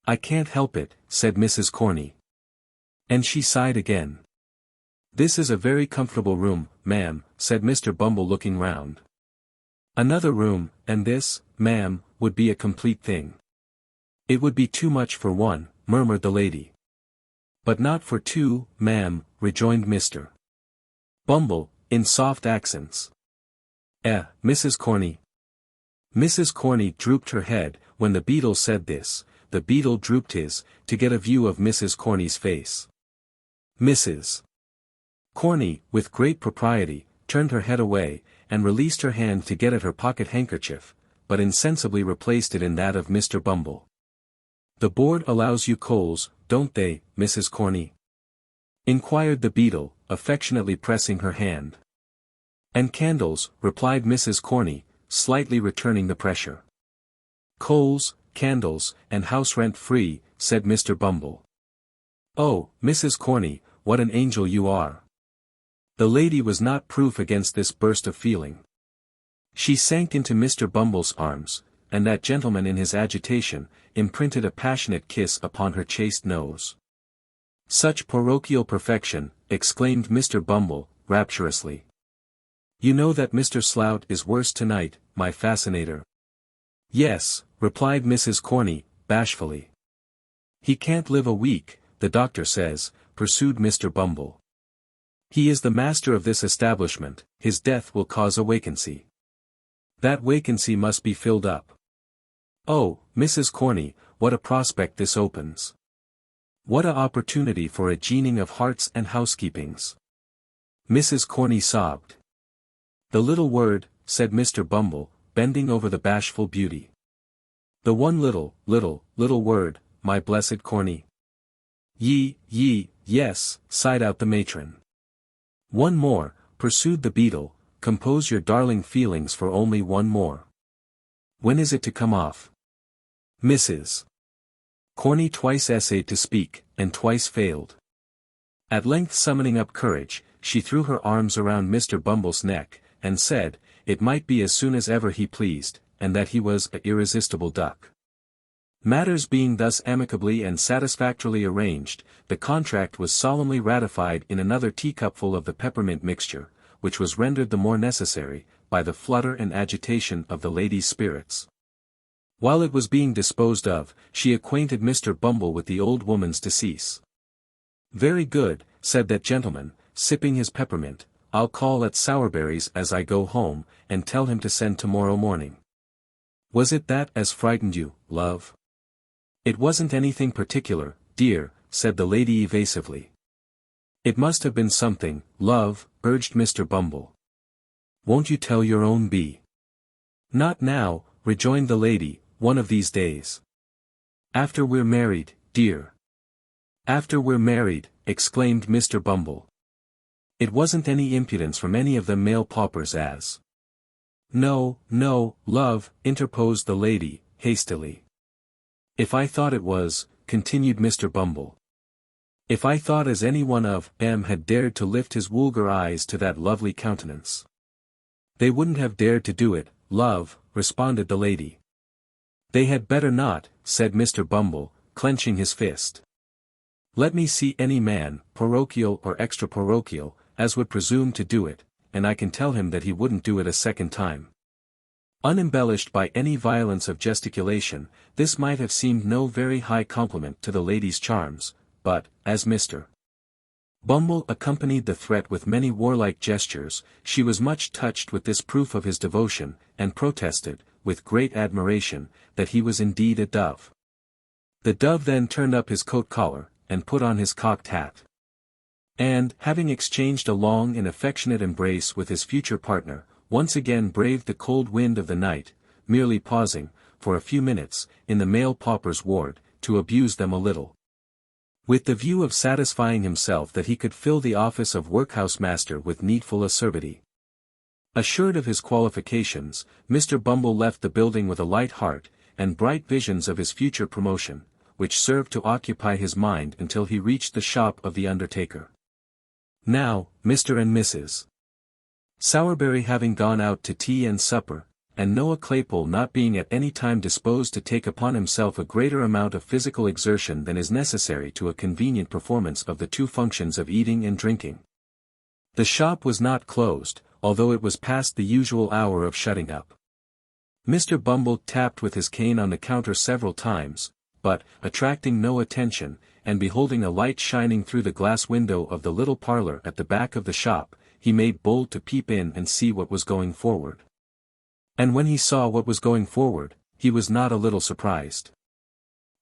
"I can't help it," said Mrs. Corney. And she sighed again. "This is a very comfortable room, ma'am," said Mr. Bumble looking round. "Another room, and this, ma'am, would be a complete thing." "It would be too much for one," murmured the lady. "But not for two, ma'am," rejoined Mr. Bumble, in soft accents. Mrs. Corney." Mrs. Corney drooped her head. When the beadle said this, the beadle drooped his, to get a view of Mrs. Corney's face. Mrs. Corney, with great propriety, turned her head away, and released her hand to get at her pocket handkerchief, but insensibly replaced it in that of Mr. Bumble. "The board allows you coals, don't they, Mrs. Corney?" inquired the beadle, affectionately pressing her hand. "And candles," replied Mrs. Corney, slightly returning the pressure. "Coals, candles, and house rent free," said Mr. Bumble. "Oh, Mrs. Corney, what an angel you are!" The lady was not proof against this burst of feeling. She sank into Mr. Bumble's arms, and that gentleman in his agitation, imprinted a passionate kiss upon her chaste nose. "Such parochial perfection," exclaimed Mr. Bumble, rapturously. "You know that Mr. Slout is worse tonight, my fascinator." "Yes," replied Mrs. Corney, bashfully. "He can't live a week, the doctor says," pursued Mr. Bumble. "He is the master of this establishment, his death will cause a vacancy. That vacancy must be filled up. Oh, Mrs. Corney, what a prospect this opens! What a opportunity for a gening of hearts and housekeepings!" Mrs. Corney sobbed. "The little word," said Mr. Bumble, bending over the bashful beauty. "The one little word, my blessed Corney." Yes," sighed out the matron. "One more," pursued the beadle, "compose your darling feelings for only one more. When is it to come off?" Mrs. Corney twice essayed to speak, and twice failed. At length summoning up courage, she threw her arms around Mr. Bumble's neck, and said, it might be as soon as ever he pleased, and that he was an irresistible duck. Matters being thus amicably and satisfactorily arranged, the contract was solemnly ratified in another teacupful of the peppermint mixture, which was rendered the more necessary, by the flutter and agitation of the lady's spirits. While it was being disposed of, she acquainted Mr. Bumble with the old woman's decease. "Very good," said that gentleman, sipping his peppermint, "I'll call at Sowerberry's as I go home, and tell him to send tomorrow morning." "Was it that as frightened you, love?" "It wasn't anything particular, dear," said the lady evasively. "It must have been something, love," urged Mr. Bumble. "Won't you tell your own bee?" "Not now," rejoined the lady, "one of these days. After we're married, dear." "After we're married," exclaimed Mr. Bumble. "It wasn't any impudence from any of them male paupers as—" No, love," interposed the lady, hastily. "If I thought it was," continued Mr. Bumble. "If I thought as any one of 'em had dared to lift his vulgar eyes to that lovely countenance." "They wouldn't have dared to do it, love," responded the lady. "They had better not," said Mr. Bumble, clenching his fist. "Let me see any man, parochial or extra-parochial, as would presume to do it, and I can tell him that he wouldn't do it a second time." Unembellished by any violence of gesticulation, this might have seemed no very high compliment to the lady's charms, but, as Mr. Bumble accompanied the threat with many warlike gestures, she was much touched with this proof of his devotion, and protested, with great admiration, that he was indeed a dove. The dove then turned up his coat collar, and put on his cocked hat. And, having exchanged a long and affectionate embrace with his future partner, once again braved the cold wind of the night, merely pausing, for a few minutes, in the male paupers' ward, to abuse them a little. With the view of satisfying himself that he could fill the office of workhouse master with needful acerbity. Assured of his qualifications, Mr. Bumble left the building with a light heart, and bright visions of his future promotion, which served to occupy his mind until he reached the shop of the undertaker. Now, Mr. and Mrs. Sowerberry having gone out to tea and supper, and Noah Claypole not being at any time disposed to take upon himself a greater amount of physical exertion than is necessary to a convenient performance of the two functions of eating and drinking. The shop was not closed, although it was past the usual hour of shutting up. Mr. Bumble tapped with his cane on the counter several times, but, attracting no attention, and beholding a light shining through the glass window of the little parlour at the back of the shop, he made bold to peep in and see what was going forward. And when he saw what was going forward, he was not a little surprised.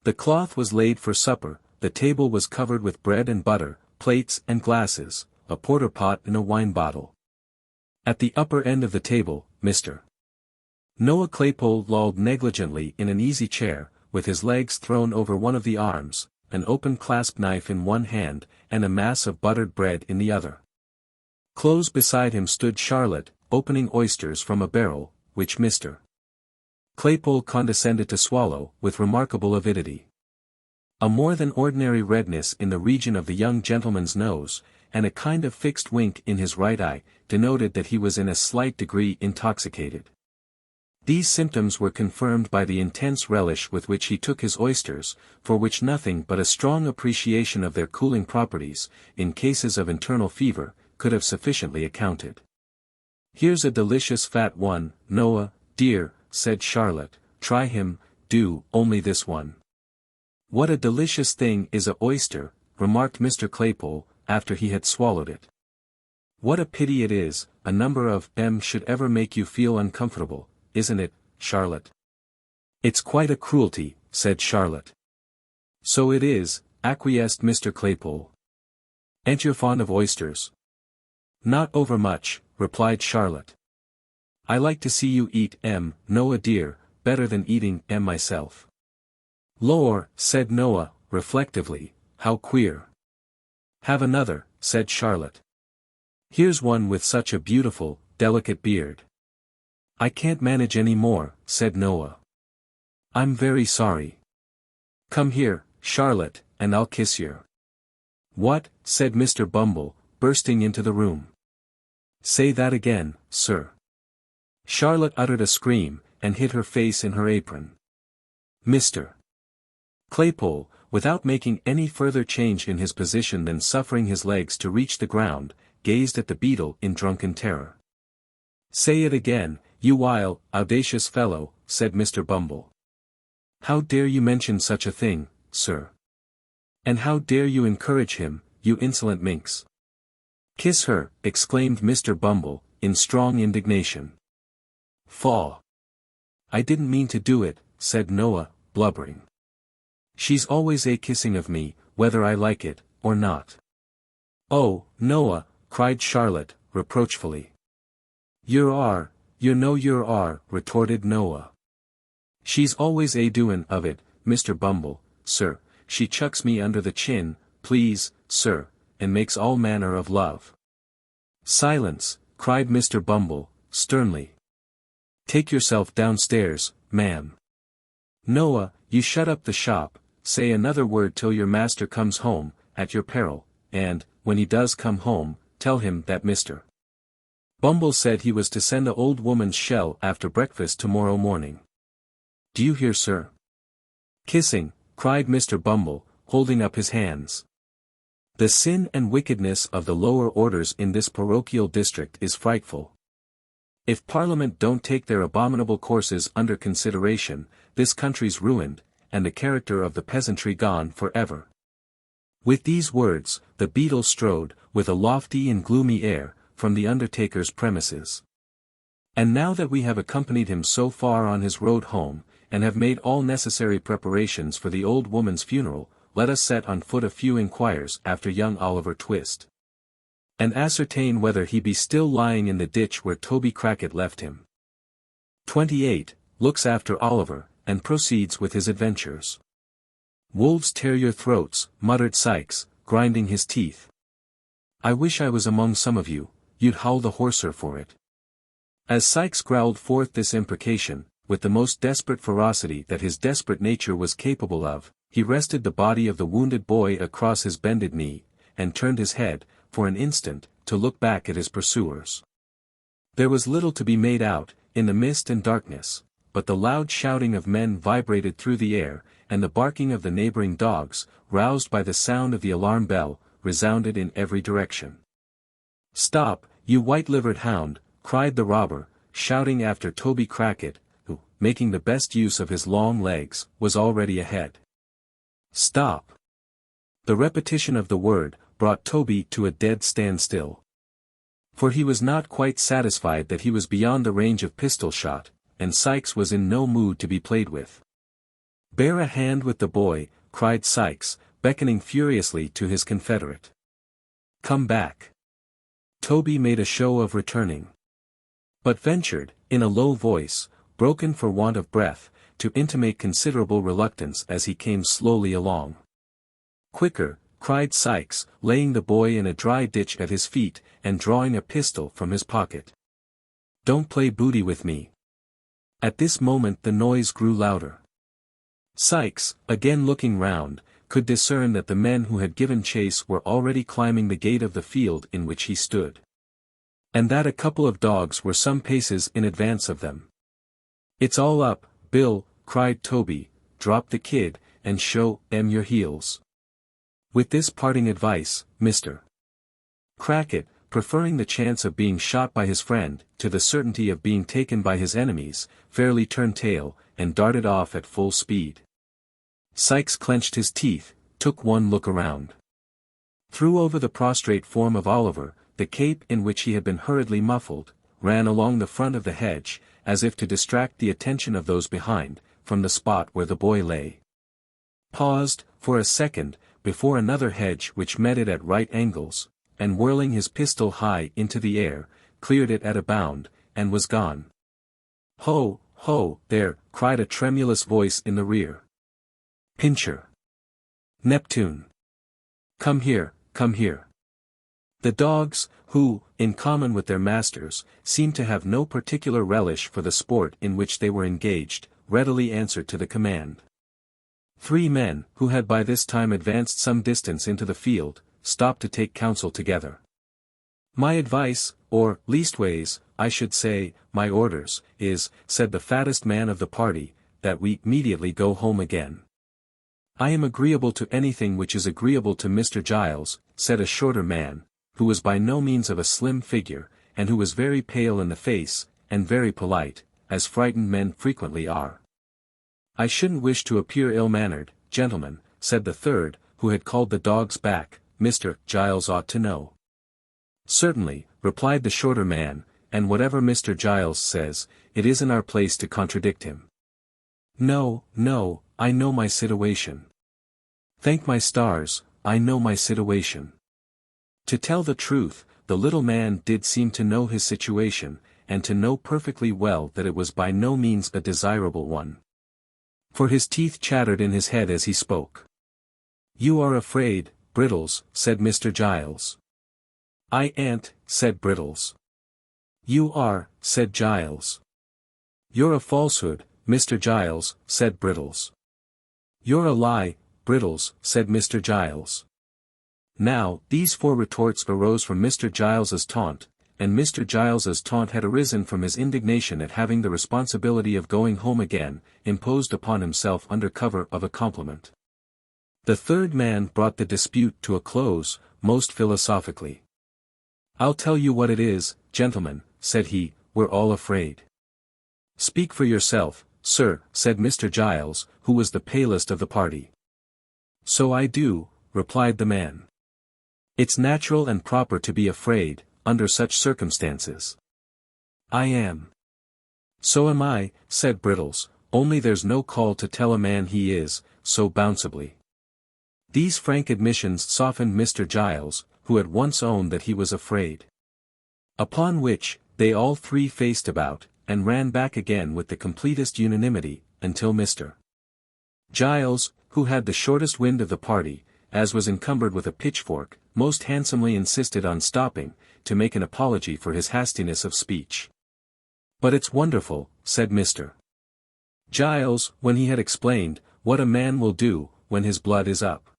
The cloth was laid for supper, the table was covered with bread and butter, plates and glasses, a porter pot and a wine bottle. At the upper end of the table, Mr. Noah Claypole lolled negligently in an easy chair, with his legs thrown over one of the arms, an open clasp knife in one hand, and a mass of buttered bread in the other. Close beside him stood Charlotte, opening oysters from a barrel, which Mr. Claypole condescended to swallow, with remarkable avidity. A more than ordinary redness in the region of the young gentleman's nose, and a kind of fixed wink in his right eye, denoted that he was in a slight degree intoxicated. These symptoms were confirmed by the intense relish with which he took his oysters, for which nothing but a strong appreciation of their cooling properties, in cases of internal fever, could have sufficiently accounted. "Here's a delicious fat one, Noah, dear," said Charlotte, "try him, do, only this one." "What a delicious thing is a oyster," remarked Mr. Claypole, after he had swallowed it. "What a pity it is, a number of them should ever make you feel uncomfortable, isn't it, Charlotte?" "It's quite a cruelty," said Charlotte. "So it is," acquiesced Mr. Claypole. "Ain't you fond of oysters?" "Not overmuch," replied Charlotte. "I like to see you eat 'em, Noah dear, better than eating 'em myself." "Lor," said Noah, reflectively, "how queer." "Have another," said Charlotte. "Here's one with such a beautiful, delicate beard." "I can't manage any more," said Noah. "I'm very sorry." "Come here, Charlotte, and I'll kiss yer." "What?" said Mr. Bumble, bursting into the room. "Say that again, sir." Charlotte uttered a scream, and hid her face in her apron. Mr. Claypole, without making any further change in his position than suffering his legs to reach the ground, gazed at the beadle in drunken terror. "Say it again, you vile, audacious fellow," said Mr. Bumble. "How dare you mention such a thing, sir? And how dare you encourage him, you insolent minx?" "Kiss her," exclaimed Mr. Bumble, in strong indignation. "Faugh! I didn't mean to do it," said Noah, blubbering. "She's always kissing of me, whether I like it, or not." "Oh, Noah," cried Charlotte, reproachfully. You know you are," retorted Noah. "She's always doin' of it, Mr. Bumble, sir, she chucks me under the chin, please, sir, and makes all manner of love." "Silence," cried Mr. Bumble, sternly. "Take yourself downstairs, ma'am. Noah, you shut up the shop, say another word till your master comes home, at your peril, and, when he does come home, tell him that Mr. Bumble said he was to send a old woman's shell after breakfast tomorrow morning. Do you hear, sir?" "Kissing," cried Mr. Bumble, holding up his hands. "The sin and wickedness of the lower orders in this parochial district is frightful. If Parliament don't take their abominable courses under consideration, this country's ruined, and the character of the peasantry gone for ever. With these words, the beadle strode, with a lofty and gloomy air, from the undertaker's premises. And now that we have accompanied him so far on his road home, and have made all necessary preparations for the old woman's funeral, let us set on foot a few inquires after young Oliver Twist, and ascertain whether he be still lying in the ditch where Toby Crackit left him. 28. Looks after Oliver, and proceeds with his adventures. Wolves tear your throats, muttered Sikes, grinding his teeth. I wish I was among some of you, you'd howl the hoarser for it. As Sikes growled forth this imprecation, with the most desperate ferocity that his desperate nature was capable of, he rested the body of the wounded boy across his bended knee, and turned his head, for an instant, to look back at his pursuers. There was little to be made out, in the mist and darkness, but the loud shouting of men vibrated through the air, and the barking of the neighboring dogs, roused by the sound of the alarm bell, resounded in every direction. Stop, you white-livered hound, cried the robber, shouting after Toby Crackit, who, making the best use of his long legs, was already ahead. Stop! The repetition of the word brought Toby to a dead standstill. For he was not quite satisfied that he was beyond the range of pistol shot, and Sikes was in no mood to be played with. Bear a hand with the boy, cried Sikes, beckoning furiously to his confederate. Come back. Toby made a show of returning, but ventured, in a low voice, broken for want of breath, to intimate considerable reluctance as he came slowly along. Quicker, cried Sikes, laying the boy in a dry ditch at his feet, and drawing a pistol from his pocket. Don't play booty with me. At this moment the noise grew louder. Sikes, again looking round, could discern that the men who had given chase were already climbing the gate of the field in which he stood, and that a couple of dogs were some paces in advance of them. It's all up, Bill, cried Toby, drop the kid, and show 'em your heels. With this parting advice, Mr. Crackit, preferring the chance of being shot by his friend, to the certainty of being taken by his enemies, fairly turned tail, and darted off at full speed. Sikes clenched his teeth, took one look around. Threw over the prostrate form of Oliver, the cape in which he had been hurriedly muffled, ran along the front of the hedge, as if to distract the attention of those behind, from the spot where the boy lay. Paused, for a second, before another hedge which met it at right angles, and whirling his pistol high into the air, cleared it at a bound, and was gone. Ho, ho, there, cried a tremulous voice in the rear. Pincher! Neptune! Come here, come here. The dogs, who, in common with their masters, seemed to have no particular relish for the sport in which they were engaged, readily answered to the command. 3 men, who had by this time advanced some distance into the field, stopped to take counsel together. My advice, or, leastways, I should say, my orders, is, said the fattest man of the party, that we immediately go home again. I am agreeable to anything which is agreeable to Mr. Giles, said a shorter man, who was by no means of a slim figure, and who was very pale in the face, and very polite, as frightened men frequently are. I shouldn't wish to appear ill-mannered, gentlemen, said the third, who had called the dogs back, Mr. Giles ought to know. Certainly, replied the shorter man, and whatever Mr. Giles says, it isn't our place to contradict him. No, no, I know my situation. Thank my stars, I know my situation. To tell the truth, the little man did seem to know his situation, and to know perfectly well that it was by no means a desirable one. For his teeth chattered in his head as he spoke. You are afraid, Brittles, said Mr. Giles. I ain't, said Brittles. You are, said Giles. You're a falsehood, Mr. Giles, said Brittles. You're a lie, Brittles, said Mr. Giles. Now, these 4 retorts arose from Mr. Giles's taunt, and Mr. Giles's taunt had arisen from his indignation at having the responsibility of going home again, imposed upon himself under cover of a compliment. The third man brought the dispute to a close, most philosophically. I'll tell you what it is, gentlemen, said he, we're all afraid. Speak for yourself, sir, said Mr. Giles, who was the palest of the party. So I do, replied the man. "It's natural and proper to be afraid, under such circumstances." "I am." "So am I," said Brittles, "only there's no call to tell a man he is, so bounceably." These frank admissions softened Mr. Giles, who at once owned that he was afraid. Upon which, they all three faced about, and ran back again with the completest unanimity, until Mr. Giles, who had the shortest wind of the party, as was encumbered with a pitchfork, most handsomely insisted on stopping, to make an apology for his hastiness of speech. "But it's wonderful," said Mr. Giles, when he had explained, "what a man will do, when his blood is up.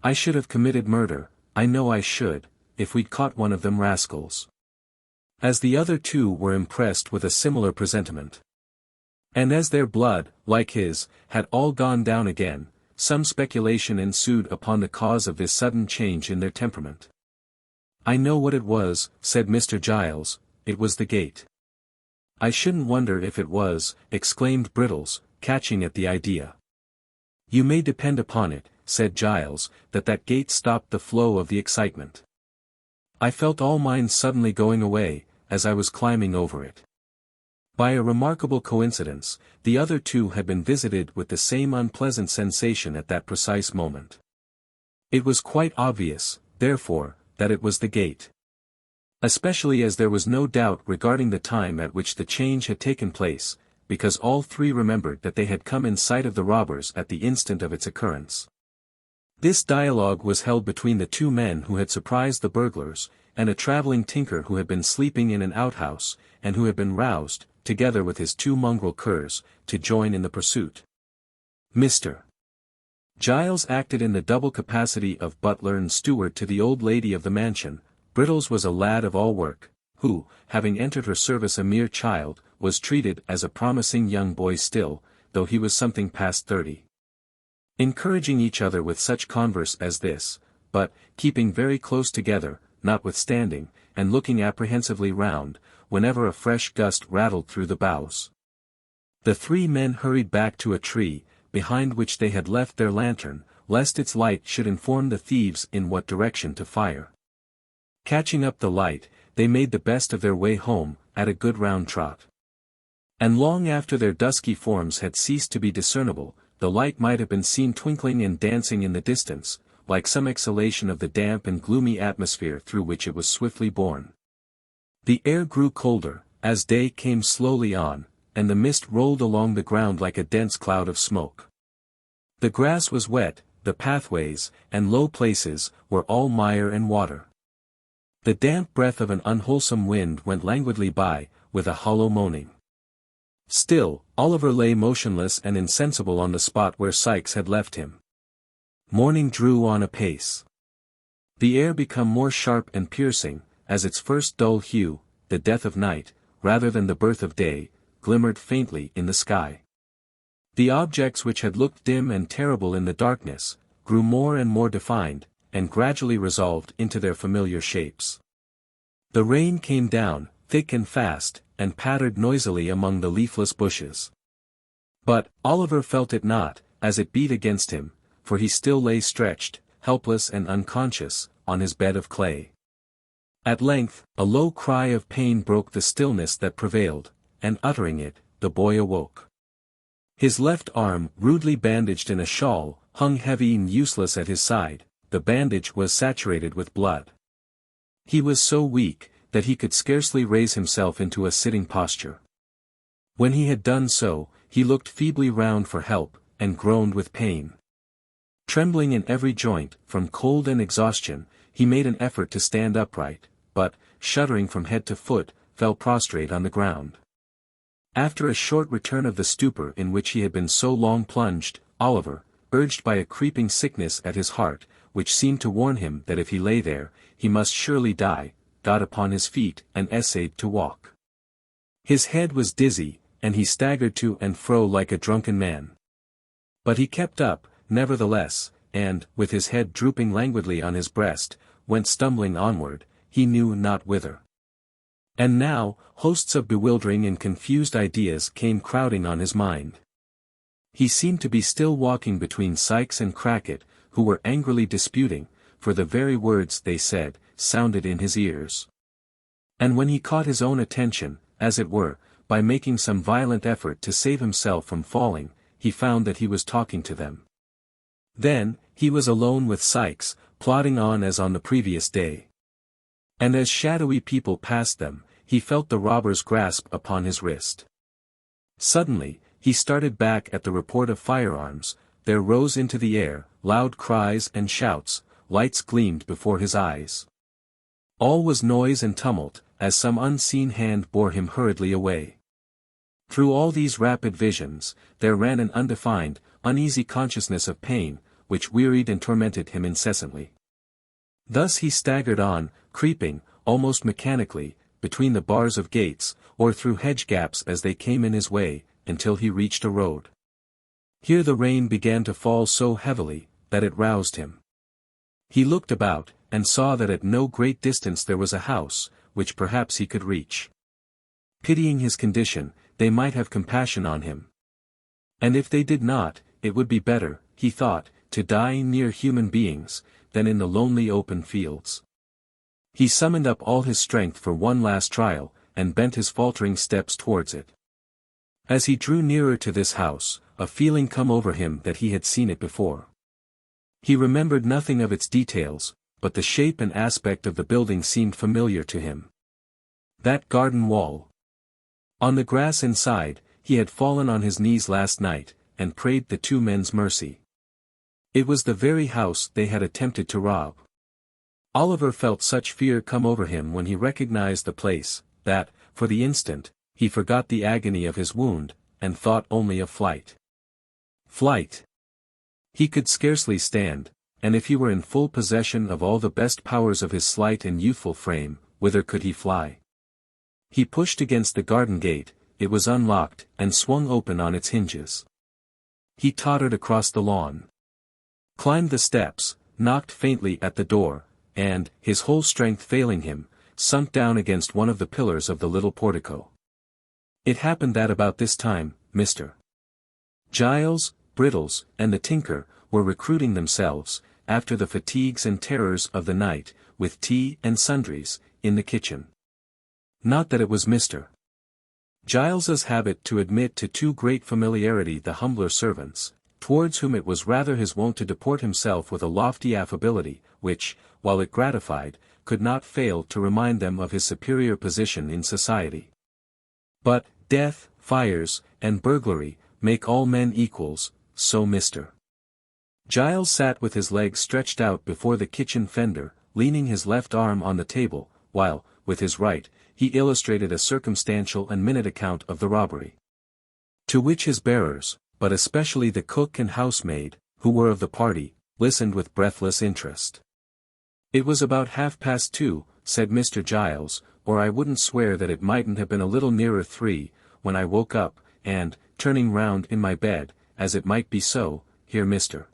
I should have committed murder, I know I should, if we'd caught one of them rascals." As the other two were impressed with a similar presentiment. And as their blood, like his, had all gone down again, some speculation ensued upon the cause of this sudden change in their temperament. "I know what it was," said Mr. Giles, "it was the gate." "I shouldn't wonder if it was," exclaimed Brittles, catching at the idea. "You may depend upon it," said Giles, "that gate stopped the flow of the excitement. I felt all mine suddenly going away, as I was climbing over it." By a remarkable coincidence, the other two had been visited with the same unpleasant sensation at that precise moment. It was quite obvious, therefore, that it was the gate. Especially as there was no doubt regarding the time at which the change had taken place, because all three remembered that they had come in sight of the robbers at the instant of its occurrence. This dialogue was held between the two men who had surprised the burglars, and a travelling tinker who had been sleeping in an outhouse, and who had been roused, together with his two mongrel curs, to join in the pursuit. Mr. Giles acted in the double capacity of butler and steward to the old lady of the mansion. Brittles was a lad of all work, who, having entered her service a mere child, was treated as a promising young boy still, though he was something past 30. Encouraging each other with such converse as this, but, keeping very close together, notwithstanding, and looking apprehensively round, whenever a fresh gust rattled through the boughs. The three men hurried back to a tree, behind which they had left their lantern, lest its light should inform the thieves in what direction to fire. Catching up the light, they made the best of their way home, at a good round trot. And long after their dusky forms had ceased to be discernible, the light might have been seen twinkling and dancing in the distance, like some exhalation of the damp and gloomy atmosphere through which it was swiftly borne. The air grew colder, as day came slowly on, and the mist rolled along the ground like a dense cloud of smoke. The grass was wet, the pathways, and low places, were all mire and water. The damp breath of an unwholesome wind went languidly by, with a hollow moaning. Still, Oliver lay motionless and insensible on the spot where Sikes had left him. Morning drew on apace. The air became more sharp and piercing, as its first dull hue, the death of night, rather than the birth of day, glimmered faintly in the sky. The objects which had looked dim and terrible in the darkness, grew more and more defined, and gradually resolved into their familiar shapes. The rain came down, thick and fast, and pattered noisily among the leafless bushes. But, Oliver felt it not, as it beat against him, for he still lay stretched, helpless and unconscious, on his bed of clay. At length, a low cry of pain broke the stillness that prevailed, and uttering it, the boy awoke. His left arm, rudely bandaged in a shawl, hung heavy and useless at his side. The bandage was saturated with blood. He was so weak, that he could scarcely raise himself into a sitting posture. When he had done so, he looked feebly round for help, and groaned with pain. Trembling in every joint, from cold and exhaustion, he made an effort to stand upright, but, shuddering from head to foot, fell prostrate on the ground. After a short return of the stupor in which he had been so long plunged, Oliver, urged by a creeping sickness at his heart, which seemed to warn him that if he lay there, he must surely die, got upon his feet and essayed to walk. His head was dizzy, and he staggered to and fro like a drunken man. But he kept up, nevertheless, and, with his head drooping languidly on his breast, went stumbling onward, he knew not whither. And now, hosts of bewildering and confused ideas came crowding on his mind. He seemed to be still walking between Sikes and Crackit, who were angrily disputing, for the very words they said, sounded in his ears. And when he caught his own attention, as it were, by making some violent effort to save himself from falling, he found that he was talking to them. Then, he was alone with Sikes, plodding on as on the previous day. And as shadowy people passed them, he felt the robber's grasp upon his wrist. Suddenly, he started back at the report of firearms. There rose into the air, loud cries and shouts, lights gleamed before his eyes. All was noise and tumult, as some unseen hand bore him hurriedly away. Through all these rapid visions, there ran an undefined, uneasy consciousness of pain, which wearied and tormented him incessantly. Thus he staggered on, creeping, almost mechanically, between the bars of gates, or through hedge gaps as they came in his way, until he reached a road. Here the rain began to fall so heavily, that it roused him. He looked about, and saw that at no great distance there was a house, which perhaps he could reach. Pitying his condition, they might have compassion on him. And if they did not, it would be better, he thought, to die near human beings, than in the lonely open fields. He summoned up all his strength for one last trial, and bent his faltering steps towards it. As he drew nearer to this house, a feeling come over him that he had seen it before. He remembered nothing of its details, but the shape and aspect of the building seemed familiar to him. That garden wall. On the grass inside, he had fallen on his knees last night, and prayed the two men's mercy. It was the very house they had attempted to rob. Oliver felt such fear come over him when he recognized the place, that, for the instant, he forgot the agony of his wound, and thought only of flight. Flight! He could scarcely stand, and if he were in full possession of all the best powers of his slight and youthful frame, whither could he fly? He pushed against the garden gate, it was unlocked, and swung open on its hinges. He tottered across the lawn, climbed the steps, knocked faintly at the door, and, his whole strength failing him, sunk down against one of the pillars of the little portico. It happened that about this time, Mr. Giles, Brittles, and the tinker, were recruiting themselves, after the fatigues and terrors of the night, with tea and sundries, in the kitchen. Not that it was Mr. Giles's habit to admit to too great familiarity the humbler servants, towards whom it was rather his wont to deport himself with a lofty affability, which, while it gratified, could not fail to remind them of his superior position in society. But, death, fires, and burglary, make all men equals, so Mr. Giles sat with his legs stretched out before the kitchen fender, leaning his left arm on the table, while, with his right, he illustrated a circumstantial and minute account of the robbery. To which his bearers, but especially the cook and housemaid, who were of the party, listened with breathless interest. "It was about 2:30, said Mr. Giles, or I wouldn't swear that it mightn't have been a little nearer 3, when I woke up, and, turning round in my bed, as it might be so, here Mr.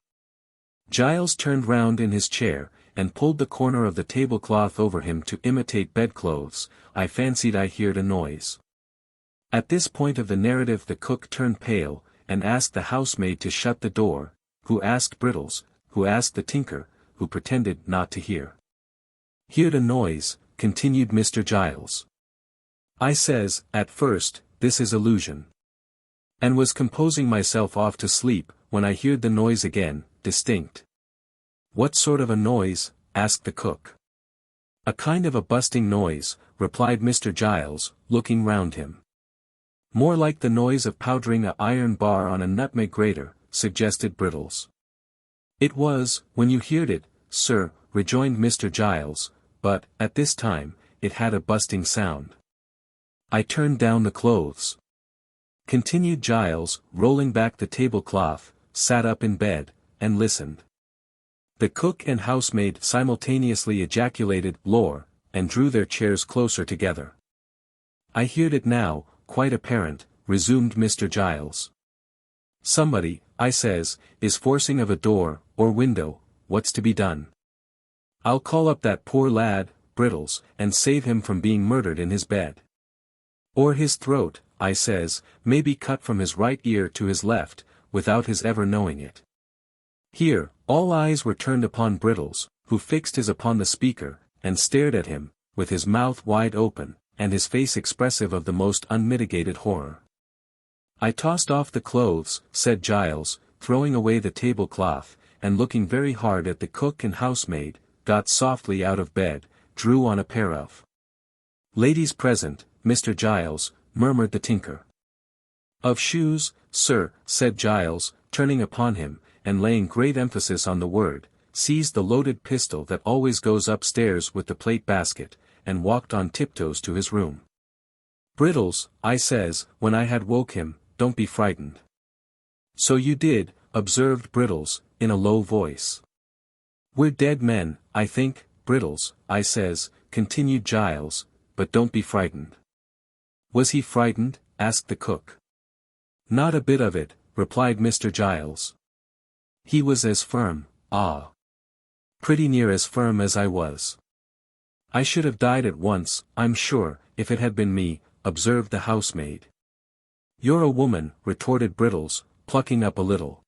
Giles turned round in his chair, and pulled the corner of the tablecloth over him to imitate bedclothes. I fancied I heard a noise." At this point of the narrative the cook turned pale, and asked the housemaid to shut the door, who asked Brittles, who asked the tinker, who pretended not to hear. "Heard a noise," continued Mr. Giles. "I says, at first, this is illusion. And was composing myself off to sleep, when I heard the noise again, distinct." "What sort of a noise?" asked the cook. "A kind of a busting noise," replied Mr. Giles, looking round him. "More like the noise of powdering a iron bar on a nutmeg grater," suggested Brittles. "It was, when you heard it, sir," rejoined Mr. Giles, "but, at this time, it had a busting sound. I turned down the clothes," continued Giles, rolling back the tablecloth, sat up in bed, and listened. The cook and housemaid simultaneously ejaculated "Lor," and drew their chairs closer together. "I heard it now, quite apparent," resumed Mr. Giles. "Somebody, I says, is forcing of a door, or window. What's to be done? I'll call up that poor lad, Brittles, and save him from being murdered in his bed. Or his throat, I says, may be cut from his right ear to his left, without his ever knowing it. Here, all eyes were turned upon Brittles, who fixed his upon the speaker, and stared at him, with his mouth wide open, and his face expressive of the most unmitigated horror. "I tossed off the clothes," said Giles, throwing away the tablecloth, and looking very hard at the cook and housemaid, got softly out of bed, drew on a pair of "ladies present, Mr. Giles," murmured the tinker. "Of shoes, sir," said Giles, turning upon him, and laying great emphasis on the word, seized the loaded pistol that always goes upstairs with the plate basket, and walked on tiptoes to his room. "Brittles," I says, when I had woke him, "don't be frightened." "So you did," observed Brittles, in a low voice. "We're dead men, I think, Brittles," I says, continued Giles, "but don't be frightened." "Was he frightened?" asked the cook. "Not a bit of it," replied Mr. Giles. "He was as firm, pretty near as firm as I was." "I should have died at once, I'm sure, if it had been me," observed the housemaid. "You're a woman," retorted Brittles, plucking up a little.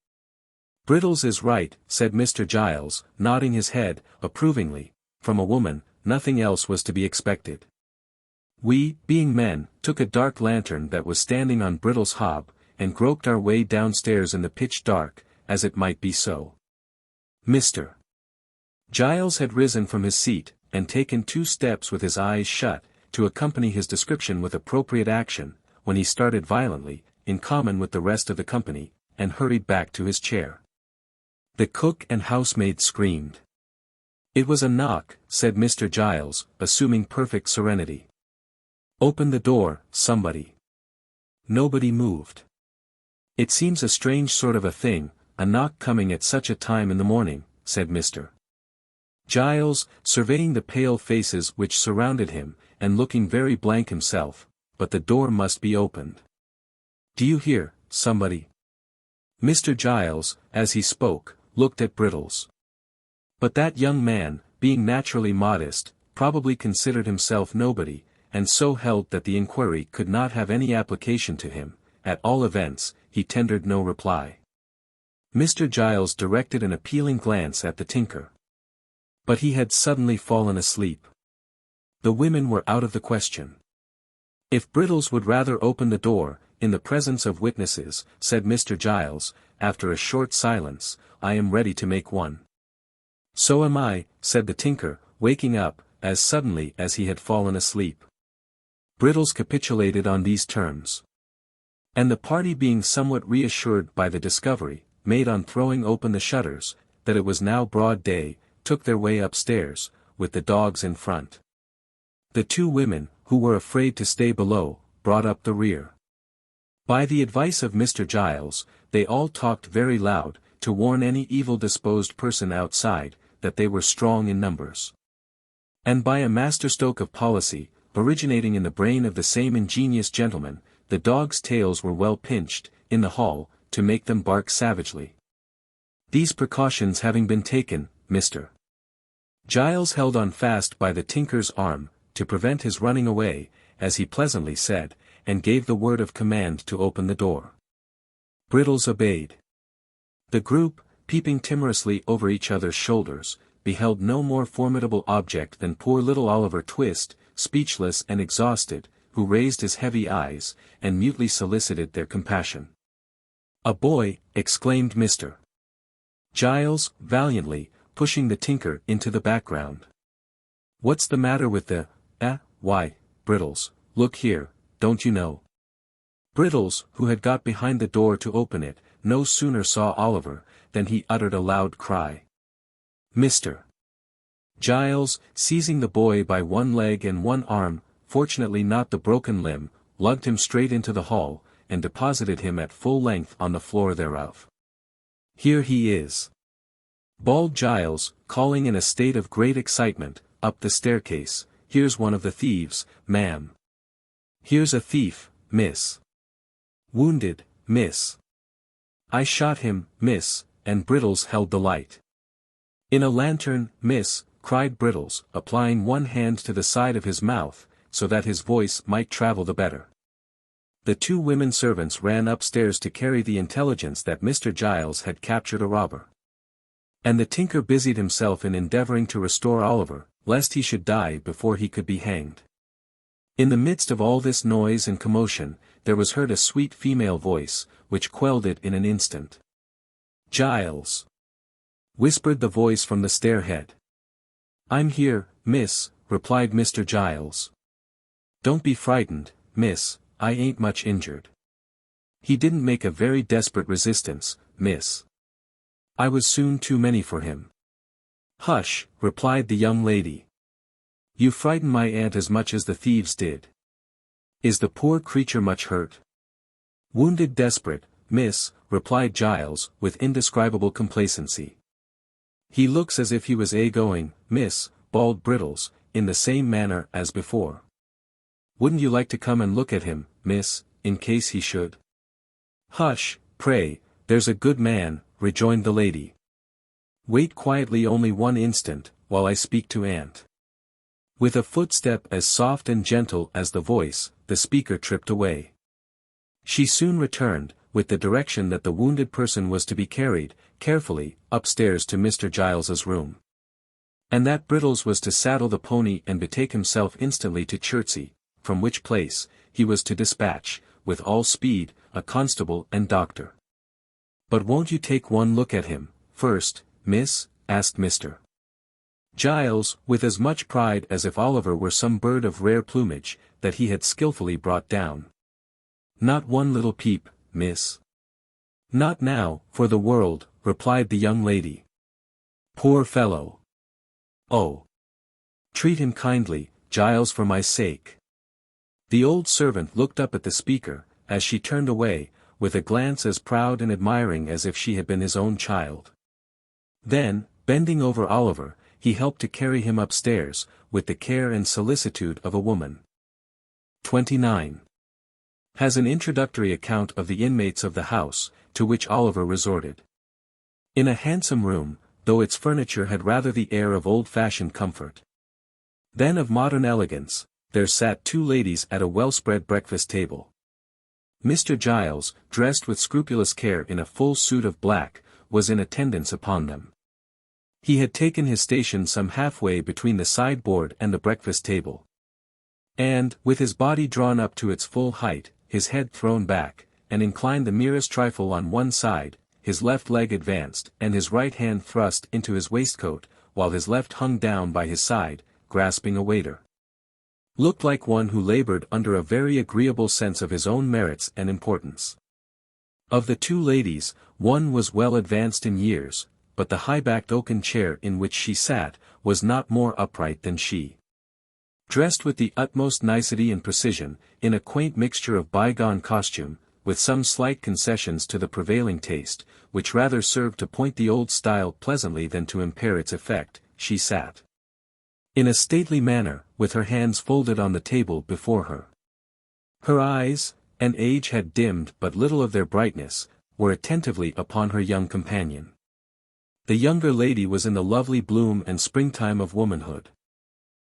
"Brittles is right," said Mr. Giles, nodding his head, approvingly. From a woman, nothing else was to be expected. We, being men, took a dark lantern that was standing on Brittles' hob, and groped our way downstairs in the pitch dark, as it might be so. Mr. Giles had risen from his seat, and taken 2 steps with his eyes shut, to accompany his description with appropriate action, when he started violently, in common with the rest of the company, and hurried back to his chair. The cook and housemaid screamed. "It was a knock," said Mr. Giles, assuming perfect serenity. "Open the door, somebody." Nobody moved. "It seems a strange sort of a thing, a knock coming at such a time in the morning," said Mr. Giles, surveying the pale faces which surrounded him, and looking very blank himself, "but the door must be opened. Do you hear, somebody?" Mr. Giles, as he spoke, looked at Brittles. But that young man, being naturally modest, probably considered himself nobody, and so held that the inquiry could not have any application to him. At all events, he tendered no reply. Mr. Giles directed an appealing glance at the tinker. But he had suddenly fallen asleep. The women were out of the question. "If Brittles would rather open the door, in the presence of witnesses," said Mr. Giles, after a short silence, "I am ready to make one." "So am I," said the tinker, waking up, as suddenly as he had fallen asleep. Brittles capitulated on these terms. And the party being somewhat reassured by the discovery, made on throwing open the shutters, that it was now broad day, took their way upstairs, with the dogs in front. The 2 women, who were afraid to stay below, brought up the rear. By the advice of Mr. Giles, they all talked very loud, to warn any evil-disposed person outside, that they were strong in numbers. And by a masterstroke of policy, originating in the brain of the same ingenious gentleman, the dogs' tails were well pinched, in the hall, to make them bark savagely. These precautions having been taken, Mr. Giles held on fast by the tinker's arm, to prevent his running away, as he pleasantly said, and gave the word of command to open the door. Brittles obeyed. The group, peeping timorously over each other's shoulders, beheld no more formidable object than poor little Oliver Twist, speechless and exhausted, who raised his heavy eyes, and mutely solicited their compassion. "A boy!" exclaimed Mr. Giles, valiantly, pushing the tinker into the background. "What's the matter with the, why, Brittles, look here, don't you know?" Brittles, who had got behind the door to open it, no sooner saw Oliver, than he uttered a loud cry. Mr. Giles, seizing the boy by one leg and one arm, fortunately not the broken limb, lugged him straight into the hall, and deposited him at full length on the floor thereof. "Here he is," bawled Giles, calling in a state of great excitement, up the staircase. "Here's one of the thieves, ma'am. Here's a thief, miss. Wounded, miss. I shot him, miss," and Brittles held the light. "In a lantern, miss," cried Brittles, applying one hand to the side of his mouth, so that his voice might travel the better. The 2 women servants ran upstairs to carry the intelligence that Mr. Giles had captured a robber. And the tinker busied himself in endeavouring to restore Oliver, lest he should die before he could be hanged. In the midst of all this noise and commotion, there was heard a sweet female voice, which quelled it in an instant. "Giles!" whispered the voice from the stairhead. "I'm here, miss," replied Mr. Giles. "Don't be frightened, miss, I ain't much injured. He didn't make a very desperate resistance, miss. I was soon too many for him." "Hush," replied the young lady. "You frighten my aunt as much as the thieves did. Is the poor creature much hurt?" "Wounded desperate, miss," replied Giles, with indescribable complacency. "He looks as if he was going, miss," bawled Brittles, in the same manner as before. "Wouldn't you like to come and look at him, miss, in case he should?" "Hush, pray, there's a good man," rejoined the lady. "Wait quietly only one instant, while I speak to aunt." With a footstep as soft and gentle as the voice, the speaker tripped away. She soon returned, with the direction that the wounded person was to be carried, carefully, upstairs to Mr. Giles's room. And that Brittles was to saddle the pony and betake himself instantly to Chertsey, from which place, he was to dispatch, with all speed, a constable and doctor. "But won't you take one look at him, first, miss?" asked Mr. Giles, with as much pride as if Oliver were some bird of rare plumage, that he had skilfully brought down. "Not one little peep, miss." "Not now, for the world," replied the young lady. "Poor fellow! Oh! Treat him kindly, Giles, for my sake." The old servant looked up at the speaker, as she turned away, with a glance as proud and admiring as if she had been his own child. Then, bending over Oliver, he helped to carry him upstairs, with the care and solicitude of a woman. 29. Has an introductory account of the inmates of the house, to which Oliver resorted. In a handsome room, though its furniture had rather the air of old-fashioned comfort than of modern elegance, there sat two ladies at a well-spread breakfast table. Mr. Giles, dressed with scrupulous care in a full suit of black, was in attendance upon them. He had taken his station some halfway between the sideboard and the breakfast table. And, with his body drawn up to its full height, his head thrown back, and inclined the merest trifle on one side, his left leg advanced, and his right hand thrust into his waistcoat, while his left hung down by his side, grasping a waiter. Looked like one who labored under a very agreeable sense of his own merits and importance. Of the two ladies, one was well advanced in years, but the high-backed oaken chair in which she sat, was not more upright than she. Dressed with the utmost nicety and precision, in a quaint mixture of bygone costume, with some slight concessions to the prevailing taste, which rather served to point the old style pleasantly than to impair its effect, she sat in a stately manner, with her hands folded on the table before her. Her eyes, and age had dimmed but little of their brightness, were attentively upon her young companion. The younger lady was in the lovely bloom and springtime of womanhood.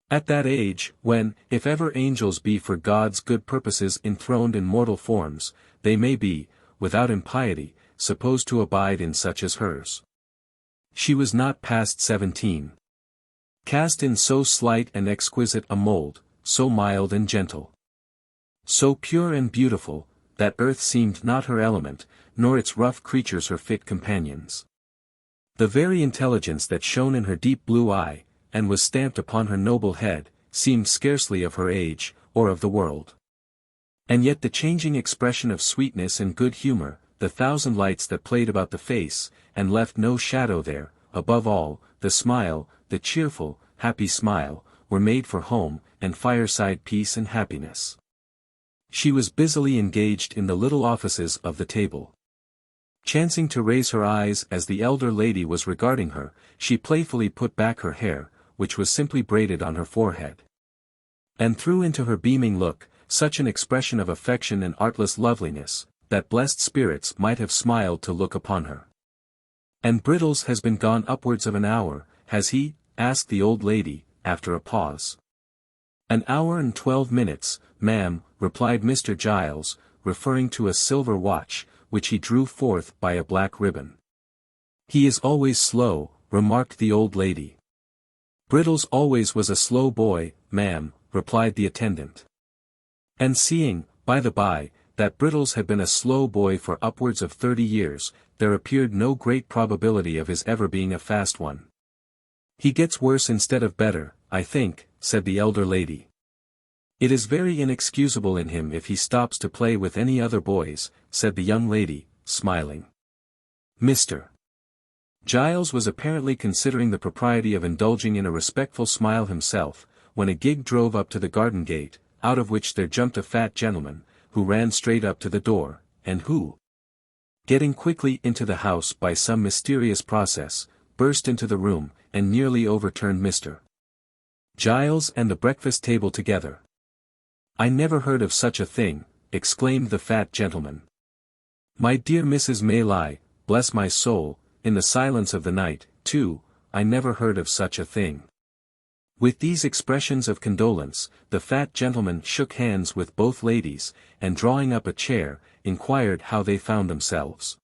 At that age, when, if ever angels be for God's good purposes enthroned in mortal forms, they may be, without impiety, supposed to abide in such as hers. She was not past 17. Cast in so slight and exquisite a mould, so mild and gentle, so pure and beautiful, that earth seemed not her element, nor its rough creatures her fit companions. The very intelligence that shone in her deep blue eye, and was stamped upon her noble head, seemed scarcely of her age, or of the world. And yet the changing expression of sweetness and good humor, the thousand lights that played about the face, and left no shadow there, above all, the smile, the cheerful, happy smile, were made for home, and fireside peace and happiness. She was busily engaged in the little offices of the table. Chancing to raise her eyes as the elder lady was regarding her, she playfully put back her hair, which was simply braided on her forehead, and threw into her beaming look, such an expression of affection and artless loveliness, that blessed spirits might have smiled to look upon her. "And Brittles has been gone upwards of an hour, has he?" asked the old lady, after a pause. "An hour and 12 minutes, ma'am," replied Mr. Giles, referring to a silver watch, which he drew forth by a black ribbon. "He is always slow," remarked the old lady. Brittles always was a slow boy, ma'am, replied the attendant. And seeing, by the by, that Brittles had been a slow boy for upwards of 30 years, there appeared no great probability of his ever being a fast one. He gets worse instead of better, I think, said the elder lady. It is very inexcusable in him if he stops to play with any other boys, said the young lady, smiling. Mr. Giles was apparently considering the propriety of indulging in a respectful smile himself, when a gig drove up to the garden gate, out of which there jumped a fat gentleman, who ran straight up to the door, and who, getting quickly into the house by some mysterious process, burst into the room, and nearly overturned Mr. Giles and the breakfast table together. I never heard of such a thing, exclaimed the fat gentleman. My dear Mrs. Maylie, bless my soul, in the silence of the night, too, I never heard of such a thing. With these expressions of condolence, the fat gentleman shook hands with both ladies, and drawing up a chair, inquired how they found themselves.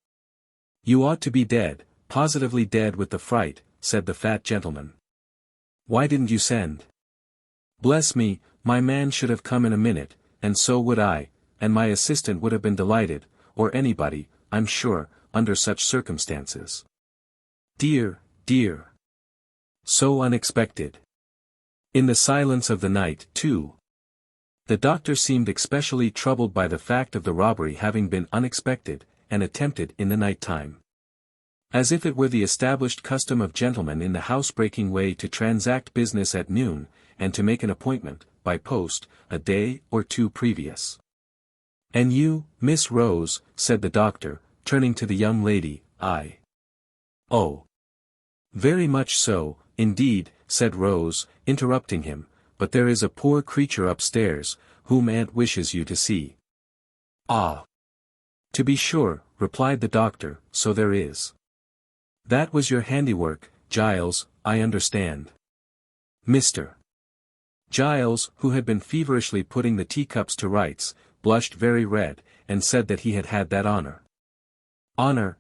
You ought to be dead, positively dead with the fright, said the fat gentleman. Why didn't you send? Bless me, my man should have come in a minute, and so would I, and my assistant would have been delighted, or anybody, I'm sure, under such circumstances. Dear, dear. So unexpected. In the silence of the night, too. The doctor seemed especially troubled by the fact of the robbery having been unexpected, and attempted in the night time. As if it were the established custom of gentlemen in the housebreaking way to transact business at noon, and to make an appointment, by post, a day or two previous. And you, Miss Rose, said the doctor, turning to the young lady, Oh. Very much so, indeed, said Rose, interrupting him, but there is a poor creature upstairs, whom aunt wishes you to see. Ah. To be sure, replied the doctor, so there is. That was your handiwork, Giles, I understand. Mr. Giles, who had been feverishly putting the teacups to rights, blushed very red, and said that he had had that honor. Honor,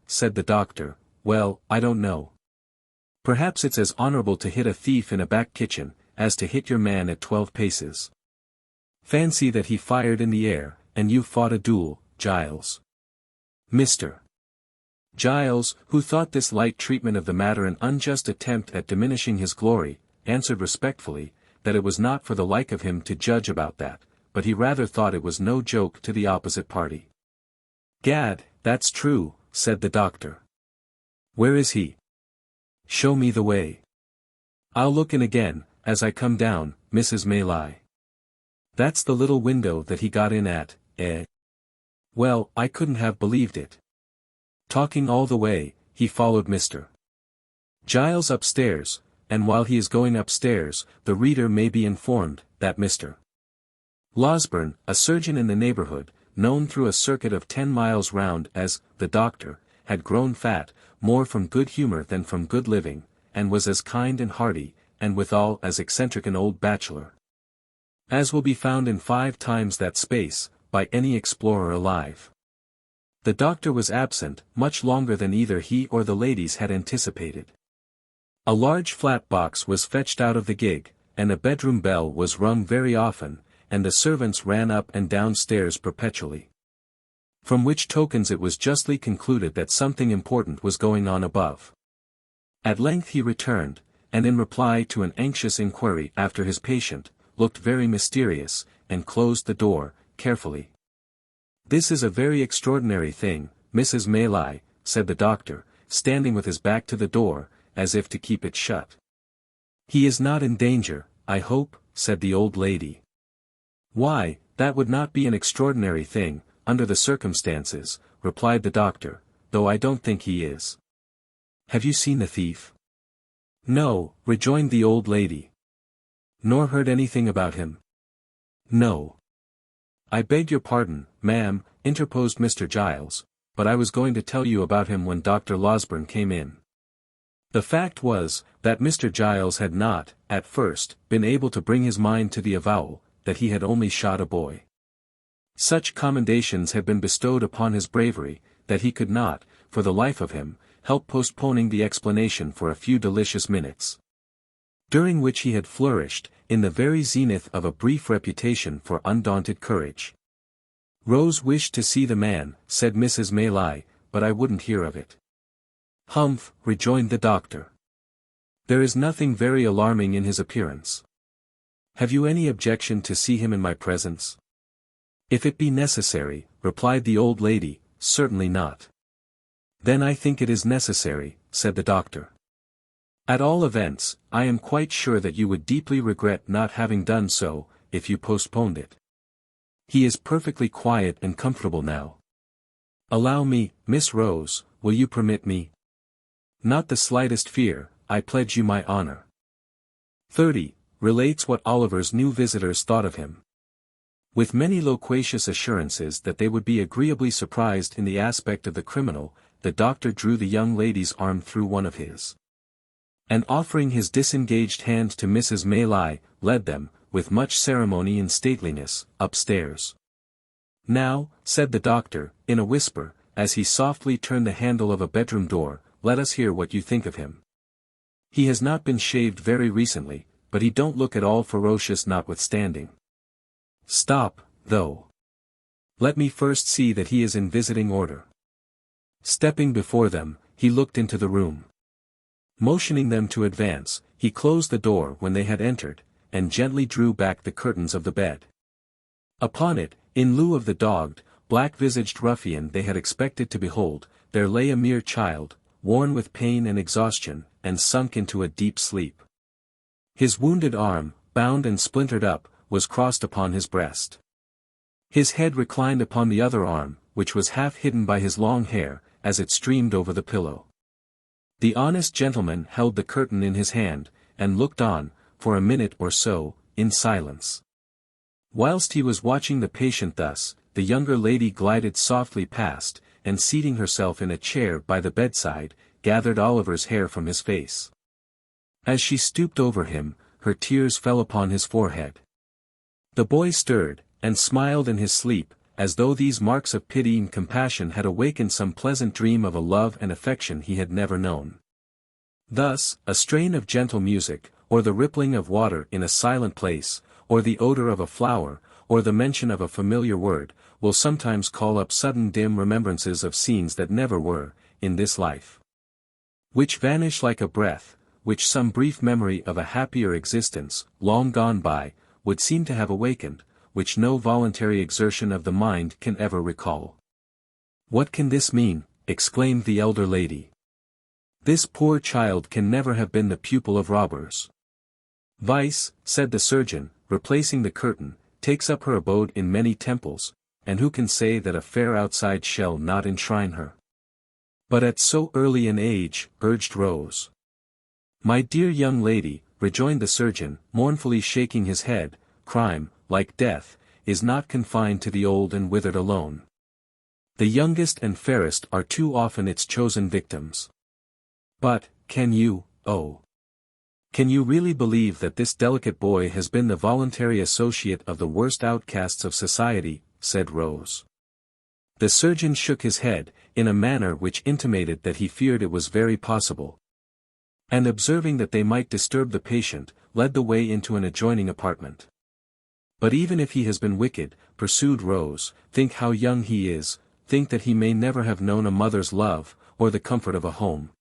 said the doctor, well, I don't know. Perhaps it's as honorable to hit a thief in a back kitchen, as to hit your man at 12 paces. Fancy that he fired in the air, and you fought a duel, Giles. Mr. Giles, who thought this light treatment of the matter an unjust attempt at diminishing his glory, answered respectfully, that it was not for the like of him to judge about that, but he rather thought it was no joke to the opposite party. Gad, that's true, said the doctor. Where is he? Show me the way. I'll look in again, as I come down, Mrs. Maylie. That's the little window that he got in at, Well, I couldn't have believed it. Talking all the way, he followed Mr. Giles upstairs, and while he is going upstairs, the reader may be informed, that Mr. Losberne, a surgeon in the neighborhood, known through a circuit of 10 miles round as, the doctor, had grown fat, more from good humor than from good living, and was as kind and hearty, and withal as eccentric an old bachelor as will be found in 5 times that space, by any explorer alive. The doctor was absent, much longer than either he or the ladies had anticipated. A large flat box was fetched out of the gig, and a bedroom bell was rung very often, and the servants ran up and down stairs perpetually. From which tokens it was justly concluded that something important was going on above. At length he returned, and in reply to an anxious inquiry after his patient, looked very mysterious, and closed the door, carefully. This is a very extraordinary thing, Mrs. Maylie, said the doctor, standing with his back to the door, as if to keep it shut. He is not in danger, I hope, said the old lady. Why, that would not be an extraordinary thing, under the circumstances, replied the doctor, though I don't think he is. Have you seen the thief? No, rejoined the old lady. Nor heard anything about him? No. I beg your pardon, ma'am, interposed Mr. Giles, but I was going to tell you about him when Dr. Losberne came in. The fact was, that Mr. Giles had not, at first, been able to bring his mind to the avowal, that he had only shot a boy. Such commendations had been bestowed upon his bravery, that he could not, for the life of him, help postponing the explanation for a few delicious minutes, during which he had flourished, in the very zenith of a brief reputation for undaunted courage. "Rose wished to see the man," said Mrs. Maylie, "but I wouldn't hear of it." "Humph," rejoined the doctor. "There is nothing very alarming in his appearance. Have you any objection to see him in my presence?" "If it be necessary," replied the old lady, "certainly not." "Then I think it is necessary," said the doctor. "At all events, I am quite sure that you would deeply regret not having done so, if you postponed it. He is perfectly quiet and comfortable now. Allow me, Miss Rose, will you permit me?" "Not the slightest fear, I pledge you my honor." 30. Relates what Oliver's new visitors thought of him. With many loquacious assurances that they would be agreeably surprised in the aspect of the criminal, the doctor drew the young lady's arm through one of his, and offering his disengaged hand to Mrs. Maylie, led them, with much ceremony and stateliness, upstairs. "Now," said the doctor, in a whisper, as he softly turned the handle of a bedroom door, "let us hear what you think of him. He has not been shaved very recently, but he don't look at all ferocious notwithstanding. Stop, though. Let me first see that he is in visiting order." Stepping before them, he looked into the room. Motioning them to advance, he closed the door when they had entered, and gently drew back the curtains of the bed. Upon it, in lieu of the dogged, black-visaged ruffian they had expected to behold, there lay a mere child, worn with pain and exhaustion, and sunk into a deep sleep. His wounded arm, bound and splintered up, was crossed upon his breast. His head reclined upon the other arm, which was half hidden by his long hair, as it streamed over the pillow. The honest gentleman held the curtain in his hand, and looked on, for a minute or so, in silence. Whilst he was watching the patient thus, the younger lady glided softly past, and seating herself in a chair by the bedside, gathered Oliver's hair from his face. As she stooped over him, her tears fell upon his forehead. The boy stirred, and smiled in his sleep, as though these marks of pity and compassion had awakened some pleasant dream of a love and affection he had never known. Thus, a strain of gentle music, or the rippling of water in a silent place, or the odor of a flower, or the mention of a familiar word, will sometimes call up sudden dim remembrances of scenes that never were, in this life, which vanish like a breath, which some brief memory of a happier existence, long gone by, would seem to have awakened, which no voluntary exertion of the mind can ever recall. "What can this mean?" exclaimed the elder lady. "This poor child can never have been the pupil of robbers. Vice," said the surgeon, replacing the curtain, "takes up her abode in many temples, and who can say that a fair outside shall not enshrine her?" "But at so early an age," urged Rose. "My dear young lady," rejoined the surgeon, mournfully shaking his head, "crime, like death, is not confined to the old and withered alone. The youngest and fairest are too often its chosen victims. But, can you really believe that this delicate boy has been the voluntary associate of the worst outcasts of society?" said Rose. The surgeon shook his head, in a manner which intimated that he feared it was very possible. And observing that they might disturb the patient, led the way into an adjoining apartment. "But even if he has been wicked," pursued Rose, "think how young he is, think that he may never have known a mother's love, or the comfort of a home.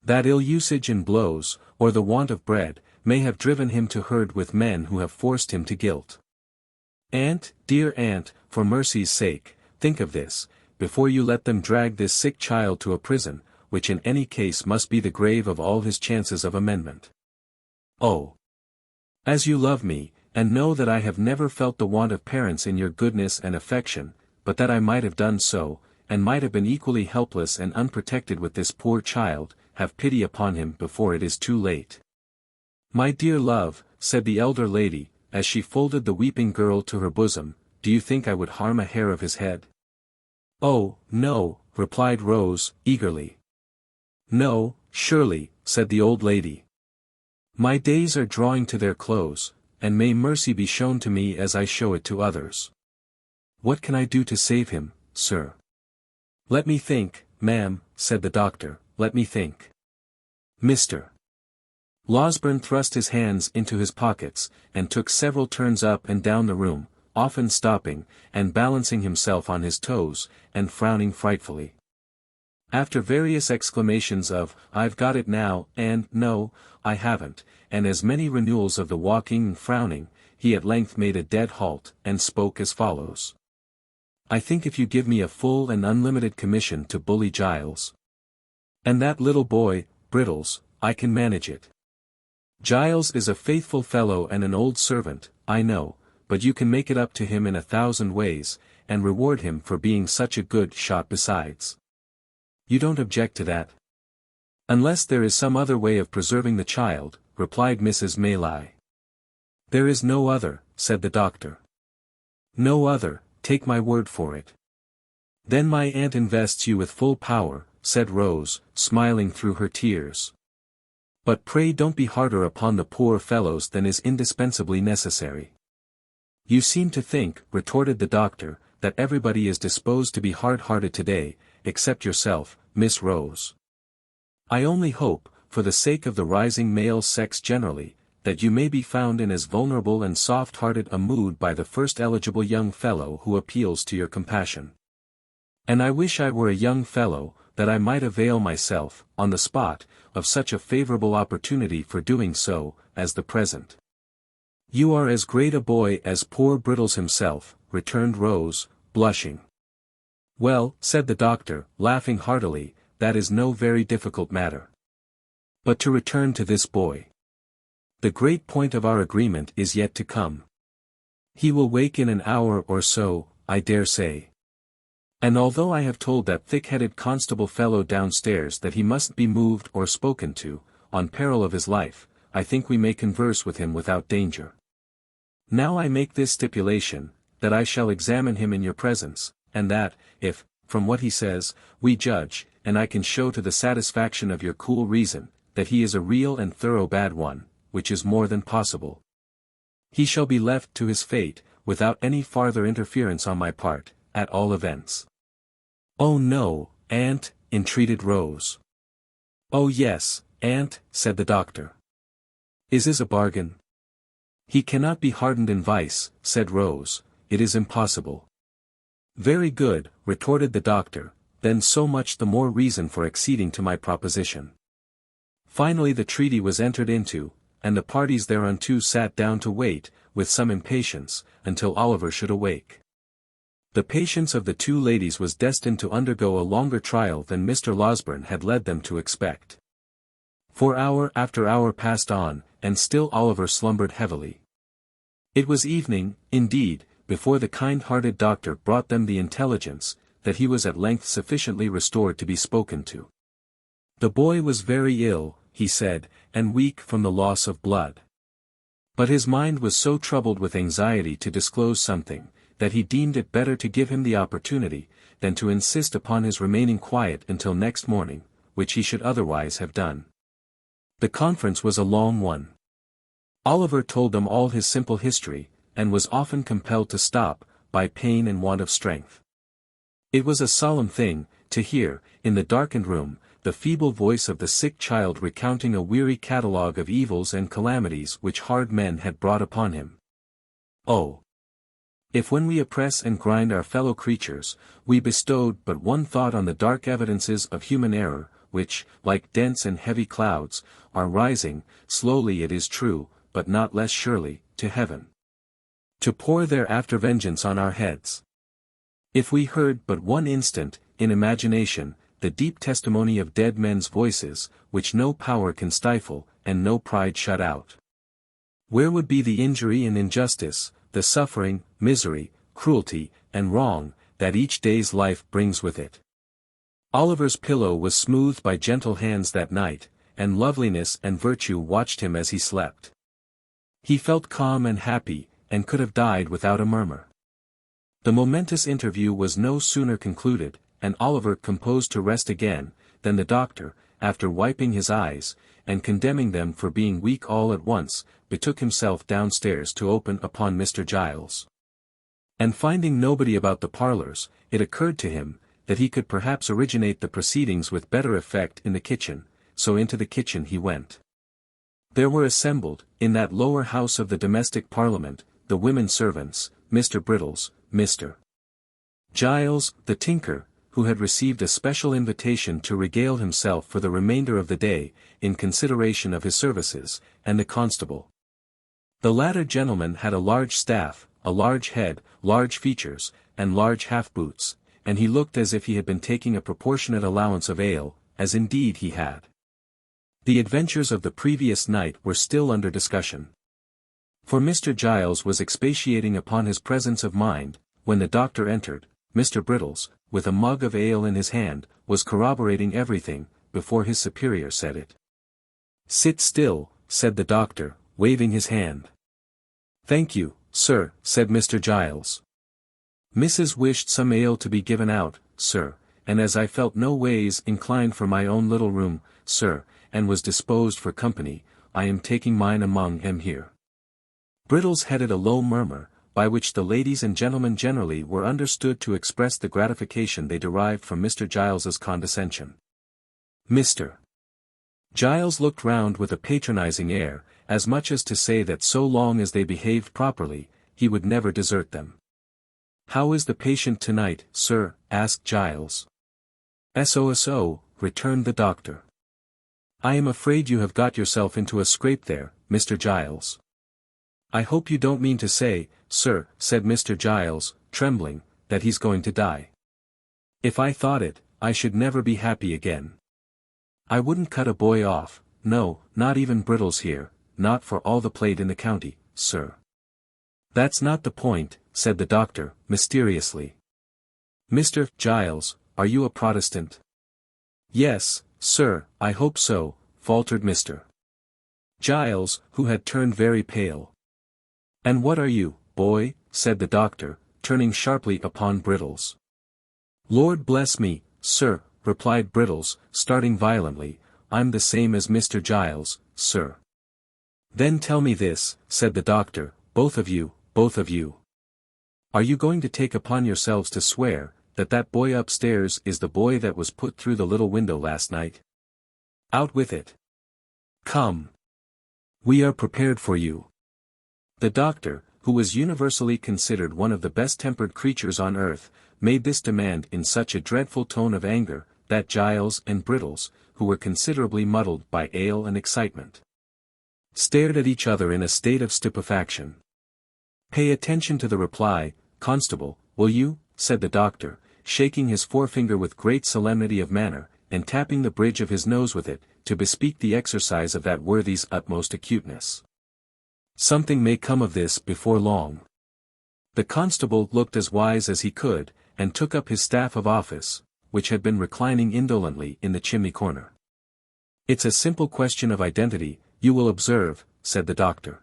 That ill usage and blows, or the want of bread, may have driven him to herd with men who have forced him to guilt. Aunt, dear aunt, for mercy's sake, think of this, before you let them drag this sick child to a prison, which in any case must be the grave of all his chances of amendment. Oh! As you love me, and know that I have never felt the want of parents in your goodness and affection, but that I might have done so, and might have been equally helpless and unprotected with this poor child, have pity upon him before it is too late." "My dear love," said the elder lady, as she folded the weeping girl to her bosom, "do you think I would harm a hair of his head?" "Oh, no," replied Rose, eagerly. "No, surely," said the old lady. "My days are drawing to their close, and may mercy be shown to me as I show it to others. What can I do to save him, sir?" "Let me think, ma'am," said the doctor, let me think. Mr. Losberne thrust his hands into his pockets, and took several turns up and down the room, often stopping, and balancing himself on his toes, and frowning frightfully. After various exclamations of, "I've got it now," and "No, I haven't," and as many renewals of the walking and frowning, he at length made a dead halt, and spoke as follows. "I think if you give me a full and unlimited commission to bully Giles and that little boy, Brittles, I can manage it. Giles is a faithful fellow and an old servant, I know, but you can make it up to him in 1,000 ways, and reward him for being such a good shot besides. You don't object to that?" "Unless there is some other way of preserving the child," replied Mrs. Maylie. "There is no other," said the doctor. "No other, take my word for it." "Then my aunt invests you with full power," said Rose, smiling through her tears. "But pray don't be harder upon the poor fellows than is indispensably necessary." "You seem to think," retorted the doctor, "that everybody is disposed to be hard-hearted today, except yourself, Miss Rose. I only hope, for the sake of the rising male sex generally, that you may be found in as vulnerable and soft-hearted a mood by the first eligible young fellow who appeals to your compassion. And I wish I were a young fellow, that I might avail myself, on the spot, of such a favourable opportunity for doing so, as the present." "You are as great a boy as poor Brittles himself," returned Rose, blushing. "Well," said the doctor, laughing heartily, "that is no very difficult matter. But to return to this boy. The great point of our agreement is yet to come. He will wake in an hour or so, I dare say. And although I have told that thick-headed constable fellow downstairs that he mustn't be moved or spoken to, on peril of his life, I think we may converse with him without danger. Now I make this stipulation, that I shall examine him in your presence, and that, if, from what he says, we judge, and I can show to the satisfaction of your cool reason, that he is a real and thorough bad one, which is more than possible, he shall be left to his fate, without any farther interference on my part, at all events." "Oh no, aunt," entreated Rose. "Oh yes, aunt," said the doctor. "Is this a bargain?" "He cannot be hardened in vice," said Rose, "it is impossible." "Very good," retorted the doctor, "then so much the more reason for acceding to my proposition." Finally the treaty was entered into, and the parties thereunto sat down to wait, with some impatience, until Oliver should awake. The patience of the two ladies was destined to undergo a longer trial than Mr. Losberne had led them to expect. For hour after hour passed on, and still Oliver slumbered heavily. It was evening, indeed, before the kind-hearted doctor brought them the intelligence, that he was at length sufficiently restored to be spoken to. The boy was very ill, he said, and weak from the loss of blood. But his mind was so troubled with anxiety to disclose something, that he deemed it better to give him the opportunity, than to insist upon his remaining quiet until next morning, which he should otherwise have done. The conference was a long one. Oliver told them all his simple history, and was often compelled to stop, by pain and want of strength. It was a solemn thing, to hear, in the darkened room, the feeble voice of the sick child recounting a weary catalogue of evils and calamities which hard men had brought upon him. Oh! If when we oppress and grind our fellow creatures, we bestowed but one thought on the dark evidences of human error, which, like dense and heavy clouds, are rising, slowly it is true, but not less surely, to heaven, to pour their after vengeance on our heads. If we heard but one instant, in imagination, the deep testimony of dead men's voices, which no power can stifle, and no pride shut out, where would be the injury and injustice, the suffering, misery, cruelty, and wrong, that each day's life brings with it? Oliver's pillow was smoothed by gentle hands that night, and loveliness and virtue watched him as he slept. He felt calm and happy, and could have died without a murmur. The momentous interview was no sooner concluded, and Oliver composed to rest again, than the doctor, after wiping his eyes, and condemning them for being weak all at once, betook himself downstairs to open upon Mr. Giles. And finding nobody about the parlours, it occurred to him, that he could perhaps originate the proceedings with better effect in the kitchen, so into the kitchen he went. There were assembled, in that lower house of the domestic parliament, the women servants, Mr. Brittles, Mr. Giles, the tinker, who had received a special invitation to regale himself for the remainder of the day, in consideration of his services, and the constable. The latter gentleman had a large staff, a large head, large features, and large half-boots, and he looked as if he had been taking a proportionate allowance of ale, as indeed he had. The adventures of the previous night were still under discussion. For Mr. Giles was expatiating upon his presence of mind, when the doctor entered. Mr. Brittles, with a mug of ale in his hand, was corroborating everything, before his superior said it. "Sit still," said the doctor, waving his hand. "Thank you, sir," said Mr. Giles. "Mrs. wished some ale to be given out, sir, and as I felt no ways inclined for my own little room, sir, and was disposed for company, I am taking mine among 'em here." Brittles headed a low murmur, by which the ladies and gentlemen generally were understood to express the gratification they derived from Mr. Giles's condescension. Mr. Giles looked round with a patronizing air, as much as to say that so long as they behaved properly, he would never desert them. "How is the patient tonight, sir?" asked Giles. "So," returned the doctor. "I am afraid you have got yourself into a scrape there, Mr. Giles." "I hope you don't mean to say, sir," said Mr. Giles, trembling, "that he's going to die." "If I thought it, I should never be happy again. I wouldn't cut a boy off, no, not even Brittles here, not for all the plate in the county, sir." "That's not the point," said the doctor, mysteriously. "Mr. Giles, are you a Protestant?" "Yes, sir, I hope so," faltered Mr. Giles, who had turned very pale. "And what are you, boy?" said the doctor, turning sharply upon Brittles. "Lord bless me, sir," replied Brittles, starting violently, "I'm the same as Mr. Giles, sir." "Then tell me this," said the doctor, both of you. "Are you going to take upon yourselves to swear, that that boy upstairs is the boy that was put through the little window last night? Out with it. Come. We are prepared for you." The doctor, who was universally considered one of the best-tempered creatures on earth, made this demand in such a dreadful tone of anger, that Giles and Brittles, who were considerably muddled by ale and excitement, stared at each other in a state of stupefaction. "Pay attention to the reply, constable, will you?" said the doctor, shaking his forefinger with great solemnity of manner, and tapping the bridge of his nose with it, to bespeak the exercise of that worthy's utmost acuteness. "Something may come of this before long." The constable looked as wise as he could, and took up his staff of office, which had been reclining indolently in the chimney corner. "It's a simple question of identity, you will observe," said the doctor.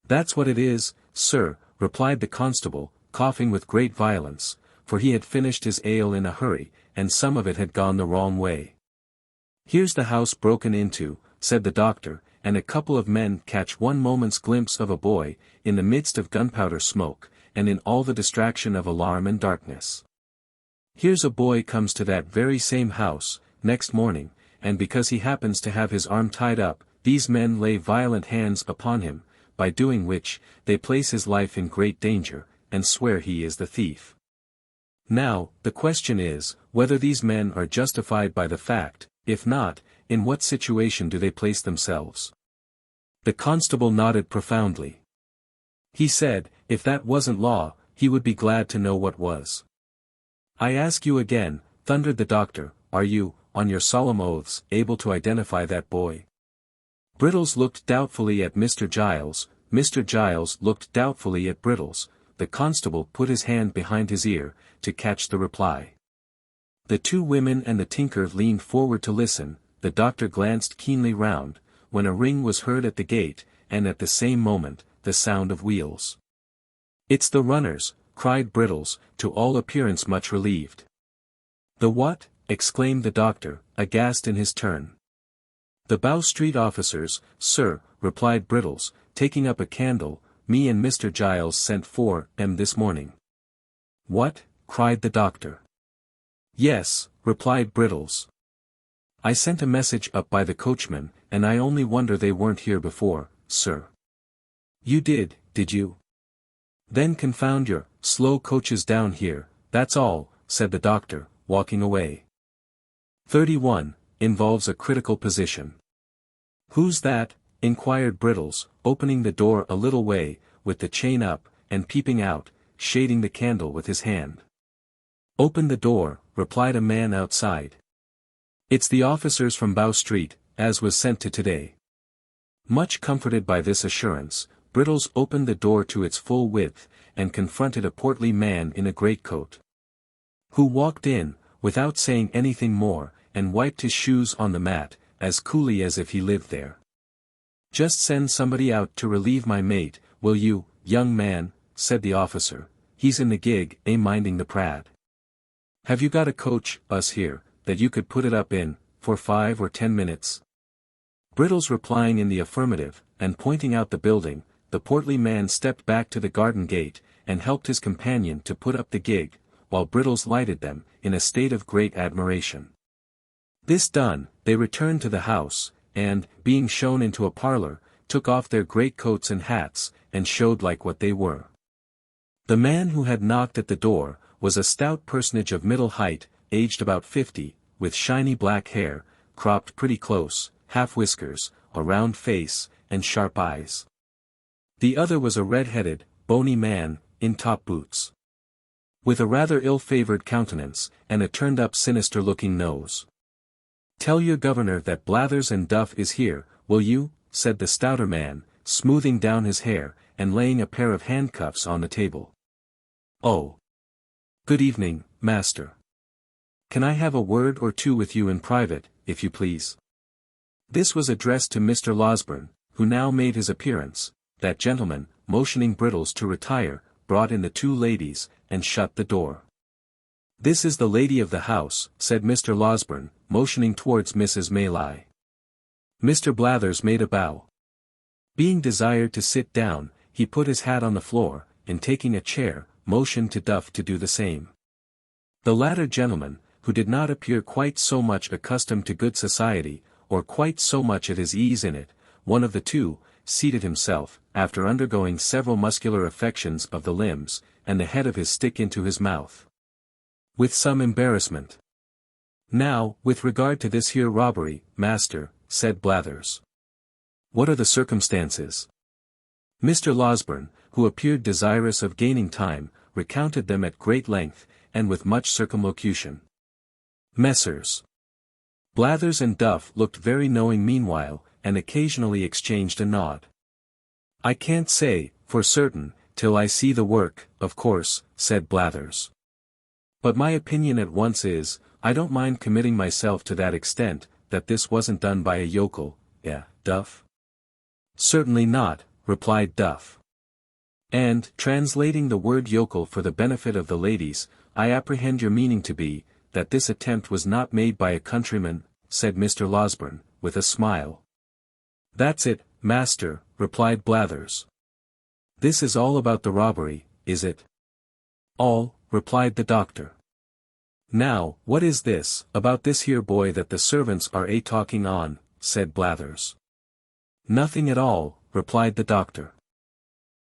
"That's what it is, sir," replied the constable, coughing with great violence, for he had finished his ale in a hurry, and some of it had gone the wrong way. "Here's the house broken into," said the doctor, "and a couple of men catch one moment's glimpse of a boy, in the midst of gunpowder smoke, and in all the distraction of alarm and darkness. Here's a boy comes to that very same house, next morning, and because he happens to have his arm tied up, these men lay violent hands upon him, by doing which, they place his life in great danger, and swear he is the thief. Now, the question is, whether these men are justified by the fact, if not, in what situation do they place themselves?" The constable nodded profoundly. He said, if that wasn't law, he would be glad to know what was. "I ask you again," thundered the doctor, "are you, on your solemn oaths, able to identify that boy?" Brittles looked doubtfully at Mr. Giles, Mr. Giles looked doubtfully at Brittles, the constable put his hand behind his ear, to catch the reply. The two women and the tinker leaned forward to listen, the doctor glanced keenly round, when a ring was heard at the gate, and at the same moment, the sound of wheels. "It's the runners," cried Brittles, to all appearance much relieved. "The what?" exclaimed the doctor, aghast in his turn. "The Bow Street officers, sir," replied Brittles, taking up a candle, "me and Mr. Giles sent for 'em this morning." "What?" cried the doctor. Yes, replied Brittles. I sent a message up by the coachman, and I only wonder they weren't here before, sir. You did you? Then confound your slow coaches down here, that's all, said the doctor, walking away. 31. Involves a critical position. Who's that? Inquired Brittles, opening the door a little way, with the chain up, and peeping out, shading the candle with his hand. Open the door, replied a man outside. It's the officers from Bow Street, as was sent to today. Much comforted by this assurance, Brittles opened the door to its full width, and confronted a portly man in a greatcoat, who walked in, without saying anything more, and wiped his shoes on the mat, as coolly as if he lived there. Just send somebody out to relieve my mate, will you, young man, said the officer. He's in the gig, minding the prad. Have you got a coach, us here, that you could put it up in, for 5 or 10 minutes? Brittles replying in the affirmative, and pointing out the building, the portly man stepped back to the garden gate, and helped his companion to put up the gig, while Brittles lighted them, in a state of great admiration. This done, they returned to the house, and, being shown into a parlour, took off their greatcoats and hats, and showed like what they were. The man who had knocked at the door, was a stout personage of middle height, aged about 50, with shiny black hair, cropped pretty close, half-whiskers, a round face, and sharp eyes. The other was a red-headed, bony man, in top boots, with a rather ill-favoured countenance, and a turned-up sinister-looking nose. Tell your governor that Blathers and Duff is here, will you? Said the stouter man, smoothing down his hair, and laying a pair of handcuffs on the table. Oh. Good evening, master. Can I have a word or two with you in private, if you please? This was addressed to Mr. Losberne, who now made his appearance. That gentleman, motioning Brittles to retire, brought in the 2 ladies, and shut the door. This is the lady of the house, said Mr. Losberne, motioning towards Mrs. Mayleye. Mr. Blathers made a bow. Being desired to sit down, he put his hat on the floor, and taking a chair, motioned to Duff to do the same. The latter gentleman, who did not appear quite so much accustomed to good society, or quite so much at his ease in it, one of the 2, seated himself, after undergoing several muscular affections of the limbs, and the head of his stick into his mouth, with some embarrassment. Now, with regard to this here robbery, master, said Blathers. What are the circumstances? Mr. Losberne, who appeared desirous of gaining time, recounted them at great length, and with much circumlocution. Messrs. Blathers and Duff looked very knowing meanwhile, and occasionally exchanged a nod. I can't say, for certain, till I see the work, of course, said Blathers. But my opinion at once is, I don't mind committing myself to that extent, that this wasn't done by a yokel, Duff? Certainly not, replied Duff. And, translating the word yokel for the benefit of the ladies, I apprehend your meaning to be, that this attempt was not made by a countryman, said Mr. Losberne, with a smile. That's it, master, replied Blathers. This is all about the robbery, is it? All, replied the doctor. Now, what is this, about this here boy that the servants are talking on, said Blathers. Nothing at all, replied the doctor.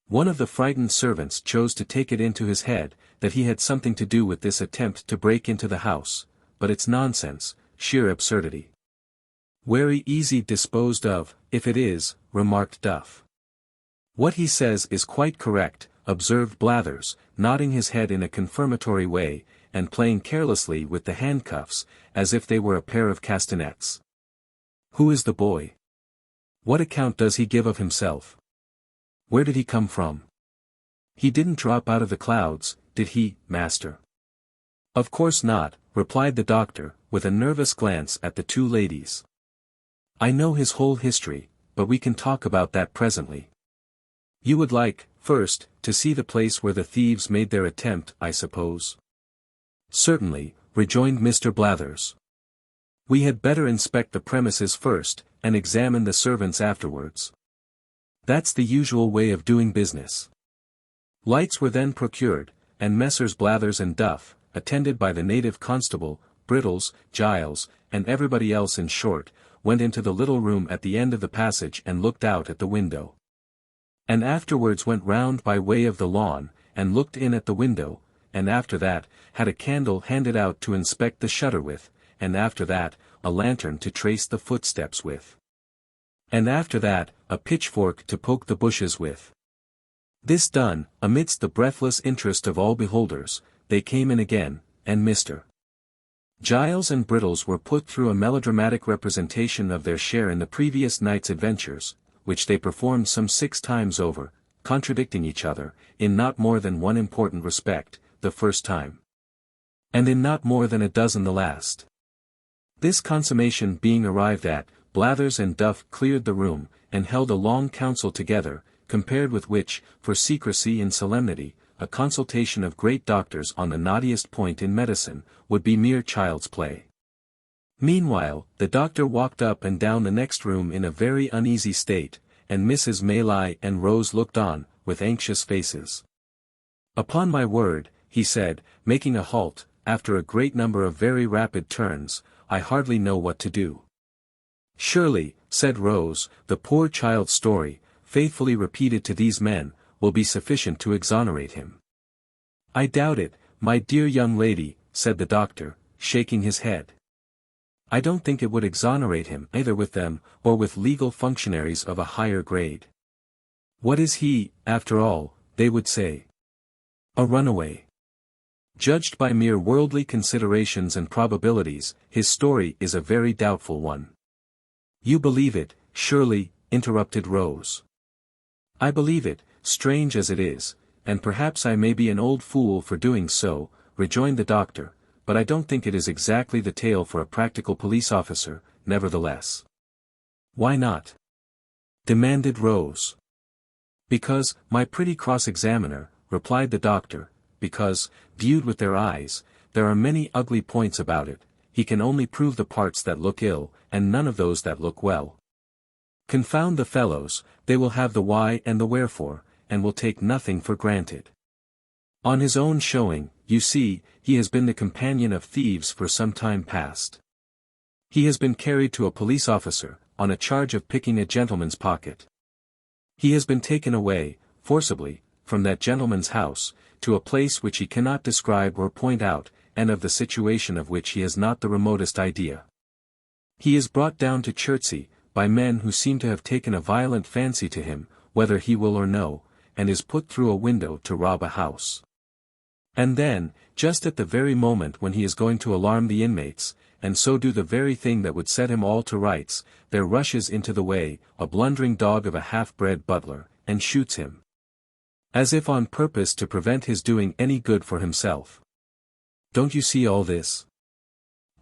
One of the frightened servants chose to take it into his head, that he had something to do with this attempt to break into the house, but it's nonsense, sheer absurdity. Very easy disposed of, if it is, remarked Duff. What he says is quite correct, observed Blathers, nodding his head in a confirmatory way, and playing carelessly with the handcuffs, as if they were a pair of castanets. Who is the boy? What account does he give of himself? Where did he come from? He didn't drop out of the clouds, did he, master? Of course not, replied the doctor, with a nervous glance at the 2 ladies. I know his whole history, but we can talk about that presently. You would like, first, to see the place where the thieves made their attempt, I suppose? Certainly, rejoined Mr. Blathers. We had better inspect the premises first, and examine the servants afterwards. That's the usual way of doing business. Lights were then procured, and Messrs. Blathers and Duff, attended by the native constable, Brittles, Giles, and everybody else in short, went into the little room at the end of the passage and looked out at the window. And afterwards went round by way of the lawn, and looked in at the window, and after that, had a candle handed out to inspect the shutter with, and after that, a lantern to trace the footsteps with. And after that, a pitchfork to poke the bushes with. This done, amidst the breathless interest of all beholders, they came in again, and Mr. Giles and Brittles were put through a melodramatic representation of their share in the previous night's adventures, which they performed some 6 times over, contradicting each other, in not more than one important respect, the first time. And in not more than a dozen the last. This consummation being arrived at, Blathers and Duff cleared the room, and held a long council together, compared with which, for secrecy and solemnity, a consultation of great doctors on the knottiest point in medicine, would be mere child's play. Meanwhile, the doctor walked up and down the next room in a very uneasy state, and Mrs. Maylie and Rose looked on, with anxious faces. "Upon my word," he said, making a halt, after a great number of very rapid turns, "I hardly know what to do." "Surely," said Rose, "the poor child's story, faithfully repeated to these men, will be sufficient to exonerate him." "I doubt it, my dear young lady," said the doctor, shaking his head. "I don't think it would exonerate him either with them, or with legal functionaries of a higher grade. What is he, after all, they would say? A runaway. Judged by mere worldly considerations and probabilities, his story is a very doubtful one." "You believe it, surely," interrupted Rose. "I believe it, strange as it is, and perhaps I may be an old fool for doing so," rejoined the doctor, "but I don't think it is exactly the tale for a practical police officer, nevertheless." "Why not?" demanded Rose. "Because, my pretty cross-examiner," replied the doctor, "because, viewed with their eyes, there are many ugly points about it. He can only prove the parts that look ill, and none of those that look well. Confound the fellows, they will have the why and the wherefore, and will take nothing for granted. On his own showing, you see, he has been the companion of thieves for some time past. He has been carried to a police officer, on a charge of picking a gentleman's pocket. He has been taken away, forcibly, from that gentleman's house, to a place which he cannot describe or point out, and of the situation of which he has not the remotest idea. He is brought down to Chertsey, by men who seem to have taken a violent fancy to him, whether he will or no, and is put through a window to rob a house. And then, just at the very moment when he is going to alarm the inmates, and so do the very thing that would set him all to rights, there rushes into the way, a blundering dog of a half-bred butler, and shoots him. As if on purpose to prevent his doing any good for himself. Don't you see all this?"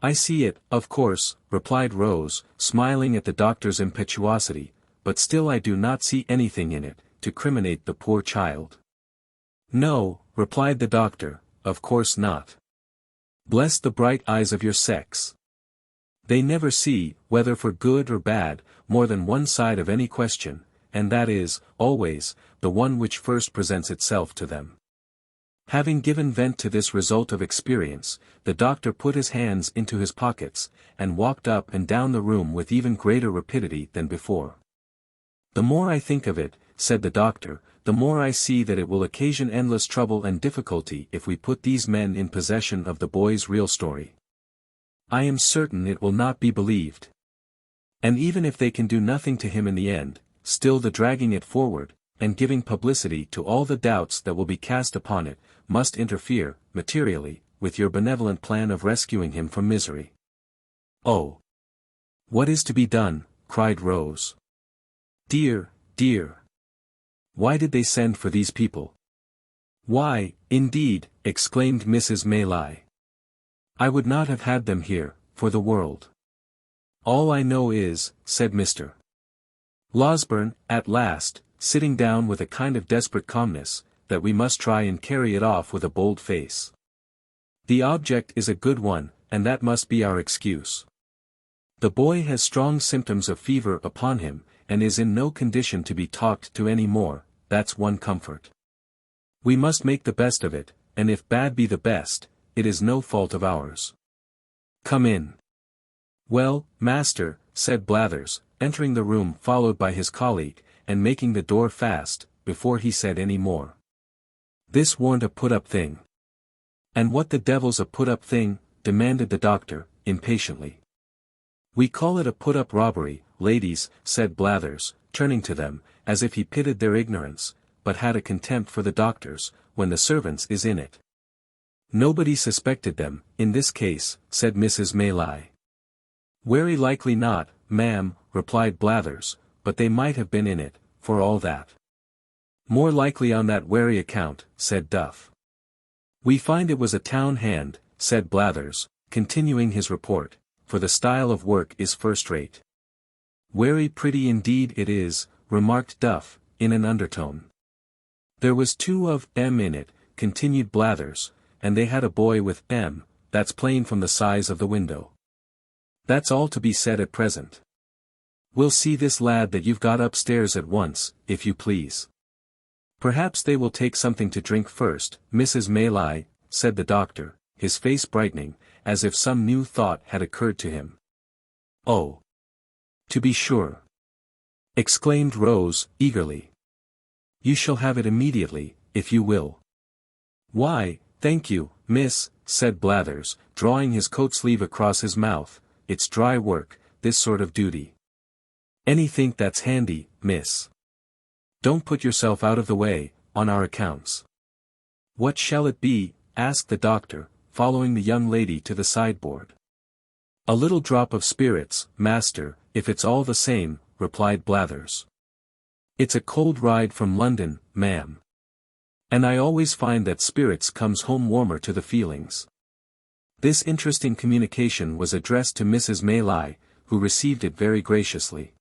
"I see it, of course," replied Rose, smiling at the doctor's impetuosity, "but still I do not see anything in it, to criminate the poor child." "No," replied the doctor, "of course not. Bless the bright eyes of your sex. They never see, whether for good or bad, more than one side of any question, and that is, always, the one which first presents itself to them." Having given vent to this result of experience, the doctor put his hands into his pockets, and walked up and down the room with even greater rapidity than before. "The more I think of it," said the doctor, "the more I see that it will occasion endless trouble and difficulty if we put these men in possession of the boy's real story. I am certain it will not be believed. And even if they can do nothing to him in the end, still the dragging it forward, and giving publicity to all the doubts that will be cast upon it, must interfere, materially, with your benevolent plan of rescuing him from misery." "Oh! What is to be done?" cried Rose. "Dear, dear! Why did they send for these people?" "Why, indeed," exclaimed Mrs. Maylie. "I would not have had them here, for the world. All I know is," said Mr. Losberne, at last, sitting down with a kind of desperate calmness, "that we must try and carry it off with a bold face. The object is a good one, and that must be our excuse. The boy has strong symptoms of fever upon him, and is in no condition to be talked to any more, that's one comfort. We must make the best of it, and if bad be the best, it is no fault of ours. Come in. Well, master, said Blathers, entering the room followed by his colleague, and making the door fast, before he said any more. This warn't a put-up thing. And what the devil's a put-up thing? Demanded the doctor, impatiently. We call it a put-up robbery, ladies, said Blathers, turning to them, as if he pitied their ignorance, but had a contempt for the doctors, when the servants is in it. Nobody suspected them, in this case, said Mrs. Maylie. Very likely not, ma'am, replied Blathers, but they might have been in it, for all that. More likely on that wary account, said Duff. We find it was a town hand, said Blathers, continuing his report, for the style of work is first-rate. Very pretty indeed it is, remarked Duff, in an undertone. There was 2 of 'em in it, continued Blathers, and they had a boy with 'em, that's plain from the size of the window. That's all to be said at present. We'll see this lad that you've got upstairs at once, if you please. Perhaps they will take something to drink first, Mrs. Maylie, said the doctor, his face brightening, as if some new thought had occurred to him. Oh! To be sure! Exclaimed Rose, eagerly. You shall have it immediately, if you will. Why, thank you, miss, said Blathers, drawing his coat sleeve across his mouth, it's dry work, this sort of duty. Anything that's handy, miss. Don't put yourself out of the way, on our accounts. What shall it be? Asked the doctor, following the young lady to the sideboard. A little drop of spirits, master, if it's all the same, replied Blathers. It's a cold ride from London, ma'am. And I always find that spirits comes home warmer to the feelings. This interesting communication was addressed to Mrs. Maylie, who received it very graciously.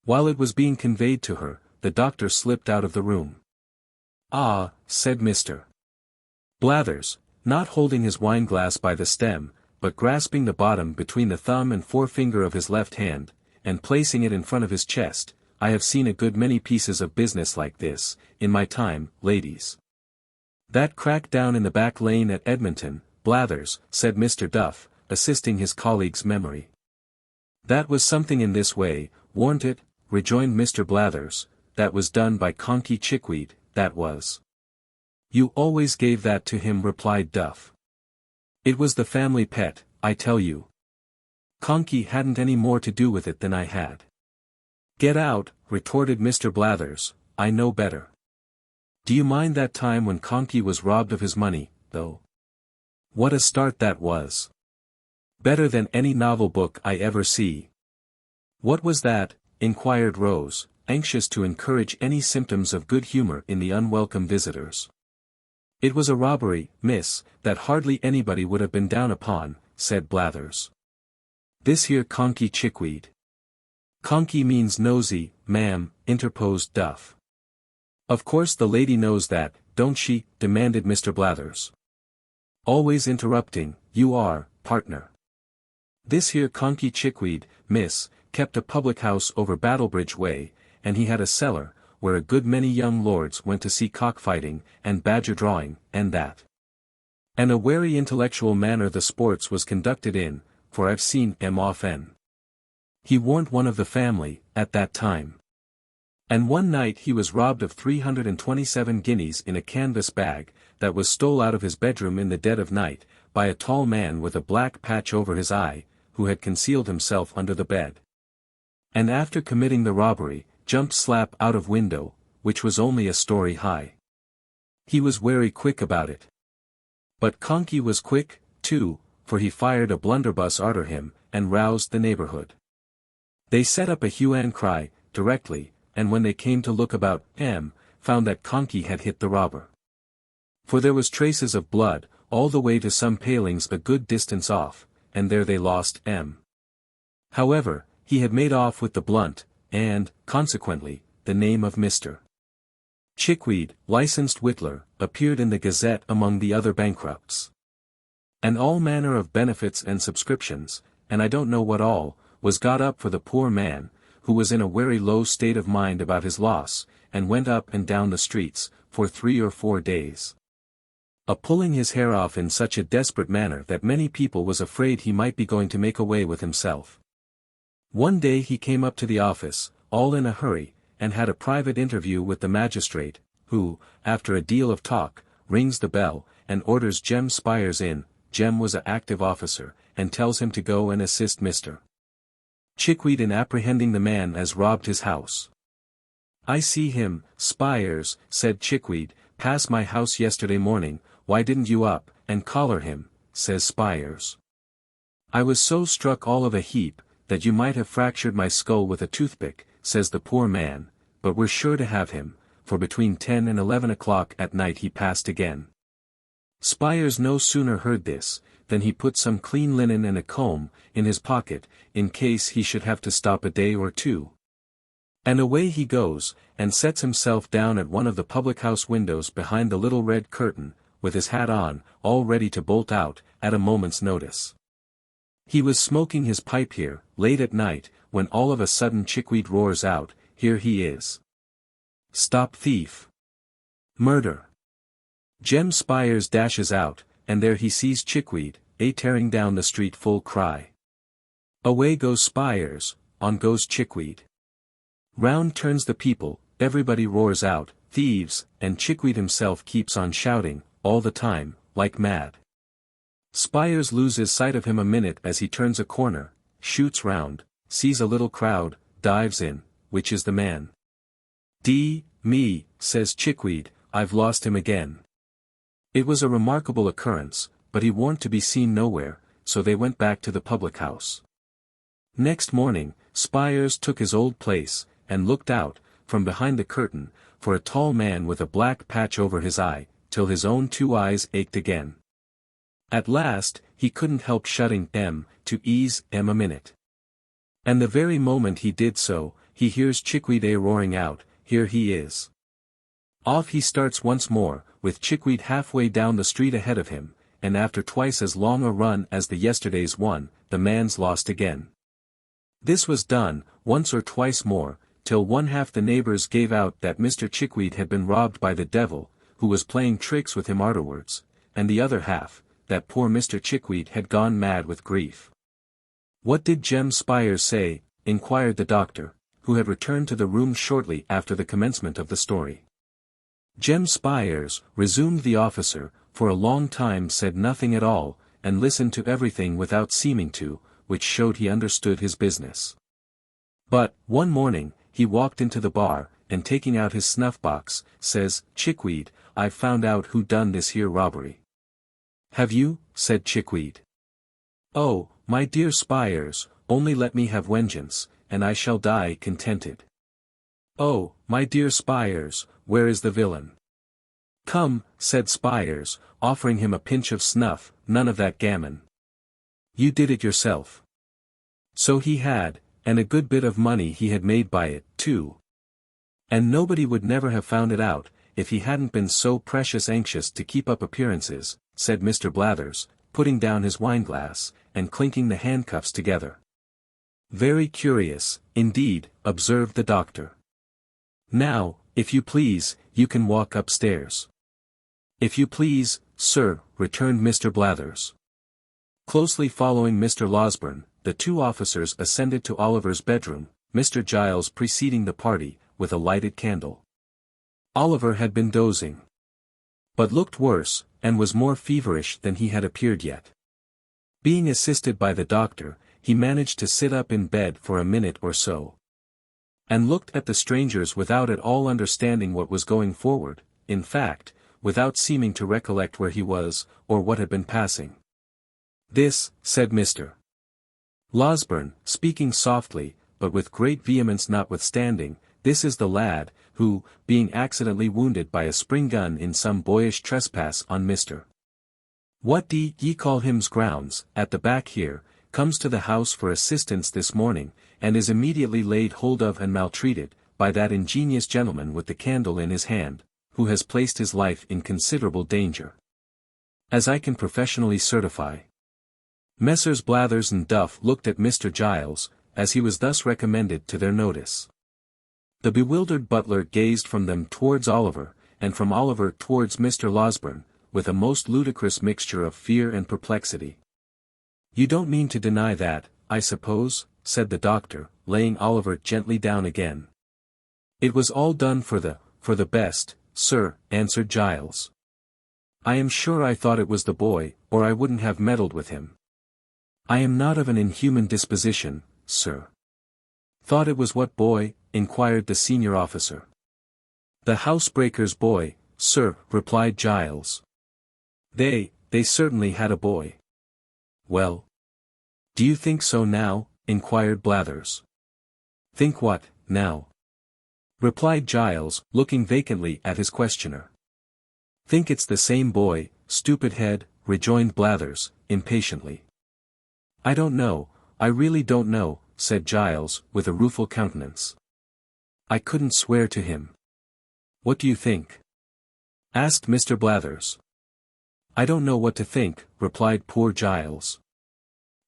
While it was being conveyed to her, the doctor slipped out of the room. Ah, said Mr. Blathers, not holding his wineglass by the stem, but grasping the bottom between the thumb and forefinger of his left hand, and placing it in front of his chest, I have seen a good many pieces of business like this, in my time, ladies. That crack down in the back lane at Edmonton, Blathers, said Mr. Duff, assisting his colleague's memory. That was something in this way, warn't it? Rejoined Mr. Blathers, that was done by Conkey Chickweed, that was. You always gave that to him, replied Duff. It was the family pet, I tell you. Conkey hadn't any more to do with it than I had. Get out, retorted Mr. Blathers, I know better. Do you mind that time when Conkey was robbed of his money, though? What a start that was. Better than any novel book I ever see. What was that? Inquired Rose, anxious to encourage any symptoms of good humor in the unwelcome visitors. It was a robbery, miss, that hardly anybody would have been down upon, said Blathers. This here Conkey Chickweed. Conkey means nosy, ma'am, interposed Duff. Of course the lady knows that, don't she? Demanded Mr. Blathers. Always interrupting, you are, partner. This here Conkey Chickweed, miss, kept a public house over Battlebridge Way, and he had a cellar, where a good many young lords went to see cockfighting, and badger drawing, and that. And a very intellectual manner the sports was conducted in, for I've seen 'em often. He warn't one of the family, at that time. And one night he was robbed of 327 guineas in a canvas bag, that was stole out of his bedroom in the dead of night, by a tall man with a black patch over his eye, who had concealed himself under the bed. And after committing the robbery, jumped slap out of window, which was only a story high. He was very quick about it. But Conkey was quick, too, for he fired a blunderbuss arter him, and roused the neighborhood. They set up a hue and cry, directly, and when they came to look about, found that Conkey had hit the robber. For there was traces of blood, all the way to some palings a good distance off, and there they lost However, he had made off with the blunt, and, consequently, the name of Mr. Chickweed, licensed whittler, appeared in the Gazette among the other bankrupts. And all manner of benefits and subscriptions, and I don't know what all, was got up for the poor man, who was in a very low state of mind about his loss, and went up and down the streets, for 3 or 4 days. pulling his hair off in such a desperate manner that many people was afraid he might be going to make away with himself. One day he came up to the office, all in a hurry, and had a private interview with the magistrate, who, after a deal of talk, rings the bell, and orders Jem Spires in. Jem was an active officer, and tells him to go and assist Mr. Chickweed in apprehending the man as robbed his house. "I see him, Spires," said Chickweed, "pass my house yesterday morning. Why didn't you up, and collar him?" says Spires. "I was so struck all of a heap, that you might have fractured my skull with a toothpick," says the poor man, "but we're sure to have him, for between 10 and 11 o'clock at night he passed again." Spires no sooner heard this, than he put some clean linen and a comb in his pocket, in case he should have to stop a day or two. And away he goes, and sets himself down at one of the public-house windows behind the little red curtain, with his hat on, all ready to bolt out, at a moment's notice. He was smoking his pipe here, late at night, when all of a sudden Chickweed roars out, "Here he is! Stop thief! Murder!" Jem Spires dashes out, and there he sees Chickweed, tearing down the street full cry. Away goes Spires, on goes Chickweed. Round turns the people, everybody roars out, "Thieves," and Chickweed himself keeps on shouting, all the time, like mad. Spires loses sight of him a minute as he turns a corner, shoots round, sees a little crowd, dives in, which is the man. "Me," says Chickweed, "I've lost him again." It was a remarkable occurrence, but he warn't to be seen nowhere, so they went back to the public-house. Next morning, Spires took his old place, and looked out, from behind the curtain, for a tall man with a black patch over his eye, till his own 2 eyes ached again. At last, he couldn't help shutting them, to ease them a minute. And the very moment he did so, he hears Chickweed roaring out, "Here he is!" Off he starts once more, with Chickweed halfway down the street ahead of him, and after twice as long a run as the yesterday's one, the man's lost again. This was done, once or twice more, till one half the neighbors gave out that Mr. Chickweed had been robbed by the devil, who was playing tricks with him arterwards, and the other half, that poor Mr. Chickweed had gone mad with grief. "What did Jem Spires say?" inquired the doctor, who had returned to the room shortly after the commencement of the story. "Jem Spires," resumed the officer, "for a long time said nothing at all, and listened to everything without seeming to, which showed he understood his business. But, one morning, he walked into the bar, and taking out his snuff-box, says, 'Chickweed, I've found out who done this here robbery.' 'Have you?' said Chickweed. 'Oh, my dear Spires, only let me have vengeance, and I shall die contented.' 'Oh, my dear Spires, where is the villain?' 'Come,' said Spires, offering him a pinch of snuff, 'none of that gammon. You did it yourself.' So he had, and a good bit of money he had made by it, too. And nobody would never have found it out, if he hadn't been so precious anxious to keep up appearances," said Mr. Blathers, putting down his wineglass, and clinking the handcuffs together. "Very curious, indeed," observed the doctor. "Now, if you please, you can walk upstairs." "If you please, sir," returned Mr. Blathers. Closely following Mr. Losberne, the 2 officers ascended to Oliver's bedroom, Mr. Giles preceding the party, with a lighted candle. Oliver had been dozing, but looked worse, and was more feverish than he had appeared yet. Being assisted by the doctor, he managed to sit up in bed for a minute or so, and looked at the strangers without at all understanding what was going forward, in fact, without seeming to recollect where he was, or what had been passing. "This," said Mr. Losberne, speaking softly, but with great vehemence notwithstanding, "this is the lad, who, being accidentally wounded by a spring gun in some boyish trespass on Mr. What ye call him's grounds, at the back here, comes to the house for assistance this morning, and is immediately laid hold of and maltreated, by that ingenious gentleman with the candle in his hand, who has placed his life in considerable danger, as I can professionally certify." Messrs. Blathers and Duff looked at Mr. Giles, as he was thus recommended to their notice. The bewildered butler gazed from them towards Oliver, and from Oliver towards Mr. Losberne, with a most ludicrous mixture of fear and perplexity. "You don't mean to deny that, I suppose?" said the doctor, laying Oliver gently down again. "It was all done for the best, sir," answered Giles. "I am sure I thought it was the boy, or I wouldn't have meddled with him. I am not of an inhuman disposition, sir." "Thought it was what boy?" inquired the senior officer. "The housebreaker's boy, sir," replied Giles. They certainly had a boy." "Well? Do you think so now?" inquired Blathers. "Think what, now?" replied Giles, looking vacantly at his questioner. "Think it's the same boy, stupid head," rejoined Blathers, impatiently. "I don't know, I really don't know," said Giles, with a rueful countenance. "I couldn't swear to him." "What do you think?" asked Mr. Blathers. "I don't know what to think," replied poor Giles.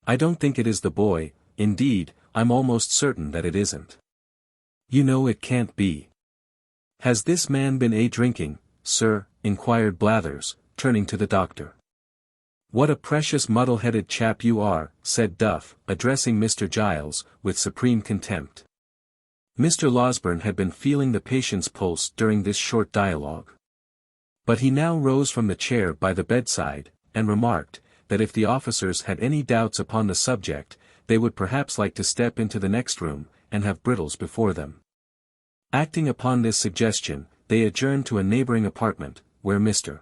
"I don't think it is the boy, indeed, I'm almost certain that it isn't." "You know it can't be." "Has this man been drinking, sir?" inquired Blathers, turning to the doctor. "What a precious muddle-headed chap you are," said Duff, addressing Mr. Giles, with supreme contempt. Mr. Losberne had been feeling the patient's pulse during this short dialogue. But he now rose from the chair by the bedside, and remarked, that if the officers had any doubts upon the subject, they would perhaps like to step into the next room, and have Brittles before them. Acting upon this suggestion, they adjourned to a neighboring apartment, where Mr.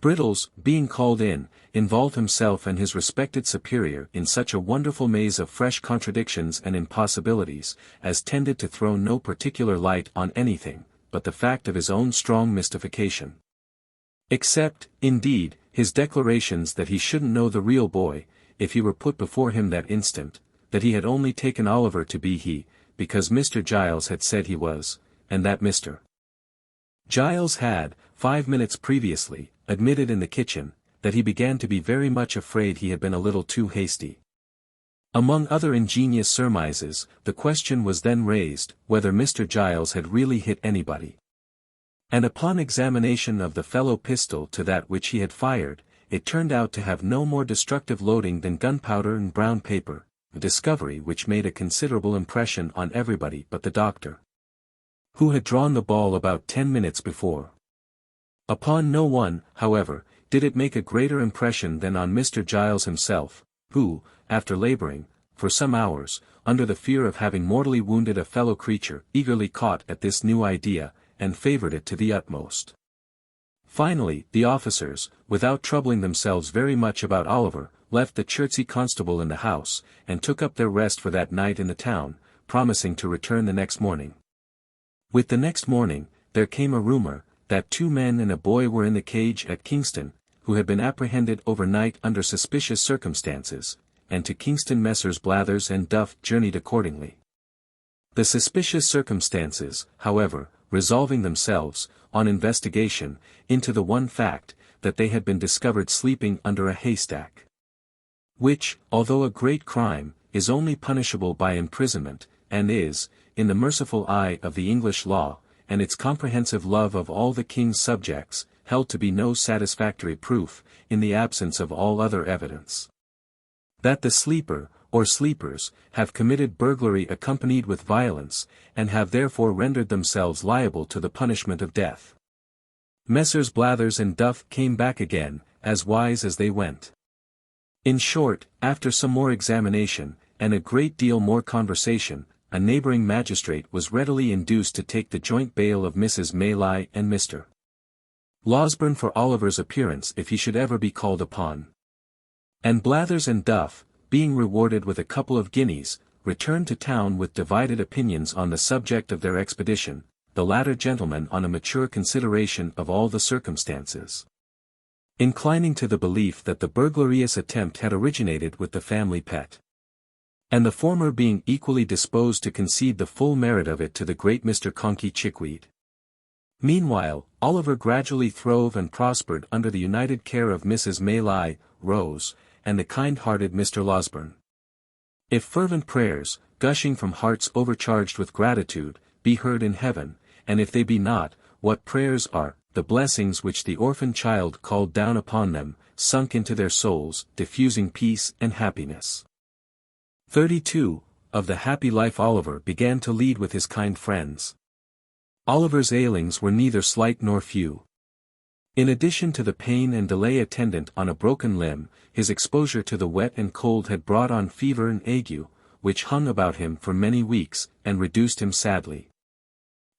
Brittles, being called in, involved himself and his respected superior in such a wonderful maze of fresh contradictions and impossibilities, as tended to throw no particular light on anything, but the fact of his own strong mystification. Except, indeed, his declarations that he shouldn't know the real boy, if he were put before him that instant, that he had only taken Oliver to be he, because Mr. Giles had said he was, and that Mr. Giles had, 5 minutes previously, admitted in the kitchen, that he began to be very much afraid he had been a little too hasty. Among other ingenious surmises, the question was then raised, whether Mr. Giles had really hit anybody. And upon examination of the fellow pistol to that which he had fired, it turned out to have no more destructive loading than gunpowder and brown paper, a discovery which made a considerable impression on everybody but the doctor, who had drawn the ball about 10 minutes before. Upon no one, however, did it make a greater impression than on Mr. Giles himself, who, after laboring, for some hours, under the fear of having mortally wounded a fellow creature, eagerly caught at this new idea, and favored it to the utmost. Finally, the officers, without troubling themselves very much about Oliver, left the Chertsey constable in the house, and took up their rest for that night in the town, promising to return the next morning. With the next morning, there came a rumour, that 2 men and a boy were in the cage at Kingston, who had been apprehended overnight under suspicious circumstances, and to Kingston Messrs. Blathers and Duff journeyed accordingly. The suspicious circumstances, however, resolving themselves, on investigation, into the one fact, that they had been discovered sleeping under a haystack. Which, although a great crime, is only punishable by imprisonment, and is, in the merciful eye of the English law, and its comprehensive love of all the king's subjects, held to be no satisfactory proof, in the absence of all other evidence, that the sleeper, or sleepers, have committed burglary accompanied with violence, and have therefore rendered themselves liable to the punishment of death. Messrs. Blathers and Duff came back again, as wise as they went. In short, after some more examination, and a great deal more conversation, a neighbouring magistrate was readily induced to take the joint bail of Mrs. Maylie and Mr. Losberne for Oliver's appearance if he should ever be called upon. And Blathers and Duff, being rewarded with a couple of guineas, returned to town with divided opinions on the subject of their expedition, the latter gentleman on a mature consideration of all the circumstances, inclining to the belief that the burglarious attempt had originated with the family pet, and the former being equally disposed to concede the full merit of it to the great Mr. Conkey Chickweed. Meanwhile, Oliver gradually throve and prospered under the united care of Mrs. Maylie, Rose, and the kind-hearted Mr. Losberne. If fervent prayers, gushing from hearts overcharged with gratitude, be heard in heaven, and if they be not, what prayers are, the blessings which the orphan child called down upon them, sunk into their souls, diffusing peace and happiness. 32. Of the happy life Oliver began to lead with his kind friends. Oliver's ailings were neither slight nor few. In addition to the pain and delay attendant on a broken limb, his exposure to the wet and cold had brought on fever and ague, which hung about him for many weeks, and reduced him sadly.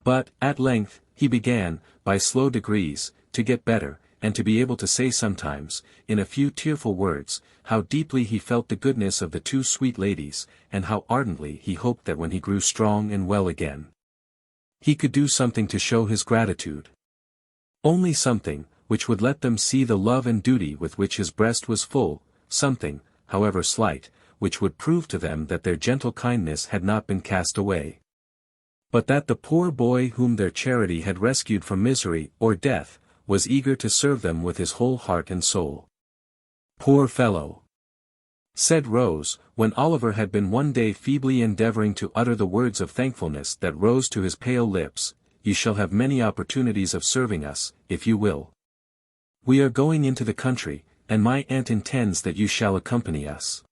But, at length, he began, by slow degrees, to get better, and to be able to say sometimes, in a few tearful words, how deeply he felt the goodness of the two sweet ladies, and how ardently he hoped that when he grew strong and well again, he could do something to show his gratitude. Only something, which would let them see the love and duty with which his breast was full, something, however slight, which would prove to them that their gentle kindness had not been cast away, but that the poor boy whom their charity had rescued from misery or death, was eager to serve them with his whole heart and soul. "Poor fellow!" said Rose, when Oliver had been one day feebly endeavouring to utter the words of thankfulness that rose to his pale lips. "You shall have many opportunities of serving us, if you will. We are going into the country, and my aunt intends that you shall accompany us.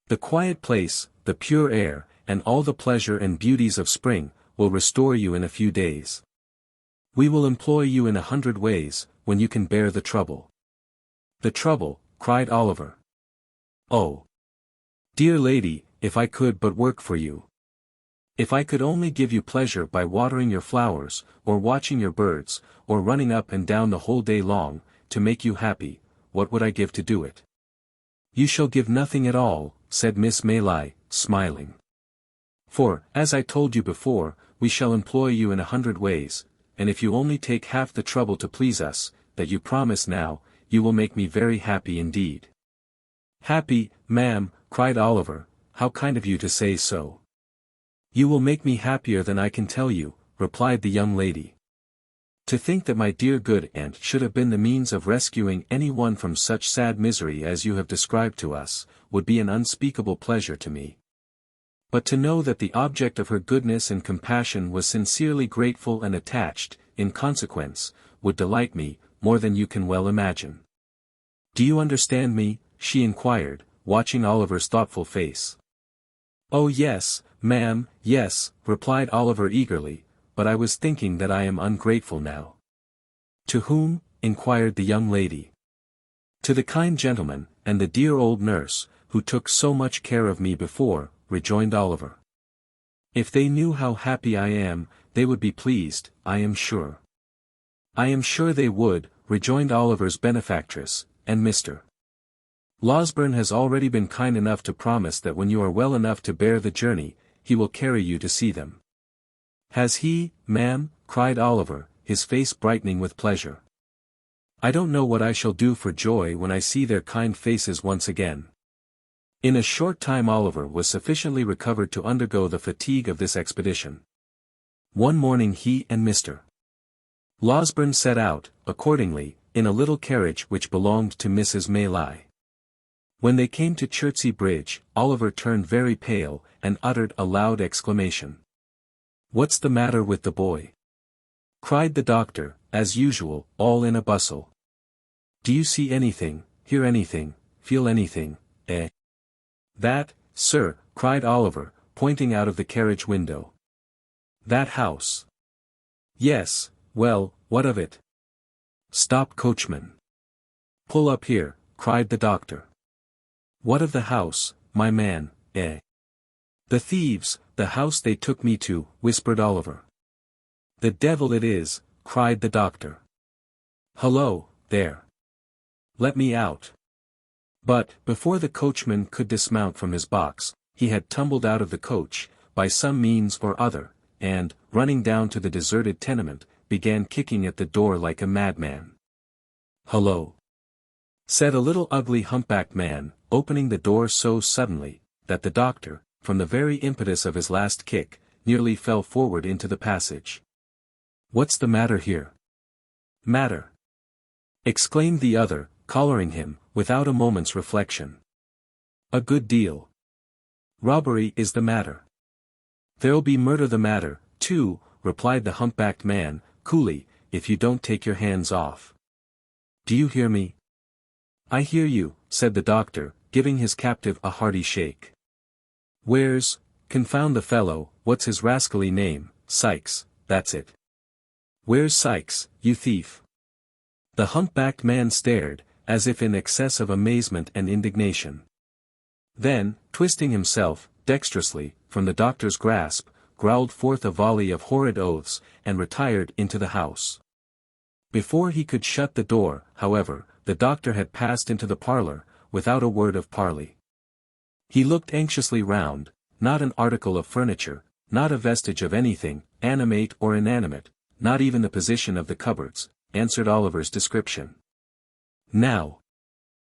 The quiet place, the pure air, and all the pleasure and beauties of spring, will restore you in a few days. We will employ you in 100 ways, when you can bear the trouble." "The trouble," cried Oliver. "Oh, dear lady, if I could but work for you! If I could only give you pleasure by watering your flowers, or watching your birds, or running up and down the whole day long, to make you happy, what would I give to do it?" "You shall give nothing at all," said Miss Maylie, smiling. "For, as I told you before, we shall employ you in 100 ways, and if you only take half the trouble to please us, that you promise now, you will make me very happy indeed." "Happy, ma'am," cried Oliver, "how kind of you to say so." "You will make me happier than I can tell you," replied the young lady. "To think that my dear good aunt should have been the means of rescuing any one from such sad misery as you have described to us, would be an unspeakable pleasure to me. But to know that the object of her goodness and compassion was sincerely grateful and attached, in consequence, would delight me, more than you can well imagine. Do you understand me?" she inquired, watching Oliver's thoughtful face. "Oh yes, ma'am, yes," replied Oliver eagerly, "but I was thinking that I am ungrateful now." "To whom?" inquired the young lady. "To the kind gentleman, and the dear old nurse, who took so much care of me before," rejoined Oliver. "If they knew how happy I am, they would be pleased, I am sure." "I am sure they would," rejoined Oliver's benefactress, "and Mr. Losberne has already been kind enough to promise that when you are well enough to bear the journey, he will carry you to see them." "Has he, ma'am?" cried Oliver, his face brightening with pleasure. "I don't know what I shall do for joy when I see their kind faces once again." In a short time Oliver was sufficiently recovered to undergo the fatigue of this expedition. One morning he and Mr. Losberne set out, accordingly, in a little carriage which belonged to Mrs. Maylie. When they came to Chertsey Bridge, Oliver turned very pale, and uttered a loud exclamation. "What's the matter with the boy?" cried the doctor, as usual, all in a bustle. "Do you see anything, hear anything, feel anything, eh?" "That, sir," cried Oliver, pointing out of the carriage window. "That house." "Yes, well, what of it?" "Stop, coachman. Pull up here," cried the doctor. "What of the house, my man, eh?" "The thieves, the house they took me to," whispered Oliver. "The devil it is," cried the doctor. "Hullo, there. Let me out." But, before the coachman could dismount from his box, he had tumbled out of the coach, by some means or other, and, running down to the deserted tenement, began kicking at the door like a madman. "Hullo!" said a little ugly humpbacked man, opening the door so suddenly, that the doctor, from the very impetus of his last kick, nearly fell forward into the passage. "What's the matter here?" "Matter!" exclaimed the other, collaring him, without a moment's reflection. "A good deal. Robbery is the matter." "There'll be murder the matter, too," replied the humpbacked man, coolly, if you don't take your hands off. Do you hear me? I hear you, said the doctor, giving his captive a hearty shake. Where's, confound the fellow, what's his rascally name? Sykes, that's it. Where's Sykes, you thief? The humpbacked man stared, as if in excess of amazement and indignation. Then, twisting himself, dexterously, from the doctor's grasp, growled forth a volley of horrid oaths, and retired into the house. Before he could shut the door, however, the doctor had passed into the parlour, without a word of parley. He looked anxiously round, not an article of furniture, not a vestige of anything, animate or inanimate, not even the position of the cupboards, answered Oliver's description. Now,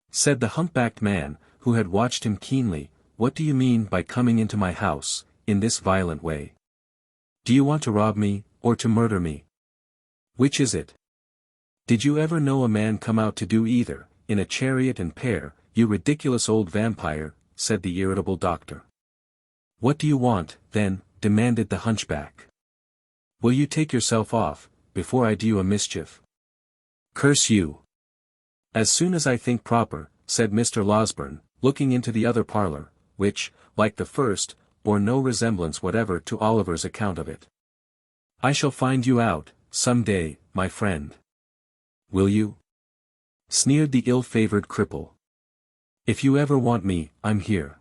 said the humpbacked man, who had watched him keenly, what do you mean by coming into my house, in this violent way? Do you want to rob me, or to murder me? Which is it? Did you ever know a man come out to do either, in a chariot and pair, you ridiculous old vampire, said the irritable doctor. What do you want, then, demanded the hunchback. Will you take yourself off, before I do you a mischief? Curse you! As soon as I think proper, said Mr. Losberne, looking into the other parlour, which, like the first, bore no resemblance whatever to Oliver's account of it. I shall find you out, some day, my friend. Will you? Sneered the ill-favoured cripple. If you ever want me, I'm here.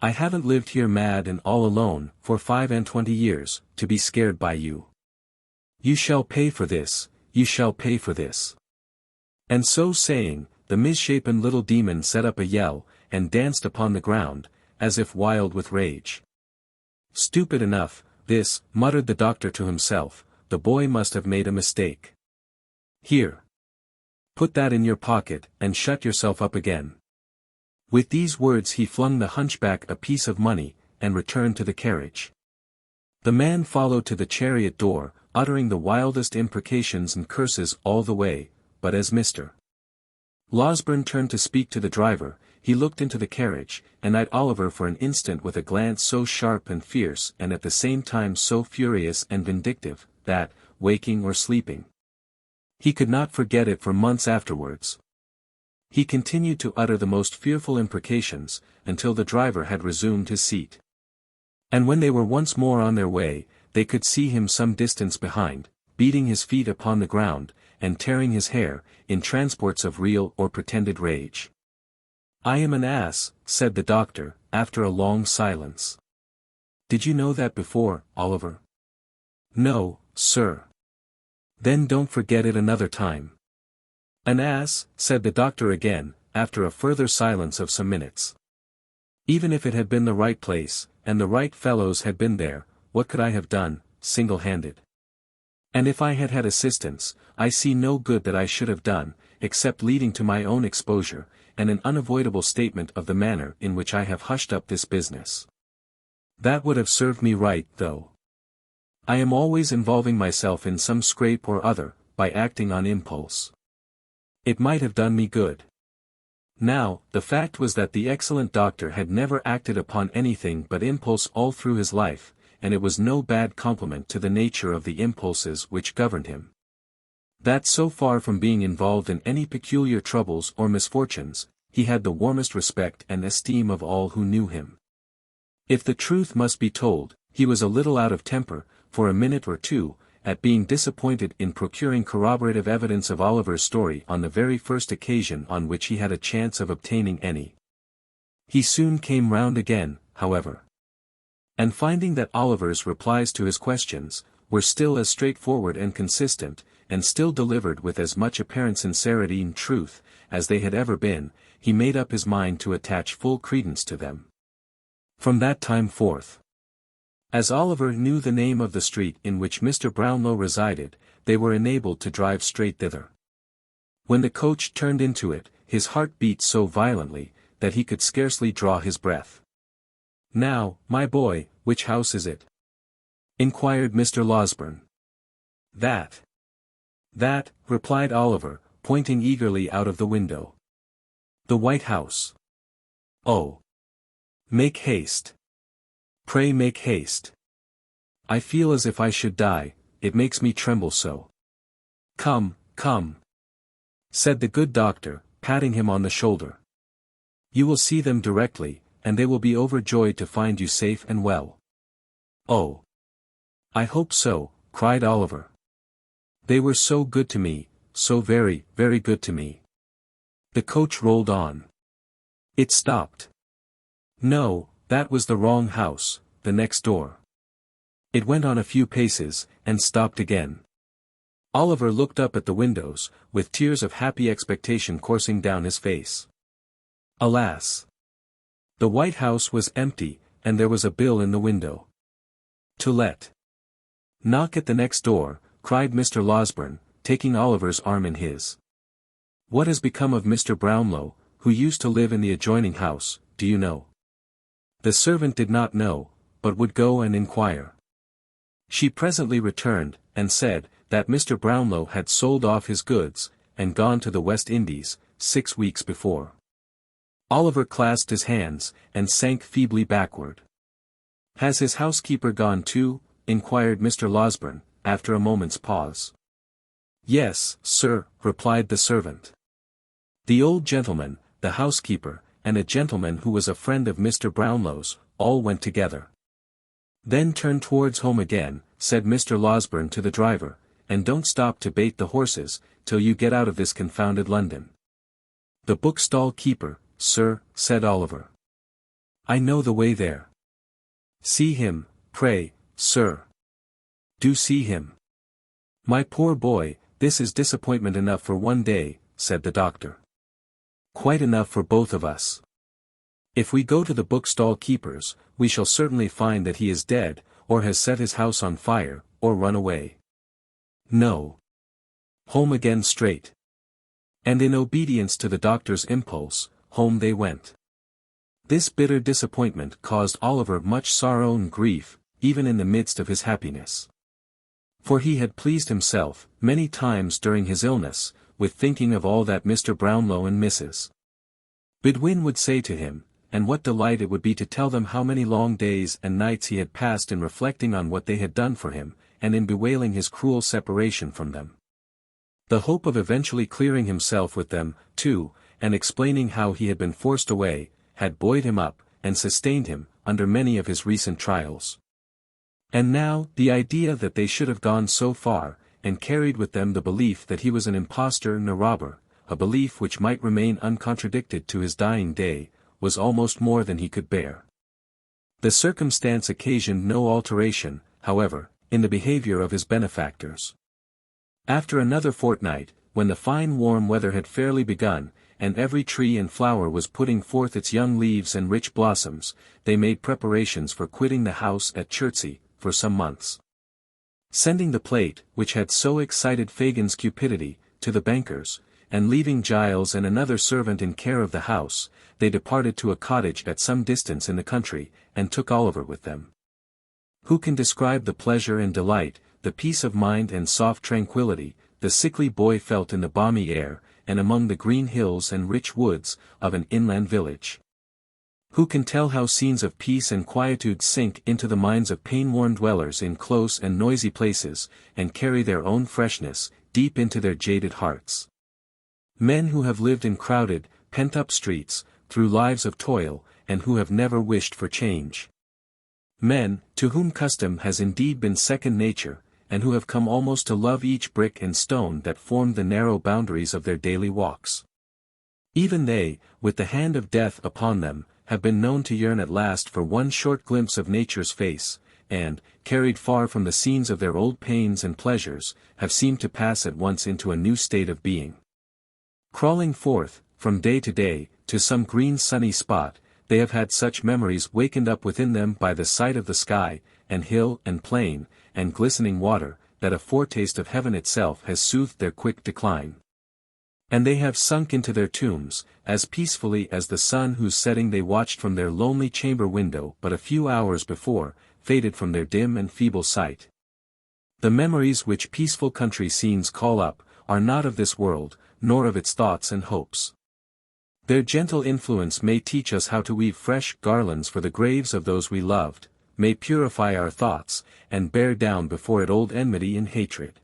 I haven't lived here mad and all alone, for 25 years, to be scared by you. You shall pay for this, you shall pay for this. And so saying, the misshapen little demon set up a yell, and danced upon the ground, as if wild with rage. Stupid enough, this, muttered the doctor to himself, the boy must have made a mistake. Here. Put that in your pocket, and shut yourself up again. With these words he flung the hunchback a piece of money, and returned to the carriage. The man followed to the chariot door, uttering the wildest imprecations and curses all the way, but as Mr. Losberne turned to speak to the driver, he looked into the carriage, and eyed Oliver for an instant with a glance so sharp and fierce and at the same time so furious and vindictive, that, waking or sleeping, he could not forget it for months afterwards. He continued to utter the most fearful imprecations, until the driver had resumed his seat. And when they were once more on their way, they could see him some distance behind, beating his feet upon the ground, and tearing his hair, in transports of real or pretended rage. I am an ass, said the doctor, after a long silence. Did you know that before, Oliver? No, sir. Then don't forget it another time. An ass, said the doctor again, after a further silence of some minutes. Even if it had been the right place, and the right fellows had been there, what could I have done, single-handed? And if I had had assistance, I see no good that I should have done, except leading to my own exposure, and an unavoidable statement of the manner in which I have hushed up this business. That would have served me right, though. I am always involving myself in some scrape or other, by acting on impulse. It might have done me good. Now, the fact was that the excellent doctor had never acted upon anything but impulse all through his life, and it was no bad compliment to the nature of the impulses which governed him. That so far from being involved in any peculiar troubles or misfortunes, he had the warmest respect and esteem of all who knew him. If the truth must be told, he was a little out of temper, for a minute or two, at being disappointed in procuring corroborative evidence of Oliver's story on the very first occasion on which he had a chance of obtaining any. He soon came round again, however. And finding that Oliver's replies to his questions were still as straightforward and consistent, and still delivered with as much apparent sincerity and truth, as they had ever been, he made up his mind to attach full credence to them. From that time forth, as Oliver knew the name of the street in which Mr. Brownlow resided, they were enabled to drive straight thither. When the coach turned into it, his heart beat so violently, that he could scarcely draw his breath. Now, my boy, which house is it? Inquired Mr. Losberne. That, replied Oliver, pointing eagerly out of the window. The White House. Oh. Make haste. Pray make haste. I feel as if I should die, it makes me tremble so. "Come, come," said the good doctor, patting him on the shoulder. "You will see them directly, and they will be overjoyed to find you safe and well." "Oh, I hope so," cried Oliver. "They were so good to me, so very, very good to me." The coach rolled on. It stopped. No, that was the wrong house, the next door. It went on a few paces, and stopped again. Oliver looked up at the windows, with tears of happy expectation coursing down his face. Alas! The white house was empty, and there was a bill in the window. "To let." "Knock at the next door," cried Mr. Losberne, taking Oliver's arm in his. "What has become of Mr. Brownlow, who used to live in the adjoining house, do you know?" The servant did not know, but would go and inquire. She presently returned, and said, that Mr. Brownlow had sold off his goods, and gone to the West Indies, 6 weeks before. Oliver clasped his hands, and sank feebly backward. "Has his housekeeper gone too?" inquired Mr. Losberne, after a moment's pause. "Yes, sir," replied the servant. The old gentleman, the housekeeper, and a gentleman who was a friend of Mr. Brownlow's, all went together. "Then turn towards home again," said Mr. Losberne to the driver, "and don't stop to bait the horses, till you get out of this confounded London." "The bookstall keeper, sir," said Oliver. "I know the way there." "See him, pray, sir. Do see him." "My poor boy, this is disappointment enough for one day," said the doctor. "Quite enough for both of us. If we go to the bookstall keeper's, we shall certainly find that he is dead, or has set his house on fire, or run away. No. Home again straight." And in obedience to the doctor's impulse, home they went. This bitter disappointment caused Oliver much sorrow and grief, even in the midst of his happiness. For he had pleased himself, many times during his illness, with thinking of all that Mr. Brownlow and Mrs. Bedwin would say to him, and what delight it would be to tell them how many long days and nights he had passed in reflecting on what they had done for him, and in bewailing his cruel separation from them. The hope of eventually clearing himself with them, too, and explaining how he had been forced away, had buoyed him up, and sustained him, under many of his recent trials. And now, the idea that they should have gone so far, and carried with them the belief that he was an impostor and a robber, a belief which might remain uncontradicted to his dying day, was almost more than he could bear. The circumstance occasioned no alteration, however, in the behavior of his benefactors. After another fortnight, when the fine warm weather had fairly begun, and every tree and flower was putting forth its young leaves and rich blossoms, they made preparations for quitting the house at Chertsey, for some months. Sending the plate, which had so excited Fagin's cupidity, to the banker's, and leaving Giles and another servant in care of the house, they departed to a cottage at some distance in the country, and took Oliver with them. Who can describe the pleasure and delight, the peace of mind and soft tranquillity, the sickly boy felt in the balmy air, and among the green hills and rich woods, of an inland village? Who can tell how scenes of peace and quietude sink into the minds of pain-worn dwellers in close and noisy places, and carry their own freshness, deep into their jaded hearts? Men who have lived in crowded, pent-up streets, through lives of toil, and who have never wished for change. Men, to whom custom has indeed been second nature, and who have come almost to love each brick and stone that formed the narrow boundaries of their daily walks. Even they, with the hand of death upon them, have been known to yearn at last for one short glimpse of nature's face, and, carried far from the scenes of their old pains and pleasures, have seemed to pass at once into a new state of being. Crawling forth, from day to day, to some green sunny spot, they have had such memories wakened up within them by the sight of the sky, and hill and plain, and glistening water, that a foretaste of heaven itself has soothed their quick decline. And they have sunk into their tombs, as peacefully as the sun whose setting they watched from their lonely chamber window but a few hours before, faded from their dim and feeble sight. The memories which peaceful country scenes call up, are not of this world, nor of its thoughts and hopes. Their gentle influence may teach us how to weave fresh garlands for the graves of those we loved, may purify our thoughts, and bear down before it old enmity and hatred.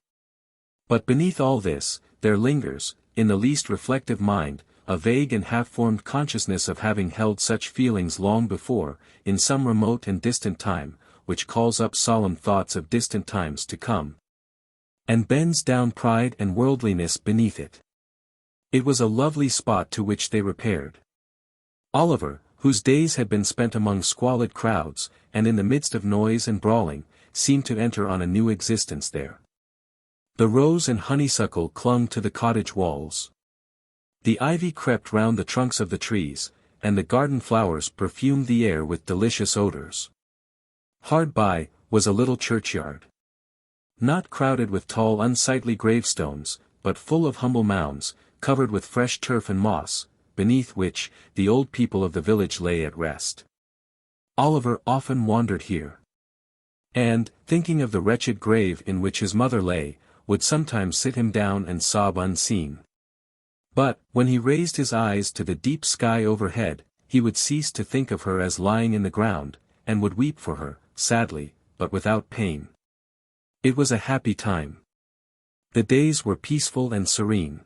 But beneath all this, there lingers, in the least reflective mind, a vague and half-formed consciousness of having held such feelings long before, in some remote and distant time, which calls up solemn thoughts of distant times to come, and bends down pride and worldliness beneath it. It was a lovely spot to which they repaired. Oliver, whose days had been spent among squalid crowds, and in the midst of noise and brawling, seemed to enter on a new existence there. The rose and honeysuckle clung to the cottage walls. The ivy crept round the trunks of the trees, and the garden flowers perfumed the air with delicious odors. Hard by, was a little churchyard. Not crowded with tall unsightly gravestones, but full of humble mounds, covered with fresh turf and moss, beneath which, the old people of the village lay at rest. Oliver often wandered here. And, thinking of the wretched grave in which his mother lay, would sometimes sit him down and sob unseen. But, when he raised his eyes to the deep sky overhead, he would cease to think of her as lying in the ground, and would weep for her, sadly, but without pain. It was a happy time. The days were peaceful and serene.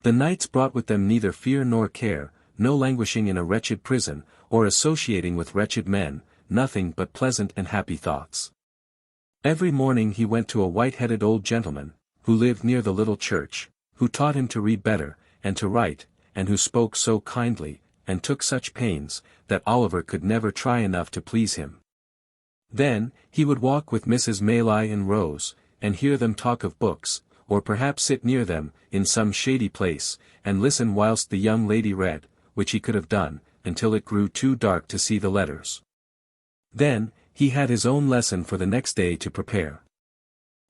The nights brought with them neither fear nor care, no languishing in a wretched prison, or associating with wretched men, nothing but pleasant and happy thoughts. Every morning he went to a white-headed old gentleman, who lived near the little church, who taught him to read better, and to write, and who spoke so kindly, and took such pains, that Oliver could never try enough to please him. Then, he would walk with Mrs. Maylai and Rose, and hear them talk of books, or perhaps sit near them, in some shady place, and listen whilst the young lady read, which he could have done, until it grew too dark to see the letters. Then, he had his own lesson for the next day to prepare.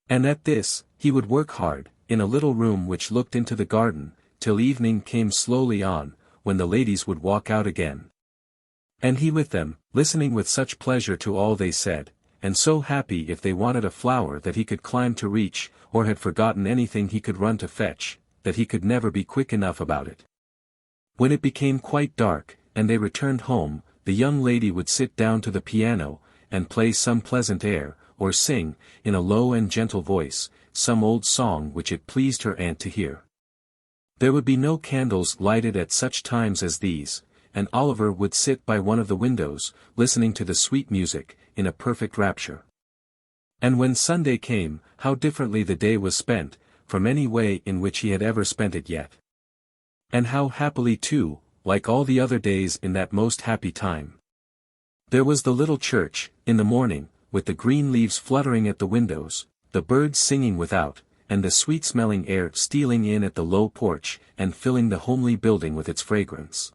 And at this, he would work hard, in a little room which looked into the garden, till evening came slowly on, when the ladies would walk out again. And he with them, listening with such pleasure to all they said, and so happy if they wanted a flower that he could climb to reach, or had forgotten anything he could run to fetch, that he could never be quick enough about it. When it became quite dark, and they returned home, the young lady would sit down to the piano, and play some pleasant air, or sing, in a low and gentle voice, some old song which it pleased her aunt to hear. There would be no candles lighted at such times as these, and Oliver would sit by one of the windows, listening to the sweet music, in a perfect rapture. And when Sunday came, how differently the day was spent, from any way in which he had ever spent it yet. And how happily too, like all the other days in that most happy time. There was the little church, in the morning, with the green leaves fluttering at the windows, the birds singing without, and the sweet-smelling air stealing in at the low porch, and filling the homely building with its fragrance.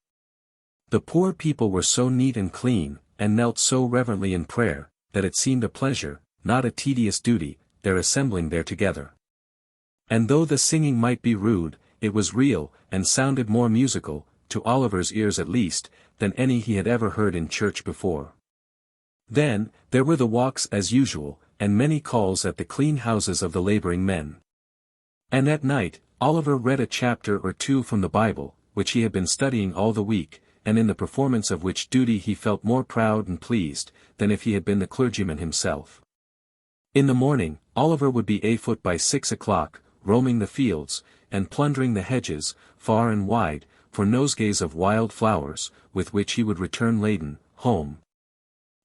The poor people were so neat and clean, and knelt so reverently in prayer, that it seemed a pleasure, not a tedious duty, their assembling there together. And though the singing might be rude, it was real, and sounded more musical, to Oliver's ears at least, than any he had ever heard in church before. Then, there were the walks as usual, and many calls at the clean houses of the labouring men. And at night, Oliver read a chapter or two from the Bible, which he had been studying all the week, and in the performance of which duty he felt more proud and pleased, than if he had been the clergyman himself. In the morning, Oliver would be afoot by 6 o'clock, roaming the fields, and plundering the hedges, far and wide, for nosegays of wild flowers, with which he would return laden, home.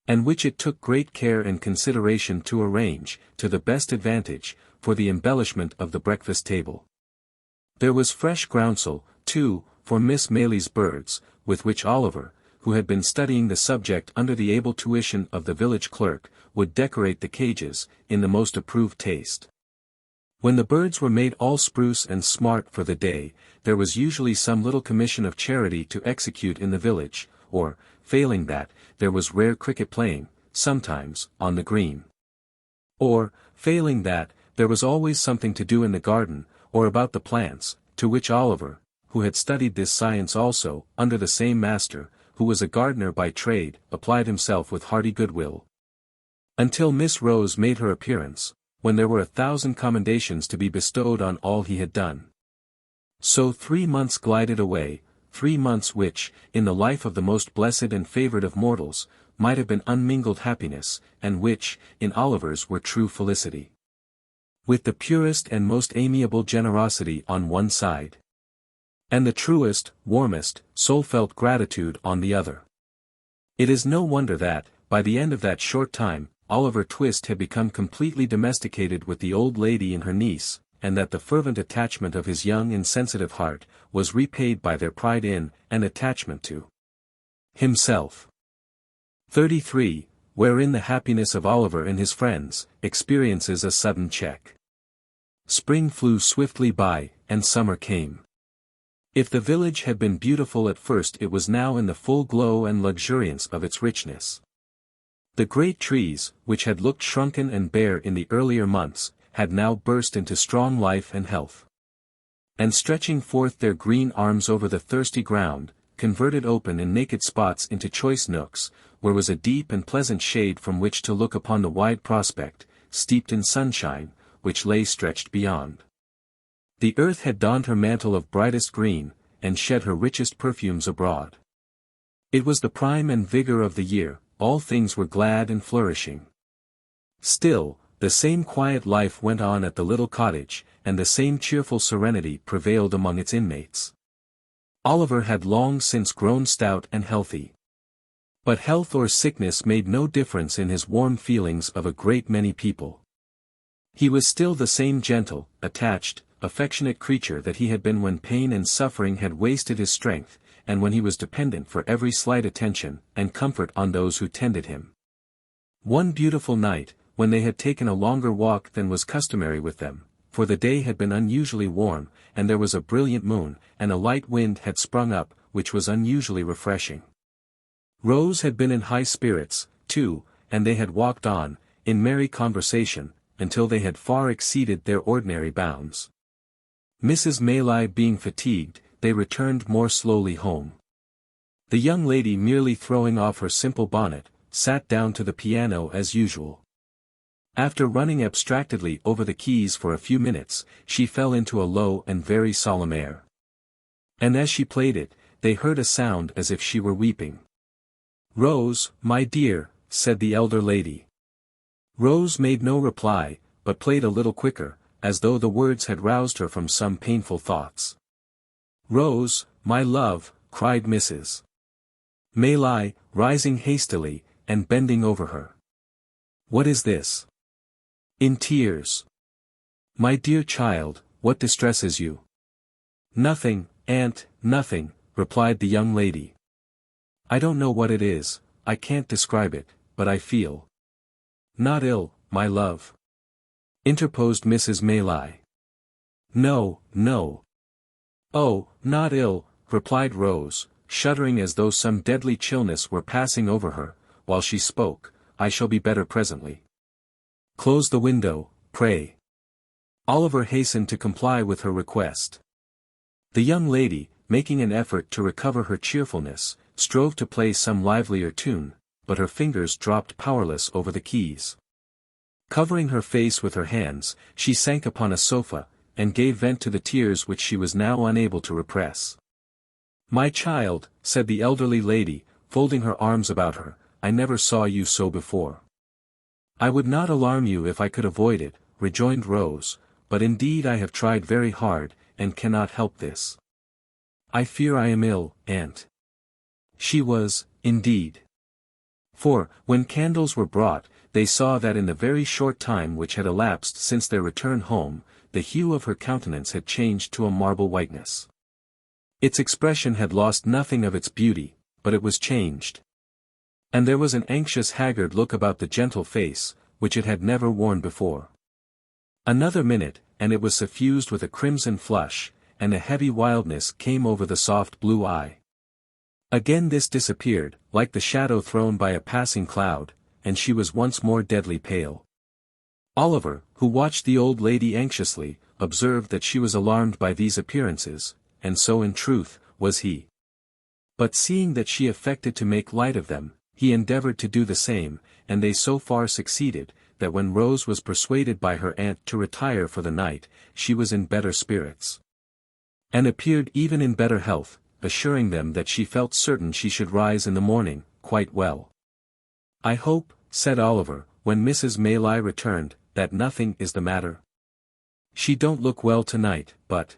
And which it took great care and consideration to arrange, to the best advantage, for the embellishment of the breakfast table. There was fresh groundsel, too, for Miss Maylie's birds, with which Oliver, who had been studying the subject under the able tuition of the village clerk, would decorate the cages, in the most approved taste. When the birds were made all spruce and smart for the day, there was usually some little commission of charity to execute in the village, or, failing that, there was rare cricket playing, sometimes, on the green. Or, failing that, there was always something to do in the garden, or about the plants, to which Oliver, who had studied this science also, under the same master, who was a gardener by trade, applied himself with hearty goodwill. Until Miss Rose made her appearance, when there were 1,000 commendations to be bestowed on all he had done. So 3 months glided away, 3 months which, in the life of the most blessed and favoured of mortals, might have been unmingled happiness, and which, in Oliver's were true felicity. with the purest and most amiable generosity on one side, and the truest, warmest, soul-felt gratitude on the other. It is no wonder that, by the end of that short time, Oliver Twist had become completely domesticated with the old lady and her niece, and that the fervent attachment of his young and sensitive heart was repaid by their pride in, and attachment to, himself. 33. Wherein the happiness of Oliver and his friends experiences a sudden check. Spring flew swiftly by, and summer came. If the village had been beautiful at first, it was now in the full glow and luxuriance of its richness. The great trees, which had looked shrunken and bare in the earlier months, had now burst into strong life and health. And stretching forth their green arms over the thirsty ground, converted open and naked spots into choice nooks, where was a deep and pleasant shade from which to look upon the wide prospect, steeped in sunshine, which lay stretched beyond. The earth had donned her mantle of brightest green, and shed her richest perfumes abroad. It was the prime and vigor of the year, all things were glad and flourishing. Still, the same quiet life went on at the little cottage, and the same cheerful serenity prevailed among its inmates. Oliver had long since grown stout and healthy. But health or sickness made no difference in his warm feelings of a great many people. He was still the same gentle, attached, affectionate creature that he had been when pain and suffering had wasted his strength, and when he was dependent for every slight attention and comfort on those who tended him. One beautiful night, when they had taken a longer walk than was customary with them, for the day had been unusually warm, and there was a brilliant moon, and a light wind had sprung up, which was unusually refreshing. Rose had been in high spirits, too, and they had walked on, in merry conversation, until they had far exceeded their ordinary bounds. Mrs. Maylie being fatigued, they returned more slowly home. The young lady, merely throwing off her simple bonnet, sat down to the piano as usual. After running abstractedly over the keys for a few minutes, she fell into a low and very solemn air. And as she played it, they heard a sound as if she were weeping. "Rose, my dear," said the elder lady. Rose made no reply, but played a little quicker, as though the words had roused her from some painful thoughts. "Rose, my love," cried Mrs. Maylie, rising hastily, and bending over her. "What is this?" In tears. "My dear child, what distresses you?" "Nothing, aunt, nothing," replied the young lady. "I don't know what it is, I can't describe it, but I feel—" "Not ill, my love," interposed Mrs. Maylie. "No, no." "Oh, not ill," replied Rose, shuddering as though some deadly chillness were passing over her, while she spoke. "I shall be better presently." "Close the window, pray." Oliver hastened to comply with her request. The young lady, making an effort to recover her cheerfulness, strove to play some livelier tune, but her fingers dropped powerless over the keys. Covering her face with her hands, she sank upon a sofa, and gave vent to the tears which she was now unable to repress. "My child," said the elderly lady, folding her arms about her, "I never saw you so before." "I would not alarm you if I could avoid it," rejoined Rose, "but indeed I have tried very hard, and cannot help this. I fear I am ill, aunt." She was, indeed. For, when candles were brought, they saw that in the very short time which had elapsed since their return home, the hue of her countenance had changed to a marble whiteness. Its expression had lost nothing of its beauty, but it was changed. And there was an anxious haggard look about the gentle face, which it had never worn before. Another minute, and it was suffused with a crimson flush, and a heavy wildness came over the soft blue eye. Again this disappeared, like the shadow thrown by a passing cloud, and she was once more deadly pale. Oliver, who watched the old lady anxiously, observed that she was alarmed by these appearances, and so in truth, was he. But seeing that she affected to make light of them, he endeavored to do the same, and they so far succeeded, that when Rose was persuaded by her aunt to retire for the night, she was in better spirits, and appeared even in better health, assuring them that she felt certain she should rise in the morning, quite well. "I hope," said Oliver, when Mrs. Maylie returned, "that nothing is the matter." She don't look well tonight, but—"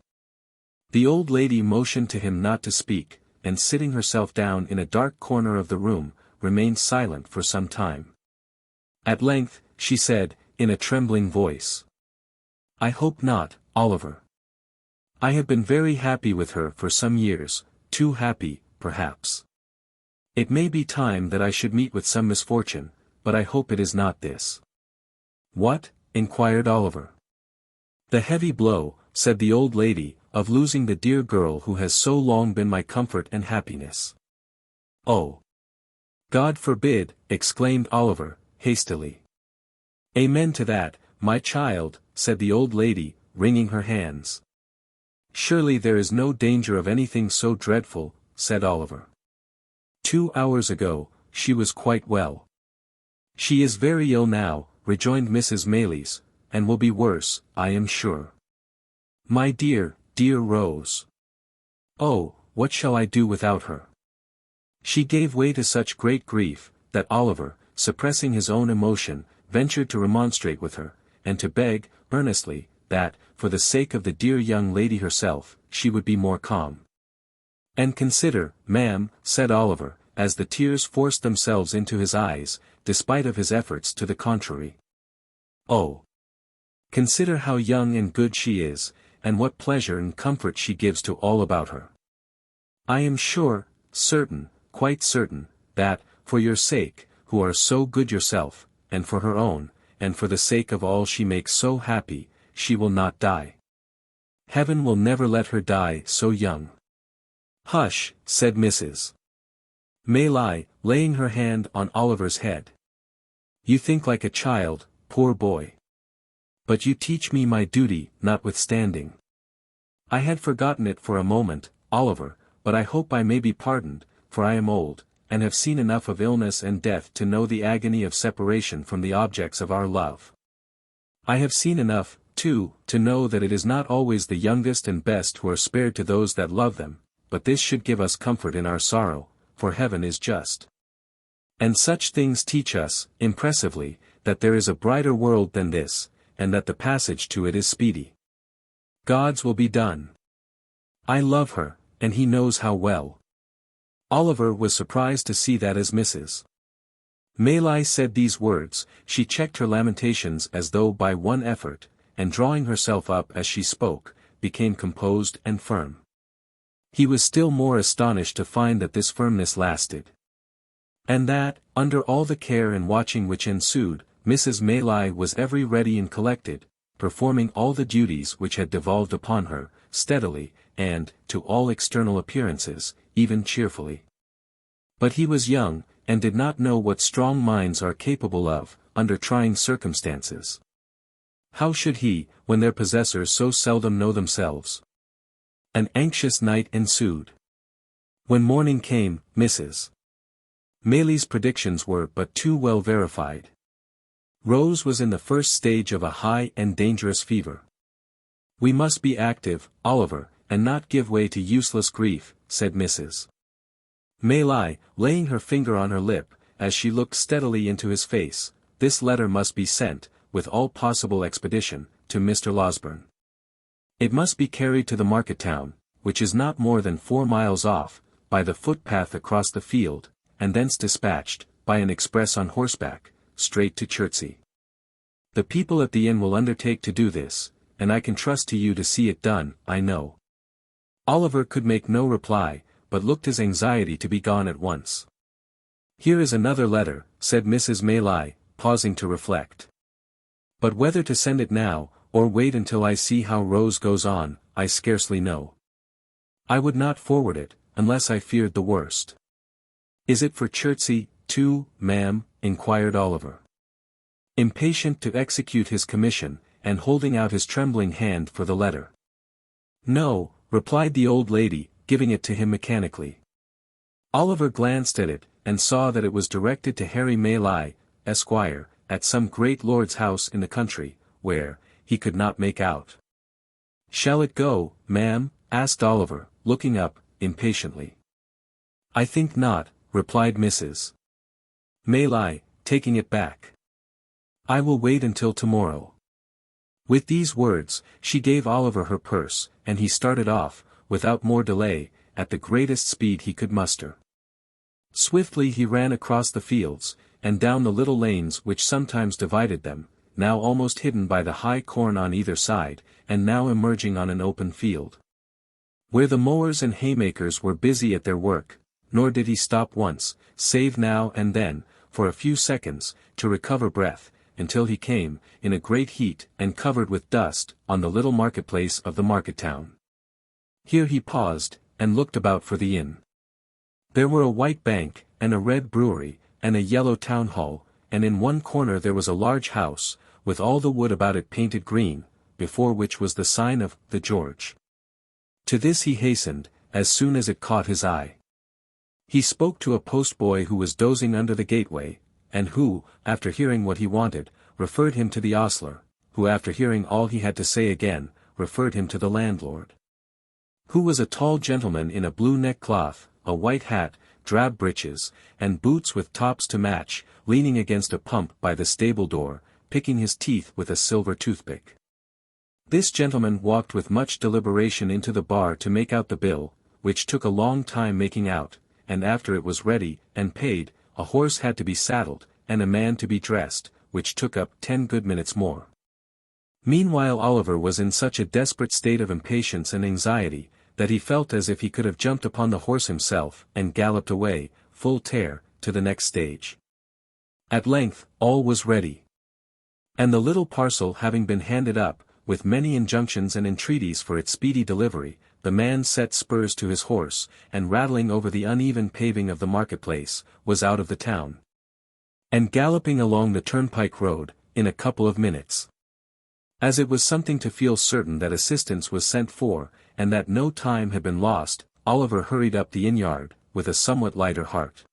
The old lady motioned to him not to speak, and sitting herself down in a dark corner of the room, remained silent for some time. At length, she said, in a trembling voice, "I hope not, Oliver. I have been very happy with her for some years, too happy, perhaps. It may be time that I should meet with some misfortune, but I hope it is not this." "What?" inquired Oliver. "The heavy blow," said the old lady, "of losing the dear girl who has so long been my comfort and happiness." "Oh! God forbid!" exclaimed Oliver, hastily. "Amen to that, my child," said the old lady, wringing her hands. "Surely there is no danger of anything so dreadful," said Oliver. "2 hours ago, she was quite well." "She is very ill now," rejoined Mrs. Maylies, "and will be worse, I am sure. My dear, dear Rose. Oh, what shall I do without her?" She gave way to such great grief, that Oliver, suppressing his own emotion, ventured to remonstrate with her, and to beg, earnestly, that, for the sake of the dear young lady herself, she would be more calm. "And consider, ma'am," said Oliver, as the tears forced themselves into his eyes, despite of his efforts to the contrary. "Oh! Consider how young and good she is, and what pleasure and comfort she gives to all about her. I am sure, certain, quite certain, that, for your sake, who are so good yourself, and for her own, and for the sake of all she makes so happy, she will not die. Heaven will never let her die so young." "Hush," said Mrs. Maylie, laying her hand on Oliver's head. "You think like a child, poor boy. But you teach me my duty, notwithstanding. I had forgotten it for a moment, Oliver, but I hope I may be pardoned, for I am old, and have seen enough of illness and death to know the agony of separation from the objects of our love. I have seen enough, too, to know that it is not always the youngest and best who are spared to those that love them, but this should give us comfort in our sorrow, for heaven is just. And such things teach us, impressively, that there is a brighter world than this, and that the passage to it is speedy. God's will be done. I love her, and he knows how well." Oliver was surprised to see that as Mrs. Maylie said these words, she checked her lamentations as though by one effort, and drawing herself up as she spoke, became composed and firm. He was still more astonished to find that this firmness lasted. And that, under all the care and watching which ensued, Mrs. Maylie was ever ready and collected, performing all the duties which had devolved upon her, steadily, and, to all external appearances, even cheerfully. But he was young, and did not know what strong minds are capable of, under trying circumstances. How should he, when their possessors so seldom know themselves? An anxious night ensued. When morning came, Mrs. Maylie's predictions were but too well verified. Rose was in the first stage of a high and dangerous fever. "We must be active, Oliver, and not give way to useless grief," said Mrs. Maylie, laying her finger on her lip, as she looked steadily into his face. "This letter must be sent, with all possible expedition, to Mr. Losberne. It must be carried to the market town, which is not more than 4 miles off, by the footpath across the field, and thence dispatched, by an express on horseback, straight to Chertsey. The people at the inn will undertake to do this, and I can trust to you to see it done, I know." Oliver could make no reply, but looked his anxiety to be gone at once. "Here is another letter," said Mrs. Maylie, pausing to reflect. "But whether to send it now, or wait until I see how Rose goes on, I scarcely know. I would not forward it, unless I feared the worst." "Is it for Chertsey, too, ma'am?" inquired Oliver, impatient to execute his commission, and holding out his trembling hand for the letter. "No," replied the old lady, giving it to him mechanically. Oliver glanced at it, and saw that it was directed to Harry Maylie, Esquire, at some great lord's house in the country, where, he could not make out. "Shall it go, ma'am?" asked Oliver, looking up, impatiently. "I think not," replied Mrs. Maylie, taking it back. "I will wait until tomorrow." With these words, she gave Oliver her purse, and he started off, without more delay, at the greatest speed he could muster. Swiftly he ran across the fields, and down the little lanes which sometimes divided them, now almost hidden by the high corn on either side, and now emerging on an open field, where the mowers and haymakers were busy at their work, nor did he stop once, save now and then, for a few seconds, to recover breath, until he came, in a great heat and covered with dust, on the little marketplace of the market town. Here he paused, and looked about for the inn. There were a white bank, and a red brewery, and a yellow town hall, and in one corner there was a large house, with all the wood about it painted green, before which was the sign of the George. To this he hastened, as soon as it caught his eye. He spoke to a postboy who was dozing under the gateway, and who, after hearing what he wanted, referred him to the ostler, who after hearing all he had to say again, referred him to the landlord, who was a tall gentleman in a blue neckcloth, a white hat, drab breeches, and boots with tops to match, leaning against a pump by the stable door, picking his teeth with a silver toothpick. This gentleman walked with much deliberation into the bar to make out the bill, which took a long time making out, and after it was ready, and paid, a horse had to be saddled, and a man to be dressed, which took up 10 good minutes more. Meanwhile Oliver was in such a desperate state of impatience and anxiety, that he felt as if he could have jumped upon the horse himself, and galloped away, full tear, to the next stage. At length, all was ready. And the little parcel having been handed up, with many injunctions and entreaties for its speedy delivery, the man set spurs to his horse, and rattling over the uneven paving of the marketplace, was out of the town, and galloping along the turnpike road, in a couple of minutes. As it was something to feel certain that assistance was sent for, and that no time had been lost, Oliver hurried up the inn-yard, with a somewhat lighter heart.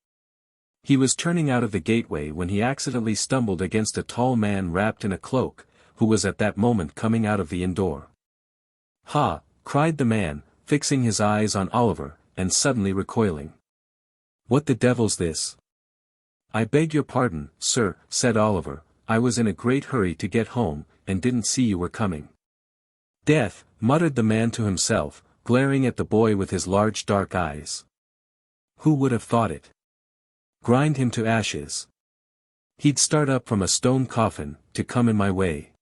He was turning out of the gateway when he accidentally stumbled against a tall man wrapped in a cloak, who was at that moment coming out of the inn door. "Ha!" cried the man, fixing his eyes on Oliver, and suddenly recoiling. "What the devil's this?" "I beg your pardon, sir," said Oliver, "I was in a great hurry to get home, and didn't see you were coming." "Death," muttered the man to himself, glaring at the boy with his large dark eyes. "Who would have thought it? Grind him to ashes. He'd start up from a stone coffin, to come in my way."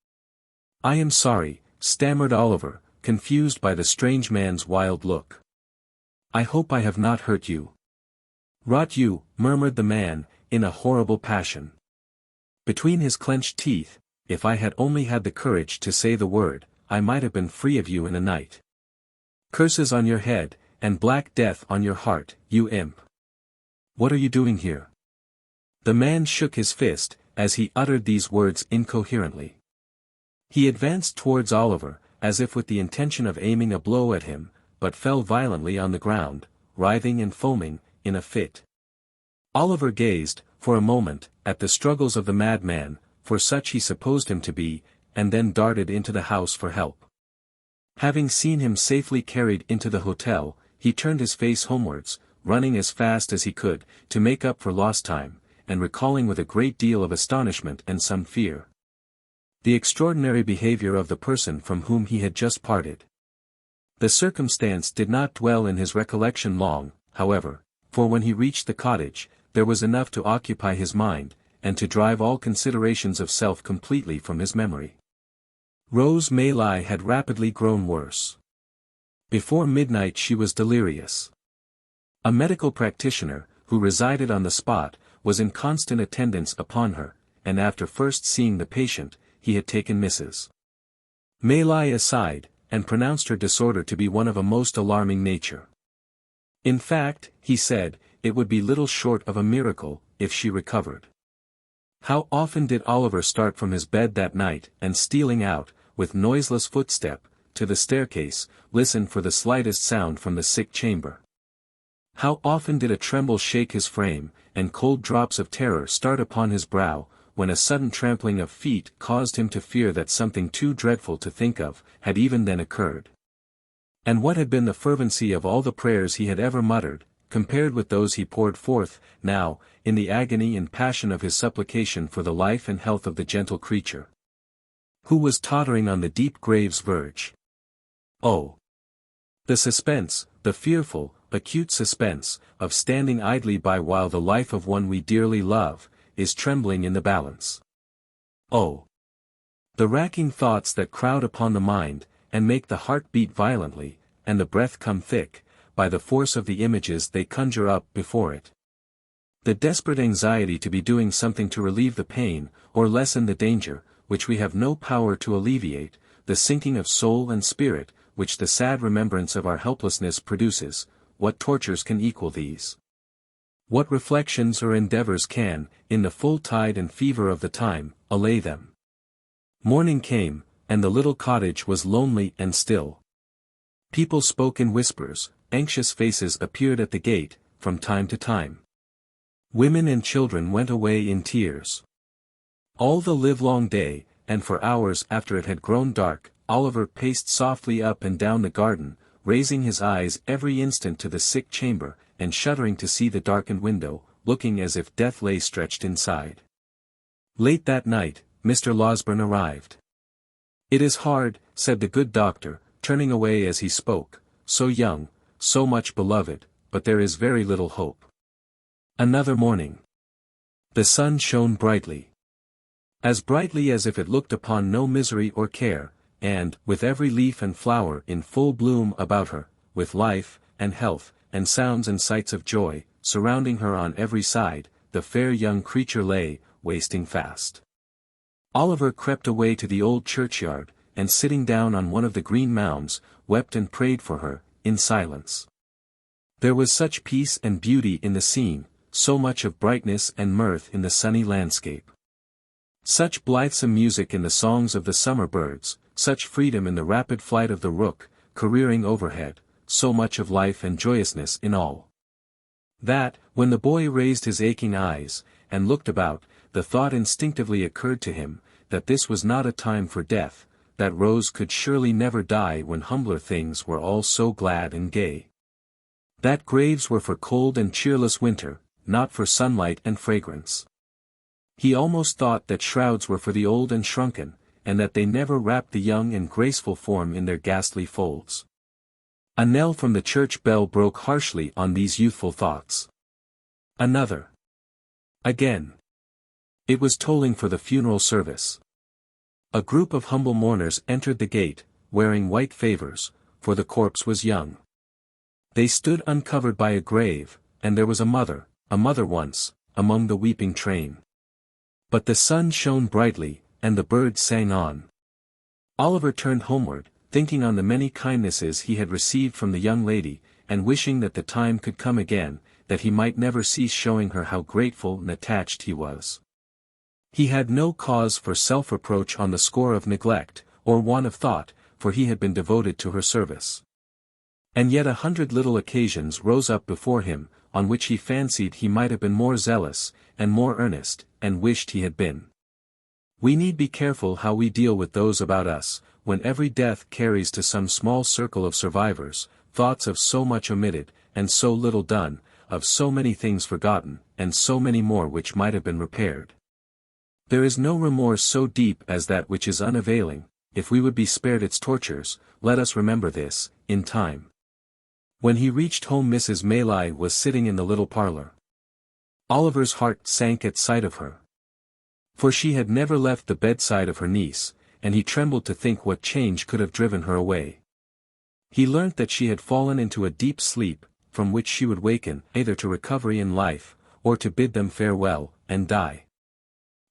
"I am sorry," stammered Oliver, confused by the strange man's wild look. "I hope I have not hurt you." "Rot you," murmured the man, in a horrible passion. Between his clenched teeth, "If I had only had the courage to say the word, I might have been free of you in a night. Curses on your head, and black death on your heart, you imp. What are you doing here?" The man shook his fist, as he uttered these words incoherently. He advanced towards Oliver, as if with the intention of aiming a blow at him, but fell violently on the ground, writhing and foaming, in a fit. Oliver gazed, for a moment, at the struggles of the madman, for such he supposed him to be, and then darted into the house for help. Having seen him safely carried into the hotel, he turned his face homewards, running as fast as he could, to make up for lost time, and recalling with a great deal of astonishment and some fear the extraordinary behavior of the person from whom he had just parted. The circumstance did not dwell in his recollection long, however, for when he reached the cottage, there was enough to occupy his mind, and to drive all considerations of self completely from his memory. Rose Maylie had rapidly grown worse. Before midnight she was delirious. A medical practitioner, who resided on the spot, was in constant attendance upon her, and after first seeing the patient, he had taken Mrs. Maylie aside, and pronounced her disorder to be one of a most alarming nature. In fact, he said, it would be little short of a miracle, if she recovered. How often did Oliver start from his bed that night, and stealing out, with noiseless footstep, to the staircase, listen for the slightest sound from the sick chamber. How often did a tremble shake his frame, and cold drops of terror start upon his brow, when a sudden trampling of feet caused him to fear that something too dreadful to think of, had even then occurred. And what had been the fervency of all the prayers he had ever muttered, compared with those he poured forth, now, in the agony and passion of his supplication for the life and health of the gentle creature? Who was tottering on the deep grave's verge? Oh! The suspense, the fearful, acute suspense, of standing idly by while the life of one we dearly love, is trembling in the balance. Oh! The racking thoughts that crowd upon the mind, and make the heart beat violently, and the breath come thick, by the force of the images they conjure up before it. The desperate anxiety to be doing something to relieve the pain, or lessen the danger, which we have no power to alleviate, the sinking of soul and spirit, which the sad remembrance of our helplessness produces, what tortures can equal these? What reflections or endeavors can, in the full tide and fever of the time, allay them? Morning came, and the little cottage was lonely and still. People spoke in whispers, anxious faces appeared at the gate, from time to time. Women and children went away in tears. All the livelong day, and for hours after it had grown dark, Oliver paced softly up and down the garden, raising his eyes every instant to the sick chamber, and shuddering to see the darkened window, looking as if death lay stretched inside. Late that night, Mr. Losberne arrived. "It is hard," said the good doctor, turning away as he spoke, "so young, so much beloved, but there is very little hope." Another morning. The sun shone brightly. As brightly as if it looked upon no misery or care, and, with every leaf and flower in full bloom about her, with life, and health, and sounds and sights of joy, surrounding her on every side, the fair young creature lay, wasting fast. Oliver crept away to the old churchyard, and sitting down on one of the green mounds, wept and prayed for her, in silence. There was such peace and beauty in the scene, so much of brightness and mirth in the sunny landscape. Such blithesome music in the songs of the summer birds, such freedom in the rapid flight of the rook, careering overhead, so much of life and joyousness in all. That, when the boy raised his aching eyes, and looked about, the thought instinctively occurred to him, that this was not a time for death, that Rose could surely never die when humbler things were all so glad and gay. That graves were for cold and cheerless winter, not for sunlight and fragrance. He almost thought that shrouds were for the old and shrunken, and that they never wrapped the young and graceful form in their ghastly folds. A knell from the church bell broke harshly on these youthful thoughts. Another. Again. It was tolling for the funeral service. A group of humble mourners entered the gate, wearing white favours, for the corpse was young. They stood uncovered by a grave, and there was a mother once, among the weeping train. But the sun shone brightly, and the birds sang on. Oliver turned homeward, thinking on the many kindnesses he had received from the young lady, and wishing that the time could come again, that he might never cease showing her how grateful and attached he was. He had no cause for self-reproach on the score of neglect, or want of thought, for he had been devoted to her service. And yet 100 little occasions rose up before him, on which he fancied he might have been more zealous, and more earnest, and wished he had been. We need be careful how we deal with those about us, when every death carries to some small circle of survivors, thoughts of so much omitted, and so little done, of so many things forgotten, and so many more which might have been repaired. There is no remorse so deep as that which is unavailing. If we would be spared its tortures, let us remember this, in time. When he reached home Mrs. Maylai was sitting in the little parlour. Oliver's heart sank at sight of her. For she had never left the bedside of her niece, and he trembled to think what change could have driven her away. He learnt that she had fallen into a deep sleep, from which she would waken either to recovery in life, or to bid them farewell, and die.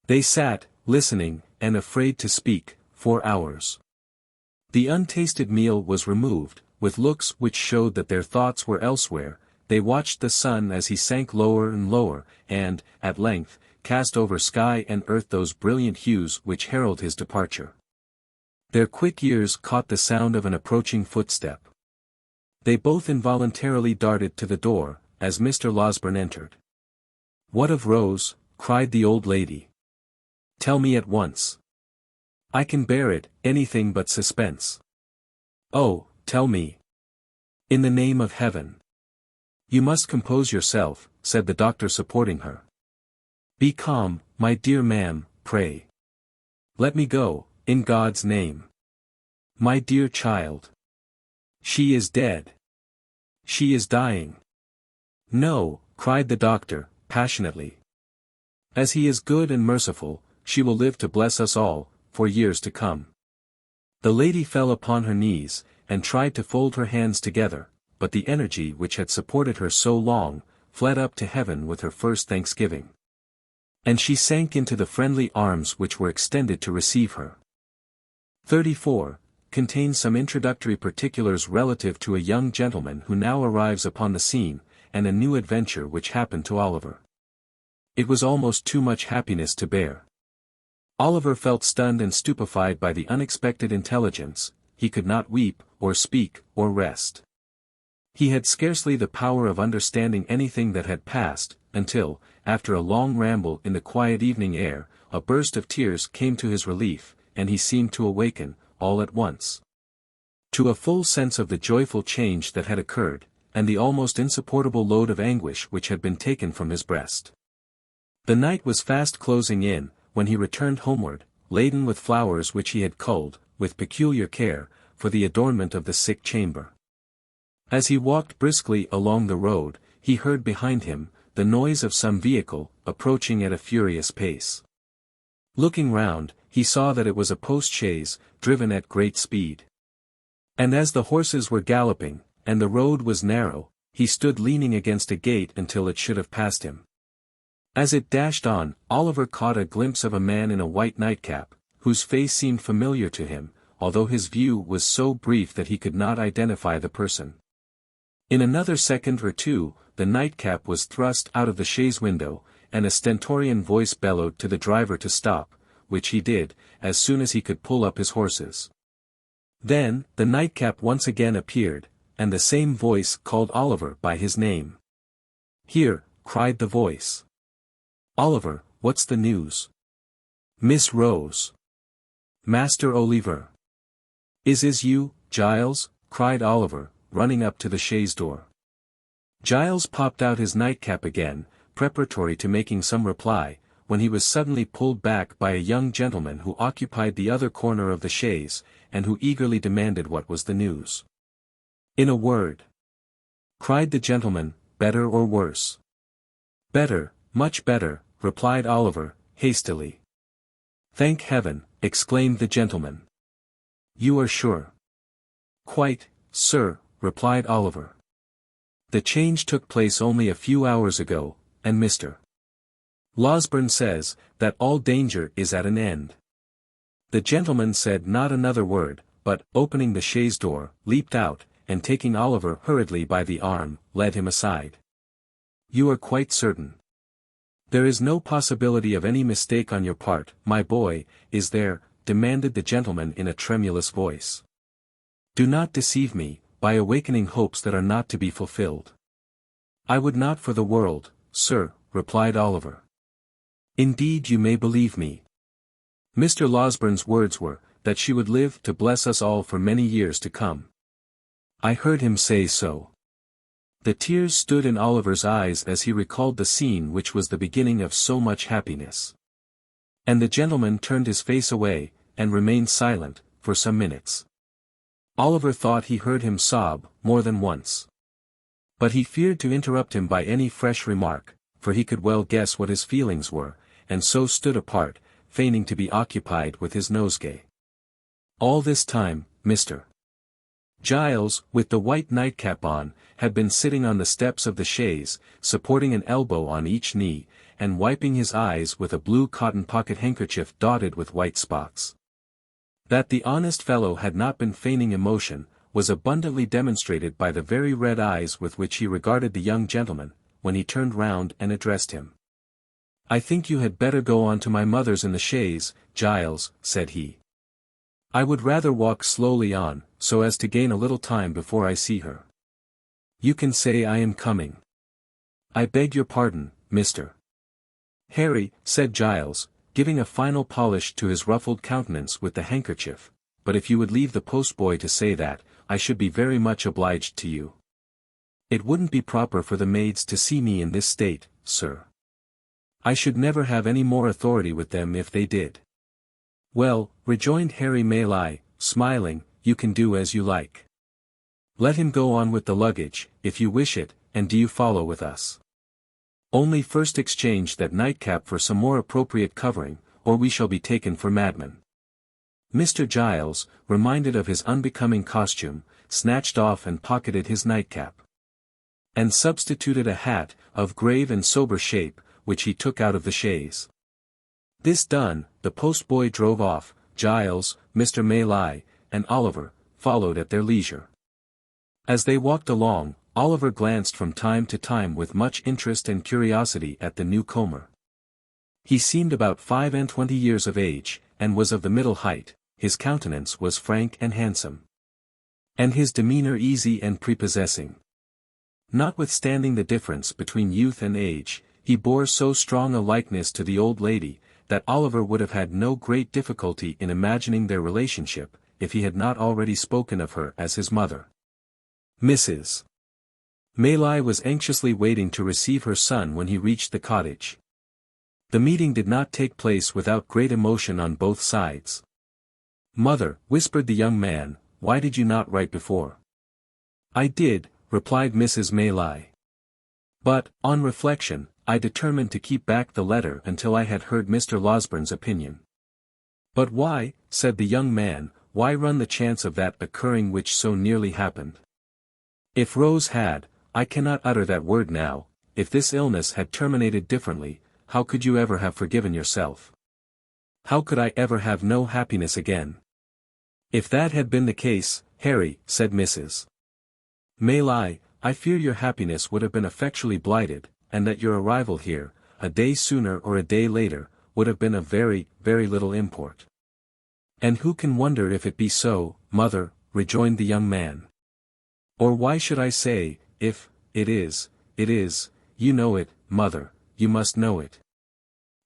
They sat, listening, and afraid to speak, for hours. The untasted meal was removed, with looks which showed that their thoughts were elsewhere. They watched the sun as he sank lower and lower, and, at length, cast over sky and earth those brilliant hues which herald his departure. Their quick ears caught the sound of an approaching footstep. They both involuntarily darted to the door, as Mr. Losberne entered. "What of Rose?" cried the old lady. "Tell me at once. I can bear it, anything but suspense." "Oh, tell me. In the name of heaven." "You must compose yourself," said the doctor supporting her. "Be calm, my dear ma'am, pray. Let me go, in God's name. My dear child. She is dead. She is dying. No, cried the doctor, passionately. As he is good and merciful, she will live to bless us all, for years to come. The lady fell upon her knees, and tried to fold her hands together, but the energy which had supported her so long, fled up to heaven with her first thanksgiving. And she sank into the friendly arms which were extended to receive her. 34. Contains some introductory particulars relative to a young gentleman who now arrives upon the scene, and a new adventure which happened to Oliver. It was almost too much happiness to bear. Oliver felt stunned and stupefied by the unexpected intelligence. He could not weep, or speak, or rest. He had scarcely the power of understanding anything that had passed, until, after a long ramble in the quiet evening air, a burst of tears came to his relief, and he seemed to awaken, all at once, to a full sense of the joyful change that had occurred, and the almost insupportable load of anguish which had been taken from his breast. The night was fast closing in, when he returned homeward, laden with flowers which he had culled, with peculiar care, for the adornment of the sick chamber. As he walked briskly along the road, he heard behind him the noise of some vehicle, approaching at a furious pace. Looking round, he saw that it was a post-chaise, driven at great speed. And as the horses were galloping, and the road was narrow, he stood leaning against a gate until it should have passed him. As it dashed on, Oliver caught a glimpse of a man in a white nightcap, whose face seemed familiar to him, although his view was so brief that he could not identify the person. In another second or two, the nightcap was thrust out of the chaise window, and a stentorian voice bellowed to the driver to stop, which he did, as soon as he could pull up his horses. Then, the nightcap once again appeared, and the same voice called Oliver by his name. "Here," cried the voice. "Oliver, what's the news?" "Miss Rose." "Master Oliver." Is you, Giles?" cried Oliver, running up to the chaise door. Giles popped out his nightcap again, preparatory to making some reply, when he was suddenly pulled back by a young gentleman who occupied the other corner of the chaise, and who eagerly demanded what was the news. "In a word," cried the gentleman, "better or worse?" "Better, much better," replied Oliver, hastily. "Thank heaven," exclaimed the gentleman. "You are sure?" "Quite, sir," replied Oliver. "The change took place only a few hours ago, and Mr. Losberne says, that all danger is at an end." The gentleman said not another word, but, opening the chaise door, leaped out, and taking Oliver hurriedly by the arm, led him aside. "You are quite certain? There is no possibility of any mistake on your part, my boy, is there?" demanded the gentleman in a tremulous voice. "Do not deceive me, by awakening hopes that are not to be fulfilled." "I would not for the world, sir," replied Oliver. "Indeed you may believe me. Mr. Losberne's words were, that she would live to bless us all for many years to come. I heard him say so." The tears stood in Oliver's eyes as he recalled the scene which was the beginning of so much happiness. And the gentleman turned his face away, and remained silent, for some minutes. Oliver thought he heard him sob, more than once. But he feared to interrupt him by any fresh remark, for he could well guess what his feelings were, and so stood apart, feigning to be occupied with his nosegay. All this time, Mr. Giles, with the white nightcap on, had been sitting on the steps of the chaise, supporting an elbow on each knee, and wiping his eyes with a blue cotton pocket-handkerchief dotted with white spots. That the honest fellow had not been feigning emotion, was abundantly demonstrated by the very red eyes with which he regarded the young gentleman, when he turned round and addressed him. "I think you had better go on to my mother's in the chaise, Giles," said he. "I would rather walk slowly on, so as to gain a little time before I see her. You can say I am coming." "I beg your pardon, Mr. Harry," said Giles, giving a final polish to his ruffled countenance with the handkerchief, "but if you would leave the postboy to say that, I should be very much obliged to you. It wouldn't be proper for the maids to see me in this state, sir. I should never have any more authority with them if they did." Well, rejoined Harry Maylie, smiling, you can do as you like. Let him go on with the luggage, if you wish it, and do you follow with us. Only first exchange that nightcap for some more appropriate covering, or we shall be taken for madmen. Mr. Giles, reminded of his unbecoming costume, snatched off and pocketed his nightcap. And substituted a hat, of grave and sober shape, which he took out of the chaise. This done, the postboy drove off, Giles, Mr. Maylie, and Oliver, followed at their leisure. As they walked along, Oliver glanced from time to time with much interest and curiosity at the newcomer. He seemed about 25 years of age, and was of the middle height, his countenance was frank and handsome. And his demeanour easy and prepossessing. Notwithstanding the difference between youth and age, he bore so strong a likeness to the old lady, that Oliver would have had no great difficulty in imagining their relationship, if he had not already spoken of her as his mother. Mrs. Maylie was anxiously waiting to receive her son when he reached the cottage. The meeting did not take place without great emotion on both sides. "Mother," whispered the young man, "why did you not write before?" "I did," replied Mrs. Maylie. "But, on reflection, I determined to keep back the letter until I had heard Mr. Losburn's opinion." "But why," said the young man, "why run the chance of that occurring which so nearly happened? If Rose had, I cannot utter that word now, if this illness had terminated differently, how could you ever have forgiven yourself? How could I ever have no happiness again?" "If that had been the case, Harry," said Mrs. Maylie, "I fear your happiness would have been effectually blighted, and that your arrival here, a day sooner or a day later, would have been of very, very little import." "And who can wonder if it be so, mother," rejoined the young man. "Or why should I say, if it is, you know it, mother, you must know it.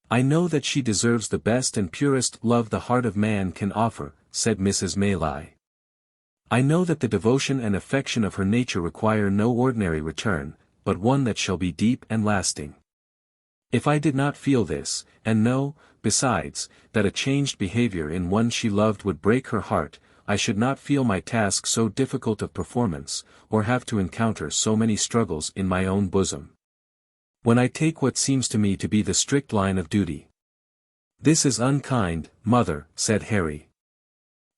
I know that she deserves the best and purest love the heart of man can offer," said Mrs. Maylie. "I know that the devotion and affection of her nature require no ordinary return, but one that shall be deep and lasting. If I did not feel this, and know, besides, that a changed behavior in one she loved would break her heart, I should not feel my task so difficult of performance, or have to encounter so many struggles in my own bosom. When I take what seems to me to be the strict line of duty." "This is unkind, mother," said Harry.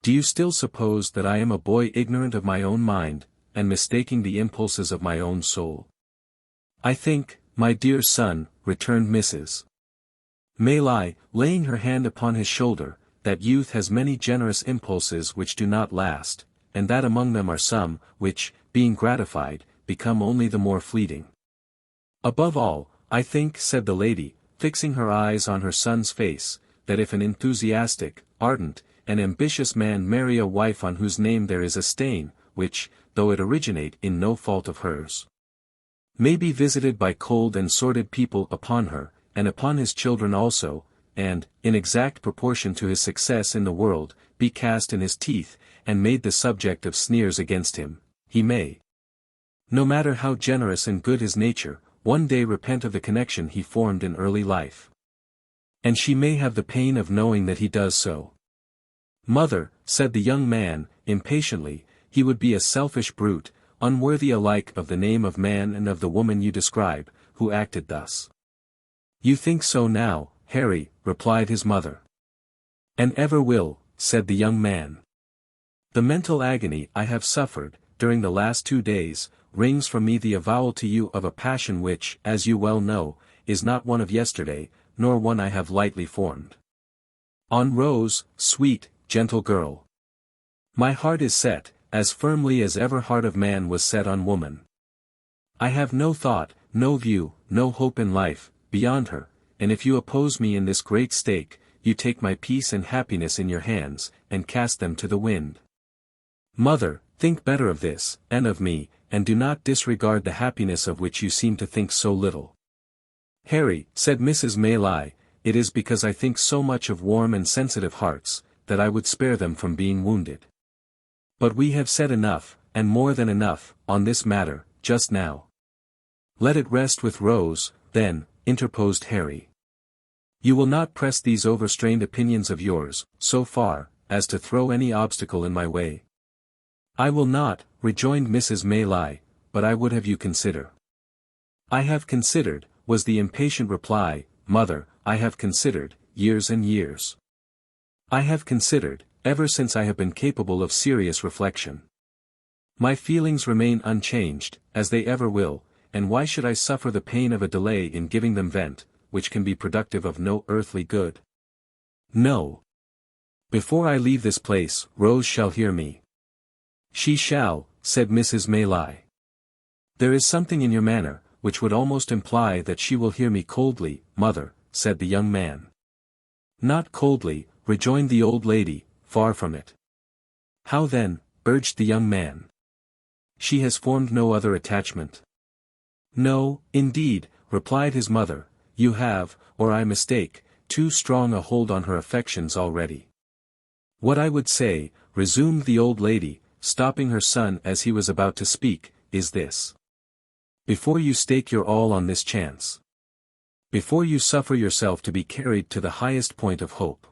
"Do you still suppose that I am a boy ignorant of my own mind, and mistaking the impulses of my own soul?" "I think, my dear son," returned Mrs. Maylie, laying her hand upon his shoulder, "that youth has many generous impulses which do not last, and that among them are some, which, being gratified, become only the more fleeting. Above all, I think," said the lady, fixing her eyes on her son's face, "that if an enthusiastic, ardent, and ambitious man marry a wife on whose name there is a stain, which, though it originate in no fault of hers, may be visited by cold and sordid people upon her, and upon his children also, and, in exact proportion to his success in the world, be cast in his teeth, and made the subject of sneers against him, he may, no matter how generous and good his nature, one day repent of the connection he formed in early life. And she may have the pain of knowing that he does so." "Mother," said the young man, impatiently, "he would be a selfish brute, unworthy alike of the name of man and of the woman you describe, who acted thus." "You think so now, Harry," replied his mother. "And ever will," said the young man. "The mental agony I have suffered, during the last 2 days, wrings from me the avowal to you of a passion which, as you well know, is not one of yesterday, nor one I have lightly formed. On Rose, sweet, gentle girl. My heart is set, as firmly as ever heart of man was set on woman. I have no thought, no view, no hope in life, beyond her, and if you oppose me in this great stake, you take my peace and happiness in your hands, and cast them to the wind. Mother, think better of this, and of me, and do not disregard the happiness of which you seem to think so little." "Harry," said Mrs. Maylie, "it is because I think so much of warm and sensitive hearts, that I would spare them from being wounded. But we have said enough, and more than enough, on this matter, just now. Let it rest with Rose, then," interposed Harry. You will not press these overstrained opinions of yours, so far, as to throw any obstacle in my way. I will not, rejoined Mrs. Maylie, but I would have you consider. I have considered, was the impatient reply, mother, I have considered, years and years. I have considered, ever since I have been capable of serious reflection. My feelings remain unchanged, as they ever will, and why should I suffer the pain of a delay in giving them vent, which can be productive of no earthly good? No. Before I leave this place, Rose shall hear me. She shall, said Mrs. Maylie. There is something in your manner, which would almost imply that she will hear me coldly, mother, said the young man. Not coldly, rejoined the old lady, far from it. How then, urged the young man. She has formed no other attachment. No, indeed, replied his mother, you have, or I mistake, too strong a hold on her affections already. What I would say, resumed the old lady, stopping her son as he was about to speak, is this. Before you stake your all on this chance. Before you suffer yourself to be carried to the highest point of hope.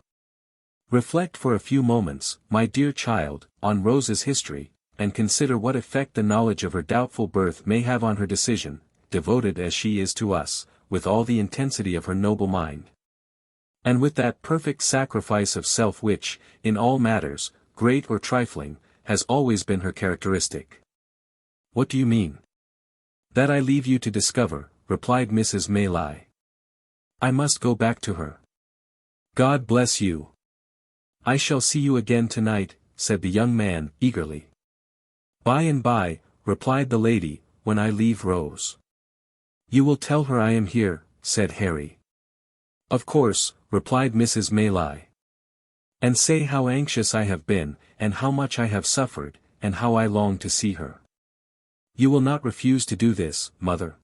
Reflect for a few moments, my dear child, on Rose's history, and consider what effect the knowledge of her doubtful birth may have on her decision, devoted as she is to us, with all the intensity of her noble mind. And with that perfect sacrifice of self which, in all matters, great or trifling, has always been her characteristic. What do you mean? That I leave you to discover, replied Mrs. Maylie. I must go back to her. God bless you. I shall see you again tonight, said the young man, eagerly. By and by, replied the lady, when I leave Rose. You will tell her I am here, said Harry. Of course, replied Mrs. Maylie. And say how anxious I have been, and how much I have suffered, and how I long to see her. You will not refuse to do this, mother?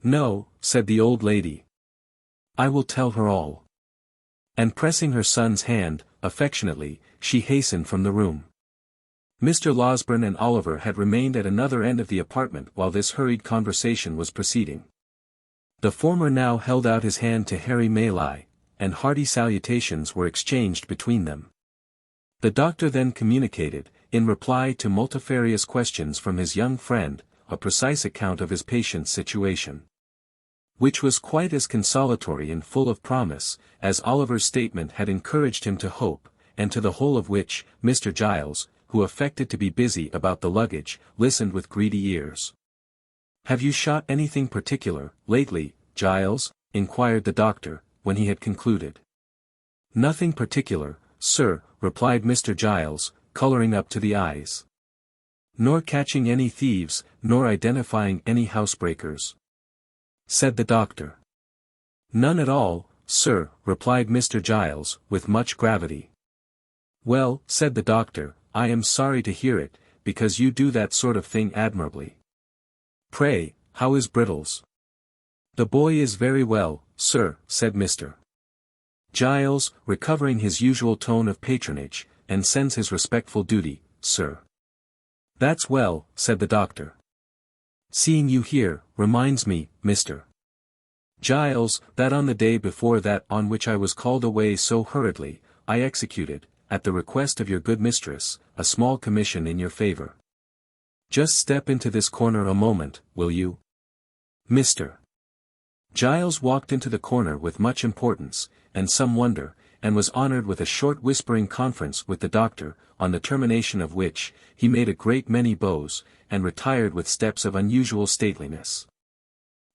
No, said the old lady. I will tell her all. And pressing her son's hand, affectionately, she hastened from the room. Mr. Losberne and Oliver had remained at another end of the apartment while this hurried conversation was proceeding. The former now held out his hand to Harry Maylie, and hearty salutations were exchanged between them. The doctor then communicated, in reply to multifarious questions from his young friend, a precise account of his patient's situation, which was quite as consolatory and full of promise, as Oliver's statement had encouraged him to hope, and to the whole of which, Mr. Giles, who affected to be busy about the luggage, listened with greedy ears. Have you shot anything particular, lately, Giles? Inquired the doctor, when he had concluded. Nothing particular, sir, replied Mr. Giles, coloring up to the eyes. Nor catching any thieves, nor identifying any housebreakers, said the doctor. None at all, sir, replied Mr. Giles, with much gravity. Well, said the doctor, I am sorry to hear it, because you do that sort of thing admirably. Pray, how is Brittles? The boy is very well, sir, said Mr. Giles, recovering his usual tone of patronage, and sends his respectful duty, sir. That's well, said the doctor. Seeing you here, reminds me, Mr. Giles, that on the day before that on which I was called away so hurriedly, I executed, at the request of your good mistress, a small commission in your favor. Just step into this corner a moment, will you? Mr. Giles walked into the corner with much importance, and some wonder, and was honored with a short whispering conference with the doctor, on the termination of which, he made a great many bows, and retired with steps of unusual stateliness.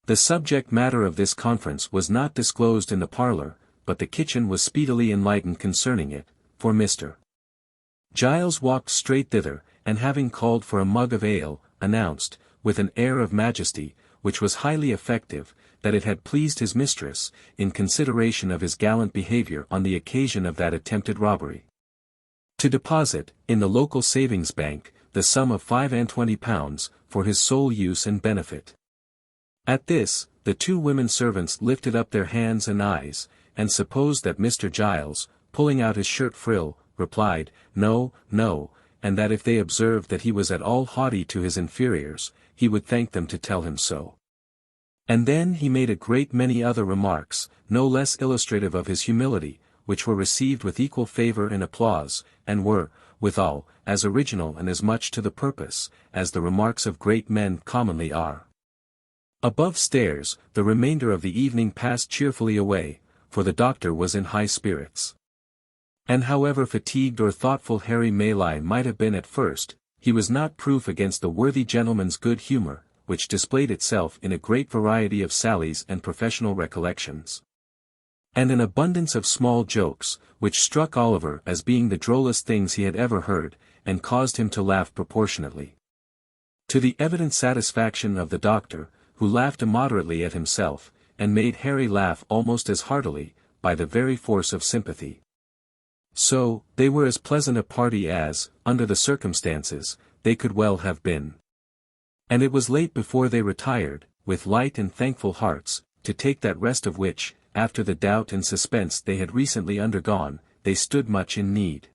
The subject matter of this conference was not disclosed in the parlour, but the kitchen was speedily enlightened concerning it, for Mr. Giles walked straight thither, and having called for a mug of ale, announced, with an air of majesty, which was highly effective, that it had pleased his mistress, in consideration of his gallant behaviour on the occasion of that attempted robbery, to deposit, in the local savings bank, the sum of £25, for his sole use and benefit. At this, the two women servants lifted up their hands and eyes, and supposed that Mr. Giles, pulling out his shirt frill, replied, no, no, and that if they observed that he was at all haughty to his inferiors, he would thank them to tell him so. And then he made a great many other remarks, no less illustrative of his humility, which were received with equal favour and applause, and were, withal, as original and as much to the purpose, as the remarks of great men commonly are. Above stairs, the remainder of the evening passed cheerfully away, for the doctor was in high spirits. And however fatigued or thoughtful Harry Maylie might have been at first, he was not proof against the worthy gentleman's good humour, which displayed itself in a great variety of sallies and professional recollections. And an abundance of small jokes, which struck Oliver as being the drollest things he had ever heard, and caused him to laugh proportionately. To the evident satisfaction of the doctor, who laughed immoderately at himself, and made Harry laugh almost as heartily, by the very force of sympathy. So, they were as pleasant a party as, under the circumstances, they could well have been. And it was late before they retired, with light and thankful hearts, to take that rest of which, after the doubt and suspense they had recently undergone, they stood much in need.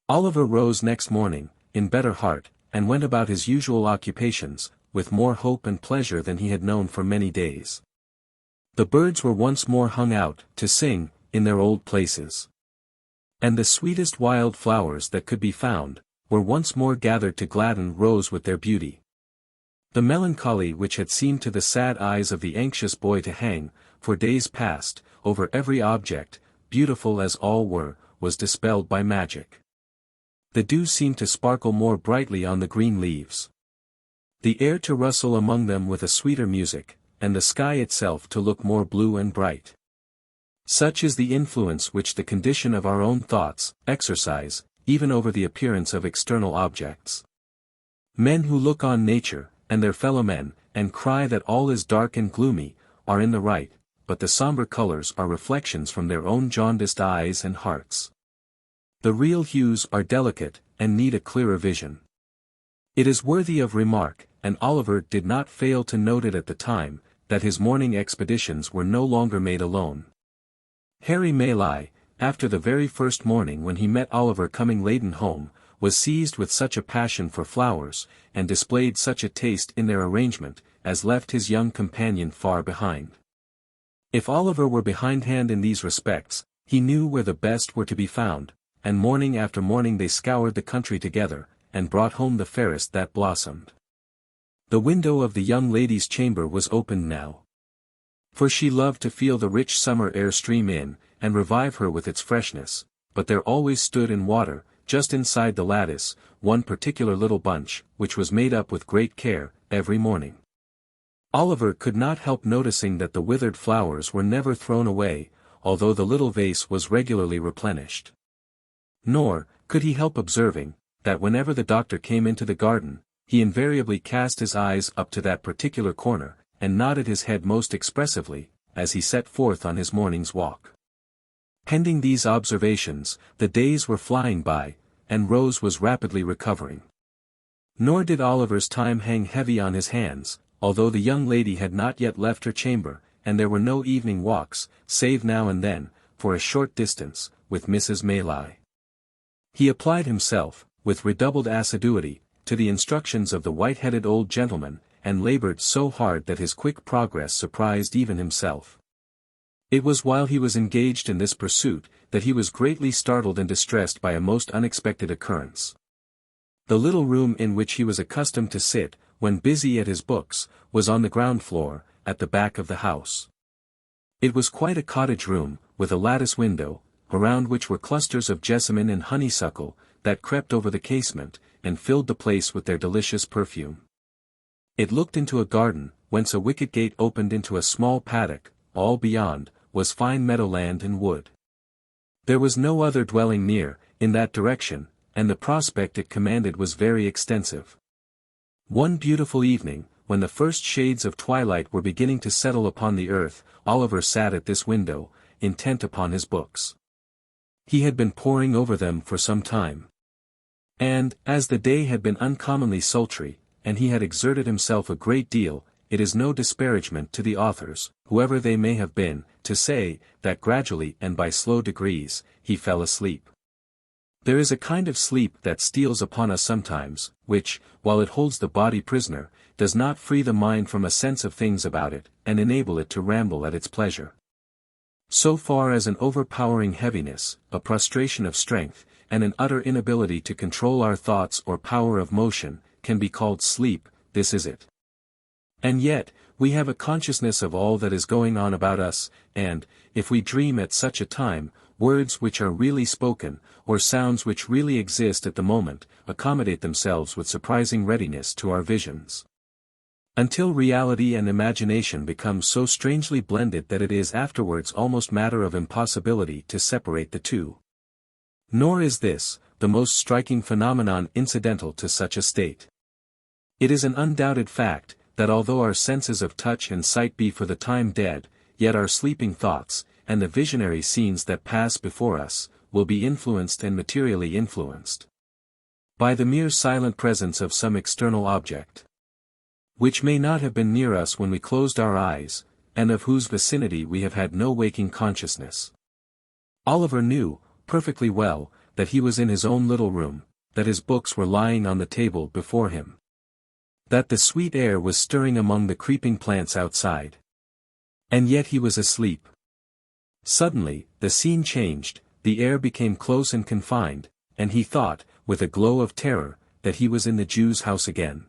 Oliver rose next morning, in better heart, and went about his usual occupations, with more hope and pleasure than he had known for many days. The birds were once more hung out, to sing, in their old places. And the sweetest wild flowers that could be found, were once more gathered to gladden Rose with their beauty. The melancholy which had seemed to the sad eyes of the anxious boy to hang, for days past, over every object, beautiful as all were, was dispelled by magic. The dew seemed to sparkle more brightly on the green leaves. The air to rustle among them with a sweeter music, and the sky itself to look more blue and bright. Such is the influence which the condition of our own thoughts exercise, even over the appearance of external objects. Men who look on nature, and their fellow-men, and cry that all is dark and gloomy, are in the right, but the sombre colours are reflections from their own jaundiced eyes and hearts. The real hues are delicate, and need a clearer vision. It is worthy of remark, and Oliver did not fail to note it at the time, that his morning expeditions were no longer made alone. Harry Maylie, after the very first morning when he met Oliver coming laden home, was seized with such a passion for flowers, and displayed such a taste in their arrangement, as left his young companion far behind. If Oliver were behindhand in these respects, he knew where the best were to be found, and morning after morning they scoured the country together, and brought home the fairest that blossomed. The window of the young lady's chamber was opened now. For she loved to feel the rich summer air stream in, and revive her with its freshness, but there always stood in water, just inside the lattice, one particular little bunch, which was made up with great care, every morning. Oliver could not help noticing that the withered flowers were never thrown away, although the little vase was regularly replenished. Nor, could he help observing, that whenever the doctor came into the garden, he invariably cast his eyes up to that particular corner, and nodded his head most expressively, as he set forth on his morning's walk. Pending these observations, the days were flying by, and Rose was rapidly recovering. Nor did Oliver's time hang heavy on his hands, although the young lady had not yet left her chamber, and there were no evening walks, save now and then, for a short distance, with Mrs. Maylie. He applied himself, with redoubled assiduity, to the instructions of the white-headed old gentleman, and laboured so hard that his quick progress surprised even himself. It was while he was engaged in this pursuit, that he was greatly startled and distressed by a most unexpected occurrence. The little room in which he was accustomed to sit, when busy at his books, was on the ground floor, at the back of the house. It was quite a cottage room, with a lattice window, around which were clusters of jessamine and honeysuckle, that crept over the casement, and filled the place with their delicious perfume. It looked into a garden, whence a wicket gate opened into a small paddock. All beyond, was fine meadowland and wood. There was no other dwelling near, in that direction, and the prospect it commanded was very extensive. One beautiful evening, when the first shades of twilight were beginning to settle upon the earth, Oliver sat at this window, intent upon his books. He had been poring over them for some time. And, as the day had been uncommonly sultry, and he had exerted himself a great deal, it is no disparagement to the authors, whoever they may have been, to say, that gradually and by slow degrees, he fell asleep. There is a kind of sleep that steals upon us sometimes, which, while it holds the body prisoner, does not free the mind from a sense of things about it, and enable it to ramble at its pleasure. So far as an overpowering heaviness, a prostration of strength, and an utter inability to control our thoughts or power of motion, can be called sleep, this is it. And yet, we have a consciousness of all that is going on about us, and, if we dream at such a time, words which are really spoken, or sounds which really exist at the moment, accommodate themselves with surprising readiness to our visions. Until reality and imagination become so strangely blended that it is afterwards almost matter of impossibility to separate the two. Nor is this, the most striking phenomenon incidental to such a state. It is an undoubted fact, that although our senses of touch and sight be for the time dead, yet our sleeping thoughts, and the visionary scenes that pass before us, will be influenced and materially influenced by the mere silent presence of some external object, which may not have been near us when we closed our eyes, and of whose vicinity we have had no waking consciousness. Oliver knew, perfectly well, that he was in his own little room, that his books were lying on the table before him, that the sweet air was stirring among the creeping plants outside. And yet he was asleep. Suddenly, the scene changed, the air became close and confined, and he thought, with a glow of terror, that he was in the Jew's house again.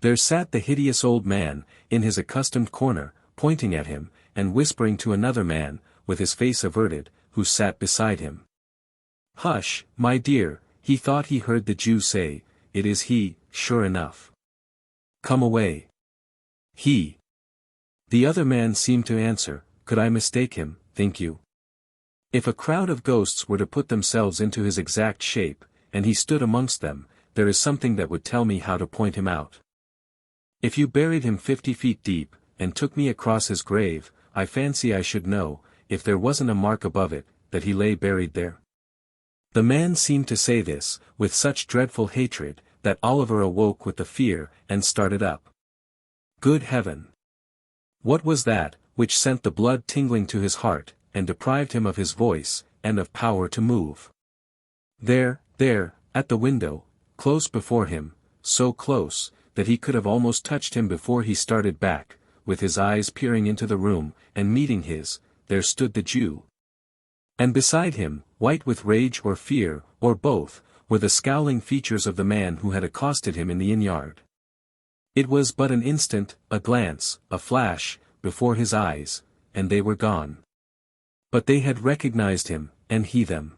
There sat the hideous old man, in his accustomed corner, pointing at him, and whispering to another man, with his face averted, who sat beside him. "Hush, my dear," he thought he heard the Jew say, "it is he, sure enough. Come away." He. The other man seemed to answer, "Could I mistake him, think you? If a crowd of ghosts were to put themselves into his exact shape, and he stood amongst them, there is something that would tell me how to point him out. If you buried him 50 feet deep, and took me across his grave, I fancy I should know, if there wasn't a mark above it, that he lay buried there." The man seemed to say this, with such dreadful hatred, that Oliver awoke with the fear, and started up. Good heaven! What was that, which sent the blood tingling to his heart, and deprived him of his voice, and of power to move? There, at the window, close before him, so close, that he could have almost touched him before he started back, with his eyes peering into the room, and meeting his, there stood the Jew. And beside him, white with rage or fear, or both, were the scowling features of the man who had accosted him in the inn-yard. It was but an instant, a glance, a flash, before his eyes, and they were gone. But they had recognized him, and he them.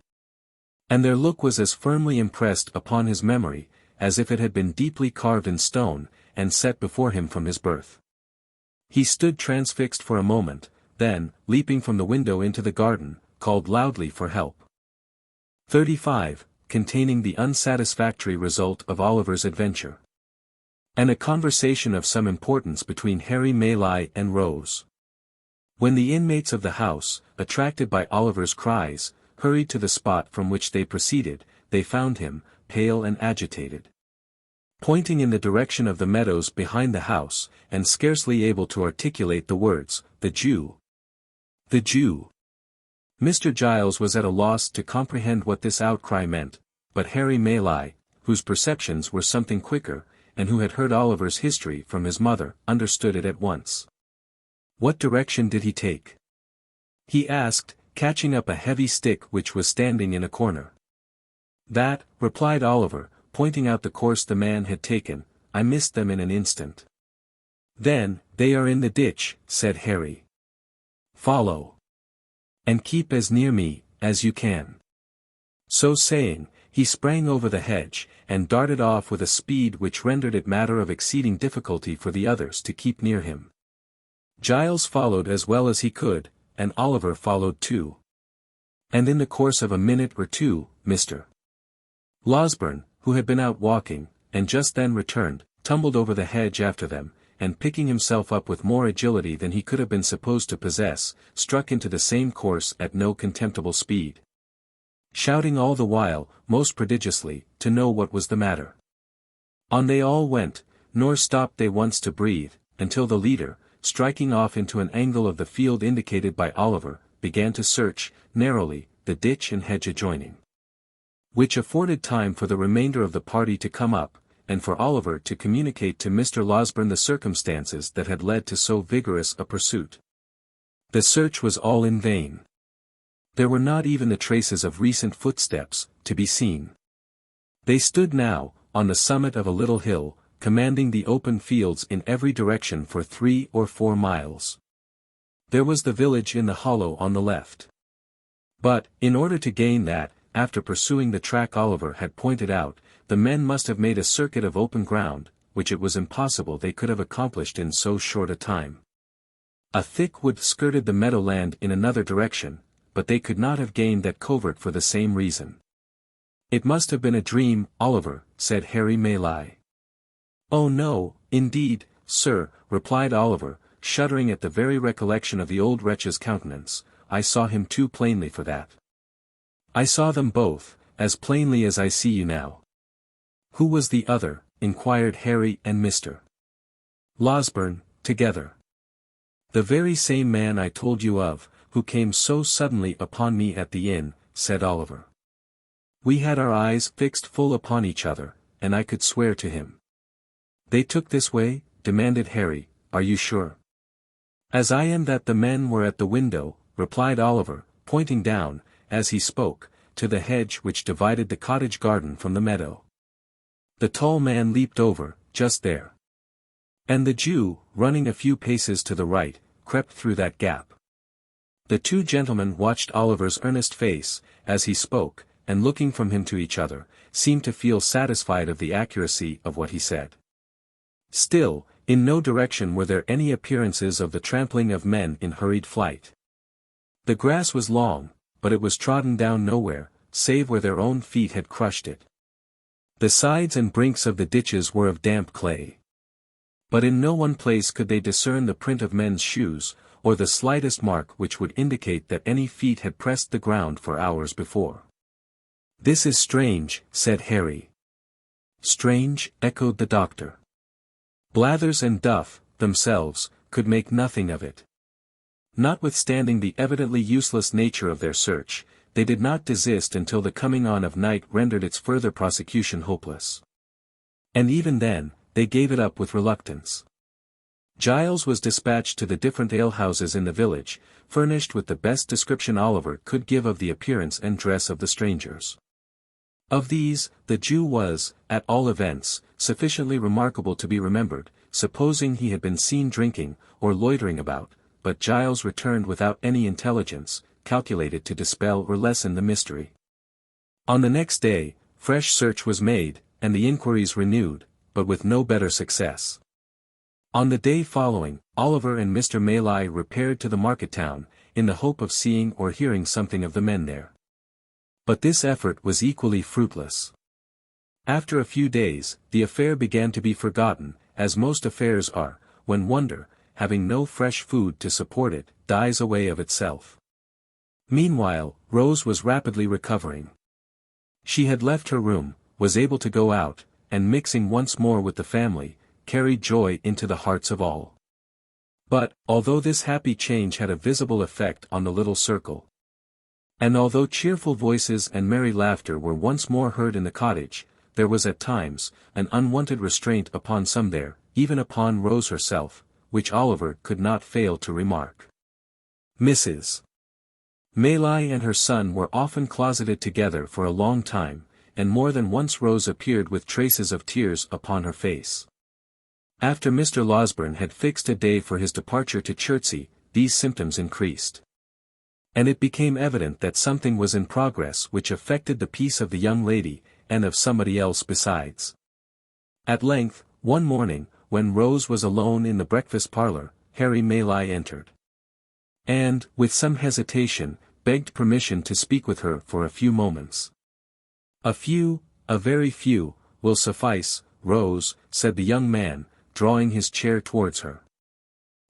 And their look was as firmly impressed upon his memory, as if it had been deeply carved in stone, and set before him from his birth. He stood transfixed for a moment, then, leaping from the window into the garden, called loudly for help. 35. Containing the unsatisfactory result of Oliver's adventure. And a conversation of some importance between Harry Maylie and Rose. When the inmates of the house, attracted by Oliver's cries, hurried to the spot from which they proceeded, they found him, pale and agitated, pointing in the direction of the meadows behind the house, and scarcely able to articulate the words, "The Jew! The Jew!" Mr. Giles was at a loss to comprehend what this outcry meant, but Harry Maylie, whose perceptions were something quicker, and who had heard Oliver's history from his mother, understood it at once. "What direction did he take?" he asked, catching up a heavy stick which was standing in a corner. "That," replied Oliver, pointing out the course the man had taken, "I missed them in an instant." "Then, they are in the ditch," said Harry. "Follow. And keep as near me, as you can." So saying, he sprang over the hedge, and darted off with a speed which rendered it matter of exceeding difficulty for the others to keep near him. Giles followed as well as he could, and Oliver followed too. And in the course of a minute or two, Mr. Losberne, who had been out walking, and just then returned, tumbled over the hedge after them, and picking himself up with more agility than he could have been supposed to possess, struck into the same course at no contemptible speed, shouting all the while, most prodigiously, to know what was the matter. On they all went, nor stopped they once to breathe, until the leader, striking off into an angle of the field indicated by Oliver, began to search, narrowly, the ditch and hedge adjoining. which afforded time for the remainder of the party to come up, and for Oliver to communicate to Mr. Losberne the circumstances that had led to so vigorous a pursuit. The search was all in vain. There were not even the traces of recent footsteps to be seen. They stood now, on the summit of a little hill, commanding the open fields in every direction for 3 or 4 miles. There was the village in the hollow on the left. But, in order to gain that, after pursuing the track Oliver had pointed out, the men must have made a circuit of open ground, which it was impossible they could have accomplished in so short a time. A thick wood skirted the meadowland in another direction, but they could not have gained that covert for the same reason. "It must have been a dream, Oliver," said Harry Maylie. "Oh no, indeed, sir," replied Oliver, shuddering at the very recollection of the old wretch's countenance. "I saw him too plainly for that. I saw them both, as plainly as I see you now." "Who was the other?" inquired Harry and Mr. Losberne, together. "The very same man I told you of, who came so suddenly upon me at the inn," said Oliver. "We had our eyes fixed full upon each other, and I could swear to him." "They took this way?" demanded Harry. "Are you sure?" "As I am that the men were at the window," replied Oliver, pointing down, as he spoke, to the hedge which divided the cottage garden from the meadow. The tall man leaped over, just there. And the Jew, running a few paces to the right, crept through that gap. The two gentlemen watched Oliver's earnest face, as he spoke, and looking from him to each other, seemed to feel satisfied of the accuracy of what he said. Still, in no direction were there any appearances of the trampling of men in hurried flight. The grass was long, but it was trodden down nowhere, save where their own feet had crushed it. The sides and brinks of the ditches were of damp clay. But in no one place could they discern the print of men's shoes, or the slightest mark which would indicate that any feet had pressed the ground for hours before. "This is strange," said Harry. "Strange," echoed the doctor. Blathers and Duff, themselves, could make nothing of it. Notwithstanding the evidently useless nature of their search, they did not desist until the coming on of night rendered its further prosecution hopeless. And even then, they gave it up with reluctance. Giles was dispatched to the different alehouses in the village, furnished with the best description Oliver could give of the appearance and dress of the strangers. Of these, the Jew was, at all events, sufficiently remarkable to be remembered, supposing he had been seen drinking, or loitering about, but Giles returned without any intelligence, calculated to dispel or lessen the mystery. On the next day, fresh search was made, and the inquiries renewed, but with no better success. On the day following, Oliver and Mr. Maylie repaired to the market town, in the hope of seeing or hearing something of the men there. But this effort was equally fruitless. After a few days, the affair began to be forgotten, as most affairs are, when wonder, having no fresh food to support it, dies away of itself. Meanwhile, Rose was rapidly recovering. She had left her room, was able to go out, and mixing once more with the family, carried joy into the hearts of all. But, although this happy change had a visible effect on the little circle, and although cheerful voices and merry laughter were once more heard in the cottage, there was at times, an unwonted restraint upon some there, even upon Rose herself, which Oliver could not fail to remark. Mrs. Maylie and her son were often closeted together for a long time, and more than once Rose appeared with traces of tears upon her face. After Mr. Losberne had fixed a day for his departure to Chertsey, these symptoms increased. And it became evident that something was in progress which affected the peace of the young lady, and of somebody else besides. At length, one morning, when Rose was alone in the breakfast parlour, Harry Maylie entered. And, with some hesitation, begged permission to speak with her for a few moments. "A few, a very few, will suffice, Rose," said the young man, drawing his chair towards her.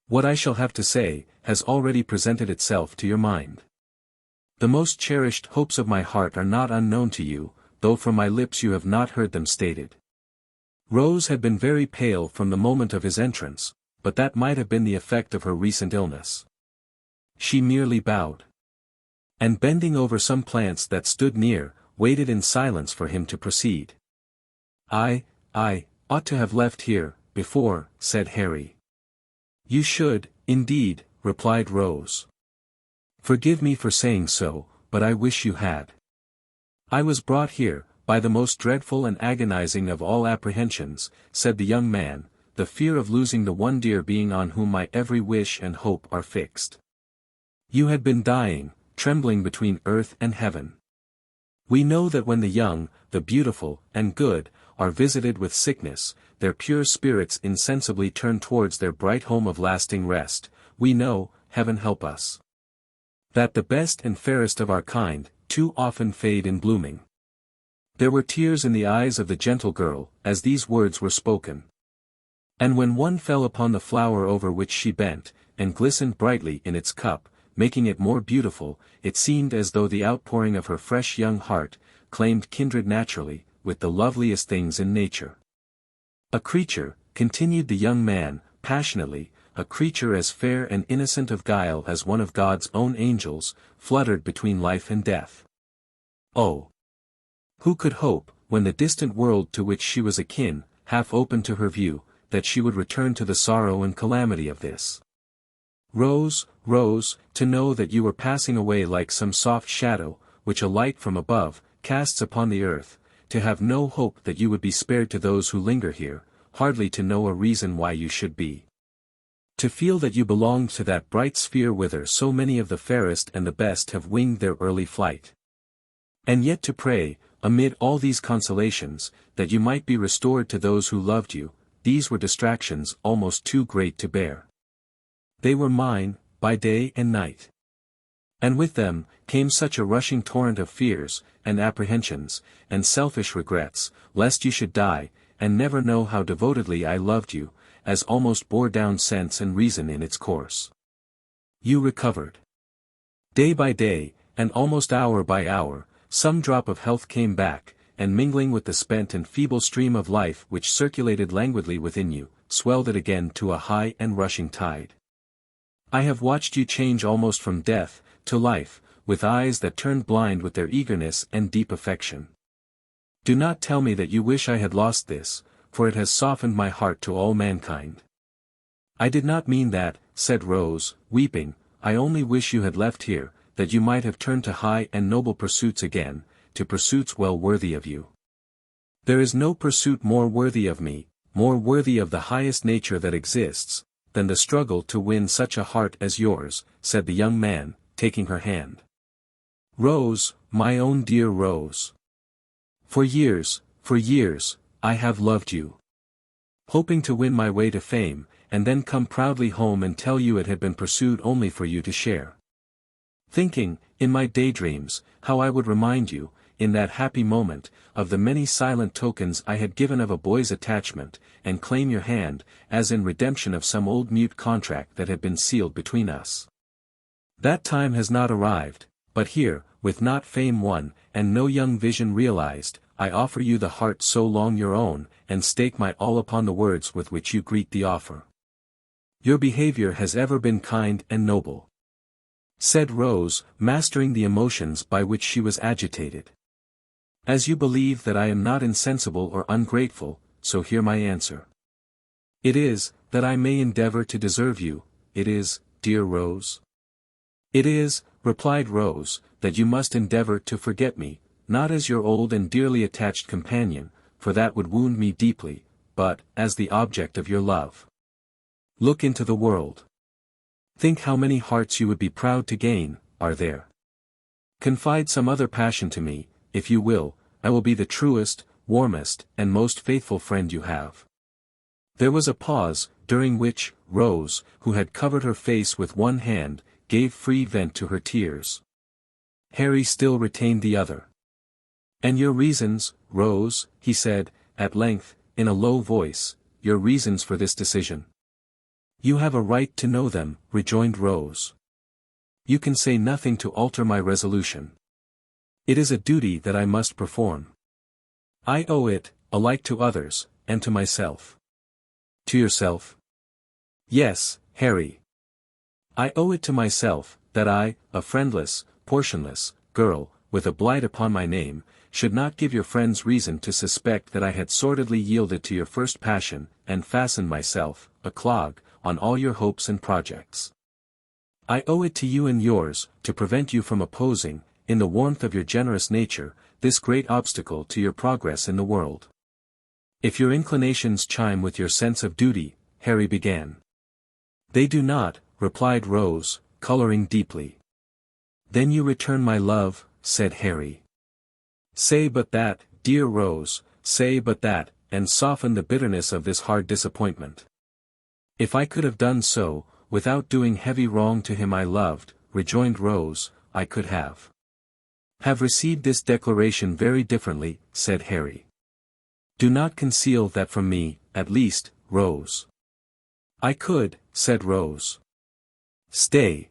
"What I shall have to say, has already presented itself to your mind. The most cherished hopes of my heart are not unknown to you, though from my lips you have not heard them stated." Rose had been very pale from the moment of his entrance, but that might have been the effect of her recent illness. She merely bowed. And bending over some plants that stood near, waited in silence for him to proceed. I ought to have left here, before," said Harry. "You should, indeed," replied Rose. "Forgive me for saying so, but I wish you had. I was brought here, by the most dreadful and agonizing of all apprehensions," said the young man, "the fear of losing the one dear being on whom my every wish and hope are fixed. You had been dying, trembling between earth and heaven. We know that when the young, the beautiful, and good, are visited with sickness, their pure spirits insensibly turn towards their bright home of lasting rest. We know, heaven help us, that the best and fairest of our kind, too often fade in blooming." There were tears in the eyes of the gentle girl, as these words were spoken. And when one fell upon the flower over which she bent, and glistened brightly in its cup, making it more beautiful, it seemed as though the outpouring of her fresh young heart, claimed kindred naturally, with the loveliest things in nature. "A creature," continued the young man, passionately, "a creature as fair and innocent of guile as one of God's own angels, fluttered between life and death. Oh! Who could hope, when the distant world to which she was akin, half opened to her view, that she would return to the sorrow and calamity of this? Rose, Rose, to know that you were passing away like some soft shadow, which a light from above, casts upon the earth, to have no hope that you would be spared to those who linger here, hardly to know a reason why you should be. To feel that you belonged to that bright sphere whither so many of the fairest and the best have winged their early flight. And yet to pray, amid all these consolations, that you might be restored to those who loved you, these were distractions almost too great to bear. They were mine, by day and night. And with them, came such a rushing torrent of fears, and apprehensions, and selfish regrets, lest you should die, and never know how devotedly I loved you, as almost bore down sense and reason in its course. You recovered. Day by day, and almost hour by hour, some drop of health came back, and mingling with the spent and feeble stream of life which circulated languidly within you, swelled it again to a high and rushing tide. I have watched you change almost from death, to life, with eyes that turned blind with their eagerness and deep affection. Do not tell me that you wish I had lost this, for it has softened my heart to all mankind. I did not mean that, said Rose, weeping, I only wish you had left here, that you might have turned to high and noble pursuits again, to pursuits well worthy of you. There is no pursuit more worthy of me, more worthy of the highest nature that exists, than the struggle to win such a heart as yours, said the young man, taking her hand. Rose, my own dear Rose. For years, I have loved you. Hoping to win my way to fame, and then come proudly home and tell you it had been pursued only for you to share. Thinking, in my daydreams, how I would remind you, in that happy moment, of the many silent tokens I had given of a boy's attachment, and claim your hand, as in redemption of some old mute contract that had been sealed between us. That time has not arrived, but here, with not fame won, and no young vision realized, I offer you the heart so long your own, and stake my all upon the words with which you greet the offer. Your behavior has ever been kind and noble, said Rose, mastering the emotions by which she was agitated. As you believe that I am not insensible or ungrateful, so hear my answer. It is, that I may endeavor to deserve you, it is, dear Rose. It is, replied Rose, that you must endeavor to forget me, not as your old and dearly attached companion, for that would wound me deeply, but, as the object of your love. Look into the world. Think how many hearts you would be proud to gain, are there. Confide some other passion to me, if you will, I will be the truest, warmest, and most faithful friend you have. There was a pause, during which, Rose, who had covered her face with one hand, gave free vent to her tears. Harry still retained the other. And your reasons, Rose, he said, at length, in a low voice, your reasons for this decision. You have a right to know them, rejoined Rose. You can say nothing to alter my resolution. It is a duty that I must perform. I owe it, alike to others, and to myself. To yourself? Yes, Harry. I owe it to myself, that I, a friendless, portionless, girl, with a blight upon my name, should not give your friends reason to suspect that I had sordidly yielded to your first passion, and fastened myself, a clog, on all your hopes and projects. I owe it to you and yours, to prevent you from opposing, in the warmth of your generous nature, this great obstacle to your progress in the world. If your inclinations chime with your sense of duty, Harry began. They do not, replied Rose, coloring deeply. Then you return my love, said Harry. Say but that, dear Rose, say but that, and soften the bitterness of this hard disappointment. If I could have done so, without doing heavy wrong to him I loved, rejoined Rose, I could have received this declaration very differently, said Harry. Do not conceal that from me, at least, Rose. I could, said Rose. Stay.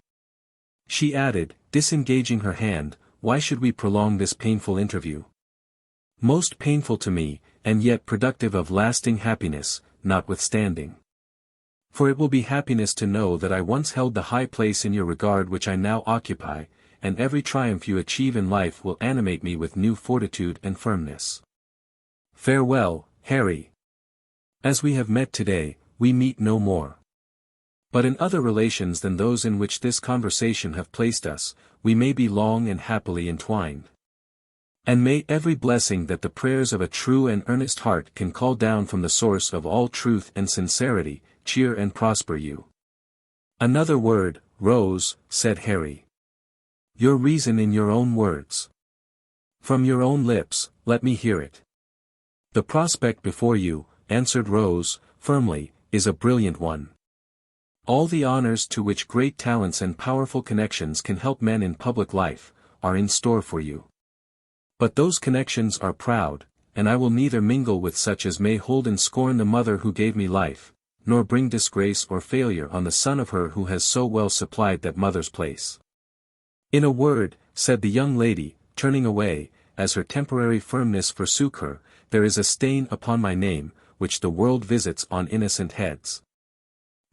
She added, disengaging her hand, why should we prolong this painful interview? Most painful to me, and yet productive of lasting happiness, notwithstanding. For it will be happiness to know that I once held the high place in your regard which I now occupy, and every triumph you achieve in life will animate me with new fortitude and firmness. Farewell, Harry. As we have met today, we meet no more. But in other relations than those in which this conversation have placed us, we may be long and happily entwined. And may every blessing that the prayers of a true and earnest heart can call down from the source of all truth and sincerity, cheer and prosper you. Another word, Rose, said Harry. Your reason in your own words. From your own lips, let me hear it. The prospect before you, answered Rose, firmly, is a brilliant one. All the honors to which great talents and powerful connections can help men in public life, are in store for you. But those connections are proud, and I will neither mingle with such as may hold in scorn the mother who gave me life, nor bring disgrace or failure on the son of her who has so well supplied that mother's place. In a word, said the young lady, turning away, as her temporary firmness forsook her, there is a stain upon my name, which the world visits on innocent heads.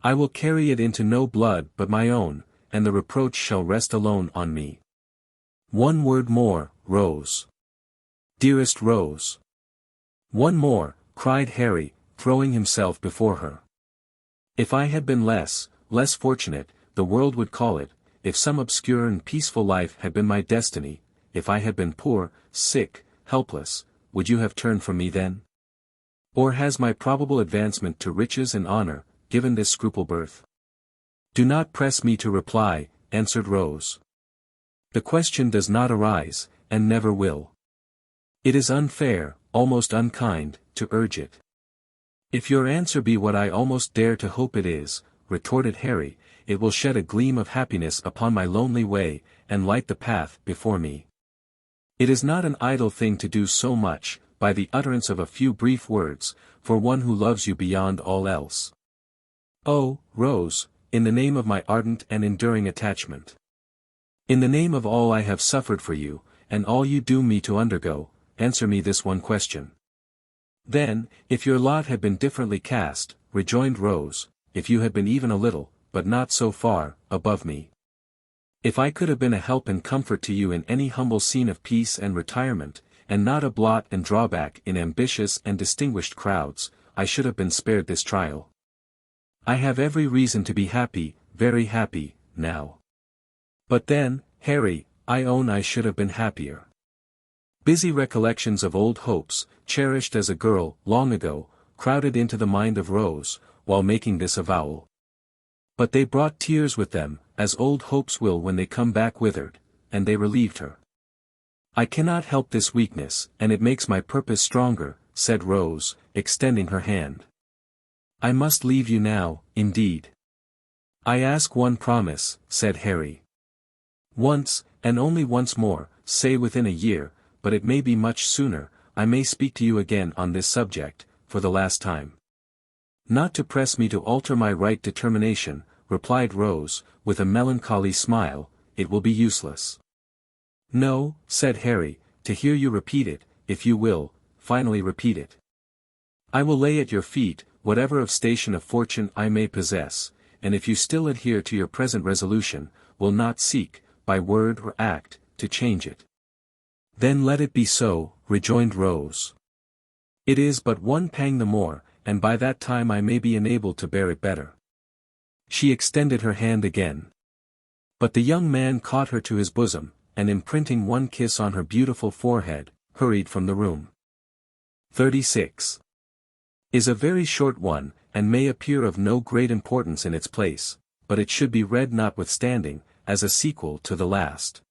I will carry it into no blood but my own, and the reproach shall rest alone on me. One word more, Rose. Dearest Rose. One more, cried Harry, throwing himself before her. If I had been less fortunate, the world would call it, if some obscure and peaceful life had been my destiny, if I had been poor, sick, helpless, would you have turned from me then? Or has my probable advancement to riches and honor, given this scruple birth? Do not press me to reply, answered Rose. The question does not arise, and never will. It is unfair, almost unkind, to urge it. If your answer be what I almost dare to hope it is, retorted Harry, it will shed a gleam of happiness upon my lonely way, and light the path before me. It is not an idle thing to do so much, by the utterance of a few brief words, for one who loves you beyond all else. Oh, Rose, in the name of my ardent and enduring attachment. In the name of all I have suffered for you, and all you doom me to undergo, answer me this one question. Then, if your lot had been differently cast, rejoined Rose, if you had been even a little, but not so far, above me. If I could have been a help and comfort to you in any humble scene of peace and retirement, and not a blot and drawback in ambitious and distinguished crowds, I should have been spared this trial. I have every reason to be happy, very happy, now. But then, Harry, I own I should have been happier. Busy recollections of old hopes, cherished as a girl, long ago, crowded into the mind of Rose, while making this avowal. But they brought tears with them, as old hopes will when they come back withered, and they relieved her. I cannot help this weakness, and it makes my purpose stronger, said Rose, extending her hand. I must leave you now, indeed. I ask one promise, said Harry. Once, and only once more, say within a year, but it may be much sooner, I may speak to you again on this subject, for the last time. Not to press me to alter my right determination, replied Rose, with a melancholy smile, it will be useless. No, said Harry, to hear you repeat it, if you will, finally repeat it. I will lay at your feet, whatever of station of fortune I may possess, and if you still adhere to your present resolution, will not seek, by word or act, to change it. Then let it be so, rejoined Rose. It is but one pang the more, and by that time I may be enabled to bear it better. She extended her hand again. But the young man caught her to his bosom, and imprinting one kiss on her beautiful forehead, hurried from the room. 36. Is a very short one, and may appear of no great importance in its place, but it should be read notwithstanding, as a sequel to the last.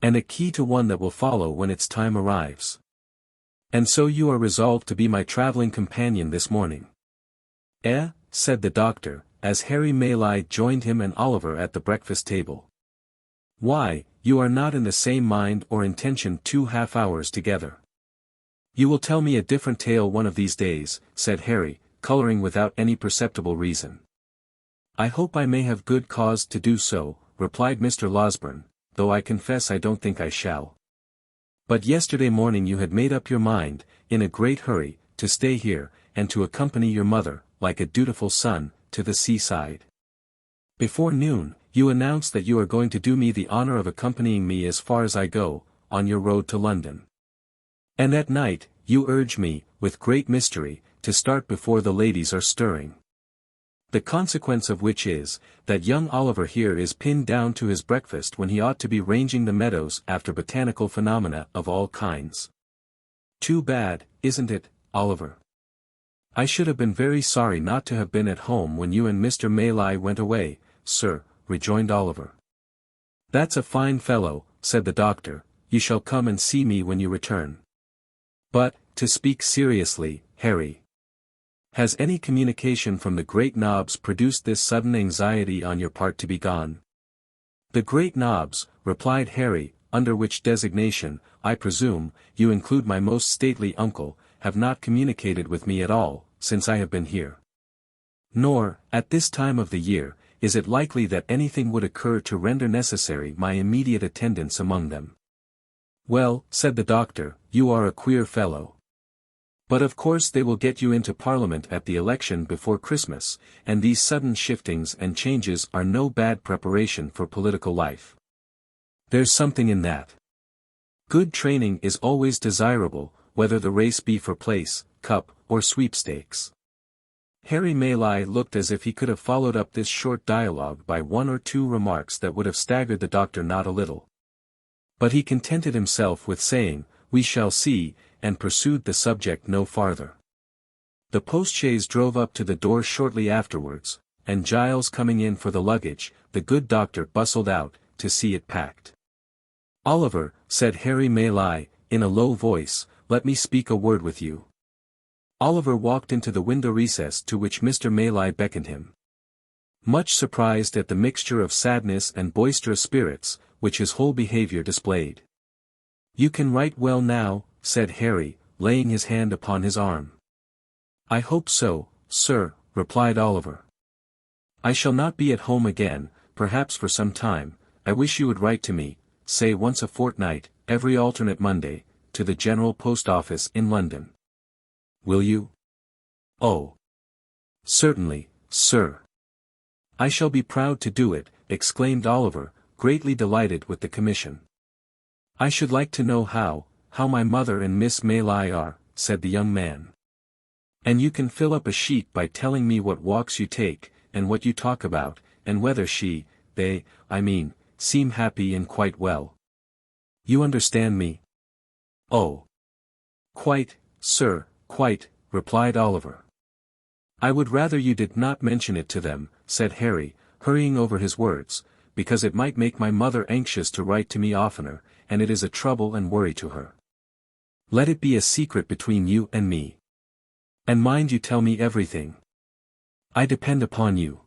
And a key to one that will follow when its time arrives. And so you are resolved to be my travelling companion this morning. Eh? Said the doctor, as Harry Maylie joined him and Oliver at the breakfast table. Why, you are not in the same mind or intention 2 hours together. You will tell me a different tale one of these days, said Harry, colouring without any perceptible reason. I hope I may have good cause to do so, replied Mr. Losberne, though I confess I don't think I shall. But yesterday morning you had made up your mind, in a great hurry, to stay here, and to accompany your mother, like a dutiful son, to the seaside. Before noon, you announced that you are going to do me the honour of accompanying me as far as I go, on your road to London. And at night, you urge me, with great mystery, to start before the ladies are stirring. The consequence of which is, that young Oliver here is pinned down to his breakfast when he ought to be ranging the meadows after botanical phenomena of all kinds. Too bad, isn't it, Oliver? I should have been very sorry not to have been at home when you and Mr. Maylie went away, sir, rejoined Oliver. That's a fine fellow, said the doctor, you shall come and see me when you return. But, to speak seriously, Harry. Has any communication from the great Knobs produced this sudden anxiety on your part to be gone? The great Knobs, replied Harry, under which designation, I presume, you include my most stately uncle, have not communicated with me at all, since I have been here. Nor, at this time of the year, is it likely that anything would occur to render necessary my immediate attendance among them. Well, said the doctor, you are a queer fellow. But of course they will get you into Parliament at the election before Christmas, and these sudden shiftings and changes are no bad preparation for political life. There's something in that. Good training is always desirable, whether the race be for place, cup, or sweepstakes. Harry Maylie looked as if he could have followed up this short dialogue by one or two remarks that would have staggered the doctor not a little. But he contented himself with saying, we shall see, and pursued the subject no farther. The postchaise drove up to the door shortly afterwards, and Giles coming in for the luggage, the good doctor bustled out, to see it packed. Oliver, said Harry Maylie, in a low voice, let me speak a word with you. Oliver walked into the window recess to which Mr. Maylie beckoned him. Much surprised at the mixture of sadness and boisterous spirits, which his whole behaviour displayed. You can write well now, said Harry, laying his hand upon his arm. I hope so, sir, replied Oliver. I shall not be at home again, perhaps for some time. I wish you would write to me, say once a fortnight, every alternate Monday, to the General Post Office in London. Will you? Oh. Certainly, sir. I shall be proud to do it, exclaimed Oliver, greatly delighted with the commission. I should like to know how my mother and Miss Maylie are, said the young man. And you can fill up a sheet by telling me what walks you take, and what you talk about, and whether they, seem happy and quite well. You understand me? Oh. Quite, sir, quite, replied Oliver. I would rather you did not mention it to them, said Harry, hurrying over his words, because it might make my mother anxious to write to me oftener, and it is a trouble and worry to her. Let it be a secret between you and me. And mind you tell me everything. I depend upon you.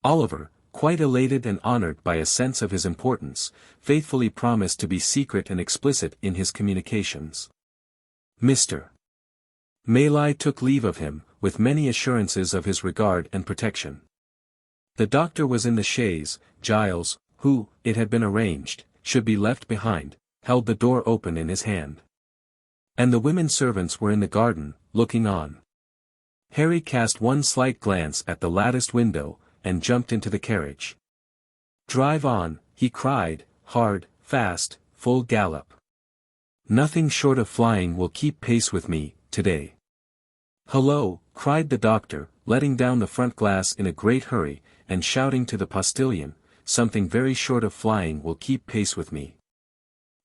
Oliver, quite elated and honoured by a sense of his importance, faithfully promised to be secret and explicit in his communications. Mr. Maylie took leave of him, with many assurances of his regard and protection. The doctor was in the chaise. Giles, who, it had been arranged, should be left behind, held the door open in his hand. And the women servants were in the garden, looking on. Harry cast one slight glance at the latticed window, and jumped into the carriage. Drive on, he cried, hard, fast, full gallop. Nothing short of flying will keep pace with me, today. Hullo, cried the doctor, letting down the front glass in a great hurry, and shouting to the postilion, something very short of flying will keep pace with me.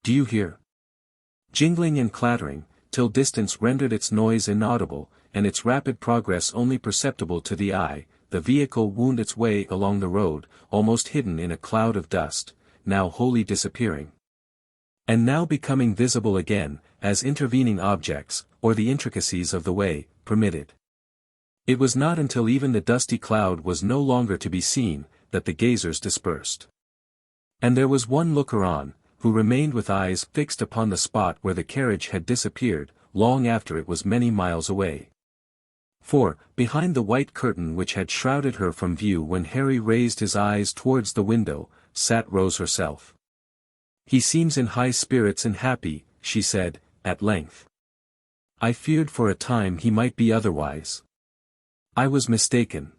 Do you hear? Jingling and clattering, till distance rendered its noise inaudible, and its rapid progress only perceptible to the eye, the vehicle wound its way along the road, almost hidden in a cloud of dust, now wholly disappearing, and now becoming visible again, as intervening objects, or the intricacies of the way, permitted. It was not until even the dusty cloud was no longer to be seen, that the gazers dispersed. And there was one looker-on, who remained with eyes fixed upon the spot where the carriage had disappeared, long after it was many miles away. For, behind the white curtain which had shrouded her from view when Harry raised his eyes towards the window, sat Rose herself. "He seems in high spirits and happy," she said, at length. "I feared for a time he might be otherwise. I was mistaken.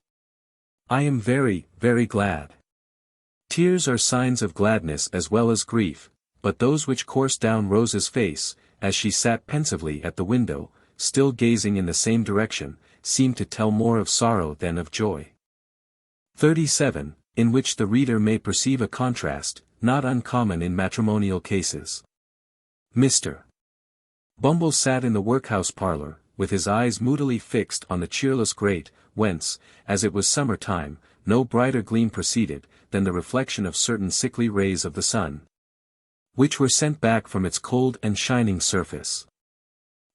I am very, very glad." Tears are signs of gladness as well as grief, but those which coursed down Rose's face, as she sat pensively at the window, still gazing in the same direction, seemed to tell more of sorrow than of joy. 37. In which the reader may perceive a contrast, not uncommon in matrimonial cases. Mr. Bumble sat in the workhouse parlour, with his eyes moodily fixed on the cheerless grate, whence, as it was summer time, no brighter gleam proceeded, than the reflection of certain sickly rays of the sun, which were sent back from its cold and shining surface.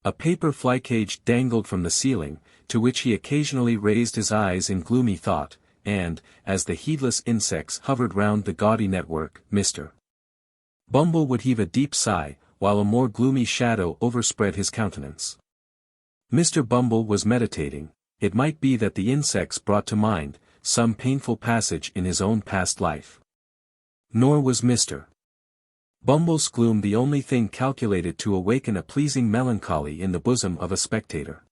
A paper fly-cage dangled from the ceiling, to which he occasionally raised his eyes in gloomy thought, and, as the heedless insects hovered round the gaudy network, Mr. Bumble would heave a deep sigh, while a more gloomy shadow overspread his countenance. Mr. Bumble was meditating. It might be that the insects brought to mind some painful passage in his own past life. Nor was Mr. Bumble's gloom the only thing calculated to awaken a pleasing melancholy in the bosom of a spectator.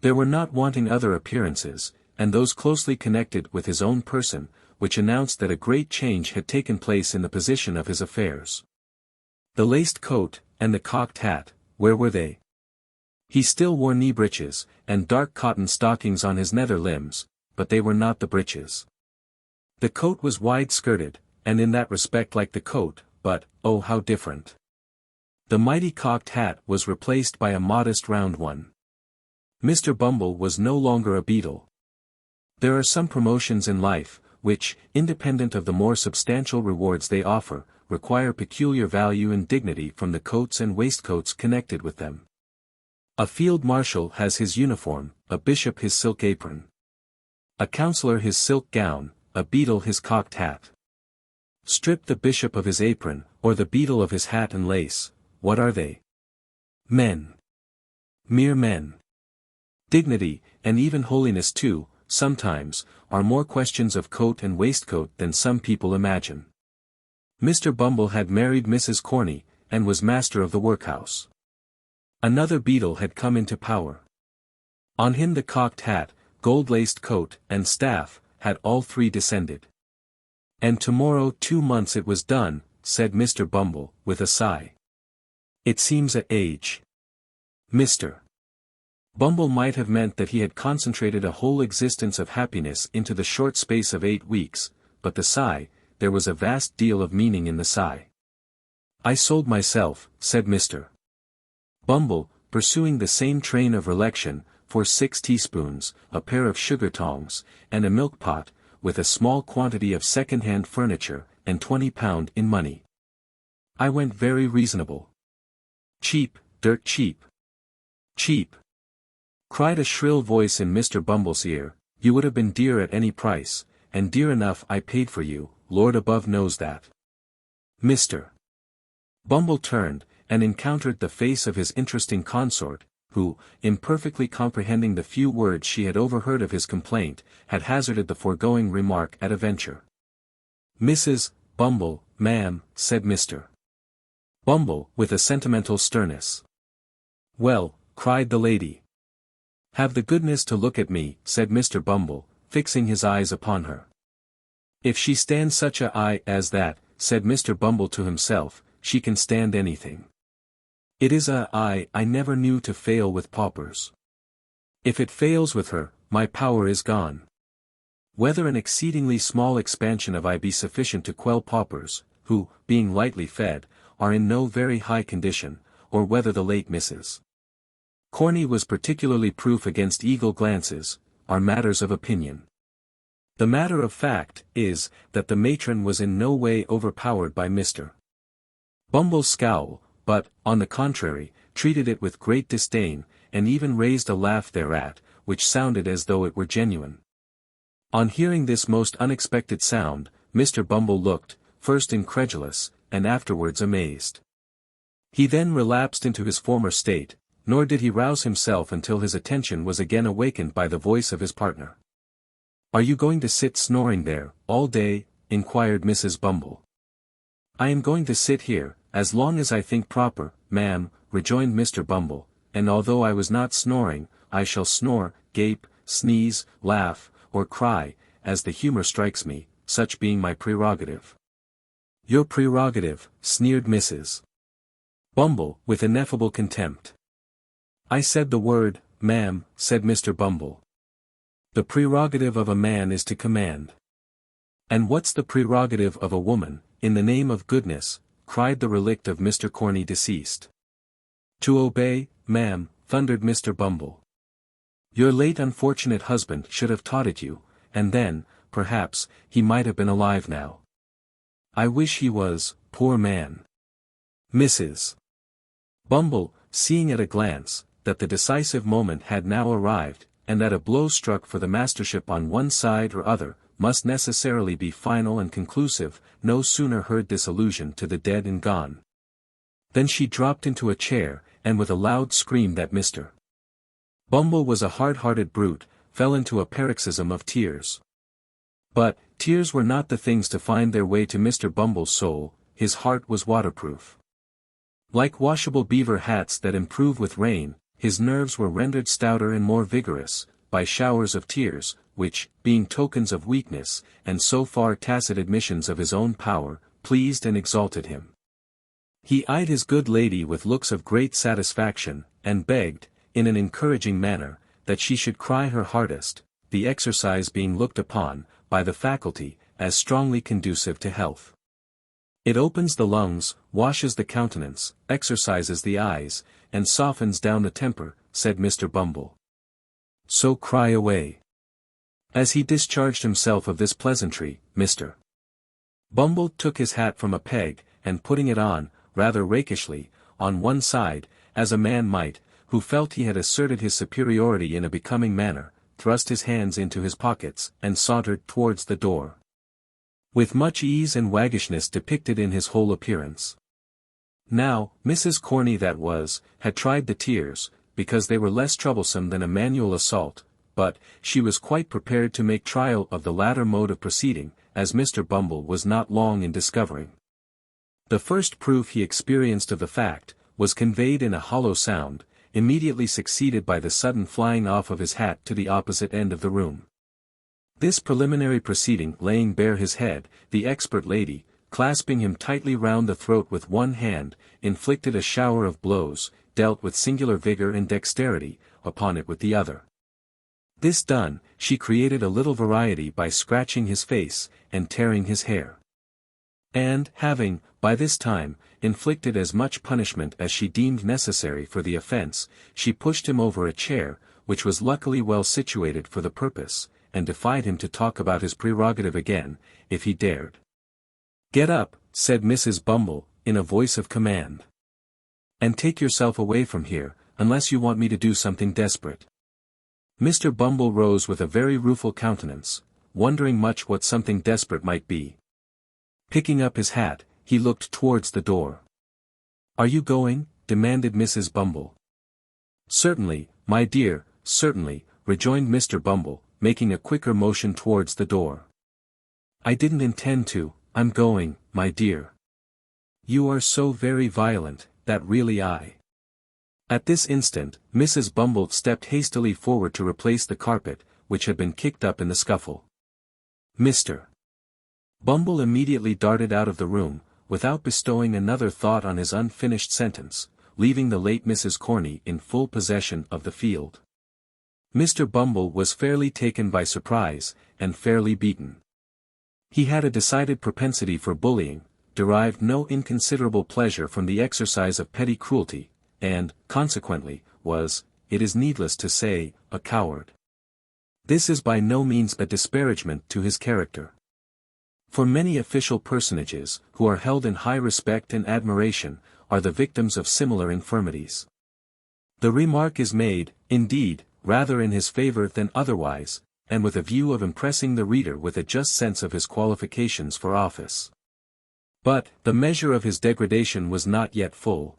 There were not wanting other appearances, and those closely connected with his own person, which announced that a great change had taken place in the position of his affairs. The laced coat, and the cocked hat, where were they? He still wore knee breeches, and dark cotton stockings on his nether limbs, but they were not the breeches. The coat was wide-skirted, and in that respect like the coat, but, oh how different. The mighty cocked hat was replaced by a modest round one. Mr. Bumble was no longer a beadle. There are some promotions in life, which, independent of the more substantial rewards they offer, require peculiar value and dignity from the coats and waistcoats connected with them. A field marshal has his uniform, a bishop his silk apron, a councillor his silk gown, a beadle his cocked hat. Strip the bishop of his apron, or the beadle of his hat and lace, what are they? Men. Mere men. Dignity, and even holiness too, sometimes, are more questions of coat and waistcoat than some people imagine. Mr. Bumble had married Mrs. Corney, and was master of the workhouse. Another beadle had come into power. On him the cocked hat, gold-laced coat, and staff, had all three descended. "And tomorrow 2 months it was done," said Mr. Bumble, with a sigh. "It seems a age." Mr. Bumble might have meant that he had concentrated a whole existence of happiness into the short space of 8 weeks, but the sigh, there was a vast deal of meaning in the sigh. "I sold myself," said Mr. Bumble, pursuing the same train of recollection, "for 6 teaspoons, a pair of sugar tongs, and a milk pot, with a small quantity of second-hand furniture, and £20 in money. I went very reasonable." "Cheap, dirt cheap." "Cheap," cried a shrill voice in Mr. Bumble's ear, "you would have been dear at any price, and dear enough I paid for you, Lord above knows that." Mr. Bumble turned, and encountered the face of his interesting consort, who, imperfectly comprehending the few words she had overheard of his complaint, had hazarded the foregoing remark at a venture. "Mrs. Bumble, ma'am," said Mr. Bumble, with a sentimental sternness. "Well," cried the lady. "Have the goodness to look at me," said Mr. Bumble, fixing his eyes upon her. "If she stands such a eye as that," said Mr. Bumble to himself, "she can stand anything." It is I never knew to fail with paupers. If it fails with her, my power is gone. Whether an exceedingly small expansion of I be sufficient to quell paupers, who, being lightly fed, are in no very high condition, or whether the late Mrs. Corney was particularly proof against eagle glances, are matters of opinion. The matter of fact is, that the matron was in no way overpowered by Mr. Bumble's scowl, but, on the contrary, treated it with great disdain, and even raised a laugh thereat, which sounded as though it were genuine. On hearing this most unexpected sound, Mr. Bumble looked, first incredulous, and afterwards amazed. He then relapsed into his former state, nor did he rouse himself until his attention was again awakened by the voice of his partner. "Are you going to sit snoring there, all day?" inquired Mrs. Bumble. "I am going to sit here, as long as I think proper, ma'am," rejoined Mr. Bumble, "and although I was not snoring, I shall snore, gape, sneeze, laugh, or cry, as the humor strikes me, such being my prerogative." "Your prerogative," sneered Mrs. Bumble, with ineffable contempt. "I said the word, ma'am," said Mr. Bumble. "The prerogative of a man is to command." "And what's the prerogative of a woman, in the name of goodness?" cried the relict of Mr. Corney deceased. "To obey, ma'am," thundered Mr. Bumble. "Your late unfortunate husband should have taught it you, and then, perhaps, he might have been alive now. I wish he was, poor man." Mrs. Bumble, seeing at a glance, that the decisive moment had now arrived, and that a blow struck for the mastership on one side or other, must necessarily be final and conclusive, no sooner heard this allusion to the dead and gone, than she dropped into a chair, and with a loud scream that Mr. Bumble was a hard-hearted brute, fell into a paroxysm of tears. But, tears were not the things to find their way to Mr. Bumble's soul, his heart was waterproof. Like washable beaver hats that improve with rain, his nerves were rendered stouter and more vigorous, by showers of tears, which, being tokens of weakness, and so far tacit admissions of his own power, pleased and exalted him. He eyed his good lady with looks of great satisfaction, and begged, in an encouraging manner, that she should cry her hardest, the exercise being looked upon, by the faculty, as strongly conducive to health. "It opens the lungs, washes the countenance, exercises the eyes, and softens down the temper," said Mr. Bumble. "So cry away." As he discharged himself of this pleasantry, Mr. Bumble took his hat from a peg, and putting it on, rather rakishly, on one side, as a man might, who felt he had asserted his superiority in a becoming manner, thrust his hands into his pockets, and sauntered towards the door, with much ease and waggishness depicted in his whole appearance. Now, Mrs. Corney that was, had tried the tears, because they were less troublesome than a manual assault, but, she was quite prepared to make trial of the latter mode of proceeding, as Mr. Bumble was not long in discovering. The first proof he experienced of the fact, was conveyed in a hollow sound, immediately succeeded by the sudden flying off of his hat to the opposite end of the room. This preliminary proceeding laying bare his head, the expert lady, clasping him tightly round the throat with one hand, inflicted a shower of blows, dealt with singular vigor and dexterity, upon it with the other. This done, she created a little variety by scratching his face, and tearing his hair. And, having, by this time, inflicted as much punishment as she deemed necessary for the offence, she pushed him over a chair, which was luckily well situated for the purpose, and defied him to talk about his prerogative again, if he dared. "Get up," said Mrs. Bumble, in a voice of command. "And take yourself away from here, unless you want me to do something desperate." Mr. Bumble rose with a very rueful countenance, wondering much what something desperate might be. Picking up his hat, he looked towards the door. "Are you going?" demanded Mrs. Bumble. "Certainly, my dear, certainly," rejoined Mr. Bumble, making a quicker motion towards the door. "I didn't intend to, I'm going, my dear." "You are so very violent, that really I—" At this instant, Mrs. Bumble stepped hastily forward to replace the carpet, which had been kicked up in the scuffle. Mr. Bumble immediately darted out of the room, without bestowing another thought on his unfinished sentence, leaving the late Mrs. Corney in full possession of the field. Mr. Bumble was fairly taken by surprise, and fairly beaten. He had a decided propensity for bullying, derived no inconsiderable pleasure from the exercise of petty cruelty, and, consequently, was, it is needless to say, a coward. This is by no means a disparagement to his character. For many official personages, who are held in high respect and admiration, are the victims of similar infirmities. The remark is made, indeed, rather in his favour than otherwise, and with a view of impressing the reader with a just sense of his qualifications for office. But, the measure of his degradation was not yet full.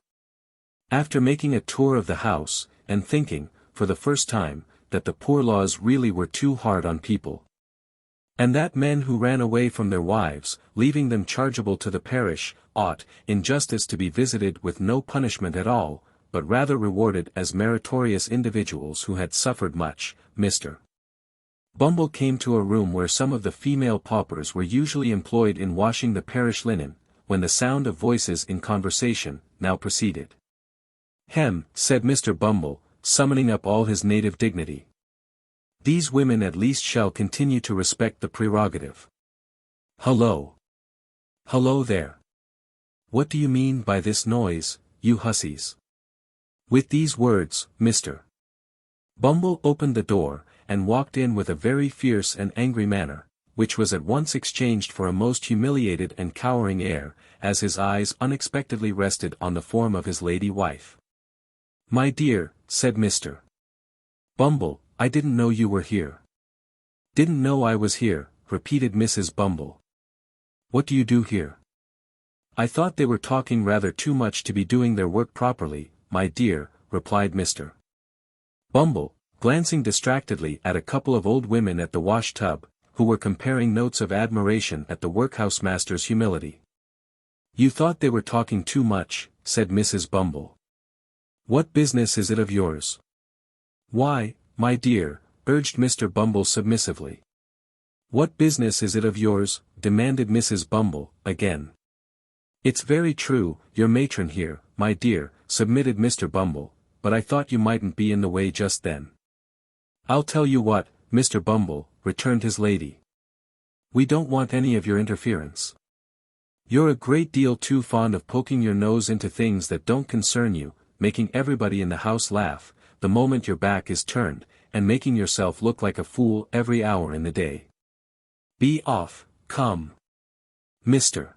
After making a tour of the house, and thinking, for the first time, that the poor laws really were too hard on people, and that men who ran away from their wives, leaving them chargeable to the parish, ought, in justice, to be visited with no punishment at all, but rather rewarded as meritorious individuals who had suffered much, Mr. Bumble came to a room where some of the female paupers were usually employed in washing the parish linen, when the sound of voices in conversation now proceeded. "Hem," said Mr. Bumble, summoning up all his native dignity. "These women at least shall continue to respect the prerogative. Hullo! Hullo there! What do you mean by this noise, you hussies?" With these words, Mr. Bumble opened the door, and walked in with a very fierce and angry manner, which was at once exchanged for a most humiliated and cowering air, as his eyes unexpectedly rested on the form of his lady wife. "My dear," said Mr. Bumble, "I didn't know you were here." "Didn't know I was here," repeated Mrs. Bumble. "What do you do here?" "I thought they were talking rather too much to be doing their work properly, my dear," replied Mr. Bumble, glancing distractedly at a couple of old women at the wash-tub, who were comparing notes of admiration at the workhouse master's humility. "You thought they were talking too much," said Mrs. Bumble. "What business is it of yours?" "Why, my dear," urged Mr. Bumble submissively. "What business is it of yours?" demanded Mrs. Bumble, again. "It's very true, your matron here, my dear," submitted Mr. Bumble, "but I thought you mightn't be in the way just then." "I'll tell you what, Mr. Bumble," returned his lady. "We don't want any of your interference. You're a great deal too fond of poking your nose into things that don't concern you, making everybody in the house laugh, the moment your back is turned, and making yourself look like a fool every hour in the day. Be off, come." Mr.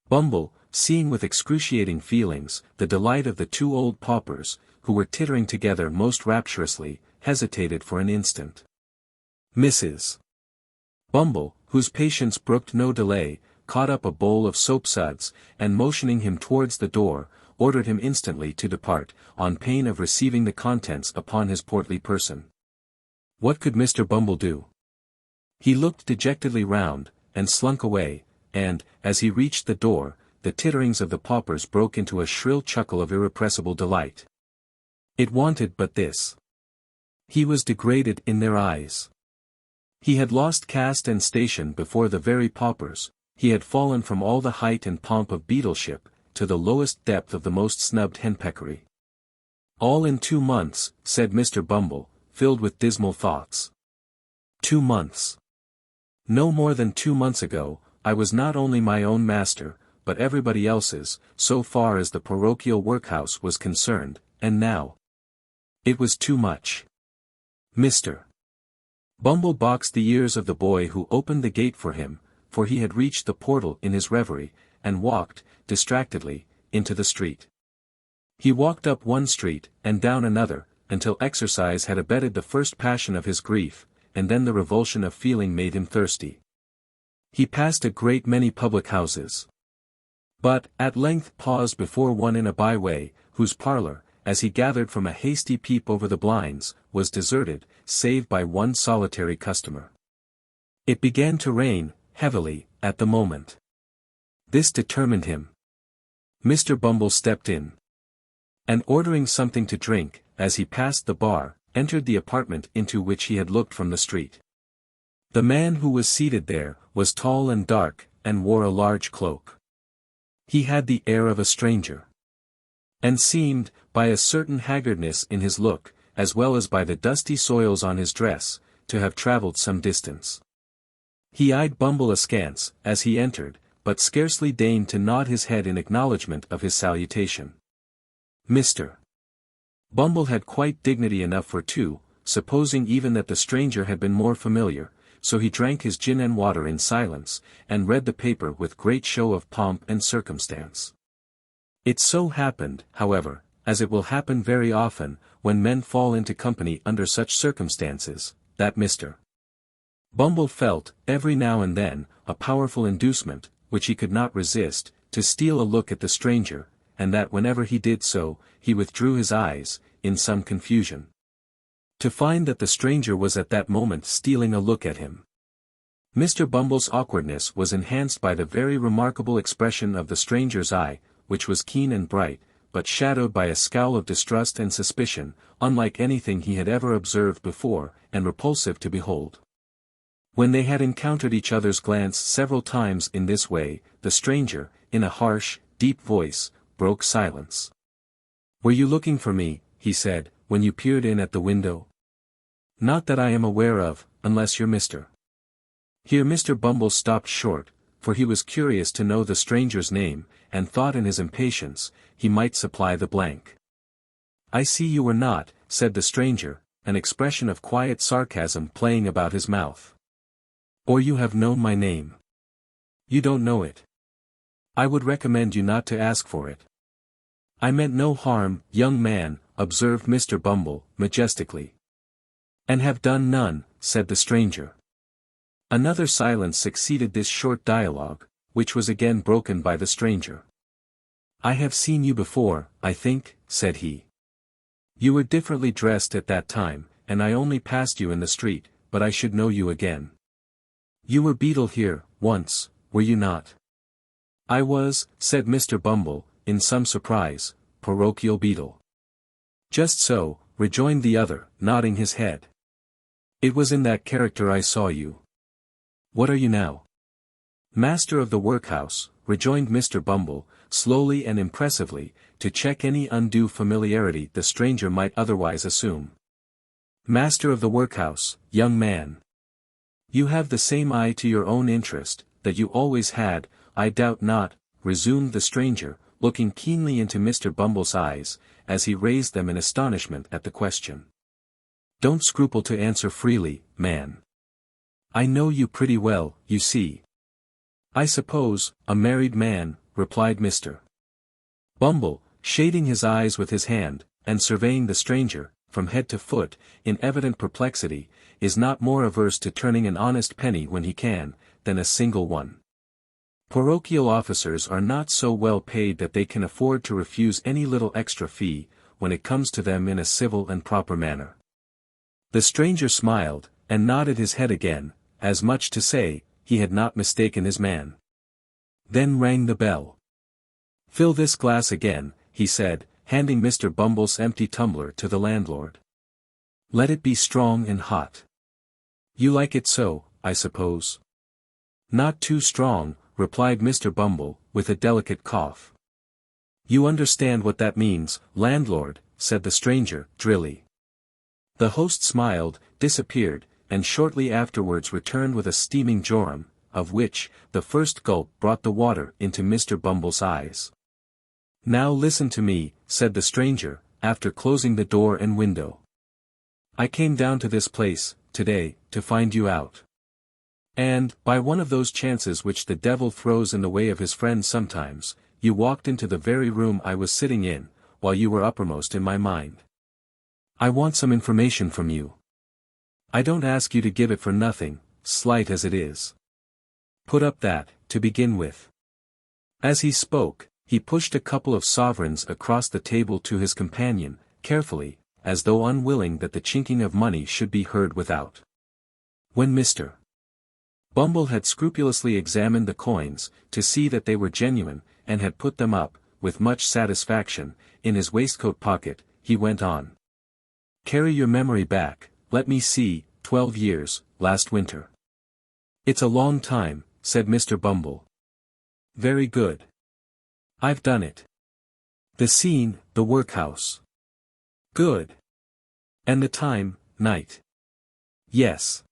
Bumble, seeing with excruciating feelings, the delight of the two old paupers, who were tittering together most rapturously, hesitated for an instant. Mrs. Bumble, whose patience brooked no delay, caught up a bowl of soapsuds, and motioning him towards the door, ordered him instantly to depart, on pain of receiving the contents upon his portly person. What could Mr. Bumble do? He looked dejectedly round, and slunk away, and, as he reached the door, the titterings of the paupers broke into a shrill chuckle of irrepressible delight. It wanted but this. He was degraded in their eyes. He had lost caste and station before the very paupers, he had fallen from all the height and pomp of beadleship, to the lowest depth of the most snubbed henpeckary. "All in 2 months," said Mr. Bumble, filled with dismal thoughts. 2 months. No more than 2 months ago, I was not only my own master, but everybody else's, so far as the parochial workhouse was concerned, and now. It was too much. Mr. Bumble boxed the ears of the boy who opened the gate for him, for he had reached the portal in his reverie, and walked, distractedly, into the street. He walked up one street, and down another, until exercise had abated the first passion of his grief, and then the revulsion of feeling made him thirsty. He passed a great many public houses, but, at length paused before one in a by-way, whose parlour, as he gathered from a hasty peep over the blinds, was deserted, save by one solitary customer. It began to rain, heavily, at the moment. This determined him. Mr. Bumble stepped in, and ordering something to drink, as he passed the bar, entered the apartment into which he had looked from the street. The man who was seated there, was tall and dark, and wore a large cloak. He had the air of a stranger. and seemed, by a certain haggardness in his look, as well as by the dusty soils on his dress, to have travelled some distance. He eyed Bumble askance, as he entered, but scarcely deigned to nod his head in acknowledgment of his salutation. Mr. Bumble had quite dignity enough for two, supposing even that the stranger had been more familiar, so he drank his gin and water in silence, and read the paper with great show of pomp and circumstance. It so happened, however, as it will happen very often, when men fall into company under such circumstances, that Mr. Bumble felt, every now and then, a powerful inducement, which he could not resist, to steal a look at the stranger, and that whenever he did so, he withdrew his eyes, in some confusion. To find that the stranger was at that moment stealing a look at him. Mr. Bumble's awkwardness was enhanced by the very remarkable expression of the stranger's eye, which was keen and bright, but shadowed by a scowl of distrust and suspicion, unlike anything he had ever observed before, and repulsive to behold. When they had encountered each other's glance several times in this way, the stranger, in a harsh, deep voice, broke silence. "Were you looking for me," he said, "when you peered in at the window?" "Not that I am aware of, unless you're Mr." Here Mr. Bumble stopped short, for he was curious to know the stranger's name, and thought in his impatience, he might supply the blank. "I see you were not," said the stranger, an expression of quiet sarcasm playing about his mouth. "Or you have known my name. You don't know it. I would recommend you not to ask for it." "I meant no harm, young man," observed Mr. Bumble, majestically. "And have done none," said the stranger. Another silence succeeded this short dialogue, which was again broken by the stranger. "I have seen you before, I think," said he. "You were differently dressed at that time, and I only passed you in the street, but I should know you again. You were beadle here, once, were you not?" "I was," said Mr. Bumble, in some surprise, "parochial beadle." "Just so," rejoined the other, nodding his head. "It was in that character I saw you. What are you now?" "Master of the workhouse," rejoined Mr. Bumble, slowly and impressively, to check any undue familiarity the stranger might otherwise assume. "Master of the workhouse, young man. You have the same eye to your own interest, that you always had, I doubt not," resumed the stranger, looking keenly into Mr. Bumble's eyes, as he raised them in astonishment at the question. "Don't scruple to answer freely, man. I know you pretty well, you see." "I suppose, a married man," replied Mr. Bumble, shading his eyes with his hand, and surveying the stranger, from head to foot, in evident perplexity, is not more averse to turning an honest penny when he can, than a single one. Parochial officers are not so well paid that they can afford to refuse any little extra fee, when it comes to them in a civil and proper manner. The stranger smiled, and nodded his head again, as much to say, he had not mistaken his man. Then rang the bell. "Fill this glass again," he said, handing Mr. Bumble's empty tumbler to the landlord. "Let it be strong and hot. You like it so, I suppose?" "Not too strong," replied Mr. Bumble, with a delicate cough. "You understand what that means, landlord," said the stranger, drily. The host smiled, disappeared, and shortly afterwards returned with a steaming jorum, of which, the first gulp brought the water into Mr. Bumble's eyes. "Now listen to me," said the stranger, after closing the door and window. "I came down to this place, today, to find you out. And, by one of those chances which the devil throws in the way of his friends sometimes, you walked into the very room I was sitting in, while you were uppermost in my mind. I want some information from you. I don't ask you to give it for nothing, slight as it is. Put up that, to begin with." As he spoke, he pushed a couple of sovereigns across the table to his companion, carefully, as though unwilling that the chinking of money should be heard without. When Mr. Bumble had scrupulously examined the coins, to see that they were genuine, and had put them up, with much satisfaction, in his waistcoat pocket, he went on. "Carry your memory back, let me see, 12 years, last winter." "It's a long time," said Mr. Bumble. "Very good. I've done it. The scene, the workhouse. Good. And the time, night. Yes.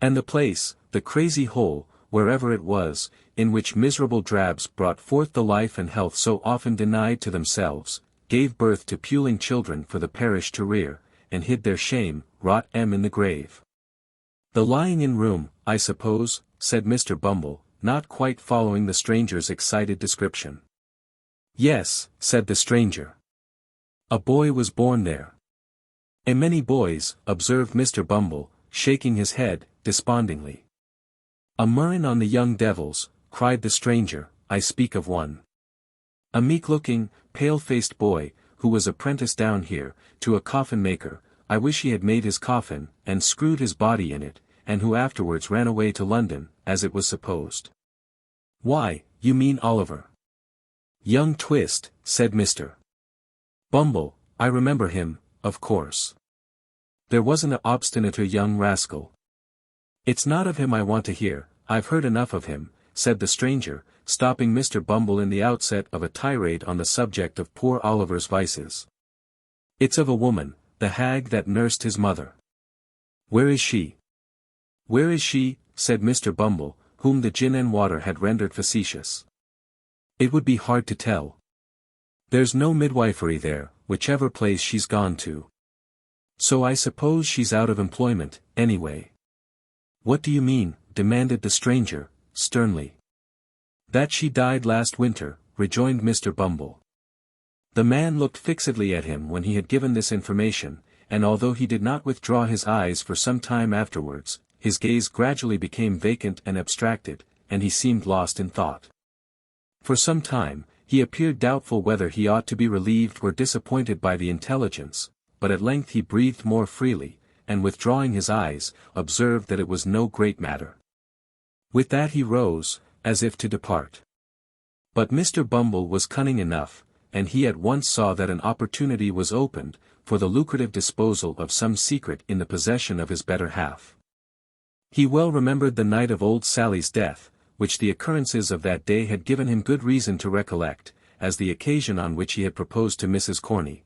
And the place, the crazy hole, wherever it was, in which miserable drabs brought forth the life and health so often denied to themselves, gave birth to puling children for the parish to rear, and hid their shame, rot in the grave. The lying-in room, I suppose, said Mr. Bumble, not quite following the stranger's excited description. Yes, said the stranger. A boy was born there. A many boys, observed Mr. Bumble, shaking his head, despondingly. A murrain on the young devils, cried the stranger, I speak of one. A meek-looking, pale-faced boy, who was apprenticed down here, to a coffin-maker, I wish he had made his coffin, and screwed his body in it, and who afterwards ran away to London, as it was supposed. Why, you mean Oliver. Young Twist, said Mr. Bumble, I remember him, of course. There wasn't an obstinater young rascal. It's not of him I want to hear, I've heard enough of him, said the stranger, stopping Mr. Bumble in the outset of a tirade on the subject of poor Oliver's vices. It's of a woman, the hag that nursed his mother. Where is she? Where is she, said Mr. Bumble, whom the gin and water had rendered facetious. It would be hard to tell. There's no midwifery there, whichever place she's gone to. So I suppose she's out of employment, anyway. What do you mean? Demanded the stranger, sternly. That she died last winter, rejoined Mr. Bumble. The man looked fixedly at him when he had given this information, and although he did not withdraw his eyes for some time afterwards, his gaze gradually became vacant and abstracted, and he seemed lost in thought. For some time, he appeared doubtful whether he ought to be relieved or disappointed by the intelligence, but at length he breathed more freely, and withdrawing his eyes, observed that it was no great matter. With that he rose, as if to depart. But Mr. Bumble was cunning enough, and he at once saw that an opportunity was opened, for the lucrative disposal of some secret in the possession of his better half. He well remembered the night of old Sally's death, which the occurrences of that day had given him good reason to recollect, as the occasion on which he had proposed to Mrs. Corney.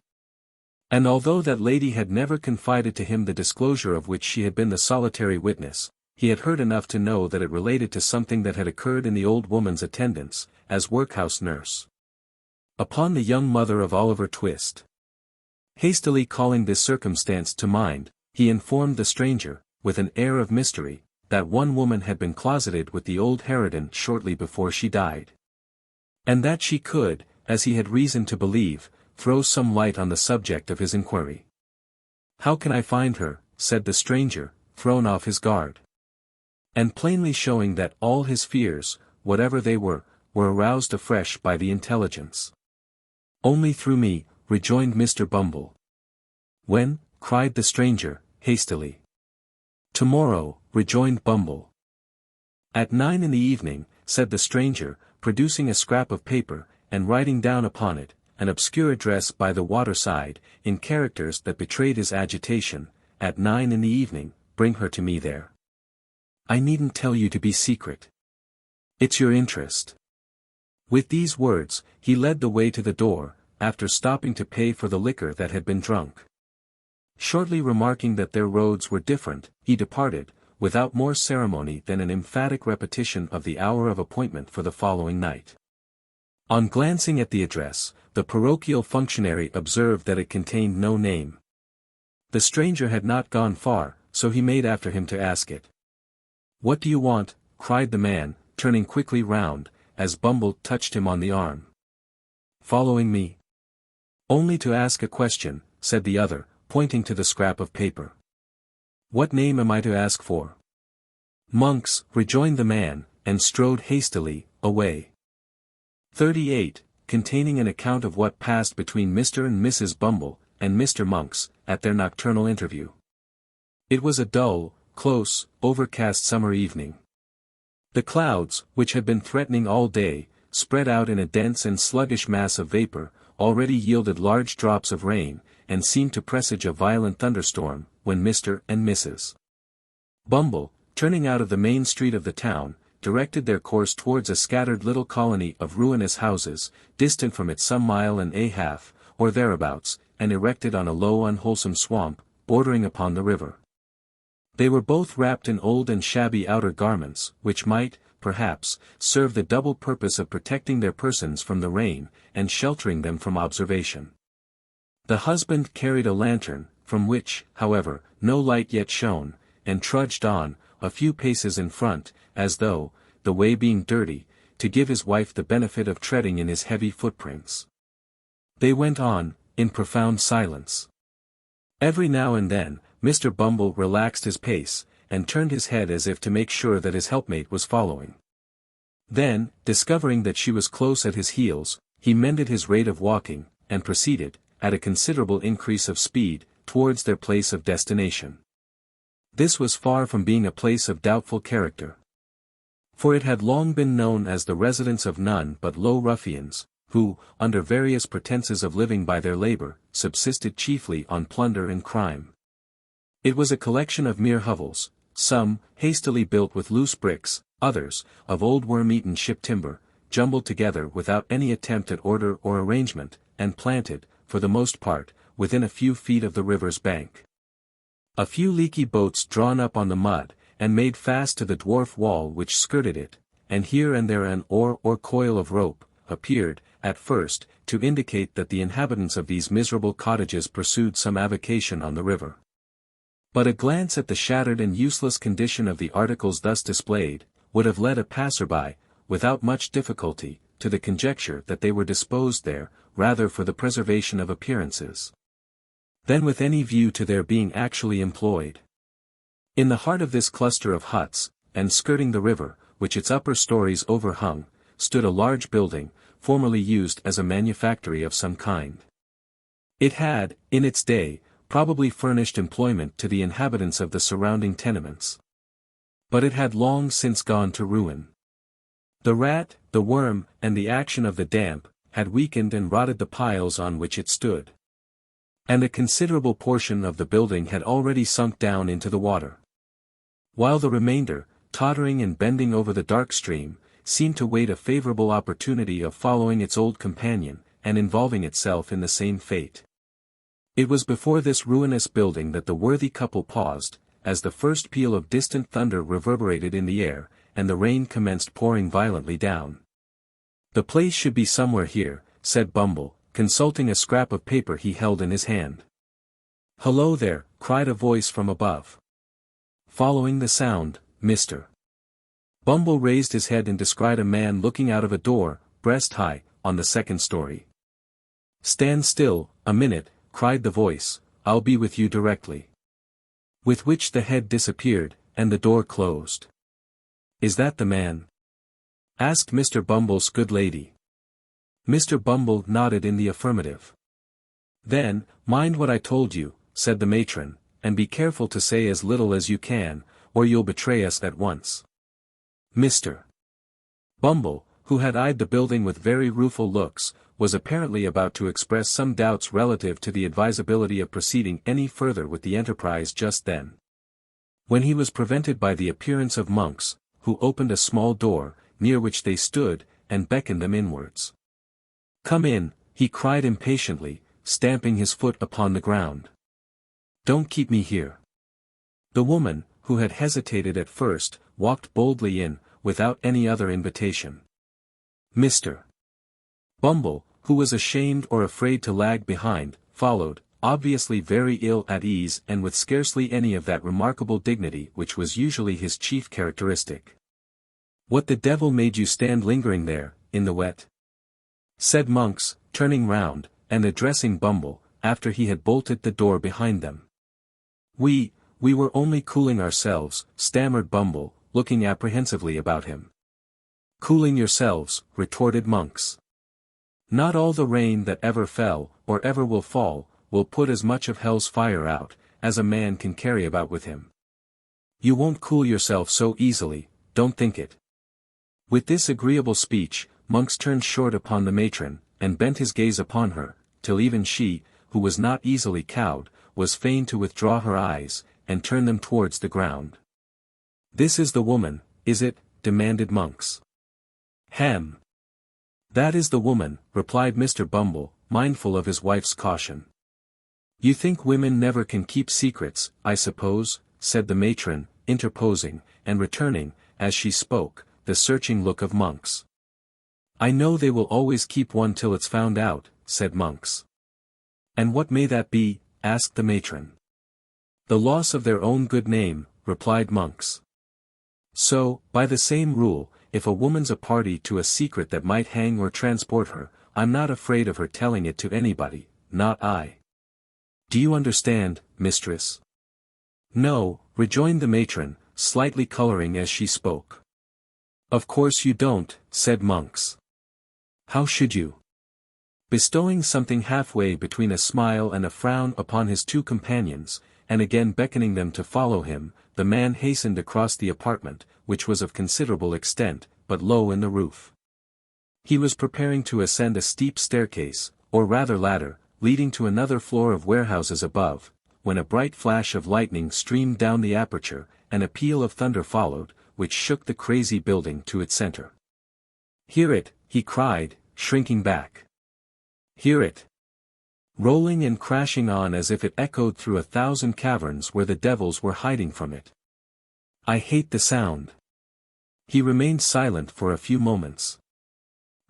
And although that lady had never confided to him the disclosure of which she had been the solitary witness, he had heard enough to know that it related to something that had occurred in the old woman's attendance, as workhouse nurse, upon the young mother of Oliver Twist. Hastily calling this circumstance to mind, he informed the stranger, with an air of mystery, that one woman had been closeted with the old harridan shortly before she died. And that she could, as he had reason to believe, throw some light on the subject of his inquiry. How can I find her? Said the stranger, thrown off his guard. And plainly showing that all his fears, whatever they were aroused afresh by the intelligence. Only through me, rejoined Mr. Bumble. When? Cried the stranger, hastily. Tomorrow, rejoined Bumble. At 9 in the evening, said the stranger, producing a scrap of paper, and writing down upon it, an obscure address by the waterside, in characters that betrayed his agitation, at 9 in the evening, bring her to me there. I needn't tell you to be secret. It's your interest. With these words, he led the way to the door, after stopping to pay for the liquor that had been drunk. Shortly remarking that their roads were different, he departed, without more ceremony than an emphatic repetition of the hour of appointment for the following night. On glancing at the address, the parochial functionary observed that it contained no name. The stranger had not gone far, so he made after him to ask it. What do you want? Cried the man, turning quickly round, as Bumble touched him on the arm. Following me? Only to ask a question, said the other, pointing to the scrap of paper. What name am I to ask for? Monks, rejoined the man, and strode hastily away. 38, containing an account of what passed between Mr. and Mrs. Bumble, and Mr. Monks, at their nocturnal interview. It was a dull, close, overcast summer evening. The clouds, which had been threatening all day, spread out in a dense and sluggish mass of vapor, already yielded large drops of rain, and seemed to presage a violent thunderstorm, when Mr. and Mrs. Bumble, turning out of the main street of the town, directed their course towards a scattered little colony of ruinous houses, distant from it some mile and a half, or thereabouts, and erected on a low unwholesome swamp, bordering upon the river. They were both wrapped in old and shabby outer garments, which might, perhaps, serve the double purpose of protecting their persons from the rain, and sheltering them from observation. The husband carried a lantern, from which, however, no light yet shone, and trudged on, a few paces in front, as though, the way being dirty, to give his wife the benefit of treading in his heavy footprints. They went on, in profound silence. Every now and then, Mr. Bumble relaxed his pace, and turned his head as if to make sure that his helpmate was following. Then, discovering that she was close at his heels, he mended his rate of walking, and proceeded, at a considerable increase of speed, towards their place of destination. This was far from being a place of doubtful character. For it had long been known as the residence of none but low ruffians, who, under various pretenses of living by their labor, subsisted chiefly on plunder and crime. It was a collection of mere hovels, some, hastily built with loose bricks, others, of old worm-eaten ship timber, jumbled together without any attempt at order or arrangement, and planted, for the most part, within a few feet of the river's bank. A few leaky boats drawn up on the mud, and made fast to the dwarf wall which skirted it, and here and there an oar or coil of rope, appeared, at first, to indicate that the inhabitants of these miserable cottages pursued some avocation on the river. But a glance at the shattered and useless condition of the articles thus displayed, would have led a passer-by, without much difficulty, to the conjecture that they were disposed there, rather for the preservation of appearances, than with any view to their being actually employed. In the heart of this cluster of huts, and skirting the river, which its upper stories overhung, stood a large building, formerly used as a manufactory of some kind. It had, in its day, probably furnished employment to the inhabitants of the surrounding tenements. But it had long since gone to ruin. The rat, the worm, and the action of the damp, had weakened and rotted the piles on which it stood. And a considerable portion of the building had already sunk down into the water. While the remainder, tottering and bending over the dark stream, seemed to wait a favorable opportunity of following its old companion, and involving itself in the same fate. It was before this ruinous building that the worthy couple paused, as the first peal of distant thunder reverberated in the air, and the rain commenced pouring violently down. "The place should be somewhere here," said Bumble, consulting a scrap of paper he held in his hand. "Hello there," cried a voice from above. Following the sound, Mr. Bumble raised his head and descried a man looking out of a door, breast high, on the second story. "Stand still, a minute," cried the voice, "I'll be with you directly." With which the head disappeared, and the door closed. "Is that the man?" asked Mr. Bumble's good lady. Mr. Bumble nodded in the affirmative. "Then, mind what I told you," said the matron, "and be careful to say as little as you can, or you'll betray us at once." Mr. Bumble, who had eyed the building with very rueful looks, was apparently about to express some doubts relative to the advisability of proceeding any further with the enterprise just then, when he was prevented by the appearance of Monks, who opened a small door, near which they stood, and beckoned them inwards. "Come in," he cried impatiently, stamping his foot upon the ground. "Don't keep me here." The woman, who had hesitated at first, walked boldly in, without any other invitation. Mr. Bumble, who was ashamed or afraid to lag behind, followed, obviously very ill at ease and with scarcely any of that remarkable dignity which was usually his chief characteristic. "What the devil made you stand lingering there, in the wet?" said Monks, turning round, and addressing Bumble, after he had bolted the door behind them. We were only cooling ourselves," stammered Bumble, looking apprehensively about him. "Cooling yourselves," retorted Monks. "Not all the rain that ever fell, or ever will fall, will put as much of hell's fire out, as a man can carry about with him. You won't cool yourself so easily, don't think it." With this agreeable speech, Monks turned short upon the matron, and bent his gaze upon her, till even she, who was not easily cowed, was fain to withdraw her eyes, and turn them towards the ground. "This is the woman, is it, demanded Monks. Ham. That is the woman, replied Mr. Bumble, mindful of his wife's caution. You think women never can keep secrets, I suppose, said the matron, interposing, and returning, as she spoke, the searching look of Monks. I know they will always keep one till it's found out, said Monks. And what may that be? Asked the matron. The loss of their own good name, replied Monks. So, by the same rule, if a woman's a party to a secret that might hang or transport her, I'm not afraid of her telling it to anybody, not I. Do you understand, mistress? No, rejoined the matron, slightly coloring as she spoke. Of course you don't, said Monks. How should you? Bestowing something halfway between a smile and a frown upon his two companions, and again beckoning them to follow him, the man hastened across the apartment, which was of considerable extent, but low in the roof. He was preparing to ascend a steep staircase, or rather ladder, leading to another floor of warehouses above, when a bright flash of lightning streamed down the aperture, and a peal of thunder followed, which shook the crazy building to its center. Hear it, he cried, shrinking back. Hear it. Rolling and crashing on as if it echoed through 1,000 caverns where the devils were hiding from it. I hate the sound. He remained silent for a few moments.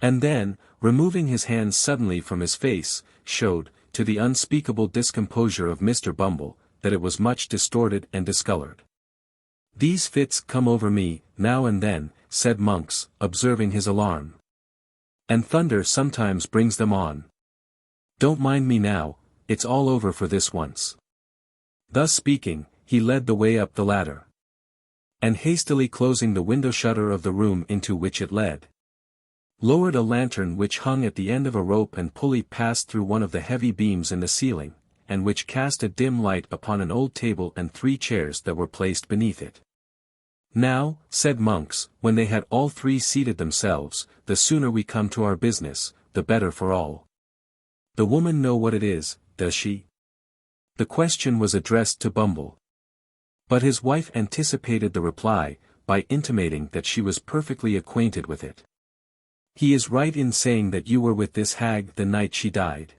And then, removing his hands suddenly from his face, showed, to the unspeakable discomposure of Mr. Bumble, that it was much distorted and discolored. These fits come over me, now and then, said Monks, observing his alarm. And thunder sometimes brings them on. Don't mind me now, it's all over for this once. Thus speaking, he led the way up the ladder. And hastily closing the window shutter of the room into which it led, lowered a lantern which hung at the end of a rope and pulley passed through one of the heavy beams in the ceiling, and which cast a dim light upon an old table and 3 chairs that were placed beneath it. Now, said Monks, when they had all 3 seated themselves, the sooner we come to our business, the better for all. The woman know what it is, does she? The question was addressed to Bumble. But his wife anticipated the reply, by intimating that she was perfectly acquainted with it. He is right in saying that you were with this hag the night she died.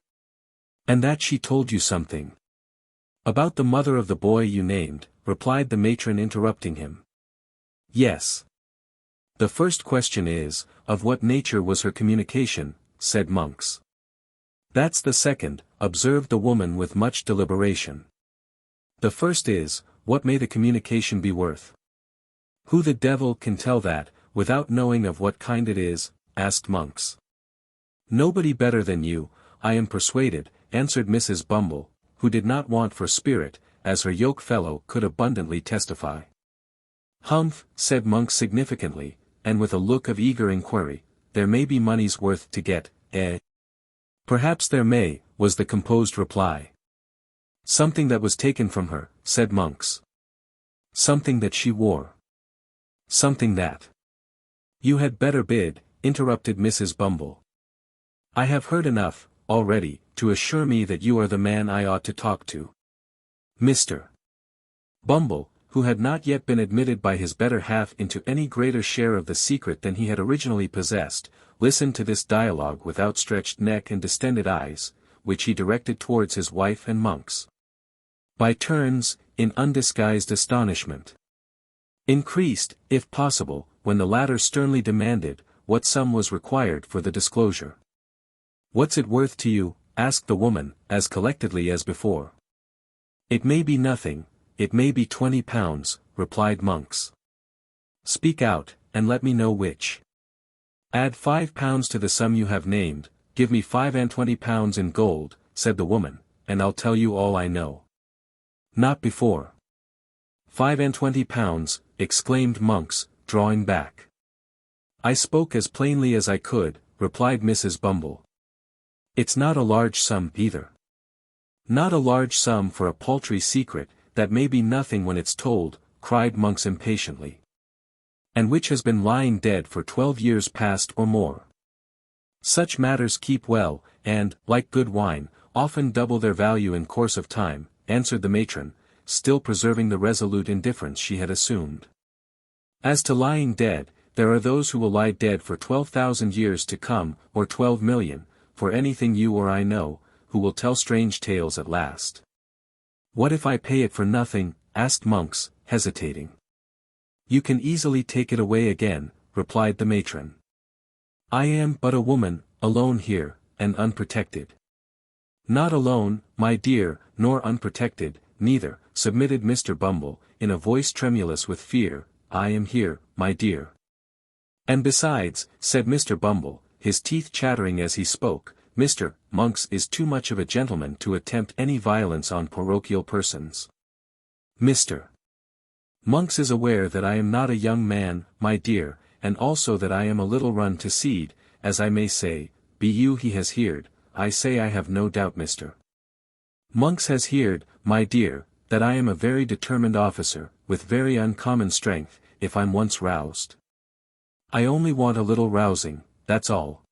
And that she told you something. About the mother of the boy you named, replied the matron interrupting him. Yes. The first question is, of what nature was her communication, said Monks. That's the second, observed the woman with much deliberation. The first is, what may the communication be worth? Who the devil can tell that, without knowing of what kind it is? Asked Monks. Nobody better than you, I am persuaded, answered Mrs. Bumble, who did not want for spirit, as her yoke fellow could abundantly testify. Humph, said Monks significantly, and with a look of eager inquiry, there may be money's worth to get, eh? Perhaps there may, was the composed reply. Something that was taken from her, said Monks. Something that she wore. Something that. You had better bid, interrupted Mrs. Bumble. I have heard enough, already, to assure me that you are the man I ought to talk to. Mr. Bumble, who had not yet been admitted by his better half into any greater share of the secret than he had originally possessed, listened to this dialogue with outstretched neck and distended eyes, which he directed towards his wife and Monks. By turns, in undisguised astonishment. Increased, if possible, when the latter sternly demanded, what sum was required for the disclosure. What's it worth to you? Asked the woman, as collectedly as before. It may be nothing, it may be £20, replied Monks. Speak out, and let me know which. Add £5 to the sum you have named, give me £25 in gold, said the woman, and I'll tell you all I know. Not before. £25, exclaimed Monks, drawing back. I spoke as plainly as I could, replied Mrs. Bumble. It's not a large sum either. Not a large sum for a paltry secret, that may be nothing when it's told, cried Monks impatiently. And which has been lying dead for 12 years past or more. Such matters keep well, and, like good wine, often double their value in course of time, answered the matron, still preserving the resolute indifference she had assumed. As to lying dead, there are those who will lie dead for 12,000 years to come, or 12,000,000, for anything you or I know, who will tell strange tales at last. What if I pay it for nothing? Asked Monks, hesitating. You can easily take it away again, replied the matron. I am but a woman, alone here, and unprotected. Not alone, my dear, nor unprotected, neither, submitted Mr. Bumble, in a voice tremulous with fear, I am here, my dear. And besides, said Mr. Bumble, his teeth chattering as he spoke, Mr. Monks is too much of a gentleman to attempt any violence on parochial persons. Mr. Monks is aware that I am not a young man, my dear, and also that I am a little run to seed, as I may say, be you he has heard, I say I have no doubt Mr. Monks has heard, my dear, that I am a very determined officer, with very uncommon strength, if I'm once roused. I only want a little rousing, that's all.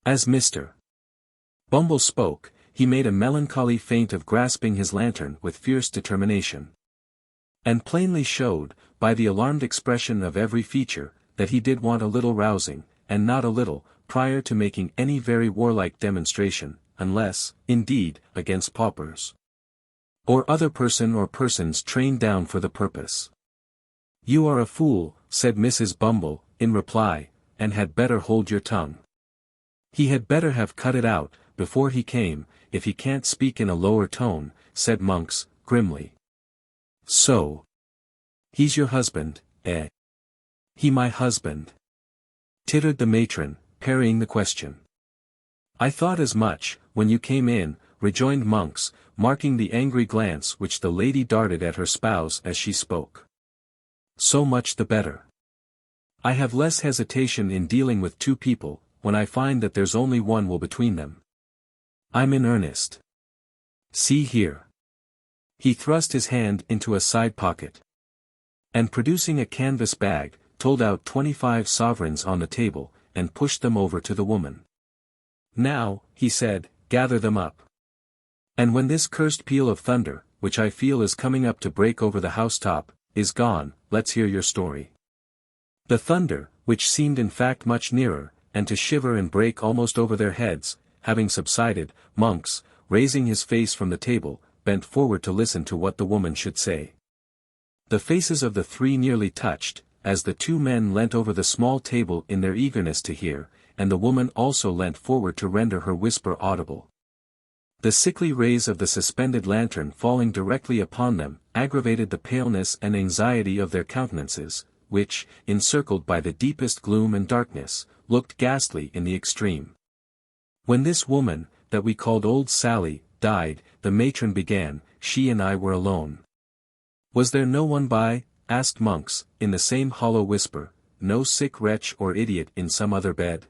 As Mr. Bumble spoke, he made a melancholy feint of grasping his lantern with fierce determination. And plainly showed, by the alarmed expression of every feature, that he did want a little rousing, and not a little, prior to making any very warlike demonstration, unless, indeed, against paupers. Or other person or persons trained down for the purpose. You are a fool, said Mrs. Bumble, in reply, and had better hold your tongue. He had better have cut it out, before he came, if he can't speak in a lower tone, said Monks, grimly. So. He's your husband, eh? He my husband? Tittered the matron, parrying the question. I thought as much, when you came in, rejoined Monks, marking the angry glance which the lady darted at her spouse as she spoke. So much the better. I have less hesitation in dealing with two people, when I find that there's only one will between them. I'm in earnest. See here. He thrust his hand into a side pocket. And producing a canvas bag, told out 25 sovereigns on the table, and pushed them over to the woman. Now, he said, gather them up. And when this cursed peal of thunder, which I feel is coming up to break over the housetop, is gone, let's hear your story. The thunder, which seemed in fact much nearer, and to shiver and break almost over their heads, having subsided, Monks, raising his face from the table, bent forward to listen to what the woman should say. The faces of the three nearly touched, as the two men leant over the small table in their eagerness to hear, and the woman also leant forward to render her whisper audible. The sickly rays of the suspended lantern falling directly upon them, aggravated the paleness and anxiety of their countenances, which, encircled by the deepest gloom and darkness, looked ghastly in the extreme. When this woman, that we called Old Sally, died, the matron began, she and I were alone. Was there no one by? Asked Monks, in the same hollow whisper, no sick wretch or idiot in some other bed?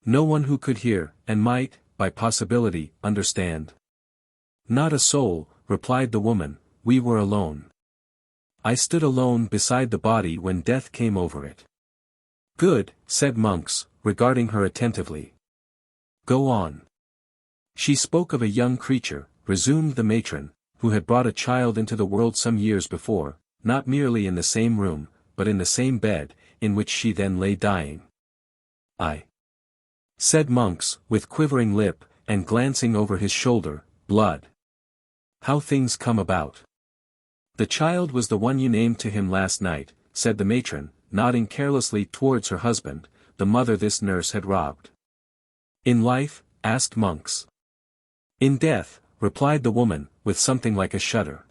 No one who could hear, and might, by possibility, understand? Not a soul, replied the woman, we were alone. I stood alone beside the body when death came over it. Good, said Monks, regarding her attentively. Go on. She spoke of a young creature, resumed the matron, who had brought a child into the world some years before, not merely in the same room, but in the same bed, in which she then lay dying. I. Said Monks, with quivering lip, and glancing over his shoulder, blood. How things come about. The child was the one you named to him last night, said the matron, nodding carelessly towards her husband, the mother this nurse had robbed. In life? Asked Monks. In death, replied the woman, with something like a shudder.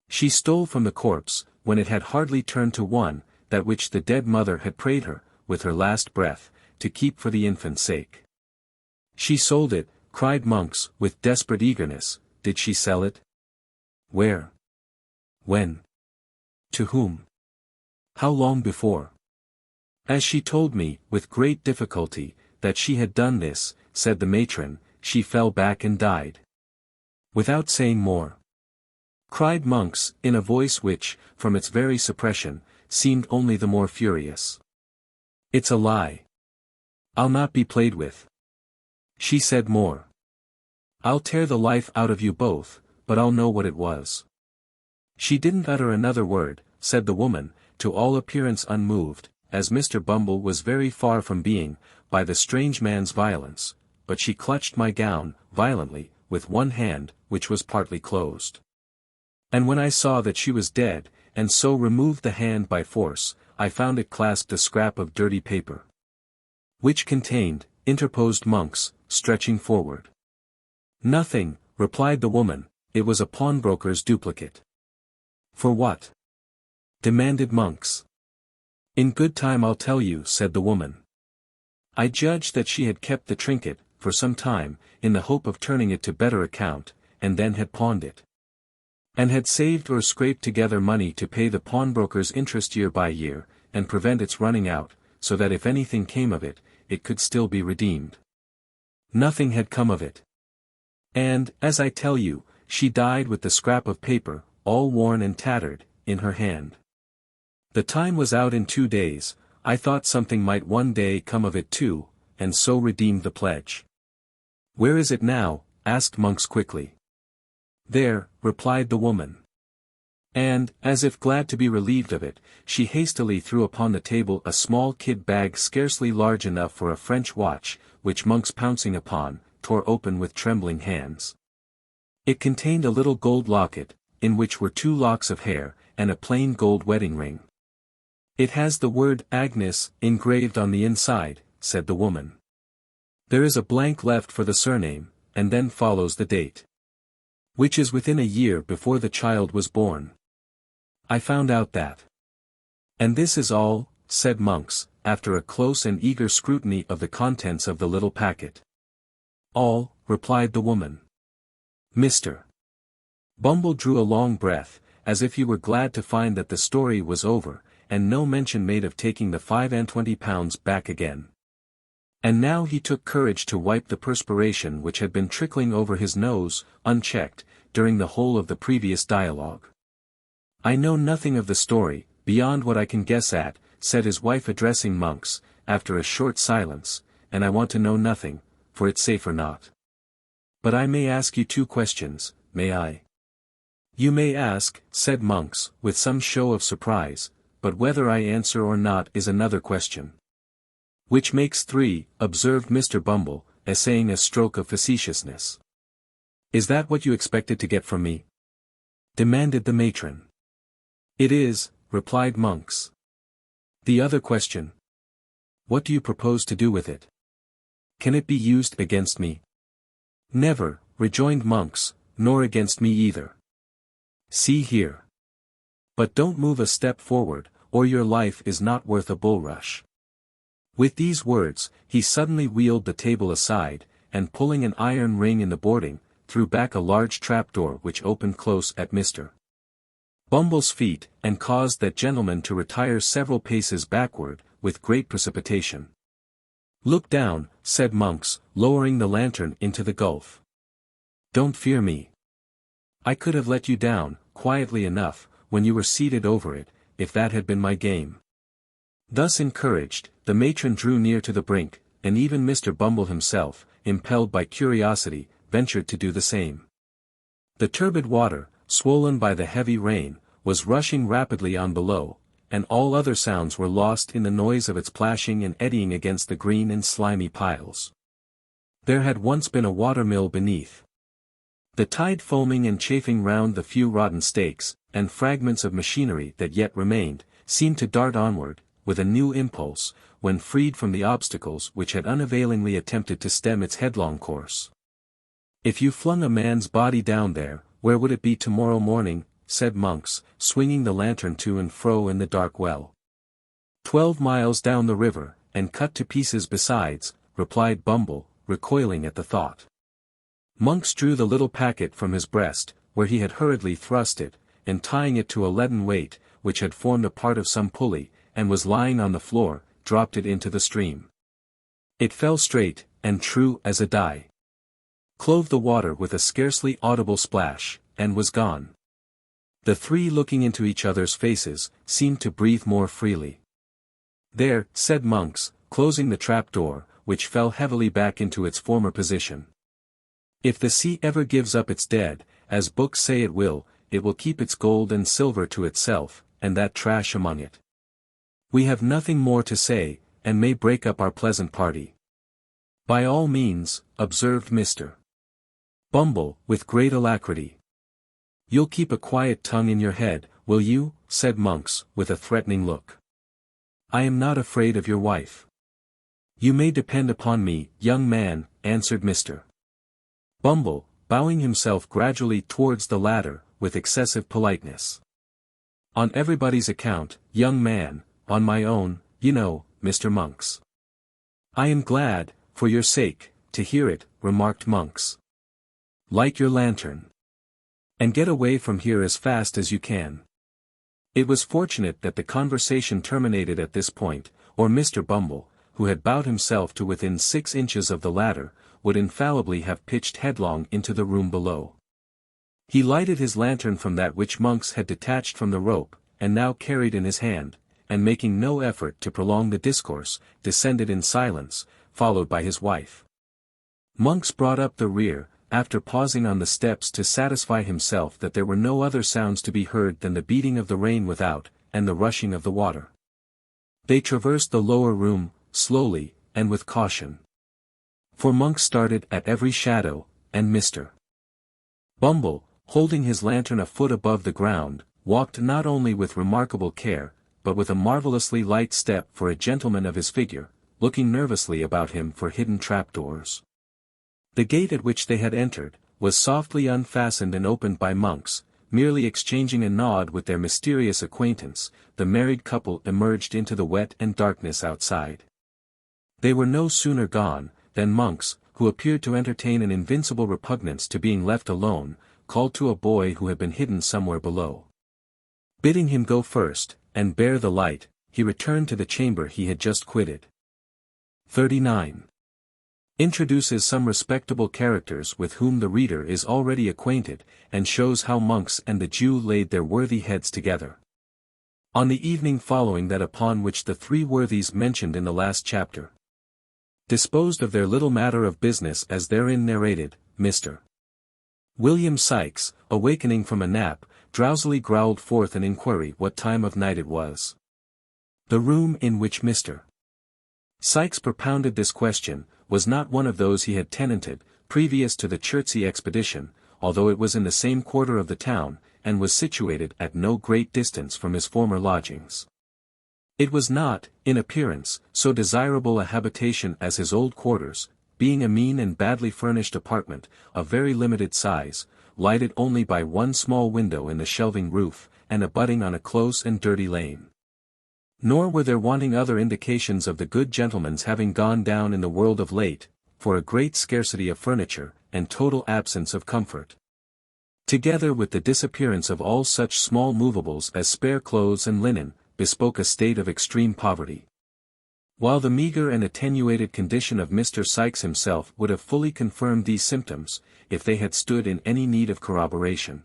She stole from the corpse, when it had hardly turned to one, that which the dead mother had prayed her, with her last breath, to keep for the infant's sake. She sold it, cried Monks, with desperate eagerness. Did she sell it? Where? When? To whom? How long before? As she told me, with great difficulty, that she had done this, said the matron, she fell back and died. Without saying more. Cried Monks, in a voice which, from its very suppression, seemed only the more furious. It's a lie. I'll not be played with. She said more. I'll tear the life out of you both, but I'll know what it was. She didn't utter another word, said the woman, to all appearance unmoved, as Mr. Bumble was very far from being, by the strange man's violence, but she clutched my gown, violently, with one hand, which was partly closed. And when I saw that she was dead, and so removed the hand by force, I found it clasped a scrap of dirty paper. Which contained, interposed Monks, stretching forward. Nothing, replied the woman, it was a pawnbroker's duplicate. For what? Demanded Monks. In good time I'll tell you, said the woman. I judged that she had kept the trinket, for some time, in the hope of turning it to better account, and then had pawned it. And had saved or scraped together money to pay the pawnbroker's interest year by year, and prevent its running out, so that if anything came of it, it could still be redeemed. Nothing had come of it. And, as I tell you, she died with the scrap of paper, all worn and tattered, in her hand. The time was out in 2 days, I thought something might one day come of it too, and so redeemed the pledge. Where is it now? Asked Monks quickly. There, replied the woman. And, as if glad to be relieved of it, she hastily threw upon the table a small kid bag scarcely large enough for a French watch, which Monks pouncing upon, tore open with trembling hands. It contained a little gold locket, in which were 2 locks of hair, and a plain gold wedding ring. It has the word Agnes engraved on the inside, said the woman. There is a blank left for the surname, and then follows the date. Which is within a year before the child was born. I found out that. And this is all, said Monks, after a close and eager scrutiny of the contents of the little packet. All, replied the woman. Mr. Bumble drew a long breath, as if he were glad to find that the story was over, and no mention made of taking the £25 back again. And now he took courage to wipe the perspiration which had been trickling over his nose, unchecked, during the whole of the previous dialogue. I know nothing of the story, beyond what I can guess at, said his wife addressing Monks, after a short silence, and I want to know nothing, for it's safer not. But I may ask you 2 questions, may I? You may ask, said Monks, with some show of surprise, but whether I answer or not is another question. Which makes 3, observed Mr. Bumble, essaying a stroke of facetiousness. Is that what you expected to get from me? Demanded the matron. It is, replied Monks. The other question. What do you propose to do with it? Can it be used against me? Never, rejoined Monks, nor against me either. See here. But don't move a step forward, or your life is not worth a bulrush. With these words, he suddenly wheeled the table aside, and pulling an iron ring in the boarding, threw back a large trapdoor which opened close at Mr. Bumble's feet, and caused that gentleman to retire several paces backward, with great precipitation. Look down, said Monks, lowering the lantern into the gulf. Don't fear me. I could have let you down, quietly enough, when you were seated over it, if that had been my game. Thus encouraged, the matron drew near to the brink, and even Mr. Bumble himself, impelled by curiosity, ventured to do the same. The turbid water, swollen by the heavy rain, was rushing rapidly on below, and all other sounds were lost in the noise of its plashing and eddying against the green and slimy piles. There had once been a water-mill beneath. The tide foaming and chafing round the few rotten stakes, and fragments of machinery that yet remained, seemed to dart onward, with a new impulse, when freed from the obstacles which had unavailingly attempted to stem its headlong course. If you flung a man's body down there, where would it be tomorrow morning? Said Monks, swinging the lantern to and fro in the dark well. 12 miles down the river, and cut to pieces besides, replied Bumble, recoiling at the thought. Monks drew the little packet from his breast, where he had hurriedly thrust it, and tying it to a leaden weight, which had formed a part of some pulley, and was lying on the floor, dropped it into the stream. It fell straight, and true as a die. Clove the water with a scarcely audible splash, and was gone. The 3 looking into each other's faces, seemed to breathe more freely. There, said Monks, closing the trap-door, which fell heavily back into its former position. If the sea ever gives up its dead, as books say it will keep its gold and silver to itself, and that trash among it. We have nothing more to say, and may break up our pleasant party. By all means, observed Mr. Bumble, with great alacrity. You'll keep a quiet tongue in your head, will you? Said Monks, with a threatening look. I am not afraid of your wife. You may depend upon me, young man, answered Mr. Bumble, bowing himself gradually towards the latter, with excessive politeness. On everybody's account, young man, on my own, you know, Mr. Monks. I am glad, for your sake, to hear it, remarked Monks. Light your lantern. And get away from here as fast as you can. It was fortunate that the conversation terminated at this point, or Mr. Bumble, who had bowed himself to within 6 inches of the ladder, would infallibly have pitched headlong into the room below. He lighted his lantern from that which Monks had detached from the rope, and now carried in his hand, and making no effort to prolong the discourse, descended in silence, followed by his wife. Monks brought up the rear, after pausing on the steps to satisfy himself that there were no other sounds to be heard than the beating of the rain without, and the rushing of the water. They traversed the lower room, slowly, and with caution. For Monks started at every shadow, and Mr. Bumble, holding his lantern a foot above the ground, walked not only with remarkable care, but with a marvellously light step for a gentleman of his figure, looking nervously about him for hidden trapdoors. The gate at which they had entered, was softly unfastened and opened by Monks. Merely exchanging a nod with their mysterious acquaintance, the married couple emerged into the wet and darkness outside. They were no sooner gone, than Monks, who appeared to entertain an invincible repugnance to being left alone, called to a boy who had been hidden somewhere below. Bidding him go first, and bear the light, he returned to the chamber he had just quitted. 39. Introduces some respectable characters with whom the reader is already acquainted, and shows how Monks and the Jew laid their worthy heads together. On the evening following that upon which the 3 worthies mentioned in the last chapter disposed of their little matter of business as therein narrated, Mr. William Sikes, awakening from a nap, drowsily growled forth an inquiry what time of night it was. The room in which Mr. Sikes propounded this question, was not one of those he had tenanted, previous to the Chertsey expedition, although it was in the same quarter of the town, and was situated at no great distance from his former lodgings. It was not, in appearance, so desirable a habitation as his old quarters, being a mean and badly furnished apartment, of very limited size, lighted only by one small window in the shelving roof, and abutting on a close and dirty lane. Nor were there wanting other indications of the good gentleman's having gone down in the world of late, for a great scarcity of furniture, and total absence of comfort. Together with the disappearance of all such small movables as spare clothes and linen, bespoke a state of extreme poverty. While the meagre and attenuated condition of Mr. Sikes himself would have fully confirmed these symptoms, if they had stood in any need of corroboration.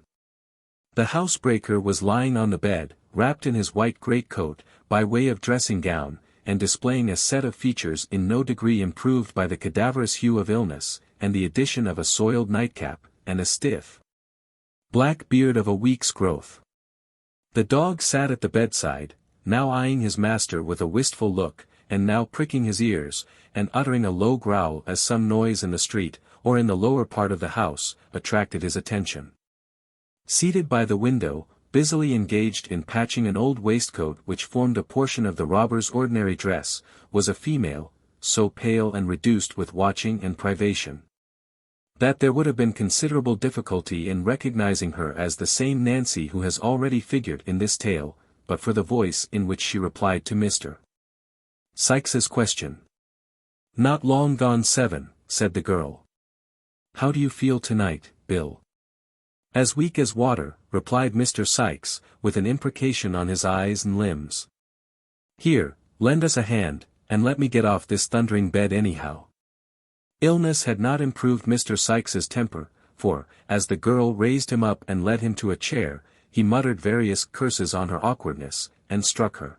The housebreaker was lying on the bed, wrapped in his white greatcoat, by way of dressing gown, and displaying a set of features in no degree improved by the cadaverous hue of illness, and the addition of a soiled nightcap, and a stiff black beard of a week's growth. The dog sat at the bedside, now eyeing his master with a wistful look, and now pricking his ears, and uttering a low growl as some noise in the street, or in the lower part of the house, attracted his attention. Seated by the window, busily engaged in patching an old waistcoat which formed a portion of the robber's ordinary dress, was a female, so pale and reduced with watching and privation, that there would have been considerable difficulty in recognizing her as the same Nancy who has already figured in this tale, but for the voice in which she replied to Mr. Sikes's question. "Not long gone 7, said the girl. "How do you feel tonight, Bill?" "As weak as water," replied Mr. Sikes, with an imprecation on his eyes and limbs. "Here, lend us a hand, and let me get off this thundering bed anyhow." Illness had not improved Mr. Sikes's temper, for, as the girl raised him up and led him to a chair, he muttered various curses on her awkwardness, and struck her.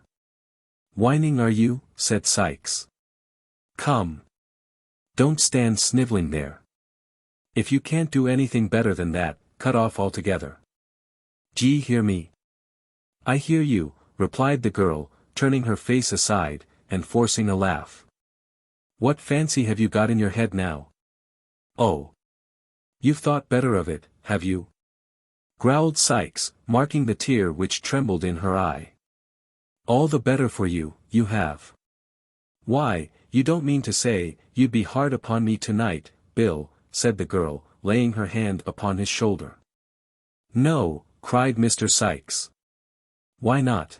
"Whining are you?" said Sikes. "Come. Don't stand snivelling there. If you can't do anything better than that, cut off altogether. D'ye hear me?" "I hear you," replied the girl, turning her face aside, and forcing a laugh. "What fancy have you got in your head now? Oh. You've thought better of it, have you?" growled Sikes, marking the tear which trembled in her eye. "All the better for you, you have. Why, you don't mean to say, you'd be hard upon me tonight, Bill," said the girl, laying her hand upon his shoulder. "No," cried Mr. Sikes. "Why not?"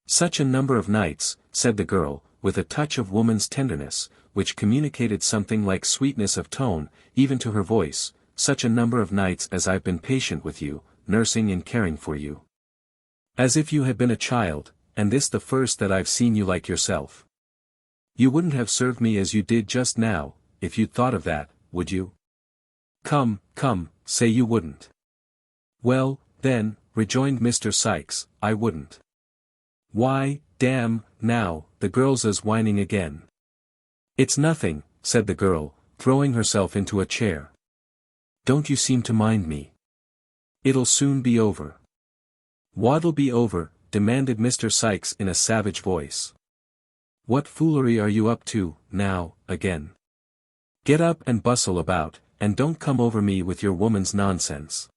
"Such a number of nights," said the girl, with a touch of woman's tenderness, which communicated something like sweetness of tone, even to her voice, "such a number of nights as I've been patient with you, nursing and caring for you. As if you had been a child, and this the first that I've seen you like yourself. You wouldn't have served me as you did just now, if you'd thought of that, would you? Come, come, say you wouldn't." "Well, then," rejoined Mr. Sikes, "I wouldn't." "Why, damn, now, the girl's whining again." "It's nothing," said the girl, throwing herself into a chair. "Don't you seem to mind me. It'll soon be over." "What'll be over?" demanded Mr. Sikes in a savage voice. "What foolery are you up to, now, again? Get up and bustle about, and don't come over me with your woman's nonsense."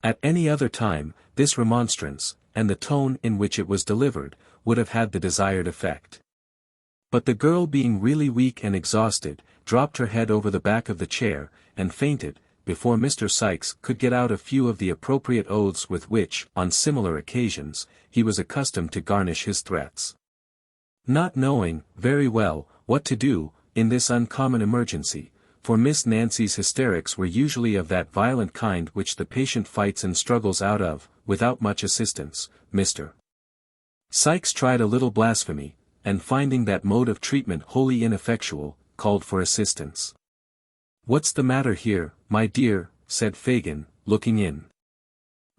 At any other time, this remonstrance, and the tone in which it was delivered, would have had the desired effect. But the girl, being really weak and exhausted, dropped her head over the back of the chair, and fainted, before Mr. Sikes could get out a few of the appropriate oaths with which, on similar occasions, he was accustomed to garnish his threats. Not knowing, very well, what to do, in this uncommon emergency, for Miss Nancy's hysterics were usually of that violent kind which the patient fights and struggles out of, without much assistance, Mr. Sikes tried a little blasphemy, and finding that mode of treatment wholly ineffectual, called for assistance. "What's the matter here, my dear?" said Fagin, looking in.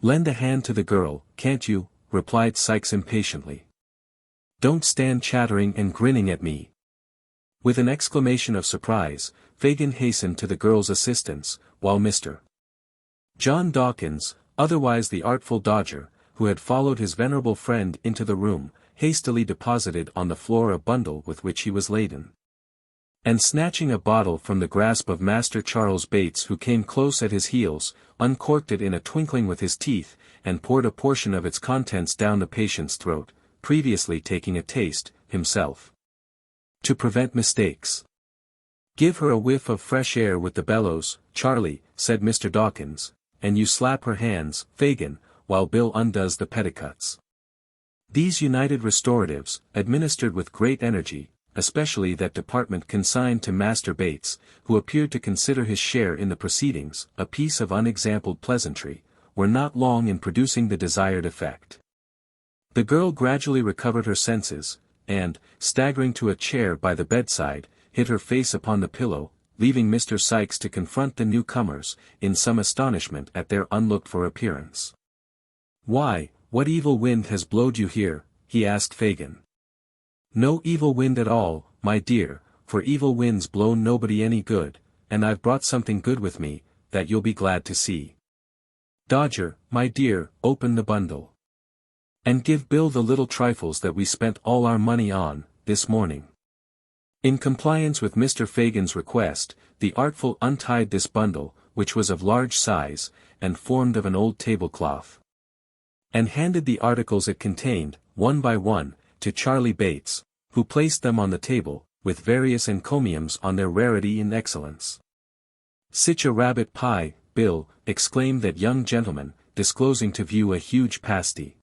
"Lend a hand to the girl, can't you?" replied Sikes impatiently. "Don't stand chattering and grinning at me." With an exclamation of surprise, Fagin hastened to the girl's assistance, while Mr. John Dawkins, otherwise the Artful Dodger, who had followed his venerable friend into the room, hastily deposited on the floor a bundle with which he was laden. And snatching a bottle from the grasp of Master Charles Bates, who came close at his heels, uncorked it in a twinkling with his teeth, and poured a portion of its contents down the patient's throat, previously taking a taste, himself. To prevent mistakes. "Give her a whiff of fresh air with the bellows, Charlie," said Mr. Dawkins, "and you slap her hands, Fagin, while Bill undoes the petticoats." These united restoratives, administered with great energy, especially that department consigned to Master Bates, who appeared to consider his share in the proceedings a piece of unexampled pleasantry, were not long in producing the desired effect. The girl gradually recovered her senses, and, staggering to a chair by the bedside, hid her face upon the pillow, leaving Mr. Sikes to confront the newcomers, in some astonishment at their unlooked-for appearance. "Why, what evil wind has blowed you here?" he asked Fagin. "No evil wind at all, my dear, for evil winds blow nobody any good, and I've brought something good with me, that you'll be glad to see. Dodger, my dear, open the bundle. And give Bill the little trifles that we spent all our money on, this morning." In compliance with Mr. Fagin's request, the Artful untied this bundle, which was of large size, and formed of an old tablecloth, and handed the articles it contained, one by one, to Charlie Bates, who placed them on the table, with various encomiums on their rarity and excellence. "Sich a rabbit pie, Bill," exclaimed that young gentleman, disclosing to view a huge pasty.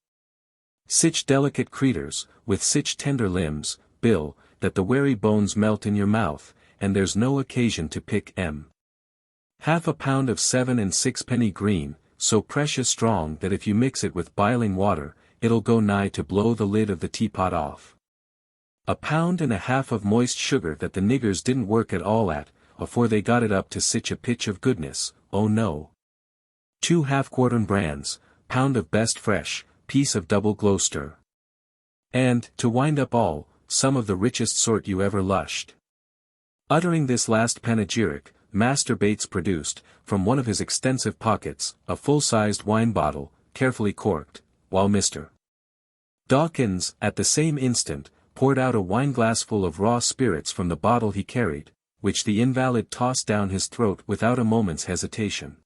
"Sich delicate creeters, with sich tender limbs, Bill, that the wery bones melt in your mouth, and there's no occasion to pick 'em. Half a pound of 7 and 6 green, so precious strong that if you mix it with boiling water, it'll go nigh to blow the lid of the teapot off. A pound and a half of moist sugar that the niggers didn't work at all at, afore they got it up to sich a pitch of goodness, oh no. 2 half-quartern brands, pound of best fresh, piece of double Gloucester. And, to wind up all, some of the richest sort you ever lushed." Uttering this last panegyric, Master Bates produced, from one of his extensive pockets, a full-sized wine bottle, carefully corked, while Mr. Dawkins, at the same instant, poured out a wineglassful of raw spirits from the bottle he carried, which the invalid tossed down his throat without a moment's hesitation.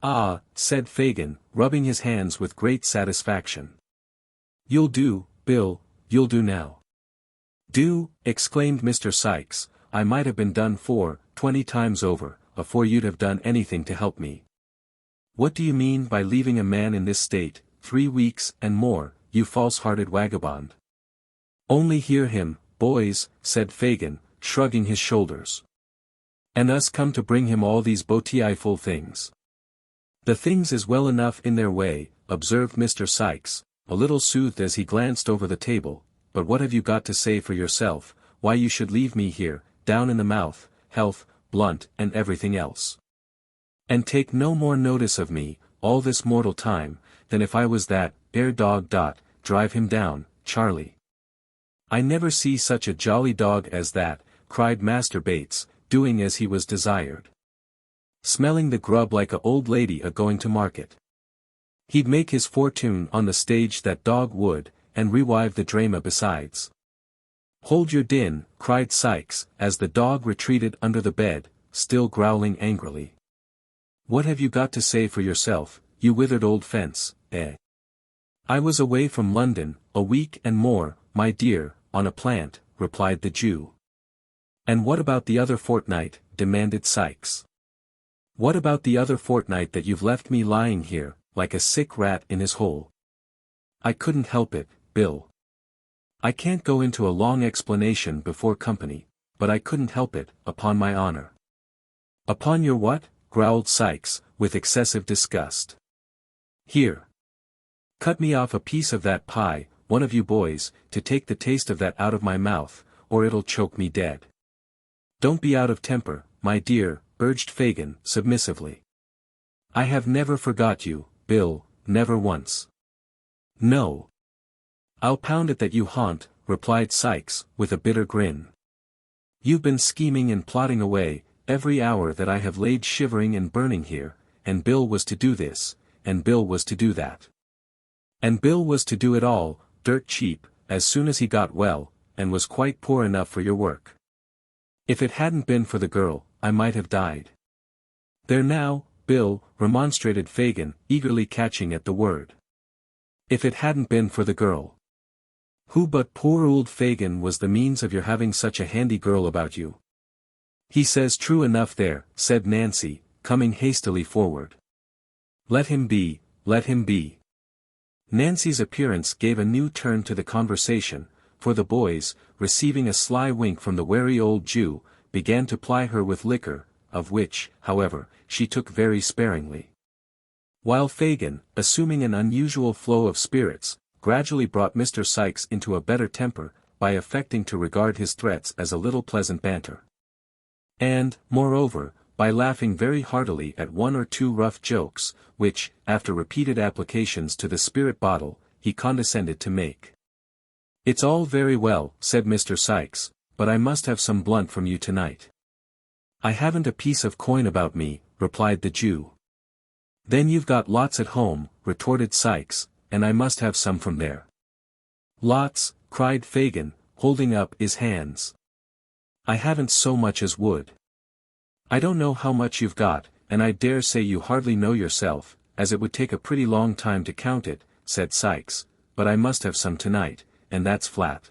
"Ah," said Fagin, rubbing his hands with great satisfaction. "You'll do, Bill, you'll do now." "Do," exclaimed Mr. Sikes, "I might have been done for, 20 times over, afore you'd have done anything to help me." "What do you mean by leaving a man in this state, 3 weeks and more, you false-hearted vagabond?" "Only hear him, boys," said Fagin, shrugging his shoulders. "And us come to bring him all these beautiful things." "The things is well enough in their way," observed Mr. Sikes, a little soothed as he glanced over the table, "but what have you got to say for yourself, why you should leave me here, down in the mouth, health, blunt and everything else? And take no more notice of me, all this mortal time, than if I was that, ere dog. Drive him down, Charlie." "I never see such a jolly dog as that," cried Master Bates, doing as he was desired. "Smelling the grub like a old lady a-going to market. He'd make his fortune on the stage, that dog would, and rewive the drama besides." "Hold your din," cried Sikes, as the dog retreated under the bed, still growling angrily. "What have you got to say for yourself, you withered old fence, eh?" "I was away from London, a week and more, my dear, on a plant," replied the Jew. "And what about the other fortnight?" demanded Sikes. "What about the other fortnight that you've left me lying here, like a sick rat in his hole?" "I couldn't help it, Bill. I can't go into a long explanation before company, but I couldn't help it, upon my honor." "Upon your what?" growled Sikes, with excessive disgust. "Here. Cut me off a piece of that pie, one of you boys, to take the taste of that out of my mouth, or it'll choke me dead." "Don't be out of temper, my dear," urged Fagin, submissively. "I have never forgot you, Bill, never once." "No. I'll pound it that you haunt," replied Sikes, with a bitter grin. "You've been scheming and plotting away, every hour that I have laid shivering and burning here, and Bill was to do this, and Bill was to do that. And Bill was to do it all, dirt cheap, as soon as he got well, and was quite poor enough for your work. If it hadn't been for the girl, I might have died." "There now, Bill," remonstrated Fagin, eagerly catching at the word. "If it hadn't been for the girl. Who but poor old Fagin was the means of your having such a handy girl about you?" "He says true enough there," said Nancy, coming hastily forward. "Let him be, let him be." Nancy's appearance gave a new turn to the conversation, for the boys, receiving a sly wink from the wary old Jew, began to ply her with liquor, of which, however, she took very sparingly. While Fagin, assuming an unusual flow of spirits, gradually brought Mr. Sikes into a better temper, by affecting to regard his threats as a little pleasant banter. And, moreover, by laughing very heartily at one or two rough jokes, which, after repeated applications to the spirit bottle, he condescended to make. "It's all very well," said Mr. Sikes, "but I must have some blunt from you tonight." "I haven't a piece of coin about me," replied the Jew. "Then you've got lots at home," retorted Sikes, "and I must have some from there." "Lots," cried Fagin, holding up his hands. "I haven't so much as wood." "I don't know how much you've got, and I dare say you hardly know yourself, as it would take a pretty long time to count it," said Sikes, "but I must have some tonight, and that's flat."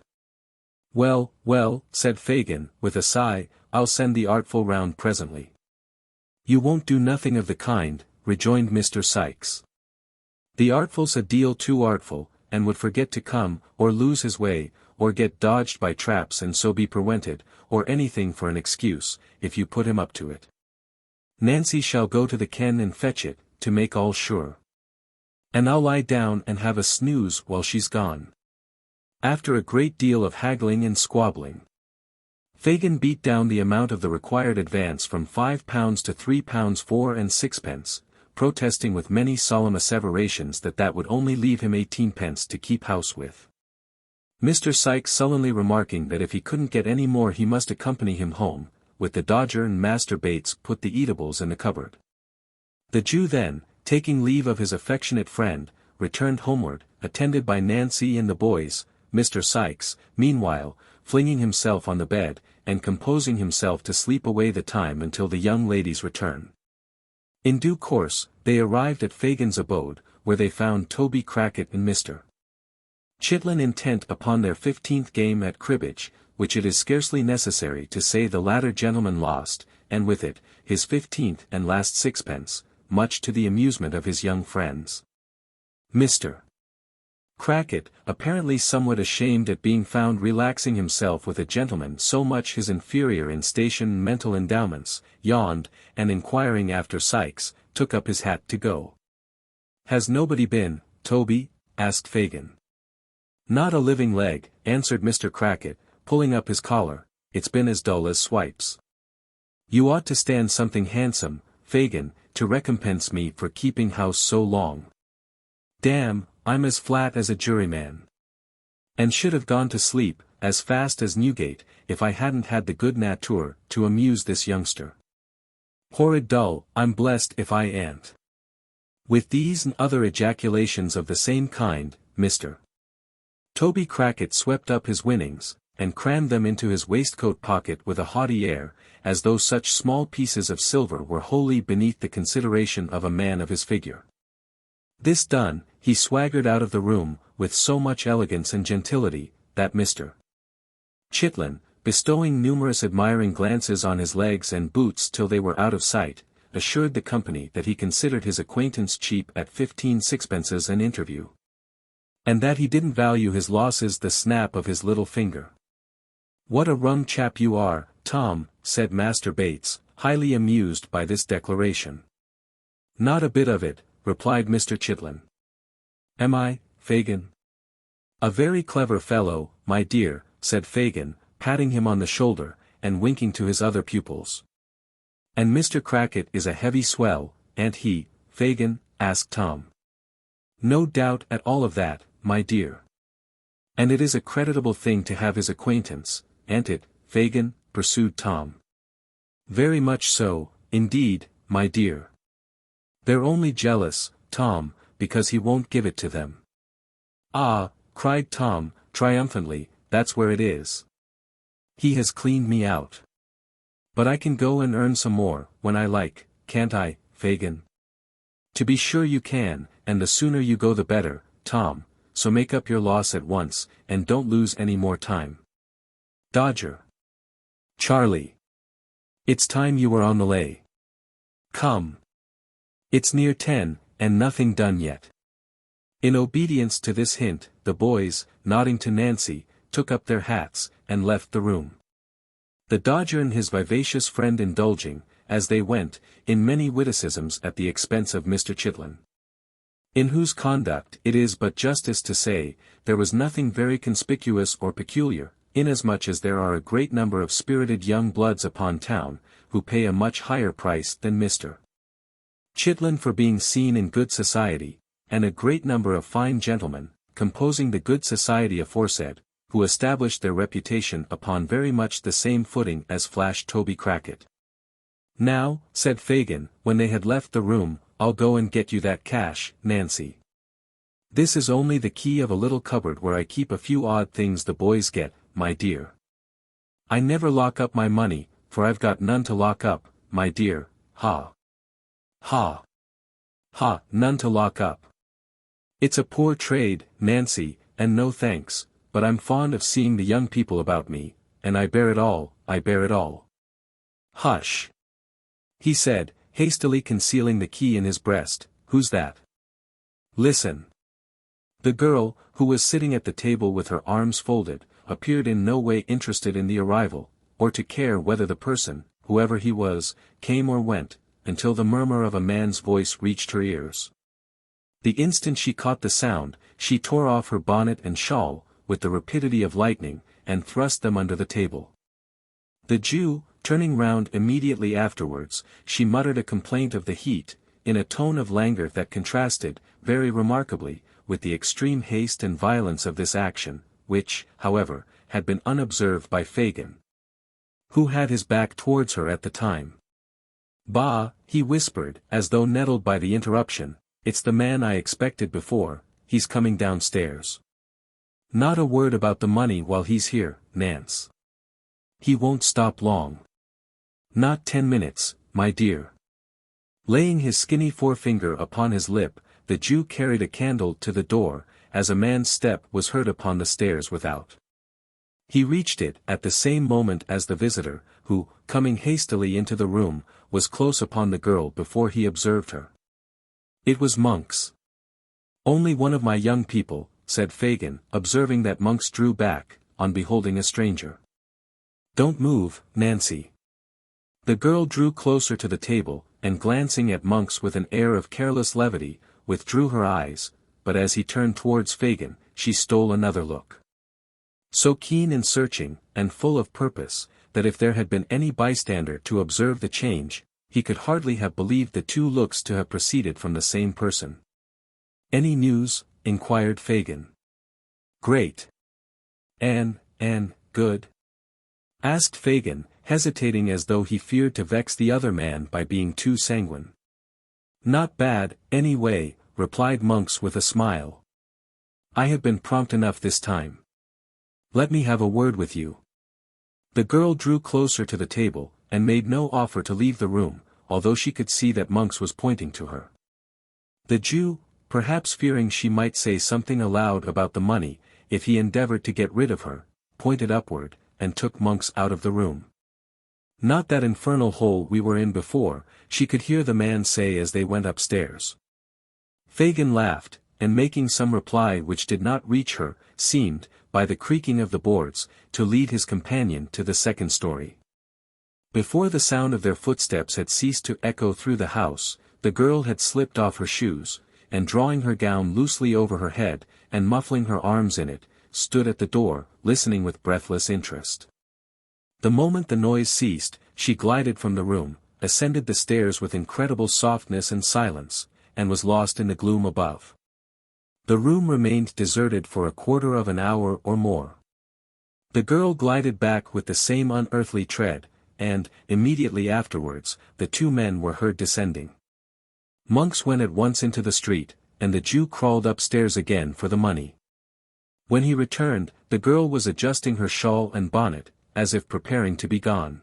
"Well, well," said Fagin, with a sigh, "I'll send the artful round presently." "You won't do nothing of the kind," rejoined Mr. Sikes. "The artful's a deal too artful, and would forget to come, or lose his way, or get dodged by traps and so be prewented, or anything for an excuse, if you put him up to it. Nancy shall go to the ken and fetch it, to make all sure. And I'll lie down and have a snooze while she's gone." After a great deal of haggling and squabbling, Fagin beat down the amount of the required advance from £5 to £3 4 and 6 protesting with many solemn asseverations that would only leave him 18 to keep house with. Mr. Sikes sullenly remarking that if he couldn't get any more he must accompany him home, with the Dodger and Master Bates put the eatables in the cupboard. The Jew then, taking leave of his affectionate friend, returned homeward, attended by Nancy and the boys, Mr. Sikes, meanwhile, flinging himself on the bed, and composing himself to sleep away the time until the young lady's return. In due course, they arrived at Fagin's abode, where they found Toby Crackit and Mr. Chitlin intent upon their 15th game at cribbage, which it is scarcely necessary to say the latter gentleman lost, and with it, his 15th and last sixpence, much to the amusement of his young friends. Mr. Crackit, apparently somewhat ashamed at being found relaxing himself with a gentleman so much his inferior in station and mental endowments, yawned, and inquiring after Sikes, took up his hat to go. "Has nobody been, Toby?" asked Fagin. "Not a living leg," answered Mr. Crackit, pulling up his collar. "It's been as dull as swipes. You ought to stand something handsome, Fagin, to recompense me for keeping house so long. Damn, I'm as flat as a juryman. And should have gone to sleep, as fast as Newgate, if I hadn't had the good nature to amuse this youngster. Horrid dull, I'm blessed if I ain't." With these and other ejaculations of the same kind, Mr. Toby Crackit swept up his winnings, and crammed them into his waistcoat pocket with a haughty air, as though such small pieces of silver were wholly beneath the consideration of a man of his figure. This done, he swaggered out of the room, with so much elegance and gentility, that Mr. Chitlin, bestowing numerous admiring glances on his legs and boots till they were out of sight, assured the company that he considered his acquaintance cheap at 15 sixpences an interview. And that he didn't value his losses the snap of his little finger. "What a rum chap you are, Tom," said Master Bates, highly amused by this declaration. "Not a bit of it," replied Mr. Chitlin. "Am I, Fagin?" "A very clever fellow, my dear," said Fagin, patting him on the shoulder, and winking to his other pupils. "And Mr. Crackit is a heavy swell, ain't he, Fagin?" asked Tom. "No doubt at all of that, my dear." "And it is a creditable thing to have his acquaintance, ain't it, Fagin?" pursued Tom. "Very much so, indeed, my dear. They're only jealous, Tom, because he won't give it to them." "Ah," cried Tom, triumphantly, "that's where it is. He has cleaned me out. But I can go and earn some more, when I like, can't I, Fagin?" "To be sure you can, and the sooner you go the better, Tom, so make up your loss at once, and don't lose any more time. Dodger. Charlie. It's time you were on the lay. Come. It's near 10, and nothing done yet." In obedience to this hint, the boys, nodding to Nancy, took up their hats, and left the room. The Dodger and his vivacious friend indulging, as they went, in many witticisms at the expense of Mr. Chitlin. In whose conduct, it is but justice to say, there was nothing very conspicuous or peculiar, inasmuch as there are a great number of spirited young bloods upon town, who pay a much higher price than Mr. Chitlin for being seen in good society, and a great number of fine gentlemen, composing the good society aforesaid, who established their reputation upon very much the same footing as Flash Toby Crackit. "Now," said Fagin, when they had left the room, "I'll go and get you that cash, Nancy. This is only the key of a little cupboard where I keep a few odd things the boys get, my dear. I never lock up my money, for I've got none to lock up, my dear, ha. Ha. Ha, none to lock up. It's a poor trade, Nancy, and no thanks, but I'm fond of seeing the young people about me, and I bear it all, I bear it all." "Hush!" he said, hastily concealing the key in his breast. "Who's that? Listen." The girl, who was sitting at the table with her arms folded, appeared in no way interested in the arrival, or to care whether the person, whoever he was, came or went, until the murmur of a man's voice reached her ears. The instant she caught the sound, she tore off her bonnet and shawl, with the rapidity of lightning, and thrust them under the table. The Jew, turning round immediately afterwards, she muttered a complaint of the heat, in a tone of languor that contrasted, very remarkably, with the extreme haste and violence of this action, which, however, had been unobserved by Fagin, who had his back towards her at the time. "Bah," he whispered, as though nettled by the interruption, "it's the man I expected before, he's coming downstairs. Not a word about the money while he's here, Nance. He won't stop long. Not 10 minutes, my dear. Laying his skinny forefinger upon his lip, the Jew carried a candle to the door, as a man's step was heard upon the stairs without. He reached it at the same moment as the visitor, who, coming hastily into the room, was close upon the girl before he observed her. It was Monks. Only one of my young people, said Fagin, observing that Monks drew back, on beholding a stranger. Don't move, Nancy. The girl drew closer to the table, and glancing at Monks with an air of careless levity, withdrew her eyes, but as he turned towards Fagin, she stole another look. So keen and searching, and full of purpose, that if there had been any bystander to observe the change, he could hardly have believed the two looks to have proceeded from the same person. Any news? Inquired Fagin. Great. And good? Asked Fagin, hesitating as though he feared to vex the other man by being too sanguine. Not bad, anyway, replied Monks with a smile. I have been prompt enough this time. Let me have a word with you. The girl drew closer to the table, and made no offer to leave the room, although she could see that Monks was pointing to her. The Jew, perhaps fearing she might say something aloud about the money, if he endeavored to get rid of her, pointed upward, and took Monks out of the room. Not that infernal hole we were in before, she could hear the man say as they went upstairs. Fagin laughed, and making some reply which did not reach her, seemed, by the creaking of the boards, to lead his companion to the second story. Before the sound of their footsteps had ceased to echo through the house, the girl had slipped off her shoes, and drawing her gown loosely over her head, and muffling her arms in it, stood at the door, listening with breathless interest. The moment the noise ceased, she glided from the room, ascended the stairs with incredible softness and silence, and was lost in the gloom above. The room remained deserted for a quarter of an hour or more. The girl glided back with the same unearthly tread, and, immediately afterwards, the two men were heard descending. Monks went at once into the street, and the Jew crawled upstairs again for the money. When he returned, the girl was adjusting her shawl and bonnet, as if preparing to be gone.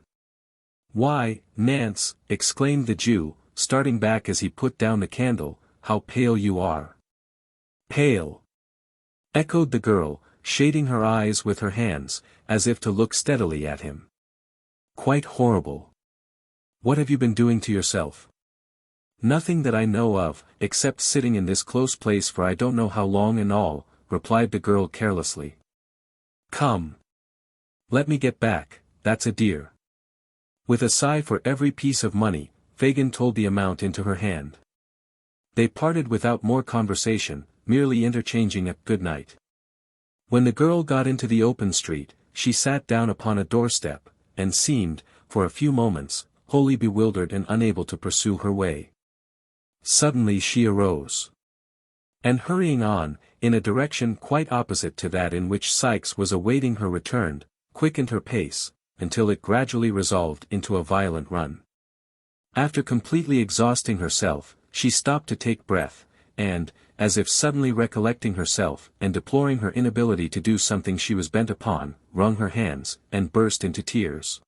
Why, Nance, exclaimed the Jew, starting back as he put down the candle, how pale you are. Pale! Echoed the girl, shading her eyes with her hands, as if to look steadily at him. Quite horrible. What have you been doing to yourself? Nothing that I know of, except sitting in this close place for I don't know how long and all, replied the girl carelessly. Come. Let me get back, that's a dear. With a sigh for every piece of money, Fagin told the amount into her hand. They parted without more conversation, merely interchanging a good night. When the girl got into the open street, she sat down upon a doorstep, and seemed, for a few moments, wholly bewildered and unable to pursue her way. Suddenly she arose. And hurrying on, in a direction quite opposite to that in which Sikes was awaiting her return, quickened her pace, until it gradually resolved into a violent run. After completely exhausting herself, she stopped to take breath, and, as if suddenly recollecting herself and deploring her inability to do something she was bent upon, wrung her hands, and burst into tears.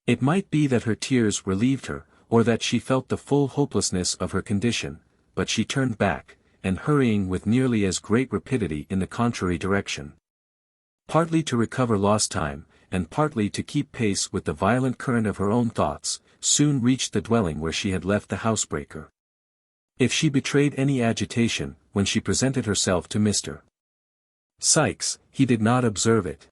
It might be that her tears relieved her, or that she felt the full hopelessness of her condition, but she turned back, and hurrying with nearly as great rapidity in the contrary direction. Partly to recover lost time, and partly to keep pace with the violent current of her own thoughts, soon reached the dwelling where she had left the housebreaker. If she betrayed any agitation, when she presented herself to Mr. Sikes, he did not observe it.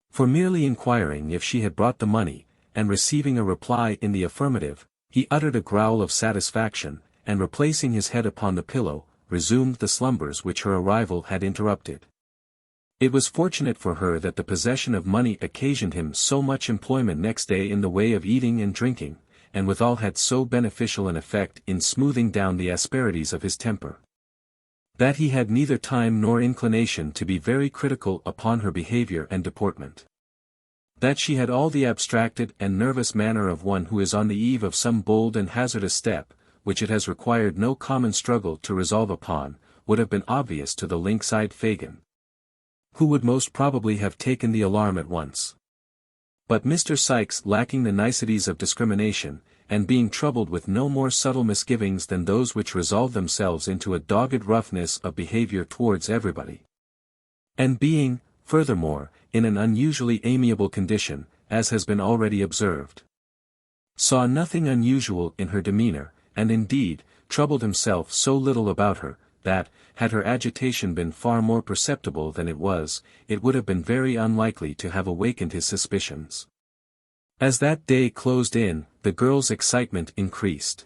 For merely inquiring if she had brought the money, and receiving a reply in the affirmative, he uttered a growl of satisfaction, and replacing his head upon the pillow, resumed the slumbers which her arrival had interrupted. It was fortunate for her that the possession of money occasioned him so much employment next day in the way of eating and drinking, and withal had so beneficial an effect in smoothing down the asperities of his temper, that he had neither time nor inclination to be very critical upon her behavior and deportment. That she had all the abstracted and nervous manner of one who is on the eve of some bold and hazardous step, which it has required no common struggle to resolve upon, would have been obvious to the lynx-eyed Fagin, who would most probably have taken the alarm at once. But Mr. Sikes, lacking the niceties of discrimination, and being troubled with no more subtle misgivings than those which resolve themselves into a dogged roughness of behavior towards everybody, and being, furthermore, in an unusually amiable condition, as has been already observed, saw nothing unusual in her demeanour, and indeed, troubled himself so little about her, that, had her agitation been far more perceptible than it was, it would have been very unlikely to have awakened his suspicions. As that day closed in, the girl's excitement increased.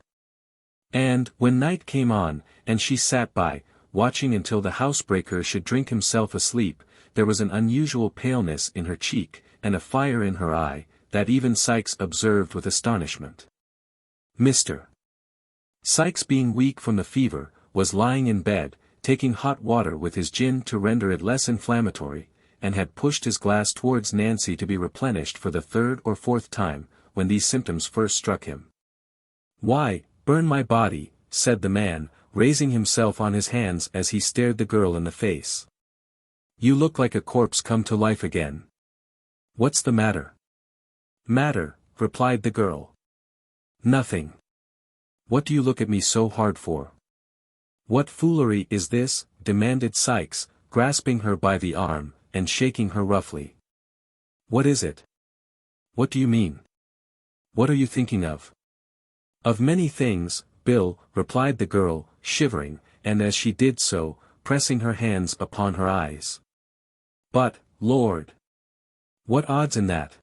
And, when night came on, and she sat by, watching until the housebreaker should drink himself asleep, there was an unusual paleness in her cheek, and a fire in her eye, that even Sikes observed with astonishment. Mr. Sikes, being weak from the fever, was lying in bed, taking hot water with his gin to render it less inflammatory, and had pushed his glass towards Nancy to be replenished for the third or fourth time, when these symptoms first struck him. "Why, burn my body," said the man, raising himself on his hands as he stared the girl in the face. "You look like a corpse come to life again. What's the matter?" "Matter," replied the girl. "Nothing. What do you look at me so hard for?" "What foolery is this?" demanded Sikes, grasping her by the arm, and shaking her roughly. "What is it? What do you mean? What are you thinking of?" "Of many things, Bill," replied the girl, shivering, and as she did so, pressing her hands upon her eyes. "But, Lord! What odds in that?"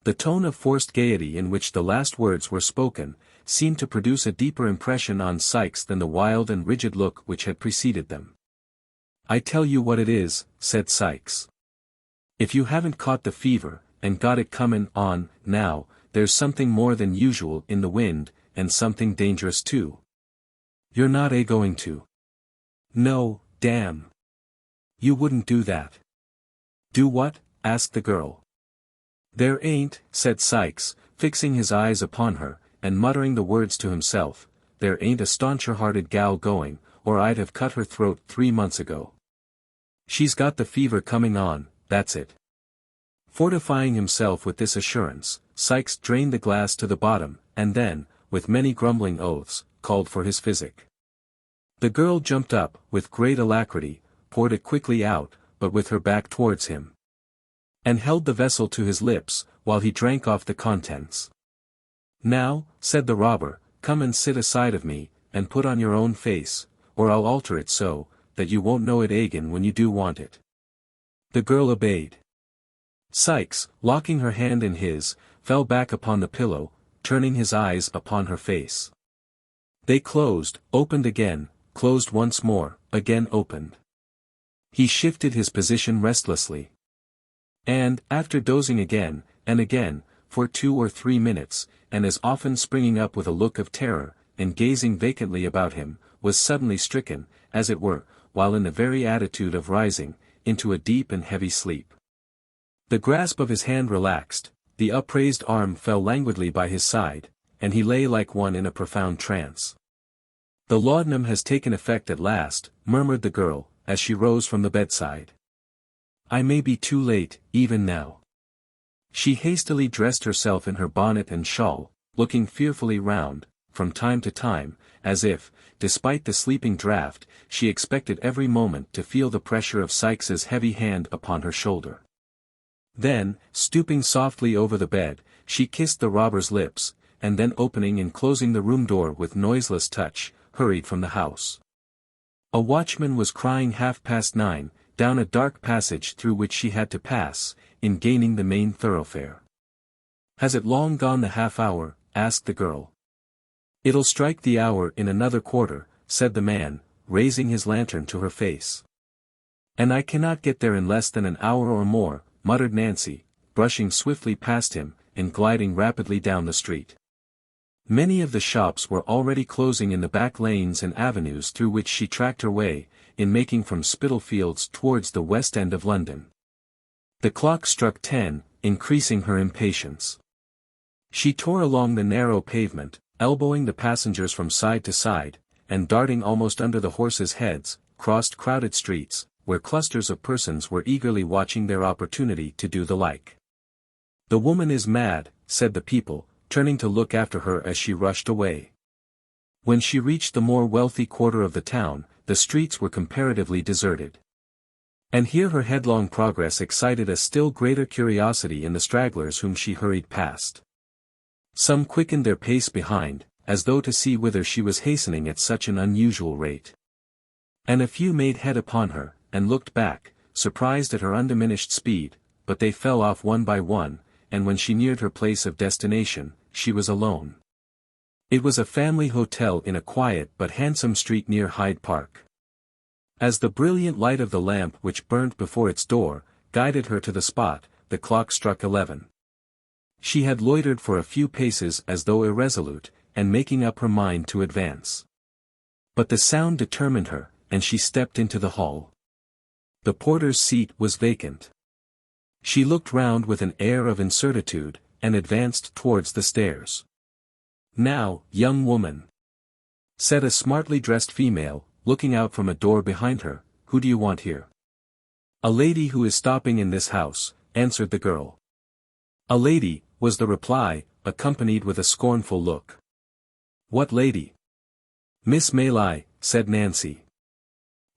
The tone of forced gaiety in which the last words were spoken, seemed to produce a deeper impression on Sikes than the wild and rigid look which had preceded them. "I tell you what it is," said Sikes. "If you haven't caught the fever, and got it comin' on, now, there's something more than usual in the wind, and something dangerous too. You're not going to?" "No, damn. You wouldn't do that." "Do what?" asked the girl. "There ain't," said Sikes, fixing his eyes upon her, and muttering the words to himself, "there ain't a stauncher-hearted gal going, or I'd have cut her throat 3 months ago. She's got the fever coming on, that's it." Fortifying himself with this assurance, Sikes drained the glass to the bottom, and then, with many grumbling oaths, called for his physic. The girl jumped up, with great alacrity, poured it quickly out, but with her back towards him, and held the vessel to his lips, while he drank off the contents. "Now," said the robber, "come and sit aside of me, and put on your own face, or I'll alter it so, that you won't know it agin when you do want it." The girl obeyed. Sikes, locking her hand in his, fell back upon the pillow, turning his eyes upon her face. They closed, opened again, closed once more, again opened. He shifted his position restlessly. And, after dozing again, and again, for 2 or 3 minutes, and as often springing up with a look of terror, and gazing vacantly about him, was suddenly stricken, as it were, while in the very attitude of rising, into a deep and heavy sleep. The grasp of his hand relaxed, the upraised arm fell languidly by his side, and he lay like one in a profound trance. "The laudanum has taken effect at last," murmured the girl, as she rose from the bedside. "I may be too late, even now." She hastily dressed herself in her bonnet and shawl, looking fearfully round, from time to time, as if, despite the sleeping draught, she expected every moment to feel the pressure of Sikes's heavy hand upon her shoulder. Then, stooping softly over the bed, she kissed the robber's lips, and then opening and closing the room door with noiseless touch, hurried from the house. A watchman was crying 9:30, down a dark passage through which she had to pass, in gaining the main thoroughfare. "Has it long gone the half-hour?" asked the girl. "It'll strike the hour in another quarter," said the man, raising his lantern to her face. "And I cannot get there in less than an hour or more," muttered Nancy, brushing swiftly past him, and gliding rapidly down the street. Many of the shops were already closing in the back lanes and avenues through which she tracked her way, in making from Spitalfields towards the West End of London. The clock struck 10, increasing her impatience. She tore along the narrow pavement, elbowing the passengers from side to side, and darting almost under the horses' heads, crossed crowded streets, where clusters of persons were eagerly watching their opportunity to do the like. "The woman is mad," said the people, turning to look after her as she rushed away. When she reached the more wealthy quarter of the town, the streets were comparatively deserted. And here her headlong progress excited a still greater curiosity in the stragglers whom she hurried past. Some quickened their pace behind, as though to see whither she was hastening at such an unusual rate. And a few made head upon her, and looked back, surprised at her undiminished speed, but they fell off one by one, and when she neared her place of destination, she was alone. It was a family hotel in a quiet but handsome street near Hyde Park. As the brilliant light of the lamp which burnt before its door, guided her to the spot, the clock struck 11. She had loitered for a few paces as though irresolute, and making up her mind to advance. But the sound determined her, and she stepped into the hall. The porter's seat was vacant. She looked round with an air of incertitude, and advanced towards the stairs. "Now, young woman," said a smartly dressed female, looking out from a door behind her, "who do you want here?" "A lady who is stopping in this house," answered the girl. "A lady," was the reply, accompanied with a scornful look. "What lady?" "Miss Maylie," said Nancy.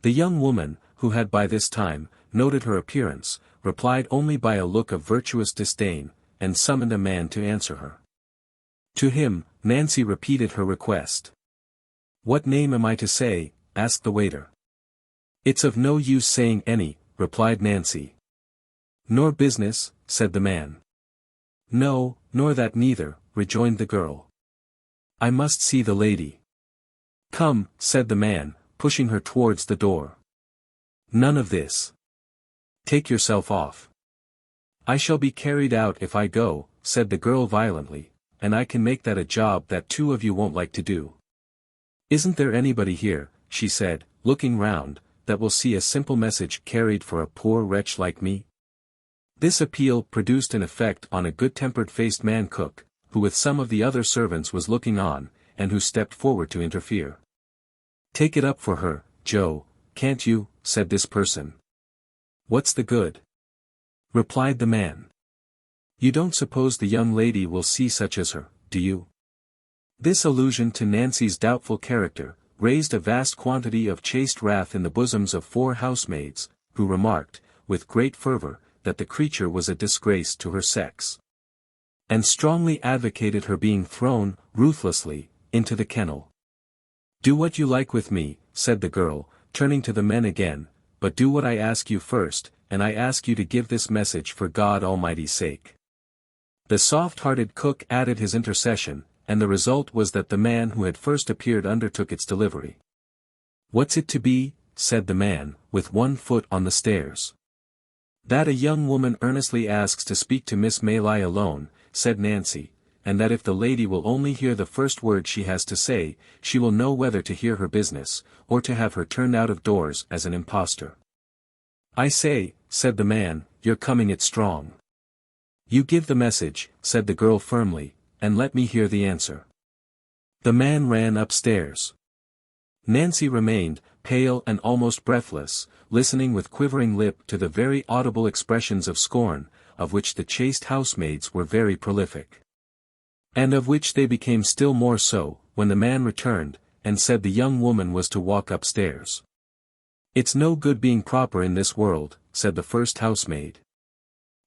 The young woman, who had by this time noted her appearance, replied only by a look of virtuous disdain, and summoned a man to answer her. To him, Nancy repeated her request. "What name am I to say?" asked the waiter. "It's of no use saying any," replied Nancy. "Nor business?" said the man. "No, nor that neither," rejoined the girl. "I must see the lady." "Come," said the man, pushing her towards the door. "None of this. Take yourself off." "I shall be carried out if I go," said the girl violently, "and I can make that a job that two of you won't like to do." "Isn't there anybody here," she said, looking round, "that will see a simple message carried for a poor wretch like me?" This appeal produced an effect on a good-tempered faced man cook, who with some of the other servants was looking on, and who stepped forward to interfere. "Take it up for her, Joe, can't you?" said this person. "What's the good?" replied the man. "You don't suppose the young lady will see such as her, do you?" This allusion to Nancy's doubtful character raised a vast quantity of chaste wrath in the bosoms of 4 housemaids, who remarked, with great fervor, that the creature was a disgrace to her sex, and strongly advocated her being thrown, ruthlessly, into the kennel. "Do what you like with me," said the girl, turning to the men again, "but do what I ask you first, and I ask you to give this message for God Almighty's sake." The soft-hearted cook added his intercession, and the result was that the man who had first appeared undertook its delivery. "What's it to be?" said the man, with one foot on the stairs. "That a young woman earnestly asks to speak to Miss Maylie alone," said Nancy, "and that if the lady will only hear the first word she has to say, she will know whether to hear her business, or to have her turned out of doors as an impostor." "I say," said the man, "you're coming it strong." "You give the message," said the girl firmly, "and let me hear the answer." The man ran upstairs. Nancy remained, pale and almost breathless, listening with quivering lip to the very audible expressions of scorn, of which the chaste housemaids were very prolific. And of which they became still more so, when the man returned, and said the young woman was to walk upstairs. "It's no good being proper in this world," said the first housemaid.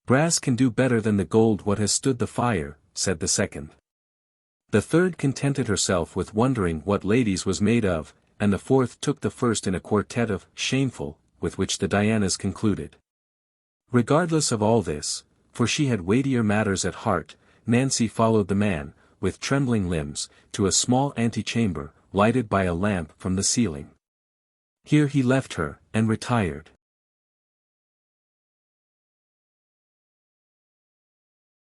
"Brass can do better than the gold what has stood the fire," said the second. The third contented herself with wondering what ladies was made of, and the fourth took the first in a quartet of "shameful," with which the Dianas concluded. Regardless of all this, for she had weightier matters at heart, Nancy followed the man, with trembling limbs, to a small antechamber, lighted by a lamp from the ceiling. Here he left her, and retired.